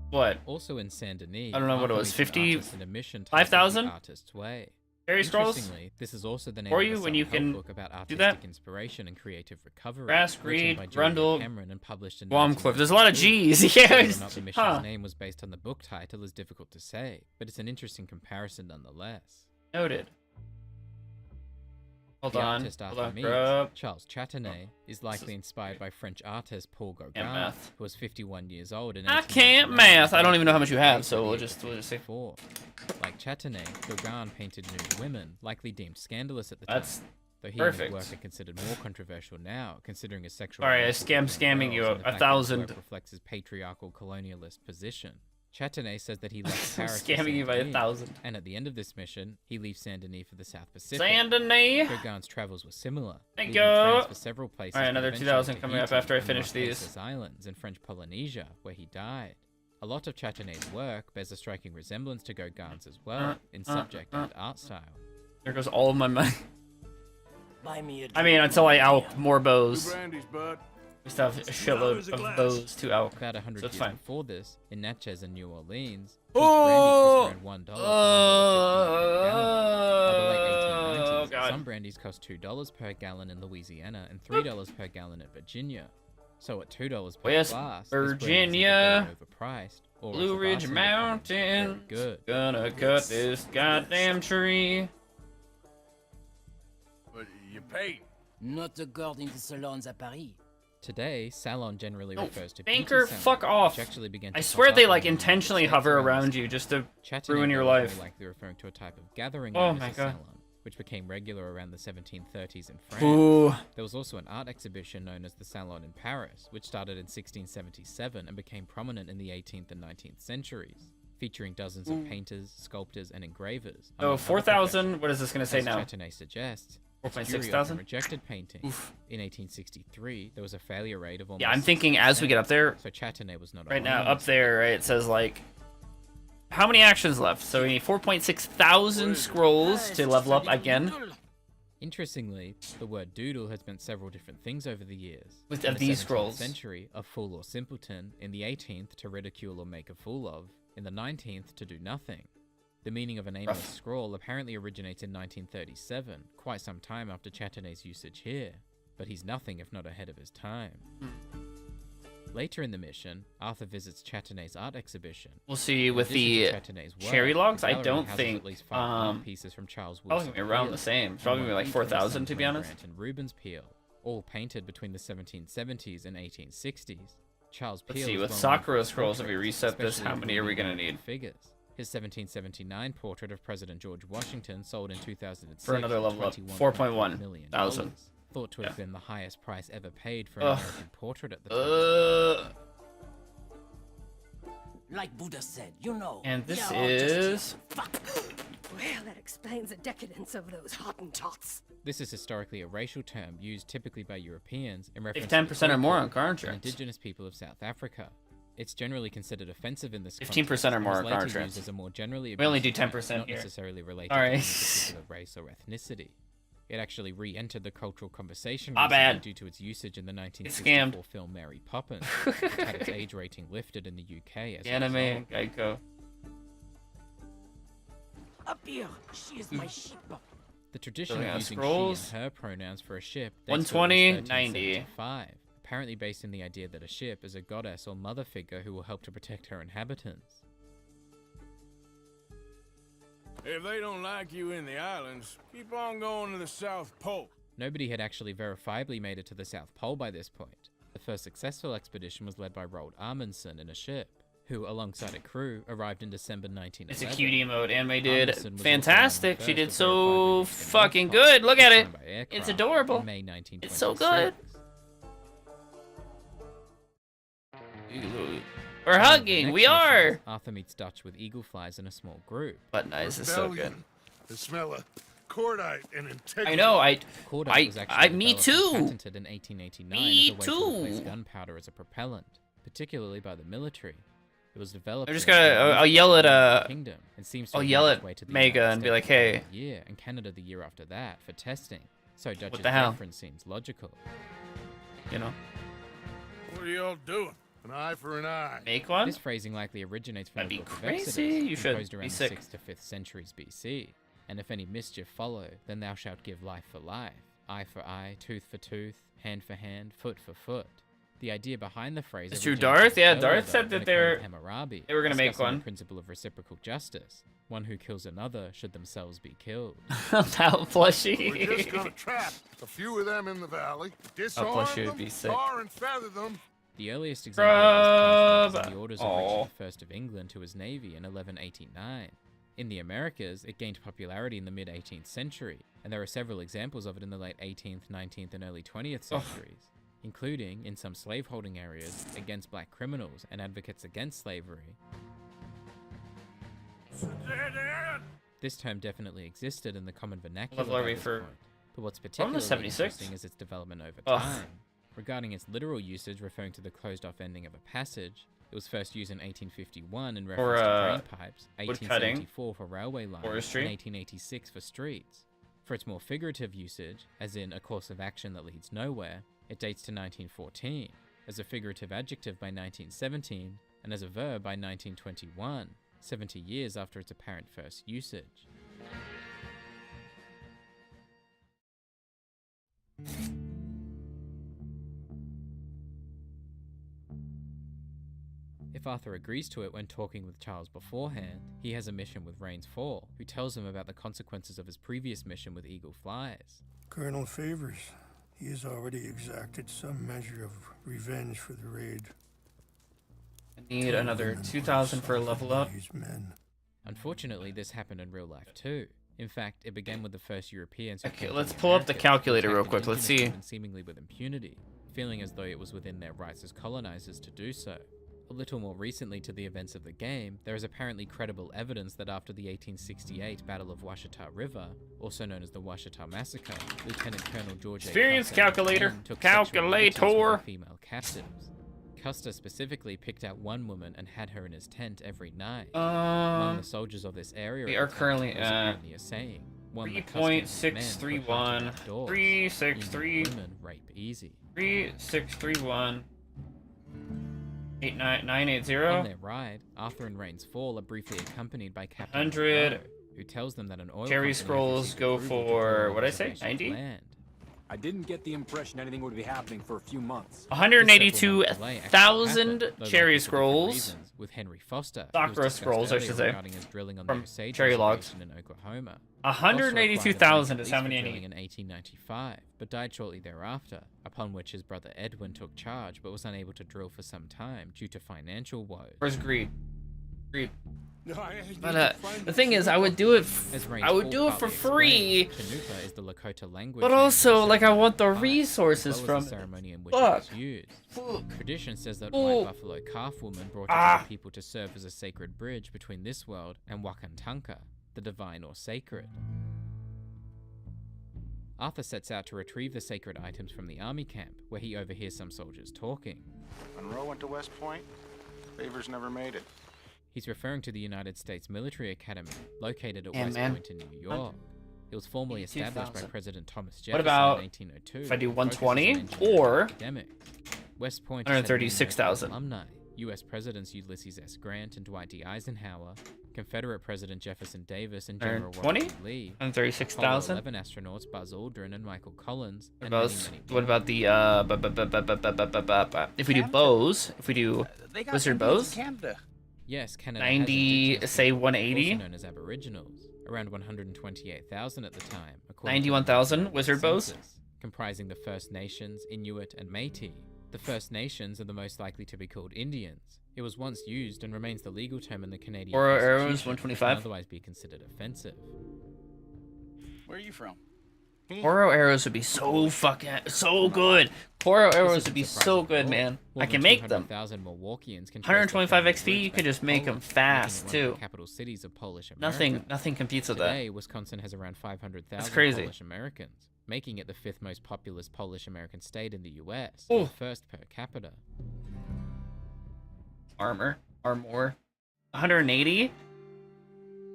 what? Also in Saint Denis, I don't know what it was. 50, 5,000 5,000 Artist's Way. Fairy scrolls. Interestingly, this is also the name For of you a when you self-help can book about do artistic that. inspiration and creative recovery. Grass, written greed, by Julia Grundle, Cameron and published in Womcliffe. There's a lot of G's. Yeah. Whether or not the mission's Huh. name was based on the book title is difficult to say, but it's an interesting comparison nonetheless. Noted. Hold The on. artist Hold Arthur on. Mees, Grub. Charles Chatenay, is likely inspired by French artist Paul Gauguin, math. who was 51 years old in I can't math. I don't even know how much you have, so we'll just say. Like Chatenay, Gauguin painted nude women, likely deemed scandalous at the That's time. Though he perfect. and his work are considered more controversial now, considering his sexual. Alright, I relations with scamming you girls and the fact that his 1,000. work reflects his patriarchal colonialist position. Chatenay says that he left I'm Paris. scamming you by 1,000. And at the end of this mission, he leaves Saint Denis for the South Pacific. Saint Denis. Gauguin's travels were similar. Thank leaving you. France for several places. Alright, another but 2,000 eventually coming up Tahiti after I and finish these. Marquesas Islands in French Polynesia, where he died. A lot of Chatenay's work bears a striking resemblance to Gauguin's as well, in subject and art style. There goes all of my money. Buy me a I mean, until I alch more bows. Two brandies, bud. We still have a shitload of bows to alch. About 100 so it's years fine. before this, in Natchez and New Orleans, each Oh! brandy cost around $1 per gallon. By the late 1890s, God. some brandies cost $2 per gallon in Louisiana and $3 per gallon in Virginia. So at $2 per West glass, Virginia, this brandy is overpriced, or as Blue the Ridge bartender put it, very Mountain. good. Gonna cut this goddamn tree. But you paid. Not according to salons at Paris. Today, salon generally refers to Banker, beauty salon, fuck off. which actually began I to swear pop they up like in the United intentionally States hover around around this you time. just to Chattanooga ruin your was more life. likely referring to a type of gathering Oh known my as a God. salon, which became regular around the 1730s in France. Ooh. There was also an art exhibition known as the Salon in Paris, which started in 1677 and became prominent in the 18th and 19th centuries, featuring dozens of painters, sculptors, and engravers. So 4,000. What is this gonna say As now? Chatanet suggests, 4.6 jury thousand? often rejected painting. Oof. In 1863, there was a failure rate of almost. Yeah, I'm thinking as we get up there. So Chatanet was not Right now, alone. up there, right, it says like, how many actions left? So we need 4.6 thousand scrolls to level up again. Interestingly, the word doodle has meant several different things over the years. With In the these 17th scrolls. century, a fool or simpleton. In the 18th, to ridicule or make a fool of. In the 19th, to do nothing. The meaning of an aimless scroll apparently originates in 1937, quite some time after Chatanet's usage here. But he's nothing if not ahead of his time. Later in the mission, Arthur visits Chatanet's art exhibition. We'll see with In the addition to Chatanet's work, cherry logs. the I gallery don't houses think. at least 5 art pieces from Charles Probably Wilson gonna be around Peele, the same. It's and probably gonna be like one 4,000 from to be honest. Rembrandt and Rubens Peale, all painted between the 1770s and 1860s. Charles Peale Let's see, is with well known Sakura for his scrolls, if we portraits, reset this, especially how many are we gonna involving need? Figures. His 1779 portrait of President George Washington sold in 2006 For another level up, $21.1 million, thousand. thought to have Yeah. been the highest price ever paid for an Ugh. American portrait at the time. Like Buddha said, you know. And this you're all just is. Well, that explains the decadence of those Hottentots. This is historically a racial term used typically by Europeans in reference 10% to or more on Byko, car an insurance. indigenous people of South Africa. It's generally considered offensive in this 15% or context, more and on was car later insurance. used as a more generally We only do abusive term, 10% not here. necessarily related Sorry. to any particular race or ethnicity. It actually re-entered the cultural conversation My recently bad. due to its usage in the It's 1964 film Mary Poppins, which had its age rating lifted in the UK as a Anime, result. Geico. Up here, she is my sheep. The tradition So, of yeah, using scrolls. she and her pronouns for a ship dates 120, to at least 90. 1375, apparently based in the idea that a ship is a goddess or mother figure who will help to protect her inhabitants. If they don't like you in the islands, keep on going to the South Pole. Nobody had actually verifiably made it to the South Pole by this point. The first successful expedition was led by Roald Amundsen in a ship, who, alongside a crew, arrived in December 1911. It's a cutie mode. Anime did Amundsen was fantastic. also She one did of the first so to verify the fucking North good. Pole, Look at it. flown by aircraft It's adorable. in May 1926. It's so good. We're hugging. Next We mission, are. Arthur meets Dutch with eagle flies in a small group. But nice is so good. Rebellion. The smell of cordite and integrity. I know. Cordite was actually me developed and too. patented in 1889 Me as a way to replace too. gunpowder as a propellant, particularly by the military. It was developed. I'm just during gonna. the I'll yell at United Kingdom and seems to I'll have yell made at its way to the Mega United and be States like, the following hey. year and Canada the year after that for testing. So Dutch's the hell? reference seems logical. You know. What are y'all doing? An eye for an eye. Make one. This phrasing likely originates from That'd the be Book of crazy. Exodus, You should composed be around sick. the 6th to 5th centuries BC. And if any mischief follow, then thou shalt give life for life, eye for eye, tooth for tooth, hand for hand, foot for foot. The idea behind the phrase It's true, originated Darth. Yeah, earlier, Darth though, said in that the they're- Code of Hammurabi, they were gonna make discussing one. the principle of reciprocal justice. One who kills another should themselves be killed. How plushy. We're just gonna trap a few of them in the valley, disarm plus you would them, be sick. tar and feather them. The earliest example of this Scrub. comes from the orders Aw. of Richard I of England to his navy in 1189. In the Americas, it gained popularity in the mid-18th century, and there are several examples of it in the late 18th, 19th, and early 20th centuries, including, in some slaveholding areas, against black criminals and advocates against slavery. This term definitely existed in the common vernacular Level are by we this for- point, but what's We're on particularly the 76? interesting is its development over Ugh. time. Regarding its literal usage, referring to the closed-off ending of a passage, it was first used in 1851 in reference to drain pipes, wood cutting, 1874 for railway lines, forestry. and 1886 for streets. For its more figurative usage, as in a course of action that leads nowhere, it dates to 1914, as a figurative adjective by 1917, and as a verb by 1921, 70 years after its apparent first usage. If Arthur agrees to it when talking with Charles beforehand, he has a mission with Rains Fall, who tells him about the consequences of his previous mission with Eagle Flies. Colonel Favors, He has already exacted some measure of revenge for the raid. I need another 2,000 for a level up. Unfortunately, this happened in real life too. In fact, it began with the first Europeans. Okay, let's pull up the calculator real quick. Let's see. Seemingly with impunity, feeling as though it was within their rights as colonizers to do so. A little more recently to the events of the game, there is apparently credible evidence that after the 1868 Battle of Washita River, also known as the Washita Massacre, Lieutenant Colonel George Experience A. calculator. Took Calculator. Female captives. Custer specifically picked out one woman and had her in his tent every night. Among the soldiers of this area, we are currently at 3.631. 3631. 89980. On their ride, Arthur and Rain's Fall are briefly accompanied by Captain 100. Monroe, who tells them that an oil Cherry scrolls go for, what did I say, 90? I didn't get the impression anything would be happening for a few months. 182,000 cherry scrolls. With Henry Foster, Sakura scrolls, I should say. From cherry logs. In Oklahoma. 182,000 is how many I need. In 1895, but died shortly thereafter, upon which his brother Edwin took charge, but was unable to drill for some time due to financial woes. Where's greed? Greed. But the thing is, I would do it. I would do it for free. Is the Lakota language, but also, like, I want the resources from it. Fuck. Tradition says that White Buffalo Calf Woman brought together people to serve as a sacred bridge between this world and Wakantanka, the divine or sacred. Arthur sets out to retrieve the sacred items from the army camp, where he overhears some soldiers talking. Monroe went to West Point. Favors never made it. He's referring to the United States Military Academy, located at West Point in New York. It was formally established by President Thomas Jefferson in 1802. If I do 120 or West Point 136,000 alumni. U.S. Presidents Ulysses S. Grant and Dwight D. Eisenhower, Confederate President Jefferson Davis and General Robert Lee, 136,000. 11 astronauts Buzz Aldrin and Michael Collins. And what about the if we do bows? If we do wizard bows? Yes, Canada 90, say 180. Also known as Aboriginals, around 128,000 at the time. 91,000 wizard bows, comprising the First Nations, Inuit, and Métis. The First Nations are the most likely to be called Indians. It was once used and remains the legal term in the Canadian Constitution. Arrows, and 125. Otherwise be considered offensive. Where are you from? Oro arrows would be so good. Oro arrows would be so good, man. I can make them. 125 XP, you can just make them fast too. Capital cities of Polish America. Nothing competes with that. Today, Wisconsin has around 500,000 Polish Americans, making it the 5th most populous Polish American state in the US, and the first per capita. Armor. 180.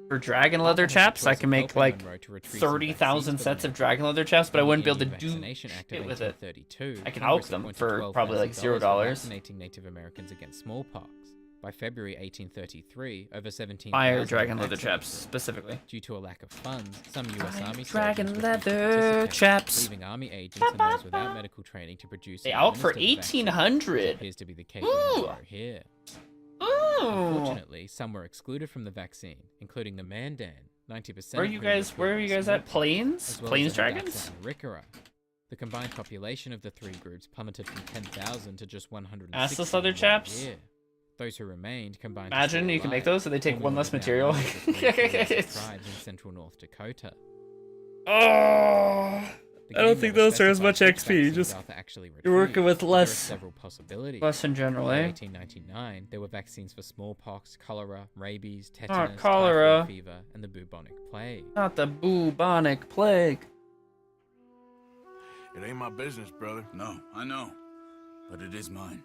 For dragon leather chaps, I can make like 30,000 sets of dragon leather chaps, but I wouldn't be able to do shit with it. I can hawk them for probably like $0. Vaccinating Native Americans against smallpox. By February 1833, over 17,000 fire dragon leather chaps specifically. Due to a lack of funds, some U.S. Army dragon leather chaps, leaving army agents and those without medical training to produce. They out for 1,800. Appears to be the case here. Unfortunately, some were excluded from the vaccine, including the Mandan. 90%. Where are you guys at? Plains? Plains dragons? The combined population of the three groups plummeted from 10,000 to just 160. Assless leather chaps? Those who remained combined. Imagine you can make those, so they take one less material. Tribes in central North Dakota. Oh. I don't think those are as much XP. Just you're working with less in general, eh? In 1899, there were vaccines for smallpox, cholera, rabies, tetanus, cholera, typhoid fever, and the bubonic plague. Not the bubonic plague. It ain't my business, brother. No, I know, but it is mine.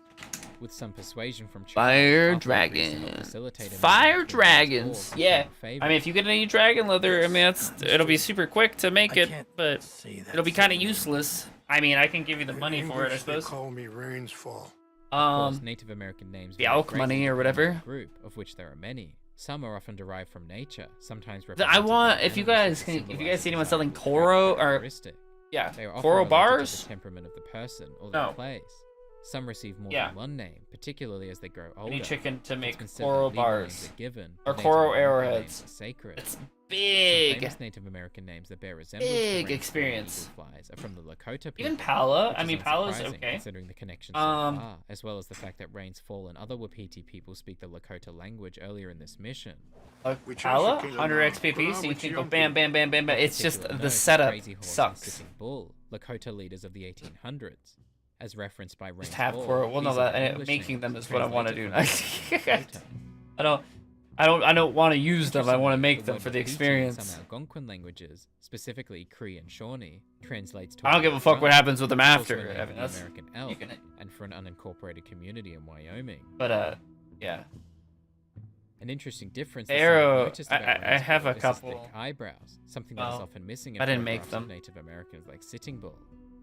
With some persuasion from fire dragons. Fire dragons. Yeah. I mean, if you get any dragon leather, I mean, it'll be super quick to make it, but it'll be kind of useless. I mean, I can give you the money for it, I suppose. They call me Rain's Fall. Native American names. The elk money or whatever. Group of which there are many. Some are often derived from nature. Sometimes. I want if you guys see anyone selling Toro or Toro bars. The temperament of the person or the place. Some receive more Yeah. than one name, particularly as they grow older. I need chicken to make It's been said that coral legal names bars. are given, Or but coral Native American arrowheads. names are sacred. It's Some big. famous Native American names that bear resemblance Big to experience. eagle flies are from the Lakota people. Even Pala? which I is mean, Pala's unsurprising okay. Considering the connection so far, as well as the fact that Rains Fall and other Wapiti people speak the Lakota language earlier in this mission. Pala? 100 XP, so you can go bam, bam, bam, bam, bam. It's just the setup Crazy Horse and sucks. Sitting Bull, Lakota leaders of the 1800s. As referenced by Rains Just have Fall, coral. Well, no, these are that English making names them is what I want to do. translated from Lakota. I don't want to use them. I want to make them word for the Wapiti in experience. Some Algonquin languages, specifically Cree and Shawnee, translates to I don't give a fuck what happens with them also after. a name I mean, for the that's American elk, and for an unincorporated community in Wyoming. But yeah. An interesting difference. Arrow. Noticed I about have a Rains Fall is his couple. thick eyebrows, something that is Well, often missing in I didn't make photographs of them. Native Americans like Sitting Bull.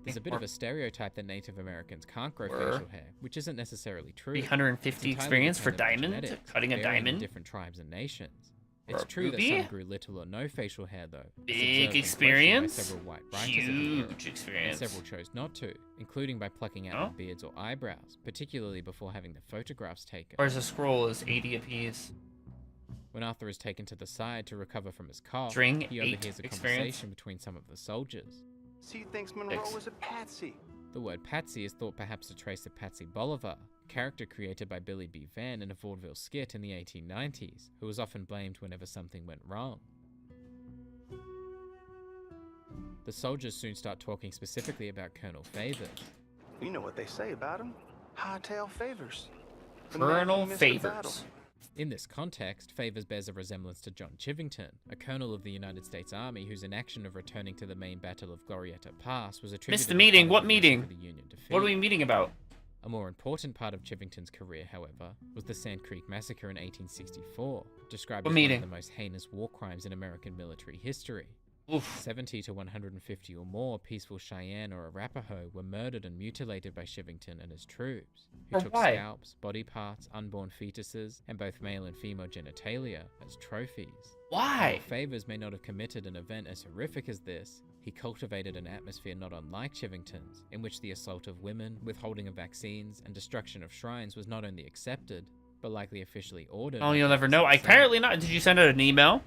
There's a bit More. of a stereotype that Native Americans can't grow Were. facial hair, which isn't necessarily true. 350 It's entirely experience for dependent on diamond? genetics, Cutting a varying in diamond? different tribes and nations. Or It's a true that ruby? some grew little or no facial hair, though. as observed Big and questioned by experience? several white writers of the era, Huge and experience. several chose not to, including by plucking out Oh. their beards or eyebrows, particularly before having the photographs taken. Where's the scroll is 80 apiece. When Arthur is taken to the side to recover from his cough, String he 8 overhears a experience. conversation between some of the soldiers. So you thinks Monroe was a patsy? The word patsy is thought perhaps to trace to Patsy Bolivar, a character created by Billy B. Van in a vaudeville skit in the 1890s, who was often blamed whenever something went wrong. The soldiers soon start talking specifically about Colonel Favors. You know what they say about him. Hightail favors. The man who Colonel missed the Favors. battle. In this context, Favors bears a resemblance to John Chivington, a colonel of the United States Army whose inaction of returning to the main battle of Glorieta Pass was attributed Missed the as meeting. part of What the reason meeting? for the Union defeat. What are we meeting about? A more important part of Chivington's career, however, was the Sand Creek Massacre in 1864, described What as meeting? one of the most heinous war crimes in American military history. Oof. 70 to 150 or more peaceful Cheyenne or Arapaho were murdered and mutilated by Chivington and his troops, who For took why? scalps, body parts, unborn fetuses, and both male and female genitalia as trophies. Why? While Favors may not have committed an event as horrific as this, he cultivated an atmosphere not unlike Chivington's, in which the assault of women, withholding of vaccines, and destruction of shrines was not only accepted, but likely officially ordered. Oh, by you'll never Favors know. himself. Apparently not. Did you send out an email?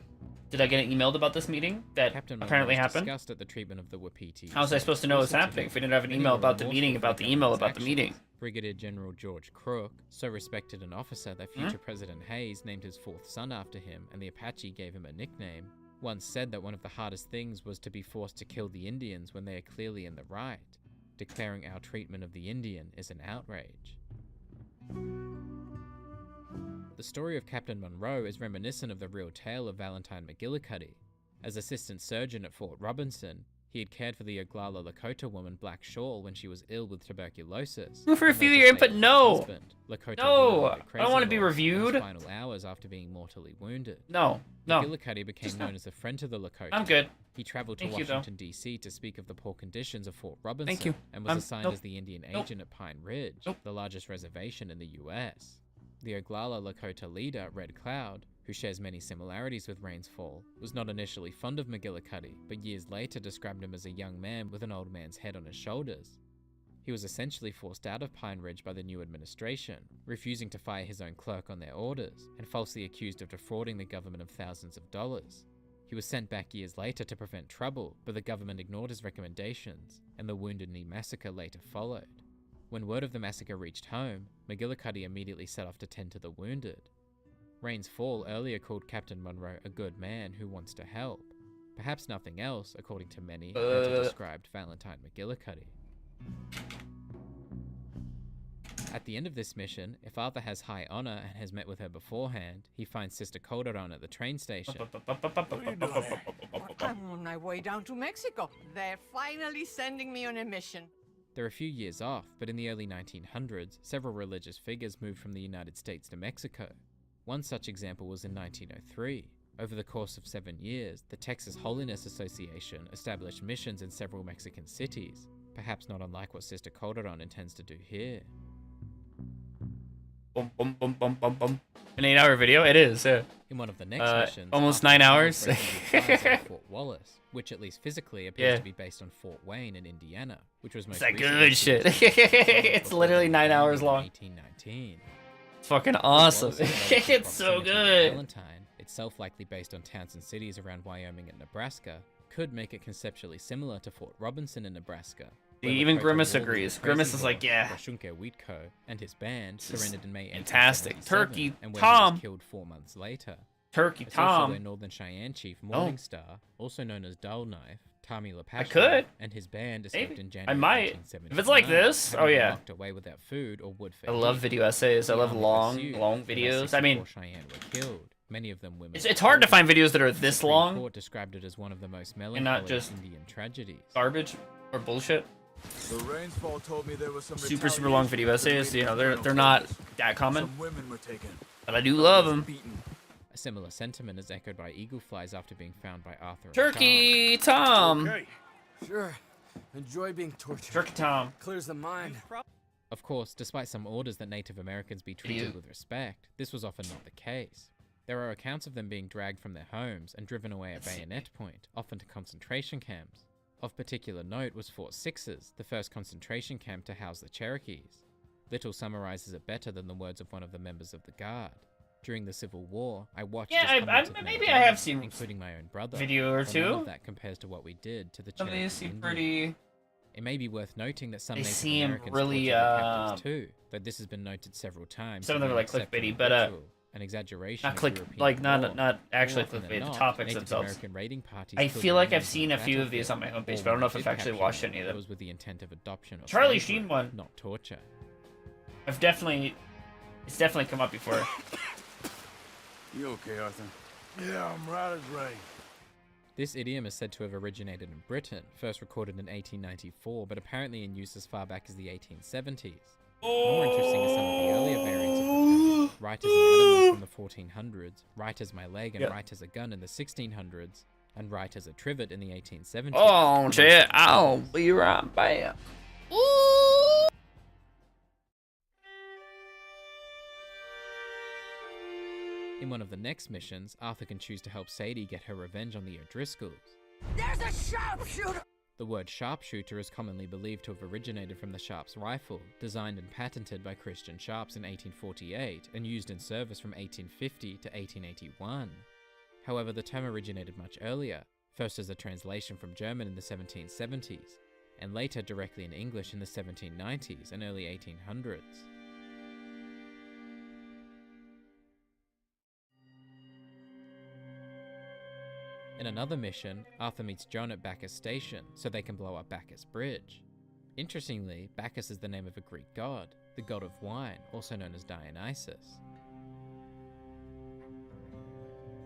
Did I get an emailed about this meeting that Captain apparently Monroe is happened? disgusted at the treatment of the Wapiti. How was I supposed to know what's happening if we didn't have an email about the meeting, about the email, about the meeting? Brigadier General George Crook, so respected an officer that future President Hayes named his fourth son after him, and the Apache gave him a nickname, once said that one of the hardest things was to be forced to kill the Indians when they are clearly in the right, declaring our treatment of the Indian is an outrage. The story of Captain Monroe is reminiscent of the real tale of Valentine McGillicuddy. As assistant surgeon at Fort Robinson, he had cared for the Oglala Lakota woman Black Shawl when she was ill with tuberculosis. For a and few later years, saved but her no! husband, Lakota No! Willie the I don't Crazy want to be Horse, in his reviewed. final hours after being mortally wounded. No, no. McGillicuddy became known as a friend to the Lakota. I'm good. He traveled to Thank you, though. Washington, D.C. to speak of the poor conditions of Fort Robinson Thank you. and was assigned nope. as the Indian Nope. agent at Pine Ridge, Nope. the largest reservation in the U.S. The Oglala Lakota leader, Red Cloud, who shares many similarities with Rains Fall, was not initially fond of McGillicuddy, but years later described him as a young man with an old man's head on his shoulders. He was essentially forced out of Pine Ridge by the new administration, refusing to fire his own clerk on their orders, and falsely accused of defrauding the government of thousands of dollars. He was sent back years later to prevent trouble, but the government ignored his recommendations, and the Wounded Knee Massacre later followed. When word of the massacre reached home, McGillicuddy immediately set off to tend to the wounded. Rains Fall earlier called Captain Monroe a good man who wants to help. Perhaps nothing else, according to many, later described Valentine McGillicuddy. At the end of this mission, if Arthur has high honor and has met with her beforehand, he finds Sister Calderon at the train station. I'm on my way down to Mexico. They're finally sending me on a mission. They're a few years off, but in the early 1900s, several religious figures moved from the United States to Mexico. One such example was in 1903. Over the course of 7 years, the Texas Holiness Association established missions in several Mexican cities, perhaps not unlike what Sister Calderon intends to do here. Boom, boom, boom, boom, boom, boom. An 8-hour video? It is, yeah. In one of the next missions, almost 9 hours. Fort Wallace, which at least physically appears to be based on Fort Wayne in Indiana, which was most good shit. It's literally 9 hours long. 1819. It's fucking awesome. It's so good. Valentine, itself likely based on towns and cities around Wyoming and Nebraska, could make it conceptually similar to Fort Robinson in Nebraska. Even Grimace agrees. Grimace is like, yeah. Wheatco and his band surrendered in May. Fantastic. Turkey and Tom was killed 4 months later. Turkey It's Tom. also where Northern Cheyenne chief Morningstar, also known as Dull Knife, Tommy LaPasha, I could. And his band escaped in January. I might. If it's like this, oh yeah. Locked away without food or wood for I love video essays. I love long videos. I mean, Cheyenne were killed. Many of them women. It's hard to find videos that are this long. Court described it as one of the most melancholy and not just Indian tragedies. Garbage or bullshit. The rainfall told me there was some super long video essays. You know, they're not that common. Some women were taken. But I do love them. A similar sentiment is echoed by eagle flies after being found by Arthur. Turkey Tom. Okay. Sure. Enjoy being tortured. Turkey Tom. Clears the mind. Of course, despite some orders that Native Americans be treated with respect, this was often not the case. There are accounts of them being dragged from their homes and driven away at bayonet point, often to concentration camps. Of particular note was Fort Sixes, the first concentration camp to house the Cherokees. Little summarizes it better than the words of one of the members of the Guard. During the Civil War, I watched. Yeah, maybe I have seen, including my own brother, video or two. None of that compares to what we did to the Some of these seem pretty. It may be worth noting that some they Native seem Americans really too, though this has been noted several times. Some of them are like clickbaity, but an exaggeration. Not actually clickbait. The topics themselves. I feel like I've seen a few of these on my homepage, but I don't know if I've actually watched any of them. With the intent of adoption. Charlie Sheen one. Not torture. It's definitely come up before. You okay, Arthur? Yeah, I'm right as rain. This idiom is said to have originated in Britain, first recorded in 1894, but apparently in use as far back as the 1870s. More interesting are some of the earlier variants of the term. Right as an animal from the 1400s, right as my leg, and right as a gun in the 1600s, and right as a trivet in the 1870s. Oh, shit, I'll be right back. In one of the next missions, Arthur can choose to help Sadie get her revenge on the O'Driscolls. There's a sharpshooter! The word sharpshooter is commonly believed to have originated from the Sharp's rifle, designed and patented by Christian Sharps in 1848 and used in service from 1850 to 1881. However, the term originated much earlier, first as a translation from German in the 1770s, and later directly in English in the 1790s and early 1800s. In another mission, Arthur meets John at Bacchus Station so they can blow up Bacchus Bridge. Interestingly, Bacchus is the name of a Greek god, the god of wine, also known as Dionysus.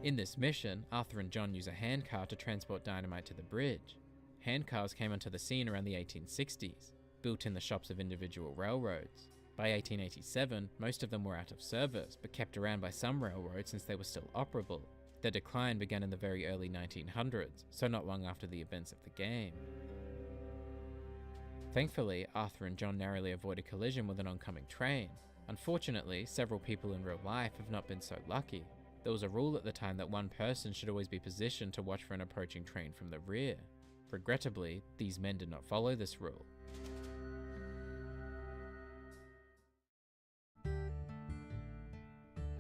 In this mission, Arthur and John use a handcar to transport dynamite to the bridge. Handcars came onto the scene around the 1860s, built in the shops of individual railroads. By 1887, most of them were out of service, but kept around by some railroads since they were still operable. Their decline began in the very early 1900s, so not long after the events of the game. Thankfully, Arthur and John narrowly avoid a collision with an oncoming train. Unfortunately, several people in real life have not been so lucky. There was a rule at the time that one person should always be positioned to watch for an approaching train from the rear. Regrettably, these men did not follow this rule.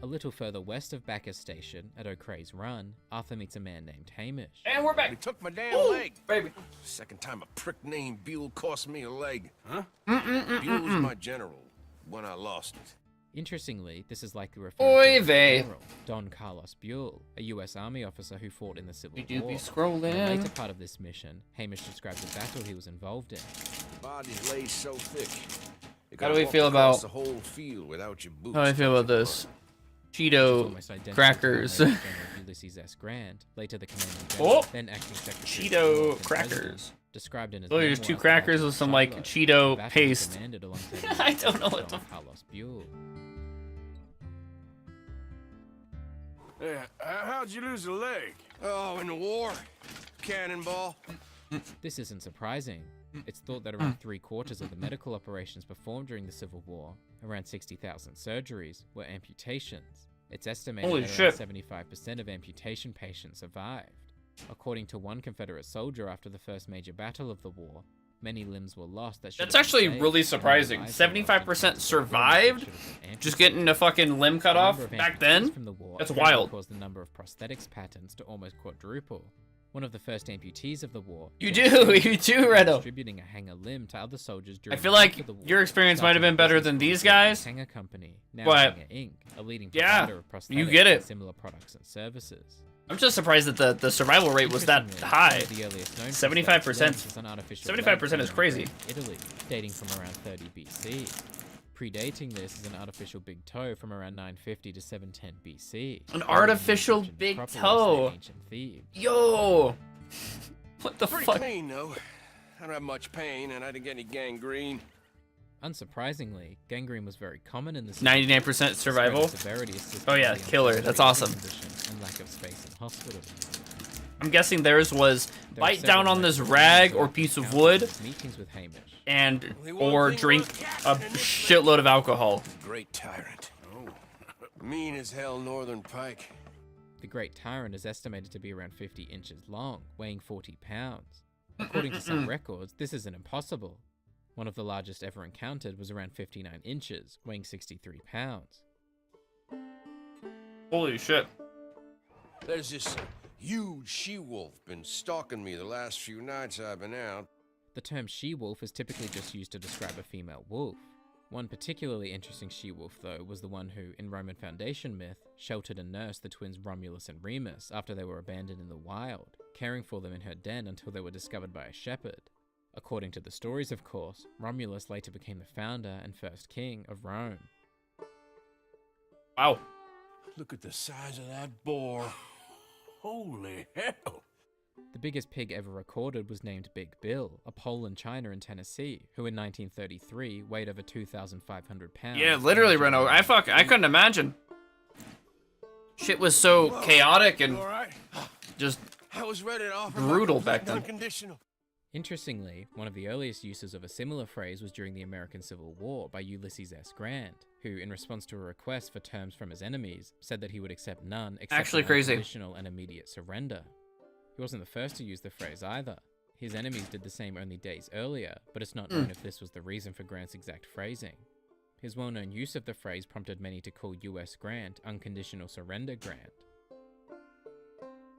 A little further west of Bacchus Station, at O'Creagh's Run, Arthur meets a man named Hamish. And we're back! He took my damn leg! Baby! Second time a prick named Buell cost me a leg. Huh? Buell was my general when I lost it. Interestingly, this is likely referring to General Don Carlos Buell, a US Army officer who fought in the Civil War. Be scrolling. In the later part of this mission, Hamish describes the battle he was involved in. Bodies lay so thick. How do we feel about the whole field without your boots? How do we feel about this? Cheeto crackers. Ulysses S. Grant, later the commanding general, then acting secretary. Cheeto crackers. Described in his oh, there's two crackers with some like Cheeto paste. I don't know what the Carlos Buell. Yeah, how'd you lose a leg? Oh, in the war. Cannonball. This isn't surprising. It's thought that around 3/4 of the medical operations performed during the Civil War, around 60,000 surgeries, were amputations. It's estimated Holy that shit. around 75% of amputation patients survived. According to one Confederate soldier after the first major battle of the war, many limbs were lost that should That's have been actually saved, really and surprising. lives were lost in 75% cases of survived? should have been Just amputated. getting a fucking limb cut The off number of back amputees then? from the war That's apparently wild. caused the number of prosthetics patents to almost quadruple. One of the first amputees of the war. You James do, Taylor, you do, was Redo. distributing a hanger limb to other soldiers I during feel the like After the war, your experience might have starting been better a than business these guys. Hanger company, now But Hanger Inc., a leading yeah, provider of prosthetics you get it. and similar products and services. I'm just surprised that the survival rate was that high. 75%. 75% is crazy. Italy, dating from around 30 BC. Predating this is an artificial big toe from around 950 to 710 BC. An artificial big toe. Yo! What the Pretty fuck? clean, though. I don't have much pain, and I didn't get any gangrene. Unsurprisingly, gangrene was very common in the 99% survival. Oh yeah, killer. That's awesome. And lack of space in hospitals. I'm guessing theirs was bite down on this rag or piece of wood Meetings with Hamish. and or drink a shitload of alcohol. Great tyrant. Oh, mean as hell northern pike. The Great Tyrant is estimated to be around 50 inches long, weighing 40 pounds. According to some records, this isn't impossible. One of the largest ever encountered was around 59 inches, weighing 63 pounds. Holy shit. There's this huge she-wolf been stalking me the last few nights I've been out. The term she-wolf is typically just used to describe a female wolf. One particularly interesting she-wolf, though, was the one who, in Roman Foundation myth, sheltered and nursed the twins Romulus and Remus after they were abandoned in the wild, caring for them in her den until they were discovered by a shepherd. According to the stories, of course, Romulus later became the founder and first king of Rome. Wow. Look at the size of that boar. Holy hell. The biggest pig ever recorded was named Big Bill, a Poland China in Tennessee, who in 1933 weighed over 2,500 pounds. Yeah, literally, Reno. I couldn't imagine. Shit was so chaotic and just I was ready to offer brutal back then. Unconditional. Interestingly, one of the earliest uses of a similar phrase was during the American Civil War by Ulysses S. Grant, who, in response to a request for terms from his enemies, said that he would accept none except Actually crazy. unconditional and immediate surrender. He wasn't the first to use the phrase either. His enemies did the same only days earlier, but it's not known if this was the reason for Grant's exact phrasing. His well-known use of the phrase prompted many to call U.S. Grant Unconditional Surrender Grant.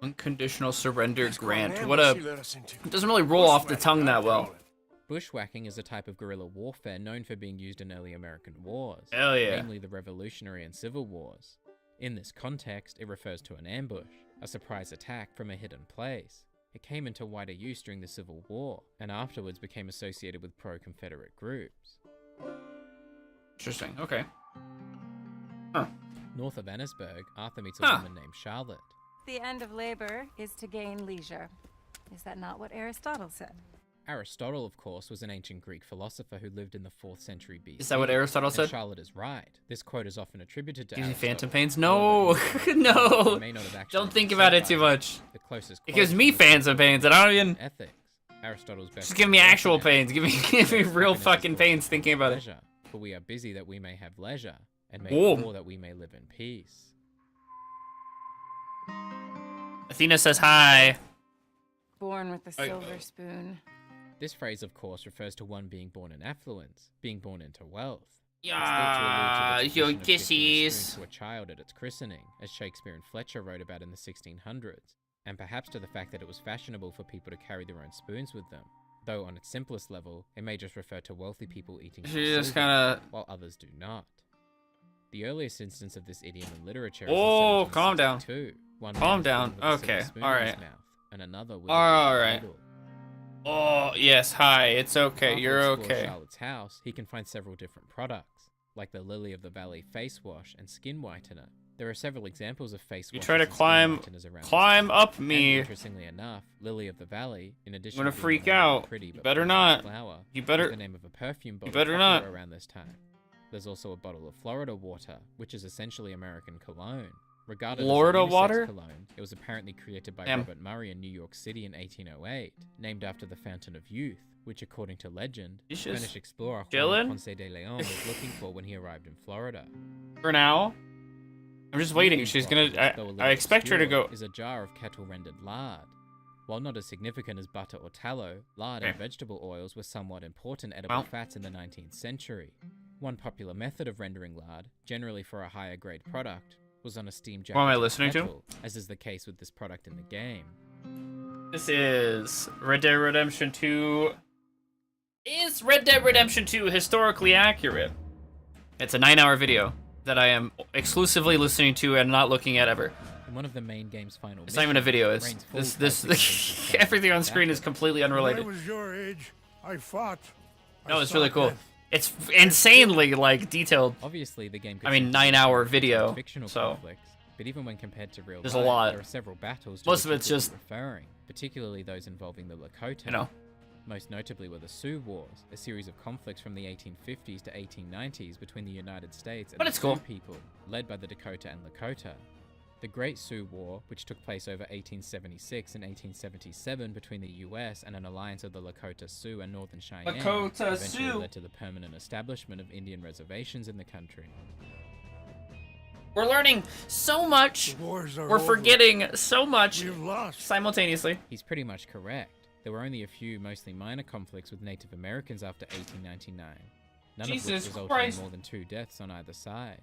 Unconditional surrender grant. What a... It doesn't really roll off the tongue that well. Bushwhacking is a type of guerrilla warfare known for being used in early American wars, Hell yeah. namely the Revolutionary and Civil Wars. In this context, it refers to an ambush, a surprise attack from a hidden place. It came into wider use during the Civil War, and afterwards became associated with pro-Confederate groups. Interesting, okay. Huh. North of Annisburg, Arthur meets a Huh. woman named Charlotte. The end of labor is to gain leisure. Is that not what Aristotle said? Aristotle, of course, was an ancient Greek philosopher who lived in the 4th century BC. Is that what Aristotle said? And Charlotte is right. This quote is often attributed to Gives you Aristotle. phantom pains? No! No! Don't think about it too much. The closest It gives quote me from the phantom pains. I don't even... Ethics. Aristotle's best Just give me actual pains. Give me real fucking pains thinking about it. leisure, for we are busy that we may have leisure, and make Whoa. war that we may live in peace. Athena says hi. Born with a silver spoon. This phrase, of course, refers to one being born in affluence, being born into wealth. Yeah, yo, It's thought to allude to the tradition of gifting a kissies. spoon to a child at its christening, as Shakespeare and Fletcher wrote about in the 1600s, and perhaps to the fact that it was fashionable for people to carry their own spoons with them. Though on its simplest level, it may just refer to wealthy people eating She from just silver, kinda- while others do not. The earliest instance of this idiom in literature Oh, is in calm down. 1762. One Calm man down. born with a silver Okay, spoon in alright. his mouth, and another with a Alright. needle. Oh, yes, hi. It's okay. After You're exploring okay. Charlotte's house, he can find several different products, like the Lily of the Valley face wash and skin whitener. There are several examples of face You washes try to and skin climb whiteners around climb this time. up And me. interestingly enough, Lily of the Valley, in addition I'm gonna to being freak not only out. pretty, You but better potent not. flower, You is better- the name of a perfume bottle better popular not. around this time. There's also a bottle of Florida water, which is essentially American cologne. Regarded Florida as a unisex water? cologne, it was apparently created by Damn. Robert Murray in New York City in 1808, named after the Fountain of Youth, which, according to legend, He's just Spanish explorer Juan chilling? Ponce de Leon was looking for when he arrived in Florida. For now. I'm just waiting. She's gonna. I expect her to go. Is a jar of kettle-rendered lard. While not as significant as butter or tallow, lard and vegetable oils were somewhat important edible fats in the 19th century. One popular method of rendering lard, generally for a higher grade product, was on a steam jacket. What am I listening kettle, as is the case with this product in the game. This is Red Dead Redemption 2. Is Red Dead Redemption 2 historically accurate? It's a 9-hour video that I am exclusively listening to and not looking at ever. In one of the main game's final It's not even a video. It's this everything on screen is completely unrelated. When I was your age, I fought. No, it's really cool. It's insanely like detailed. Obviously, the game. I mean, 9-hour video. Fictional so. conflicts, but even when compared to real There's life, a lot. there are several battles. To Most of it's just referring, particularly those involving the Lakota. You know. Most notably were the Sioux Wars, a series of conflicts from the 1850s to 1890s between the United States and the Sioux people, led by the Dakota and Lakota. The Great Sioux War, which took place over 1876 and 1877 between the US and an alliance of the Lakota Sioux and Northern Cheyenne, eventually led to the permanent establishment of Indian reservations in the country. We're learning so much. We're forgetting so much simultaneously. He's pretty much correct. There were only a few, mostly minor conflicts with Native Americans after 1899, none of which resulted in more than 2 deaths on either side.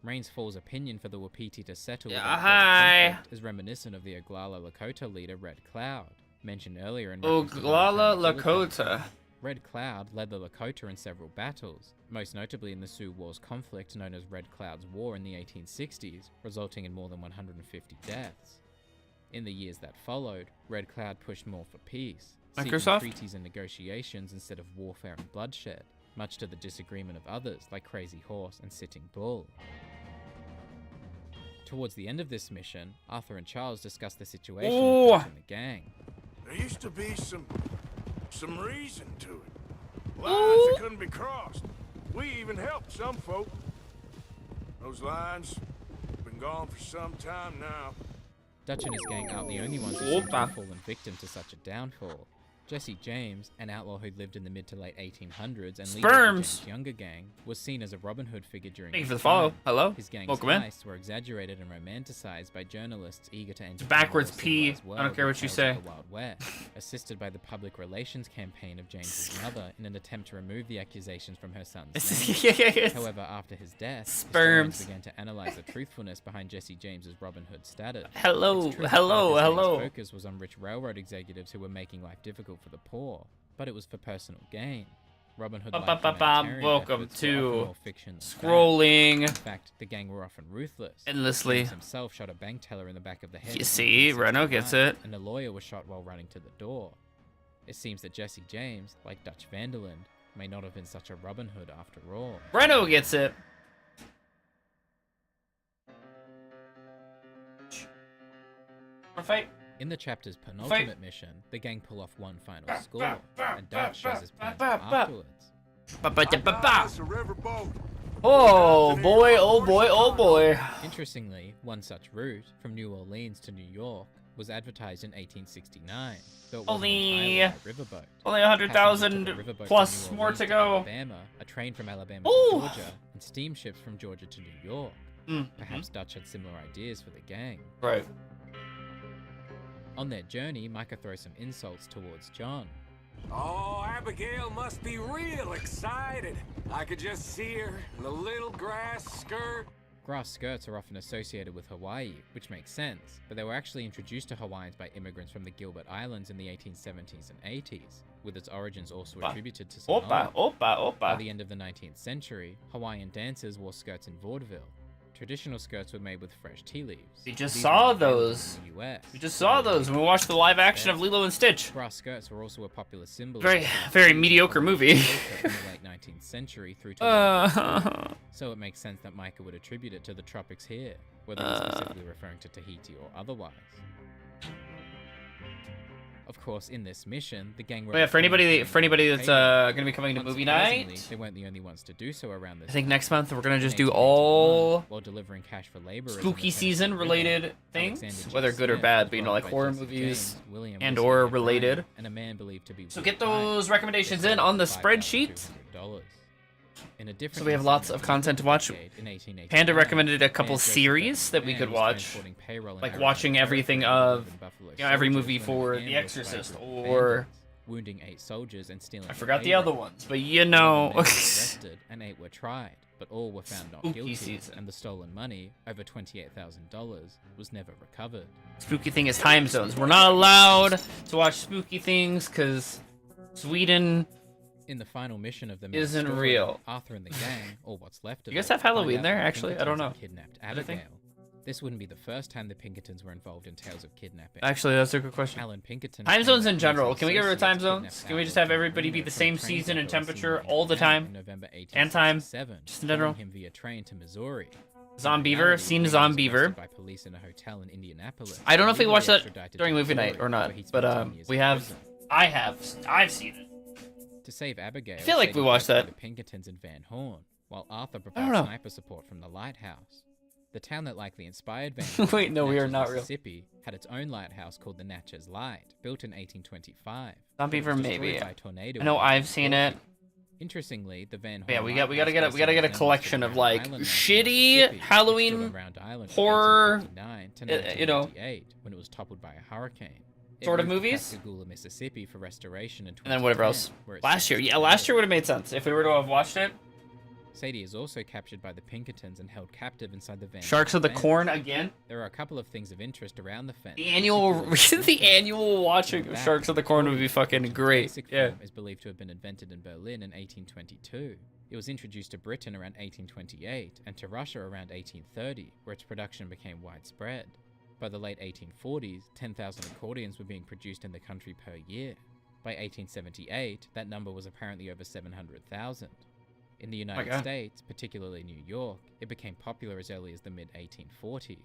Rains Fall's opinion for the Wapiti to settle is reminiscent of the Oglala Lakota leader Red Cloud, mentioned earlier in Oglala Lakota. Red Cloud led the Lakota in several battles, most notably in the Sioux Wars conflict known as Red Cloud's War in the 1860s, resulting in more than 150 deaths. In the years that followed, Red Cloud pushed more for peace, seeking treaties and negotiations instead of warfare and bloodshed, much to the disagreement of others like Crazy Horse and Sitting Bull. Towards the end of this mission, Arthur and Charles discuss the situation in the gang. There used to be some reason to it. Lines that couldn't be crossed. We even helped some folk. Those lines have been gone for some time now. Dutch and his gang aren't the only ones who seem to have fallen victim to such a downfall. Jesse James, an outlaw who lived in the mid to late 1800s and leader of James' younger gang, was seen as a Robin Hood figure during Thank you for the follow. Hello. His gang's Welcome in. heists were exaggerated and romanticized by journalists eager to enter backwards P. I don't care what you say. The Wild West, assisted by the public relations campaign of James's mother in an attempt to remove the accusations from her son's name. However, after his death, historians began to analyze the truthfulness behind Jesse James's Robin Hood status. Hello. His focus was on rich railroad executives who were making life difficult for the poor, but it was for personal gain. Robin Hood welcome to scrolling. In fact, the gang were often ruthless. Endlessly. James himself shot a bank teller in the back of the head. You see, Reno gets it. And a lawyer was shot while running to the door. It seems that Jesse James, like Dutch Vanderland, may not have been such a Robin Hood after all. Reno gets it. Fight. In the chapter's penultimate mission, the gang pull off one final score, and Dutch shows his plans afterwards. Oh boy, oh boy, oh boy. Interestingly, one such route, from New Orleans to New York, was advertised in 1869, though it only a riverboat. Only 100,000 plus more to go. Alabama, a train from Alabama to Georgia, and steamships from Georgia to New York. Perhaps Dutch had similar ideas for the gang. Right. On their journey, Micah throws some insults towards John. Oh, Abigail must be real excited. I could just see her in a little grass skirt. Grass skirts are often associated with Hawaii, which makes sense, but they were actually introduced to Hawaiians by immigrants from the Gilbert Islands in the 1870s and 80s, with its origins also attributed to Samoa. By the end of the 19th century, Hawaiian dancers wore skirts in vaudeville. Traditional skirts were made with fresh tea leaves. We just saw those. We just saw those when we watched the live action of Lilo and Stitch. Grass skirts were also a popular symbol. Very mediocre movie. In the late 19th century through to so it makes sense that Micah would attribute it to the tropics here, whether he's specifically referring to Tahiti or otherwise. Of course, in this mission, the gang were... for anybody that's gonna be coming to movie night, they weren't the only ones to do so around this. I think next month we're gonna just do all while delivering cash for labor spooky season related things, whether good or bad, but you know, like horror movies and or related. And a man believed to be so get those recommendations in on the spreadsheet. In a different So we have lots of content to watch. Panda recommended a couple series that we could watch, like watching everything of, every movie for The Exorcist, or wounding 8 soldiers and stealing. I forgot the other ones, but you know. Arrested and 8 were tried, but all were found not Spooky guilty, season. and the stolen money, over $28,000, was never recovered. Spooky thing is time zones. We're not allowed to watch spooky things because Sweden In the final mission of the main isn't story, real. Arthur and the gang, or what's left of You guys it, have Halloween find out there, that actually? I don't Pinkertons know. Kidnapped Anything? Abigail. This wouldn't be the first time the Pinkertons were involved in tales of kidnapping. Actually, that's a good question. Alan Pinkerton Time zones in and general. his Can we get rid of time associates zones? kidnapped Can we just have Albert everybody be Bruno the from same a train season and depot seen temperature in all the time? in November And time? 1867, Just in general? hauling him via train to Missouri. Zombeaver? Seen Zombeaver. By police in a hotel in Indianapolis. I don't know if we Legally watched that extradited during to movie night Missouri, or not, where he but spent 10 years we in have. prison. I've seen it. To save Abigail, I feel like Sadie we watched fled that. The Pinkertons in Van Horn, while Arthur don't provided know. sniper support from the lighthouse. The town that likely inspired Van Horn, Wait, no, we are Natchez, not real. Mississippi, had its own lighthouse called the Natchez Light, built in 1825. Zombeaver, But it was maybe. destroyed by a tornado I know in I've seen it. 1840. Interestingly, the Van Horn Yeah, we gotta lighthouse get a resembles collection the of Round like Island Lighthouse in shitty Mississippi, which stood Halloween on Round Island from horror, 1859 to you know, 1998, when it was toppled by a hurricane. It sort of moved to movies. Pascagoula, Mississippi for restoration in And then whatever 2010, else. where it Last year, stands yeah, today. last year would have made sense if we were to have watched it. Sadie is also captured by the Pinkertons and held captive inside the van. Sharks of the fence. Corn again. There are a couple of things of interest around the fence. The annual, the annual watching of Sharks of the Corn would be fucking great. Basic Yeah. film is believed to have been invented in Berlin in 1822. It was introduced to Britain around 1828 and to Russia around 1830, where its production became widespread. By the late 1840s, 10,000 accordions were being produced in the country per year. By 1878, that number was apparently over 700,000. In the United God. States, particularly New York, it became popular as early as the mid-1840s.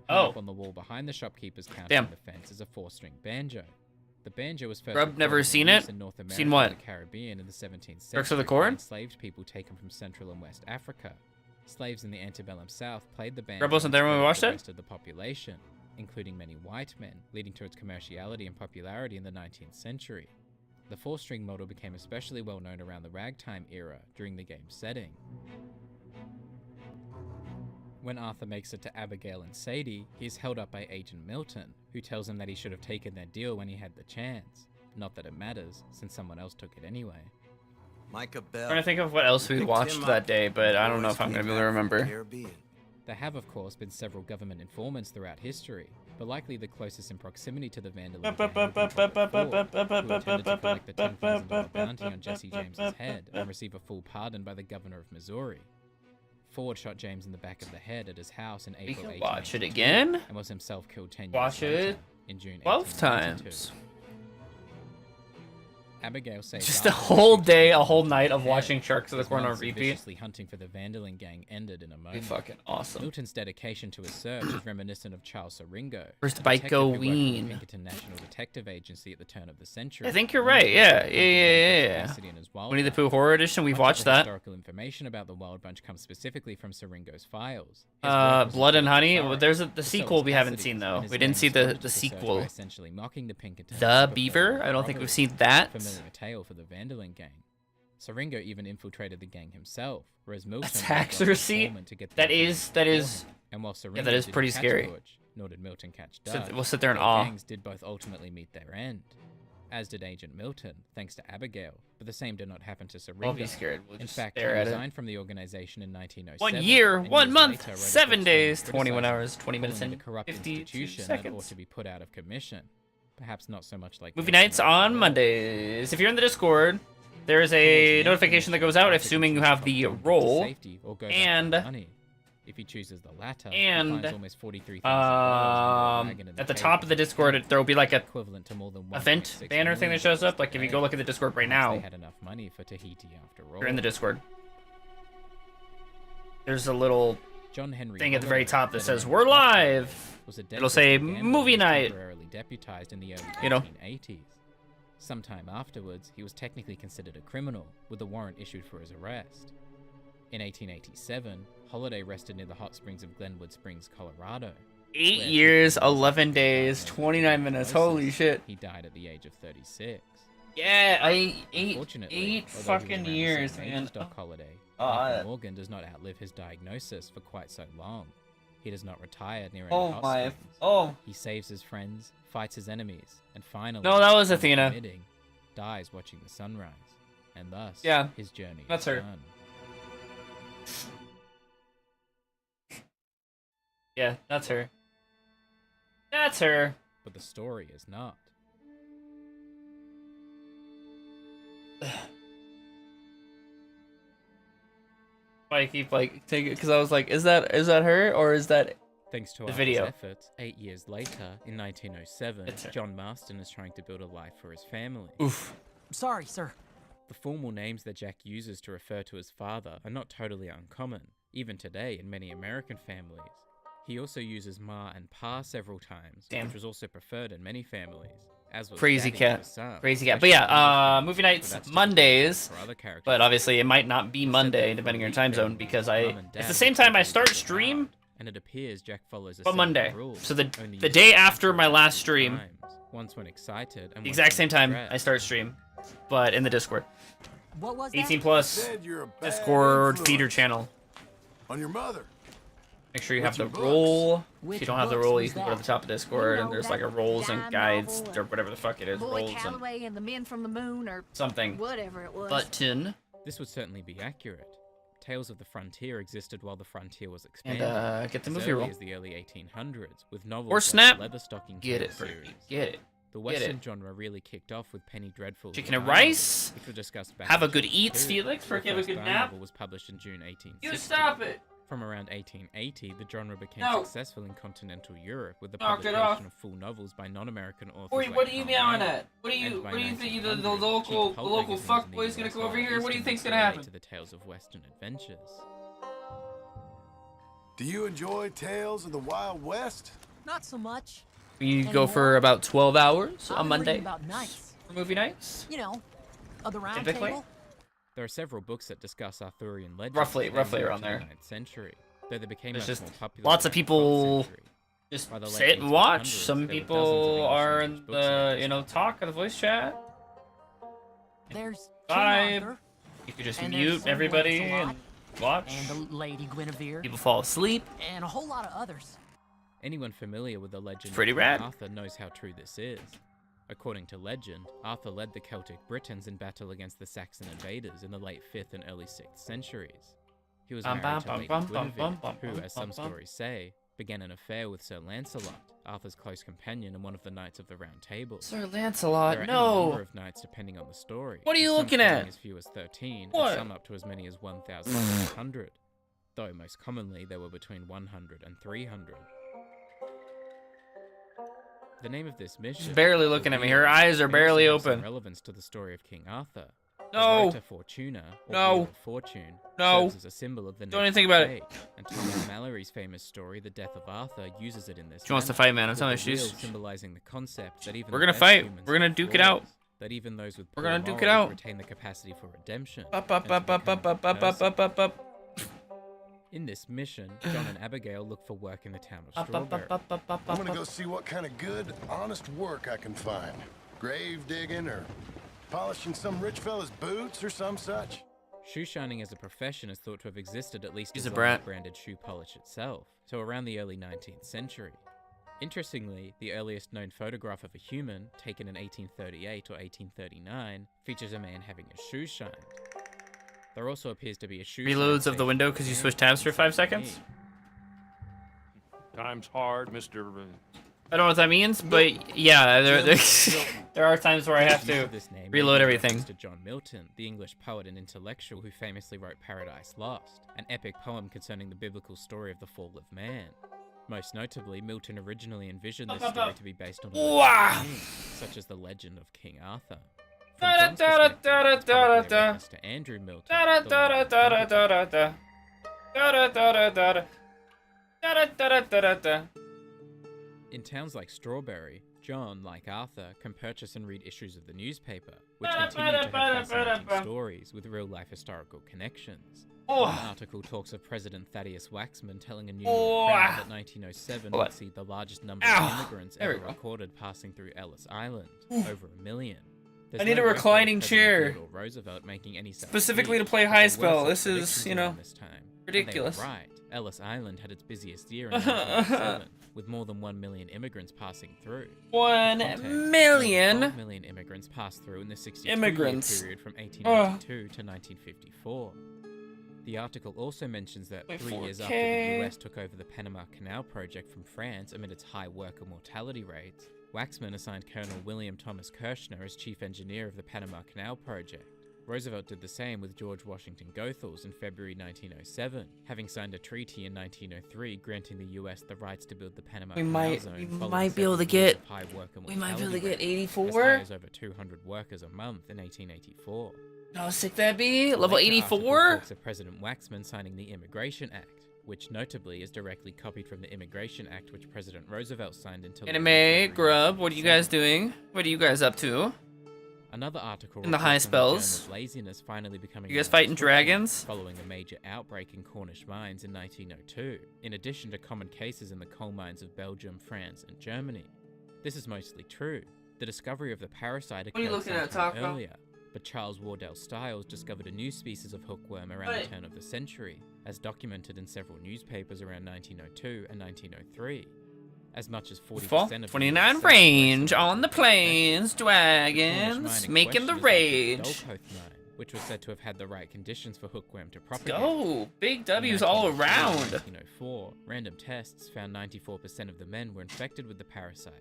Oh. Up on the wall behind the shopkeeper's counter Damn. on the fence is a 4-string banjo. The banjo was first Grub, never recorded for seen use it? in North America Seen what? and the Caribbean in the 17th century. Sharks of the by Corn? enslaved people taken from Central and West Africa. Slaves in the antebellum South played the banjo. Grub wasn't there when we with watched the it? rest of the population, including many white men, leading to its commerciality and popularity in the 19th century. The 4-string model became especially well known around the ragtime era during the game's setting. When Arthur makes it to Abigail and Sadie, he is held up by Agent Milton, who tells him that he should have taken their deal when he had the chance. Not that it matters, since someone else took it anyway. Micah I'm Bell. trying to think of what else we watched that day, but I don't know if I'm gonna be able to remember. There have, of course, been several government informants throughout history, but likely the closest in proximity to the vandalism gang would be Robert Ford, who intended to collect the $10,000 bounty on Jesse James's head and receive a full pardon by the governor of Missouri. Ford shot James in the back of the head at his house in April can watch it 1892 again. and was himself killed 10 years Watch later it in June 12 1892. times. Abigail saved Just a Arthur whole from day, a shooting whole him night in of the watching head. Sharks of the His Corn on months of repeat. viciously hunting for the Vanderlyn gang ended in a moment. fucking awesome. Milton's dedication to his search is reminiscent of Charles Syringo, First a detective who worked with the Byko-ween. Pinkerton National Detective Agency at the turn of the century. I think you're right. Yeah. Cassidy and his Wild Winnie the Bunch. Pooh Horror Edition. We've Much of watched the that. Historical information about the Wild Bunch comes specifically from Syringo's files. His work was Blood and very Honey. thorough, Well, there's the but so sequel was we haven't Cassidy's, seen though. and his We didn't gang see started the the search by sequel. essentially mocking the Pinkertons The before Beaver. I don't think we've seen that. a familiar tale for the Vanderlyn gang. Syringo even infiltrated the gang himself, whereas Milton A was tax brought receipt? informant to get the That information is. beforehand. And while Yeah, Syringo that is didn't pretty catch scary. Butch, nor did Milton catch Sit- Doug, we'll sit there in their awe. gangs did both ultimately meet their end. As did Agent Milton, thanks to Abigail, but the same did not happen to Syringo. Don't be scared. We'll in just fact, he stare at it. resigned from the organization in 1907. 1 year, and 1 years month, later wrote a 7 book days, criticizing 21 hours, 20 minutes, calling it and a corrupt 52 institution that ought seconds. to be put out of commission. Perhaps not so much like Movie Milton nights or on Syringo. Mondays. If you're in the Discord, there is a notification that goes out assuming you have the role. Safety or go back And for money. If he chooses the latter, he and finds almost $43,000 at the top of the Discord, there will be like a equivalent to more than event 1.6 banner thing that million shows up. Like if you go look at the Discord right Perhaps now, they had enough money for Tahiti after all. you're in the Discord. There's a little John Henry thing at the very Holloway, top that veteran says of "We're the live." was a It'll say dedicated gambler "Movie who was Night." temporarily deputized in the early You know. 1980s. Sometime afterwards, he was technically considered a criminal, with a warrant issued for his arrest. In 1887, Holiday rested near the hot springs of Glenwood Springs, Colorado. 8 where years, 15 years 11 after days, the 29 minutes. diagnosis, Holy shit. He died at the age of 36. Yeah, eight Although fucking he was around the years, same age man. as Doc Holliday, Oh, Arthur Morgan does not outlive his diagnosis for quite so long. He does not retire near any hot springs. He saves his friends, fights his enemies, and finally, No, that was in Athena. admitting, dies watching the sunrise, and thus his journey that's is her. done. Yeah, that's her. That's her. But the story is not. I keep like taking because I was like, is that her or is that Thanks to the Arthur's video? efforts, 8 years later, in 1907, John Marston is trying to build a life for his family. Oof. Sorry, sir. The formal names that Jack uses to refer to his father are not totally uncommon, even today in many American families. He also uses Ma and Pa several times, which was also preferred in many families. As was Crazy Daddy cat. for some, Crazy cat. But especially yeah, in movie English nights families, but that's Mondays. for other characters. But obviously it might not be Monday depending on your time zone because it's the same time I start stream. And it appears Jack follows a But similar Monday. rule, So the only day using after my last stream. times, once when excited and The once exact when same time stressed. I start stream, but in the Discord. What was 18 that? plus Said you're a bad Discord influence. feeder channel. On your mother. Make sure you have Which the books? role. If Which you don't have the books role, was you can go to that? the top of Discord You and know, there's like a that roles and dime guides novel or whatever the fuck it is. Boy Roles and Calloway and the Men from the Moon or something. whatever it was. Button. This would certainly be accurate. Tales of the Frontier existed while the frontier was And expanding. get the as movie early roll. as the early 1800s, with novels Or like Snap. the Leatherstocking Get King it, Bertie. series. Get it. The Get Western it. genre really kicked off with Penny Dreadful. Chicken the and Dime rice. Novel, which was discussed back Have in a good June eats, 2. Felix, for The have a first good Dime nap. novel was published in June 1860. You stop it. From around 1880, the genre became No. successful in continental Europe with the Knock it publication off. of full novels by non-American authors. Wait, like what are you Tom meowing Mann. at? What do And you by think the 1900, local cheap pulp local magazines fuck in the boy's gonna US go over were here? What do you Eastern think's gonna relate happen? to the tales of Western adventures. Do you enjoy tales of the Wild West? Not so much. We go for about 12 hours on I'm Monday reading about nights. for movie nights. You know, of the round Typically. table. There are several books that discuss Arthurian legends. Roughly dating around back to there. the 9th century, though they became There's much just more popular lots of during the 12th people century. just By the late sit and watch. 1800s, Some there were people dozens of English are language in books about the this. talk of the voice chat. There's King Vibe. Arthur You could just and there's mute Sir everybody Lancelot and watch. and the Lady Guinevere People fall asleep. and a whole lot of others. Anyone familiar with the legend Pretty of rad. Arthur knows how true this is. According to legend, Arthur led the Celtic Britons in battle against the Saxon invaders in the late 5th and early 6th centuries. He was married to Lady Guinevere, who, as some stories say, began an affair with Sir Lancelot, Arthur's close companion and one of the Knights of the Round Table. Sir Lancelot, there are any no. number of knights depending on the story. What are you with some looking claiming at? As few as 13, What? and some up to as many as 1,500. Though most commonly there were between 100 and 300. The name of this mission. She's barely looking at me. Her reveals, eyes are may barely also have some open. Relevance to the story of King Arthur. No. His rota Fortuna, or No. Wheel of Fortune, No. serves as a symbol of the Don't even nation's think about it. fate, and Thomas Mallory's famous story, The Death of Arthur, uses it in this. She wants to manner, fight, man. I'm with telling the you, she's- wheel symbolizing the concept that even We're the gonna best fight. humans We're gonna have duke it out. flaws, that even those with We're poor gonna duke it morals out. retain the capacity for redemption. Up, and to become a good person. up. In this mission, John and Abigail look for work in the town of Strawberry. I'm gonna go see what kind of good, honest work I can find. Grave digging or polishing some rich fella's boots or some such. Shoe shining as a profession is thought to have existed at least He's as a long as brat. branded shoe polish itself, so around the early 19th century. Interestingly, the earliest known photograph of a human, taken in 1838 or 1839, features a man having his shoes shined. There also appears to be a shoe Reloads of the window because you switch tabs for 5 seconds. Time's hard, Mr. I don't know what that means, but yeah, there are times where I have Use to of this name reload may be everything. reference to John Milton, the English poet and intellectual who famously wrote Paradise Lost, an epic poem concerning the biblical story of the fall of man. Most notably, Milton originally envisioned this story to be based on a Wow. legend, such as the legend of King Arthur. From John's perspective, it's probably a reference to Andrew Milton, the lord. In towns like Strawberry, John, like Arthur, can purchase and read issues of the newspaper, which continue to have fascinating stories with real-life historical connections. One article talks of President Thaddeus Waxman telling a New York crowd that 1907 would see the largest number of immigrants There we ever go. recorded passing through Ellis Island, over 1 million. There's I need no a record of reclining President chair. Theodore Roosevelt making any such Specifically to speech, play but there were Highspell. such This is, predictions you know, around this time. ridiculous. And they were right. Ellis Island had its busiest year in 1907, with more than 1 million immigrants passing through. 1 million? 12 million immigrants passed through in the 62-year Immigrants. period from 1892 to 1954. The article also mentions that Wait, 3 years 4K. after the US took over the Panama Canal project from France amid its high worker mortality rates, Waxman assigned Colonel William Thomas Kirshner as chief engineer of the Panama Canal project. Roosevelt did the same with George Washington Goethals in February 1907, having signed a treaty in 1903 granting the US the rights to build the Panama Canal zone. We might be able to get 84? As high as over 200 workers a month in 1884. How sick that be? Level Later 84? article talks of President Waxman signing the Immigration Act, which notably is directly copied from the Immigration Act which President Roosevelt signed until Anime, Grub, what are you guys doing? What are you guys up to? Another article in the reports on the Highspells. journal's laziness finally becoming You guys known fighting as dragons? following a major outbreak in Cornish mines in 1902, in addition to common cases in the coal mines of Belgium, France, and Germany. This is mostly true. The discovery of the parasite What are you occurred looking at, sometime Taco? earlier, but Charles Wardell Stiles discovered a new species of hookworm around the turn of the century, as documented in several newspapers around 1902 and 1903. As much as 40% of 29 range on the plains, dragons, making the rage. Which was said to have had the right conditions for hookworm to propagate. Go! Big W's all around. In 1904, random tests found 94% of the men were infected with the parasite.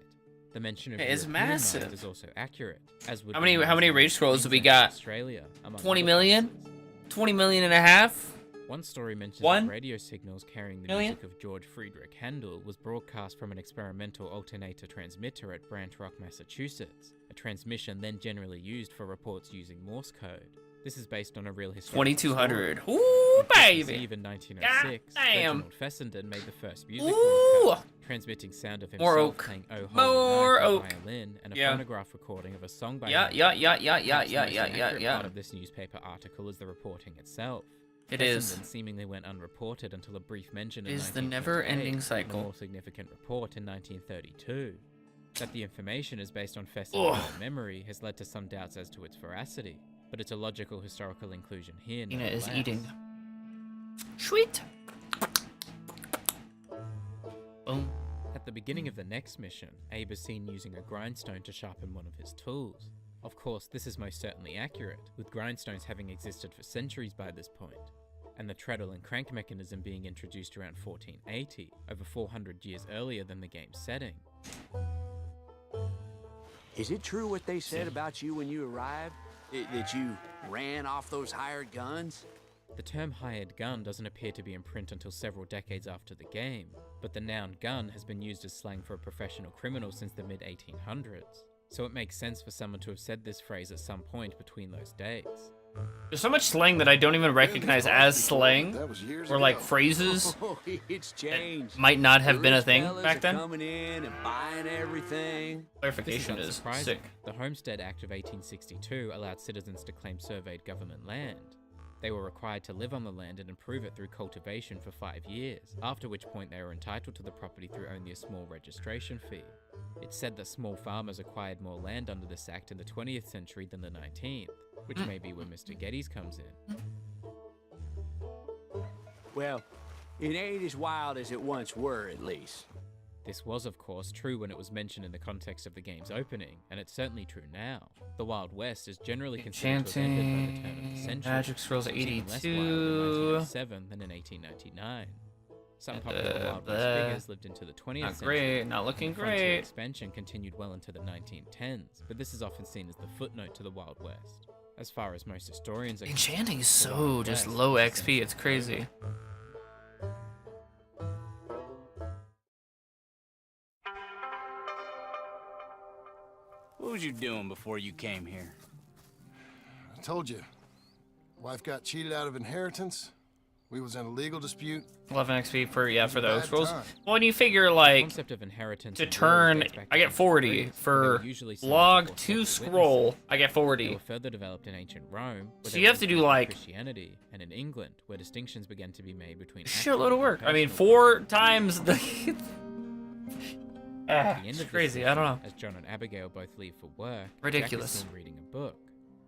The mention of It's European massive. mines is also accurate. As would How be many rage scrolls have we got? Australia, among 20 other million? places. 20 million and a half? One story mentions One that radio signals carrying the million? music of George Friedrich Handel was broadcast from an experimental alternator transmitter at Brant Rock, Massachusetts, a transmission then generally used for reports using Morse code. This is based on a real historical 2200. story. Ooh, On Christmas baby. Eve in 1906, God damn. Reginald Fessenden made the first music Ooh. broadcast, transmitting sound of More himself oak. playing Oh More Holy Night oak. on violin and a Yeah. phonograph recording of a song by Yeah, him. yeah. Perhaps the most accurate part of this newspaper article is the reporting itself. It is. Fessenden seemingly went unreported until a brief mention in Is the 1938 never-ending and cycle. a more significant report in 1932. That the information is based on Fessenden's Ugh. memory has led to some doubts as to its veracity, but it's a logical historical inclusion here. Tina is nonetheless. eating. Sweet. Boom. At the beginning of the next mission, Abe is seen using a grindstone to sharpen one of his tools. Of course, this is most certainly accurate, with grindstones having existed for centuries by this point, and the treadle and crank mechanism being introduced around 1480, over 400 years earlier than the game's setting. Is it true what they said about you when you arrived? That you ran off those hired guns? The term hired gun doesn't appear to be in print until several decades after the game, but the noun gun has been used as slang for a professional criminal since the mid-1800s, so it makes sense for someone to have said this phrase at some point between those dates. There's so much slang that I don't even recognize as slang, or like phrases Oh, it's changed. might not have been a Rich thing fellas back are then. coming in and buying everything. Clarification This is unsurprising. sick. The Homestead Act of 1862 allowed citizens to claim surveyed government land. They were required to live on the land and improve it through cultivation for 5 years, after which point they were entitled to the property through only a small registration fee. It's said that small farmers acquired more land under this act in the 20th century than the 19th, which may be where Mr. Geddes comes in. Well, it ain't as wild as it once were, at least. This was, of course, true when it was mentioned in the context of the game's opening, and it's certainly true now. The Wild West is generally considered to have ended by the turn of the century. Magic Scrolls which is even less wild 82. in 1907 than in 1899. Some popular Wild West figures lived into the 20th Not century. great, not looking and frontier great. expansion continued well into the 1910s, but this is often seen as the footnote to the Wild West. As far as most historians are Enchanting is concerned, the so Wild just West low is XP, it's crazy. What was you doing before you came here? I told you. Wife got cheated out of inheritance. We was in a legal dispute. 11 XP for, yeah, for the Bad Oak Scrolls. time. Well, when you figure, like, concept of inheritance to in war turn, dates back I to get 40. Greece, For where they were usually sent log before to several scroll, witnesses. I get They 40. were further developed in ancient Rome, where So they you were have to do, influenced by like, Christianity, and in England, where distinctions began to be made between Shitload of active work. and I mean, personal 4 times the... At the end It's of this crazy. I don't know. session, as John and Abigail both leave for work, Ridiculous. Jack is seen reading a book.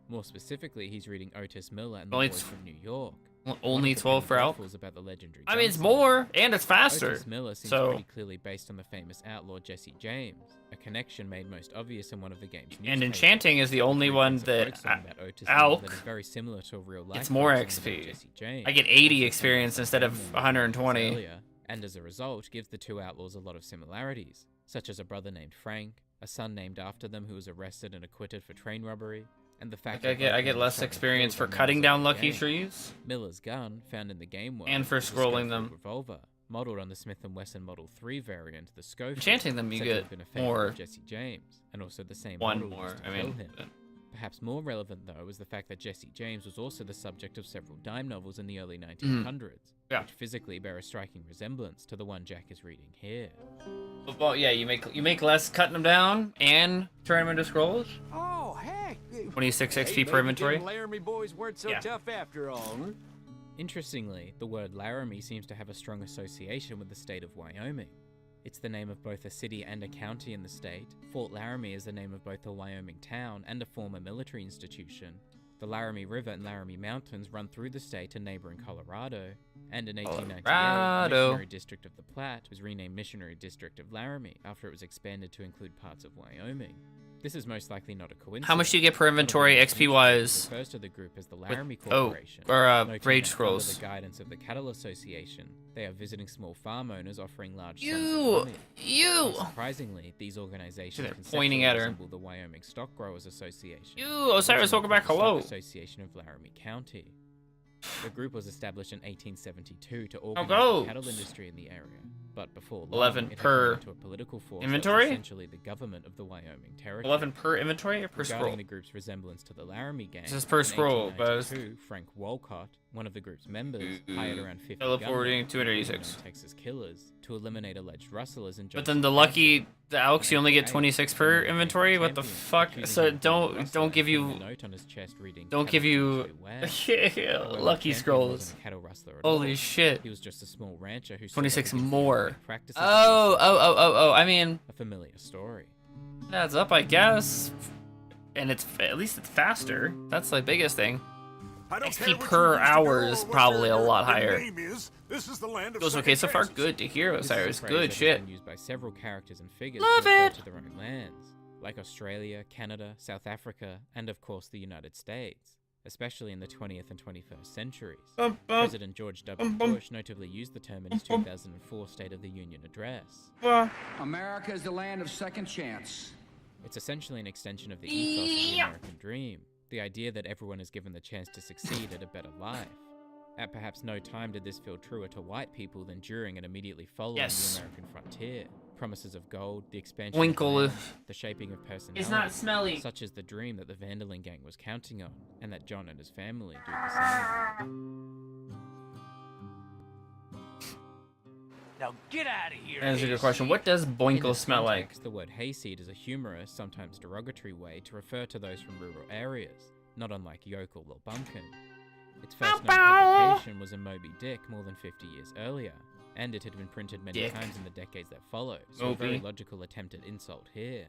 More specifically, he's reading Otis Miller and the Only Boys from New York. Only 12 for Alp. About the legendary I mean, it's Johnson. more and it's faster. Otis Miller seems So pretty clearly based on the famous outlaw Jesse James, a connection made most obvious in one of the game's and newspapers. Enchanting is the only one that That Alk. is very similar to a real life It's more folk song about XP. Jesse James. I get 80 experience instead of 120. Earlier, and as a result, gives the two outlaws a lot of similarities, such as a brother named Frank, a son named after them who was arrested and acquitted for train robbery, and the fact Like I get less experience for cutting down lucky trees Miller's gun, found in the game world, and for is a scrolling Schofield them. revolver, modeled on the Smith & Wesson Model 3 variant, the Schofield. Enchanting them, you said to get have been a favorite more. of Jesse James, and also the same One model more, used to I kill mean, him. Perhaps more relevant, though, is the fact that Jesse James was also the subject of several dime novels in the early 1900s, which physically bear a striking resemblance to the one Jack is reading here. Well, yeah, you make less cutting them down and turn them into scrolls. Oh, heck. 26 XP Hey, per maybe inventory. them Laramie boys weren't so Yeah. tough after all, huh? Interestingly, the word Laramie seems to have a strong association with the state of Wyoming. It's the name of both a city and a county in the state. Fort Laramie is the name of both a Wyoming town and a former military institution. The Laramie River and Laramie Mountains run through the state and neighboring Colorado. And in 1898, the Missionary District of the Platte was renamed Missionary District of Laramie after it was expanded to include parts of Wyoming. This is most likely not a coincidence. How much do you get per inventory XP wise? Refers to the group as the Laramie With- Corporation. Rage Noting that under Scrolls. the guidance of the Cattle Association, they are visiting small farm owners offering large You- sums of money. you- Surprisingly, these organizations They're pointing at her. resemble the Wyoming Stock Growers Association. You, Osiris, welcome back, the Stock hello. Association of Laramie County. The group was established in 1872 to How organize goes? the cattle industry in the area. But before long, 11 it had per grown into a political force that was inventory? essentially the government of the Wyoming Territory. 11 per inventory or per Regarding scroll? the group's resemblance to the Laramie gang, This is per in scroll, guys. 1892, Frank Walcott, one of the group's members, Ooh. hired around 50 Teleporting, gunmen, 286. known Texas killers, to eliminate alleged rustlers and But then the lucky, the Elks, you only get 26 per inventory? What the fuck? So don't give you, don't give you lucky scrolls. Holy shit. He was just a small rancher who 26 more. practices Oh, I mean, a familiar story. adds up, I guess. And it's, at least it's faster. That's the biggest thing. XP per hour is probably a lot higher. Goes okay so far. Good to hear, This is a Osiris. phrase Good that has shit. been used by several characters and figures Love to refer it. to their own lands, like Australia, Canada, South Africa, and of course the United States, especially in the 20th and 21st centuries. President George W. Bush notably used the term in his 2004 State of the Union address. America is the land of second chance. It's essentially an extension of the ethos of the American dream, the idea that everyone is given the chance to succeed at a better life. At perhaps no time did this feel truer to white people than during and immediately following the American frontier. Promises of gold, the expansion Winkle of land, the shaping of personality. It's not smelly. Such as the dream that the Vanderlyn gang was counting on, and that John and his family do the same. Now get out of here. That's a good question. What does In Boinkle this smell like? context, the word hayseed is a humorous, sometimes derogatory way to refer to those from rural areas, not unlike yokel or bumpkin. Its first known publication was in Moby Dick more than 50 years earlier, and it had been printed many Dick. times in the decades that follow, so a very Moby. logical attempt at insult here.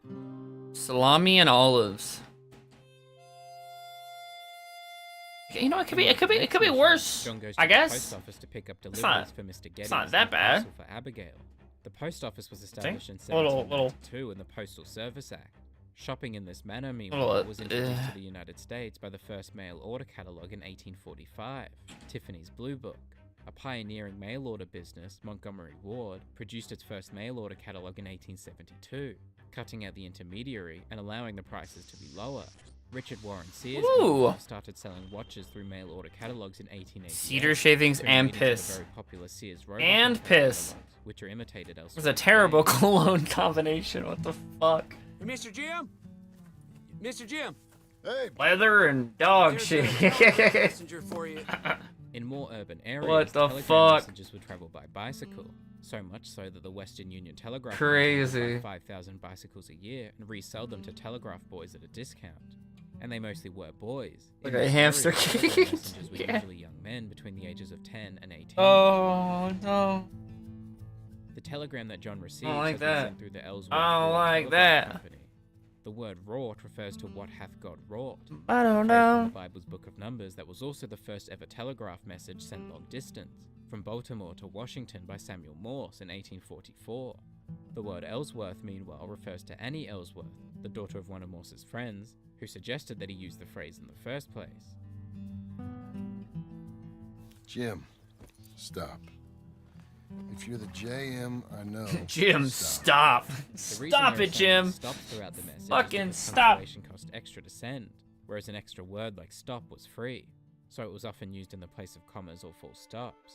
Salami and olives. You know, it could be worse. John goes to I the guess. post office to pick up It's deliveries not- for Mr. Geddes it's not and that a bad. parcel for Abigail. The post office was established in Little- 1792 in the Postal Service Act. Shopping in this manner, meanwhile, Little, was introduced to the United States by the first mail order catalog in 1845, Tiffany's Blue Book. A pioneering mail order business, Montgomery Ward, produced its first mail order catalog in 1872, cutting out the intermediary and allowing the prices to be lower. Richard Warren Sears Ooh. started selling watches through mail order catalogs in 1888. Cedar shavings bringing and it into the piss. very popular Sears Roebuck And catalogs, piss. which are imitated It elsewhere. was a terrible cologne combination. What the fuck? Hey, Mr. Jim? Mr. Jim? Hey. Leather and dog There's shit. a messenger for you. In more urban areas, What the telegram fuck? messages would travel by bicycle, so much so that the Western Union Telegraph Crazy. would buy 5,000 bicycles a year and resell them to telegraph boys at a discount. And they mostly were boys. Like In a this hamster area, telegram cage. messengers were Yeah. usually young men between the ages of 10 and 18. Oh no. The telegram that John received like has been that. sent through the Ellsworth I don't Wrought like Telegraph that. Company. The word wrought refers to what hath God wrought. I don't A phrase know. from the Bible's Book of Numbers that was also the first ever telegraph message sent long distance, from Baltimore to Washington by Samuel Morse in 1844. The word Ellsworth, meanwhile, refers to Annie Ellsworth, the daughter of one of Morse's friends, who suggested that he use the phrase in the first place. Jim, stop. If you're the JM, I know. Jim, stop. The reason Stop there are it, so Jim. many stops throughout the message is Fucking because stop. punctuation cost extra to send, whereas an extra word like stop was free, so it was often used in the place of commas or full stops.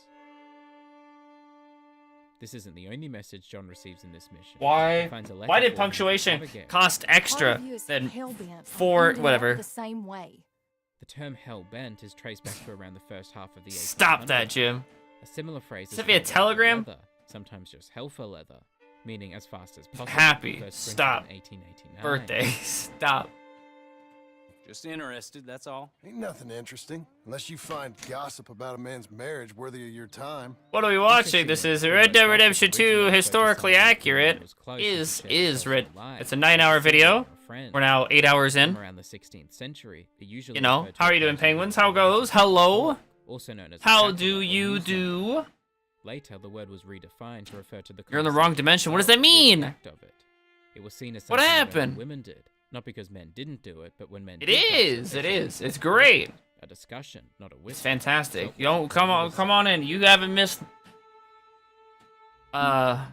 This isn't the only message John receives in this mission. Why? He finds a letter Why did for him punctuation from Abigail. cost extra than for whatever? The same way. The term hell-bent is traced back to around the first half of the 1800s. Stop that, Jim. A similar phrase is Is it via hell-bent telegram? leather, sometimes just hell for leather, meaning as fast as possible. Happy. First printed Stop. in 1889. Birthday. Stop. Just interested, that's all. Ain't nothing interesting, unless you find gossip about a man's marriage worthy of your time. What are we watching? This is Red Dead Redemption 2 historically accurate. It's a 9-hour video. We're now 8 hours in. Around the 16th century, it usually You know, referred to how are a you doing, person penguins? who How was goes? Hello? also known as How a do or you user. do? Later, the word was redefined to refer to the You're in the wrong dimension. What does that mean? act of it. It was seen as What something men happened? and women did, not because men didn't do it, but when men It did is. practice It is. it It's great. a discussion, not a It's whisper. fantastic. Yo, come on in. You haven't missed. A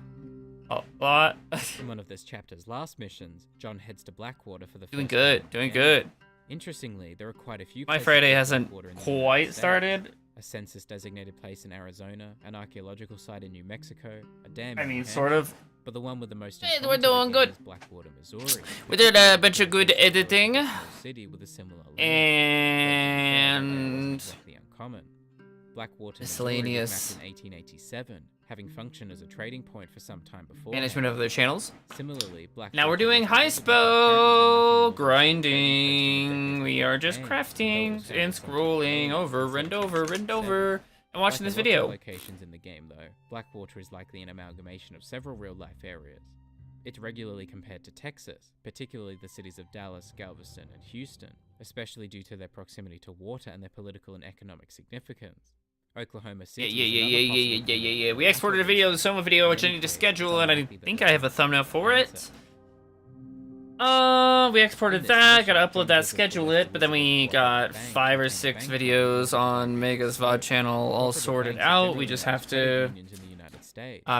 lot. In one of this chapter's last missions, John heads to Blackwater for the Doing first good. time Doing again. good. Interestingly, there are quite a few My places Friday in hasn't Blackwater in the United quite States. started. A census-designated place in Arizona, an archaeological site in New Mexico, a dam I in mean, New sort of. Hampshire, but the one with the most Hey, in we're common to the doing game good. is Blackwater, Missouri. We did a bunch of good It's a editing. small city with a similar land. And Exactly uncommon. Blackwater, miscellaneous. Missouri was mapped in 1887, having functioned as a trading point for some time before. management of their channels. Similarly, Blackwater Now we're doing was Highspell apparently grinding. We are just game, crafting though it and was scrolling something over and over and over and watching this Like a lot of video. locations in the game, though, Blackwater is likely an amalgamation of several real-life areas. It's regularly compared to Texas, particularly the cities of Dallas, Galveston, and Houston, especially due to their proximity to water and their political and economic significance. Oklahoma City. Yeah. We exported a video, the Soma video, which I need to schedule, and I think I have a thumbnail for it. We exported that, gotta upload that, schedule it, but then we got 5 or 6 videos on Mega's VOD channel all sorted out. We just have to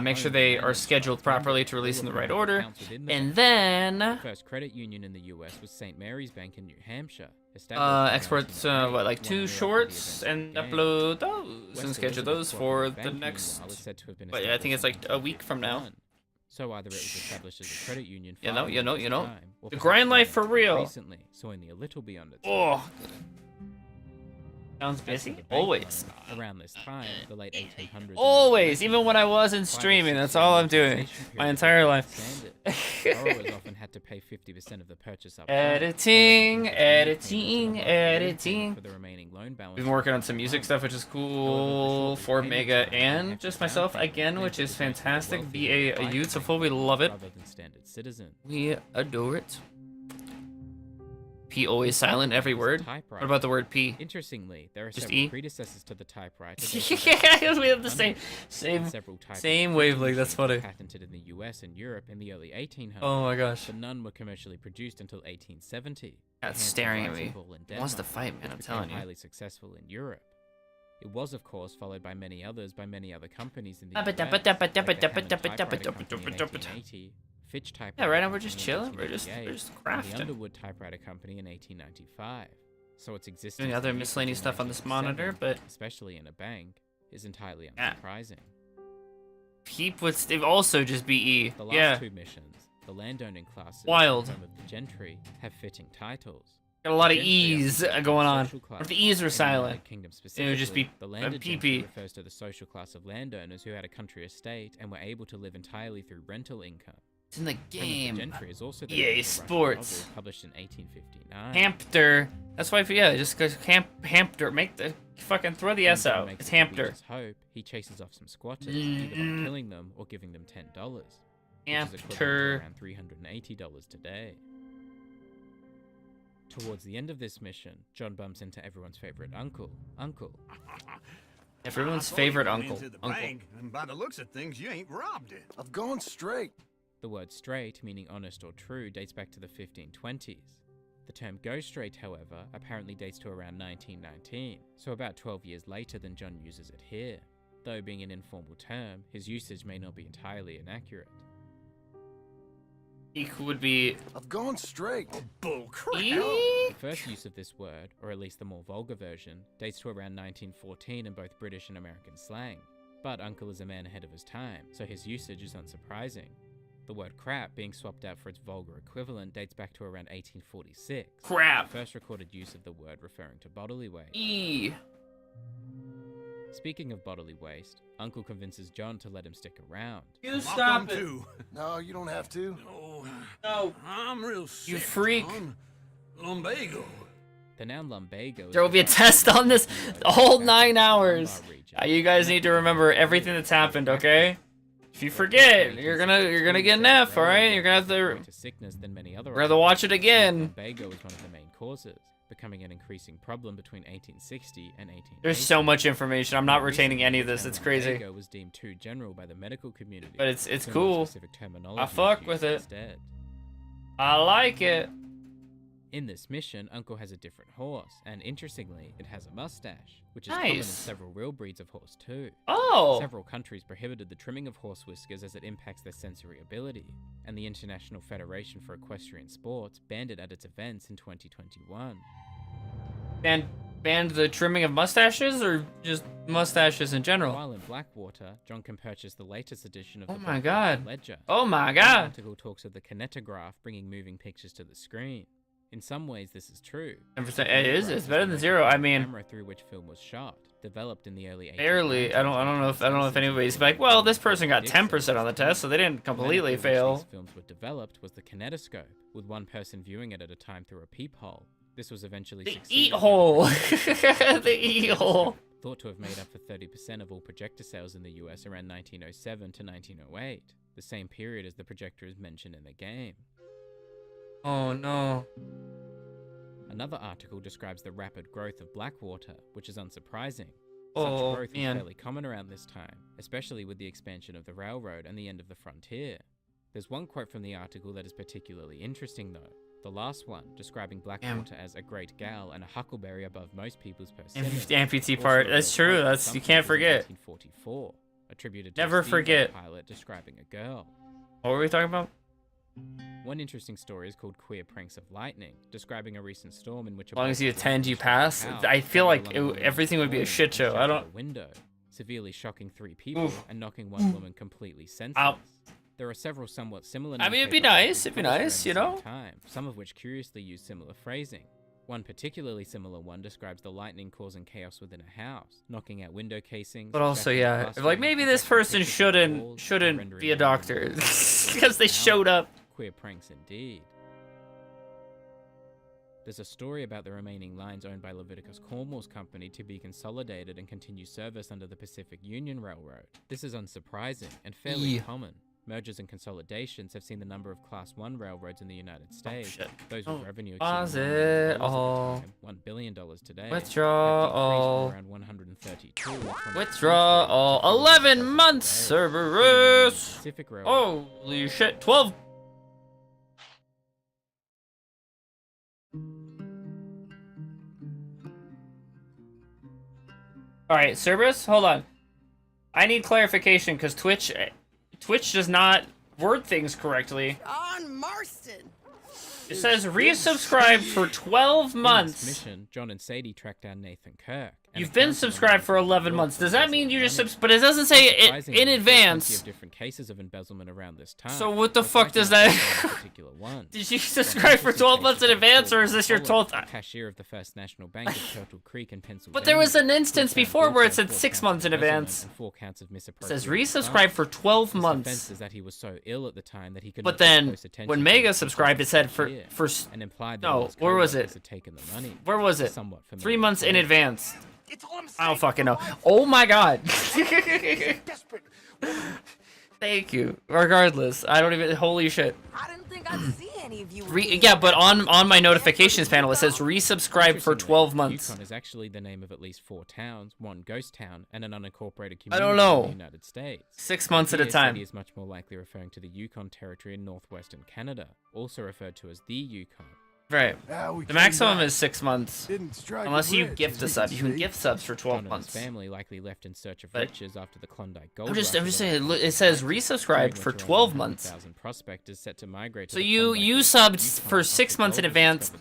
make sure they are scheduled properly to release in the right order. And then The first credit union in the US was St. Mary's Bank in New Hampshire. export what, like 2 shorts and upload those and schedule those for the next, but yeah, I think it's like a week from now. So either it was established as a credit union, You know, time, or the perhaps grind life for real. Recently, so only a little beyond its Oh, sounds busy. Always. Around this time, the late 1800s. Always, even when I wasn't streaming, that's all I'm doing. My entire life. Borrowers often had to pay 50% of the purchase up. Editing. For the remaining loan balance. We've been working on some music stuff, which is cool for Mega and just myself again, which is fantastic. Be a youthful, we love it. Rather than standard citizen. We adore it. P always silent every word. What about the word P? Interestingly, there are Just several E? predecessors to the typewriter. Yeah, we have the same wavelength. That's funny. Patented in the US and Europe in the early 1800s. Oh my gosh. But none were commercially produced until 1870. That's The staring at Hanson me. Bicycle in He wants to Denmark, fight, man, which I'm became telling you. highly successful in Europe. It was, of course, followed by many others by many other companies in the US. like the Hammond Typewriter Company in 1880, Fitch Typewriter Yeah, right now we're Company just in chilling. We're just 1888, crafting. and the Underwood Typewriter Company in 1895. So its existence Doing other in miscellaneous Houston stuff on this 1907, monitor, but especially in a bank, is entirely Yeah. unsurprising. Peep would also just be E. The last Yeah. 2 missions, the landowning classes, Wild. and home of the gentry, have fitting titles. Got a lot of Gentry E's are going on. social What if the class E's were in the silent? United Kingdom It would just be specifically. The a landed PP. gentry refers to the social class of landowners who had a country estate and were able to live entirely through rental income. It's in the game. Gentry is also the EA name of a Russian Sports. novel published in 1859. Hampter. That's why, yeah, just goes Hampter. Make the fucking throw the S out. It's Hampter. Hope, he chases off some squatters, either by killing them or giving them $10. Hampter. Around $380 today. Towards the end of this mission, John bumps into everyone's favorite uncle. Everyone's favorite uncle. Bank, and by the looks of things, you ain't robbed it. I've gone straight. The word straight, meaning honest or true, dates back to the 1520s. The term go straight, however, apparently dates to around 1919, so about 12 years later than John uses it here. Though being an informal term, his usage may not be entirely inaccurate. Eek would be... I've gone straight. Bullcrap. The first use of this word, or at least the more vulgar version, dates to around 1914 in both British and American slang. But uncle is a man ahead of his time, so his usage is unsurprising. The word crap being swapped out for its vulgar equivalent dates back to around 1846. Crap. The first recorded use of the word referring to bodily waste. Speaking of bodily waste, Uncle convinces John to let him stick around. You stop it. No, you don't have to. No. I'm real sick. You freak. Lumbago. The noun lumbago. There will be a test on this the whole 9 hours. You guys need to remember everything that's happened, okay? If you forget, you're gonna get an F, all right? You're gonna have to. We're gonna watch it again. Lumbago was one of the main causes, becoming an increasing problem between 1860 and 1880. There's so much information. I'm not retaining any of this. It's crazy. Lumbago was deemed too general by the medical community. But it's cool. I fuck with it. Instead. I like it. In this mission, Uncle has a different horse, and interestingly, it has a mustache, which is common in several real breeds of horse too. Oh! Several countries prohibited the trimming of horse whiskers as it impacts their sensory ability, and the International Federation for Equestrian Sports banned it at its events in 2021. Banned the trimming of mustaches, or just mustaches in general? While in Blackwater, John can purchase the latest edition of Oh the my God. Ledger. Oh my The God. article talks of the kinetograph bringing moving pictures to the screen. In some ways, this is true. 10%. It is. It's better than 0. I mean, camera through which film was shot, developed in the early 1800s. barely. I don't know if anybody's like, well, this person got 10% on the test, so they didn't completely fail. These films were developed was the kinetoscope, with one person viewing it at a time through a peephole. This was eventually The eat-hole. The eat-hole. Thought to have made up for 30% of all projector sales in the US around 1907 to 1908, the same period as the projector is mentioned in the game. Oh no. Another article describes the rapid growth of Blackwater, which is unsurprising. Oh, Such growth man. was fairly common around this time, especially with the expansion of the railroad and the end of the frontier. There's one quote from the article that is particularly interesting though. The last one, describing Blackwater as a great gal and a huckleberry above most people's persimmons. The amputee part. That's true. You can't forget. 1944, attributed to Never a steamboat forget. pilot describing a girl. What were we talking about? One interesting story is called Queer Pranks of Lightning, describing a recent storm in which As long as you attend, you pass. I feel like everything would be a shit show. I don't. Window, severely shocking 3 people and knocking one woman completely senseless. Ow. There are several somewhat similar. I mean, it'd be nice. It'd be nice, you know. Some of which curiously use similar phrasing. One particularly similar one describes the lightning causing chaos within a house, knocking out window casings. But also, yeah, like maybe this person shouldn't be a doctor because they showed up. Queer pranks indeed. There's a story about the remaining lines owned by Leviticus Cornwall's company to be consolidated and continue service under the Pacific Union Railroad. This is unsurprising and fairly common. Mergers and consolidations have seen the number of Class 1 railroads in the United States, those with revenue exceeding $1 billion today, Withdraw all. around 132. Withdraw all. 11 months, Cerberus. Holy shit, 12. Alright, Cerberus, hold on. I need clarification because Twitch does not word things correctly. On Marston. It says resubscribe for 12 months. In this mission, John and Sadie track down Nathan Kirk, You've been subscribed for 11 months. Does that mean you just but it doesn't say it in advance. Different cases of embezzlement around this time. So what the fuck does that? Did you subscribe for 12 months in advance, or is this your 12th? Cashier of the First National Bank of Turtle Creek in Pennsylvania. But there was an instance before where it said 6 months in advance. It says resubscribe for 12 months. Is that he was so ill at the time that he could. But then when Mega subscribed, it said for and implied that no. Where was it? Where was it? 3 months in advance. I don't fucking know. Oh my god. Thank you. Regardless, I don't even. Holy shit. I didn't think I'd see any of you. Yeah, but on my notifications panel it says resubscribe for 12 months. Yukon is actually the name of at least 4 towns, one ghost town, and an unincorporated community I don't know. in the United States. 6 months at a time. Is much more likely referring to the Yukon Territory in northwestern Canada, also referred to as the Yukon. Right. The maximum is 6 months. Unless you gift a sub. You can gift subs for 12 months. His family likely left in search of riches after the Klondike Gold I'm just saying, it says resubscribed for 12 months. Prospectors set to migrate to so you subbed for 6 months in advance.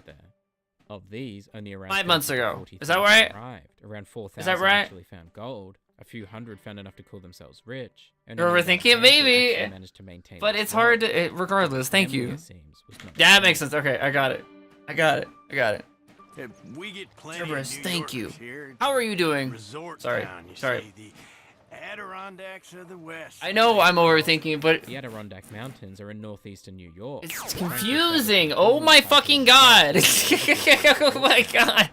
Of these, only around 5 months ago. Is that right? Around 4,000 is that right? actually found gold. A few hundred found enough to call themselves rich. You're overthinking it, maybe. But it's hard to, regardless. Thank you. That makes sense. Okay, I got it. I got it. We get plenty Cerberus, of thank you. Here. How are you doing? Sorry. See, the Adirondacks of the West. I know I'm overthinking, but the Adirondack Mountains are in northeastern New York. It's confusing. Oh my fucking god. Oh my god.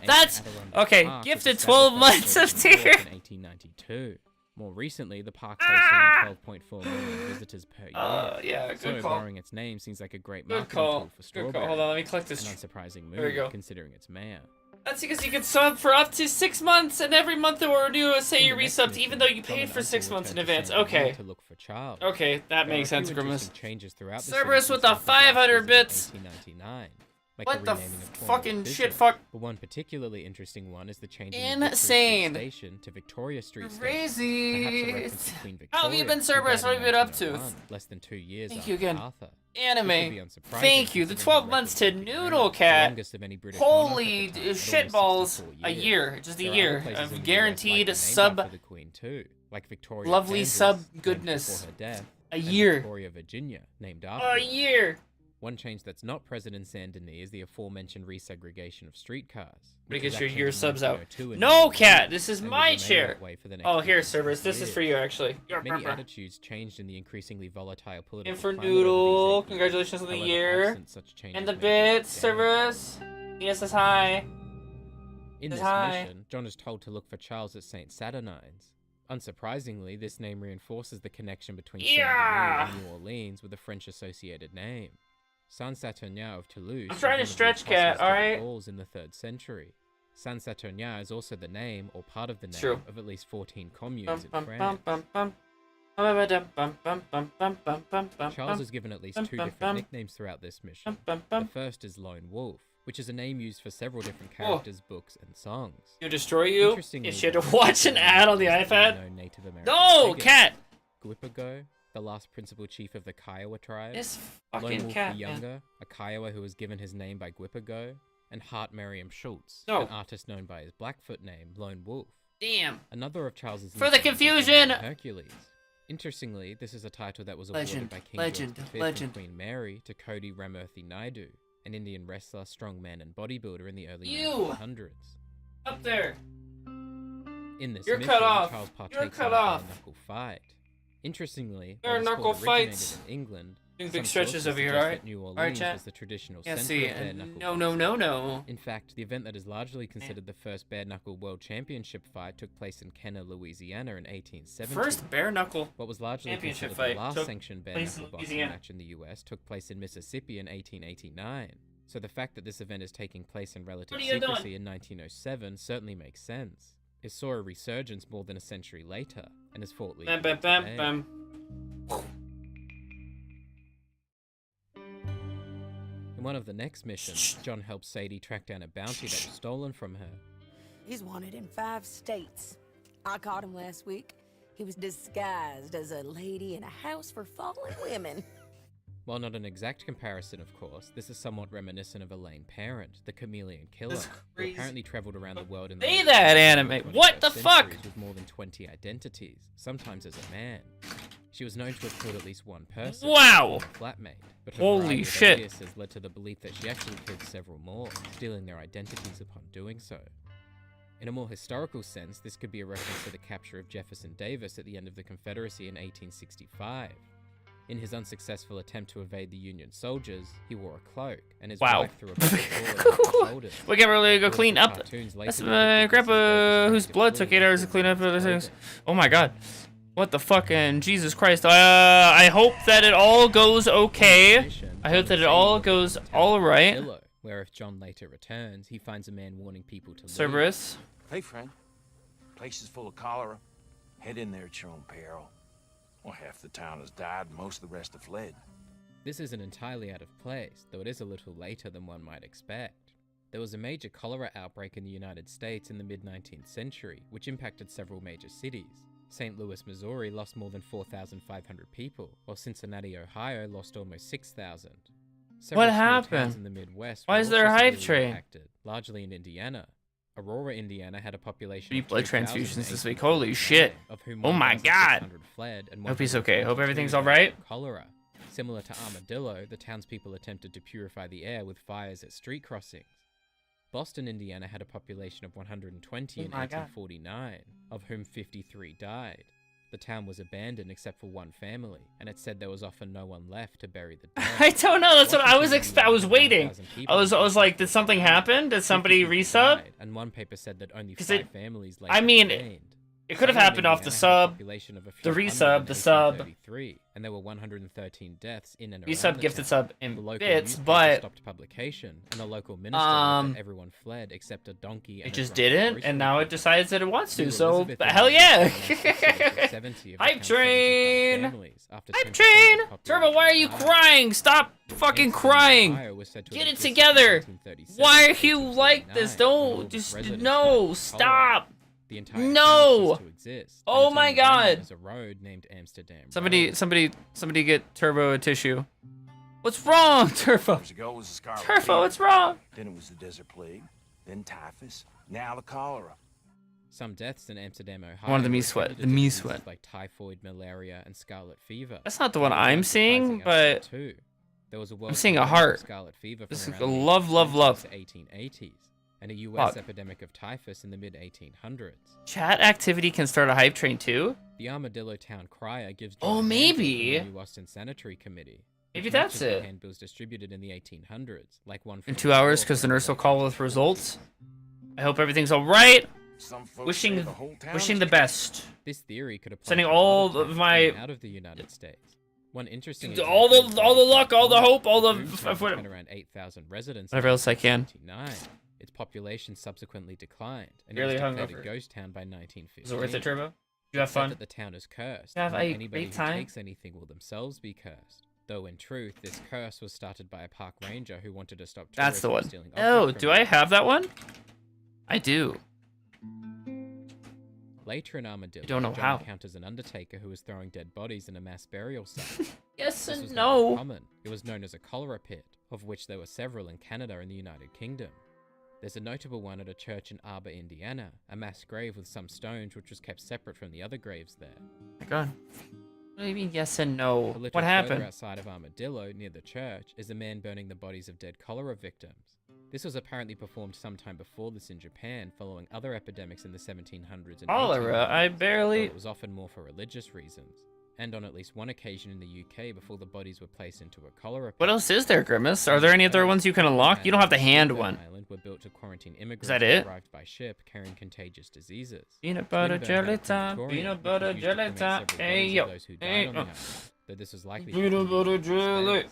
That's okay. Gifted 12 months of tier. In 1892. More recently, the park hosted 12.4 million visitors per year. Yeah, good so call. borrowing its name seems like a great good marketing call. tool for strawberry. Good call. Hold on, let me collect this. An unsurprising move, there we go. Considering its mayor. That's because you can sub for up to 6 months, and every month it will renew say you resubbed, even though you paid for 6 months in advance. Okay. To look for Charles. Okay, that makes sense, Grimace. Cerberus with the 500 bits. 1899. Like what the fucking shit But one particularly interesting one is the change insane station to Victoria Street crazy. How have you been, Cerberus? What have you been up to? Less than 2 years Thank you again. Arthur. Anime. Thank you. The 12 months to Noodle Cat. Holy shitballs. A year. Just a year of guaranteed sub. Lovely sub goodness. A year. Victoria, Virginia, named after a year. One change that's not present in Saint Denis is the aforementioned resegregation of streetcars. Because your subs out. No, Cat! This is my chair! Oh, here, Cerberus. This is for you, actually. Many attitudes changed in the increasingly volatile political and for Noodle, congratulations on the year. And the bits, Cerberus. Yes, that's high. In this mission, John is told to look for Charles at St. Saturnines. Unsurprisingly, this name reinforces the connection between Saint Denis and New Orleans with the French-associated name. Saint Saturnin of Toulouse. I'm trying to stretch, Cat, alright? In the 3rd century. Saint Saturnin is also the name, or part of the name, of at least 14 communes in France. Charles is given at least 2 different nicknames throughout this mission. The first is Lone Wolf, which is a name used for several different characters, books, and songs. You destroy you? If you had to watch an ad on the iPad? No, Cat! Guipago, the last principal chief of the Kiowa tribe. This fucking Lone Wolf cat, the Younger, a Kiowa who was given his name by Guipago, and Hart Merriam Schultz, an artist known by his Blackfoot name, Lone Wolf. Damn. Another of Charles's for the confusion. Hercules. Interestingly, this is a title that was awarded by King George V and Queen Mary to Cody Ramurthy Naidu, an Indian wrestler, strongman, and bodybuilder in the early 1900s. Up there. In this You're mission, cut off. Charles partakes You're cut in off. a knuckle fight. Interestingly, there are knuckle fights in England. Doing big stretches over here, alright? New Orleans was the traditional center of bare knuckle. No. In fact, the event that is largely considered the first bare knuckle world championship fight took place in Kenner, Louisiana in 1870. First bare knuckle what was largely championship considered fight the last sanctioned bare knuckle boxing match in the US took place in Mississippi in 1889. So the fact that this event is taking place in relative secrecy in 1907 certainly makes sense. It saw a resurgence more than a century later, and is fought legally today. In one of the next missions, John helps Sadie track down a bounty that was stolen from her. He's wanted in 5 states. I caught him last week. He was disguised as a lady in a house for fallen women. While not an exact comparison, of course, this is somewhat reminiscent of Elaine Parent, the chameleon killer, who apparently traveled around the world in the Say that anime. What the fuck? With more than 20 identities, sometimes as a man. She was known to have killed at least one person. Wow. A flatmate, but her Holy variety of shit. aliases led to the belief that she actually killed several more, stealing their identities upon doing so. In a more historical sense, this could be a reference to the capture of Jefferson Davis at the end of the Confederacy in 1865. In his unsuccessful attempt to evade the Union soldiers, he wore a cloak, and his wife threw a bullet over his shoulders. We can't really go clean up. That's my grandpa whose blood took 8 hours to clean up other things. Oh my god. What the fucking Jesus Christ. I hope that it all goes okay. I hope that it all goes all right. Where if John later returns, he finds a man warning people to leave. Cerberus. Hey, friend. Place is full of cholera. Head in there at your own peril. Well, half the town has died, and most of the rest have fled. This isn't entirely out of place, though it is a little later than one might expect. There was a major cholera outbreak in the United States in the mid-19th century, which impacted several major cities. St. Louis, Missouri lost more than 4,500 people, while Cincinnati, Ohio lost almost 6,000. What happened? In the Midwest Why is there a hype train? Impacted, largely in Indiana. Aurora, Indiana had a population 3 of blood transfusions this week. Holy shit. Of whom Oh my god. 1,600 fled, and Hope he's okay. Hope everything's 142 alright. died of cholera. Similar to Armadillo, the townspeople attempted to purify the air with fires at street crossings. Boston, Indiana had a population of 120 in 1849, of whom 53 died. The town was abandoned except for one family, and it said there was often no one left to bury the dead. I don't know. That's what I was I was waiting. I was like, did something happen? Did somebody resub? And one paper said that only 5 families later I mean, remained. it could have happened off the sub, the resub, the sub. And there were 113 deaths in and around Resub, the gifted town. sub in The local bits, newspaper but stopped publication, and the local minister wrote that everyone fled except a donkey. And it a just drunk didn't, grocery and now it man. decides that it wants to. New So Elizabeth hell yeah! 70 of the Hype town's 75 train! families, after Hype 20% train! of the Turbo, why are you population crying? Stop fucking crying! Ohio was said to Get have it existed together! from 1937 Why are to you like this? 1969, Don't when just residents no! died Stop! The entire town No! ceased to exist, Oh and my until November, god! there's a road named Amsterdam Somebody get Turbo a tissue. What's wrong, Turbo? Years ago it was the scarlet Turbo, fever. what's wrong? Then it was the desert plague. Then typhus. Now the cholera. Some deaths in Amsterdam, Ohio. One of the were me sweat. attributed The to me diseases sweat. like typhoid, malaria, and scarlet fever. That's not the one There I'm was seeing, surprising but outbreak too. There was a I'm seeing a worldwide heart. scarlet fever This from is around a the love, love, 1820s love. to 1880s, and a U.S. Fuck. epidemic of typhus in the mid-1800s. Chat activity can start a hype train too? The Armadillo Town Crier gives Oh, John maybe. from the New Boston Sanitary Committee. Maybe which that's matches the it. handbills distributed in the 1800s, like one In from 2 hours, New because the York, nurse will call with results. I hope everything's alright. Some folks Wishing say the whole town wishing is the best. This theory could apply Sending to a lot all of of towns my coming out of the United States. One interesting all the luck, all the hope, all the Boomtown had around 8,000 residents. whatever else I can. 1999. Its population subsequently declined, and Barely it was declared hungover. a ghost town by 1950. Is it worth it, Turbo? You have It's said fun? that the town is cursed. Have and that a anybody great who time? takes anything will themselves be cursed. Though in truth, this curse was started by a park ranger who wanted to stop That's tourists the from one. stealing Oh, objects do from I them. have that one? I do. Later in Armadillo, I don't know John how. encounters an undertaker who was throwing dead bodies in a mass burial site. Yes This and was no. not common. It was known as a cholera pit, of which there were several in Canada and the United Kingdom. There's a notable one at a church in Arbor, Indiana, a mass grave with some stones which was kept separate from the other graves there. My god. What do you mean yes and no? A little What further happened? outside of Armadillo, near the church, is a man burning the bodies of dead cholera victims. This was apparently performed sometime before this in Japan, following other epidemics in the 1700s and Cholera, 1800s, I though barely... it was often more for religious reasons, and on at least one occasion in the UK before the bodies were placed into a cholera pit. What else is there, Grimace? Are there any other ones you can unlock? You don't have to hand one. Island were built to quarantine immigrants Is that who it? arrived by ship carrying contagious diseases. Peanut butter Swinburne jelly had a time, crematorium, peanut which butter was used to jelly cremate time. several Hey bodies of yo, those who hey died on the yo. island, though this was likely Peanut butter jelly.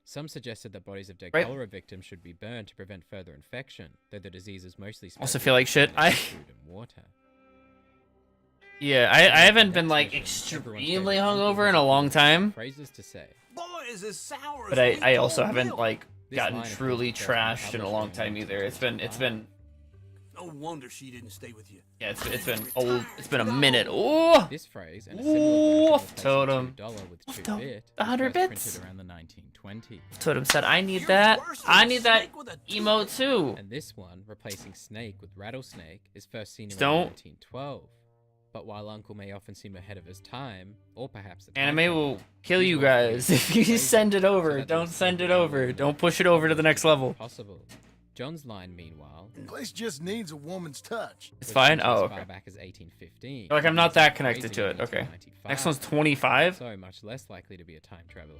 Some suggested that bodies of dead Right. cholera victims should be burned to prevent further infection, though the disease is mostly spread Also through feel like shit. contaminated food and water. Yeah, I haven't been like extremely hungover in a long time, Phrases to say. Boys as sour but as I weak also old haven't milk. like This gotten line of truly prose has been trashed in a long published time in either. It's been No wonder she didn't stay with you. Yeah, it's been old. It's been a minute. Oh. This phrase and a similar version Totem. $2 with 2 bit 100 was bits. first printed around the 1920s. Totem said, "I need that. I need that emote too." And this one, replacing snake with rattlesnake, is first seen around Don't. 1912. But while Uncle may often seem ahead of his time, or perhaps the Anime will kill you guys if you send it over. Don't send it over. Don't push it over to the next level. Possible. John's line, meanwhile, The place just needs a woman's touch. It's fine. Oh, as far okay. back as 1815. Like I'm not that connected Crazy to in it. Okay. 1895, Next one's 25. So much less likely to be a time traveler.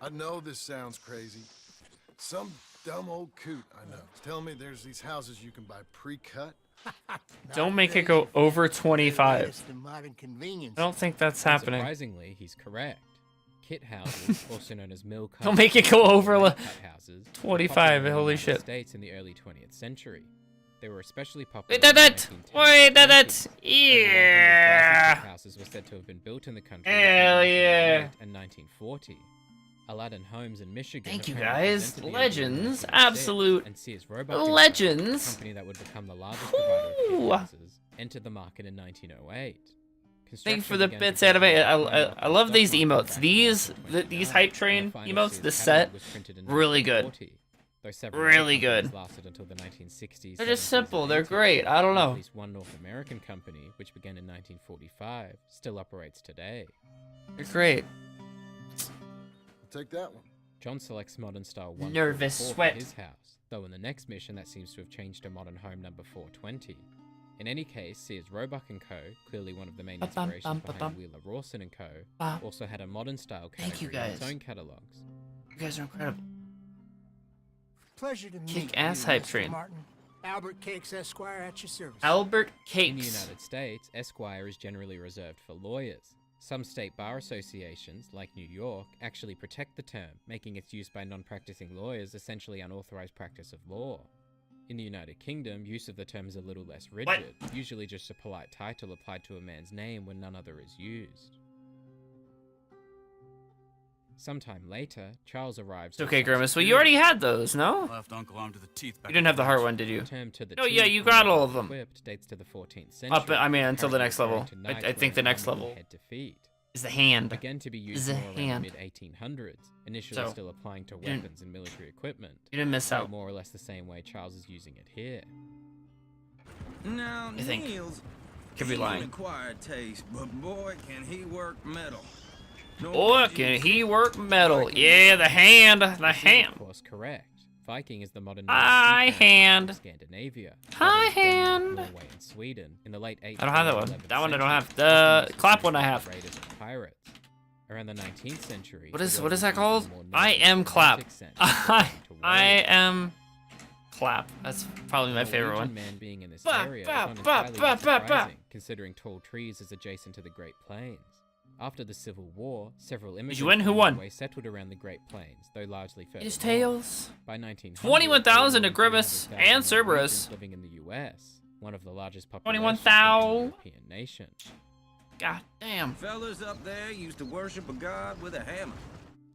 I know this sounds crazy. Some dumb old coot I know tell me there's these houses you can buy pre-cut. Don't make it go over 25. Modern convenience. I don't think that's happening. Surprisingly, he's correct. Kit houses, also known as mill cut. Don't make it go over cut houses, 25. were popular in the Holy United shit. States in the early 20th century. They were especially popular. Wait, that. Wait, that. Yeah. Houses were said to have been built in the country Hell between yeah. 1908 and 1940. Aladdin Homes in Michigan. Thank you apparently guys. invented the Legends. idea in 1906, Absolute and Sears Roebuck legends. the company that would become the largest provider of kit houses, entered the market in 1908. Thank you for the bits, anime. I love these emotes. These hype train emotes. This set, really good. Really good. Lasted until the 1960s. They're just 70s, simple. and They're 80s. great. I don't know. At least one North American company, which began in 1945, still operates today. They're great. I'll take that one. John selects modern style 1 Nervous sweat. for his house, though in the next mission that seems to have changed to modern home number 420. In any case, Sears Roebuck & Co., clearly one of the main inspirations behind Wheeler Rawson & Co., also had a modern style Thank you category in its guys. own catalogs. You guys are incredible. Pleasure to meet Kick-ass you, hype Mr. train. Martin. Albert Cakes Esquire at your service. Albert In the Cakes. United States, Esquire is generally reserved for lawyers. Some state bar associations, like New York, actually protect the term, making its use by non-practicing lawyers essentially unauthorized practice of law. In the United Kingdom, use of the term is a little less rigid, usually just a polite title applied to a man's name when none other is used. Sometime later, Charles arrives. It's okay, Grimace. Well, you already had those, no? Left Uncle armed to the teeth. You didn't have the heart one, did you? Term to the Oh yeah, teeth you got all of them. equipped dates to the 14th century. Up, I mean, until the next level. referring to knights I think the wearing next armor level head to feet. is the hand. Began to be used The more around the hand. mid-1800s, initially So, still applying to you didn't- weapons and military equipment. you didn't miss so out. more or less the same way Charles is using it here. Now, I think. Niels, Could be he lying. acquired taste, but boy, can he work metal. Boy, can he work metal. Yeah, the hand. The This is, hand. of course, correct. Viking is the modern High hand. of Scandinavia. High That is, Denmark, hand. Norway, and Sweden in the late 8th I don't have that and one. 11th That one I don't centuries. have. The This clap was one I used have. by raiders and pirates. Around the 19th century. What the is word was that used in a called? more I negative am clap. romantic sense, I referring to am clap. That's probably my favorite Norwegian one. man being in this Ba, area is ba, not ba, entirely ba, ba, ba. surprising, considering tall trees is adjacent to the Great Plains. After the Civil War, several immigrants you win? Who from won? Norway settled around the Great Plains, though largely further His north. tails. By 1900, 21,000 to there were Grimace 300,000 and Cerberus. Norwegians living in the U.S., one of the largest populations 21,000. of the European nation. God damn. Fellas up there used to worship a god with a hammer.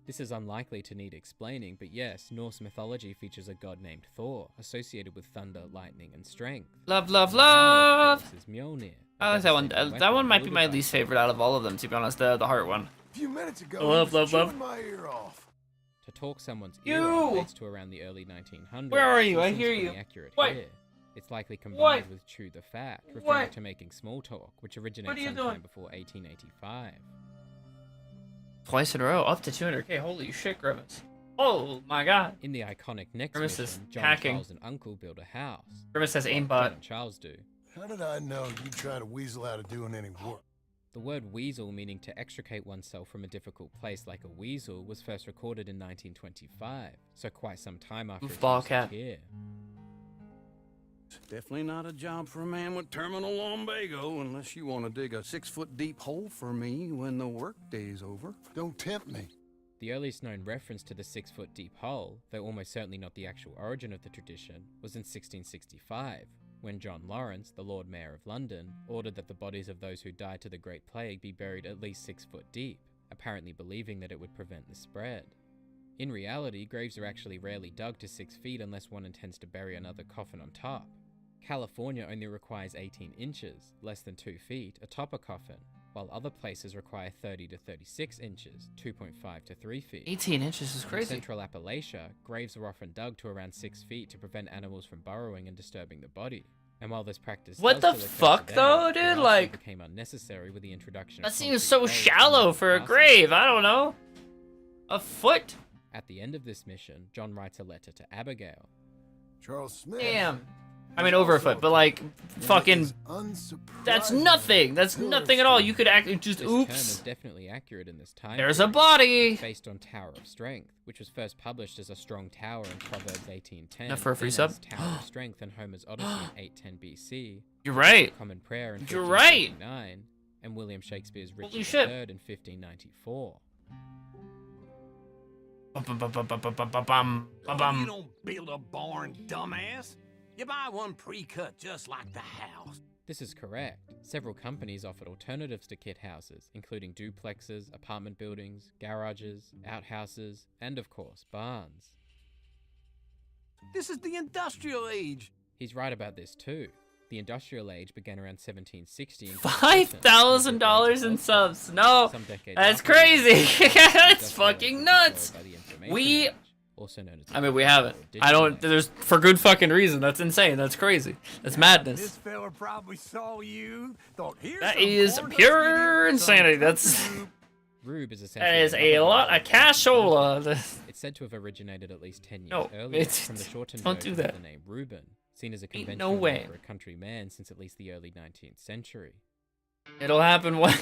This is unlikely to need explaining, but yes, Norse mythology features a god named Thor, associated with thunder, lightning, and strength. Love, love, And the hammer, of love. course, is Mjolnir, a I like that one. devastating That one weapon might be my wielded by least favorite out of all of them, to be honest. The heart one. A few minutes ago, Love, he was love, love. chewing my ear off. To talk someone's ear You! off dates to around the early 1900s. Where are you? Still I seems hear pretty you. accurate What? here. It's likely combined What? with chew the fat, referring What? to making small talk, which originates What are you sometime doing? before 1885. Twice in a row, up to 200k. Holy shit, Grimace. Oh my god. In the iconic next Grimace is mission, John, hacking. Charles, and Uncle build a house. Grimace has Well, aimbot. John and Charles do. How did I know you'd try to weasel out of doing any work? The word weasel, meaning to extricate oneself from a difficult place like a weasel, was first recorded in 1925, so quite some time after its Goofball usage cat. here. It's definitely not a job for a man with terminal lumbago unless you want to dig a 6-foot deep hole for me when the workday's over. Don't tempt me. The earliest known reference to the 6-foot deep hole, though almost certainly not the actual origin of the tradition, was in 1665, when John Lawrence, the Lord Mayor of London, ordered that the bodies of those who died to the Great Plague be buried at least 6 foot deep, apparently believing that it would prevent the spread. In reality, graves are actually rarely dug to 6 feet unless one intends to bury another coffin on top. California only requires 18 inches, less than 2 feet, atop a coffin, while other places require 30 to 36 inches, 2.5 to 3 feet. 18 inches is crazy. In Central Appalachia, graves are often dug to around 6 feet to prevent animals from burrowing and disturbing the body. And while this practice What the fuck though, dude? Like, became unnecessary with the introduction that of seems so shallow for a grave. I don't know. A foot? At the end of this mission, John writes a letter to Abigail. Charles Smith. Damn. I mean, over a foot, but like, fucking, that's nothing. That's nothing at all. You could actually just, This term oops. is definitely accurate in this time. There's a period, body. based on Tower of Strength, which was first published as a strong tower in Proverbs 18:10. Enough for a free then as sub? Tower of Strength in Homer's Odyssey in 810 BC. You're right. Common Prayer in You're right. 1539, and William Shakespeare's Richard Holy shit. III in 1594. You don't build a barn, dumbass. You buy one pre-cut just like the house. This is correct. Several companies offered alternatives to kit houses, including duplexes, apartment buildings, garages, outhouses, and of course, barns. This is the industrial age. He's right about this too. The industrial age began around 1760. in $5,000 in subs. No, Some decades that's after, crazy. That's industrial fucking age nuts. by the information We, age, also known as I mean, we haven't. digital I don't, age. there's, for good fucking reason. That's insane. That's crazy. That's This madness. fella probably saw you, thought, here's That some is corn pure husky, some insanity. That's, Rube is that essentially is a lot of cashola. It's said to have originated at least 10 years No, earlier it's- from the shortened don't do version that. of the name Reuben, seen as a Ain't conventional no way. name for a country man since at least the early 19th century. It'll happen one,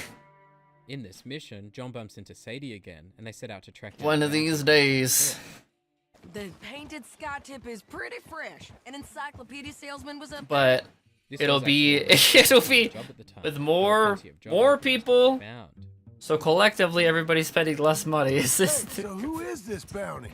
In this mission, John bumps into Sadie again, and they set out to track down one of the these outfit. days. The painted sky tip is pretty fresh. An encyclopedia salesman was up But This it'll was be, actually a it'll be job at the time, with but more, plenty of job more openings people. found. So collectively, everybody's spending less money. Is this? So who is this bounty?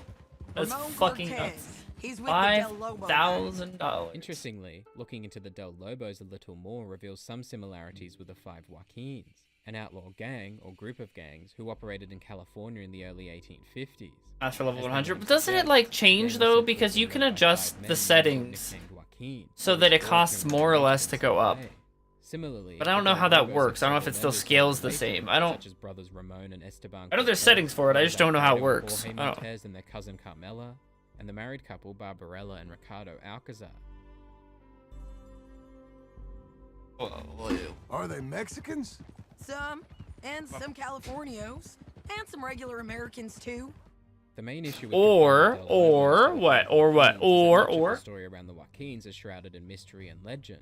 That's Ramon fucking Cortez. nuts. He's with the Del Lobo gang. $5,000. Interestingly, looking into the Del Lobos a little more reveals some similarities with the Five Joaquins, an outlaw gang or group of gangs who operated in California in the early 1850s. That's for level As the 100. name But doesn't it suggests, like change they were though? essentially Because you led can by adjust 5 the men settings nicknamed Joaquin, so who that it would costs work more or in less to go up. Similarly, But I don't know how that works. I don't know if it still scales the same. I don't. Such as brothers Ramon and Esteban I know there's Cortez, settings for it. I just don't know how it Jorge works. I don't. Montez and their cousin Carmela, and the married couple Barbarella and Ricardo Alcazar. Are they Mexicans? Some, and some Californios, and some regular Americans too. The main issue with Or what? the story around the Joaquins is shrouded in mystery and legend.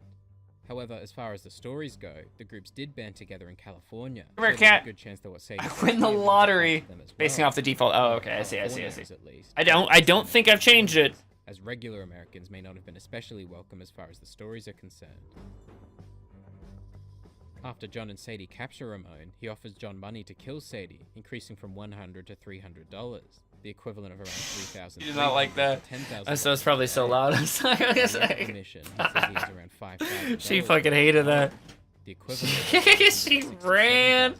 However, as far as the stories go, the groups did band together in California. Come here, so there's a cat. good chance that what Sadie I said win the here was lottery them as basing well. off the default. Oh, okay. I see. Californians, at least. I don't think I've changed it. As regular Americans may not have been especially welcome as far as the stories are concerned. After John and Sadie capture Ramon, he offers John money to kill Sadie, increasing from $100 to $300, the equivalent of around $3,000. You do not like that. $10,000. So it's probably so loud. I'm sorry. At the end of the mission, he says he has around $5,000. She fucking hated that. The equivalent. She ran.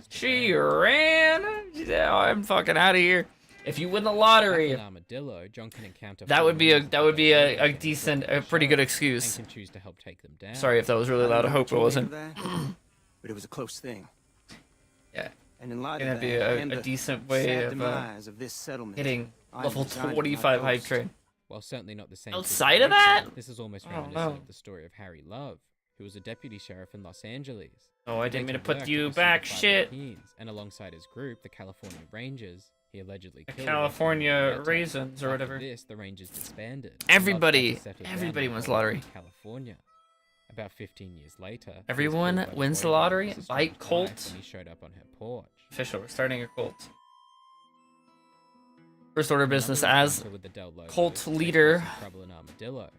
She ran. Oh, I'm fucking out of here. If you win the lottery, Like an armadillo, John can encounter that would be a decent, a pretty good and excuse. can choose to help take them down. Sorry if that was really loud. I hope it wasn't. But it was a close thing. Yeah. And in light That'd of be that, a and the decent way sad of demise of this settlement, hitting I level designed my 45 hype ghost. train. While certainly not the same. Outside of that? situation, this is almost I don't reminiscent know. of the story of Harry Love, who was a deputy sheriff in Los Angeles. Oh, I He didn't mean to later put worked you with the back, Super shit. Joaquins, and alongside his group, the California Rangers, he allegedly The killed. California Later. Raisins or After whatever. This, the Rangers disbanded. and Everybody- Love settled down everybody in wins Hollywood, lottery. California. About 15 years later, he was Everyone killed by wins the Chloe lottery. Davis's Bike wife cult. when he showed up on her porch. Official. We're starting a cult. First order of business Another as encounter with the Del Lobos cult takes leader. place in Trouble in Armadillo.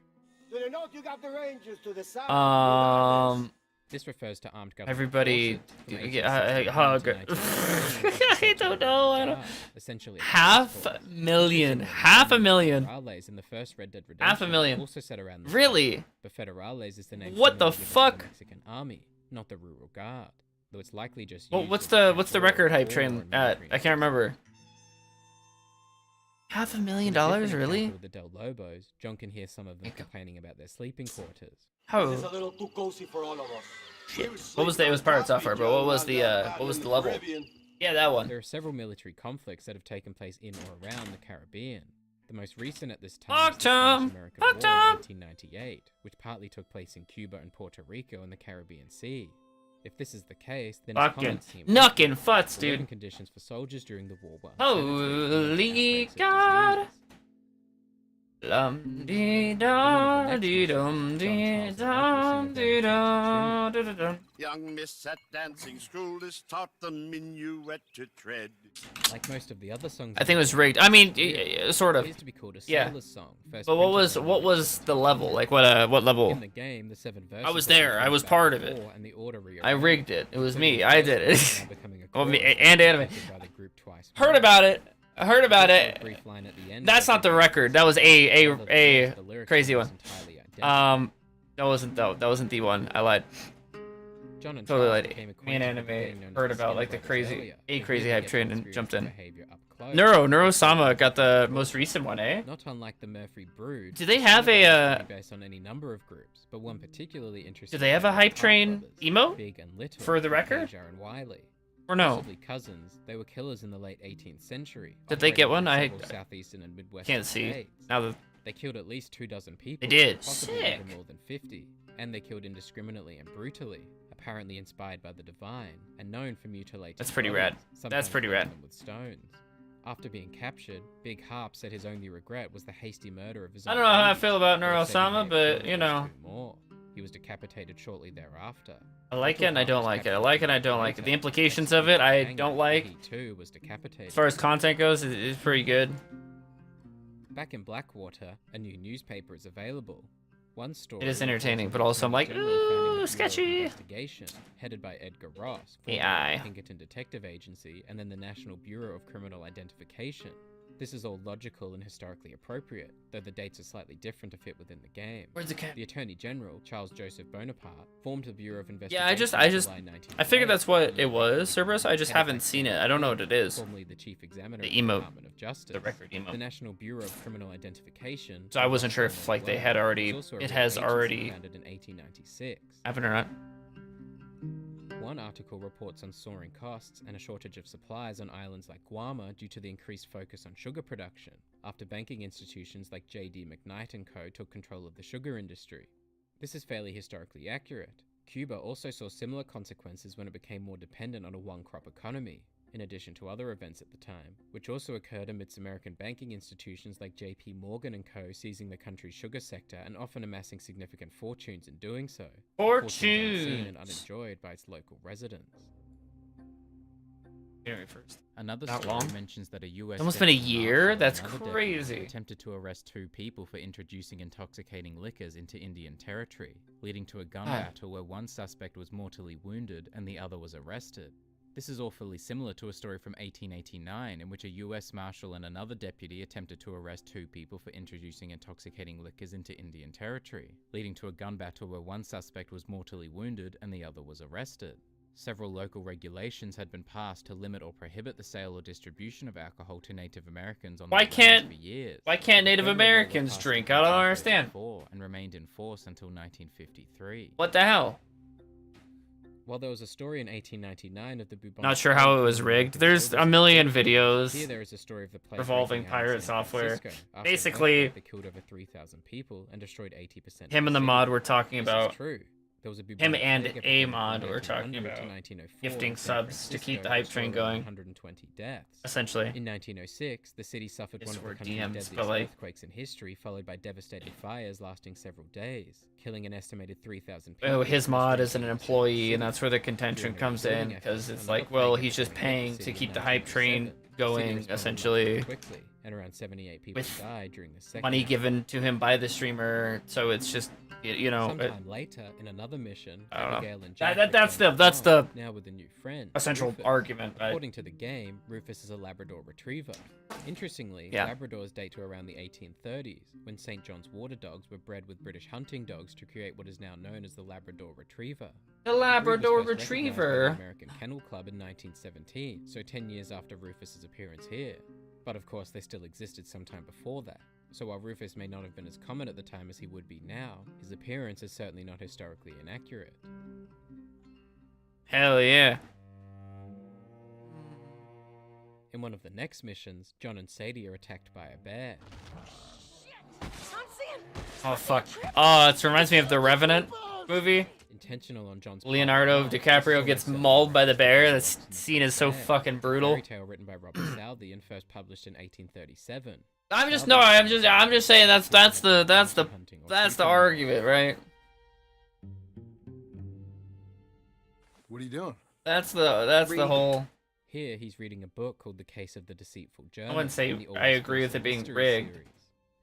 This refers to armed government Everybody, forces from hug. 1860 I don't know. I don't. Essentially, Half a million. Federales in the first Red Dead Redemption Half a million. also set around the Really? time, but Federales is the name. What the familiar with fuck? The Mexican army, not the rural guard. Though it's likely just. Well, used what's as the a what's the metaphor record hype for train a at? military I can't remember. $500,000, really? With the Del Lobos, John can hear some of them complaining about their sleeping quarters. How? It's a little too cozy for all of us. Shit. What was the? It was Pirate Software, but what was the level? Yeah, that one. There are several military conflicts that have taken place in or around the Caribbean. The most recent at this time was the Spanish-American War in 1898, which partly took place in Cuba and Puerto Rico in the Caribbean Sea. If this is the case, then fucking knuckin' futs, dude. Conditions for soldiers during the war were holy God. Lum dee da dee dum dee da dee da da da. Young miss at dancing school is taught the minuet to tread. Like most of the other songs, I think it was rigged. I mean, sort of. Yeah. But what was the level? Like what level? In the game, the 7 verses. I was there. I was part of it. I rigged it. It was me. I did it. Well, me and anime. Heard about it. I heard about it. That's not the record. That was a crazy one. That wasn't the one. I lied. Totally lied. Me and anime heard about like the crazy hype train and jumped in. Neuro-sama got the most recent one, eh? Not unlike the Murphy Brood. Do they have a based on any number of groups, but one particularly interesting. Do they have a hype train emo for the record? Or no? Possibly cousins, they were killers in the late 18th century. Did they get one? I southeastern and midwestern can't see. states. Now that they killed at least 2 dozen people. They did. Possibly Sick. more than 50, and they killed indiscriminately and brutally, apparently inspired by the divine and known for mutilating. That's pretty bodies, rad. That's pretty rad. them with stones. After being captured, Big Harp said his only regret was the hasty murder of his I own don't know how I babies, feel about but said he Neuro-sama, may have but killed you at know. least 2 more. He was decapitated shortly thereafter. I like it and I don't like it. I like it and I don't like it. The implications of it, I don't like. He too was decapitated. As far as content goes, it's pretty good. Back in Blackwater, a new newspaper is available. One story. It is entertaining, but also I'm like, ooh, sketchy. Investigation headed by Edgar Ross, AI. the Pinkerton Detective Agency, and then the National Bureau of Criminal Identification. This is all logical and historically appropriate, though the dates are slightly different to fit within the game. Where's the cat? The Attorney General, Charles Joseph Bonaparte, formed the Bureau of Investigation. Yeah, I figured that's what it was, Cerberus. I just haven't seen it. I don't know what it is. Formerly the Chief Examiner The of the emote. Department of Justice. The record emote. The National Bureau of Criminal Identification. So I wasn't sure if like they had already. It has already founded in 1896. happened or not. One article reports on soaring costs and a shortage of supplies on islands like Guam due to the increased focus on sugar production, after banking institutions like J.D. McKnight & Co. took control of the sugar industry. This is fairly historically accurate. Cuba also saw similar consequences when it became more dependent on a one-crop economy, in addition to other events at the time, which also occurred amidst American banking institutions like J.P. Morgan & Co. seizing the country's sugar sector and often amassing significant fortunes in doing so. Fortunes unseen and unenjoyed by its local residents. First. Another Not story long. mentions that a U.S. It's almost been a deputy year? marshal That's and another crazy. deputy attempted to arrest 2 people for introducing intoxicating liquors into Indian territory, leading to a gun battle where one suspect was mortally wounded and the other was arrested. This is awfully similar to a story from 1889 in which a US marshal and another deputy attempted to arrest 2 people for introducing intoxicating liquors into Indian territory, leading to a gun battle where one suspect was mortally wounded and the other was arrested. Several local regulations had been passed to limit or prohibit the sale or distribution of alcohol to Native Americans on the lands for years. Why can't Native Federal law Americans passed drink? in I don't understand. 1954 and remained in force until 1953. What the hell? While there was a story in 1899 of the bubonic Not sure how it was rigged. There's a million videos Here there is a story of the plague revolving breaking out in pirate San software. Francisco. After Basically, they killed over 3,000 people and destroyed 80% of him and the city. mod were talking This about. is true. There was a Him bubonic and plague a epidemic mod from were talking 1900 to about 1904 gifting in San subs to keep Francisco, the hype which train saw around going. 120 deaths. Essentially. In 1906, the city suffered one Yes, of the we're country's DMs, deadliest but, like- earthquakes in history, followed by devastating fires lasting several days, killing an estimated 3,000 people. Oh, his and mod is an destroying employee, and the that's where the city. contention During a comes in, rebuilding because effort, it's another like, well, plague he's just epidemic hit paying the to city keep in the hype train 1907. The city going, responded much essentially, more quickly, and around 78 people with died during the second money half. given to him by the streamer, so it's just, you know, Sometime later, in another mission, I don't know. Abigail and Jack That's return the to Guam, now with a new friend, essential Rufus. argument, right? According to the game, Rufus is a Labrador Retriever. Interestingly, Yeah. Labradors date to around the 1830s, when St. John's water dogs were bred with British hunting dogs to create what is now known as the Labrador Retriever. The Labrador Rufus first recognized by Retriever. the American Kennel Club in 1917, so 10 years after Rufus's appearance here. But of course, they still existed sometime before that. So while Rufus may not have been as common at the time as he would be now, his appearance is certainly not historically inaccurate. Hell yeah. In one of the next missions, John and Sadie are attacked by a bear. Oh fuck. Oh, it reminds me of the Revenant movie. Intentional on John's Leonardo DiCaprio gets mauled by the bear. That scene is so fucking brutal. Fairy tale written by Robert Southey and first published in 1837. I'm just saying that's the argument, right? What are you doing? That's the whole. Here he's reading a book called The Case of the Deceitful Journal. I wouldn't say I agree with it being rigged.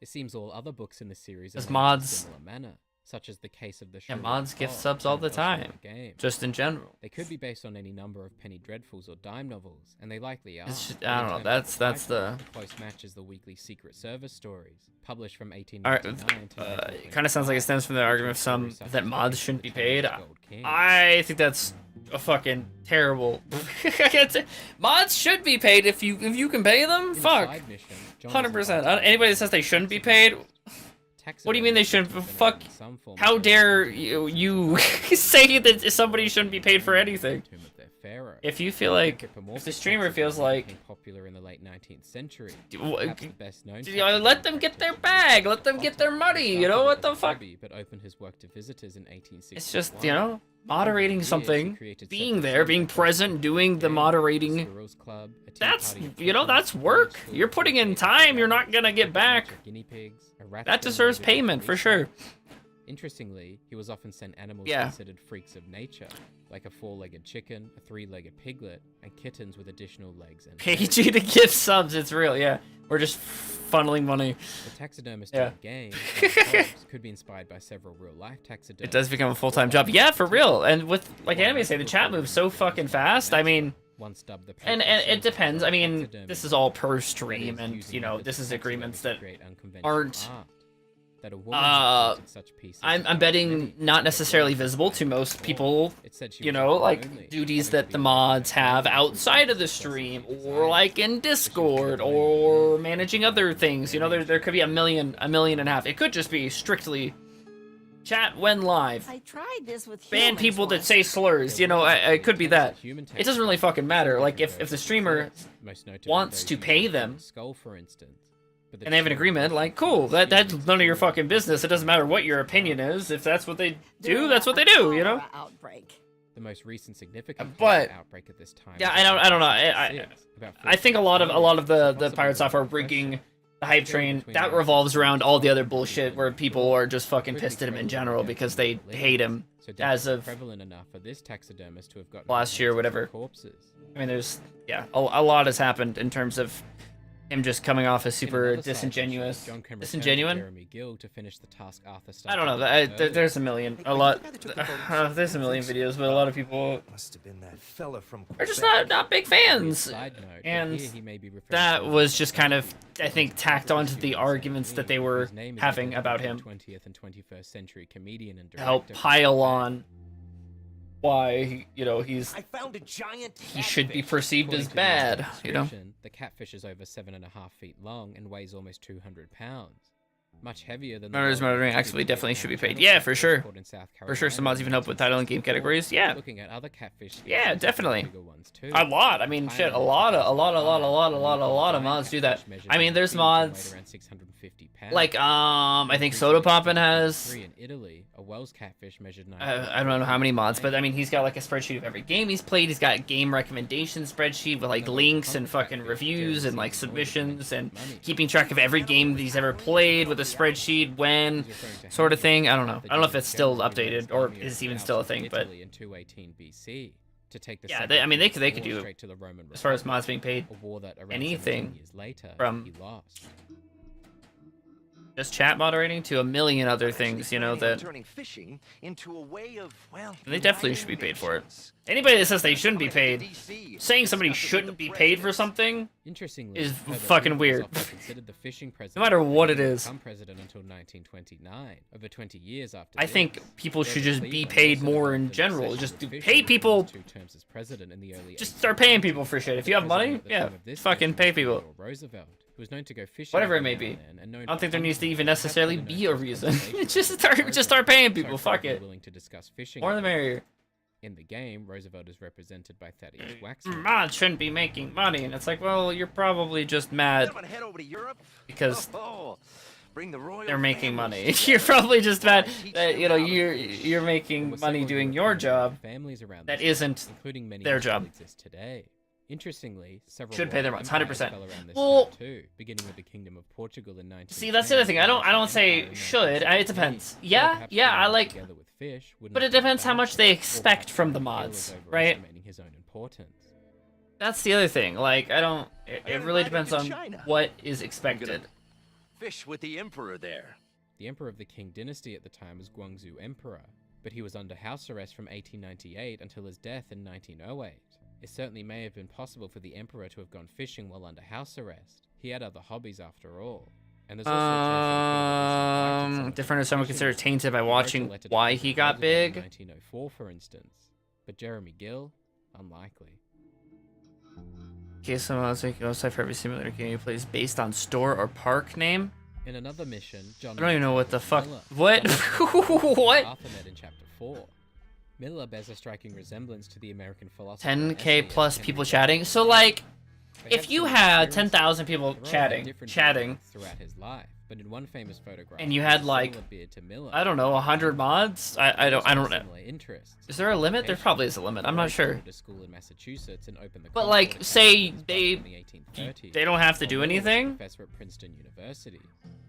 It seems all other books in the series are There's made in a mods. similar manner, such as The Case of the Yeah, Shrew mods of gift Oz subs all and the elsewhere time. the game. Just in general. They could be based on any number of penny dreadfuls or dime novels, and they likely are. It's just, I don't know. That's the. Close matches the weekly Secret Service stories, published from Alright, 1899 to it kind of sounds like it stems from the argument of some that mods shouldn't be paid. I think that's a fucking terrible. Mods should be paid if you can pay them. Fuck. 100%. Anybody that says they shouldn't be paid. What do you mean they shouldn't? Fuck. How dare you say that somebody shouldn't be paid for anything? If you feel like, if the streamer feels like, popular in the late 19th century, let them get their bag, let them get their money, you know, what the fuck? But opened his work to visitors in 1861. It's just, you know, moderating something, being there, being present, doing the moderating. That's, you know, that's work. You're putting in time, you're not gonna get back. That deserves payment, for sure. Interestingly, he was often sent animals considered freaks of nature, like a 4-legged chicken, a 3-legged piglet, and kittens with additional legs and PG to gift subs, it's real, yeah. We're just funneling money. The taxidermist game could be inspired by several real-life taxidermists. It does become a full-time job. Yeah, for real. And with, like anime say, the chat moves so fucking fast. I mean, and it depends. I mean, this is all per stream, and, you know, this is agreements that aren't... I'm betting not necessarily visible to most people, you know, like duties that the mods have outside of the stream, or like in Discord, or managing other things. You know, there could be a million and a half. It could just be strictly chat when live. I tried this with ban people that say slurs. You know, it could be that. It doesn't really fucking matter. Like if the streamer wants to pay them, and they have an agreement, like, cool, that's none of your fucking business. It doesn't matter what your opinion is. If that's what they do, that's what they do, you know? The most recent significant outbreak at this time. Yeah, I don't know. I think a lot of the Pirate Software rigging the hype train, that revolves around all the other bullshit where people are just fucking pissed at him in general because they hate him as of prevalent enough for this taxidermist to have gotten last year or whatever. I mean, there's, yeah, a lot has happened in terms of him just coming off as super disingenuous. Jeremy Gill to finish the task Arthur I don't know. There's a million there's a million videos, but a lot of people are just not big fans. And that was just kind of, I think, tacked onto the arguments that they were having about him. 20th and 21st century comedian and to help pile on why, you know, he should be perceived as bad, you know. The catfish is over 7.5 feet long and weighs almost 200 pounds. Much heavier than Murderers Murdering actually definitely should be paid. Yeah, for sure. For sure, some mods even help with title and game categories. Yeah. Looking at other catfish. Yeah, definitely. A lot. I mean, shit, a lot of mods do that. I mean, there's mods like I think Soda Poppin has. In Italy, a Wells catfish measured 9. I don't know how many mods, but I mean, he's got like a spreadsheet of every game he's played. He's got a game recommendation spreadsheet with like links and fucking reviews and like submissions and keeping track of every game he's ever played with a spreadsheet when sort of thing. I don't know if it's still updated or is even still a thing, but yeah, I mean they could do as far as mods being paid anything from just chat moderating to a million other things, you know, that turning fishing into a way of, well, they definitely should be paid for it. Anybody that says they shouldn't be paid, saying somebody shouldn't be paid for something is fucking weird. No matter what it is. President until 1929, over 20 years after I think people should just be paid more in general. Just pay people. Just start paying people for shit. If you have money, yeah, fucking pay people. Whatever it may be. I don't think there needs to even necessarily be a reason. just start paying people. Fuck it. More the merrier. In the game, Roosevelt is represented by Thaddeus Waxman. Mods shouldn't be making money, and it's like, well, you're probably just mad because they're making money. You're probably just mad that, you know, you're making money doing your job that isn't their job. Interestingly, several should pay their months, 100%. Well, beginning with the Kingdom of Portugal in 19. See, that's the other thing. I don't say should. It depends. Yeah, I like. But it depends how much they expect from the mods, right? That's the other thing. Like, I don't. It really depends on what is expected. Fish with the Emperor there. The Emperor of the Qing dynasty at the time was Guangzhou Emperor, but he was under house arrest from 1898 until his death in 1908. It certainly may have been possible for the Emperor to have gone fishing while under house arrest. He had other hobbies after all. And there's also different if someone considered tainted by watching why he got big. 1904, for instance. But Jeremy Gill, unlikely. Okay, so I was like, website for every simulator game you play is based on store or park name. In another mission, John. I don't even know what the fuck. What? What? Arthur met in chapter 4. Miller bears a striking resemblance to the American philosopher. 10k plus people chatting. So like, if you had 10,000 people chatting throughout his life, but in one famous photograph, and you had like, I don't know, 100 mods. I don't know. Is there a limit? There probably is a limit. I'm not sure. But like, say they don't have to do anything.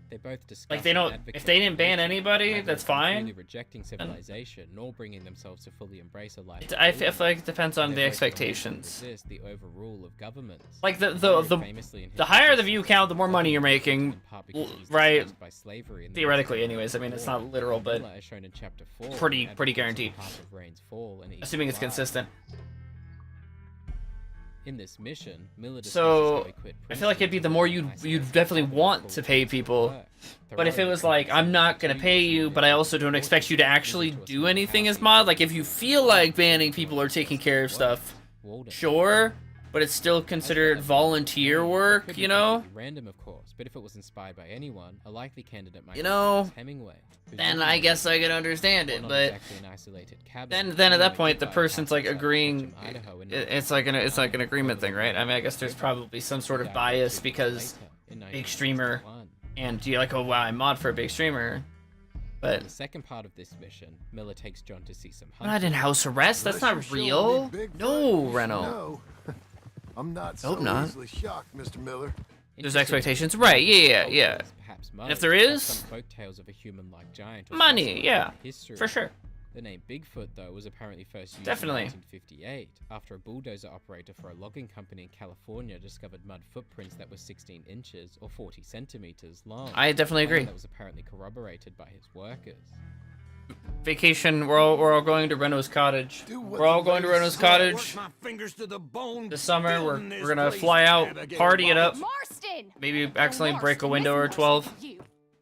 They both discuss like they don't. If they didn't ban anybody, that's fine. Really rejecting civilization, nor bringing themselves to fully embrace a life. I feel like it depends on the expectations. The overrule of governments. Like the higher the view count, the more money you're making, right? Theoretically, anyways. I mean, it's not literal, but pretty guaranteed. Assuming it's consistent. In this mission, Miller so I feel like it'd be the more you'd definitely want to pay people, but if it was like, I'm not gonna pay you, but I also don't expect you to actually do anything as mod, like if you feel like banning people or taking care of stuff, sure, but it's still considered volunteer work, you know? Random, of course, but if it was inspired by anyone, a likely candidate might be Hemingway. Then I guess I can understand it, but then at that point the person's like agreeing. It's like an agreement thing, right? I mean, I guess there's probably some sort of bias because big streamer, and you're like, oh wow, I mod for a big streamer. But the second part of this mission, Miller takes John to see some hunting. Not in house arrest. That's not real. No, Reno. I'm not so easily shocked, Mr. Miller. There's expectations, right? Yeah. And if there is, money, yeah, for sure. The name Bigfoot, though, was apparently first used in 1958 after a bulldozer operator for a logging company in California discovered mud footprints that were 16 inches or 40 centimeters long. I definitely agree. That was apparently corroborated by his workers. Vacation, we're all going to Reno's cottage. We're all going to Reno's cottage. This summer, we're gonna fly out, party it up. Maybe accidentally break a window or 12.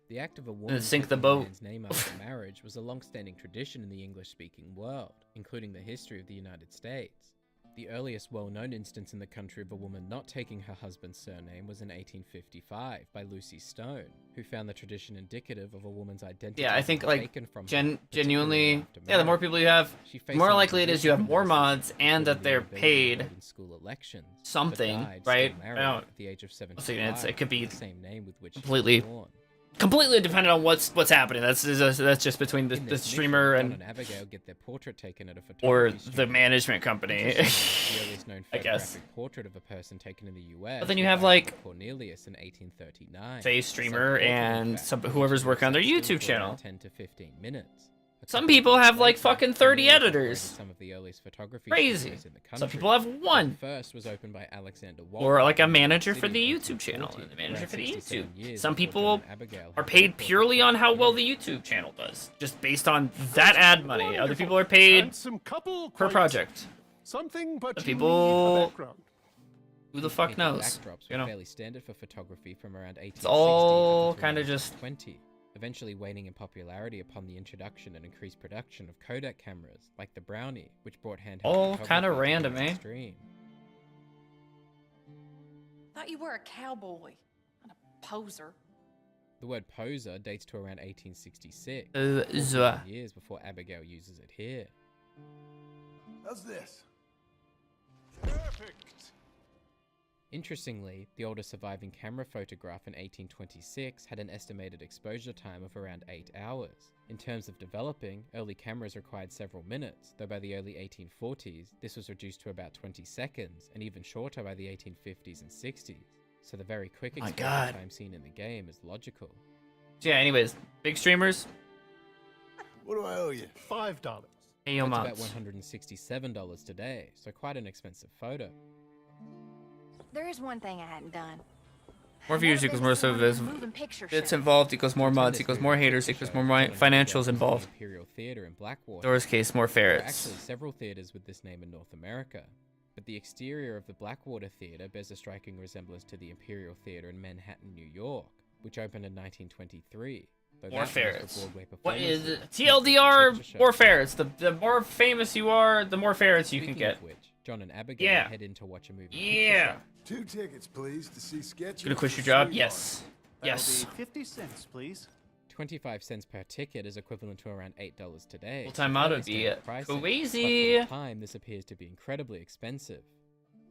The act of a woman sink the boat. Name after marriage was a long-standing tradition in the English-speaking world, including the history of the United States. The earliest well-known instance in the country of a woman not taking her husband's surname was in 1855 by Lucy Stone, who found the tradition indicative of a woman's identity. Yeah, I think like genuinely, yeah, the more people you have, the more likely it is you have more mods and that they're paid something, right? I don't. It could be completely dependent on what's happening. That's just between the streamer and or the management company. I guess. Portrait of a person taken in the US. But then you have like Cornelius in 1839. Face streamer and whoever's working on their YouTube channel. 10 to 15 minutes. Some people have like fucking 30 editors. Some of the earliest photography Crazy. studios in the country. Some people have one. The first was opened by Alexander Or like a Walker manager in for the city YouTube channel. in And the manager for the 67 YouTube. years Some before people John and Abigail are had paid their purely on how well the YouTube channel does. Just based on that ad money. Other people are paid per project. Something but The people... background. Who the fuck Painted knows? backdrops You were know? fairly standard for photography from around 1860 It's all until kind of just... 1920, eventually waning in popularity upon the introduction and increased production of Kodak cameras, like the Brownie, which brought handheld All photography kind of to random, its eh? extreme. Thought you were a cowboy, not a poser. The word poser dates to around 1866, Zwa. 14 years before Abigail uses it here. How's this? Perfect. Interestingly, the oldest surviving camera photograph in 1826 had an estimated exposure time of around 8 hours. In terms of developing, early cameras required several minutes, though by the early 1840s, this was reduced to about 20 seconds, and even shorter by the 1850s and 60s. So the very quick My exposure God. time seen in the game is logical. So yeah, anyways, big streamers. What do I owe you? $5. Hey, yo, That's about moms. $167 today, so quite an expensive photo. There is one thing I hadn't done. More views equals more service. Bits involved equals more mods equals more haters equals more financials involved. Imperial Theater in Blackwater. Doors case more There are ferrets. actually several theaters with this name in North America, but the exterior of the Blackwater Theater bears a striking resemblance to the Imperial Theater in Manhattan, New York, which opened in 1923. though More that one was for ferrets. Broadway What is performances, it? TLDR? picture show. More ferrets. The more famous you are, the more ferrets you can Speaking get. of which, John and Abigail Yeah. head in to watch a movie. picture Yeah. show. 2 tickets, please, to see Sketch. Gonna quit your job? Yes. Yes. 50 cents, please. 25 cents per ticket is equivalent to around $8 today. Full-time so mod fairly would be standard pricing, crazy. But for the time, this appears to be incredibly expensive.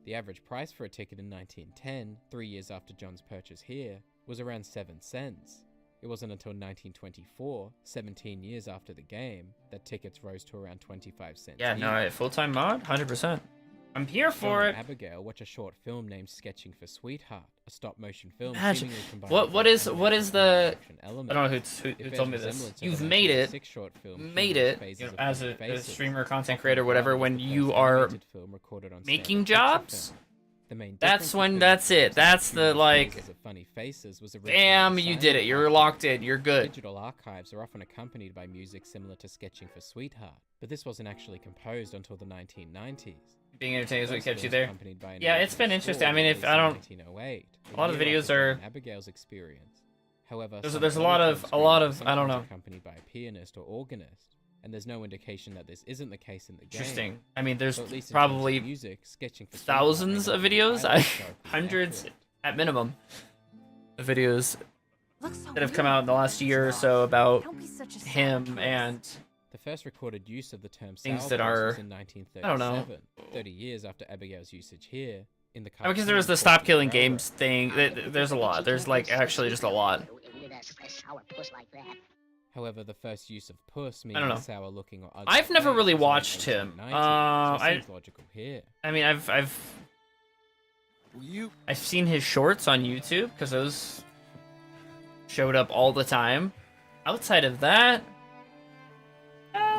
The average price for a ticket in 1910, 3 years after John's purchase here, was around 7 cents. It wasn't until 1924, 17 years after the game, that tickets rose to around 25 cents. Yeah, no, each. full-time mod, 100%. I'm here for John it. and Abigail watch a short film named Sketching for Sweetheart, a stop-motion film. Imagine. seemingly combining What both is animation the? and action I don't elements. know It who bears told me this. resemblance of You've the made it. 1906 short film, Made Humorous it Phases you know, of as Funny a Faces. streamer, content The creator, film whatever. was When the you first are animated film recorded on making standard picture jobs, film. The main that's difference when between that's the it. That's the Humorous like. Phases of Funny Faces was originally Bam, a you silent did it. You're archive. locked in. You're good. Digital archives are often accompanied by music similar to Sketching for Sweetheart, but this wasn't actually composed until the 1990s. Being entertained is what First kept you film there. accompanied by an Yeah, it's been original interesting. score I mean, if released I in don't. 1908, A lot of year videos after John are. and Abigail's experience. However, There's a lot of I don't know. accompanied by a pianist or organist, and there's no indication that this isn't the case in the game. Interesting. I mean, there's So at least in terms of probably music, Sketching for Sweetheart thousands may of not be videos, highly historically hundreds accurate. at minimum, of videos that have come out in the last year or so about him and The first recorded use of the term things that sourpuss are was in 1937, I don't know. 30 years after Abigail's usage here. In the because there was the stop killing games thing. There's a lot. There's like actually just a lot. However, the first use of puss I meaning don't know. sour looking or ugly I've never face really was in watched him. 1890s, so it I seems logical here. I mean, I've seen his shorts on YouTube because those showed up all the time. Outside of that,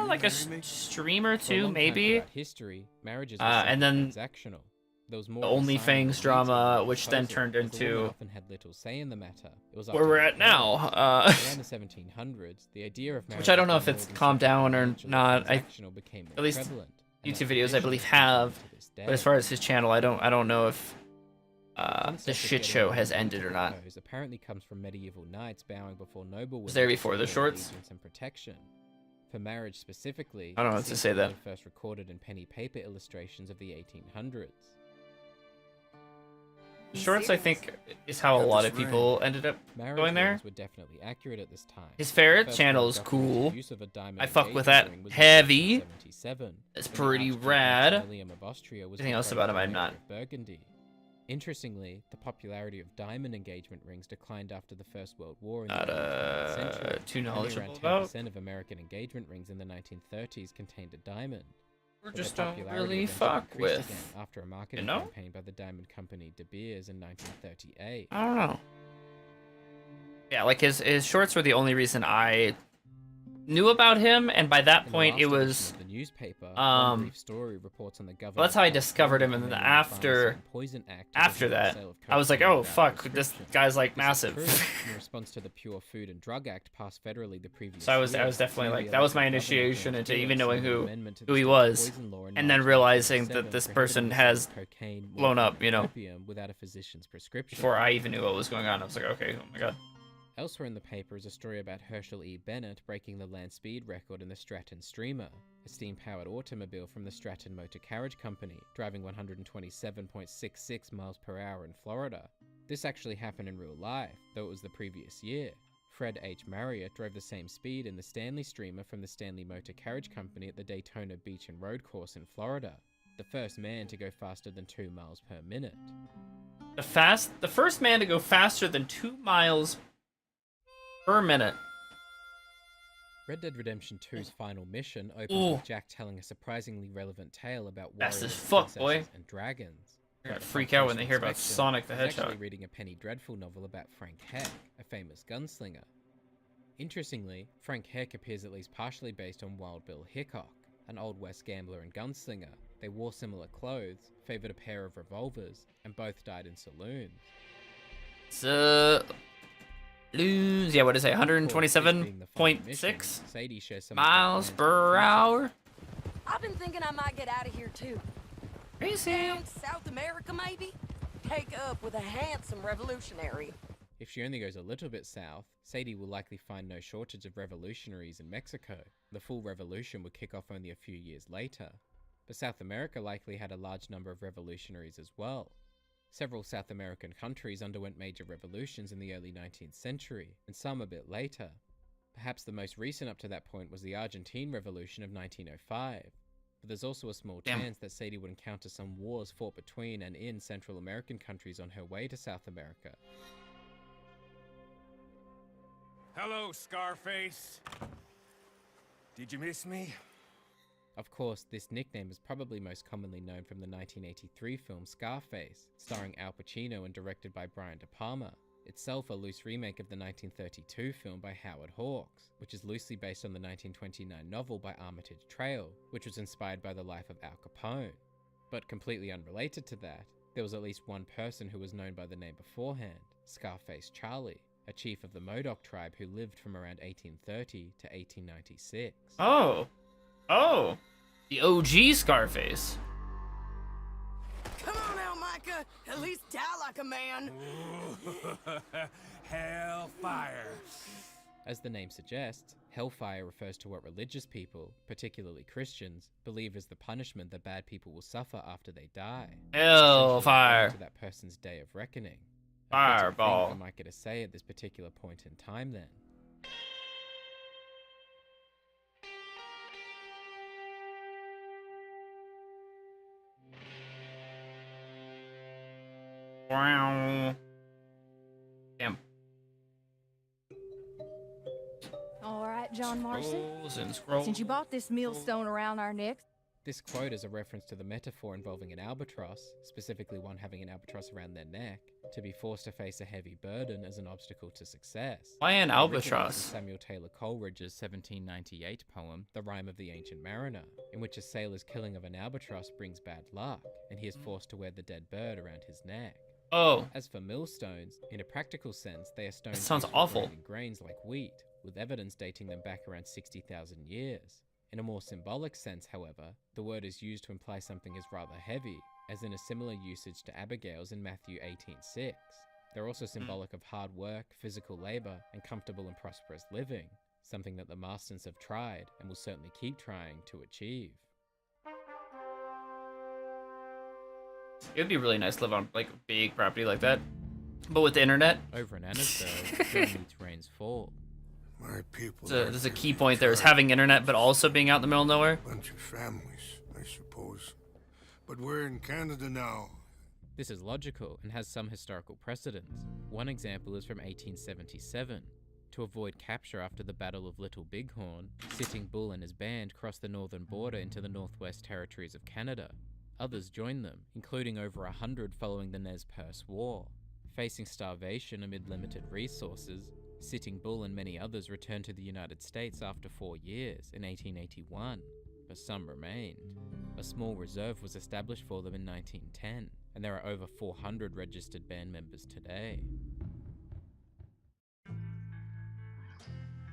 like a streamer For a too, long time maybe. throughout history, marriages were And then transactional. There was more the of a sign OnlyFans of drama, reason which then proposal, turned as the woman into often had little say in the matter. It was up where to we're the at now. parents. Around the 1700s, the idea of Which I don't know marriage if it's being calmed down or financially not. transactional became more At least prevalent, and YouTube that videos I tradition believe continues have. to this But as day. far as his channel, I don't know if Concept the of shit getting show married has to ended or not. propose apparently comes from medieval knights bowing before noble Was there women before the for shorts? allegiance and protection. For marriage specifically, I don't know it what to seems say have that. been first recorded in penny paper illustrations of the 1800s. Shorts, I think, is how a lot of people ended up Marriage going there. rings were definitely accurate at this time. His ferret First channel is well-documented cool. use of a diamond I fuck with engagement that ring was in heavy. 1777, It's when the pretty Archduke rad. Maximilian of Austria was Anything else betrothed about him, to I'm Mary not. of Burgundy. Interestingly, the popularity of diamond engagement rings declined after the First World War in Not, the 19th century. too Only knowledgeable around about. 10% of American engagement rings in the 1930s contained a diamond. We But their just don't popularity really eventually fuck increased with, again after a marketing you know? campaign by the diamond company De Beers in 1938. I don't know. Yeah, like his shorts were the only reason I knew about him, and by that In the point it last was edition of the newspaper, one brief story reports on the well, that's how I discovered him, and then after that I was like, oh fuck, this guy's like massive. In response to the Pure Food and Drug Act passed federally the previous So I was year, definitely newly like, that was my elected governor initiation James into even Lewis knowing signed an amendment to the who he state's was, poison law in and then 1997 realizing that this person prohibiting has the sale of cocaine, blown up, morphine, you know, and opium without a physician's prescription. before I even knew what was going on. I was like, okay, oh my god. Elsewhere in the paper is a story about Herschel E. Bennett breaking the land speed record in the Stratton Streamer, a steam-powered automobile from the Stratton Motor Carriage Company, driving 127.66 miles per hour in Florida. This actually happened in real life, though it was the previous year. Fred H. Marriott drove the same speed in the Stanley Streamer from the Stanley Motor Carriage Company at the Daytona Beach and Road Course in Florida, the first man to go faster than 2 miles per minute. The first man to go faster than 2 miles per minute. Red Dead Redemption 2's final mission opens with Jack telling a surprisingly relevant tale about warriors, Fast as fuck, princesses, boy. and dragons. They're gonna freak out when they hear about Sonic the I was Hedgehog. actually reading a Penny Dreadful novel about Frank Heck, a famous gunslinger. Interestingly, Frank Heck appears at least partially based on Wild Bill Hickok, an Old West gambler and gunslinger. They wore similar clothes, favored a pair of revolvers, and both died in saloons. Yeah, what is it? 127.6 miles per hour. I've been thinking I might get out of here too. Crazy. Down South America, maybe? Take up with a handsome revolutionary. If she only goes a little bit south, Sadie will likely find no shortage of revolutionaries in Mexico. The full revolution would kick off only a few years later. But South America likely had a large number of revolutionaries as well. Several South American countries underwent major revolutions in the early 19th century, and some a bit later. Perhaps the most recent up to that point was the Argentine Revolution of 1905. But there's also a small chance that Sadie would encounter some wars fought between and in Central American countries on her way to South America. Hello, Scarface. Did you miss me? Of course, this nickname is probably most commonly known from the 1983 film Scarface, starring Al Pacino and directed by Brian De Palma, itself a loose remake of the 1932 film by Howard Hawks, which is loosely based on the 1929 novel by Armitage Trail, which was inspired by the life of Al Capone. But completely unrelated to that, there was at least one person who was known by the name beforehand, Scarface Charlie, a chief of the Modoc tribe who lived from around 1830 to 1896. Oh, the OG Scarface. Come on now, Micah. At least die like a man. Hellfire. As the name suggests, hellfire refers to what religious people, particularly Christians, believe is the punishment that bad people will suffer after they die. Hellfire. To that person's day of reckoning. Fireball. I might get a say at this particular point in time then. Wow. Damn. All right, John Marston. Scrolls. Since you bought this millstone around our necks. This quote is a reference to the metaphor involving an albatross, specifically one having an albatross around their neck, to be forced to face a heavy burden as an obstacle to success. Why an albatross? Samuel Taylor Coleridge's 1798 poem, The Rime of the Ancient Mariner, in which a sailor's killing of an albatross brings bad luck, and he is forced to wear the dead bird around his neck. Oh. As for millstones, in a practical sense, they are stones that sounds used for awful. grinding grains like wheat, with evidence dating them back around 60,000 years. In a more symbolic sense, however, the word is used to imply something is rather heavy, as in a similar usage to Abigail's in Matthew 18:6. They're also symbolic of hard work, physical labor, and comfortable and prosperous living, something that the Marstons have tried, and will certainly keep trying, to achieve. It would be really nice to live on like a big property like that, but with the internet. Over in Annisburg, rain meets rains fall. My people. There's a key point there is having internet, but also being out in the middle of nowhere. Bunch of families, I suppose. But we're in Canada now. This is logical and has some historical precedents. One example is from 1877. To avoid capture after the Battle of Little Bighorn, Sitting Bull and his band crossed the northern border into the Northwest Territories of Canada. Others joined them, including over 100 following the Nez Perce War. Facing starvation amid limited resources, Sitting Bull and many others returned to the United States after 4 years, in 1881, but some remained. A small reserve was established for them in 1910, and there are over 400 registered band members today.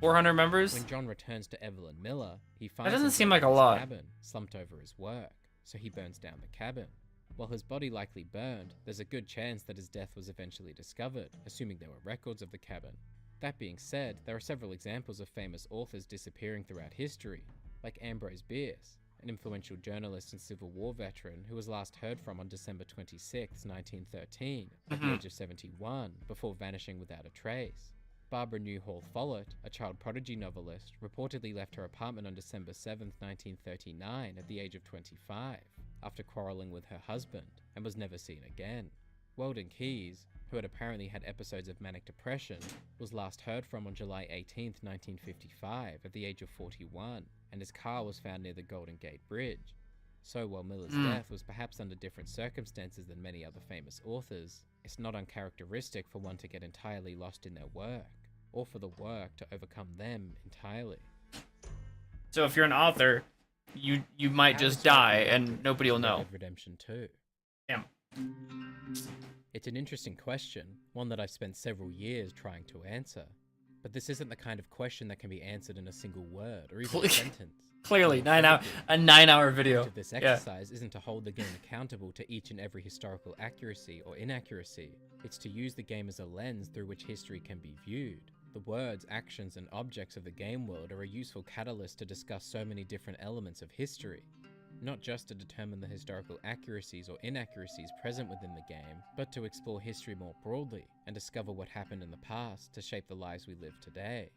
400 members? When John returns to Evelyn Miller, he That finds doesn't himself seem like in a his lot. cabin, slumped over his work, so he burns down the cabin. While his body likely burned, there's a good chance that his death was eventually discovered, assuming there were records of the cabin. That being said, there are several examples of famous authors disappearing throughout history, like Ambrose Bierce, an influential journalist and Civil War veteran who was last heard from on December 26, 1913, at the age of 71, before vanishing without a trace. Barbara Newhall Follett, a child prodigy novelist, reportedly left her apartment on December 7, 1939, at the age of 25, after quarreling with her husband, and was never seen again. Weldon Keyes, who had apparently had episodes of manic depression, was last heard from on July 18, 1955, at the age of 41, and his car was found near the Golden Gate Bridge. So while Miller's death was perhaps under different circumstances than many other famous authors, it's not uncharacteristic for one to get entirely lost in their work, or for the work to overcome them entirely. So if you're an author, you might just die and nobody will know. Red Dead Redemption 2. Damn. It's an interesting question, one that I've spent several years trying to answer. But this isn't the kind of question that can be answered in a single word or even a sentence. Clearly, a 9-hour video. The point of this exercise isn't to hold the game accountable to each and every historical accuracy or inaccuracy. It's to use the game as a lens through which history can be viewed. The words, actions, and objects of the game world are a useful catalyst to discuss so many different elements of history. Not just to determine the historical accuracies or inaccuracies present within the game, but to explore history more broadly and discover what happened in the past to shape the lives we live today.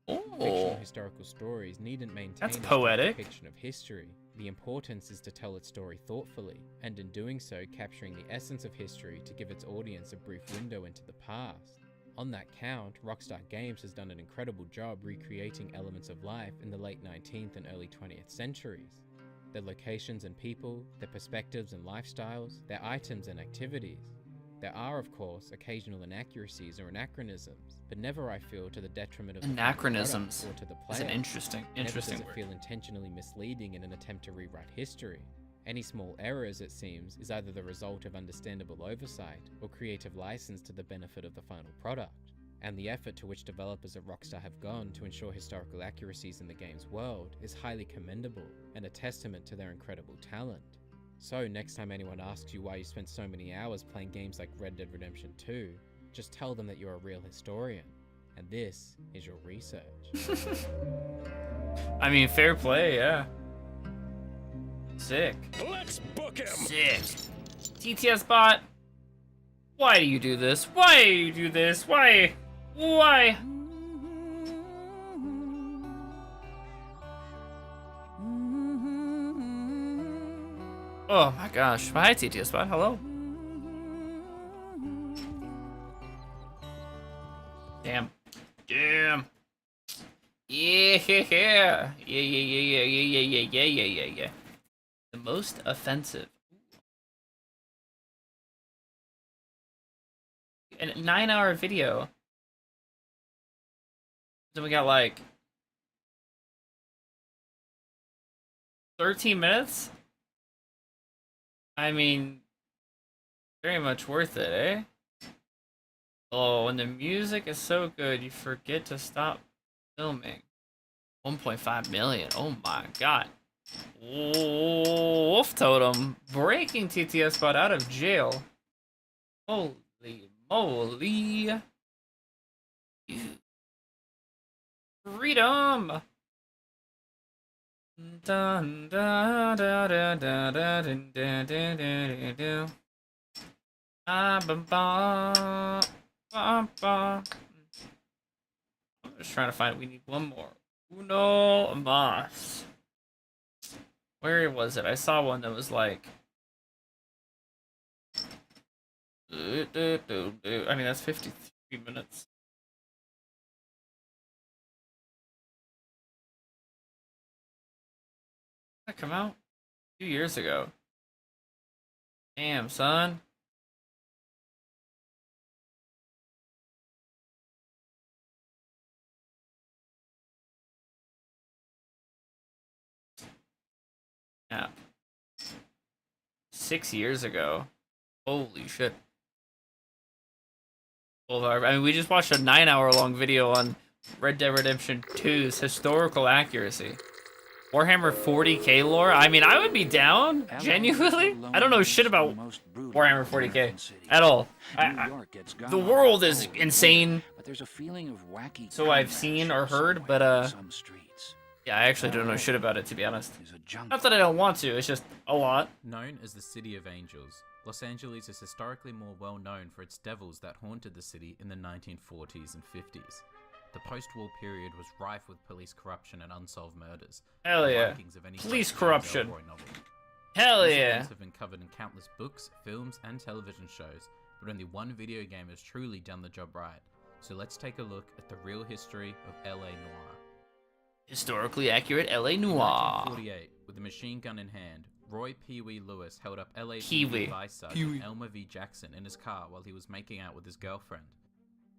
Fictional historical stories needn't maintain a poetic depiction of history. The importance is to tell its story thoughtfully, and in doing so capturing the essence of history to give its audience a brief window into the past. On that count, Rockstar Games has done an incredible job recreating elements of life in the late 19th and early 20th centuries. Their locations and people, their perspectives and lifestyles, their items and activities. There are, of course, occasional inaccuracies or anachronisms, but never, I feel, to the detriment of anachronisms. The or to the player. That's an interesting Never does it word. feel intentionally misleading in an attempt to rewrite history. Any small errors, it seems, is either the result of understandable oversight or creative license to the benefit of the final product. And the effort to which developers at Rockstar have gone to ensure historical accuracies in the game's world is highly commendable and a testament to their incredible talent. So next time anyone asks you why you spent so many hours playing games like Red Dead Redemption 2, just tell them that you're a real historian, and this is your research. I mean, fair play, yeah. Sick. Let's book him. Sick. TTS bot. Why do you do this? Why do you do this? Why? Why? Oh my gosh. Hi, TTS bot. Hello. Damn. Damn. Yeah. Yeah. The most offensive. In a 9-hour video. So we got like 13 minutes? I mean, very much worth it, eh? Oh, and the music is so good, you forget to stop filming. 1.5 million. Oh my god. Wolf Totem breaking TTS spot out of jail. Holy moly. Freedom. Dun, da, da, da, da, da, dun, da, da, da, da. Ah, ba, ba, ba, ba. I'm just trying to find it. We need one more. Uno mas. Where was it? I saw one that was like. I mean, that's 53 minutes. Did that come out 2 years ago? Damn, son. Yeah. 6 years ago. Holy shit. I mean, we just watched a 9-hour-long video on Red Dead Redemption 2's historical accuracy. Warhammer 40k lore? I mean, I would be down, genuinely. I don't know shit about Warhammer 40k at all. The world is insane. But there's a feeling of wacky. So I've seen or heard, but yeah, I actually don't know shit about it, to be honest. Not that I don't want to, it's just a lot. Known as the City of Angels, Los Angeles is historically more well known for its devils that haunted the city in the 1940s and 50s. The post-war period was rife with police corruption and unsolved murders. Hell yeah. Police corruption. Hell These yeah. events have been covered in countless books, films, and television shows, but only one video game has truly done the job right. So let's take a look at the real history of LA Noire. Historically accurate LA Noire. 1948, with a machine gun in hand, Roy Pee Wee Lewis held up LA Pee-wee. Vice Sergeant Elmer V. Jackson in his car while he was making out with his girlfriend.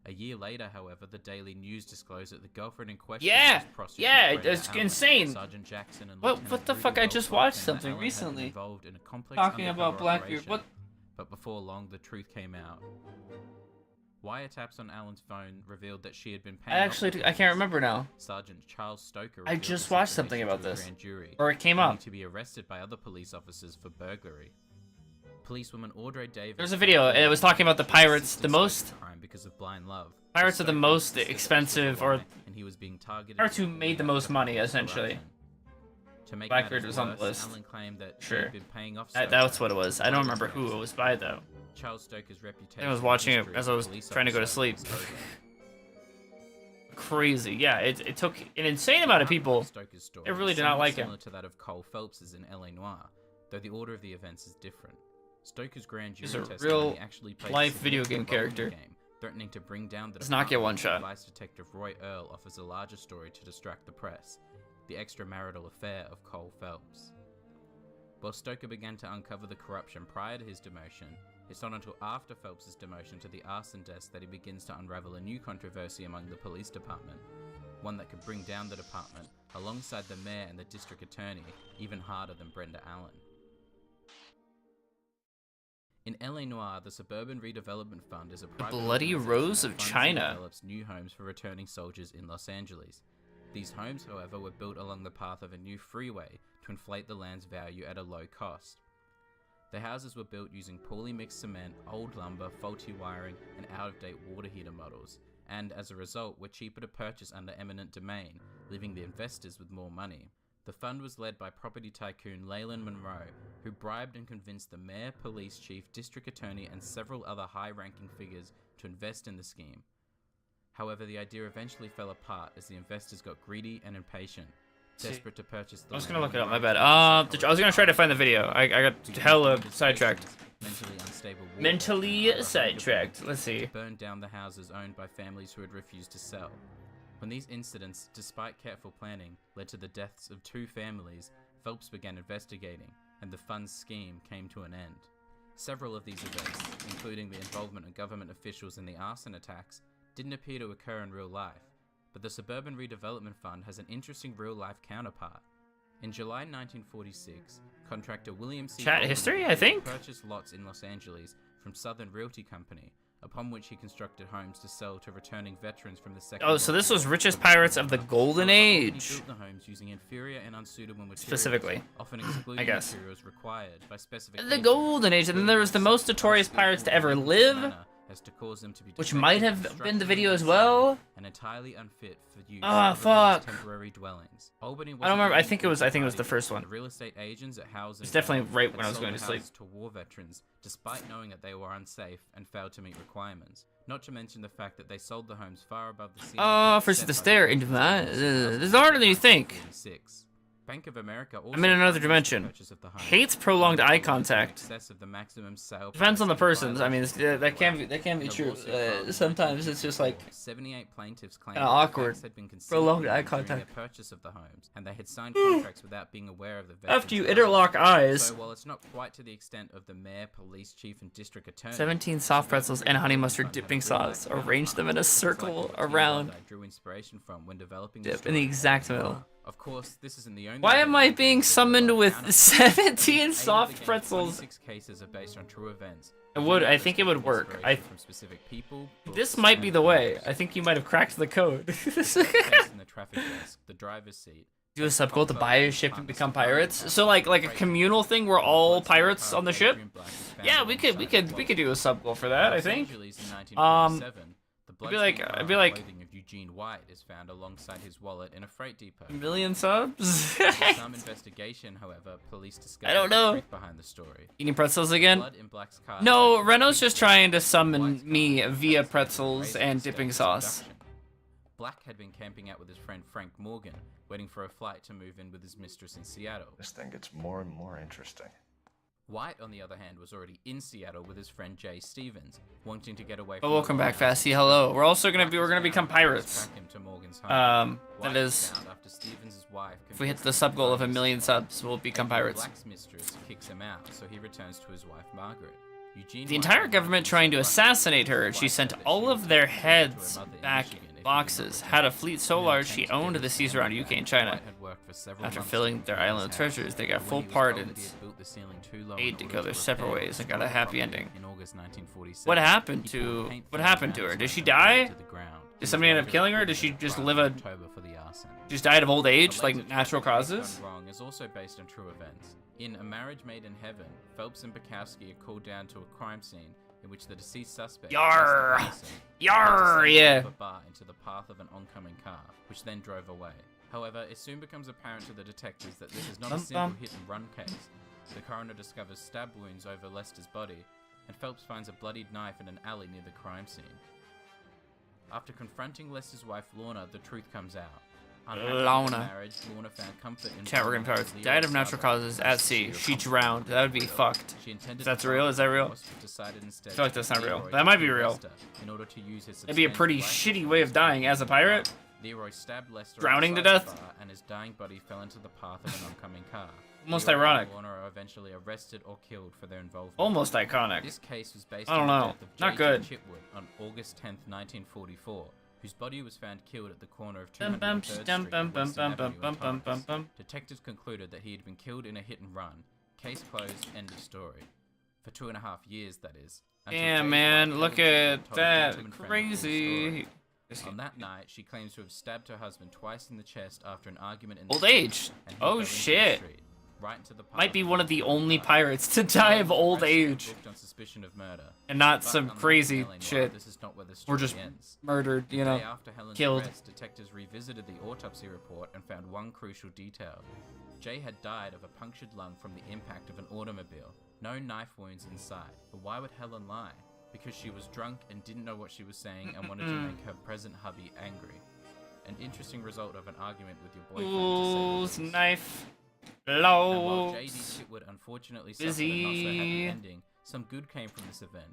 A year later, however, the Daily News disclosed that the girlfriend in question was prostitute Brenda it's Allen. insane. Sergeant Jackson and What Lieutenant the fuck? I Rudolph just Hoffman watched that something Allen had been recently involved in a complex talking about undercover Blackbeard. operation, What? But before long, the truth came out. Wiretaps on Allen's phone revealed that she had been paying I can't remember now. Sergeant Charles Stoker I just watched something about this. Jury, Or it came only up. to be arrested by other police officers for burglary. Policewoman Audrey Davis. There's a video, and it was talking about the pirates, the most... crime because of blind love. Pirates are the most expensive, or... And he was being targeted. Pirates who made the most money, essentially. To make Blackbeard matters was on the worse, list. Allen claimed that he Sure. had been paying off That's what it was. I don't remember who it was by, though. Charles Stoker's reputation. I was watching it as I was trying to go to sleep. Crazy. Yeah, it took an insane amount of people. They really did not like him. Similar to that of Cole Phelps's in LA Noire, though the order of the events is different. Stoker's grand jury He's a testimony real actually played life a video significant game role in the character. game, threatening to bring down the Does not get department. one shot. Vice Detective Roy Earl offers a larger story to distract the press, the extramarital affair of Cole Phelps. While Stoker began to uncover the corruption prior to his demotion, it's not until after Phelps' demotion to the arson desk that he begins to unravel a new controversy among the police department, one that could bring down the department, alongside the mayor and the district attorney, even harder than Brenda Allen. In LA Noire, the Suburban Redevelopment Fund is a private Bloody Rose of organization that funds and China. develops new homes for returning soldiers in Los Angeles. These homes, however, were built along the path of a new freeway to inflate the land's value at a low cost. The houses were built using poorly mixed cement, old lumber, faulty wiring, and out-of-date water heater models, and as a result were cheaper to purchase under eminent domain, leaving the investors with more money. The fund was led by property tycoon Leyland Monroe, who bribed and convinced the mayor, police chief, district attorney, and several other high-ranking figures to invest in the scheme. However, the idea eventually fell apart as the investors got greedy and impatient, desperate to purchase the I was land. gonna look it up, my bad. I was gonna try to find the video. I got hella sidetracked. Mentally unstable water, Mentally sidetracked. Let's see. burned down the houses owned by families who had refused to sell. When these incidents, despite careful planning, led to the deaths of 2 families, Phelps began investigating, and the fund's scheme came to an end. Several of these events, including the involvement of government officials in the arson attacks, didn't appear to occur in real life, but the Suburban Redevelopment Fund has an interesting real-life counterpart. In July 1946, contractor William C. Chat Goldman history, I think? purchased lots in Los Angeles from Southern Realty Company, upon which he constructed homes to sell to returning veterans from the Second Oh, so World this was War. richest pirates of the Golden He Age. built the homes using inferior and unsuitable materials, Specifically. often excluding I guess. materials required by specification. The Golden Age, and then there was the most notorious pirates to ever live, as to cause them to be which defective, might have been the video as well. and entirely unfit for use Ah, other than as fuck. temporary dwellings. Albany I don't wasn't remember. I unique think to it was. the I think it was the party. first one. The real estate agents at housing It's definitely right had when I was sold going the to sleep. houses to war veterans, despite knowing that they were unsafe and failed to meet requirements. Not to mention the fact that they sold the homes far above the ceiling. Oh, cap first set the by stair into my. This is harder than you think. 1946. Bank of America also I'm in another financed the dimension. purchase of the home, Hates prolonged eye in contact. excess of the maximum sale Depends on the price persons. I mean, that can be true. Sometimes it's just like 78 plaintiffs claimed kinda that awkward. facts had been concealed Prolonged from eye them during contact. their purchase of the homes, and they had signed contracts without being aware of the veterans' After you rights. interlock eyes. So while it's not quite to the extent of the mayor, police chief, and district attorney, 17 soft pretzels and honey mustard dipping sauce. Arrange them in a circle around. I drew inspiration from when developing Dip in the exact middle. Of course, this isn't the only. Why am I being summoned with 17 soft pretzels? 26 cases are based on true events. I think it would work. From specific people. This might be the way. I think you might have cracked the code. In the traffic desk, the driver's seat. Do a sub goal to buy a ship and become pirates. So like a communal thing where all pirates on the ship. Yeah, we could do a sub goal for that. I think. I'd be like. Clothing of Eugene White is found alongside his wallet in a freight depot. A million subs. Some investigation, however, police discovered I don't know. the truth behind the story. Eating pretzels again? Blood in Black's car. No, Renault's just trying to summon me via pretzels and dipping sauce. Black had been camping out with his friend Frank Morgan, waiting for a flight to move in with his mistress in Seattle. This thing gets more and more interesting. White, on the other hand, was already in Seattle with his friend Jay Stevens, wanting to get away But from welcome back, Fasty. Hello. We're also gonna become pirates. That is, if we hit the sub goal of 1 million subs, we'll become pirates. Black's mistress kicks him out, so he returns to his wife Margaret. The entire government trying to assassinate her. She sent all of their heads back in boxes. Had a fleet so large she owned the seas around UK and China. After filling their island with treasures, they got full pardons. Aid to go their separate ways and got a happy ending. What happened to her? Did she die? Did somebody end up killing her? Did she just live just died of old age, like natural causes? Wrong is also based on true events. In A Marriage Made in Heaven, Phelps and Bukowski are called down to a crime scene in which the deceased suspect Yar! Yar! Yeah. a bar into the path of an oncoming car, which then drove away. However, it soon becomes apparent to the detectives that this is not a single hit-and-run case. The coroner discovers stab wounds over Lester's body, and Phelps finds a bloodied knife in an alley near the crime scene. After confronting Lester's wife Lorna, the truth comes out. Lorna. Marriage, Lorna found comfort in Chat, we're gonna power. Died of natural causes at sea. She drowned. That would be fucked. That's real? Is that real? I feel like that's not real. That might be real. It'd be a pretty shitty way of dying as a pirate. Leroy stabbed Lester drowning to death, and his dying body fell into the path of an oncoming car. Almost Leroy ironic. And Lorna are eventually arrested or killed for their involvement. Almost iconic. This case was based I don't on know. the death of Not J.T. good. Chitwood on August 10th, 1944, whose body was found killed at the corner of 203rd Street and Western Avenue in Columbus. Detectives concluded that he had been killed in a hit-and-run. Case closed. End of story. For 2.5 years, that is. Damn, man, look at that. Crazy. On that night, she claims to have stabbed her husband twice in the chest after an argument in old age. Oh shit. Right into the might be one of the only pirates to die of old age. On suspicion of murder. And not some crazy shit. This is not where the Or story just ends. murdered, you know, After Helen's killed. arrest, detectives revisited the autopsy report and found one crucial detail. Jay had died of a punctured lung from the impact of an automobile. No knife wounds inside. But why would Helen lie? Because she was drunk and didn't know what she was saying and wanted to make her present hubby angry. An interesting result of an argument with your boyfriend. Ooh, knife. And while J.D. Chitwood unfortunately suffered a not-so-happy ending, some good came from this event.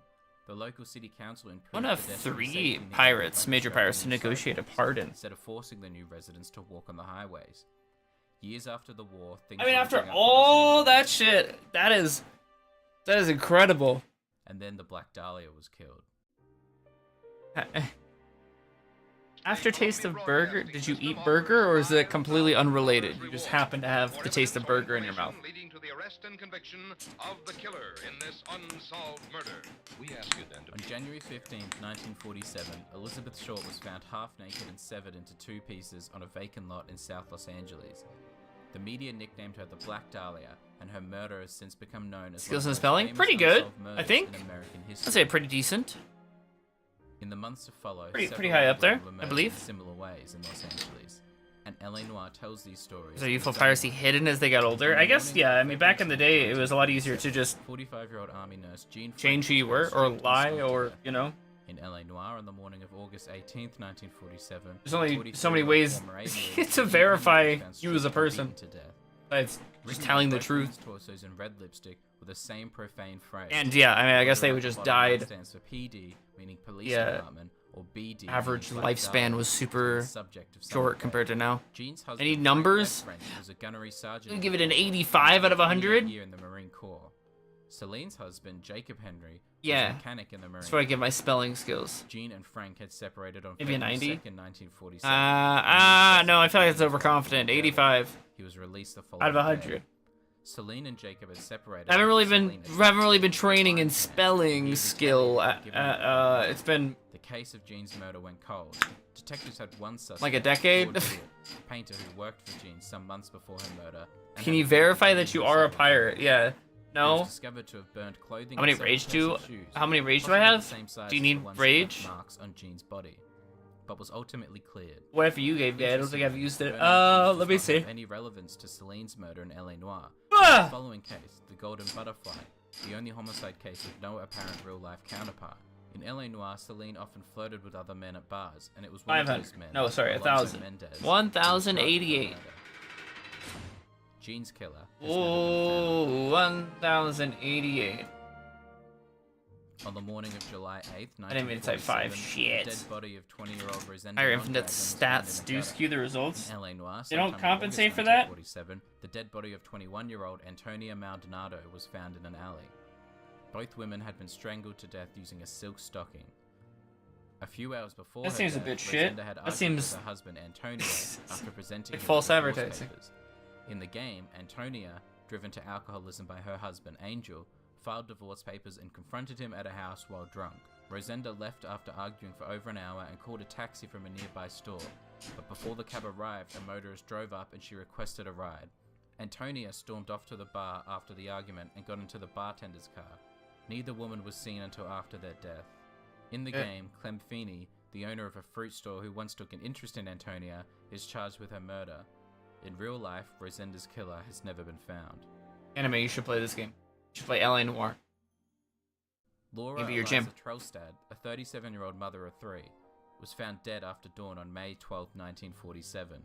The local city council improved One of pedestrian 3 safety near pirates, the major pirates, to Australian negotiate a coast, pardon. instead of forcing the new residents to walk on the highways. Years after the war, things I mean, were after looking up all that shit, that is incredible. and then the Black Dahlia was killed. After taste of burger, did you eat burger, or is it completely unrelated? You just happen to have the taste of burger in your mouth. Leading to the arrest and conviction of the killer in this unsolved murder. We ask you then to... On January 15, 1947, Elizabeth Short was found half naked and severed into 2 pieces on a vacant lot in South Los Angeles. The media nicknamed her the Black Dahlia, and her murder has since become known as Skills one and of the spelling? most Pretty good, unsolved I murders think. in American history. I'd say pretty decent. In the months to follow, Pretty high up there, I believe. In similar ways in Los Angeles, and L.A. Noire tells these stories. Is youthful piracy hidden as they got older? I guess, yeah. I mean, back in the day, it was a lot easier to just 45-year-old Army nurse Jean change who you were, or lie, or, you know. In L.A. Noire on the morning of August 18th, 1947, There's only so many ways to verify you as a person. It's just telling the truth. Torsos in red lipstick with the same profane phrase. And yeah, I mean, I guess they would just died. Stands for PD, meaning police Yeah. department, or BD. Average meaning Black lifespan Dahlia, was super subject of some short debate. compared to now. Jean's husband, Any Frank numbers? Redfern, was a gunnery sergeant. I'd give it an 85 out of 100. Year in the Marine Corps. Celine's husband, Jacob Henry, was Yeah. a mechanic in the Marines. That's where I get my spelling skills. Jean and Frank had separated on Maybe a February 90? 2nd, 1947. No, I feel like it's overconfident. 85. He was released the following Out of 100. day. Celine and Jacob had separated. I haven't really been training in spelling skill. It's been the case of Jean's murder went cold. Detectives had one suspect, like a decade. George Hewitt, a painter who worked for Jean some months before her murder. Can you verify that you are a pirate? Yeah. He No. was discovered to have burned clothing. How many and rage several do? pairs of shoes, How many rage do I possibly have? the same size Do you as need the ones rage? left marks on Jean's body, but was ultimately cleared. Whatever you gave me, I don't think I've used it. Bernard Let me does not see. have any relevance to Celine's murder in L.A. Noire. Ah! The following case, the Golden Butterfly, the only homicide case with no apparent real-life counterpart. In L.A. Noire, Celine often flirted with other men at bars, and it was one of 500. those men. No, sorry, Alonzo 1,000. Mendez, 1,088. Jean's killer. Oh, 1,088. On the morning of July 8th, I didn't mean to type 5. 1947, Shit. the dead body of 20-year-old Rosenda Higher Mondragon infinite was found stats in a do gutter. skew the results. In LA Noire, They don't sometime in compensate August for that? 1947, the dead body of 21-year-old Antonia Maldonado was found in an alley. Both women had been strangled to death using a silk stocking. A few hours before That her seems a death, bit shit. Rosenda had That argued seems- with her husband Antonio after presenting like him false with divorce advertising. papers. In the game, Antonia, driven to alcoholism by her husband Angel, filed divorce papers and confronted him at a house while drunk. Rosenda left after arguing for over an hour and called a taxi from a nearby store. But before the cab arrived, a motorist drove up and she requested a ride. Antonia stormed off to the bar after the argument and got into the bartender's car. Neither woman was seen until after their death. In the game, Clem Feeney, the owner of a fruit store who once took an interest in Antonia, is charged with her murder. In real life, Rosenda's killer has never been found. Anime, you should play this game. You should play L.A. Noire. Laura Maybe your Eliza gym. Trelstad, a 37-year-old mother of 3, was found dead after dawn on May 12, 1947.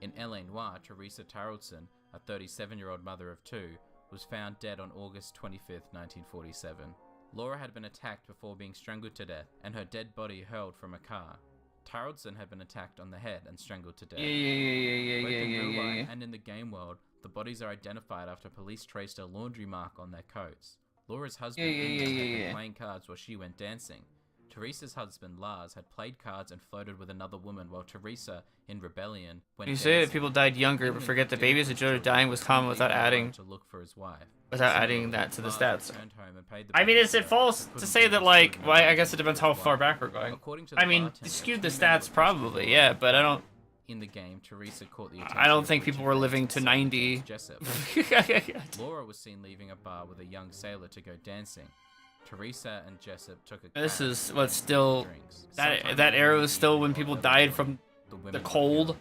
In L.A. Noire, Teresa Taraldson, a 37-year-old mother of 2, was found dead on August 25, 1947. Laura had been attacked before being strangled to death, and her dead body hurled from a car. Taraldson had been attacked on the head and strangled to death. Both in real life and in the game world, the bodies are identified after police traced a laundry mark on their coats. Laura's husband had been playing cards while she went dancing. Teresa's husband Lars had played cards and flirted with another woman, while Teresa, in rebellion, went You say that dancing. people died younger, but forget that babies that are dying was common without adding to look for his wife. that to the Lars stats. returned home and paid the I mean, is it babysitter, false but to couldn't say prove that, his like, children well, I were guess it depends how his far wife. back we're going. According to the I mean, bartender, skewed the two men stats were probably, yeah, but I don't. In the game, Teresa caught the I don't attention think of people Richard were Bates living and to Sailor 90. Jessup. Laura was seen leaving a bar with a young sailor to go dancing. Teresa and Jessup took a This cab is and what's still drinks. that Sometime that in era the was still when evening people of died the from women the were cold. killed.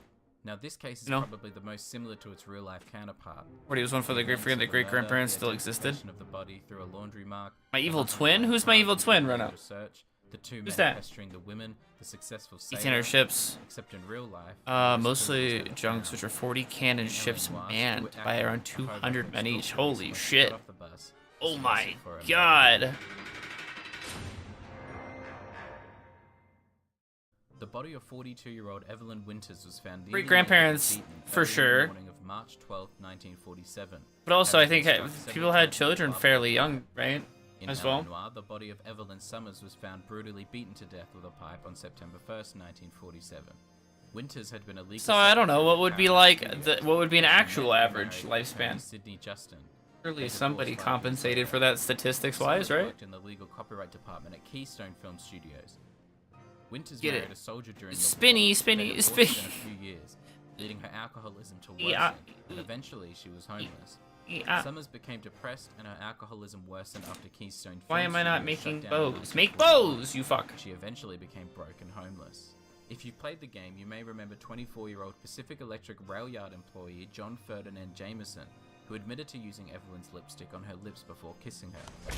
Now, this case is You know? probably the most similar to its real-life counterpart. What, he was one for the great Evidence of the great murder, grandparents the still existed? identification of the body through a laundry mark, My the evil husband twin? found Who's my cards evil and twin, later Reno? research, the two Who's men that? pestering the women, the successful sailor, Eating our ships. except in real life. Mostly junks, which are 40 cannon ships manned by around 200 men each. Holy shit. Oh my god. The body of 42-year-old Evelyn Winters was found near Great the grandparents, naked and beaten for early in the sure. morning of March 12, 1947. But also, I Having think been struck people several had times children with a fairly barbed young, right? In As well. Noire, the body of Evelyn Summers was found brutally beaten to death with a pipe on September 1st, 1947. Winters had been a legal So I don't know what would be secretary like of what would be an She met actual and average married attorney lifespan. Sidney Justin. Surely They somebody divorced 5 years compensated later. for that statistics wise, Summers right? worked in the legal copyright department at Keystone Film Studios. Winters Get married it. a soldier during the Spinny, war. spinny, They divorced spinny. within a few years, leading her alcoholism to worsen, Yeah. and eventually she was homeless. Yeah. Summers became depressed and her alcoholism worsened after Keystone Why Film am I not Studios shut making down in bows? 1947. Make bows, you fuck. She eventually became broke and homeless. If you've played the game, you may remember 24-year-old Pacific Electric rail yard employee John Ferdinand Jameson, who admitted to using Evelyn's lipstick on her lips before kissing her.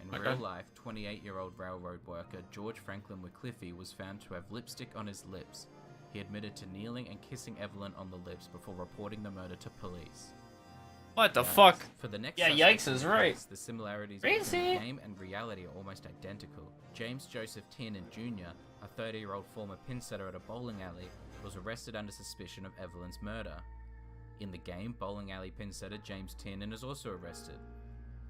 In Okay. real life, 28-year-old railroad worker George Franklin McCliffy was found to have lipstick on his lips. He admitted to kneeling and kissing Evelyn on the lips before reporting the murder to police. What the Yikes. fuck? For the next Yeah, suspect yikes in is the right. case, the similarities Crazy. between the game and reality are almost identical. James Joseph Tiernan Jr., a 30-year-old former pin setter at a bowling alley, was arrested under suspicion of Evelyn's murder. In the game, bowling alley pin setter James Tiernan is also arrested.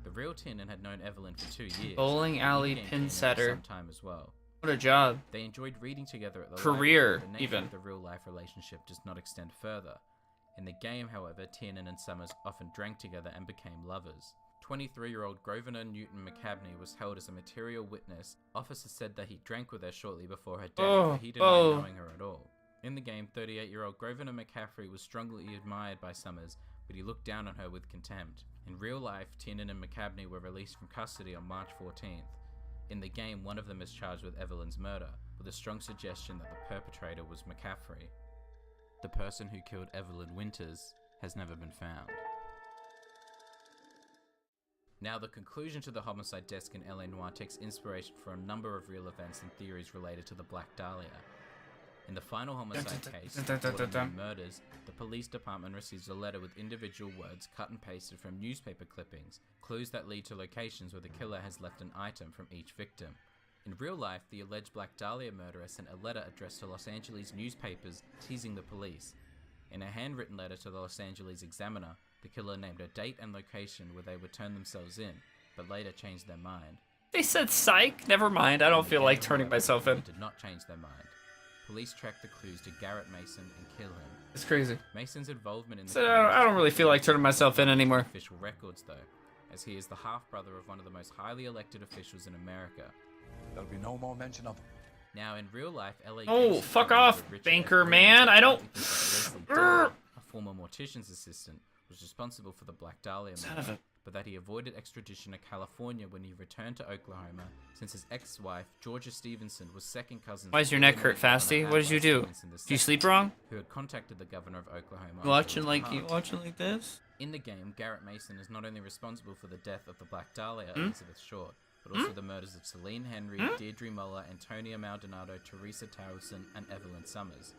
The real Tiernan had known Evelyn for 2 years. Bowling alley In-game pin Tiernan for setter. some time as well. What a job. They enjoyed reading together at the Career, library, but the nature even. of the real-life relationship does not extend further. In the game, however, Tiernan and Summers often drank together and became lovers. 23-year-old Grosvenor Newton McCabney was held as a material witness. Officers said that he drank with her shortly before her death, but he denied knowing her at all. In the game, 38-year-old Grosvenor McCaffrey was strongly admired by Summers, but he looked down on her with contempt. In real life, Tiernan and McCabney were released from custody on March 14th. In the game, one of them is charged with Evelyn's murder, with a strong suggestion that the perpetrator was McCaffrey. The person who killed Evelyn Winters has never been found. Now, the conclusion to the homicide desk in LA Noire takes inspiration from a number of real events and theories related to the Black Dahlia. In the final homicide case, Ordinary Murders, the police department receives a letter with individual words cut and pasted from newspaper clippings, clues that lead to locations where the killer has left an item from each victim. In real life, the alleged Black Dahlia murderer sent a letter addressed to Los Angeles newspapers teasing the police. In a handwritten letter to the Los Angeles Examiner, the killer named a date and location where they would turn themselves in, but later changed their mind. They said psych? Never mind, I don't feel like turning myself in. They did not change their mind. Police tracked the clues to Garrett Mason and kill him. It's crazy. Mason's involvement in the So I don't really feel like turning myself in anymore. Official records, though, as he is the half-brother of one of the most highly elected officials in America. There'll be no more mention of him. Now, in real life, LA... Oh, fuck off, banker man. I don't... A former mortician's assistant was responsible for the Black Dahlia murder, but that he avoided extradition to California when he returned to Oklahoma, since his ex-wife, Georgia Stevenson, was second cousin... Why is your neck hurt, Fasty? What did you do? Did you sleep wrong? Who had contacted the governor of Oklahoma... You watching like this? In the game, Garrett Mason is not only responsible for the death of the Black Dahlia, Elizabeth Short, but also the murders of Celine Henry, Deirdre Muller, Antonia Maldonado, Teresa Towson, and Evelyn Summers.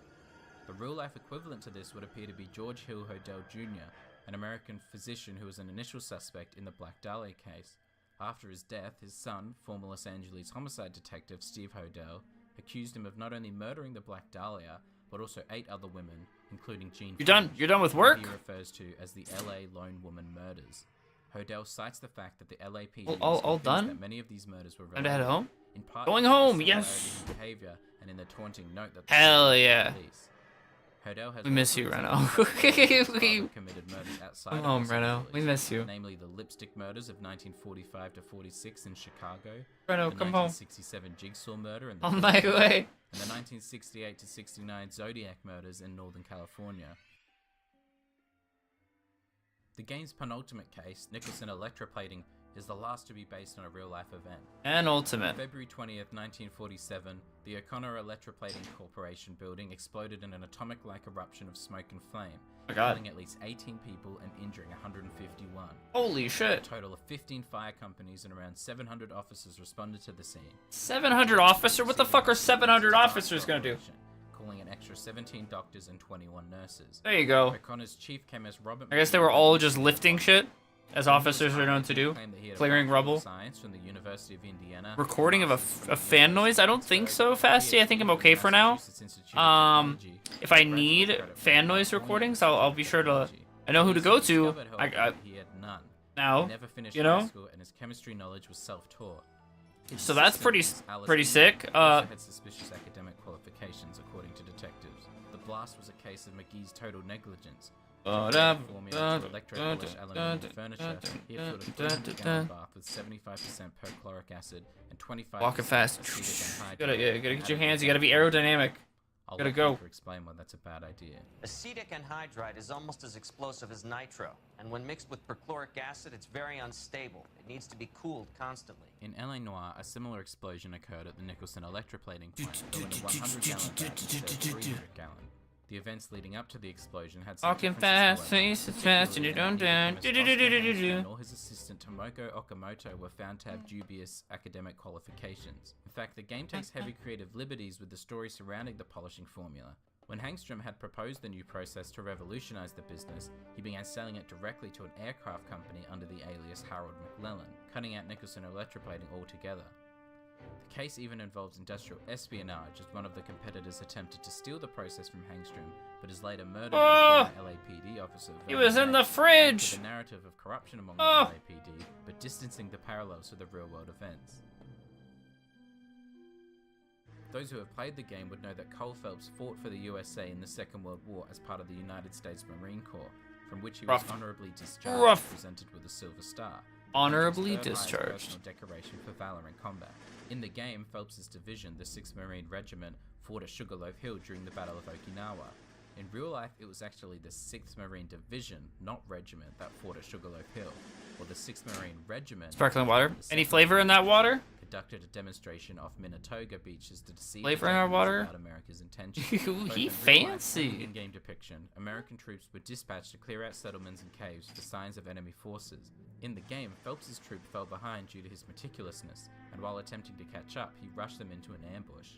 The real-life equivalent to this would appear to be George Hill Hodel Jr., an American physician who was an initial suspect in the Black Dahlia case. After his death, his son, former Los Angeles homicide detective Steve Hodel, accused him of not only murdering the Black Dahlia, but also 8 other women, including Jean Finch, You're done with work? He refers to as the LA Lone Woman Murders. Hodel cites the fact that the LAPD all done? that many of these murders were Time to head home? in part Going because of home, the yes. similarities in behavior and in the taunting note that Hell yeah. police. Hodel has We miss you, Reno. committed murders outside Come of home, Los Reno. Angeles, We miss you. namely the lipstick murders of 1945 to 46 in Chicago, Reno, the come home. 1967 Jigsaw murder in the On my way. and the 1968 to 69 Zodiac murders in Northern California. The game's penultimate case, Nicholson electroplating, is the last to be based on a real-life event. And ultimate. On February 20th, 1947, the O'Connor Electroplating Corporation building exploded in an atomic-like eruption of smoke and flame, my God. killing at least 18 people and injuring 151. Holy shit. A total of 15 fire companies and around 700 officers responded to the scene. 700 officers? What the fuck are 700 officers gonna do? Calling an extra 17 doctors and 21 nurses. There you go. O'Connor's chief chemist Robert I guess they were all just lifting shit, as officers are known to do. Clearing rubble. Science from the University of Indiana. Recording of a fan noise? I don't think so, Fasty. I think I'm okay for now. If I need fan noise recordings, I'll be sure to... I know who to go to. He had none. Now, He never finished you high know? school and his chemistry knowledge was self-taught. So that's pretty Alice sick. also had suspicious academic qualifications, according to detectives. The blast was a case of McGee's total negligence. Formula to electro-polish aluminium furniture. He had filled a 300-gallon bath with 75% perchloric acid and 25% walking fast. acetic Gotta anhydride. get your hands. You gotta be aerodynamic. I'll Gotta let go. Cooper explain why that's a bad idea. Acetic anhydride is almost as explosive as nitro, and when mixed with perchloric acid, it's very unstable. It needs to be cooled constantly. In LA Noire, a similar explosion occurred at the Nicholson electroplating plant, filling a 100-gallon vat instead of 300-gallon. The events leading up to the explosion had some Walking differences, fast, however. faces fast, and you don't down. And all his assistant Tomoko Okamoto were found to have dubious academic qualifications. In fact, the game takes heavy creative liberties with the story surrounding the polishing formula. When Hangstrom had proposed the new process to revolutionize the business, he began selling it directly to an aircraft company under the alias Harold McLellan, cutting out Nicholson electroplating altogether. The case even involves industrial espionage, as one of the competitors attempted to steal the process from Hangstrom, but is later murdered by a LAPD officer. He was in the fridge! The narrative of corruption among the LAPD, but distancing the parallels to the real-world events. Those who have played the game would know that Cole Phelps fought for the USA in the Second World War as part of the United States Marine Corps, from which he was honorably discharged, presented with a Silver Star. Honorably discharged. Personal decoration for valor in combat. In the game, Phelps's division, the 6th Marine Regiment, fought at Sugarloaf Hill during the Battle of Okinawa. In real life, it was actually the 6th Marine Division, not Regiment, that fought at Sugarloaf Hill, or the 6th Marine Regiment. Sparkling water. Any flavor in that water? Conducted a demonstration off Minnetonka beaches to deceive flavor in our water. about America's intentions. Ooh, he fancy. In-game depiction, American troops were dispatched to clear out settlements and caves for signs of enemy forces. In the game, Phelps's troop fell behind due to his meticulousness, and while attempting to catch up, he rushed them into an ambush.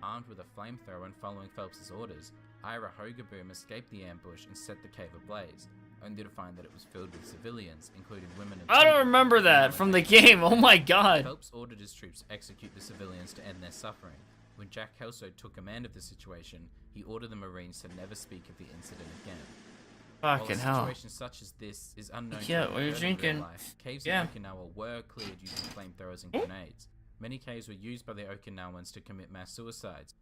Armed with a flamethrower and following Phelps's orders, Ira Hogaboom escaped the ambush and set the cave ablaze, only to find that it was filled with civilians, including women and I don't remember that from the game. Oh my god. Phelps ordered his troops to execute the civilians to end their suffering. When Jack Kelso took command of the situation, he ordered the Marines to never speak of the incident again. Fucking hell. While a situation such as this is unknown Yeah, to what are you drinking? life, caves Yeah. in Okinawa were cleared using flamethrowers and grenades. Many caves were used by the Okinawans to commit mass suicides.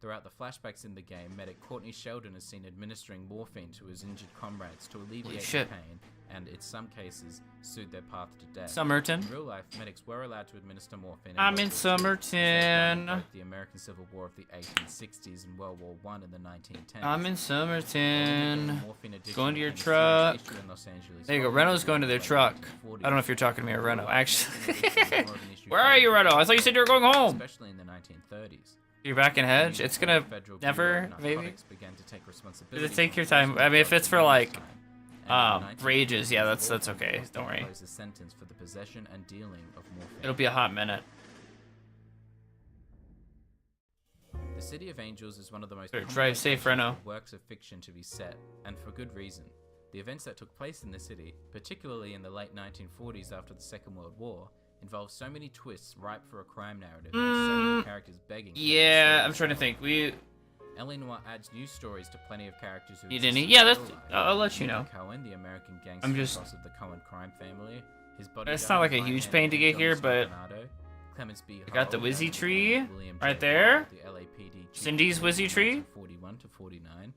Throughout the flashbacks in the game, medic Courtney Sheldon is seen administering morphine to his injured comrades to alleviate the pain, and in some cases, soothe their path to death. Somerton. In real life, medics were allowed to administer morphine. I'm in Somerton. Both the American Civil War of the 1860s and World War I in the 1910s. I'm in Somerton. Going to your truck. There you go. Renault's going to their truck. I don't know if you're talking to me or Renault, actually. Where are you, Renault? I thought you said you were going home. Especially in the 1930s. You're back in Hedge? It's gonna never, maybe? Does it take your time? I mean, if it's for like, rages, yeah, that's okay. Don't worry. It'll be a hot minute. The City of Angels is one of the most drive safe, Renault. works of fiction to be set, and for good reason. The events that took place in the city, particularly in the late 1940s after the Second World War, involves so many twists ripe for a crime narrative and so many characters begging. Yeah, I'm trying to think. Eleanor adds new stories to plenty of characters who You didn't? Yeah, that's. I'll let you know. Cohen, the American gangster I'm just. boss of the Cohen crime family. His It's not like a huge pain to get here, but I got the Wizzy tree right there. The LAPD Cindy's Wizzy tree. 41 to 49.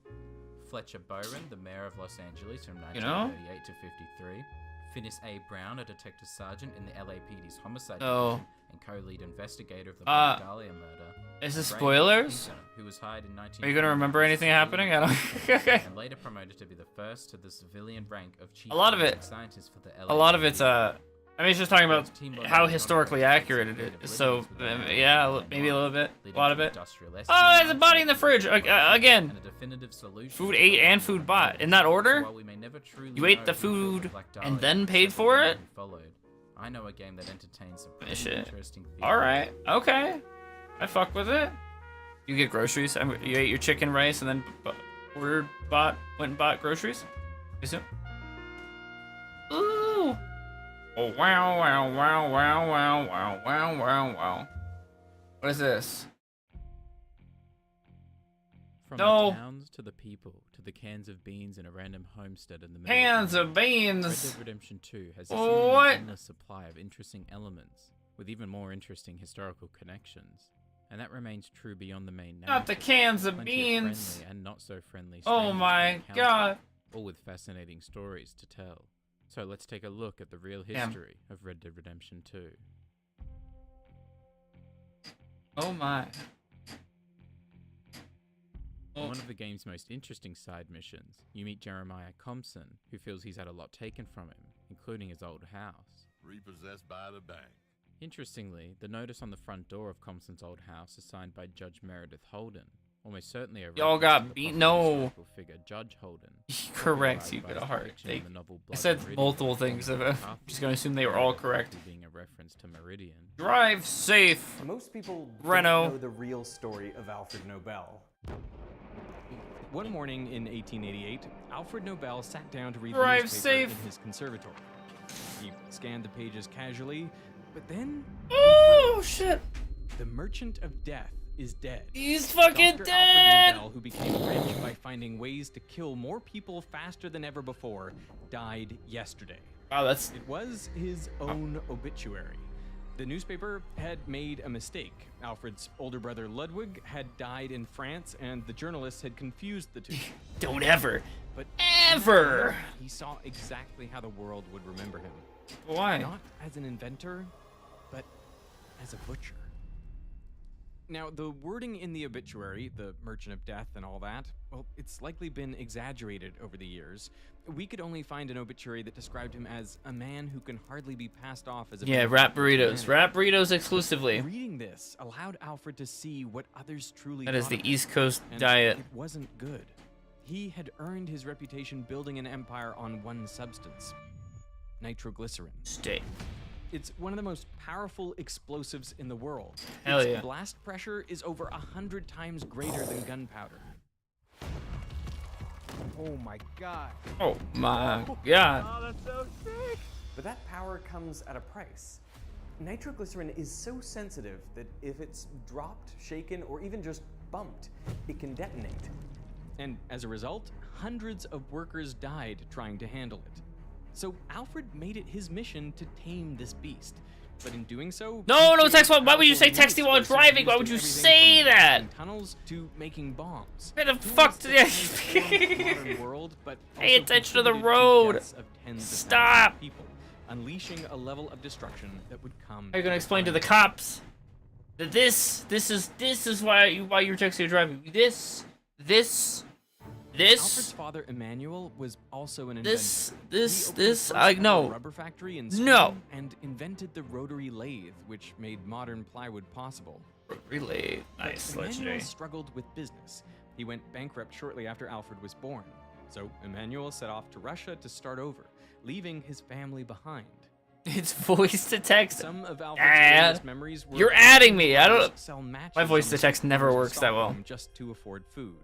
Fletcher Byron, the mayor of Los Angeles from You know? 1938 to 53. Finis A. Brown, a detective sergeant in the LAPD's homicide Oh. division and co-lead investigator of the Dahlia murder. Is this Ray spoilers? Peterson, who was hired in 19 Are you gonna remember anything happening? I don't. and later promoted to be the first to the civilian rank of chief A lot of it. scientist for the LAPD. A lot of it's I mean, it's just talking about how historically accurate it is. So, yeah, maybe a little bit, a lot of it. Oh, there's a body in the fridge again. Food ate and food bought in that order. You ate the food and then paid for it. I know a game that entertains some interesting themes. All right, okay, I fuck with it. You get groceries. You ate your chicken rice and then went and bought groceries. Is it? Ooh. Oh, wow, wow, wow, wow, wow, wow, wow, wow, wow. What is this? From No. the towns to the people, to the cans of beans in a random homestead in the middle. Cans of beans! Red Dead Redemption 2 has a What? endless supply of interesting elements, with even more interesting historical connections. And that remains true beyond the main narrative. Not the cans of Plenty beans! friendly and not so friendly Oh strangers my to encounter, god! all with fascinating stories to tell. So let's take a look at the real Damn. history of Red Dead Redemption 2. Oh my. On one of the game's most interesting side missions, you meet Jeremiah Compson, who feels he's had a lot taken from him, including his old house. Repossessed by the bank. Interestingly, the notice on the front door of Compson's old house is signed by Judge Meredith Holden, almost certainly a Y'all reference got to the beat. popular No. historical figure Judge Holden. Correct. You popularized by get a his heart. depiction in the novel I Blood said Meridian, multiple things. I'm just gonna assume they were all correct. being a reference to Meridian. Drive safe. Most people Renault. don't know the real story of Alfred Nobel. One morning in 1888, Alfred Nobel sat down to read the Drive newspaper safe. in his conservatory. He scanned the pages casually, but then Oh shit. The Merchant of Death is dead. He's fucking Dr. dead! Alfred Nobel, who became rich by finding ways to kill more people faster than ever before, died yesterday. Wow, that's... It was his own obituary. The newspaper had made a mistake. Alfred's older brother Ludwig had died in France, and the journalists had confused the two. Don't ever. But ever! He saw exactly how the world would remember him. Why? Not as an inventor, but as a butcher. Now, the wording in the obituary, the Merchant of Death and all that, well, it's likely been exaggerated over the years. We could only find an obituary that described him as a man who can hardly be passed off as a... Yeah, wrap burritos. Wrap burritos exclusively. Reading this allowed Alfred to see what others truly That is the thought of him, East Coast and diet. It wasn't good. He had earned his reputation building an empire on one substance: nitroglycerin. Stay. It's one of the most powerful explosives in the world. Hell Its yeah. blast pressure is over 100 times greater than gunpowder. Oh my god. Oh my god. Oh, that's so sick. But that power comes at a price. Nitroglycerin is so sensitive that if it's dropped, shaken, or even just bumped, it can detonate. And as a result, hundreds of workers died trying to handle it. So Alfred made it his mission to tame this beast. But in doing so, No, text. Why would you say texting while driving? Why would you say that? Tunnels to making bombs. Where the fuck did modern world, but Pay also attention to the contributed road. deaths of tens of Stop. thousands of people, unleashing a level of destruction that would come. How are you gonna explain to the cops that this is why you're texting or driving? This. Alfred's father Emmanuel was also an inventor. No. Rubber factory in No. Sweden and invented the rotary lathe, which made modern plywood possible. Rotary lathe, nice, But legendary. Emmanuel struggled with business. He went bankrupt shortly after Alfred was born. So Emmanuel set off to Russia to start over, leaving his family behind. It's voice to text. Some of Alfred's earliest memories were You're adding me. I don't. sell matches My voice on to the text street never corners of works that well. Stockholm just to afford food.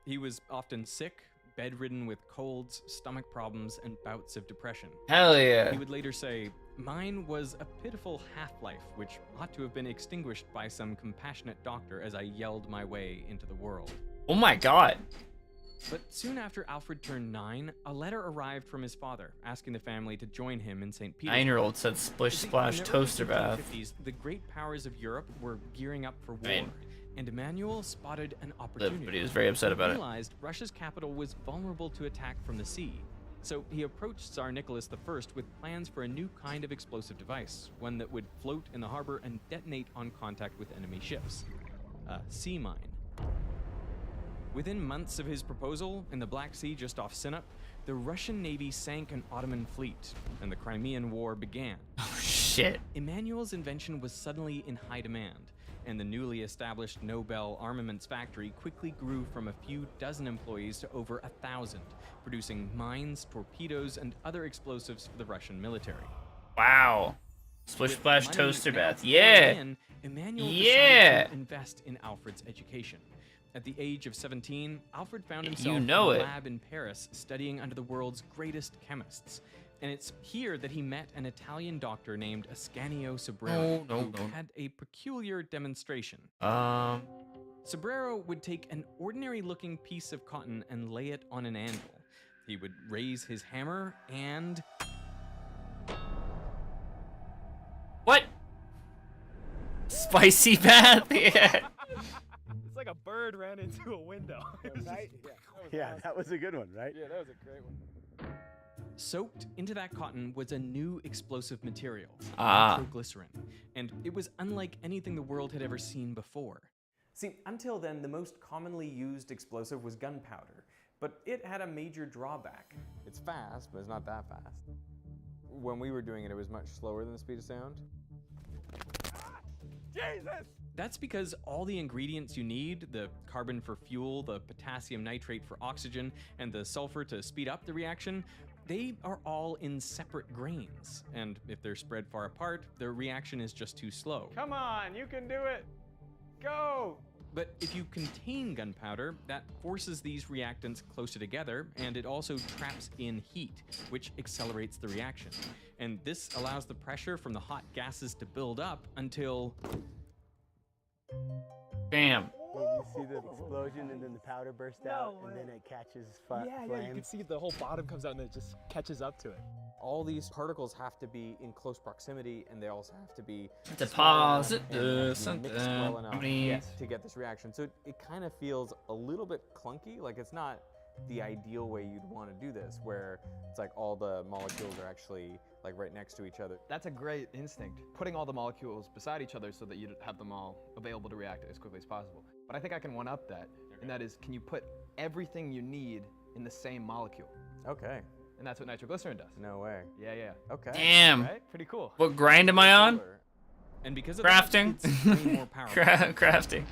He was often sick, bedridden with colds, stomach problems, and bouts of depression. Hell yeah. He would later say, "Mine was a pitiful half-life, which ought to have been extinguished by some compassionate doctor as I yelled my way into the world." Oh my god. But soon after Alfred turned 9, a letter arrived from his father, asking the family to join him in St. Petersburg. 9-year-old said splish splash toaster bath. In the early 1950s, the great powers of Europe were gearing up for war. Right. And Emmanuel spotted an opportunity. But he was very upset about it. He realized Russia's capital was vulnerable to attack from the sea. So he approached Tsar Nicholas I with plans for a new kind of explosive device, one that would float in the harbor and detonate on contact with enemy ships. A sea mine. Within months of his proposal, in the Black Sea just off Sinop, the Russian Navy sank an Ottoman fleet, and the Crimean War began. Oh shit. Emmanuel's invention was suddenly in high demand, and the newly established Nobel armaments factory quickly grew from a few dozen employees to over 1,000, producing mines, torpedoes, and other explosives for the Russian military. Wow. Splish With splash money toaster now bath. pouring Yeah. in, Emmanuel Yeah. decided to invest in Alfred's education. At the age of 17, Alfred found You himself know in a it. lab in Paris studying under the world's greatest chemists. And it's here that he met an Italian doctor named Ascanio Sobrero, who had a peculiar demonstration. Sobrero would take an ordinary-looking piece of cotton and lay it on an anvil. He would raise his hammer and... What? Spicy bath? Yeah. It's like a bird ran into a window. Right? Yeah, that was a good one, right? Yeah, that was a great one. Soaked into that cotton was a new explosive material, Ah. nitroglycerin, and it was unlike anything the world had ever seen before. See, until then, the most commonly used explosive was gunpowder, but it had a major drawback. It's fast, but it's not that fast. When we were doing it, it was much slower than the speed of sound. Jesus! That's because all the ingredients you need, the carbon for fuel, the potassium nitrate for oxygen, and the sulfur to speed up the reaction, they are all in separate grains. And if they're spread far apart, the reaction is just too slow. Come on, you can do it. Go! But if you contain gunpowder, that forces these reactants closer together, and it also traps in heat, which accelerates the reaction. And this allows the pressure from the hot gases to build up until... Bam. When you see the explosion and then the powder burst out and then it catches flame. Yeah, you can see the whole bottom comes out and it just catches up to it. All these particles have to be in close proximity, and they also have to be deposit something well enough yes. to get this reaction. So it kind of feels a little bit clunky. Like it's not the ideal way you'd want to do this, where it's like all the molecules are actually like right next to each other. That's a great instinct, putting all the molecules beside each other so that you have them all available to react as quickly as possible. But I think I can one-up that, and that is, can you put everything you need in the same molecule? Okay. And that's what nitroglycerin does. No way. Yeah, yeah. Okay. Damn. Right? Pretty cool. What grind am I on? And because of crafting. That, it's way more powerful. Crafting.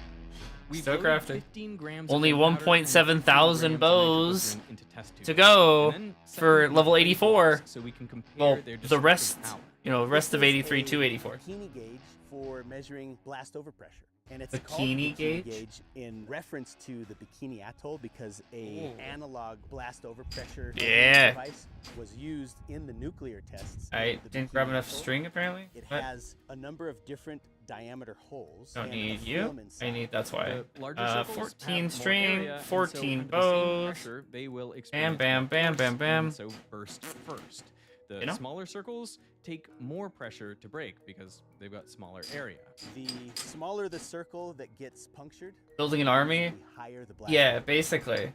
Still crafting. 15 grams Only of gunpowder 1.7 thousand and bows into test tubes. to go And then for level 84. So we can compare Well, their the rest, power. you know, rest of 83 to 84. Bikini gauge for measuring blast overpressure. And it's Bikini called bikini gauge? in reference to the Bikini Atoll because a analog blast overpressure Yeah. device was used in the nuclear tests. I of the didn't Bikini grab enough Atoll. string apparently. It What? has a number of different diameter holes. Don't and a need film you. inside. I need, that's why. The larger circles 14 have string, more area, and so 14 under the same bows. pressure, they will Bam, experience bam, more bam, force, bam, bam. and so burst first. The You know? smaller circles take more pressure to break because they've got smaller area. The smaller the circle that gets punctured, Building an army? the higher the blast. Yeah, basically.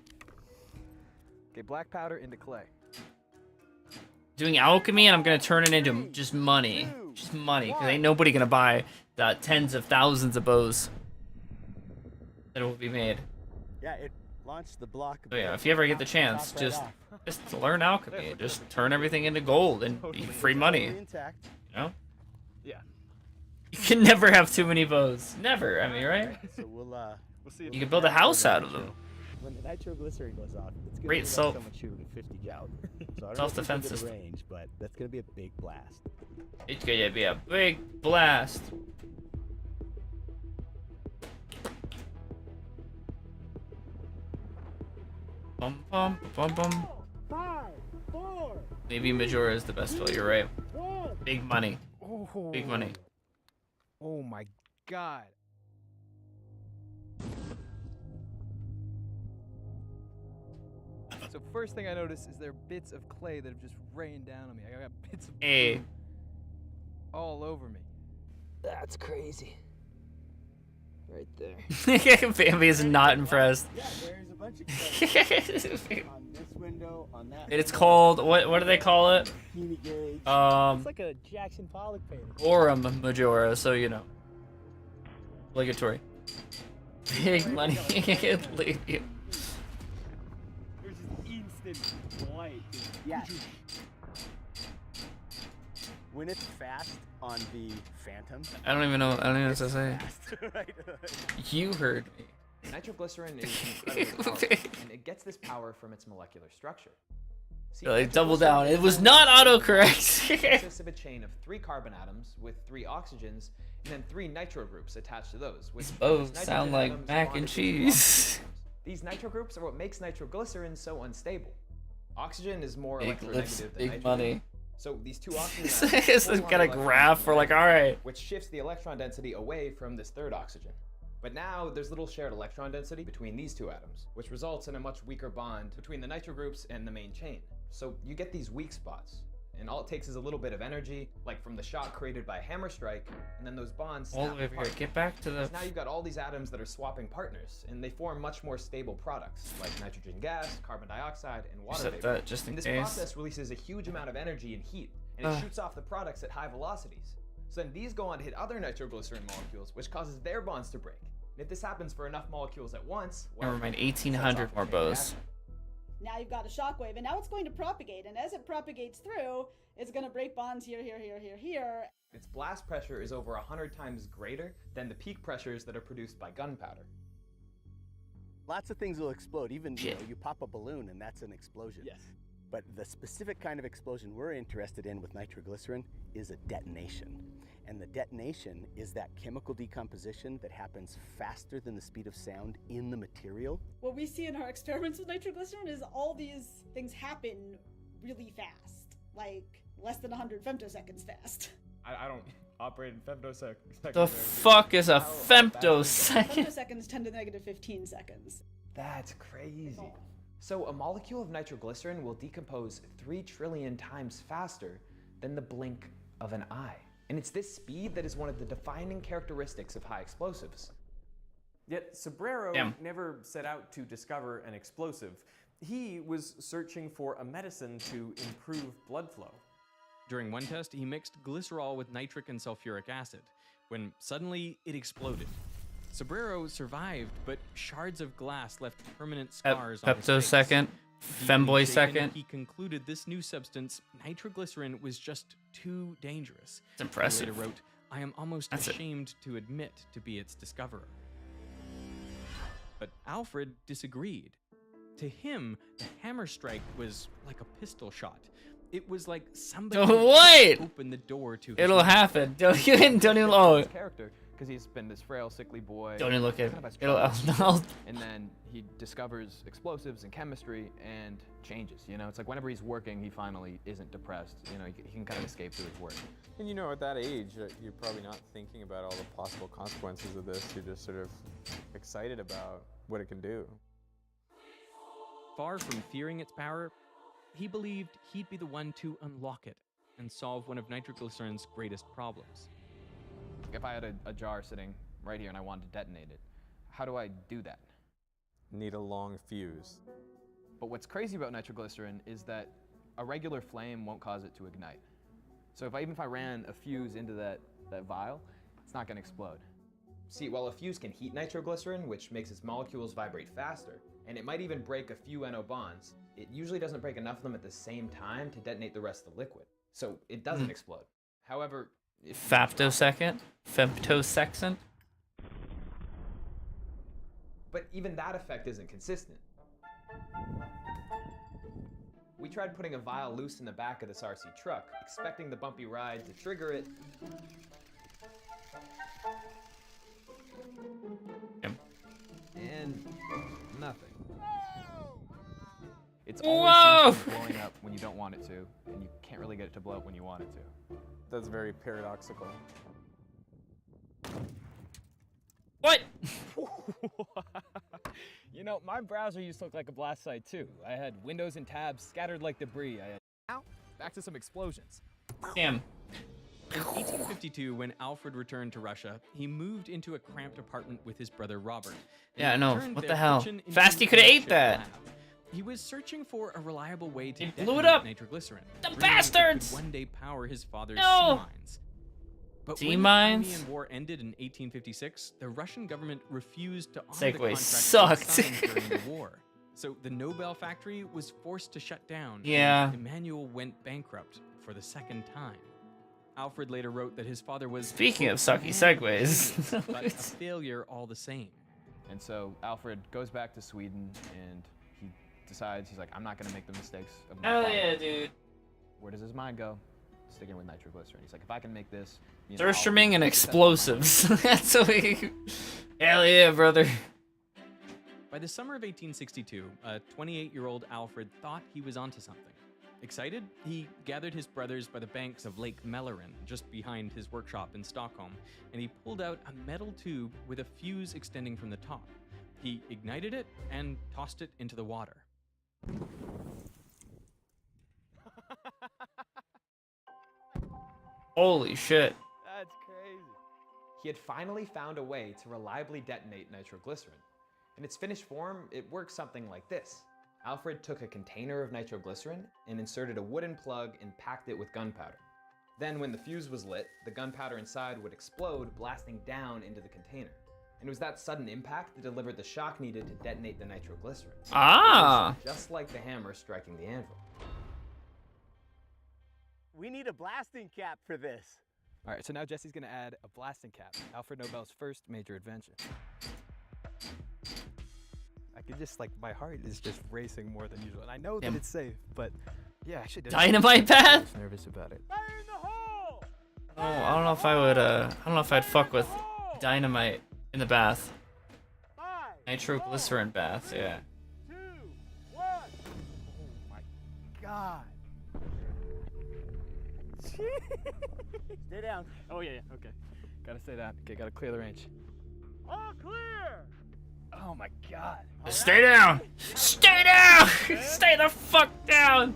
Okay, black powder into clay. Doing alchemy, and I'm gonna turn it into just money. Just money, because ain't nobody gonna buy the tens of thousands of bows that will be made. Yeah, it launched the block. So yeah, if you ever get the chance, just learn alchemy. Just turn everything into gold and free money. You know? Yeah. You can never have too many bows. Never, I mean, right? So we'll see. You can build a house out of them. When the nitroglycerin goes off, it's gonna Great be self- like someone shooting 50 cal. So I don't self-defense know if it's system. gonna range, but that's gonna be a big blast. It's gonna be a big blast. Bum bum bum bum. 5, 4. Maybe Majora is the best spell. You're right. Big money. Big money. Oh my god. So first thing I notice is there are bits of clay that have just rained down on me. I got bits of Hey. glue all over me. That's crazy. Right there. Bambi is not impressed. Yeah, there's a bunch of clay on this window, on that. It's called what do they call it? Bikini gauge. It's like a Jackson Pollock painting. Aurum Majora, so you know. Obligatory. Big money. Leave you. There's just instant light. Yeah. When it's fast on the Phantom. I don't even know what to say. Right. You heard me. Nitroglycerin is incredibly powerful, and it gets this power from its molecular structure. See, Like, double down. It was not autocorrect. It consists of a chain of 3 carbon atoms with 3 oxygens, and then 3 nitro groups attached to those. Which Both sound like mac and cheese. These nitro groups are what makes nitroglycerin so unstable. Oxygen is more Big lips, electronegative than big nitrogen. money. So these 2 oxygen It's atoms got a graph for like, all right. which shifts the electron density away from this 3rd oxygen. But now there's little shared electron density between these 2 atoms, which results in a much weaker bond between the nitro groups and the main chain. So you get these weak spots, and all it takes is a little bit of energy, like from the shock created by a hammer strike, and then those bonds All snap the way over here. apart. Get back to the. So now you've got all these atoms that are swapping partners, and they form much more stable products, like nitrogen gas, carbon dioxide, and water Set vapor. that just in and this case. process releases a huge amount of energy and heat, and it shoots off the products at high velocities. So then these go on to hit other nitroglycerin molecules, which causes their bonds to break. And if this happens for enough molecules at once, well, Never mind. it sets 1,800 off a more chain bows. reaction. Now you've got a shockwave, and now it's going to propagate. And as it propagates through, it's going to break bonds here, here, here, here, here. Its blast pressure is over 100 times greater than the peak pressures that are produced by gunpowder. Lots of things will explode. Even you pop a balloon and that's an explosion. Yes. But the specific kind of explosion we're interested in with nitroglycerin is a detonation. And the detonation is that chemical decomposition that happens faster than the speed of sound in the material. What we see in our experiments with nitroglycerin is all these things happen really fast, like less than 100 femtoseconds fast. I don't operate in femtoseconds. The fuck is a femtosecond? Femtoseconds 10 to the negative 15 seconds. That's crazy. So a molecule of nitroglycerin will decompose 3 trillion times faster than the blink of an eye. And it's this speed that is one of the defining characteristics of high explosives. Yet Sobrero never set out to discover an explosive. He was searching for a medicine to improve blood flow. During one test, he mixed glycerol with nitric and sulfuric acid, when suddenly it exploded. Sobrero survived, but shards of glass left permanent scars on his face. Peptosecond, femboy second. He concluded this new substance, nitroglycerin, was just too dangerous. It's impressive. He later wrote, "I am almost ashamed to admit to be its discoverer." But Alfred disagreed. To him, the hammer strike was like a pistol shot. It was like somebody opened the door to his It'll life. happen. Don't even Character, because he's been this frail, sickly boy. Don't even look at kind of it'll. has and then he discovers explosives and chemistry and changes. You know, it's like whenever he's working, he finally isn't depressed. You know, he can kind of escape through his work. And you know, at that age, you're probably not thinking about all the possible consequences of this. You're just sort of excited about what it can do. Far from fearing its power, he believed he'd be the one to unlock it and solve one of nitroglycerin's greatest problems. If I had a jar sitting right here and I wanted to detonate it, how do I do that? Need a long fuse. But what's crazy about nitroglycerin is that a regular flame won't cause it to ignite. So even if I ran a fuse into that vial, it's not going to explode. See, while a fuse can heat nitroglycerin, which makes its molecules vibrate faster, and it might even break a few NO bonds, it usually doesn't break enough of them at the same time to detonate the rest of the liquid. So it doesn't explode. However, Femtosecond? Femtosecond? But even that effect isn't consistent. We tried putting a vial loose in the back of this RC truck, expecting the bumpy ride to trigger it. And nothing. It's always blowing up when you don't want it to, and you can't really get it to blow up when you want it to. That's very paradoxical. What? You know, my browser used to look like a blast site too. I had windows and tabs scattered like debris. Now, back to some explosions. Damn. In 1852, when Alfred returned to Russia, he moved into a cramped apartment with his brother Robert. Yeah, I know. What the hell? Fast he could have ate that. Lab. He was searching for a reliable way to blew it up. Nitroglycerin. The bastards! One day power his father's sea No. mines. But Sea when the mines? Crimean War ended in 1856, the Russian government refused to honor Segway the contract sucked. signed during the war. So the Nobel factory was forced to shut down. Yeah. And Emmanuel went bankrupt for the second time. Alfred later wrote that his father was Speaking of sucky segues. but a failure all the same. And so Alfred goes back to Sweden and he decides, he's like, I'm not gonna make the mistakes of my Hell father. yeah, dude. Where does his mind go? Sticking with nitroglycerin. He's like, if I can make this, you know, I'll Surströmming and be explosives. That's what we... Hell yeah, brother. By the summer of 1862, a 28-year-old Alfred thought he was onto something. Excited, he gathered his brothers by the banks of Lake Mälaren, just behind his workshop in Stockholm, and he pulled out a metal tube with a fuse extending from the top. He ignited it and tossed it into the water. Holy shit. That's crazy. He had finally found a way to reliably detonate nitroglycerin. In its finished form, it works something like this. Alfred took a container of nitroglycerin and inserted a wooden plug and packed it with gunpowder. Then when the fuse was lit, the gunpowder inside would explode, blasting down into the container. And it was that sudden impact that delivered the shock needed to detonate the nitroglycerin. Ah! Just like the hammer striking the anvil. We need a blasting cap for this. All right, so now Jesse's gonna add a blasting cap, Alfred Nobel's first major invention. I could just, like, my heart is just racing more than usual. And I know that it's safe, but yeah, I should do Dynamite pad? I was nervous about it. Oh, I don't know if I would, I don't know if I'd fuck with dynamite in the bath. Nitroglycerin bath, yeah. 2, 1. Oh my god. Stay down. Oh yeah, okay. Gotta say that. Okay, gotta clear the range. All clear. Oh my god. Stay down! Stay down! Stay the fuck down!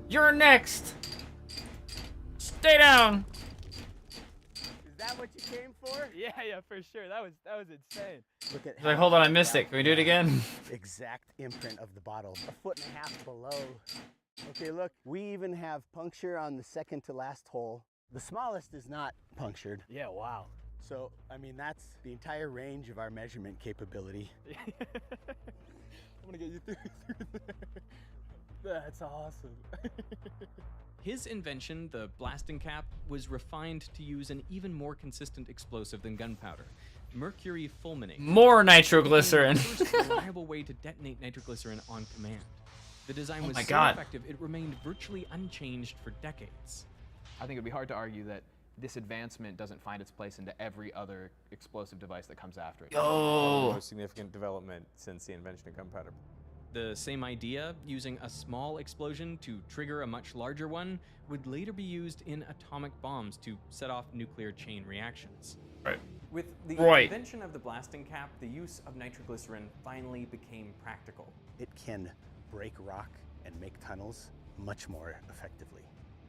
You're next! Stay down! Is that what you came for? Yeah, for sure. That was insane. Look at He's like, hold on, I missed it. Can we do it again? Exact imprint of the bottle. 1.5 feet below. Okay, look, we even have puncture on the second to last hole. The smallest is not punctured. Yeah, wow. So, I mean, that's the entire range of our measurement capability. I'm gonna get you through there. That's awesome. His invention, the blasting cap, was refined to use an even more consistent explosive than gunpowder, mercury fulminate. More nitroglycerin. The first reliable way to detonate nitroglycerin on command. The design was so effective, it remained virtually unchanged for decades. I think it'd be hard to argue that this advancement doesn't find its place into every other explosive device that comes after it. The most significant development since the invention of gunpowder. The same idea, using a small explosion to trigger a much larger one, would later be used in atomic bombs to set off nuclear chain reactions. Right. With the Right. invention of the blasting cap, the use of nitroglycerin finally became practical. It can break rock and make tunnels much more effectively.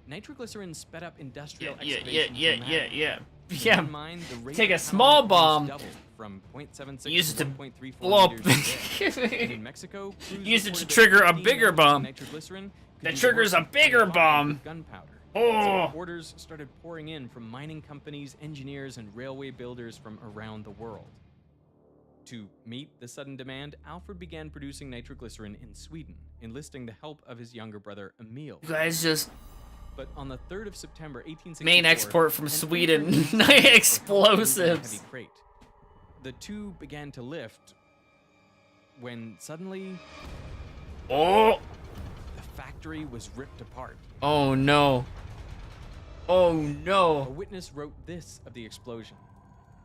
Nitroglycerin sped up industrial Yeah. Keep in mind, the rate Take a of small power bomb, doubled from 0.76 use it to 1.34 blow up. liters a day. In Mexico, Use it to reported trigger a 15 bigger grams of bomb. nitroglycerin could That be triggers a worked bigger combined bomb. with gunpowder. Oh. So orders started pouring in from mining companies, engineers, and railway builders from around the world. To meet the sudden demand, Alfred began producing nitroglycerin in Sweden, enlisting the help of his younger brother Emil. You guys just But on the 3rd of September, 1864, main export from an Sweden. intern named Explosives. heavy crate. The two began to lift when suddenly Oh. the factory was ripped apart. Oh no. Oh A no. witness wrote this of the explosion.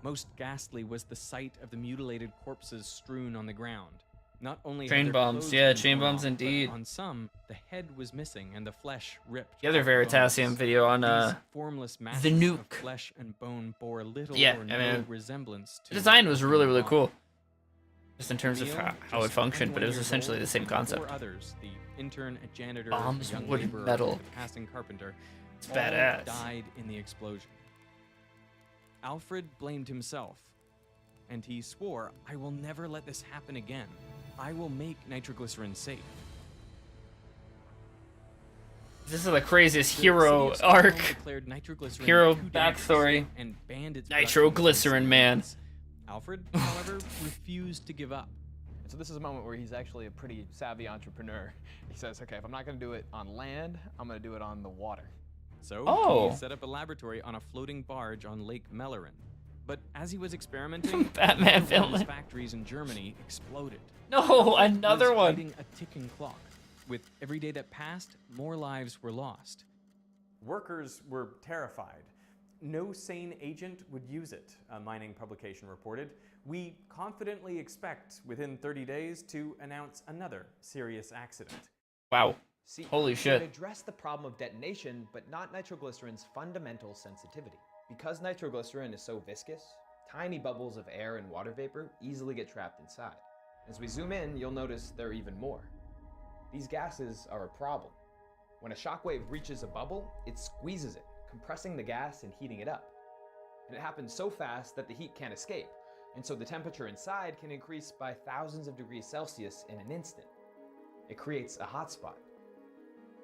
Most ghastly was the sight of the mutilated corpses strewn on the ground. Not only had Train their bombs, clothes yeah, been train torn bombs off, indeed. but on some, the head was missing and the flesh ripped. The other off the Veritasium bones. video on These formless masses the nuke. of flesh and bone bore little Yeah, or I no mean, resemblance to the design was really, really bomb. cool. Just in terms of Emil, how it just functioned, but it 21 was years essentially old, the same and concept. 4 others, the intern, a janitor, Bombs, a young wood, laborer, metal. and a passing carpenter, It's all badass. died in the explosion. Alfred blamed himself, and he swore, "I will never let this happen again. I will make nitroglycerin safe." This is the craziest The hero city of Stockholm arc. declared nitroglycerin Hero too dangerous backstory. and banned its Nitroglycerin man. Alfred, however, refused to give up. And so this is a moment where he's actually a pretty savvy entrepreneur. He says, okay, if I'm not gonna do it on land, I'm gonna do it on the water. So he set up a laboratory on a floating barge on Lake Mellerin. But as he was experimenting, Batman one of his villain. factories in Germany exploded. No, another was one. fighting a ticking clock. With every day that passed, more lives were lost. Workers were terrified. No sane agent would use it, a mining publication reported. We confidently expect within 30 days to announce another serious accident. Wow. See, Holy we shit. can address the problem of detonation, but not nitroglycerin's fundamental sensitivity. Because nitroglycerin is so viscous, tiny bubbles of air and water vapor easily get trapped inside. As we zoom in, you'll notice there are even more. These gases are a problem. When a shockwave reaches a bubble, it squeezes it, compressing the gas and heating it up. And it happens so fast that the heat can't escape, and so the temperature inside can increase by thousands of degrees Celsius in an instant. It creates a hotspot.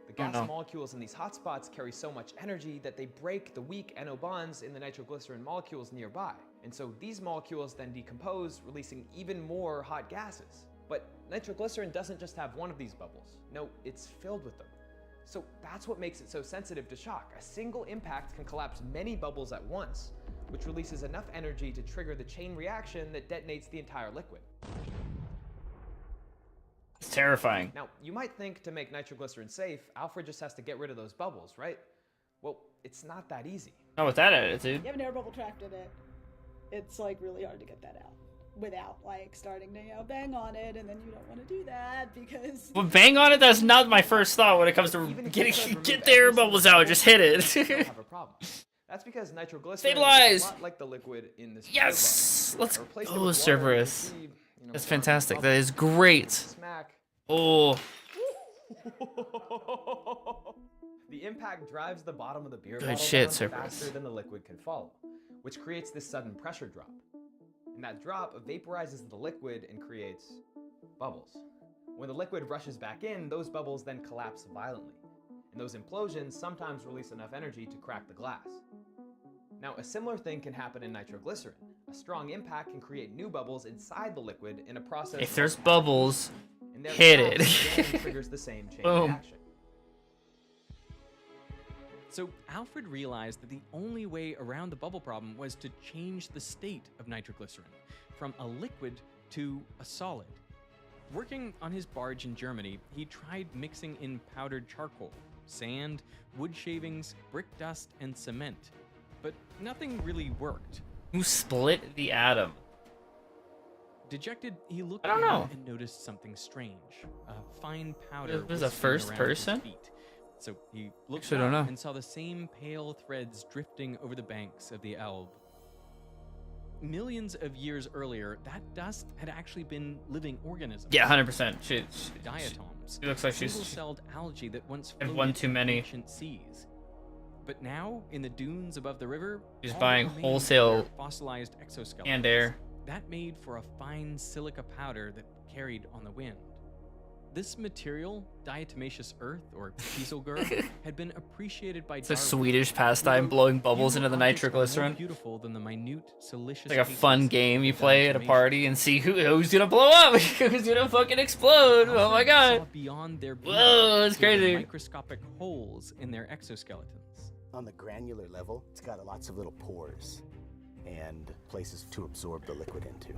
The gas molecules in these hotspots carry so much energy that they break the weak NO bonds in the nitroglycerin molecules nearby. And so these molecules then decompose, releasing even more hot gases. But nitroglycerin doesn't just have one of these bubbles. No, it's filled with them. So that's what makes it so sensitive to shock. A single impact can collapse many bubbles at once, which releases enough energy to trigger the chain reaction that detonates the entire liquid. It's terrifying. Now, you might think to make nitroglycerin safe, Alfred just has to get rid of those bubbles, right? Well, it's not that easy. Not with that attitude. You have an air bubble trapped in it. It's like really hard to get that out without like starting to bang on it, and then you don't want to do that because. Well, bang on it. That's not my first thought when it comes to get the air bubbles out. Just hit it. Have a problem. That's because nitroglycerin Stabilize! is a lot like the liquid in this. Yes! Let's Replace it go, with Cerberus. water, That's fantastic. That is great. Smack. Oh. The impact drives the bottom of the beer Good bottle shit, down Cerberus. faster than the liquid can follow, which creates this sudden pressure drop. And that drop vaporizes the liquid and creates bubbles. When the liquid rushes back in, those bubbles then collapse violently. And those implosions sometimes release enough energy to crack the glass. Now, a similar thing can happen in nitroglycerin. A strong impact can create new bubbles inside the liquid in a process. If there's bubbles, hit it. Triggers the same chain Boom. reaction. So Alfred realized that the only way around the bubble problem was to change the state of nitroglycerin from a liquid to a solid. Working on his barge in Germany, he tried mixing in powdered charcoal, sand, wood shavings, brick dust, and cement. But nothing really worked. Who split the atom? Dejected, he looked I don't know. and noticed something strange. A fine powder It was was a first spinning around his person? feet. So he looked Actually, I don't up know. and saw the same pale threads drifting over the banks of the Elbe. Millions of years earlier, that dust had actually been living organisms. Yeah, 100%. She Diatoms. She looks like she's single-celled algae that once had floated one too in many. ancient seas. But now, in the dunes above the river, She's all buying that remained wholesale were fossilized exoskeletons. canned air. That made for a fine silica powder that carried on the wind. This material, diatomaceous earth, or kieselguhr, had been appreciated by It's a Darwin. Swedish pastime, blowing bubbles into the nitroglycerin. Beautiful than the minute, silicious It's like a pigments fun game you of play at a diatomation. party and see who's gonna blow up, who's gonna fucking explode. Oh my Alfred god! saw beyond their beauty Whoa, that's to the crazy. microscopic holes in their exoskeletons. On the granular level, it's got lots of little pores and places to absorb the liquid into.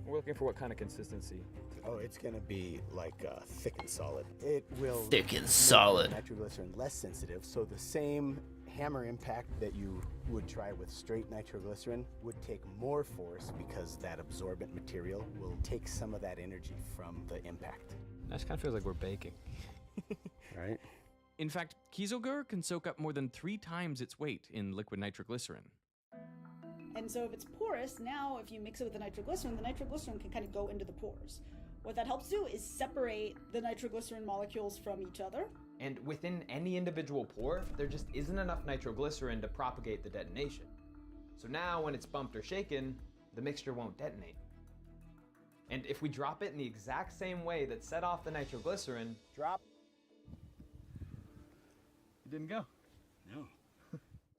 We're looking for what kind of consistency? Oh, it's gonna be like thick and solid. It will Thick and make solid. nitroglycerin less sensitive, so the same hammer impact that you would try with straight nitroglycerin would take more force because that absorbent material will take some of that energy from the impact. That kind of feels like we're baking. Right? In fact, kieselguhr can soak up more than 3 times its weight in liquid nitroglycerin. And so if it's porous, now if you mix it with the nitroglycerin can kind of go into the pores. What that helps do is separate the nitroglycerin molecules from each other. And within any individual pore, there just isn't enough nitroglycerin to propagate the detonation. So now when it's bumped or shaken, the mixture won't detonate. And if we drop it in the exact same way that set off the nitroglycerin, drop. It didn't go. No.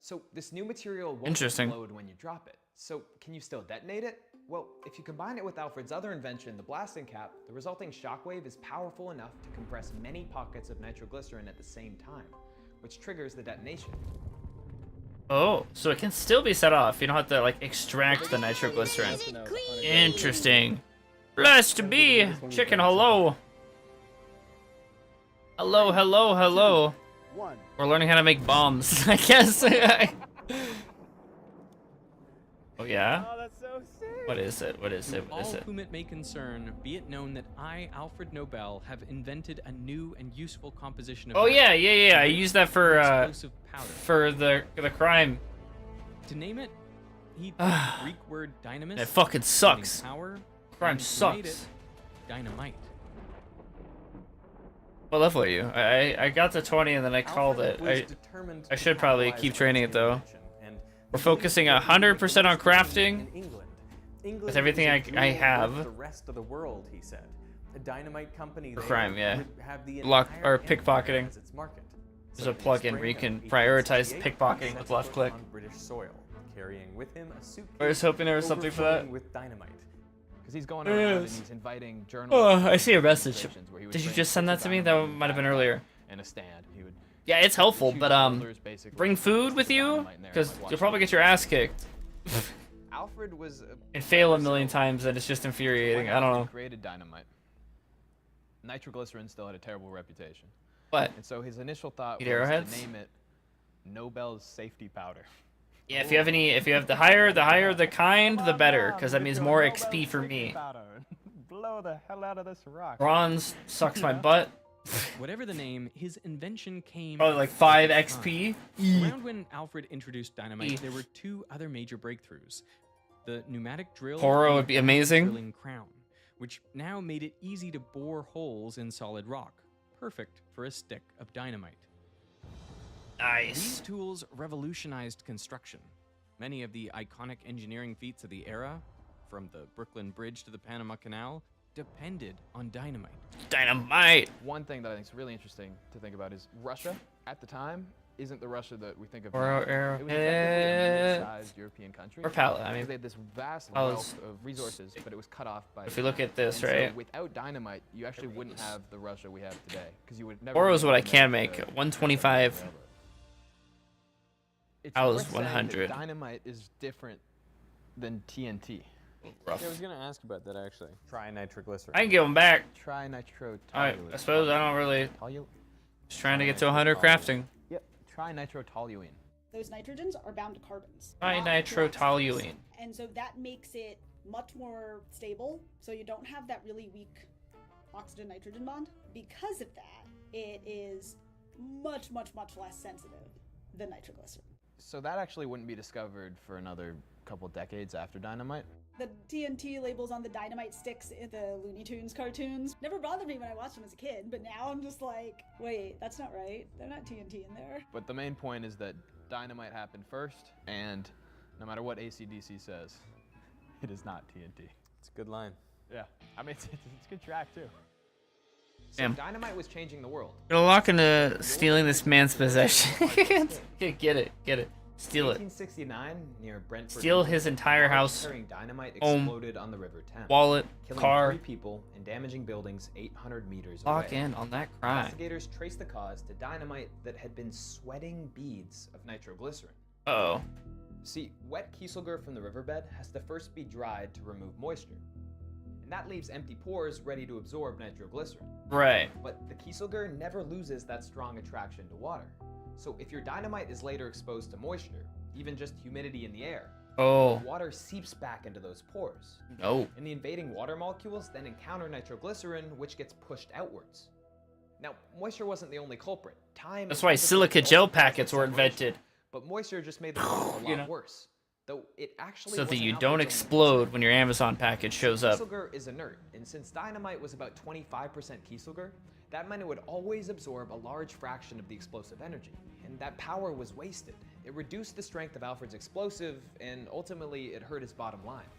So this new material won't Interesting. explode when you drop it. So can you still detonate it? Well, if you combine it with Alfred's other invention, the blasting cap, the resulting shockwave is powerful enough to compress many pockets of nitroglycerin at the same time, which triggers the detonation. Oh, so it can still be set off. You don't have to like extract the nitroglycerin. Interesting. Blessed be. Chicken, hello. Hello, hello, hello. We're learning how to make bombs, I guess. Oh yeah? Oh, that's so sick. What is it? What is it? What is All it? whom it may concern, be it known that I, Alfred Nobel, have invented a new and useful composition of Oh matter. yeah, yeah, yeah. I used that for Explosive powder. the crime. To name it, he took the Greek word dynamis. It fucking sucks. meaning Power, Crime and sucks. made it dynamite. What level are you? I got to 20 and then I called it. was determined I to should probably capitalize keep on training its it though. invention, and We're focusing 100% on crafting. England With everything is a I dream like have. the rest of the world, he said. A dynamite company For there crime, yeah. would have the Lock entire or pickpocketing. empire as its market. There's a plugin where you can prioritize pickpocketing with left click. On British soil, carrying with him a suitcase I was hoping there was something for that. overflowing with dynamite. Because he's going around and Yes. he's inviting Oh, journalists. I see a message. where he would Did you bring just send that bits to of me? That dynamite might have been back earlier. and a stand. He would Yeah, it's helpful, shoot but boulders, basically, bring food with you, dynamite in there because and, like, you'll watch probably it. get your ass kicked Alfred was and fail a million times, and it's just infuriating. I don't know. Created dynamite. Nitroglycerin still had a terrible reputation. What? And so his initial thought Eat was arrowheads? to name it Nobel's safety powder. Yeah, if you have the higher the kind, the better, because that means more XP for me. Blow the hell out of this rock. Bronze sucks my butt. Whatever the name, his invention came. Probably like 5 XP. Around when Alfred introduced dynamite, there were 2 other major breakthroughs: the pneumatic drill. Horror would be amazing. Drilling crown, which now made it easy to bore holes in solid rock, perfect for a stick of dynamite. Nice. These tools revolutionized construction. Many of the iconic engineering feats of the era, from the Brooklyn Bridge to the Panama Canal, depended on dynamite. Dynamite! One thing that I think is really interesting to think about is Russia, at the time, isn't the Russia that we think of Or now. It was effectively a middle-sized European country. Or palette, I mean. They had this vast wealth of resources, but it was cut off by... If we look at this, and right? So without dynamite, you actually wouldn't have the Russia we have today. Because you would never... Oro is what I can make make. 125. I was worth saying that 100. Dynamite is different than TNT. Rough. Yeah, I was gonna ask about that actually. Try nitroglycerin. I can give them back. Trinitro. Alright, I suppose I don't really. Just trying to get to 100 crafting. Yep, trinitrotoluene. Those nitrogens are bound to carbons. Trinitrotoluene. And so that makes it much more stable, so you don't have that really weak oxygen-nitrogen bond. Because of that, it is much, much, much less sensitive than nitroglycerin. So that actually wouldn't be discovered for another couple decades after dynamite? The TNT labels on the dynamite sticks in the Looney Tunes cartoons never bothered me when I watched them as a kid, but now I'm just like, wait, that's not right. They're not TNT in there. But the main point is that dynamite happened first, and no matter what AC/DC says, it is not TNT. It's a good line. Yeah, I mean, it's a good track too. So Damn. dynamite was changing the world. Gonna lock into stealing this man's possession. Get it. Steal it. 1869, near Brentford. Steal his entire house, Carrying dynamite home, exploded on the River Thames, wallet, killing car. 3 people and damaging buildings 800 meters Lock away. in on that crime. Investigators traced the cause to dynamite that had been sweating beads of nitroglycerin. Uh-oh. See, wet kieselguhr from the riverbed has to first be dried to remove moisture. And that leaves empty pores ready to absorb nitroglycerin. Right. But the kieselguhr never loses that strong attraction to water. So if your dynamite is later exposed to moisture, even just humidity in the air, Oh. the water seeps back into those pores. No. And the invading water molecules then encounter nitroglycerin, which gets pushed outwards. Now, moisture wasn't the only culprit. That's why silica gel packets were invented. But moisture just made the problem a lot worse. Though it actually So that wasn't you how don't much explode when your Amazon package shows up. Kieselguhr is inert, and since dynamite was about 25% kieselguhr, that meant it would always absorb a large fraction of the explosive energy, and that power was wasted. It reduced the strength of Alfred's explosive, and ultimately it hurt his bottom line.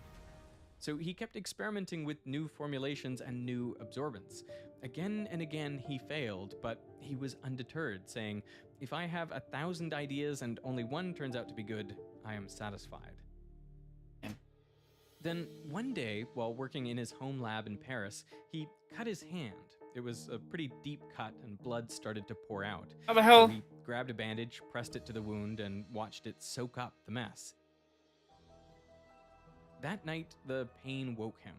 So he kept experimenting with new formulations and new absorbents. Again and again he failed, but he was undeterred, saying, "If I have 1,000 ideas and only one turns out to be good, I am satisfied." Then one day, while working in his home lab in Paris, he cut his hand. It was a pretty deep cut and blood started to pour out. How the hell? So he grabbed a bandage, pressed it to the wound, and watched it soak up the mess. That night, the pain woke him.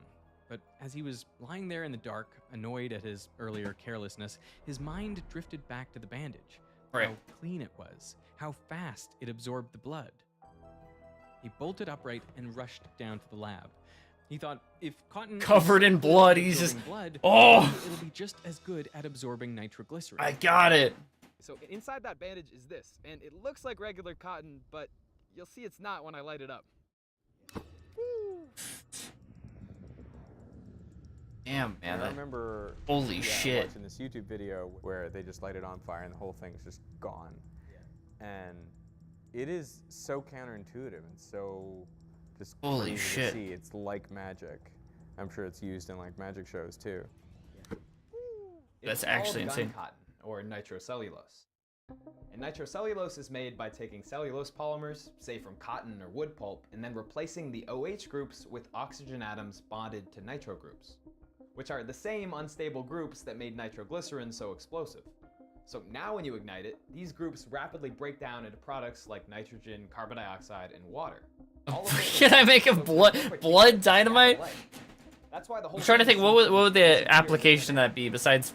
But as he was lying there in the dark, annoyed at his earlier carelessness, his mind drifted back to the bandage. Right. How clean it was, how fast it absorbed the blood. He bolted upright and rushed down to the lab. He thought, if cotton Covered in blood, he's just... blood, Oh! it'll be just as good at absorbing nitroglycerin. I got it. So inside that bandage is this, and it looks like regular cotton, but you'll see it's not when I light it up. Damn, man. I That... remember Holy shit. watching this YouTube video where they just light it on fire and the whole thing's just gone. And it is so counterintuitive and so just Holy crazy shit. to see. It's like magic. I'm sure it's used in like magic shows too. That's It's actually called gun insane. cotton, or nitrocellulose. And nitrocellulose is made by taking cellulose polymers, say from cotton or wood pulp, and then replacing the OH groups with oxygen atoms bonded to nitro groups, which are the same unstable groups that made nitroglycerin so explosive. So now when you ignite it, these groups rapidly break down into products like nitrogen, carbon dioxide, and water. All of which Can I make a blood dynamite? That's why the whole I'm trying to thing think, what would the application of that be besides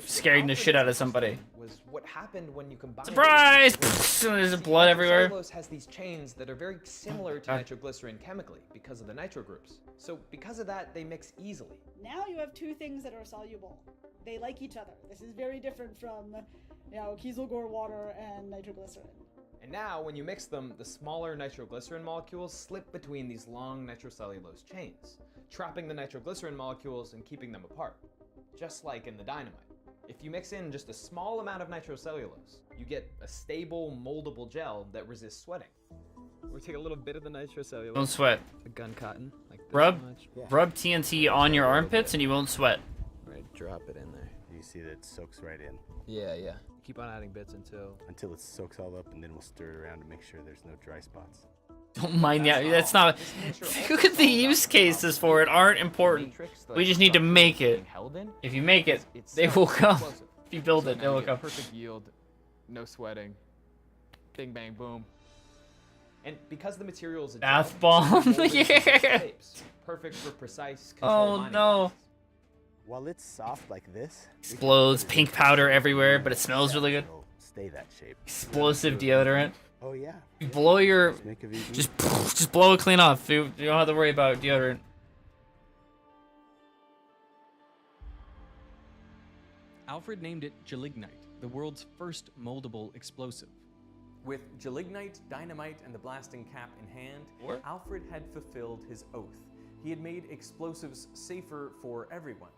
scaring the shit out of somebody? was what happened when you combine. Surprise! There's blood everywhere. Cellulose has these chains that are very similar to nitroglycerin chemically because of the nitro groups. So because of that, they mix easily. Now you have two things that are soluble. They like each other. This is very different from, Kieselguhr water and nitroglycerin. And now, when you mix them, the smaller nitroglycerin molecules slip between these long nitrocellulose chains, trapping the nitroglycerin molecules and keeping them apart, just like in the dynamite. If you mix in just a small amount of nitrocellulose, you get a stable, moldable gel that resists sweating. We take a little bit of the nitrocellulose. Don't sweat. A gun cotton, like this Rub much. rub TNT on your armpits and you won't sweat. Right, drop it in there. You see that it soaks right in. Yeah. Keep on adding bits until it soaks all up, and then we'll stir it around to make sure there's no dry spots. Don't mind that. That's not. Look at the use cases for it aren't important. We just need to make it. If you make it, they will come. If you build it, they will come. Perfect yield, no sweating. Bing bang boom. And because the material is a bath bomb, yeah. Perfect for precise control. Oh no. While it's soft like this, explodes, pink powder everywhere, but it smells really good. Stay that shape. Explosive deodorant. Oh yeah. You blow your, just blow it clean off. You don't have to worry about deodorant. Alfred named it gelignite, the world's first moldable explosive. With gelignite, dynamite, and the blasting cap in hand, Alfred had fulfilled his oath. He had made explosives safer for everyone.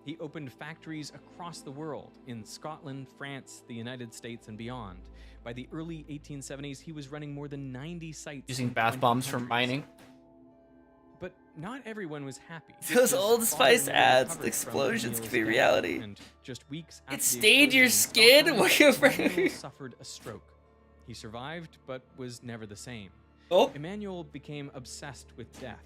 He opened factories across the world, in Scotland, France, the United States, and beyond. By the early 1870s, he was running more than 90 sites. Using bath bombs for mining. But not everyone was happy. Those Old Spice ads, the explosions could be reality. And just weeks after it stayed your skin? Emmanuel suffered a stroke. He survived, but was never the same. Oh. Emmanuel became obsessed with death.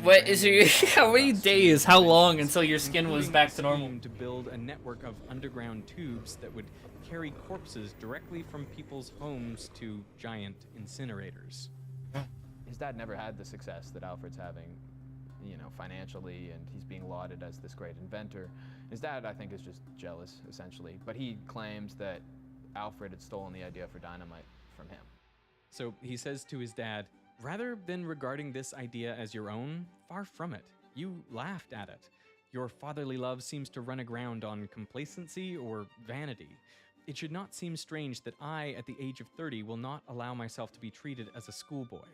What is your how many days? How long until your skin was back to normal? To build a network of underground tubes that would carry corpses directly from people's homes to giant incinerators. His dad never had the success that Alfred's having, financially, and he's being lauded as this great inventor. His dad, I think, is just jealous, essentially. But he claims that Alfred had stolen the idea for dynamite from him. So he says to his dad, rather than regarding this idea as your own, far from it. You laughed at it. Your fatherly love seems to run aground on complacency or vanity. It should not seem strange that I, at the age of 30, will not allow myself to be treated as a schoolboy.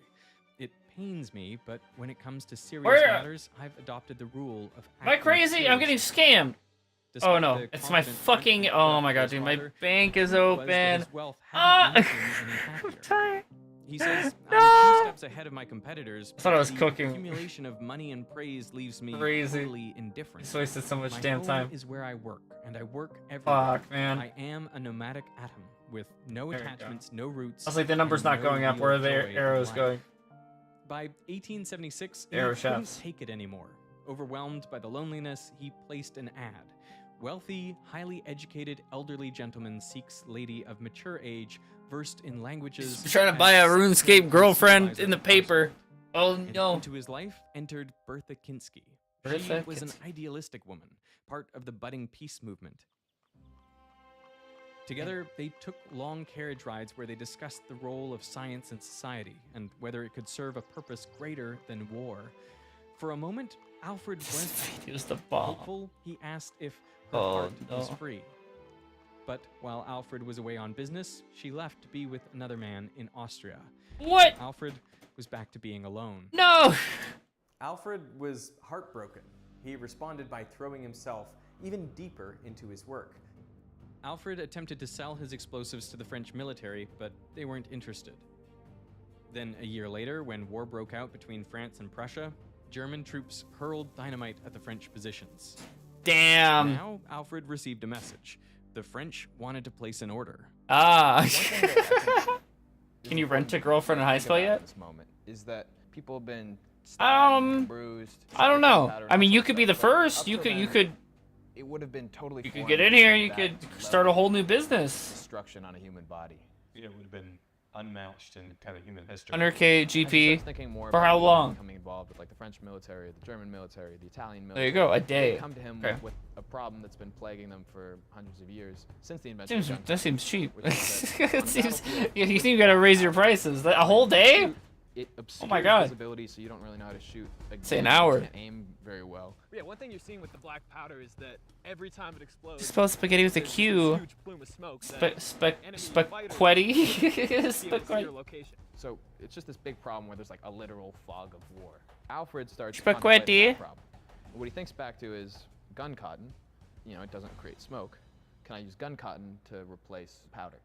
It pains me, but when it comes to serious matters, I've adopted the rule of... Am I crazy? I'm getting scammed. Oh no, it's my fucking... Oh my god, dude, my bank is open. I'm tired. He says, I'm 2 steps ahead of my competitors. I thought I was the cooking. accumulation of money and praise leaves me Crazy. totally indifferent. Just wasted so much my damn home time. is where I work, and I work everywhere. Fuck, man. I am a nomadic atom with no attachments, no roots. I was like, the number's not going up. Where are the arrows going? By 1876, Arrow he couldn't shafts. take it anymore. Overwhelmed by the loneliness, he placed an ad. Wealthy, highly educated elderly gentleman seeks lady of mature age, versed in languages. He's trying to buy a RuneScape girlfriend in the paper. Oh no. Into his life entered Bertha Kinski. Bertha She was an Kinski. idealistic woman, part of the budding peace movement. Together, they took long carriage rides where they discussed the role of science in society and whether it could serve a purpose greater than war. For a moment, Alfred was hopeful. He asked if her heart was free. But while Alfred was away on business, she left to be with another man in Austria. What? Alfred was back to being alone. No! Alfred was heartbroken. He responded by throwing himself even deeper into his work. Alfred attempted to sell his explosives to the French military, but they weren't interested. Then a year later, when war broke out between France and Prussia, German troops hurled dynamite at the French positions. Damn. Now, Alfred received a message. The French wanted to place an order. Ah. Can you rent a girlfriend in Highspell yet? This moment is that people have been bruised. I don't know. I mean, you could be the first. You could. It would have been totally. You could get in here. You could start a whole new business. Destruction on a human body. It would have been unmatched in kind of human history. 100K GP. For how long? Becoming involved with like the French French military, the German military, the Italian There military. you go, a day. They come to him Okay. with a problem that's been plaguing them for hundreds of years since the invention of That seems cheap. which is that on It seems, battlefield, yeah, you think you gotta raise your prices. A whole day? it Oh obscures my god. visibility, so you don't really know how to shoot. Say an You hour. can't aim very well. Yeah, one thing you're seeing with the black powder is that every time it explodes, Spell spaghetti with a there's Q. this huge plume of smoke that enemy Spaghetti. fighters see your location. So it's just this big problem where there's like a literal fog of war. Alfred starts Spaghetti. contemplating that problem. What he thinks back to is gun cotton. You know, it doesn't create smoke. Can I use gun cotton to replace powder?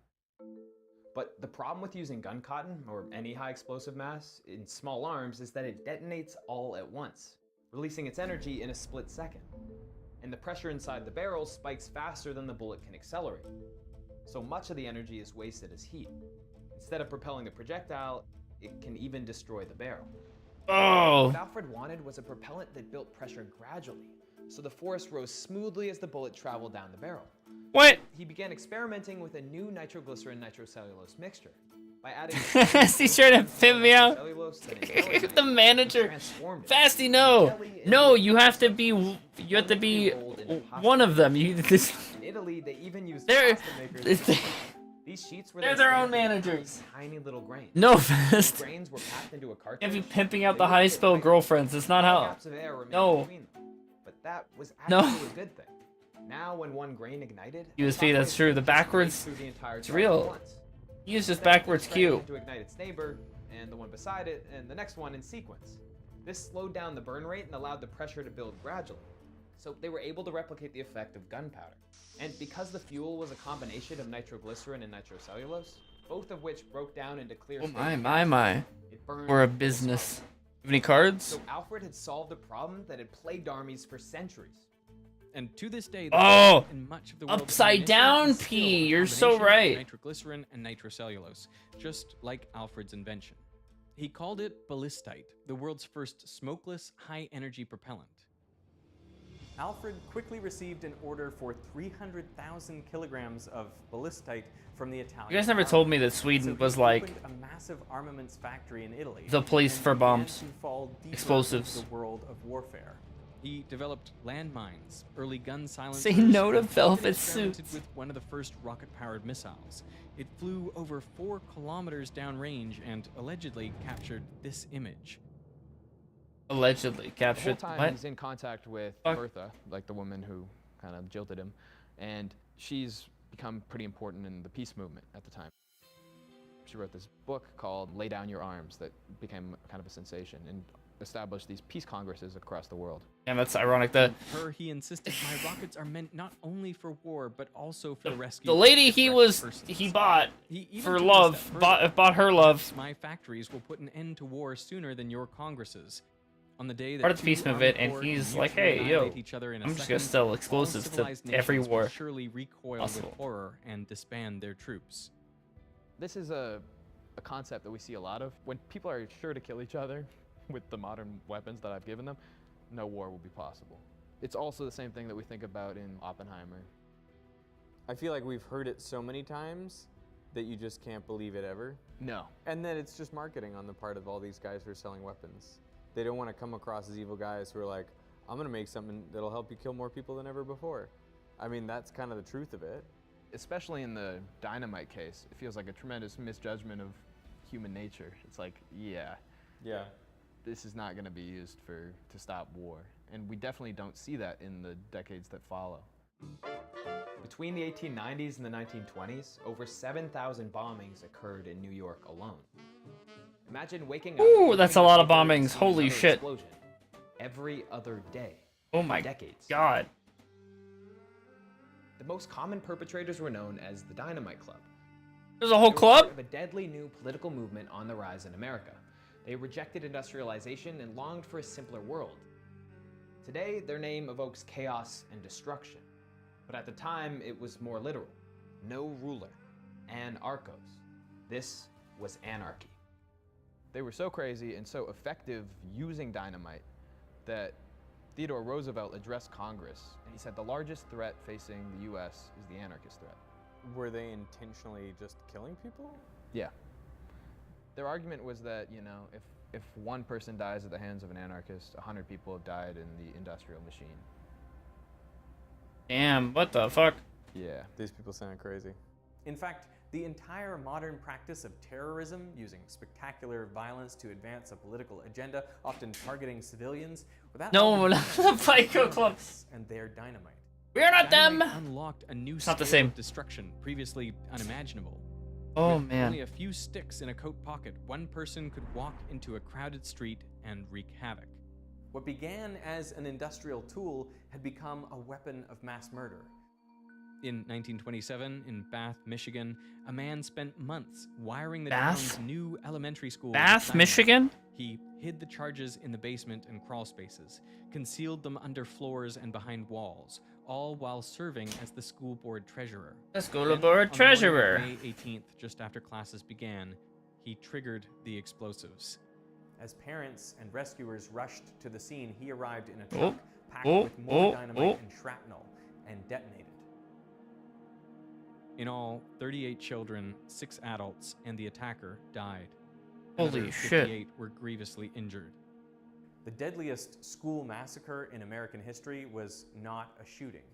But the problem with using gun cotton, or any high explosive mass, in small arms is that it detonates all at once, releasing its energy in a split second. And the pressure inside the barrel spikes faster than the bullet can accelerate. So much of the energy is wasted as heat. Instead of propelling the projectile, it can even destroy the barrel. Oh. What Alfred wanted was a propellant that built pressure gradually, so the force rose smoothly as the bullet traveled down the barrel. What? He began experimenting with a new nitroglycerin nitrocellulose mixture. By adding He's trying to pimp me out. cellulose to nitrogen, The manager. transformed it. Fasty, no. No, you have to be one of them. You this. In Italy, they even used They're- pasta makers. These sheets were They're then their own stamped with managers. Tiny little grains. No, These Fast. grains were packed into a cartridge. Can't be pimping out the Highspell girlfriends. It's not how. Gaps of air remained No. between them. But that was No. actually a good thing. Now, when one grain ignited, USP, that's true. The backwards. through the entire It's charge real. at once. He used this Then backwards each grain Q. had to ignite its neighbor, and the one beside it, and the next one in sequence. This slowed down the burn rate and allowed the pressure to build gradually. So they were able to replicate the effect of gunpowder. And because the fuel was a combination of nitroglycerin and nitrocellulose, both of which broke down into clear Oh states, my. it burned We're a full business. smoke. Have any cards? So Alfred had solved a problem that had plagued armies for centuries. And to this day, the Oh, focus in much of the world of upside ammunition down is still P. a You're so combination of right. Nitroglycerin and nitrocellulose, just like Alfred's invention. He called it ballistite, the world's first smokeless, high-energy propellant. Alfred quickly received an order for 300,000 kilograms of ballistite from the Italian. You guys never army. told me that So Sweden he was like opened a massive armaments factory in Italy. the place and for began bombs, to fall deeper explosives. into the world of warfare. He developed landmines, early gun silencers. Say no to and velvet even experimented suits. with one of the first rocket-powered missiles. It flew over 4 kilometers downrange and allegedly captured this image. Allegedly The whole captured. time What? he's in contact with Fuck. Bertha, like the woman who kind of jilted him, and she's become pretty important in the peace movement at the time. She wrote this book called Lay Down Your Arms that became kind of a sensation and established these peace congresses across the world. Damn, that's ironic. That Her, he insisted, my rockets are meant not only for war, but also for the rescue. the of lady he shipwrecked persons. bought He even for took it a love step further. bought her love. My factories will put an end to war sooner than your congresses. On the day that Part of the two peace armed movement, and corps he's can like, mutually "Hey, yo, annihilate each other in a I'm just second, gonna sell all explosives to civilized every nations will war surely recoil possible." with horror and disband their troops. This is a concept that we see a lot of. When people are sure to kill each other with the modern weapons that I've given them, no war will be possible. It's also the same thing that we think about in Oppenheimer. I feel like we've heard it so many times that you just can't believe it ever. No. And then it's just marketing on the part of all these guys who are selling weapons. They don't want to come across as evil guys who are like, I'm going to make something that'll help you kill more people than ever before. I mean, that's kind of the truth of it. Especially in the dynamite case, it feels like a tremendous misjudgment of human nature. It's like, yeah, this is not going to be used to stop war. And we definitely don't see that in the decades that follow. Between the 1890s and the 1920s, over 7,000 bombings occurred in New York alone. Imagine waking up. Ooh, that's a lot of and bombings. seeing Holy another shit. explosion every other day. Oh my decades. god. The most common perpetrators were known as the Dynamite Club. There's a whole They were club? part of a deadly new political movement on the rise in America. They rejected industrialization and longed for a simpler world. Today, their name evokes chaos and destruction. But at the time, it was more literal. No ruler. Anarchos. This was anarchy. They were so crazy and so effective using dynamite that Theodore Roosevelt addressed Congress, and he said the largest threat facing the U.S. is the anarchist threat. Were they intentionally just killing people? Yeah. Their argument was that, you know, if if one person dies at the hands of an anarchist, 100 people have died in the industrial machine. Damn, what the fuck? Yeah. These people sound crazy. In fact, the entire modern practice of terrorism, using spectacular violence to advance a political agenda, often targeting civilians, without No, not the Byko Club. And their dynamite. We're not them. Unlocked a new It's not the scale same. of destruction previously unimaginable. Oh, With man. only a few sticks in a coat pocket, one person could walk into a crowded street and wreak havoc. What began as an industrial tool had become a weapon of mass murder. In 1927, in Bath, Michigan, a man spent months wiring the Bath? town's new elementary school. with Bath, dynamite. Michigan? He hid the charges in the basement and crawl spaces, concealed them under floors and behind walls, all while serving as the school board treasurer. The school Then, board on the morning of treasurer. May 18th, just after classes began, he triggered the explosives. As parents and rescuers rushed to the scene, he arrived in a Oh, truck packed oh, with more oh, dynamite oh. and shrapnel and detonated. In all, 38 children, 6 adults, and the attacker died. Holy Another shit. 58 were grievously injured. The deadliest school massacre in American history was not a shooting.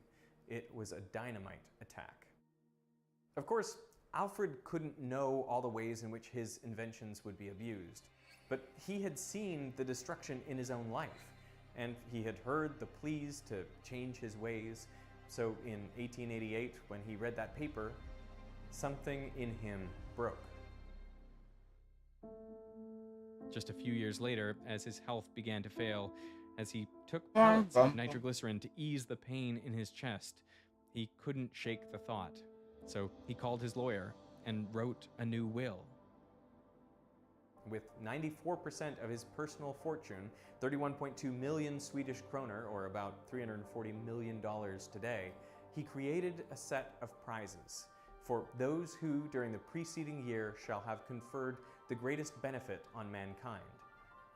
It was a dynamite attack. Of course, Alfred couldn't know all the ways in which his inventions would be abused, but he had seen the destruction in his own life, and he had heard the pleas to change his ways. So in 1888, when he read that paper, something in him broke. Just a few years later, as his health began to fail, as he took pellets of nitroglycerin to ease the pain in his chest, he couldn't shake the thought. So he called his lawyer and wrote a new will. With 94% of his personal fortune, 31.2 million Swedish kroner, or about $340 million today, he created a set of prizes for those who, during the preceding year, shall have conferred the greatest benefit on mankind,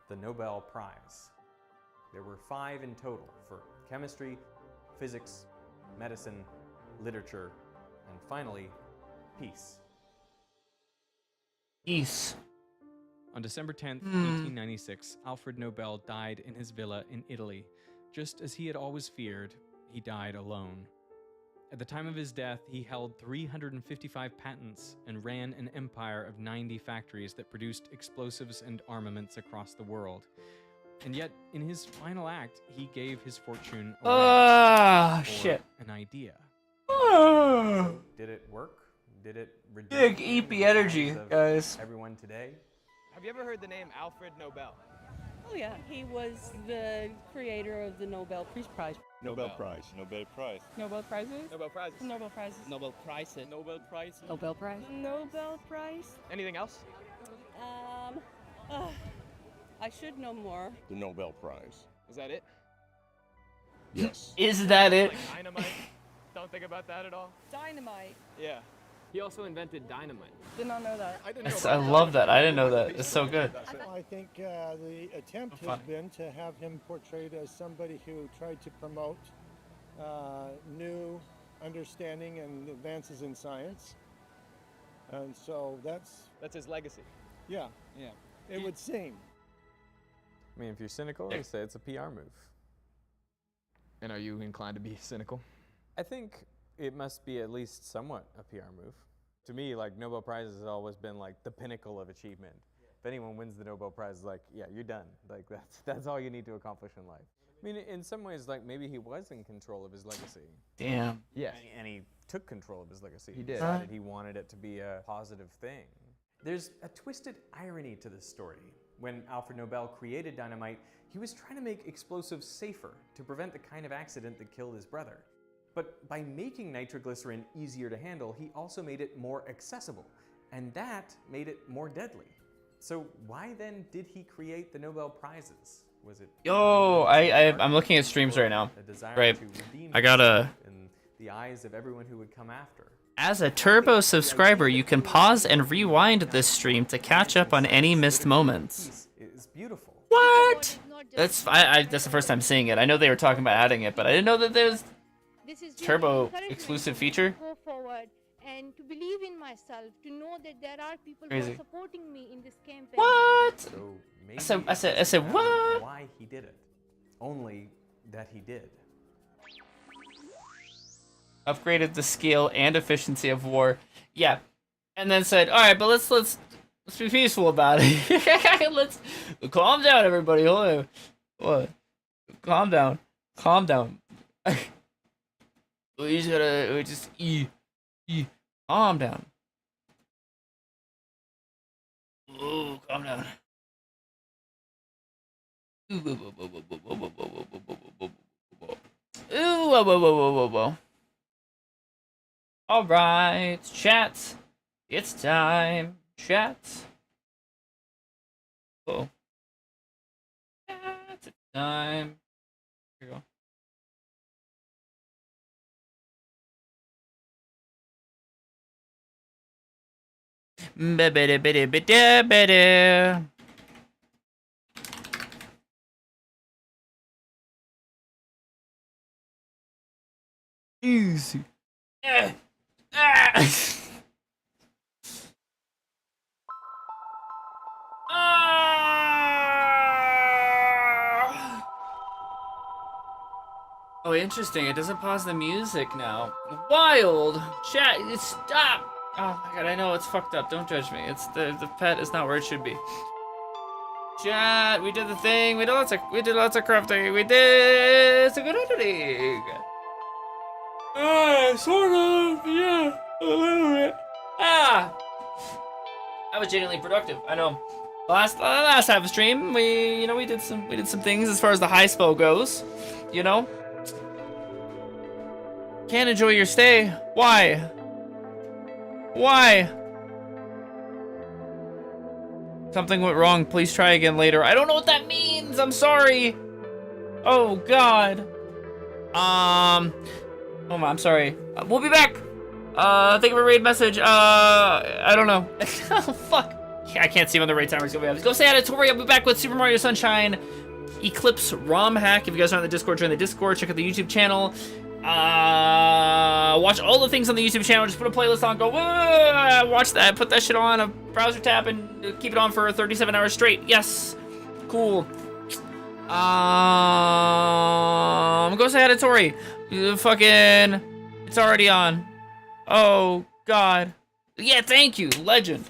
the Nobel Prize. There were 5 in total for chemistry, physics, medicine, literature, and finally, peace. Peace. On December 10th, 1896, Alfred Nobel died in his villa in Italy. Just as he had always feared, he died alone. At the time of his death, he held 355 patents and ran an empire of 90 factories that produced explosives and armaments across the world. And yet, in his final act, he gave his fortune away for shit. an idea. Did it work? Did it reduce Big the EP lives energy, of guys. everyone today? Have you ever heard the name Alfred Nobel? Oh yeah, he was the creator of the Nobel Peace Prize. Nobel Prize. Nobel Prize. Nobel Prizes? Nobel Prizes. Nobel Prizes. Nobel Prize. Nobel Prize. Nobel Prize. Nobel Prize. Anything else? I should know more. The Nobel Prize. Is that it? Yes. Is that it? Like dynamite? Don't think about that at all? Dynamite. Yeah. He also invented dynamite. Did not know that. I love that. I didn't know that. It's so good. I think the attempt has been to have him portrayed as somebody who tried to promote new understanding and advances in science. And so that's his legacy. Yeah. It would seem. I mean, if you're cynical, you say it's a PR move. And are you inclined to be cynical? I think it must be at least somewhat a PR move. To me, like, Nobel Prizes has always been like the pinnacle of achievement. If anyone wins the Nobel Prize, it's like, yeah, you're done. Like, that's all you need to accomplish in life. I mean, in some ways, like, maybe he was in control of his legacy. Damn. Yes. And he took control of his legacy. He did. Decided he wanted it to be a positive thing. There's a twisted irony to this story. When Alfred Nobel created dynamite, he was trying to make explosives safer to prevent the kind of accident that killed his brother. But by making nitroglycerin easier to handle, he also made it more accessible, and that made it more deadly. So why then did he create the Nobel Prizes? Was it I'm looking at streams right now. a desire Right. to redeem I gotta. himself in the eyes of everyone who would come after? As a Turbo subscriber, you can pause and rewind this stream to catch up on any missed moments. It's beautiful. What? That's that's the first time seeing it. I know they were talking about adding it, but I didn't know that there's This is Turbo exclusive feature. Pull forward and to believe in myself, to know that there are people who Crazy. are supporting me in this campaign. What? So maybe I said what? Why he did it? Only that he did. Upgraded the skill and efficiency of war. Yeah, and then said, "All right, but let's be peaceful about it. Let's calm down, everybody. Hold on. What? Calm down. Calm down. we just calm down. Ooh, calm down. Whoa. All right, chat. It's time, chat. Oh. Chat, it's time. Here we go. Easy. Oh, interesting. It doesn't pause the music now. Wild! Chat, stop! Oh my god, I know it's fucked up. Don't judge me. It's the pet is not where it should be. Chat, we did the thing. We did lots of crafting. We did some good editing. Sort of. Yeah, a little bit. That was genuinely productive. I know. Last half of stream, we did some things as far as the Highspell goes. You know. Can't enjoy your stay. Why? Why? Something went wrong. Please try again later. I don't know what that means. I'm sorry. Oh God. Oh my, I'm sorry. We'll be back. Thank you for raid message. I don't know. Oh fuck. I can't see when the raid timer's gonna be up. Go say hi to Tori. I'll be back with Super Mario Sunshine Eclipse ROM hack. If you guys are on the Discord, join the Discord. Check out the YouTube channel. Watch all the things on the YouTube channel. Just put a playlist on, go watch that, put that shit on a browser tab and keep it on for 37 hours straight. Yes, cool. Go say hi to Tori. Fucking, it's already on. Oh God, yeah, thank you, legend.